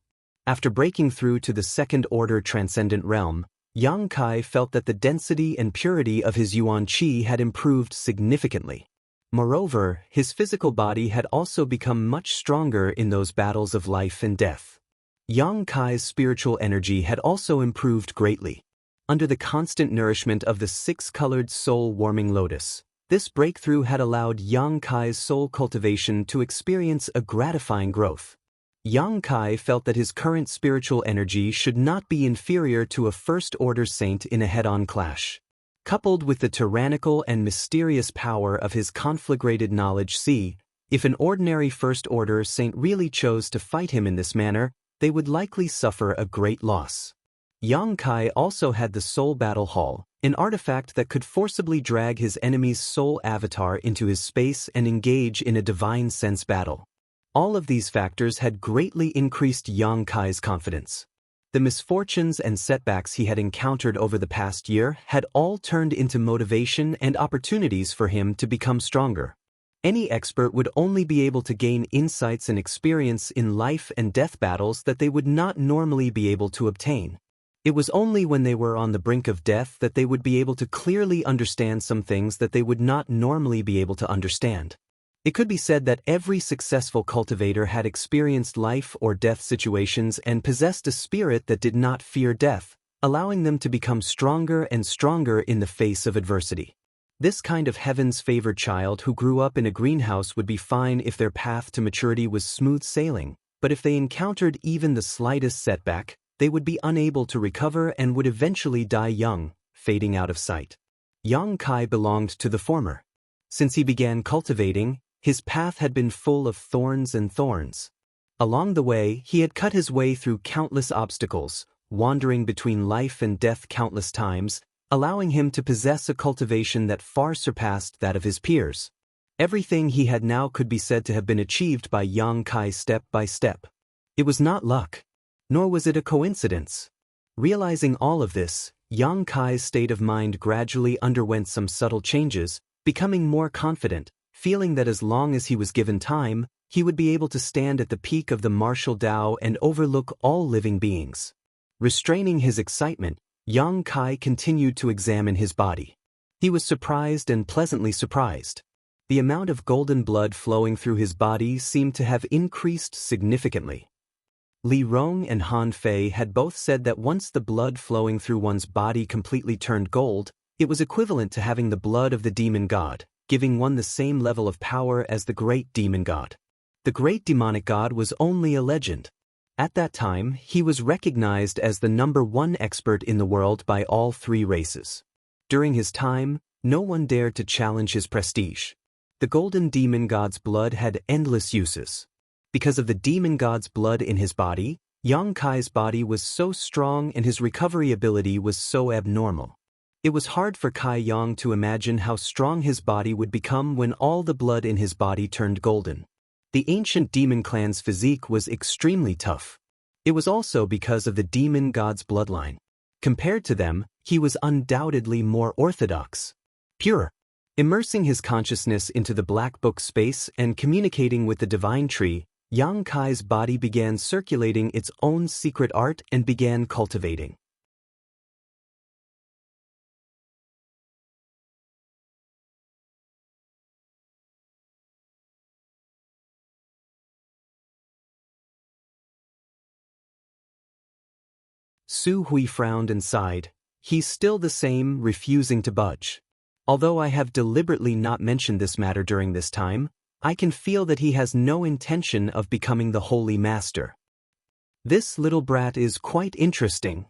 After breaking through to the second-order transcendent realm, Yang Kai felt that the density and purity of his yuan qi had improved significantly. Moreover, his physical body had also become much stronger in those battles of life and death. Yang Kai's spiritual energy had also improved greatly. Under the constant nourishment of the 6-colored soul-warming lotus, this breakthrough had allowed Yang Kai's soul cultivation to experience a gratifying growth. Yang Kai felt that his current spiritual energy should not be inferior to a first-order saint in a head-on clash. Coupled with the tyrannical and mysterious power of his conflagrated knowledge, if an ordinary first-order saint really chose to fight him in this manner, they would likely suffer a great loss. Yang Kai also had the Soul Battle Hall, an artifact that could forcibly drag his enemy's soul avatar into his space and engage in a divine sense battle. All of these factors had greatly increased Yang Kai's confidence. The misfortunes and setbacks he had encountered over the past year had all turned into motivation and opportunities for him to become stronger. Any expert would only be able to gain insights and experience in life and death battles that they would not normally be able to obtain. It was only when they were on the brink of death that they would be able to clearly understand some things that they would not normally be able to understand. It could be said that every successful cultivator had experienced life or death situations and possessed a spirit that did not fear death, allowing them to become stronger and stronger in the face of adversity. This kind of heaven's favored child who grew up in a greenhouse would be fine if their path to maturity was smooth sailing, but if they encountered even the slightest setback, they would be unable to recover and would eventually die young, fading out of sight. Yang Kai belonged to the former. Since he began cultivating, his path had been full of thorns and thorns. Along the way, he had cut his way through countless obstacles, wandering between life and death countless times, allowing him to possess a cultivation that far surpassed that of his peers. Everything he had now could be said to have been achieved by Yang Kai step by step. It was not luck, nor was it a coincidence. Realizing all of this, Yang Kai's state of mind gradually underwent some subtle changes, becoming more confident, feeling that as long as he was given time, he would be able to stand at the peak of the martial Tao and overlook all living beings. Restraining his excitement, Yang Kai continued to examine his body. He was surprised and pleasantly surprised. The amount of golden blood flowing through his body seemed to have increased significantly. Li Rong and Han Fei had both said that once the blood flowing through one's body completely turned gold, it was equivalent to having the blood of the demon god, giving one the same level of power as the great demon god. The great demonic god was only a legend. At that time, he was recognized as the #1 expert in the world by all three races. During his time, no one dared to challenge his prestige. The golden demon god's blood had endless uses. Because of the demon god's blood in his body, Yang Kai's body was so strong and his recovery ability was so abnormal. It was hard for Kai Yang to imagine how strong his body would become when all the blood in his body turned golden. The ancient demon clan's physique was extremely tough. It was also because of the demon god's bloodline. Compared to them, he was undoubtedly more orthodox. Pure. Immersing his consciousness into the black book space and communicating with the divine tree, Yang Kai's body began circulating its own secret art and began cultivating. Su Hui frowned and sighed. He's still the same, refusing to budge. Although I have deliberately not mentioned this matter during this time, I can feel that he has no intention of becoming the Holy Master. This little brat is quite interesting.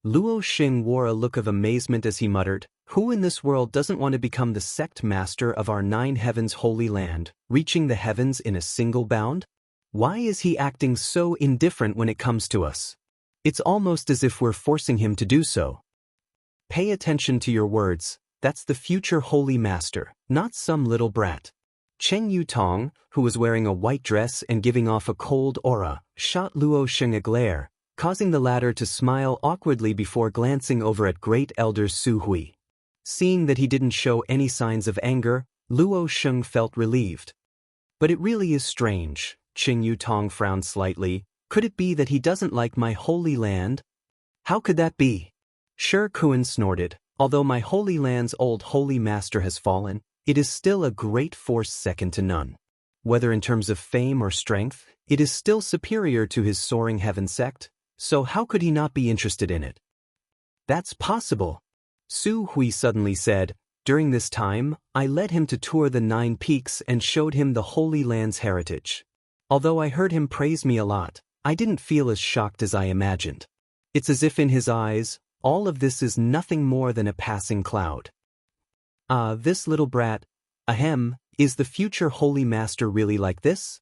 Luo Xing wore a look of amazement as he muttered, "Who in this world doesn't want to become the sect master of our 9 heavens holy land, reaching the heavens in a single bound? Why is he acting so indifferent when it comes to us? It's almost as if we're forcing him to do so." Pay attention to your words, that's the future holy master, not some little brat. Cheng Yutong, who was wearing a white dress and giving off a cold aura, shot Luo Sheng a glare, causing the latter to smile awkwardly before glancing over at Great Elder Su Hui. Seeing that he didn't show any signs of anger, Luo Sheng felt relieved. But it really is strange, Cheng Yutong frowned slightly. Could it be that he doesn't like my holy land? How could that be? Shi Kuan snorted, although my holy land's old holy master has fallen, it is still a great force second to none. Whether in terms of fame or strength, it is still superior to his soaring heaven sect, so how could he not be interested in it? That's possible. Su Hui suddenly said, during this time, I led him to tour the 9 peaks and showed him the Holy Land's heritage. Although I heard him praise me a lot, I didn't feel as shocked as I imagined. It's as if in his eyes, all of this is nothing more than a passing cloud. This little brat, ahem, is the future Holy Master really like this?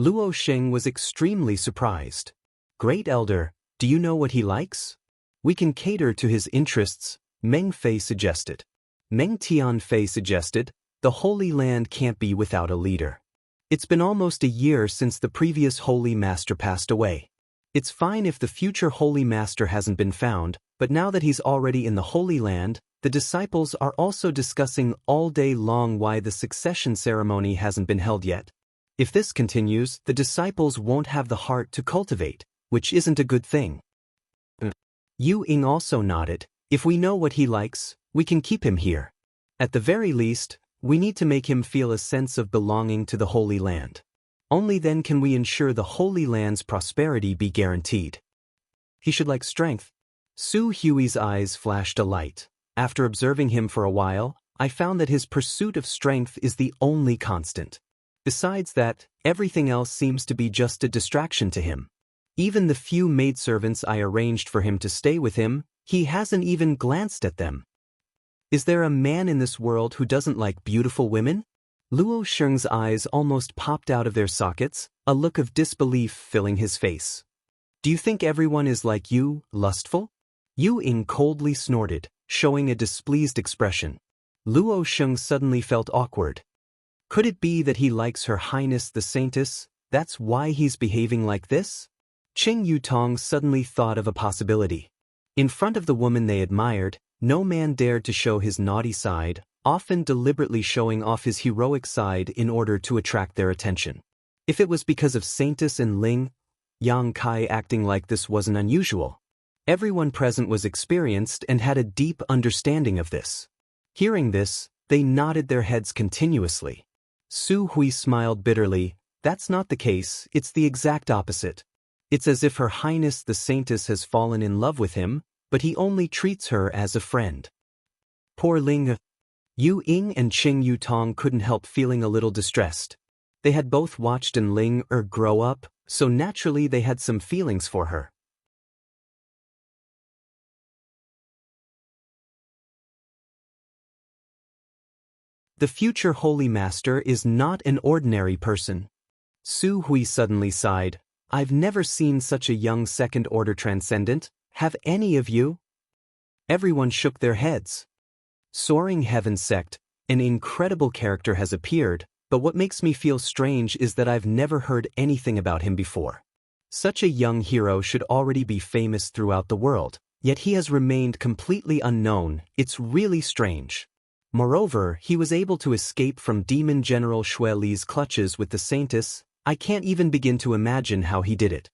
Luo Sheng was extremely surprised. Great Elder, do you know what he likes? We can cater to his interests, Meng Fei suggested. Meng Tianfei suggested, the Holy Land can't be without a leader. It's been almost a year since the previous Holy Master passed away. It's fine if the future Holy Master hasn't been found, but now that he's already in the Holy Land, the disciples are also discussing all day long why the succession ceremony hasn't been held yet. If this continues, the disciples won't have the heart to cultivate, which isn't a good thing. Yu Ying also nodded. If we know what he likes, we can keep him here. At the very least, we need to make him feel a sense of belonging to the Holy Land. Only then can we ensure the Holy Land's prosperity be guaranteed. He should like strength. Su Hui's eyes flashed a light. After observing him for a while, I found that his pursuit of strength is the only constant. Besides that, everything else seems to be just a distraction to him. Even the few maidservants I arranged for him to stay with him, he hasn't even glanced at them. Is there a man in this world who doesn't like beautiful women? Luo Sheng's eyes almost popped out of their sockets, a look of disbelief filling his face. Do you think everyone is like you, lustful? Yu Ying coldly snorted, showing a displeased expression. Luo Sheng suddenly felt awkward. Could it be that he likes Her Highness the Saintess? That's why he's behaving like this? Qing Yutong suddenly thought of a possibility. In front of the woman they admired, no man dared to show his naughty side, often deliberately showing off his heroic side in order to attract their attention. If it was because of Saintess and Ling, Yang Kai acting like this wasn't unusual. Everyone present was experienced and had a deep understanding of this. Hearing this, they nodded their heads continuously. Su Hui smiled bitterly. That's not the case, it's the exact opposite. It's as if Her Highness the Saintess has fallen in love with him, but he only treats her as a friend. Poor Ling. Yu Ying and Qing Yutong couldn't help feeling a little distressed. They had both watched Ling grow up, so naturally they had some feelings for her. The future Holy Master is not an ordinary person. Su Hui suddenly sighed. I've never seen such a young second-order transcendent. Have any of you? Everyone shook their heads. Soaring Heaven Sect, an incredible character has appeared, but what makes me feel strange is that I've never heard anything about him before. Such a young hero should already be famous throughout the world, yet he has remained completely unknown. It's really strange. Moreover, he was able to escape from Demon General Xue Li's clutches with the Saintess. I can't even begin to imagine how he did it.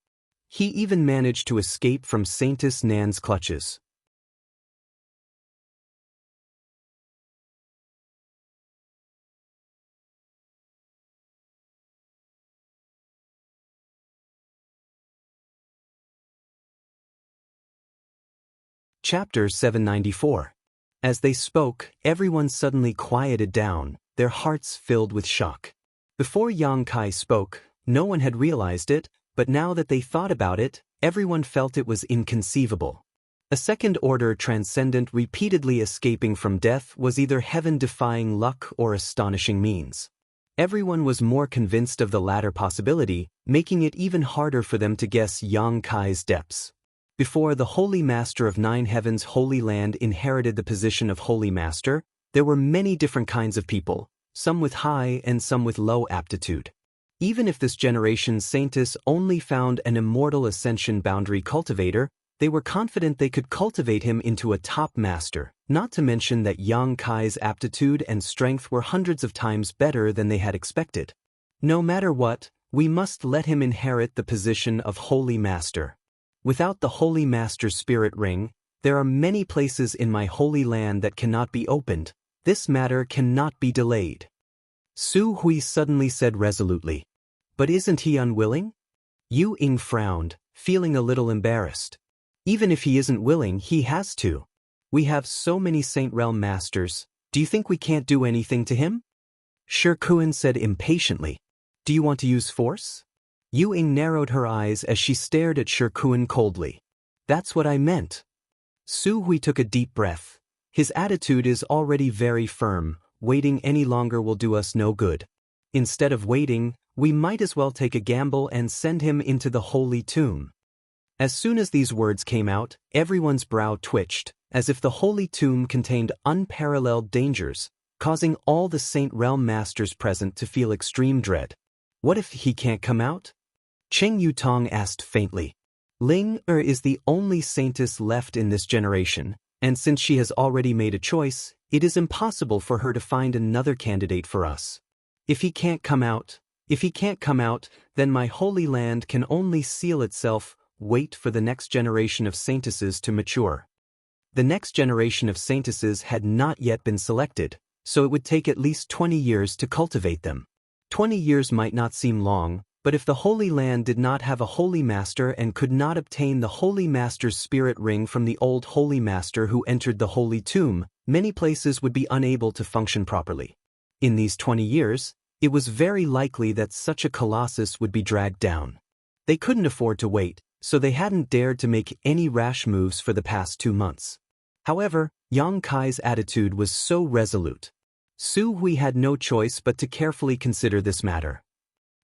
He even managed to escape from Saintess Nan's clutches. Chapter 794. As they spoke, everyone suddenly quieted down, their hearts filled with shock. Before Yang Kai spoke, no one had realized it, but now that they thought about it, everyone felt it was inconceivable. A second-order transcendent repeatedly escaping from death was either heaven-defying luck or astonishing means. Everyone was more convinced of the latter possibility, making it even harder for them to guess Yang Kai's depths. Before the Holy Master of Nine Heavens' Holy Land inherited the position of Holy Master, there were many different kinds of people, some with high and some with low aptitude. Even if this generation's Saintess only found an immortal ascension boundary cultivator, they were confident they could cultivate him into a top master, not to mention that Yang Kai's aptitude and strength were hundreds of times better than they had expected. No matter what, we must let him inherit the position of Holy Master. Without the Holy Master's spirit ring, there are many places in my holy land that cannot be opened. This matter cannot be delayed. Su Hui suddenly said resolutely. But isn't he unwilling? Yu Ying frowned, feeling a little embarrassed. Even if he isn't willing, he has to. We have so many Saint Realm Masters, do you think we can't do anything to him? Shi Kuan said impatiently. Do you want to use force? Yu Ying narrowed her eyes as she stared at Shi Kuan coldly. That's what I meant. Su Hui took a deep breath. His attitude is already very firm. Waiting any longer will do us no good. Instead of waiting, we might as well take a gamble and send him into the holy tomb. As soon as these words came out, everyone's brow twitched, as if the holy tomb contained unparalleled dangers, causing all the Saint Realm Masters present to feel extreme dread. What if he can't come out? Qing Yutong asked faintly. Ling is the only Saintess left in this generation, and since she has already made a choice, it is impossible for her to find another candidate for us. If he can't come out, then my holy land can only seal itself. Wait for the next generation of Saintesses to mature. The next generation of Saintesses had not yet been selected, so it would take at least 20 years to cultivate them. 20 years might not seem long, but if the Holy Land did not have a Holy Master and could not obtain the Holy Master's spirit ring from the old Holy Master who entered the Holy Tomb, many places would be unable to function properly. In these 20 years, it was very likely that such a colossus would be dragged down. They couldn't afford to wait, so they hadn't dared to make any rash moves for the past 2 months. However, Yang Kai's attitude was so resolute. Su Hui had no choice but to carefully consider this matter.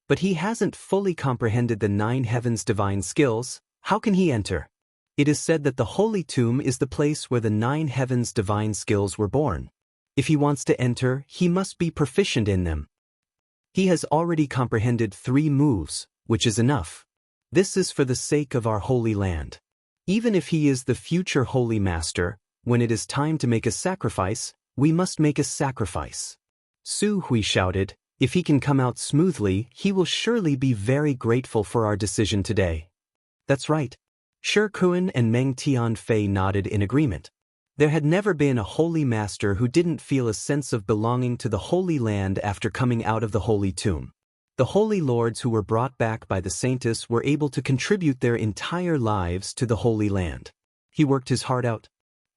But he hasn't fully comprehended the Nine Heavens' divine skills. How can he enter? It is said that the Holy Tomb is the place where the 9 heavens' divine skills were born. If he wants to enter, he must be proficient in them. He has already comprehended 3 moves, which is enough. This is for the sake of our holy land. Even if he is the future holy master, when it is time to make a sacrifice, we must make a sacrifice. Su Hui shouted, if he can come out smoothly, he will surely be very grateful for our decision today. That's right. Shi Kuan and Meng Tianfei nodded in agreement. There had never been a holy master who didn't feel a sense of belonging to the Holy Land after coming out of the Holy Tomb. The holy lords who were brought back by the saintess were able to contribute their entire lives to the Holy Land. He worked his heart out.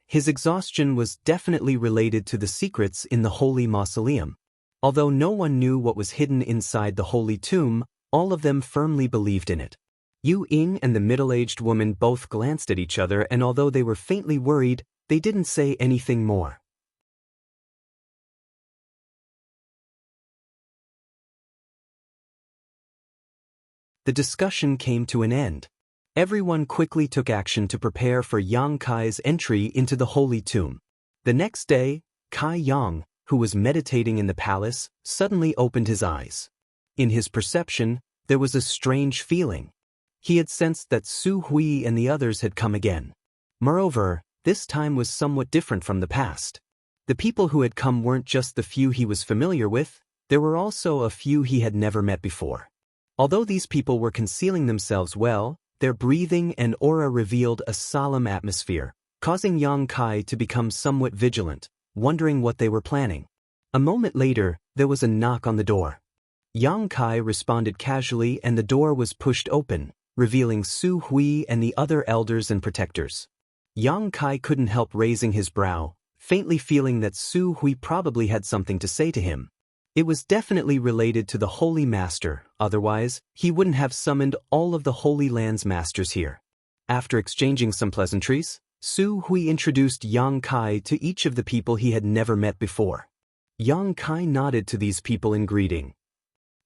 His exhaustion was definitely related to the secrets in the Holy Mausoleum. Although no one knew what was hidden inside the Holy Tomb, all of them firmly believed in it. Yu Ying and the middle-aged woman both glanced at each other, and although they were faintly worried, they didn't say anything more. The discussion came to an end. Everyone quickly took action to prepare for Yang Kai's entry into the Holy Tomb. The next day, Kai Yang, who was meditating in the palace, suddenly opened his eyes. In his perception, there was a strange feeling. He had sensed that Su Hui and the others had come again. Moreover, this time was somewhat different from the past. The people who had come weren't just the few he was familiar with, there were also a few he had never met before. Although these people were concealing themselves well, their breathing and aura revealed a solemn atmosphere, causing Yang Kai to become somewhat vigilant, wondering what they were planning. A moment later, there was a knock on the door. Yang Kai responded casually and the door was pushed open, revealing Su Hui and the other elders and protectors. Yang Kai couldn't help raising his brow, faintly feeling that Su Hui probably had something to say to him. It was definitely related to the Holy Master, otherwise, he wouldn't have summoned all of the Holy Land's masters here. After exchanging some pleasantries, Su Hui introduced Yang Kai to each of the people he had never met before. Yang Kai nodded to these people in greeting.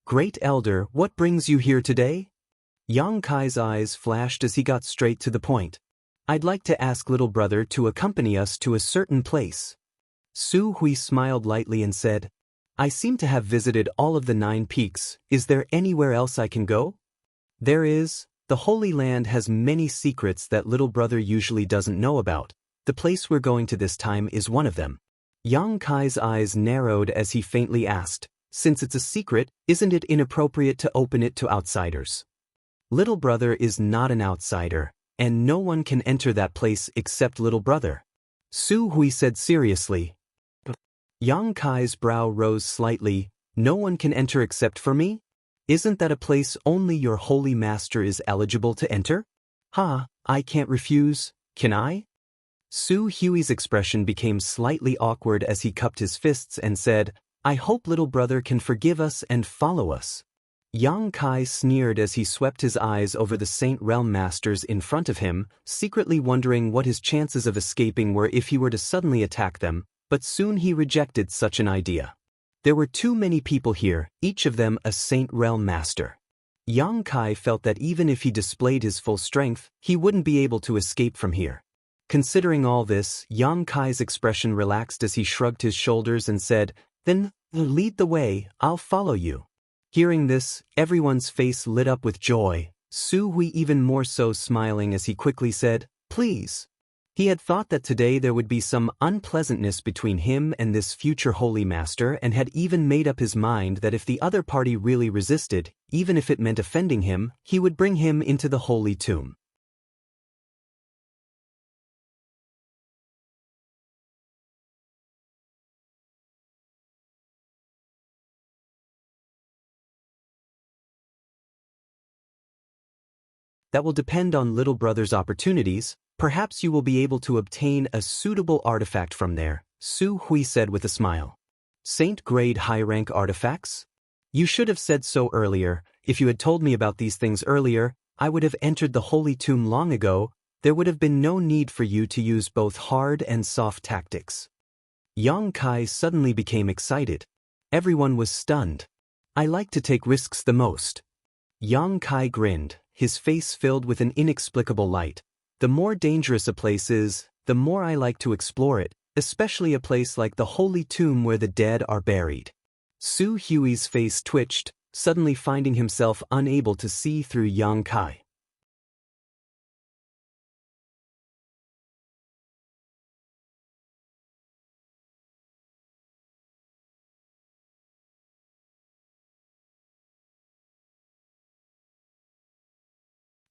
Great Elder, what brings you here today? Yang Kai's eyes flashed as he got straight to the point. I'd like to ask little brother to accompany us to a certain place. Su Hui smiled lightly and said, I seem to have visited all of the 9 peaks, is there anywhere else I can go? There is. The Holy Land has many secrets that little brother usually doesn't know about. The place we're going to this time is one of them. Yang Kai's eyes narrowed as he faintly asked, since it's a secret, isn't it inappropriate to open it to outsiders? Little brother is not an outsider, and no one can enter that place except little brother. Su Hui said seriously. Yang Kai's brow rose slightly, no one can enter except for me? Isn't that a place only your holy master is eligible to enter? I can't refuse, can I? Su Hui's expression became slightly awkward as he cupped his fists and said, I hope little brother can forgive us and follow us. Yang Kai sneered as he swept his eyes over the Saint Realm Masters in front of him, secretly wondering what his chances of escaping were if he were to suddenly attack them, but soon he rejected such an idea. There were too many people here, each of them a Saint Realm Master. Yang Kai felt that even if he displayed his full strength, he wouldn't be able to escape from here. Considering all this, Yang Kai's expression relaxed as he shrugged his shoulders and said, Then, lead the way, I'll follow you. Hearing this, everyone's face lit up with joy, Su Hui even more so smiling as he quickly said, Please. He had thought that today there would be some unpleasantness between him and this future holy master and had even made up his mind that if the other party really resisted, even if it meant offending him, he would bring him into the Holy Tomb. That will depend on little brother's opportunities. Perhaps you will be able to obtain a suitable artifact from there, Su Hui said with a smile. Saint-grade high-rank artifacts? You should have said so earlier. If you had told me about these things earlier, I would have entered the Holy Tomb long ago. There would have been no need for you to use both hard and soft tactics. Yang Kai suddenly became excited. Everyone was stunned. I like to take risks the most. Yang Kai grinned, his face filled with an inexplicable light. "The more dangerous a place is, the more I like to explore it, especially a place like the holy tomb where the dead are buried." Su Hui's face twitched, suddenly finding himself unable to see through Yang Kai.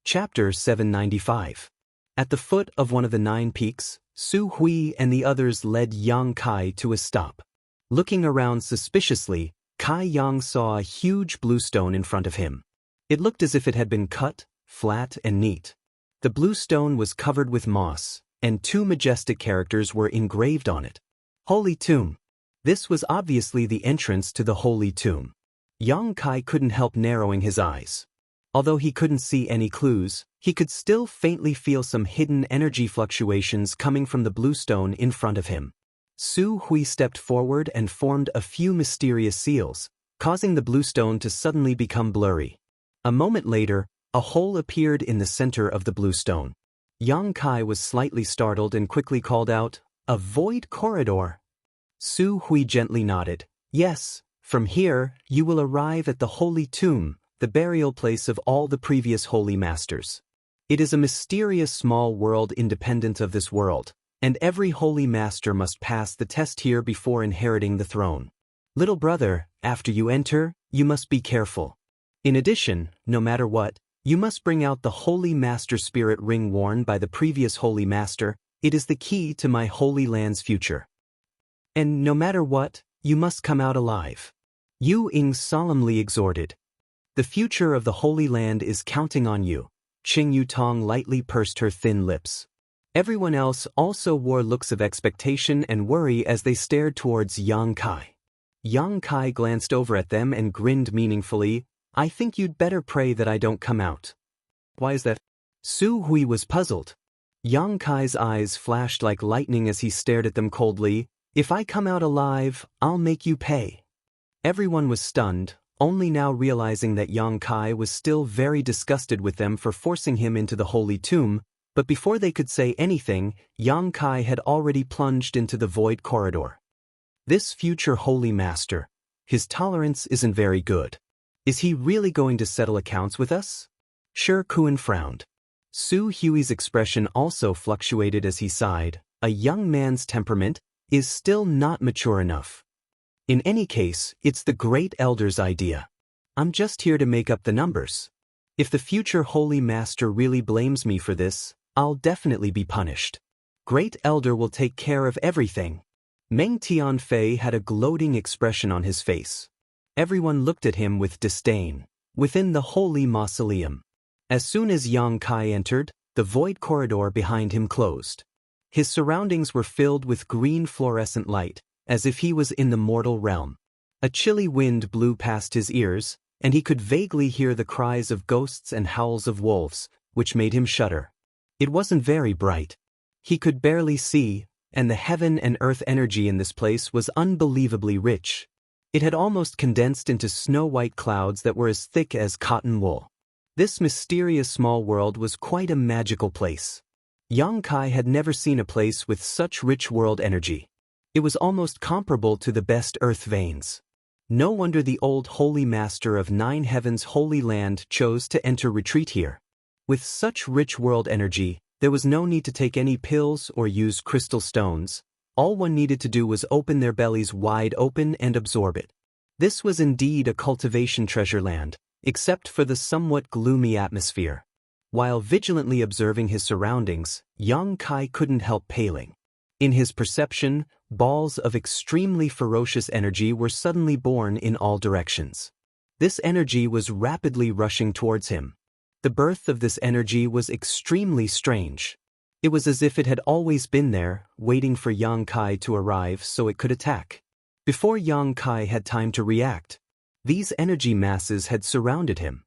Chapter 795. At the foot of one of the 9 peaks, Su Hui and the others led Yang Kai to a stop. Looking around suspiciously, Kai Yang saw a huge blue stone in front of him. It looked as if it had been cut, flat and neat. The blue stone was covered with moss, and 2 majestic characters were engraved on it. Holy Tomb. This was obviously the entrance to the Holy Tomb. Yang Kai couldn't help narrowing his eyes. Although he couldn't see any clues, he could still faintly feel some hidden energy fluctuations coming from the blue stone in front of him. Su Hui stepped forward and formed a few mysterious seals, causing the blue stone to suddenly become blurry. A moment later, a hole appeared in the center of the blue stone. Yang Kai was slightly startled and quickly called out, "A void corridor." Su Hui gently nodded. "Yes, from here, you will arrive at the Holy Tomb, the burial place of all the previous holy masters. It is a mysterious small world independent of this world, and every holy master must pass the test here before inheriting the throne. Little brother, after you enter, you must be careful. In addition, no matter what, you must bring out the Holy Master Spirit ring worn by the previous Holy Master. It is the key to my Holy Land's future. And no matter what, you must come out alive." Yu Ying solemnly exhorted. "The future of the Holy Land is counting on you." Qing Yutong lightly pursed her thin lips. Everyone else also wore looks of expectation and worry as they stared towards Yang Kai. Yang Kai glanced over at them and grinned meaningfully. "I think you'd better pray that I don't come out." "Why is that?" Su Hui was puzzled. Yang Kai's eyes flashed like lightning as he stared at them coldly. "If I come out alive, I'll make you pay." Everyone was stunned, only now realizing that Yang Kai was still very disgusted with them for forcing him into the Holy Tomb, but before they could say anything, Yang Kai had already plunged into the void corridor. This future Holy Master, his tolerance isn't very good. Is he really going to settle accounts with us? Shi Kuan frowned. Su Hui's expression also fluctuated as he sighed. A young man's temperament is still not mature enough. In any case, it's the Great Elder's idea. I'm just here to make up the numbers. If the future Holy Master really blames me for this, I'll definitely be punished. Great Elder will take care of everything. Meng Tianfei had a gloating expression on his face. Everyone looked at him with disdain. Within the Holy Mausoleum. As soon as Yang Kai entered, the void corridor behind him closed. His surroundings were filled with green fluorescent light, as if he was in the mortal realm. A chilly wind blew past his ears, and he could vaguely hear the cries of ghosts and howls of wolves, which made him shudder. It wasn't very bright. He could barely see, and the heaven and earth energy in this place was unbelievably rich. It had almost condensed into snow-white clouds that were as thick as cotton wool. This mysterious small world was quite a magical place. Yang Kai had never seen a place with such rich world energy. It was almost comparable to the best earth veins. No wonder the old Holy Master of 9 Heavens' Holy Land chose to enter retreat here. With such rich world energy, there was no need to take any pills or use crystal stones. All one needed to do was open their bellies wide open and absorb it. This was indeed a cultivation treasure land, except for the somewhat gloomy atmosphere. While vigilantly observing his surroundings, Yang Kai couldn't help paling. In his perception, balls of extremely ferocious energy were suddenly born in all directions. This energy was rapidly rushing towards him. The birth of this energy was extremely strange. It was as if it had always been there, waiting for Yang Kai to arrive so it could attack. Before Yang Kai had time to react, these energy masses had surrounded him.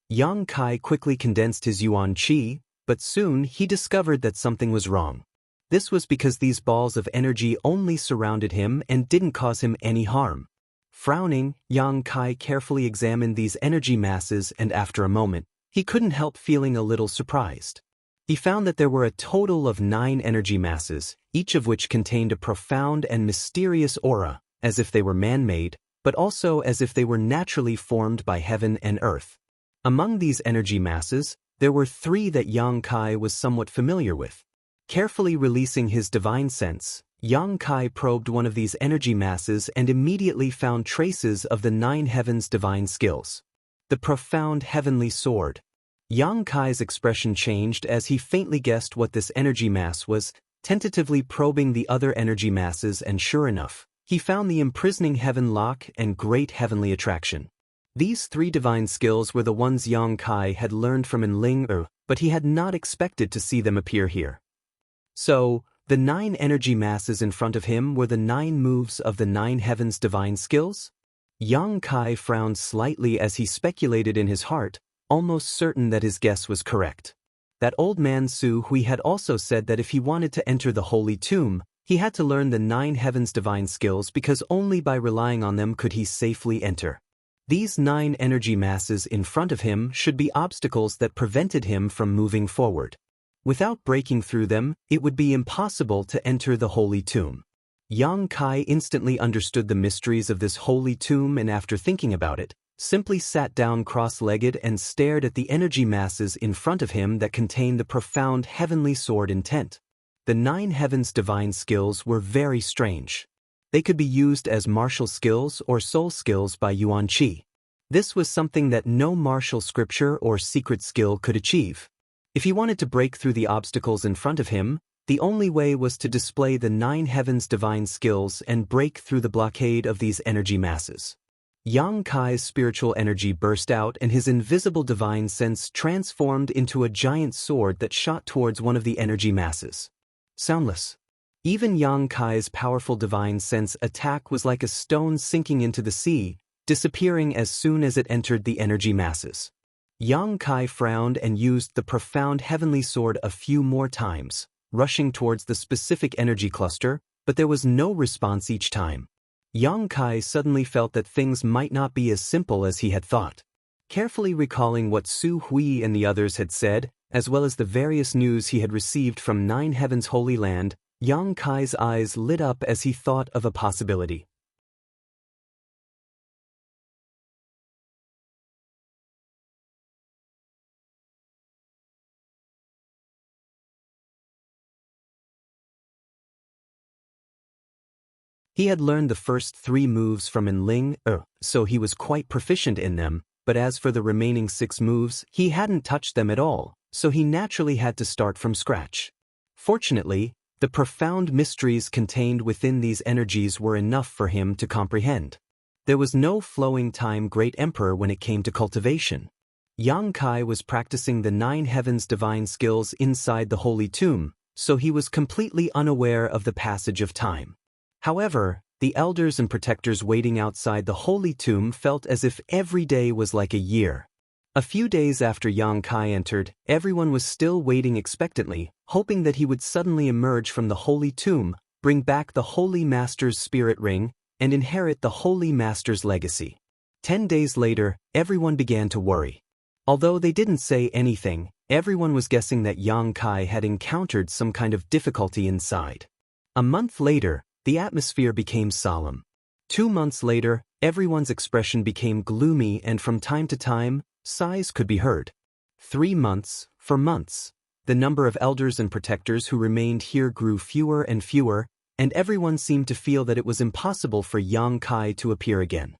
Yang Kai quickly condensed his yuan qi, but soon he discovered that something was wrong. This was because these balls of energy only surrounded him and didn't cause him any harm. Frowning, Yang Kai carefully examined these energy masses, and after a moment, he couldn't help feeling a little surprised. He found that there were a total of 9 energy masses, each of which contained a profound and mysterious aura, as if they were man-made, but also as if they were naturally formed by heaven and earth. Among these energy masses, there were 3 that Yang Kai was somewhat familiar with. Carefully releasing his divine sense, Yang Kai probed one of these energy masses and immediately found traces of the 9 heavens' divine skills. The profound heavenly sword. Yang Kai's expression changed as he faintly guessed what this energy mass was, tentatively probing the other energy masses, and sure enough, he found the imprisoning heaven lock and great heavenly attraction. These 3 divine skills were the ones Yang Kai had learned from Enling, but he had not expected to see them appear here. So, the 9 energy masses in front of him were the 9 moves of the 9 heavens' divine skills? Yang Kai frowned slightly as he speculated in his heart, almost certain that his guess was correct. That old man Su Hui had also said that if he wanted to enter the holy tomb, he had to learn the 9 heavens' divine skills because only by relying on them could he safely enter. These 9 energy masses in front of him should be obstacles that prevented him from moving forward. Without breaking through them, it would be impossible to enter the holy tomb. Yang Kai instantly understood the mysteries of this holy tomb, and after thinking about it, simply sat down cross-legged and stared at the energy masses in front of him that contained the profound heavenly sword intent. The 9 heavens' divine skills were very strange. They could be used as martial skills or soul skills by Yuan Qi. This was something that no martial scripture or secret skill could achieve. If he wanted to break through the obstacles in front of him, the only way was to display the 9 heavens' divine skills and break through the blockade of these energy masses. Yang Kai's spiritual energy burst out and his invisible divine sense transformed into a giant sword that shot towards one of the energy masses. Soundless. Even Yang Kai's powerful divine sense attack was like a stone sinking into the sea, disappearing as soon as it entered the energy masses. Yang Kai frowned and used the profound heavenly sword a few more times, rushing towards the specific energy cluster, but there was no response each time. Yang Kai suddenly felt that things might not be as simple as he had thought. Carefully recalling what Su Hui and the others had said, as well as the various news he had received from 9 Heavens' Holy Land, Yang Kai's eyes lit up as he thought of a possibility. He had learned the first 3 moves from Enling, so he was quite proficient in them, but as for the remaining 6 moves, he hadn't touched them at all, so he naturally had to start from scratch. Fortunately, the profound mysteries contained within these energies were enough for him to comprehend. There was no flowing time, Great Emperor, when it came to cultivation. Yang Kai was practicing the 9 heavens' divine skills inside the holy tomb, so he was completely unaware of the passage of time. However, the elders and protectors waiting outside the holy tomb felt as if every day was like a year. A few days after Yang Kai entered, everyone was still waiting expectantly, hoping that he would suddenly emerge from the holy tomb, bring back the Holy Master's spirit ring, and inherit the Holy Master's legacy. 10 days later, everyone began to worry. Although they didn't say anything, everyone was guessing that Yang Kai had encountered some kind of difficulty inside. A month later, the atmosphere became solemn. 2 months later, everyone's expression became gloomy, and from time to time, sighs could be heard. 3 months, for months, the number of elders and protectors who remained here grew fewer and fewer, and everyone seemed to feel that it was impossible for Yang Kai to appear again.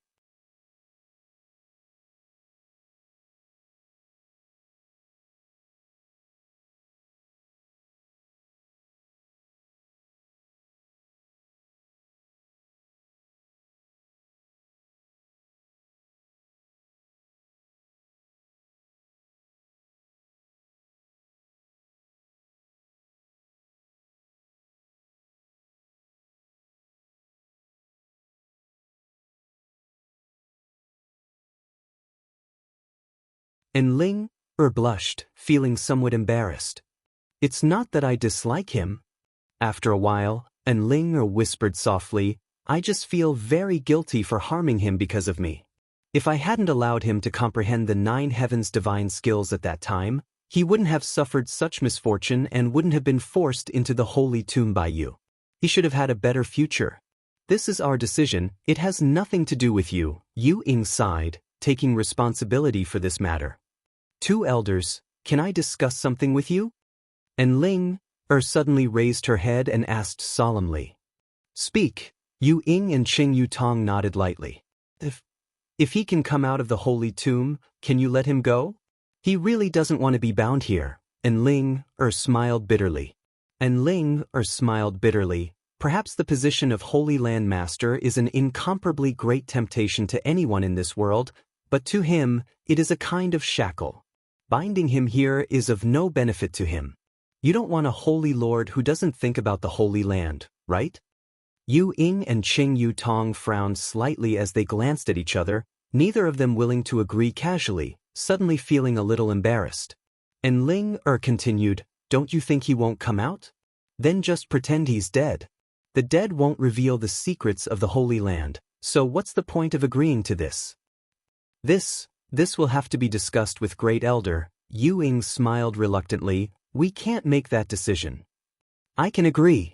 Enling blushed, feeling somewhat embarrassed. It's not that I dislike him. After a while, Enling whispered softly, I just feel very guilty for harming him because of me. If I hadn't allowed him to comprehend the 9 heavens' divine skills at that time, he wouldn't have suffered such misfortune and wouldn't have been forced into the holy tomb by you. He should have had a better future. This is our decision, it has nothing to do with you, Yu Ying sighed, taking responsibility for this matter. 2 elders, can I discuss something with you? Enling suddenly raised her head and asked solemnly. Speak. Yu Ying and Qing Yutong nodded lightly. If he can come out of the holy tomb, can you let him go? He really doesn't want to be bound here. Enling smiled bitterly. Perhaps the position of Holy Land Master is an incomparably great temptation to anyone in this world, but to him, it is a kind of shackle. Binding him here is of no benefit to him. You don't want a holy lord who doesn't think about the Holy Land, right? Yu Ying and Qing Yutong frowned slightly as they glanced at each other, neither of them willing to agree casually, suddenly feeling a little embarrassed. Enling continued, don't you think he won't come out? Then just pretend he's dead. The dead won't reveal the secrets of the Holy Land, so what's the point of agreeing to this? This will have to be discussed with Great Elder. Yu Ying smiled reluctantly, we can't make that decision. I can agree.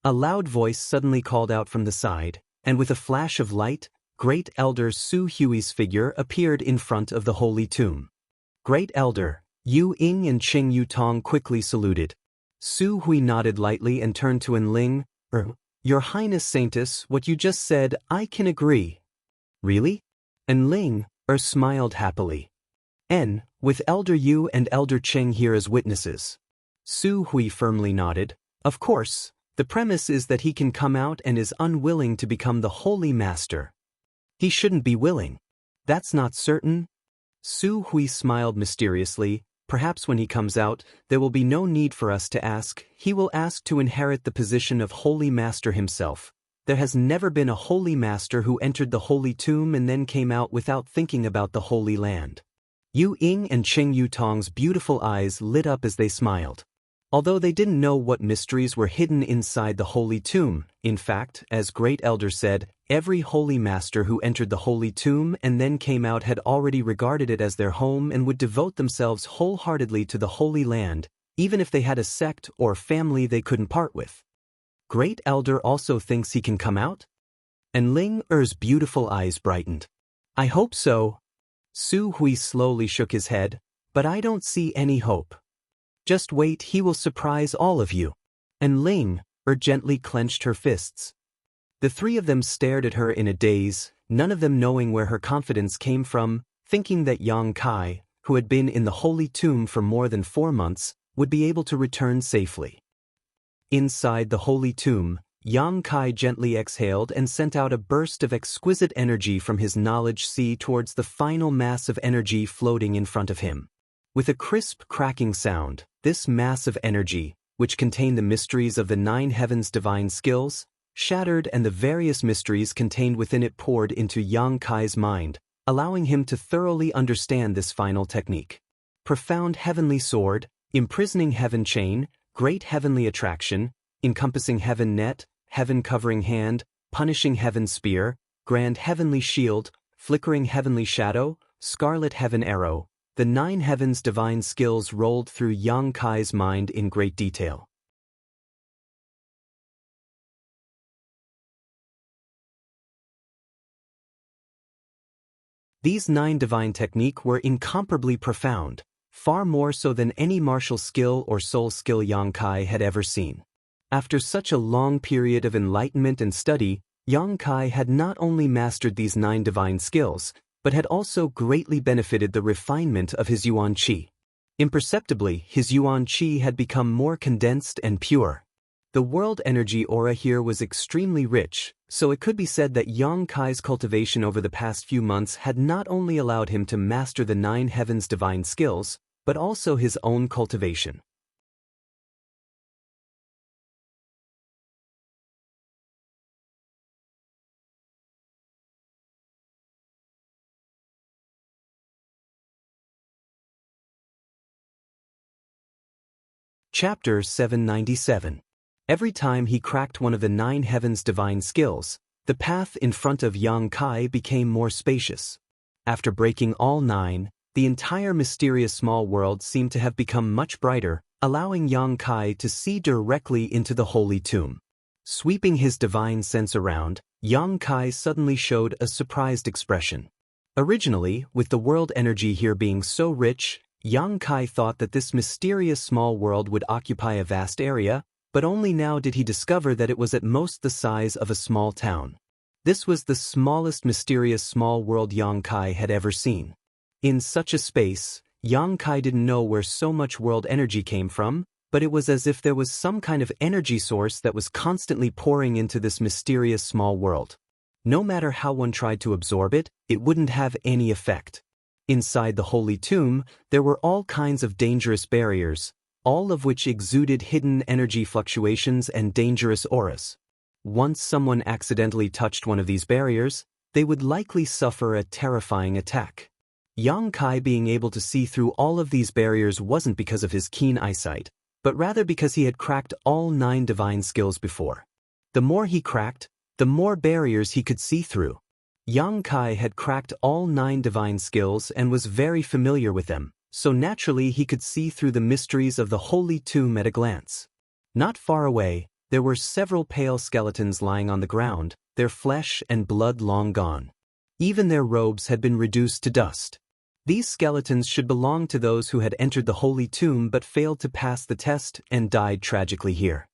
A loud voice suddenly called out from the side, and with a flash of light, Great Elder Su Hui's figure appeared in front of the holy tomb. Great Elder, Yu Ying and Qing Yutong quickly saluted. Su Hui nodded lightly and turned to Enling. Your Highness Saintess, what you just said, I can agree. Really? Enling smiled happily. With Elder Yu and Elder Qing here as witnesses. Su Hui firmly nodded. Of course. The premise is that he can come out and is unwilling to become the Holy Master. He shouldn't be willing. That's not certain. Su Hui smiled mysteriously. Perhaps when he comes out, there will be no need for us to ask. He will ask to inherit the position of Holy Master himself. There has never been a Holy Master who entered the Holy Tomb and then came out without thinking about the Holy Land. Yu Ying and Qing Yutong's beautiful eyes lit up as they smiled. Although they didn't know what mysteries were hidden inside the Holy Tomb, in fact, as Great Elder said, every Holy Master who entered the Holy Tomb and then came out had already regarded it as their home and would devote themselves wholeheartedly to the Holy Land, even if they had a sect or family they couldn't part with. Great Elder also thinks he can come out? Enling beautiful eyes brightened. I hope so. Su Hui slowly shook his head, but I don't see any hope. Just wait, he will surprise all of you. Enling gently clenched her fists. The 3 of them stared at her in a daze, none of them knowing where her confidence came from, thinking that Yang Kai, who had been in the Holy Tomb for more than 4 months, would be able to return safely. Inside the Holy Tomb, Yang Kai gently exhaled and sent out a burst of exquisite energy from his knowledge sea towards the final mass of energy floating in front of him. With a crisp cracking sound, this mass of energy, which contained the mysteries of the 9 heavens' divine skills, shattered and the various mysteries contained within it poured into Yang Kai's mind, allowing him to thoroughly understand this final technique. Profound heavenly sword, imprisoning heaven chain, great heavenly attraction, encompassing heaven net, heaven covering hand, punishing heaven spear, grand heavenly shield, flickering heavenly shadow, scarlet heaven arrow. The 9 heavens' divine skills rolled through Yang Kai's mind in great detail. These 9 divine techniques were incomparably profound, far more so than any martial skill or soul skill Yang Kai had ever seen. After such a long period of enlightenment and study, Yang Kai had not only mastered these 9 divine skills, but had also greatly benefited the refinement of his Yuan Qi. Imperceptibly, his Yuan Qi had become more condensed and pure. The world energy aura here was extremely rich, so it could be said that Yang Kai's cultivation over the past few months had not only allowed him to master the 9 heavens' divine skills, but also his own cultivation. Chapter 797. Every time he cracked one of the 9 heavens' divine skills, the path in front of Yang Kai became more spacious. After breaking all 9, the entire mysterious small world seemed to have become much brighter, allowing Yang Kai to see directly into the holy tomb. Sweeping his divine sense around, Yang Kai suddenly showed a surprised expression. Originally, with the world energy here being so rich, Yang Kai thought that this mysterious small world would occupy a vast area, but only now did he discover that it was at most the size of a small town. This was the smallest mysterious small world Yang Kai had ever seen. In such a space, Yang Kai didn't know where so much world energy came from, but it was as if there was some kind of energy source that was constantly pouring into this mysterious small world. No matter how one tried to absorb it, it wouldn't have any effect. Inside the holy tomb, there were all kinds of dangerous barriers, all of which exuded hidden energy fluctuations and dangerous auras. Once someone accidentally touched one of these barriers, they would likely suffer a terrifying attack. Yang Kai being able to see through all of these barriers wasn't because of his keen eyesight, but rather because he had cracked all 9 divine skills before. The more he cracked, the more barriers he could see through. Yang Kai had cracked all 9 divine skills and was very familiar with them, so naturally he could see through the mysteries of the holy tomb at a glance. Not far away, there were several pale skeletons lying on the ground, their flesh and blood long gone. Even their robes had been reduced to dust. These skeletons should belong to those who had entered the holy tomb but failed to pass the test and died tragically here.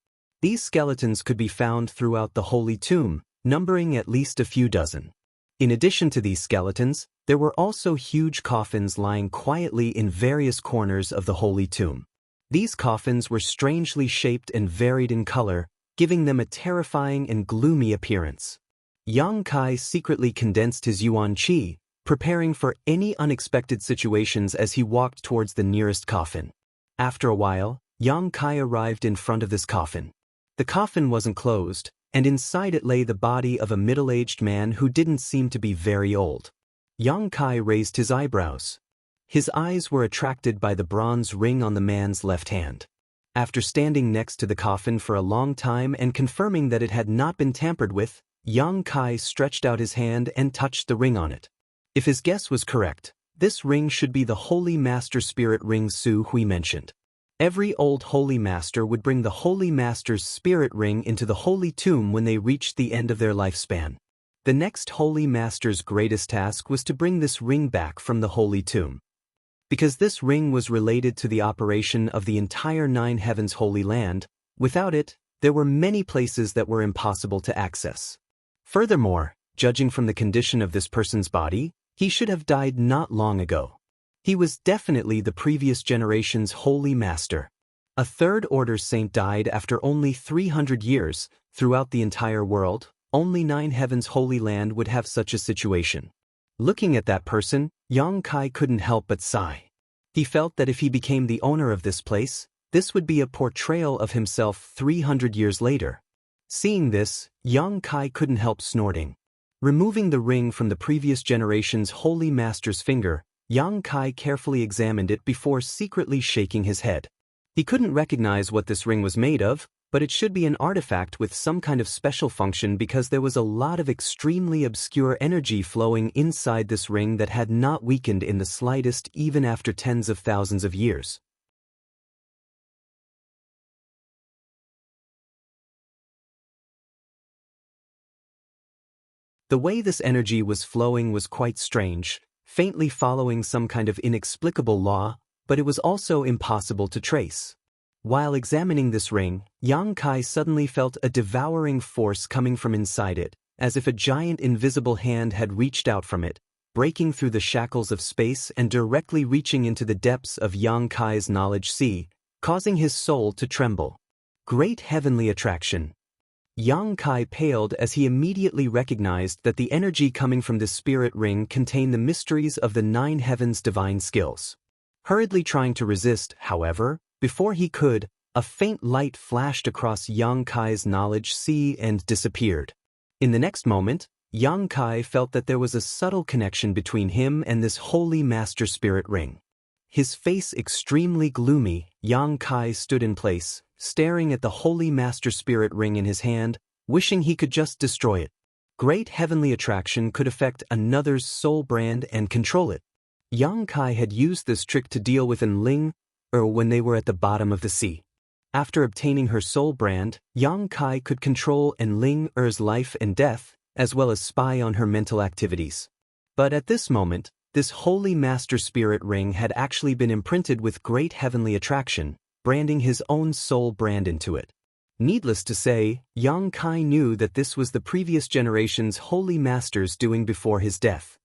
These skeletons could be found throughout the holy tomb, numbering at least a few dozen. In addition to these skeletons, there were also huge coffins lying quietly in various corners of the holy tomb. These coffins were strangely shaped and varied in color, giving them a terrifying and gloomy appearance. Yang Kai secretly condensed his yuan qi, preparing for any unexpected situations as he walked towards the nearest coffin. After a while, Yang Kai arrived in front of this coffin. The coffin wasn't closed, and inside it lay the body of a middle-aged man who didn't seem to be very old. Yang Kai raised his eyebrows. His eyes were attracted by the bronze ring on the man's left hand. After standing next to the coffin for a long time and confirming that it had not been tampered with, Yang Kai stretched out his hand and touched the ring on it. If his guess was correct, this ring should be the Holy Master Spirit Ring Su Hui mentioned. Every old Holy Master would bring the Holy Master's Spirit Ring into the Holy Tomb when they reached the end of their lifespan. The next Holy Master's greatest task was to bring this ring back from the Holy Tomb. Because this ring was related to the operation of the entire 9 heavens Holy Land, without it, there were many places that were impossible to access. Furthermore, judging from the condition of this person's body, he should have died not long ago. He was definitely the previous generation's Holy Master. A third order saint died after only 300 years. Throughout the entire world, only 9 heavens Holy Land would have such a situation. Looking at that person, Yang Kai couldn't help but sigh. He felt that if he became the owner of this place, this would be a portrayal of himself 300 years later. Seeing this, Yang Kai couldn't help snorting. Removing the ring from the previous generation's Holy Master's finger, Yang Kai carefully examined it before secretly shaking his head. He couldn't recognize what this ring was made of, but it should be an artifact with some kind of special function because there was a lot of extremely obscure energy flowing inside this ring that had not weakened in the slightest even after tens of thousands of years. The way this energy was flowing was quite strange, faintly following some kind of inexplicable law, but it was also impossible to trace. While examining this ring, Yang Kai suddenly felt a devouring force coming from inside it, as if a giant invisible hand had reached out from it, breaking through the shackles of space and directly reaching into the depths of Yang Kai's knowledge sea, causing his soul to tremble. Great heavenly attraction. Yang Kai paled as he immediately recognized that the energy coming from this spirit ring contained the mysteries of the 9 heavens' divine skills. Hurriedly trying to resist, however, before he could, a faint light flashed across Yang Kai's knowledge sea and disappeared. In the next moment, Yang Kai felt that there was a subtle connection between him and this Holy Master Spirit Ring. His face extremely gloomy, Yang Kai stood in place, staring at the Holy Master Spirit Ring in his hand, wishing he could just destroy it. Great heavenly attraction could affect another's soul brand and control it. Yang Kai had used this trick to deal with Enling when they were at the bottom of the sea. After obtaining her soul brand, Yang Kai could control Enling life and death, as well as spy on her mental activities. But at this moment, this Holy Master Spirit Ring had actually been imprinted with great heavenly attraction, branding his own soul brand into it. Needless to say, Yang Kai knew that this was the previous generation's Holy Master's doing before his death.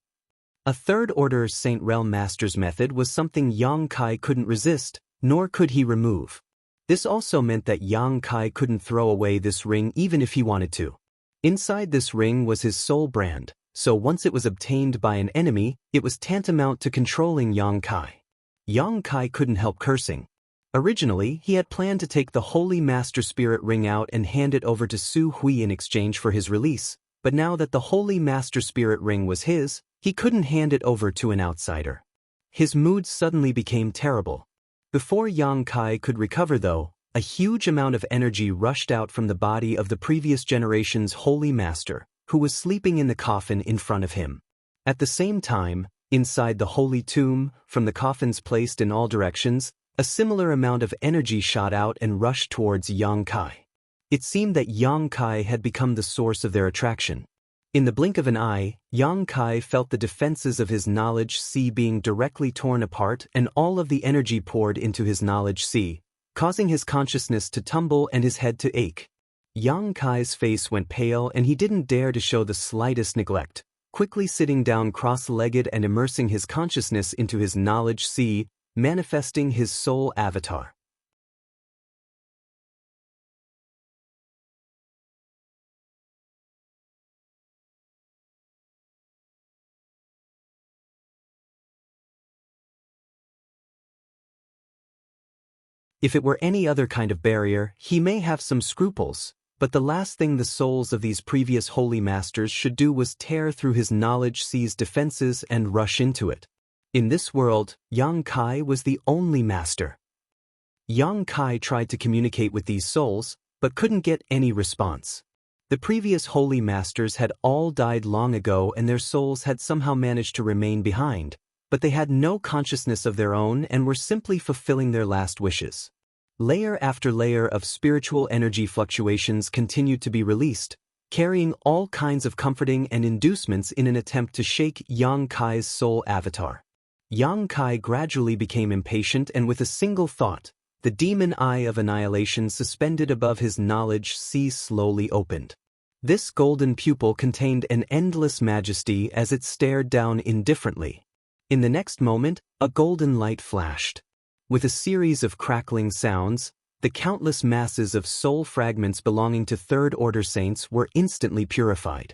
A third-order Saint Realm Master's method was something Yang Kai couldn't resist, nor could he remove. This also meant that Yang Kai couldn't throw away this ring even if he wanted to. Inside this ring was his soul brand, so once it was obtained by an enemy, it was tantamount to controlling Yang Kai. Yang Kai couldn't help cursing. Originally, he had planned to take the Holy Master Spirit Ring out and hand it over to Su Hui in exchange for his release, but now that the Holy Master Spirit Ring was his, he couldn't hand it over to an outsider. His mood suddenly became terrible. Before Yang Kai could recover though, a huge amount of energy rushed out from the body of the previous generation's Holy Master, who was sleeping in the coffin in front of him. At the same time, inside the Holy Tomb, from the coffins placed in all directions, a similar amount of energy shot out and rushed towards Yang Kai. It seemed that Yang Kai had become the source of their attraction. In the blink of an eye, Yang Kai felt the defenses of his knowledge sea being directly torn apart and all of the energy poured into his knowledge sea, causing his consciousness to tumble and his head to ache. Yang Kai's face went pale and he didn't dare to show the slightest neglect, quickly sitting down cross-legged and immersing his consciousness into his knowledge sea, manifesting his soul avatar. If it were any other kind of barrier, he may have some scruples, but the last thing the souls of these previous holy masters should do was tear through his knowledge sea's defenses and rush into it. In this world, Yang Kai was the only master. Yang Kai tried to communicate with these souls, but couldn't get any response. The previous holy masters had all died long ago and their souls had somehow managed to remain behind, but they had no consciousness of their own and were simply fulfilling their last wishes. Layer after layer of spiritual energy fluctuations continued to be released, carrying all kinds of comforting and inducements in an attempt to shake Yang Kai's soul avatar. Yang Kai gradually became impatient and with a single thought, the demon eye of annihilation suspended above his knowledge sea slowly opened. This golden pupil contained an endless majesty as it stared down indifferently. In the next moment, a golden light flashed. With a series of crackling sounds, the countless masses of soul fragments belonging to third-order saints were instantly purified.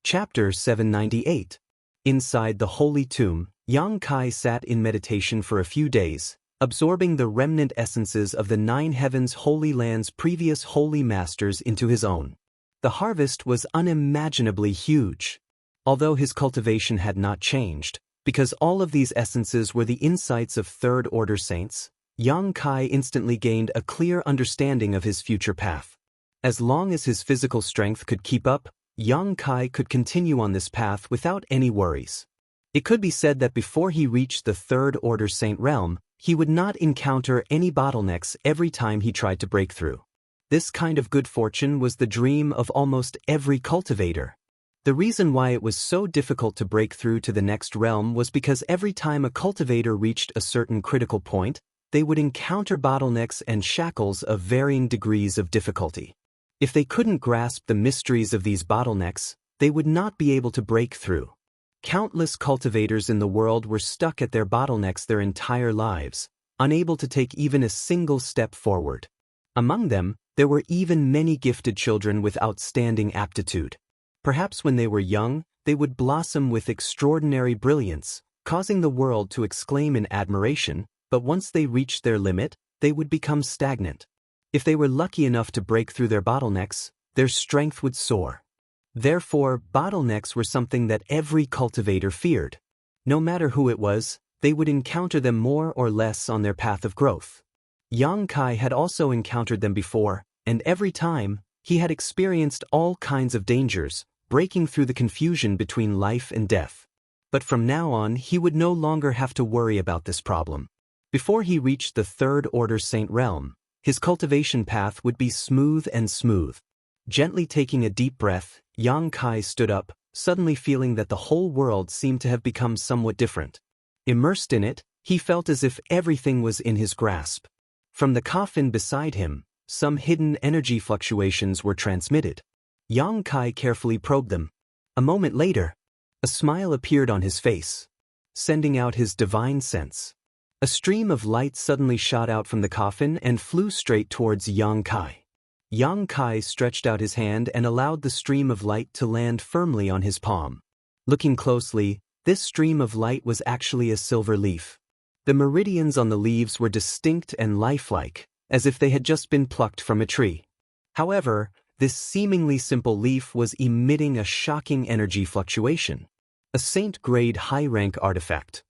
Chapter 798. Inside the Holy Tomb, Yang Kai sat in meditation for a few days, absorbing the remnant essences of the 9 heavens Holy Land's previous holy masters into his own. The harvest was unimaginably huge. Although his cultivation had not changed, because all of these essences were the insights of third-order saints, Yang Kai instantly gained a clear understanding of his future path. As long as his physical strength could keep up, Yang Kai could continue on this path without any worries. It could be said that before he reached the third-order saint realm, he would not encounter any bottlenecks every time he tried to break through. This kind of good fortune was the dream of almost every cultivator. The reason why it was so difficult to break through to the next realm was because every time a cultivator reached a certain critical point, they would encounter bottlenecks and shackles of varying degrees of difficulty. If they couldn't grasp the mysteries of these bottlenecks, they would not be able to break through. Countless cultivators in the world were stuck at their bottlenecks their entire lives, unable to take even a single step forward. Among them, there were even many gifted children with outstanding aptitude. Perhaps when they were young, they would blossom with extraordinary brilliance, causing the world to exclaim in admiration, but once they reached their limit, they would become stagnant. If they were lucky enough to break through their bottlenecks, their strength would soar. Therefore, bottlenecks were something that every cultivator feared. No matter who it was, they would encounter them more or less on their path of growth. Yang Kai had also encountered them before, and every time, he had experienced all kinds of dangers, breaking through the confusion between life and death. But from now on, he would no longer have to worry about this problem. Before he reached the Third Order Saint Realm, his cultivation path would be smooth and smooth. Gently taking a deep breath, Yang Kai stood up, suddenly feeling that the whole world seemed to have become somewhat different. Immersed in it, he felt as if everything was in his grasp. From the coffin beside him, some hidden energy fluctuations were transmitted. Yang Kai carefully probed them. A moment later, a smile appeared on his face, sending out his divine sense. A stream of light suddenly shot out from the coffin and flew straight towards Yang Kai. Yang Kai stretched out his hand and allowed the stream of light to land firmly on his palm. Looking closely, this stream of light was actually a silver leaf. The meridians on the leaves were distinct and lifelike, as if they had just been plucked from a tree. However, this seemingly simple leaf was emitting a shocking energy fluctuation. A saint-grade high-rank artifact.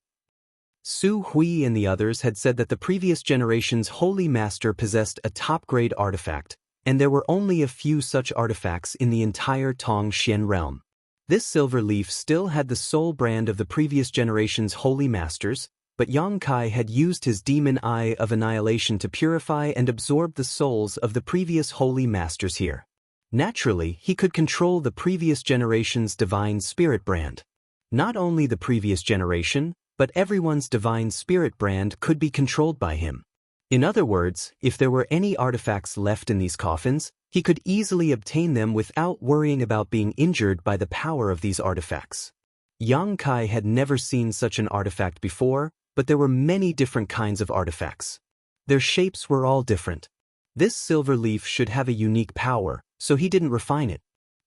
Su Hui and the others had said that the previous generation's holy master possessed a top-grade artifact, and there were only a few such artifacts in the entire Tongxian realm. This silver leaf still had the sole brand of the previous generation's holy masters, but Yang Kai had used his demon eye of annihilation to purify and absorb the souls of the previous holy masters here. Naturally, he could control the previous generation's divine spirit brand. Not only the previous generation, but everyone's divine spirit brand could be controlled by him. In other words, if there were any artifacts left in these coffins, he could easily obtain them without worrying about being injured by the power of these artifacts. Yang Kai had never seen such an artifact before, but there were many different kinds of artifacts. Their shapes were all different. This silver leaf should have a unique power, so he didn't refine it.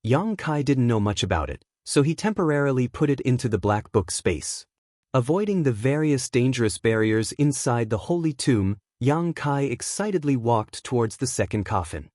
Yang Kai didn't know much about it, so he temporarily put it into the black book space. Avoiding the various dangerous barriers inside the holy tomb, Yang Kai excitedly walked towards the second coffin.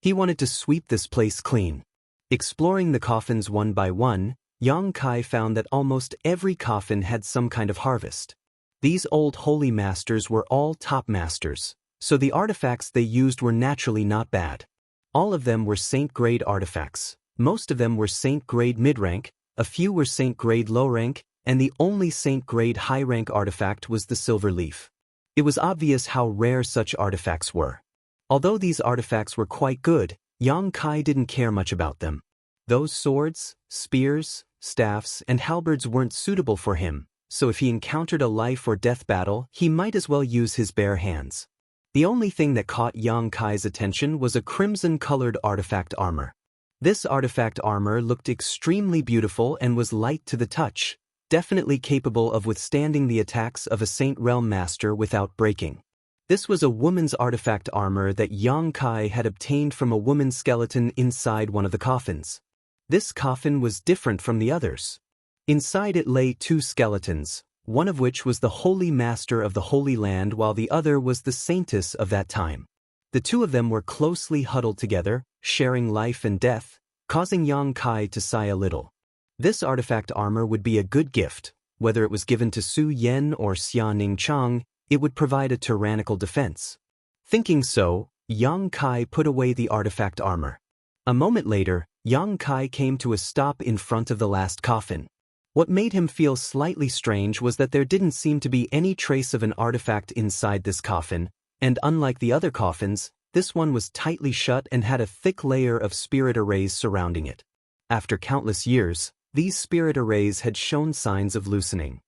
He wanted to sweep this place clean. Exploring the coffins one by one, Yang Kai found that almost every coffin had some kind of harvest. These old holy masters were all top masters, so the artifacts they used were naturally not bad. All of them were saint-grade artifacts, most of them were saint-grade mid-rank, a few were saint-grade low-rank, and the only saint-grade high-rank artifact was the silver leaf. It was obvious how rare such artifacts were. Although these artifacts were quite good, Yang Kai didn't care much about them. Those swords, spears, staffs, and halberds weren't suitable for him, so if he encountered a life or death battle, he might as well use his bare hands. The only thing that caught Yang Kai's attention was a crimson-colored artifact armor. This artifact armor looked extremely beautiful and was light to the touch, definitely capable of withstanding the attacks of a Saint Realm Master without breaking. This was a woman's artifact armor that Yang Kai had obtained from a woman's skeleton inside one of the coffins. This coffin was different from the others. Inside it lay two skeletons, one of which was the Holy Master of the Holy Land while the other was the Saintess of that time. The two of them were closely huddled together, sharing life and death, causing Yang Kai to sigh a little. This artifact armor would be a good gift. Whether it was given to Su Yen or Xia Ningchang, it would provide a tyrannical defense. Thinking so, Yang Kai put away the artifact armor. A moment later, Yang Kai came to a stop in front of the last coffin. What made him feel slightly strange was that there didn't seem to be any trace of an artifact inside this coffin, and unlike the other coffins, this one was tightly shut and had a thick layer of spirit arrays surrounding it. After countless years, these spirit arrays had shown signs of loosening.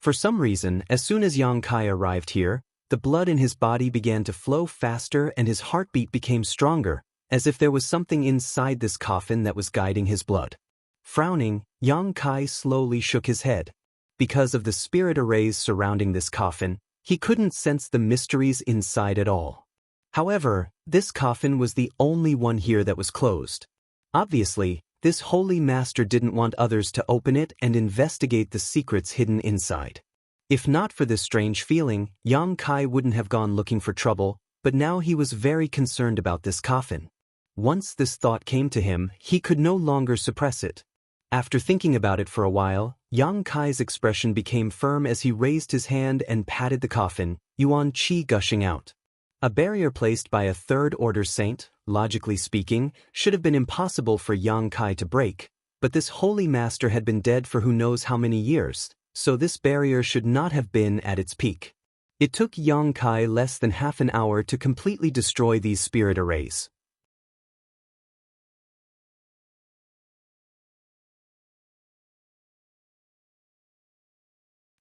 For some reason, as soon as Yang Kai arrived here, the blood in his body began to flow faster and his heartbeat became stronger, as if there was something inside this coffin that was guiding his blood. Frowning, Yang Kai slowly shook his head. Because of the spirit arrays surrounding this coffin, he couldn't sense the mysteries inside at all. However, this coffin was the only one here that was closed. Obviously, This holy master didn't want others to open it and investigate the secrets hidden inside. If not for this strange feeling, Yang Kai wouldn't have gone looking for trouble, but now he was very concerned about this coffin. Once this thought came to him, he could no longer suppress it. After thinking about it for a while, Yang Kai's expression became firm as he raised his hand and patted the coffin, yuan qi gushing out. A barrier placed by a third-order saint, logically speaking, should have been impossible for Yang Kai to break, but this holy master had been dead for who knows how many years, so this barrier should not have been at its peak. It took Yang Kai less than half an hour to completely destroy these spirit arrays.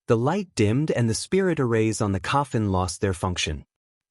The light dimmed and the spirit arrays on the coffin lost their function.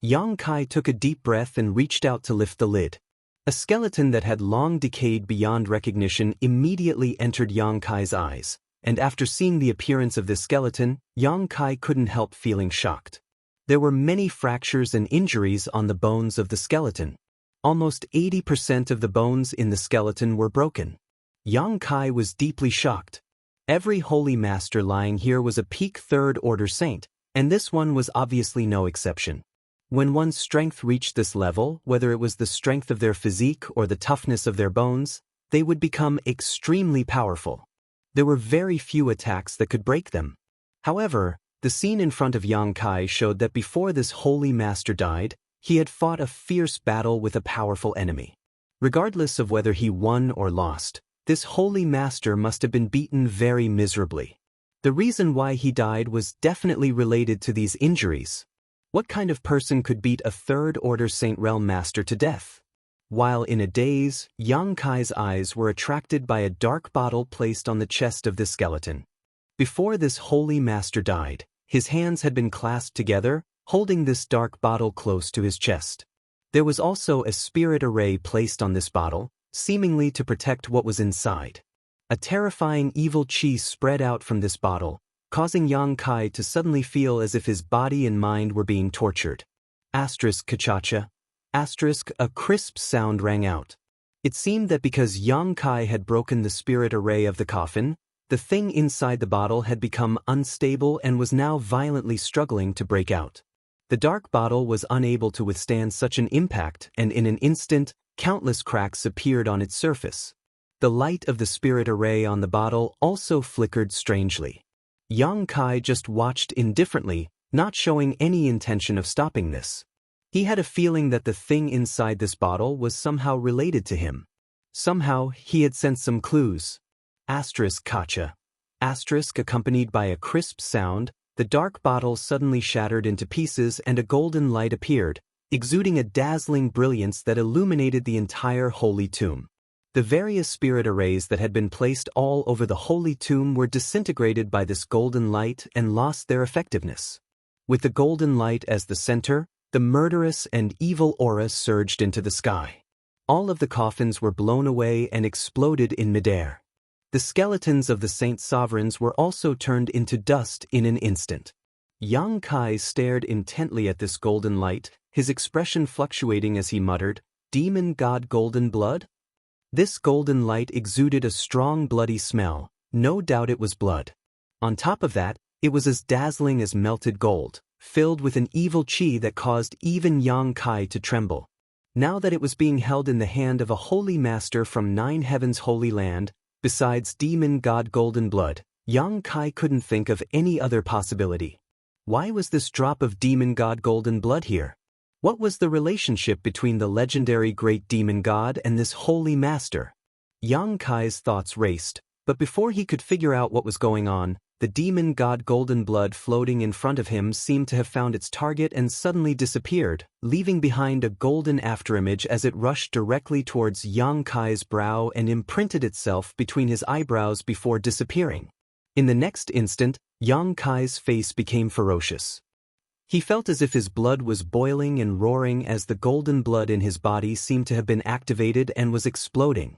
Yang Kai took a deep breath and reached out to lift the lid. A skeleton that had long decayed beyond recognition immediately entered Yang Kai's eyes, and after seeing the appearance of this skeleton, Yang Kai couldn't help feeling shocked. There were many fractures and injuries on the bones of the skeleton. Almost 80% of the bones in the skeleton were broken. Yang Kai was deeply shocked. Every holy master lying here was a peak third-order saint, and this one was obviously no exception. When one's strength reached this level, whether it was the strength of their physique or the toughness of their bones, they would become extremely powerful. There were very few attacks that could break them. However, the scene in front of Yang Kai showed that before this holy master died, he had fought a fierce battle with a powerful enemy. Regardless of whether he won or lost, this holy master must have been beaten very miserably. The reason why he died was definitely related to these injuries. What kind of person could beat a third-order Saint Realm master to death? While in a daze, Yang Kai's eyes were attracted by a dark bottle placed on the chest of the skeleton. Before this holy master died, his hands had been clasped together, holding this dark bottle close to his chest. There was also a spirit array placed on this bottle, seemingly to protect what was inside. A terrifying evil qi spread out from this bottle, causing Yang Kai to suddenly feel as if his body and mind were being tortured. Asterisk kachacha. Asterisk, a crisp sound rang out. It seemed that because Yang Kai had broken the spirit array of the coffin, the thing inside the bottle had become unstable and was now violently struggling to break out. The dark bottle was unable to withstand such an impact, and in an instant, countless cracks appeared on its surface. The light of the spirit array on the bottle also flickered strangely. Yang Kai just watched indifferently, not showing any intention of stopping this. He had a feeling that the thing inside this bottle was somehow related to him. Somehow, he had sensed some clues. Asterisk kacha. Asterisk accompanied by a crisp sound, the dark bottle suddenly shattered into pieces and a golden light appeared, exuding a dazzling brilliance that illuminated the entire holy tomb. The various spirit arrays that had been placed all over the holy tomb were disintegrated by this golden light and lost their effectiveness. With the golden light as the center, the murderous and evil aura surged into the sky. All of the coffins were blown away and exploded in midair. The skeletons of the saint sovereigns were also turned into dust in an instant. Yang Kai stared intently at this golden light, his expression fluctuating as he muttered, "Demon god golden blood?" This golden light exuded a strong bloody smell, no doubt it was blood. On top of that, it was as dazzling as melted gold, filled with an evil qi that caused even Yang Kai to tremble. Now that it was being held in the hand of a holy master from Nine Heavens' holy land, besides demon god golden blood, Yang Kai couldn't think of any other possibility. Why was this drop of demon god golden blood here? What was the relationship between the legendary great demon god and this holy master? Yang Kai's thoughts raced, but before he could figure out what was going on, the demon god golden blood floating in front of him seemed to have found its target and suddenly disappeared, leaving behind a golden afterimage as it rushed directly towards Yang Kai's brow and imprinted itself between his eyebrows before disappearing. In the next instant, Yang Kai's face became ferocious. He felt as if his blood was boiling and roaring as the golden blood in his body seemed to have been activated and was exploding.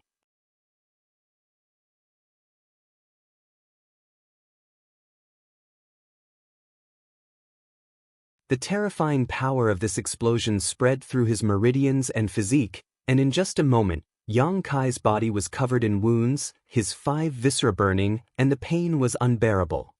The terrifying power of this explosion spread through his meridians and physique, and in just a moment, Xianxia's body was covered in wounds, his 5 viscera burning, and the pain was unbearable.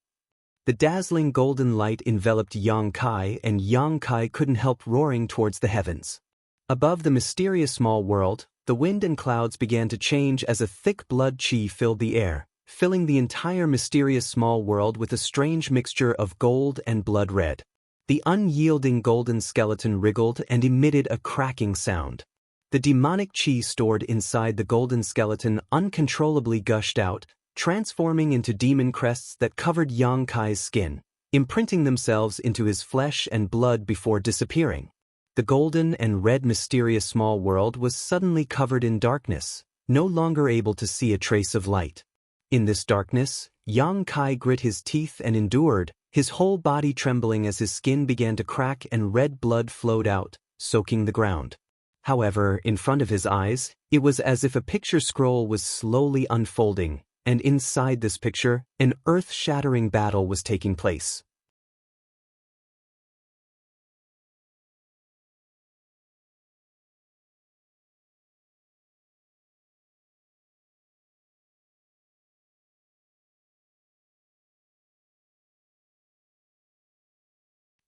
The dazzling golden light enveloped Xianxia, and Xianxia couldn't help roaring towards the heavens. Above the mysterious small world, the wind and clouds began to change as a thick blood qi filled the air, filling the entire mysterious small world with a strange mixture of gold and blood red. The unyielding golden skeleton wriggled and emitted a cracking sound. The demonic qi stored inside the golden skeleton uncontrollably gushed out, transforming into demon crests that covered Xianxia's skin, imprinting themselves into his flesh and blood before disappearing. The golden and red mysterious small world was suddenly covered in darkness, no longer able to see a trace of light. In this darkness, Xianxia grit his teeth and endured, his whole body trembling as his skin began to crack and red blood flowed out, soaking the ground. However, in front of his eyes, it was as if a picture scroll was slowly unfolding, and inside this picture, an earth-shattering battle was taking place.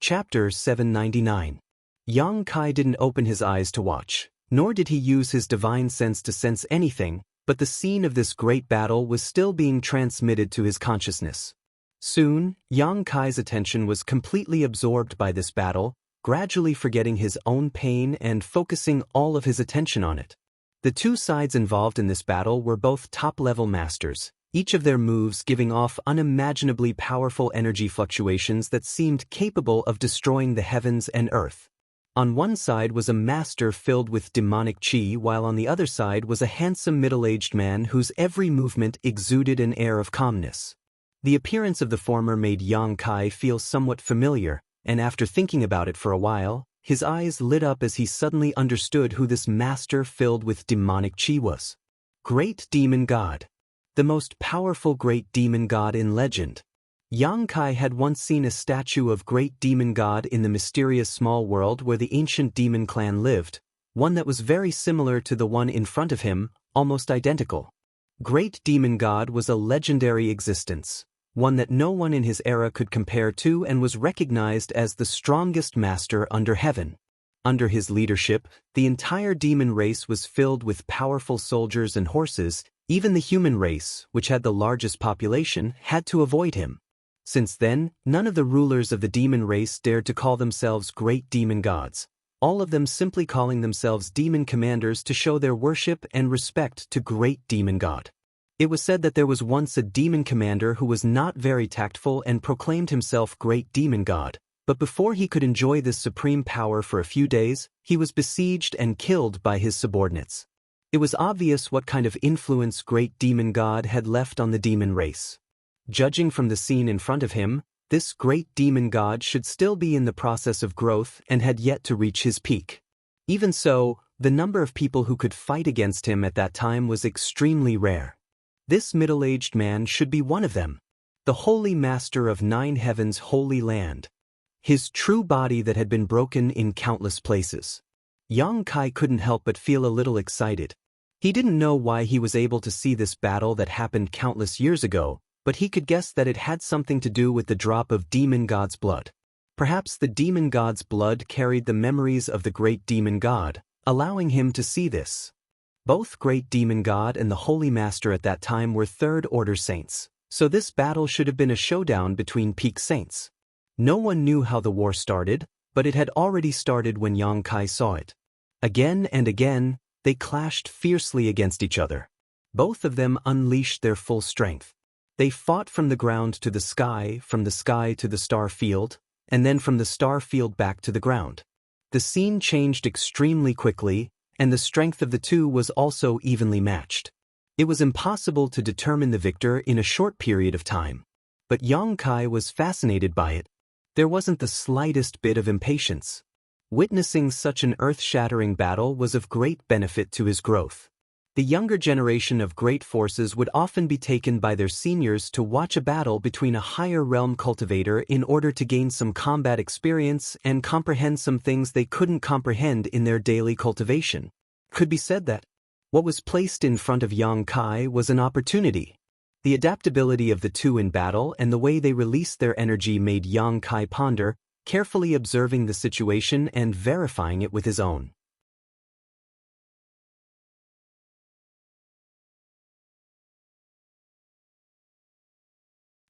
Chapter 799. Xianxia didn't open his eyes to watch, nor did he use his divine sense to sense anything, but the scene of this great battle was still being transmitted to his consciousness. Soon, Xianxia's attention was completely absorbed by this battle, gradually forgetting his own pain and focusing all of his attention on it. The two sides involved in this battle were both top-level masters, each of their moves giving off unimaginably powerful energy fluctuations that seemed capable of destroying the heavens and earth. On one side was a master filled with demonic qi, while on the other side was a handsome middle-aged man whose every movement exuded an air of calmness. The appearance of the former made Xianxia feel somewhat familiar, and after thinking about it for a while, his eyes lit up as he suddenly understood who this master filled with demonic qi was. Great Demon God. The most powerful great demon god in legend. Xianxia had once seen a statue of Great Demon God in the mysterious small world where the ancient demon clan lived, one that was very similar to the one in front of him, almost identical. Great Demon God was a legendary existence, one that no one in his era could compare to and was recognized as the strongest master under heaven. Under his leadership, the entire demon race was filled with powerful soldiers and horses. Even the human race, which had the largest population, had to avoid him. Since then, none of the rulers of the demon race dared to call themselves great demon gods, all of them simply calling themselves demon commanders to show their worship and respect to Great Demon God. It was said that there was once a demon commander who was not very tactful and proclaimed himself Great Demon God, but before he could enjoy this supreme power for a few days, he was besieged and killed by his subordinates. It was obvious what kind of influence Great Demon God had left on the demon race. Judging from the scene in front of him, this Great Demon God should still be in the process of growth and had yet to reach his peak. Even so, the number of people who could fight against him at that time was extremely rare. This middle-aged man should be one of them. The Holy Master of 9 Heavens' Holy Land. His true body that had been broken in countless places. Xianxia couldn't help but feel a little excited. He didn't know why he was able to see this battle that happened countless years ago, but he could guess that it had something to do with the drop of Demon God's blood. Perhaps the Demon God's blood carried the memories of the Great Demon God, allowing him to see this. Both Great Demon God and the Holy Master at that time were third-order saints, so this battle should have been a showdown between peak saints. No one knew how the war started, but it had already started when Xianxia saw it. Again and again, they clashed fiercely against each other. Both of them unleashed their full strength. They fought from the ground to the sky, from the sky to the star field, and then from the star field back to the ground. The scene changed extremely quickly, and the strength of the two was also evenly matched. It was impossible to determine the victor in a short period of time. But Xianxia was fascinated by it. There wasn't the slightest bit of impatience. Witnessing such an earth-shattering battle was of great benefit to his growth. The younger generation of great forces would often be taken by their seniors to watch a battle between a higher realm cultivator in order to gain some combat experience and comprehend some things they couldn't comprehend in their daily cultivation. Could be said that What was placed in front of Xianxia was an opportunity. The adaptability of the two in battle and the way they released their energy made Xianxia ponder, carefully observing the situation and verifying it with his own.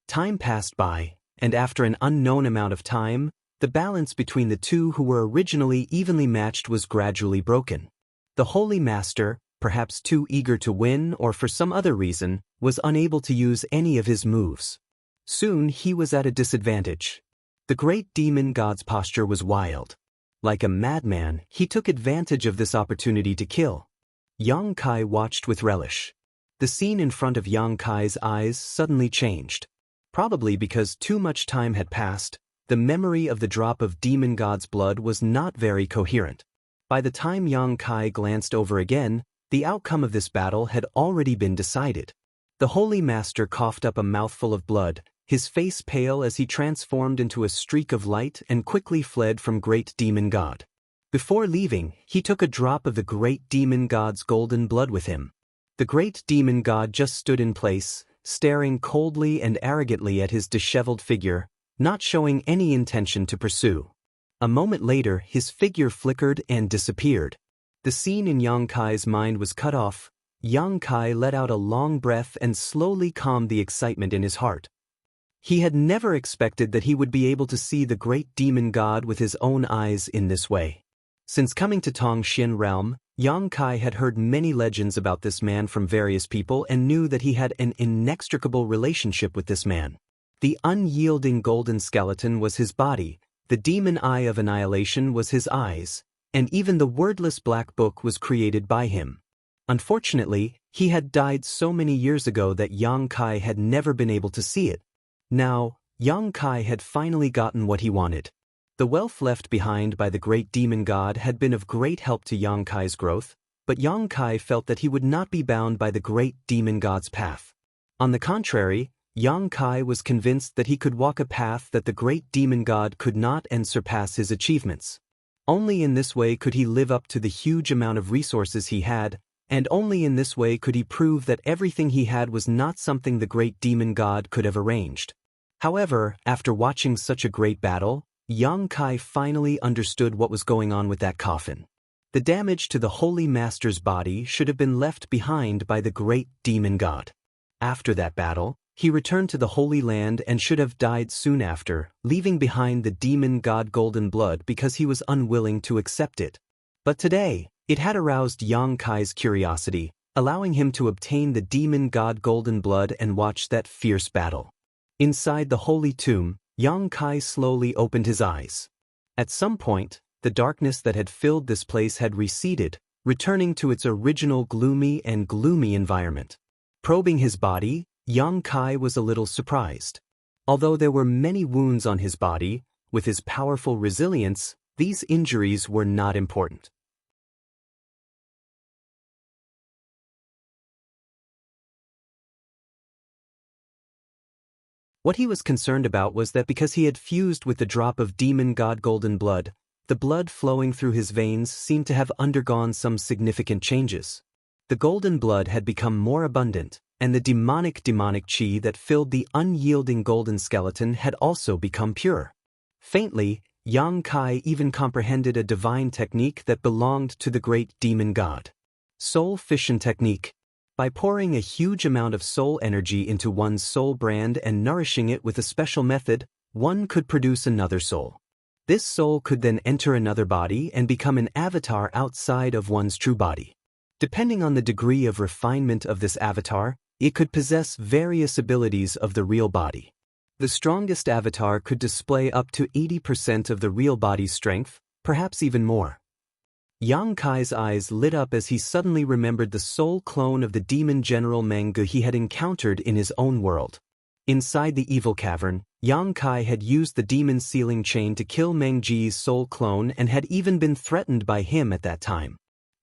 Time passed by, and after an unknown amount of time, the balance between the two who were originally evenly matched was gradually broken. The Holy Master, perhaps too eager to win or for some other reason, was unable to use any of his moves. Soon he was at a disadvantage. The great demon god's posture was wild. Like a madman, he took advantage of this opportunity to kill. Xianxia watched with relish. The scene in front of Xianxia's eyes suddenly changed. Probably because too much time had passed, the memory of the drop of demon god's blood was not very coherent. By the time Xianxia glanced over again, the outcome of this battle had already been decided. The Holy Master coughed up a mouthful of blood, his face pale as he transformed into a streak of light and quickly fled from Great Demon God. Before leaving, he took a drop of the Great Demon God's golden blood with him. The Great Demon God just stood in place, staring coldly and arrogantly at his disheveled figure, not showing any intention to pursue. A moment later, his figure flickered and disappeared. The scene in Xianxia's mind was cut off. Xianxia let out a long breath and slowly calmed the excitement in his heart. He had never expected that he would be able to see the great demon god with his own eyes in this way. Since coming to Tongxian realm, Xianxia had heard many legends about this man from various people and knew that he had an inextricable relationship with this man. The unyielding golden skeleton was his body, the demon eye of annihilation was his eyes, and even the wordless black book was created by him. Unfortunately, he had died so many years ago that Xianxia had never been able to see it. Now, Xianxia had finally gotten what he wanted. The wealth left behind by the great demon god had been of great help to Xianxia's growth, but Xianxia felt that he would not be bound by the great demon god's path. On the contrary, Xianxia was convinced that he could walk a path that the great demon god could not and surpass his achievements. Only in this way could he live up to the huge amount of resources he had, and only in this way could he prove that everything he had was not something the great demon god could have arranged. However, after watching such a great battle, Xianxia finally understood what was going on with that coffin. The damage to the Holy Master's body should have been left behind by the great demon god. After that battle, he returned to the Holy Land and should have died soon after, leaving behind the demon god golden blood because he was unwilling to accept it. But today, it had aroused Xianxia's curiosity, allowing him to obtain the demon god golden blood and watch that fierce battle. Inside the holy tomb, Xianxia slowly opened his eyes. At some point, the darkness that had filled this place had receded, returning to its original gloomy environment. Probing his body, Xianxia was a little surprised. Although there were many wounds on his body, with his powerful resilience, these injuries were not important. What he was concerned about was that because he had fused with the drop of demon god golden blood, the blood flowing through his veins seemed to have undergone some significant changes. The golden blood had become more abundant, and the demonic chi that filled the unyielding golden skeleton had also become pure. Faintly, Xianxia even comprehended a divine technique that belonged to the great demon god. Soul fission technique. By pouring a huge amount of soul energy into one's soul brand and nourishing it with a special method, one could produce another soul. This soul could then enter another body and become an avatar outside of one's true body. Depending on the degree of refinement of this avatar, it could possess various abilities of the real body. The strongest avatar could display up to 80% of the real body's strength, perhaps even more. Xianxia's eyes lit up as he suddenly remembered the soul clone of the demon general Meng Ge he had encountered in his own world. Inside the evil cavern, Xianxia had used the demon sealing chain to kill Meng Ge's soul clone and had even been threatened by him at that time.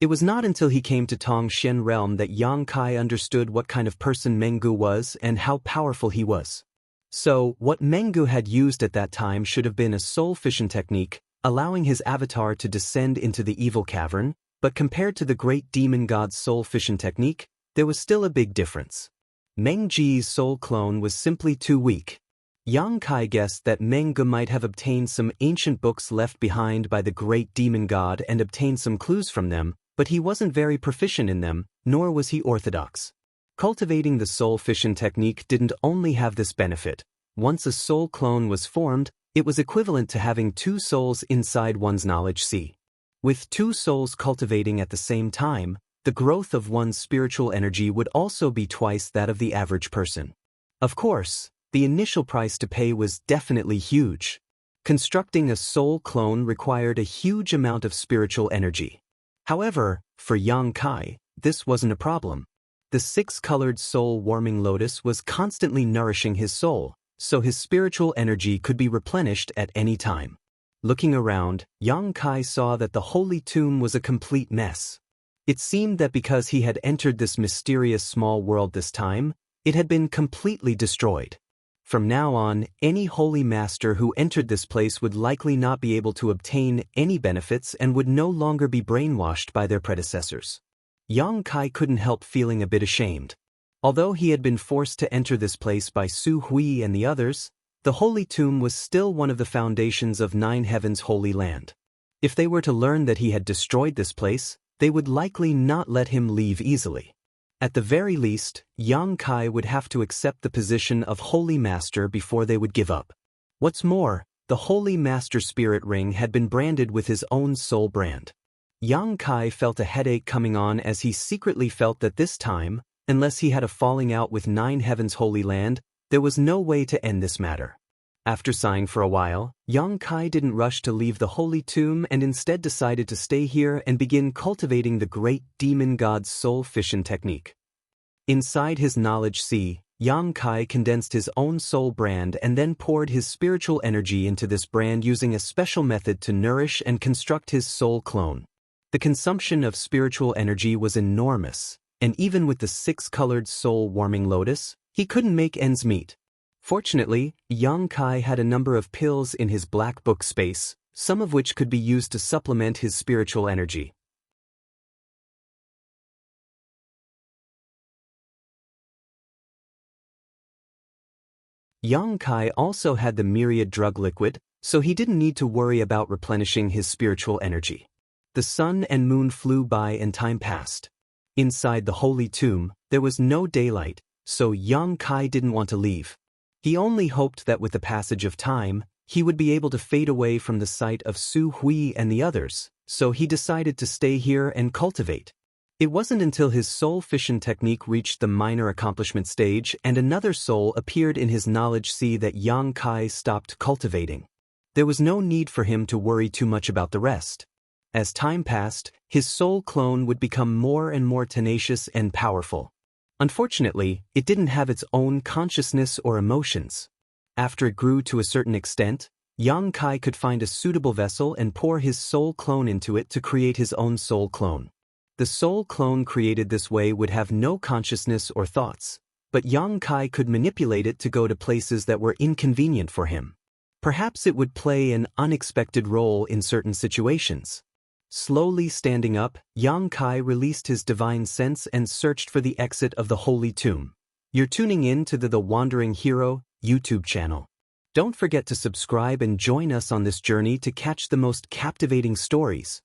It was not until he came to Tongxian realm that Xianxia understood what kind of person Meng Ge was and how powerful he was. So, what Meng Ge had used at that time should have been a soul fission technique, allowing his avatar to descend into the evil cavern, but compared to the great demon god's soul fission technique, there was still a big difference. Meng Ji's soul clone was simply too weak. Yang Kai guessed that Meng Ge might have obtained some ancient books left behind by the great demon god and obtained some clues from them, but he wasn't very proficient in them, nor was he orthodox. Cultivating the soul fission technique didn't only have this benefit. Once a soul clone was formed, it was equivalent to having two souls inside one's knowledge sea. With two souls cultivating at the same time, the growth of one's spiritual energy would also be twice that of the average person. Of course, the initial price to pay was definitely huge. Constructing a soul clone required a huge amount of spiritual energy. However, for Yang Kai, this wasn't a problem. The six-colored soul-warming lotus was constantly nourishing his soul, so his spiritual energy could be replenished at any time. Looking around, Yang Kai saw that the holy tomb was a complete mess. It seemed that because he had entered this mysterious small world this time, it had been completely destroyed. From now on, any holy master who entered this place would likely not be able to obtain any benefits and would no longer be brainwashed by their predecessors. Yang Kai couldn't help feeling a bit ashamed. Although he had been forced to enter this place by Su Hui and the others, the holy tomb was still one of the foundations of Nine Heavens' holy land. If they were to learn that he had destroyed this place, they would likely not let him leave easily. At the very least, Yang Kai would have to accept the position of Holy Master before they would give up. What's more, the Holy Master Spirit Ring had been branded with his own soul brand. Yang Kai felt a headache coming on as he secretly felt that this time, unless he had a falling out with Nine Heavens' holy land, there was no way to end this matter. After sighing for a while, Yang Kai didn't rush to leave the holy tomb and instead decided to stay here and begin cultivating the great demon god's soul fission technique. Inside his knowledge sea, Yang Kai condensed his own soul brand and then poured his spiritual energy into this brand using a special method to nourish and construct his soul clone. The consumption of spiritual energy was enormous, and even with the six-colored soul-warming lotus, he couldn't make ends meet. Fortunately, Yang Kai had a number of pills in his black book space, some of which could be used to supplement his spiritual energy. Yang Kai also had the myriad drug liquid, so he didn't need to worry about replenishing his spiritual energy. The sun and moon flew by and time passed. Inside the holy tomb, there was no daylight, so Yang Kai didn't want to leave. He only hoped that with the passage of time, he would be able to fade away from the sight of Su Hui and the others, so he decided to stay here and cultivate. It wasn't until his soul fission technique reached the minor accomplishment stage and another soul appeared in his knowledge sea that Yang Kai stopped cultivating. There was no need for him to worry too much about the rest. As time passed, his soul clone would become more and more tenacious and powerful. Unfortunately, it didn't have its own consciousness or emotions. After it grew to a certain extent, Yang Kai could find a suitable vessel and pour his soul clone into it to create his own soul clone. The soul clone created this way would have no consciousness or thoughts, but Yang Kai could manipulate it to go to places that were inconvenient for him. Perhaps it would play an unexpected role in certain situations. Slowly standing up, Yang Kai released his divine sense and searched for the exit of the holy tomb. You're tuning in to the Wandering Hero YouTube channel. Don't forget to subscribe and join us on this journey to catch the most captivating stories.